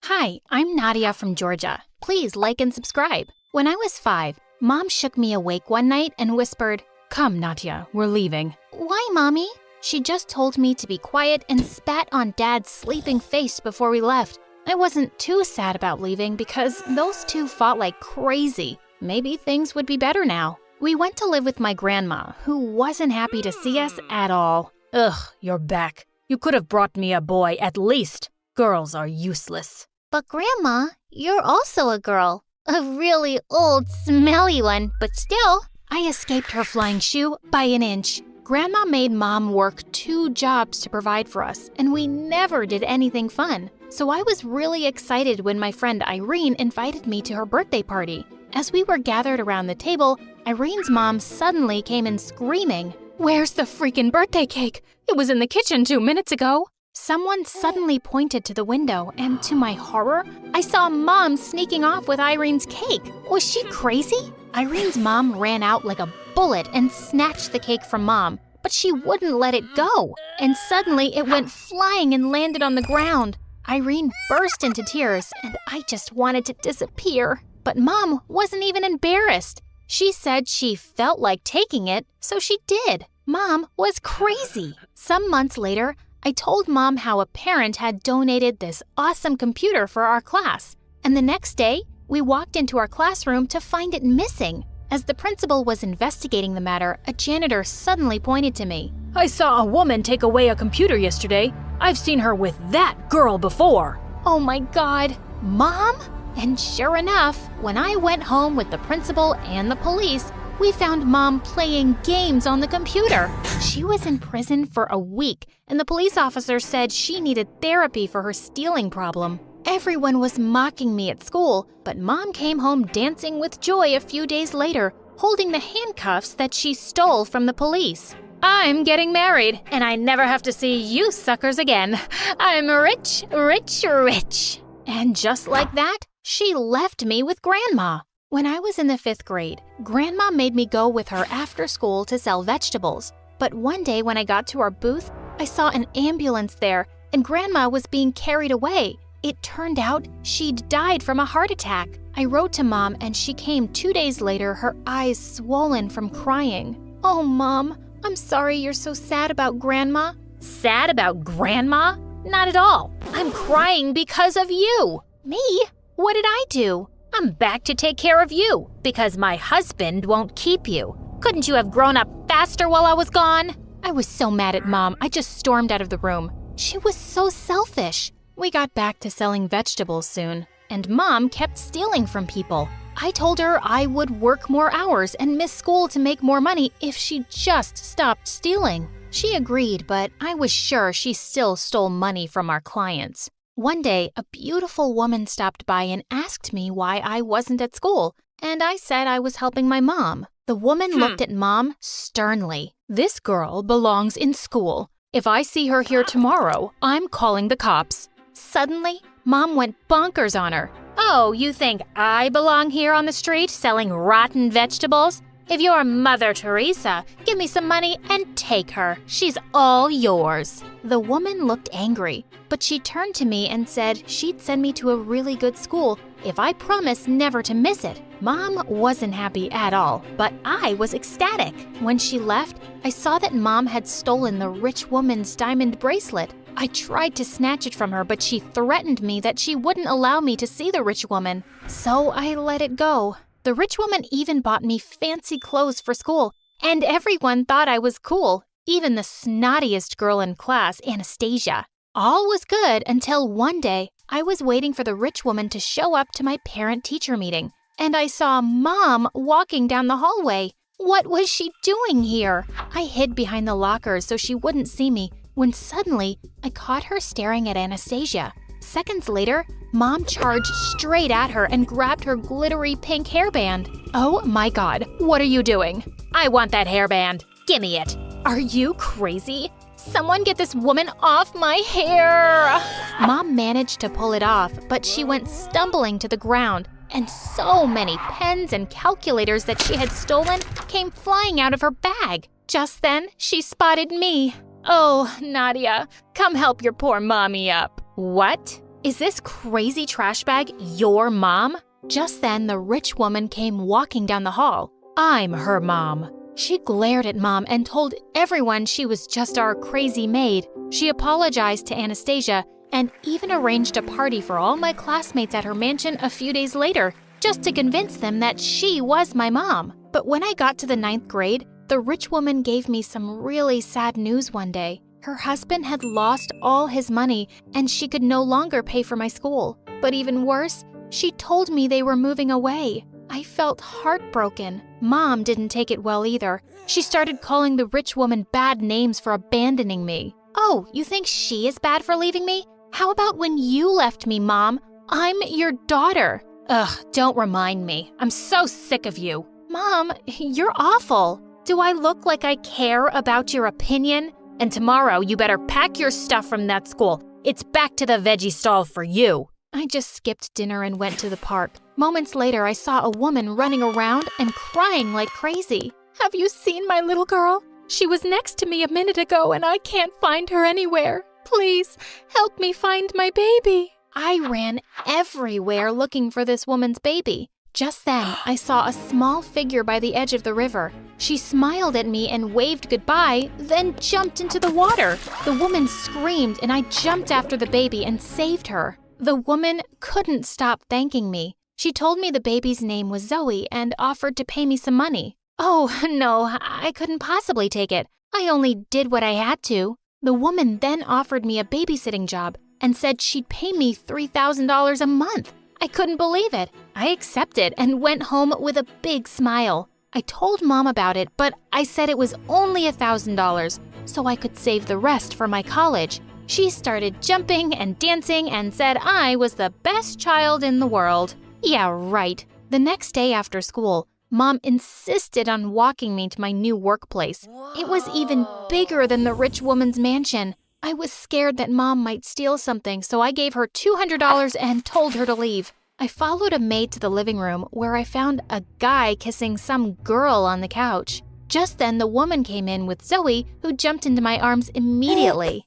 Hi, I'm Nadia from Georgia. Please like and subscribe. When I was 5, Mom shook me awake one night and whispered, "Come, Nadia, we're leaving." "Why, Mommy?" She just told me to be quiet and spat on Dad's sleeping face before we left. I wasn't too sad about leaving because those two fought like crazy. Maybe things would be better now. We went to live with my grandma, who wasn't happy to see us at all. Ugh, you're back. You could have brought me a boy at least. Girls are useless. But Grandma, you're also a girl. A really old, smelly one, but still. I escaped her flying shoe by an inch. Grandma made Mom work 2 jobs to provide for us, and we never did anything fun. So I was really excited when my friend Irene invited me to her birthday party. As we were gathered around the table, Irene's mom suddenly came in screaming, "Where's the freaking birthday cake? It was in the kitchen 2 minutes ago." Someone suddenly pointed to the window, and to my horror, I saw Mom sneaking off with Irene's cake. Was she crazy? Irene's mom ran out like a bullet and snatched the cake from Mom, but she wouldn't let it go. And suddenly it went flying and landed on the ground. Irene burst into tears, and I just wanted to disappear. But Mom wasn't even embarrassed. She said she felt like taking it, so she did. Mom was crazy. Some months later, I told Mom how a parent had donated this awesome computer for our class. And the next day, we walked into our classroom to find it missing. As the principal was investigating the matter, a janitor suddenly pointed to me. I saw a woman take away a computer yesterday. I've seen her with that girl before. Oh my God, Mom? And sure enough, when I went home with the principal and the police, we found Mom playing games on the computer. She was in prison for a week, and the police officer said she needed therapy for her stealing problem. Everyone was mocking me at school, but Mom came home dancing with joy a few days later, holding the handcuffs that she stole from the police. I'm getting married, and I never have to see you suckers again. I'm rich, rich, rich. And just like that, she left me with Grandma. When I was in the 5th grade, Grandma made me go with her after school to sell vegetables. But one day when I got to our booth, I saw an ambulance there, and Grandma was being carried away. It turned out she'd died from a heart attack. I wrote to Mom, and she came 2 days later, her eyes swollen from crying. Oh, Mom, I'm sorry you're so sad about Grandma. Sad about Grandma? Not at all. I'm crying because of you. Me? What did I do? I'm back to take care of you because my husband won't keep you. Couldn't you have grown up faster while I was gone? I was so mad at Mom, I just stormed out of the room. She was so selfish. We got back to selling vegetables soon, and Mom kept stealing from people. I told her I would work more hours and miss school to make more money if she just stopped stealing. She agreed, but I was sure she still stole money from our clients. One day, a beautiful woman stopped by and asked me why I wasn't at school, and I said I was helping my mom. The woman looked at Mom sternly. This girl belongs in school. If I see her here tomorrow, I'm calling the cops. Suddenly, Mom went bonkers on her. Oh, you think I belong here on the street selling rotten vegetables? If you're Mother Teresa, give me some money and take her. She's all yours. The woman looked angry, but she turned to me and said she'd send me to a really good school if I promised never to miss it. Mom wasn't happy at all, but I was ecstatic. When she left, I saw that Mom had stolen the rich woman's diamond bracelet. I tried to snatch it from her, but she threatened me that she wouldn't allow me to see the rich woman. So I let it go. The rich woman even bought me fancy clothes for school, and everyone thought I was cool, even the snottiest girl in class, Anastasia. All was good until one day I was waiting for the rich woman to show up to my parent-teacher meeting, and I saw Mom walking down the hallway. What was she doing here? I hid behind the lockers so she wouldn't see me, when suddenly I caught her staring at Anastasia. Seconds later, Mom charged straight at her and grabbed her glittery pink hairband. Oh my God, what are you doing? I want that hairband. Give me it. Are you crazy? Someone get this woman off my hair! Mom managed to pull it off, but she went stumbling to the ground, and so many pens and calculators that she had stolen came flying out of her bag. Just then, she spotted me. Oh, Nadia, come help your poor mommy up. What? Is this crazy trash bag your mom? Just then, the rich woman came walking down the hall. I'm her mom. She glared at Mom and told everyone she was just our crazy maid. She apologized to Anastasia and even arranged a party for all my classmates at her mansion a few days later, just to convince them that she was my mom. But when I got to the 9th grade, the rich woman gave me some really sad news one day. Her husband had lost all his money and she could no longer pay for my school. But even worse, she told me they were moving away. I felt heartbroken. Mom didn't take it well either. She started calling the rich woman bad names for abandoning me. Oh, you think she is bad for leaving me? How about when you left me, Mom? I'm your daughter. Ugh, don't remind me. I'm so sick of you. Mom, you're awful. Do I look like I care about your opinion? And tomorrow you better pack your stuff from that school. It's back to the veggie stall for you. I just skipped dinner and went to the park. Moments later, I saw a woman running around and crying like crazy. Have you seen my little girl? She was next to me a minute ago and I can't find her anywhere. Please, help me find my baby. I ran everywhere looking for this woman's baby. Just then, I saw a small figure by the edge of the river. She smiled at me and waved goodbye, then jumped into the water. The woman screamed and I jumped after the baby and saved her. The woman couldn't stop thanking me. She told me the baby's name was Zoe and offered to pay me some money. Oh, no, I couldn't possibly take it. I only did what I had to. The woman then offered me a babysitting job and said she'd pay me $3,000 a month. I couldn't believe it. I accepted and went home with a big smile. I told Mom about it, but I said it was only $1,000 so I could save the rest for my college. She started jumping and dancing and said I was the best child in the world. Yeah, right. The next day after school, Mom insisted on walking me to my new workplace. It was even bigger than the rich woman's mansion. I was scared that Mom might steal something, so I gave her $200 and told her to leave. I followed a maid to the living room where I found a guy kissing some girl on the couch. Just then, the woman came in with Zoe, who jumped into my arms immediately.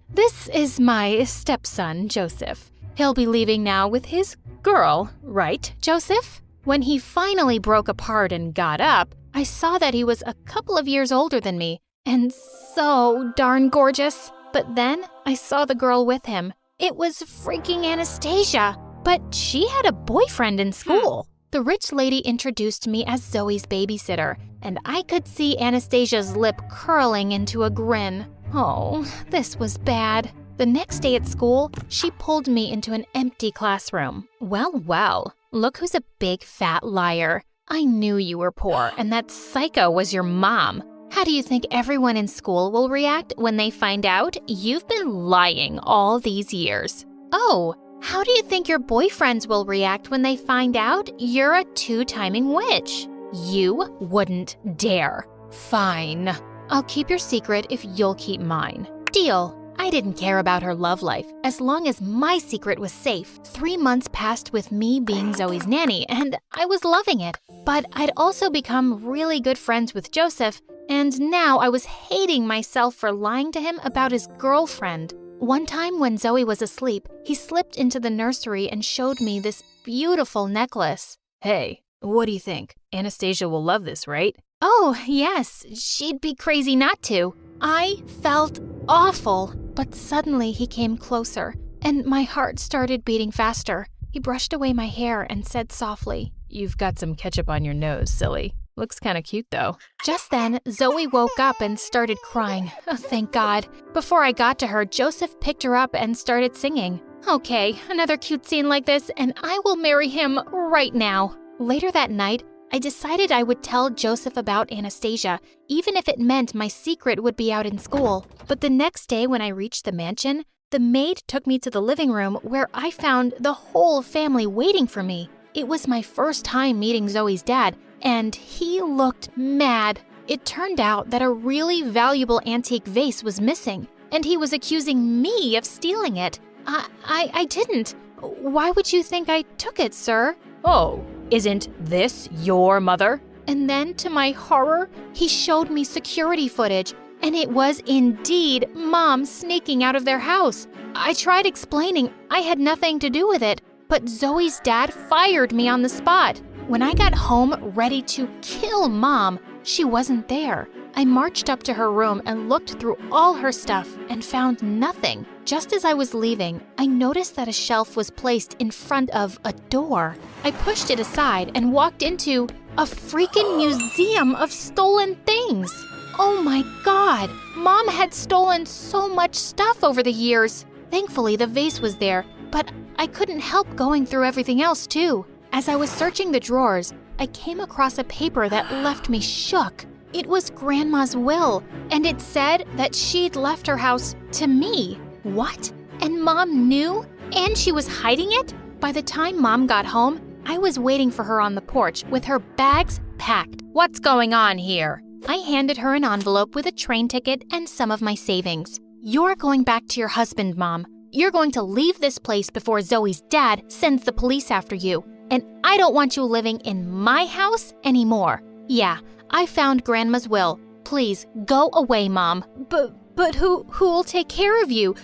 This is my stepson, Joseph. He'll be leaving now with his girl, right, Joseph? When he finally broke apart and got up, I saw that he was a couple of years older than me, and so darn gorgeous. But then I saw the girl with him. It was freaking Anastasia, but she had a boyfriend in school. The rich lady introduced me as Zoe's babysitter, and I could see Anastasia's lip curling into a grin. Oh, this was bad. The next day at school, she pulled me into an empty classroom. Well, look who's a big fat liar. I knew you were poor and that psycho was your mom. How do you think everyone in school will react when they find out you've been lying all these years? Oh, how do you think your boyfriends will react when they find out you're a two-timing witch? You wouldn't dare. Fine. I'll keep your secret if you'll keep mine. Deal. I didn't care about her love life as long as my secret was safe. 3 months passed with me being Zoe's nanny, and I was loving it. But I'd also become really good friends with Joseph, and now I was hating myself for lying to him about his girlfriend. One time when Zoe was asleep, he slipped into the nursery and showed me this beautiful necklace. Hey, what do you think? Anastasia will love this, right? Oh, yes, she'd be crazy not to. I felt awful, but suddenly he came closer, and my heart started beating faster. He brushed away my hair and said softly, "You've got some ketchup on your nose, silly. Looks kind of cute, though." Just then, Zoe woke up and started crying. Oh, thank God. Before I got to her, Joseph picked her up and started singing. Okay, another cute scene like this, and I will marry him right now. Later that night, I decided I would tell Joseph about Anastasia, even if it meant my secret would be out in school. But the next day when I reached the mansion, the maid took me to the living room where I found the whole family waiting for me. It was my first time meeting Zoe's dad, and he looked mad. It turned out that a really valuable antique vase was missing, and he was accusing me of stealing it. I didn't. Why would you think I took it, sir? Oh, isn't this your mother? And then, to my horror, he showed me security footage, and it was indeed Mom sneaking out of their house. I tried explaining I had nothing to do with it, but Zoe's dad fired me on the spot. When I got home ready to kill Mom, she wasn't there. I marched up to her room and looked through all her stuff and found nothing. Just as I was leaving, I noticed that a shelf was placed in front of a door. I pushed it aside and walked into a freaking museum of stolen things. Oh my God, Mom had stolen so much stuff over the years. Thankfully, the vase was there, but I couldn't help going through everything else too. As I was searching the drawers, I came across a paper that left me shook. It was Grandma's will, and it said that she'd left her house to me. What? And Mom knew? And she was hiding it? By the time Mom got home, I was waiting for her on the porch with her bags packed. What's going on here? I handed her an envelope with a train ticket and some of my savings. You're going back to your husband, Mom. You're going to leave this place before Zoe's dad sends the police after you. And I don't want you living in my house anymore. Yeah, I found Grandma's will. Please, go away, Mom. But who'll take care of you?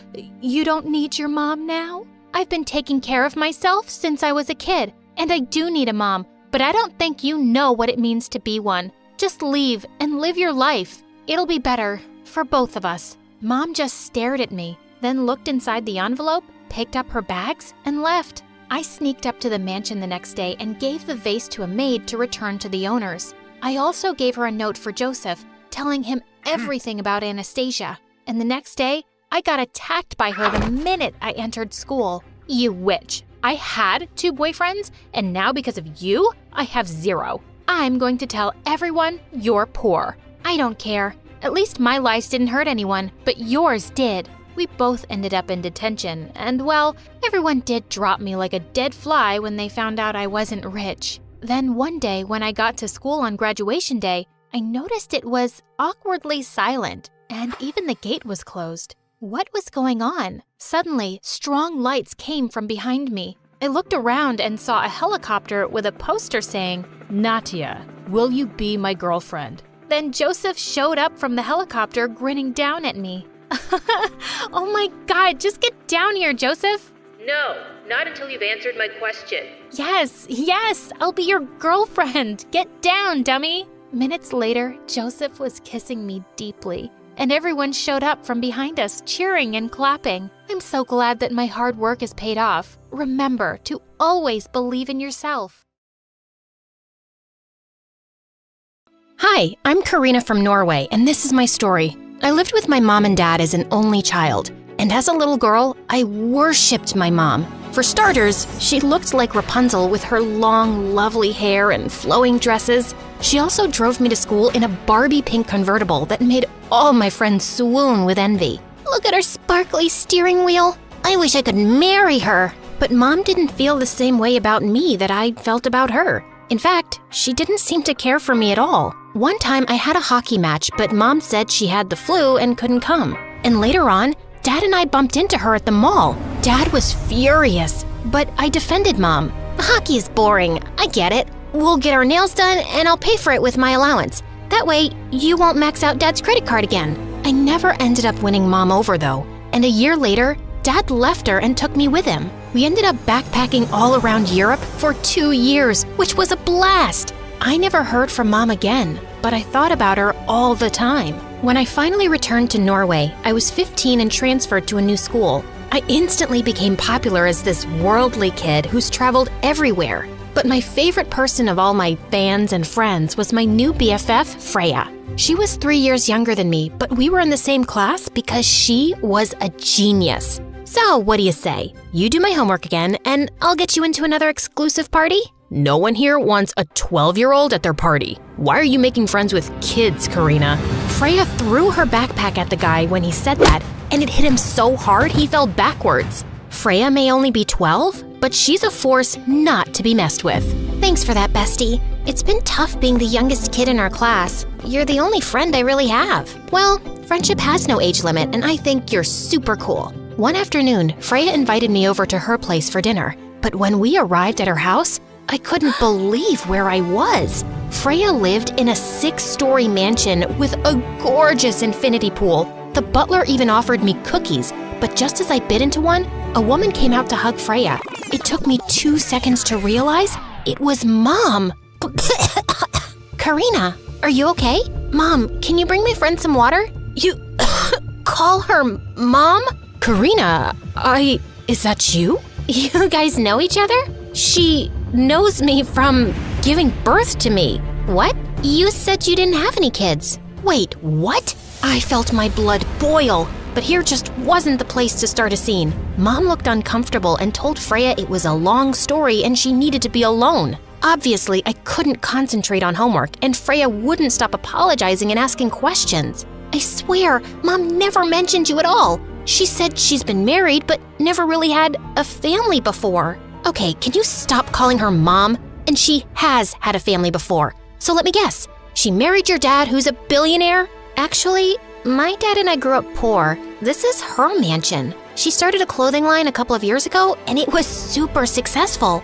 You don't need your mom now? I've been taking care of myself since I was a kid, and I do need a mom, but I don't think you know what it means to be one. Just leave and live your life. It'll be better for both of us. Mom just stared at me, then looked inside the envelope, picked up her bags, and left. I sneaked up to the mansion the next day and gave the vase to a maid to return to the owners. I also gave her a note for Joseph, telling him everything about Anastasia. And the next day, I got attacked by her the minute I entered school. You witch. I had 2 boyfriends, and now because of you, I have 0. I'm going to tell everyone you're poor. I don't care. At least my lies didn't hurt anyone, but yours did. We both ended up in detention, and well, everyone did drop me like a dead fly when they found out I wasn't rich. Then one day when I got to school on graduation day, I noticed it was awkwardly silent, and even the gate was closed. What was going on? Suddenly, strong lights came from behind me. I looked around and saw a helicopter with a poster saying, Natia, will you be my girlfriend? Then Joseph showed up from the helicopter grinning down at me. Oh my God, just get down here, Joseph. No, not until you've answered my question. Yes, I'll be your girlfriend. Get down, dummy. Minutes later, Joseph was kissing me deeply, and everyone showed up from behind us, cheering and clapping. I'm so glad that my hard work has paid off. Remember to always believe in yourself. Hi, I'm Karina from Norway, and this is my story. I lived with my mom and dad as an only child, and as a little girl, I worshipped my mom. For starters, she looked like Rapunzel with her long, lovely hair and flowing dresses. She also drove me to school in a Barbie pink convertible that made all my friends swoon with envy. Look at her sparkly steering wheel. I wish I could marry her. But Mom didn't feel the same way about me that I felt about her. In fact, she didn't seem to care for me at all. One time I had a hockey match, but Mom said she had the flu and couldn't come. And later on, Dad and I bumped into her at the mall. Dad was furious, but I defended Mom. Hockey is boring, I get it. We'll get our nails done and I'll pay for it with my allowance. That way, you won't max out Dad's credit card again. I never ended up winning Mom over though. And a year later, Dad left her and took me with him. We ended up backpacking all around Europe for 2 years, which was a blast. I never heard from Mom again, but I thought about her all the time. When I finally returned to Norway, I was 15 and transferred to a new school. I instantly became popular as this worldly kid who's traveled everywhere. But my favorite person of all my fans and friends was my new BFF, Freya. She was 3 years younger than me, but we were in the same class because she was a genius. So what do you say? You do my homework again, and I'll get you into another exclusive party? No one here wants a 12-year-old at their party. Why are you making friends with kids, Karina? Freya threw her backpack at the guy when he said that, and it hit him so hard he fell backwards. Freya may only be 12, but she's a force not to be messed with. Thanks for that, bestie. It's been tough being the youngest kid in our class. You're the only friend I really have. Well, friendship has no age limit, and I think you're super cool. One afternoon, Freya invited me over to her place for dinner, but when we arrived at her house, I couldn't believe where I was. Freya lived in a 6-story mansion with a gorgeous infinity pool. The butler even offered me cookies, but just as I bit into one, a woman came out to hug Freya. It took me 2 seconds to realize It was Mom. Karina, are you okay? Mom, can you bring my friend some water? You call her Mom? Karina, is that you? You guys know each other? She knows me from giving birth to me. What? You said you didn't have any kids. Wait, what? I felt my blood boil, but here just wasn't the place to start a scene. Mom looked uncomfortable and told Freya it was a long story and she needed to be alone. Obviously, I couldn't concentrate on homework, and Freya wouldn't stop apologizing and asking questions. I swear, Mom never mentioned you at all. She said she's been married, but never really had a family before. Okay, can you stop calling her Mom? And she has had a family before. So let me guess, she married your dad who's a billionaire? Actually, my dad and I grew up poor. This is her mansion. She started a clothing line a couple of years ago, and it was super successful.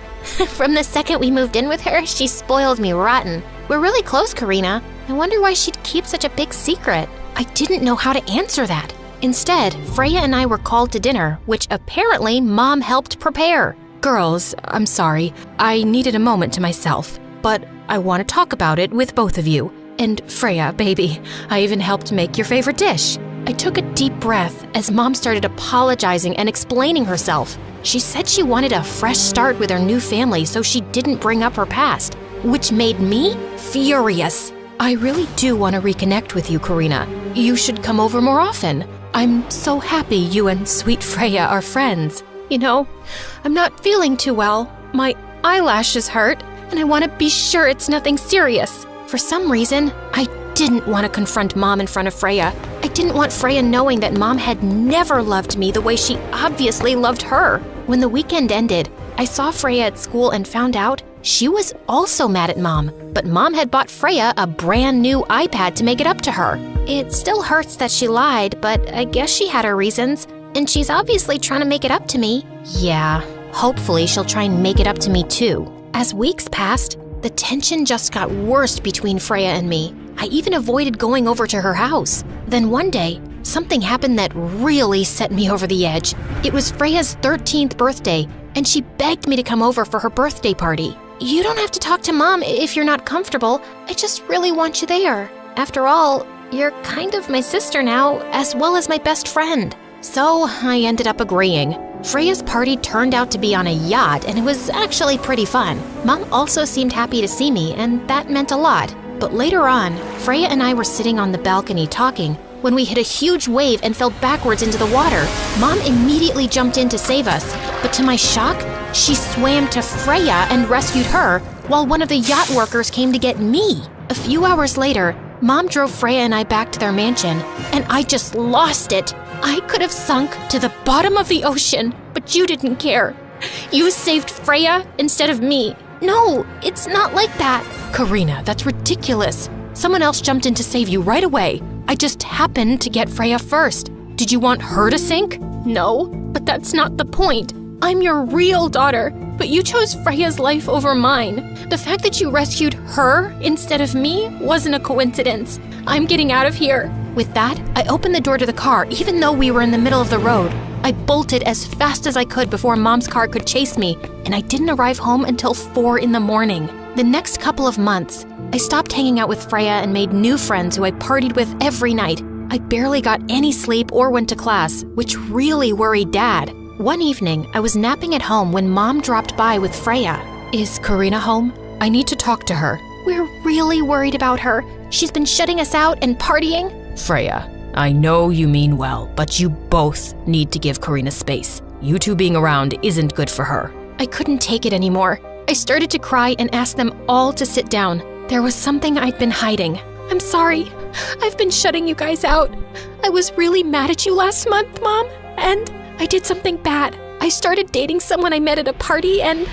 From the second we moved in with her, she spoiled me rotten. We're really close, Karina. I wonder why she'd keep such a big secret. I didn't know how to answer that. Instead, Freya and I were called to dinner, which apparently Mom helped prepare. Girls, I'm sorry. I needed a moment to myself, but I want to talk about it with both of you. And Freya, baby, I even helped make your favorite dish. I took a deep breath as Mom started apologizing and explaining herself. She said she wanted a fresh start with her new family, so she didn't bring up her past, which made me furious. I really do want to reconnect with you, Karina. You should come over more often. I'm so happy you and sweet Freya are friends. You know, I'm not feeling too well. My eyelashes hurt, and I want to be sure it's nothing serious. For some reason, I didn't want to confront Mom in front of Freya. I didn't want Freya knowing that Mom had never loved me the way she obviously loved her. When the weekend ended, I saw Freya at school and found out she was also mad at Mom, but Mom had bought Freya a brand new iPad to make it up to her. It still hurts that she lied, but I guess she had her reasons, and she's obviously trying to make it up to me. Yeah, hopefully she'll try and make it up to me too. As weeks passed, the tension just got worse between Freya and me. I even avoided going over to her house. Then one day, something happened that really set me over the edge. It was Freya's 13th birthday, and she begged me to come over for her birthday party. You don't have to talk to Mom if you're not comfortable. I just really want you there. After all, you're kind of my sister now, as well as my best friend. So I ended up agreeing. Freya's party turned out to be on a yacht, and it was actually pretty fun. Mom also seemed happy to see me, and that meant a lot. But later on, Freya and I were sitting on the balcony talking when we hit a huge wave and fell backwards into the water. Mom immediately jumped in to save us, but to my shock, she swam to Freya and rescued her, while one of the yacht workers came to get me. A few hours later, Mom drove Freya and I back to their mansion, and I just lost it. I could have sunk to the bottom of the ocean, but you didn't care. You saved Freya instead of me. No, it's not like that. Karina, that's ridiculous. Someone else jumped in to save you right away. I just happened to get Freya first. Did you want her to sink? No, but that's not the point. I'm your real daughter, but you chose Freya's life over mine. The fact that you rescued her instead of me wasn't a coincidence. I'm getting out of here. With that, I opened the door to the car, even though we were in the middle of the road. I bolted as fast as I could before Mom's car could chase me, and I didn't arrive home until 4 in the morning. The next couple of months, I stopped hanging out with Freya and made new friends who I partied with every night. I barely got any sleep or went to class, which really worried Dad. One evening, I was napping at home when Mom dropped by with Freya. Is Karina home? I need to talk to her. We're really worried about her. She's been shutting us out and partying. Freya, I know you mean well, but you both need to give Karina space. You two being around isn't good for her. I couldn't take it anymore. I started to cry and asked them all to sit down. There was something I'd been hiding. I'm sorry. I've been shutting you guys out. I was really mad at you last month, Mom, and I did something bad. I started dating someone I met at a party, and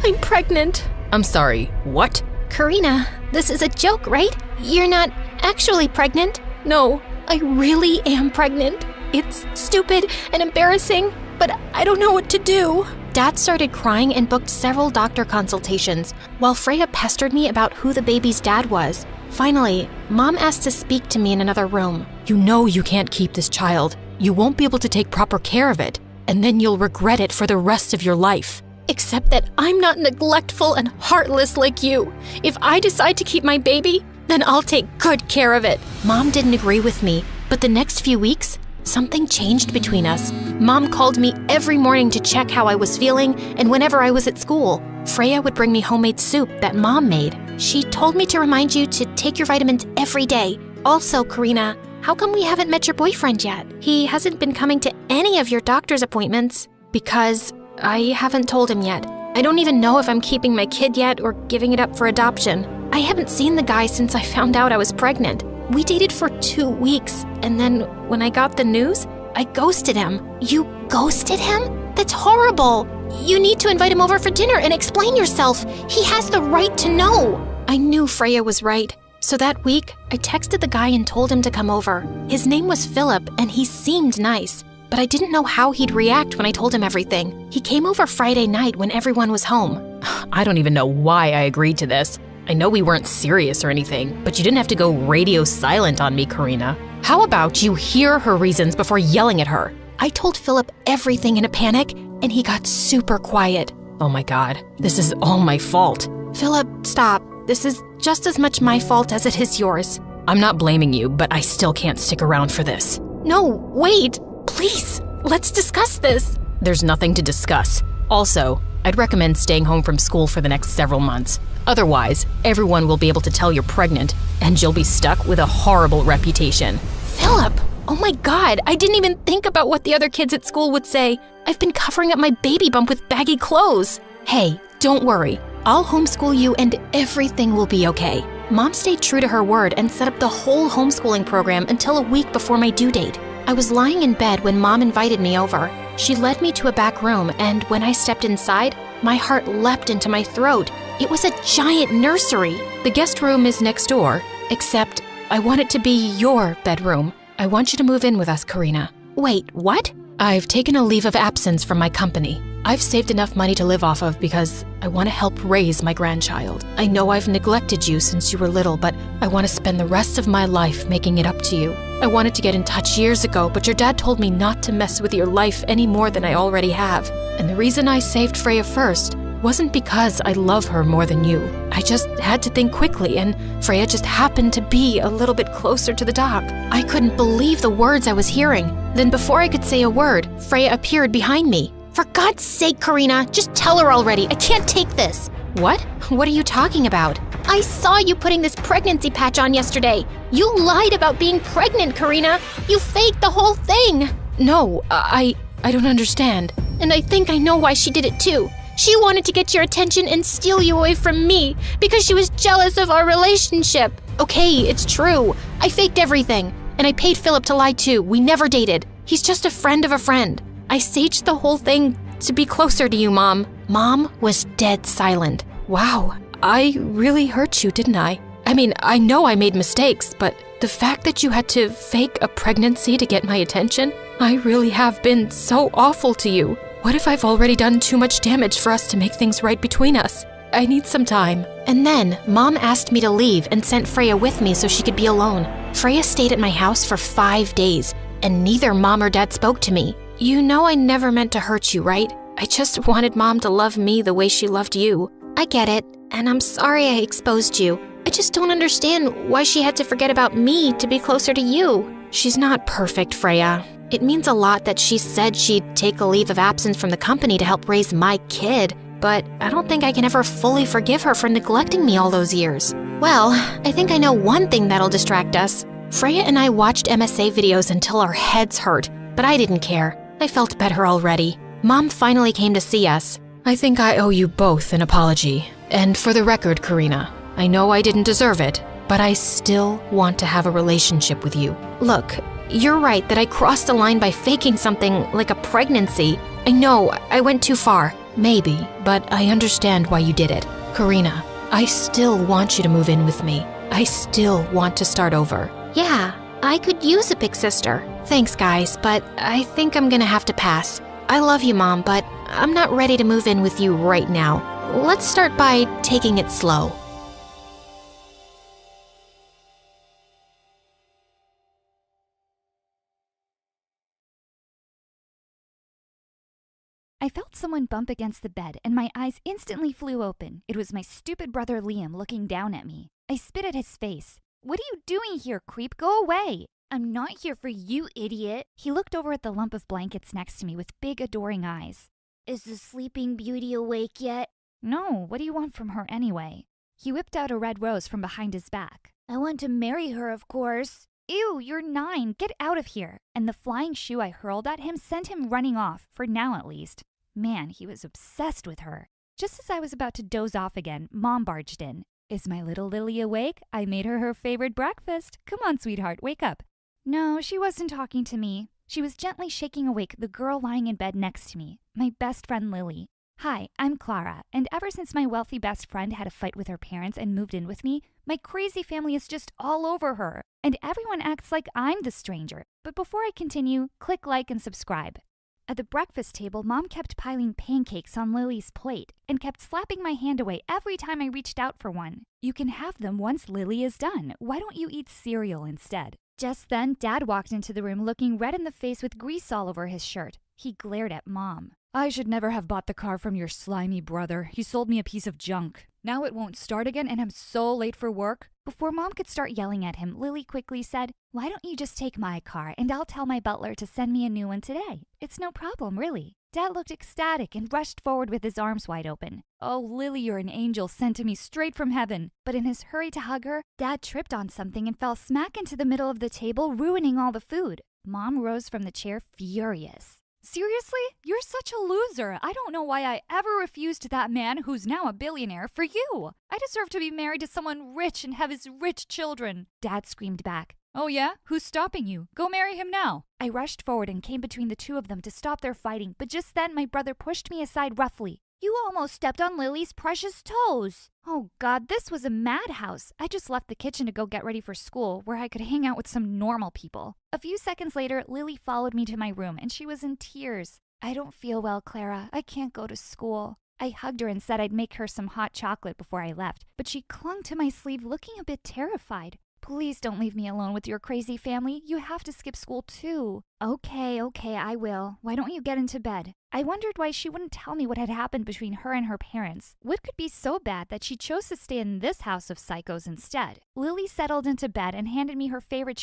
I'm pregnant. I'm sorry, what? Karina, this is a joke, right? You're not actually pregnant? No, I really am pregnant. It's stupid and embarrassing, but I don't know what to do. Dad started crying and booked several doctor consultations, while Freya pestered me about who the baby's dad was. Finally, Mom asked to speak to me in another room. You know you can't keep this child. You won't be able to take proper care of it, and then you'll regret it for the rest of your life. Except that I'm not neglectful and heartless like you. If I decide to keep my baby, then I'll take good care of it. Mom didn't agree with me, but the next few weeks, something changed between us. Mom called me every morning to check how I was feeling, and whenever I was at school, Freya would bring me homemade soup that Mom made. She told me to remind you to take your vitamins every day. Also, Karina, how come we haven't met your boyfriend yet? He hasn't been coming to any of your doctor's appointments. Because I haven't told him yet. I don't even know if I'm keeping my kid yet or giving it up for adoption. I haven't seen the guy since I found out I was pregnant. We dated for 2 weeks, and then when I got the news, I ghosted him. You ghosted him? That's horrible. You need to invite him over for dinner and explain yourself. He has the right to know. I knew Freya was right. So that week, I texted the guy and told him to come over. His name was Philip, and he seemed nice. But I didn't know how he'd react when I told him everything. He came over Friday night when everyone was home. I don't even know why I agreed to this. I know we weren't serious or anything, but you didn't have to go radio silent on me, Karina. How about you hear her reasons before yelling at her? I told Philip everything in a panic, and he got super quiet. Oh my God, this is all my fault. Philip, stop. This is just as much my fault as it is yours. I'm not blaming you, but I still can't stick around for this. No, wait. Please, let's discuss this. There's nothing to discuss. Also, I'd recommend staying home from school for the next several months. Otherwise, everyone will be able to tell you're pregnant, and you'll be stuck with a horrible reputation. Philip, oh my God, I didn't even think about what the other kids at school would say. I've been covering up my baby bump with baggy clothes. Hey, don't worry. I'll homeschool you and everything will be okay. Mom stayed true to her word and set up the whole homeschooling program until a week before my due date. I was lying in bed when Mom invited me over. She led me to a back room, and when I stepped inside, my heart leapt into my throat. It was a giant nursery. The guest room is next door, except I want it to be your bedroom. I want you to move in with us, Karina. Wait, what? I've taken a leave of absence from my company. I've saved enough money to live off of because I want to help raise my grandchild. I know I've neglected you since you were little, but I want to spend the rest of my life making it up to you. I wanted to get in touch years ago, but your dad told me not to mess with your life any more than I already have. And the reason I saved Freya first wasn't because I love her more than you. I just had to think quickly, and Freya just happened to be a little bit closer to the dock. I couldn't believe the words I was hearing. Then before I could say a word, Freya appeared behind me. For God's sake, Karina, just tell her already. I can't take this. What? What are you talking about? I saw you putting this pregnancy patch on yesterday. You lied about being pregnant, Karina. You faked the whole thing. No, I don't understand. And I think I know why she did it too. She wanted to get your attention and steal you away from me because she was jealous of our relationship. Okay, it's true. I faked everything. And I paid Philip to lie too. We never dated. He's just a friend of a friend. I staged the whole thing to be closer to you, Mom. Mom was dead silent. Wow, I really hurt you, didn't I? I mean, I know I made mistakes, but the fact that you had to fake a pregnancy to get my attention, I really have been so awful to you. What if I've already done too much damage for us to make things right between us? I need some time. And then, Mom asked me to leave and sent Freya with me so she could be alone. Freya stayed at my house for 5 days, and neither Mom or Dad spoke to me. You know I never meant to hurt you, right? I just wanted Mom to love me the way she loved you. I get it, and I'm sorry I exposed you. I just don't understand why she had to forget about me to be closer to you. She's not perfect, Freya. It means a lot that she said she'd take a leave of absence from the company to help raise my kid, but I don't think I can ever fully forgive her for neglecting me all those years. Well, I think I know one thing that'll distract us. Freya and I watched MSA videos until our heads hurt, but I didn't care. I felt better already. Mom finally came to see us. I think I owe you both an apology. And for the record, Karina, I know I didn't deserve it, but I still want to have a relationship with you. Look, you're right that I crossed a line by faking something like a pregnancy. I know I went too far, maybe, but I understand why you did it. Karina, I still want you to move in with me. I still want to start over. Yeah, I could use a big sister. Thanks, guys, but I think I'm gonna have to pass. I love you, Mom, but I'm not ready to move in with you right now. Let's start by taking it slow. I felt someone bump against the bed, and my eyes instantly flew open. It was my stupid brother Liam looking down at me. I spit at his face. "What are you doing here, creep? Go away!" "I'm not here for you, idiot." He looked over at the lump of blankets next to me with big, adoring eyes. Is the sleeping beauty awake yet? "No, what do you want from her anyway?" He whipped out a red rose from behind his back. I want to marry her, of course. "Ew, you're 9. Get out of here." And the flying shoe I hurled at him sent him running off, for now at least. Man, he was obsessed with her. Just as I was about to doze off again, Mom barged in. "Is my little Lily awake? I made her favorite breakfast. Come on, sweetheart, wake up." No, she wasn't talking to me. She was gently shaking awake the girl lying in bed next to me, my best friend Lily. "Hi, I'm Clara, and ever since my wealthy best friend had a fight with her parents and moved in with me, my crazy family is just all over her, and everyone acts like I'm the stranger." But before I continue, click like and subscribe. At the breakfast table, Mom kept piling pancakes on Lily's plate and kept slapping my hand away every time I reached out for one. "You can have them once Lily is done. Why don't you eat cereal instead?" Just then, Dad walked into the room looking red in the face with grease all over his shirt. He glared at Mom. "I should never have bought the car from your slimy brother. He sold me a piece of junk. Now it won't start again and I'm so late for work." Before Mom could start yelling at him, Lily quickly said, "Why don't you just take my car and I'll tell my butler to send me a new one today? It's no problem, really." Dad looked ecstatic and rushed forward with his arms wide open. "Oh, Lily, you're an angel sent to me straight from heaven." But in his hurry to hug her, Dad tripped on something and fell smack into the middle of the table, ruining all the food. Mom rose from the chair furious. "Seriously? You're such a loser. I don't know why I ever refused that man who's now a billionaire for you. I deserve to be married to someone rich and have his rich children." Dad screamed back. "Oh yeah? Who's stopping you? Go marry him now." I rushed forward and came between the two of them to stop their fighting, but just then my brother pushed me aside roughly. "You almost stepped on Lily's precious toes." Oh God, this was a madhouse. I just left the kitchen to go get ready for school, where I could hang out with some normal people. A few seconds later, Lily followed me to my room, and she was in tears. "I don't feel well, Clara. I can't go to school." I hugged her and said I'd make her some hot chocolate before I left, but she clung to my sleeve looking a bit terrified. "Please don't leave me alone with your crazy family. You have to skip school too." Okay, I will. Why don't you get into bed?" I wondered why she wouldn't tell me what had happened between her and her parents. What could be so bad that she chose to stay in this house of psychos instead? Lily settled into bed and handed me her favorite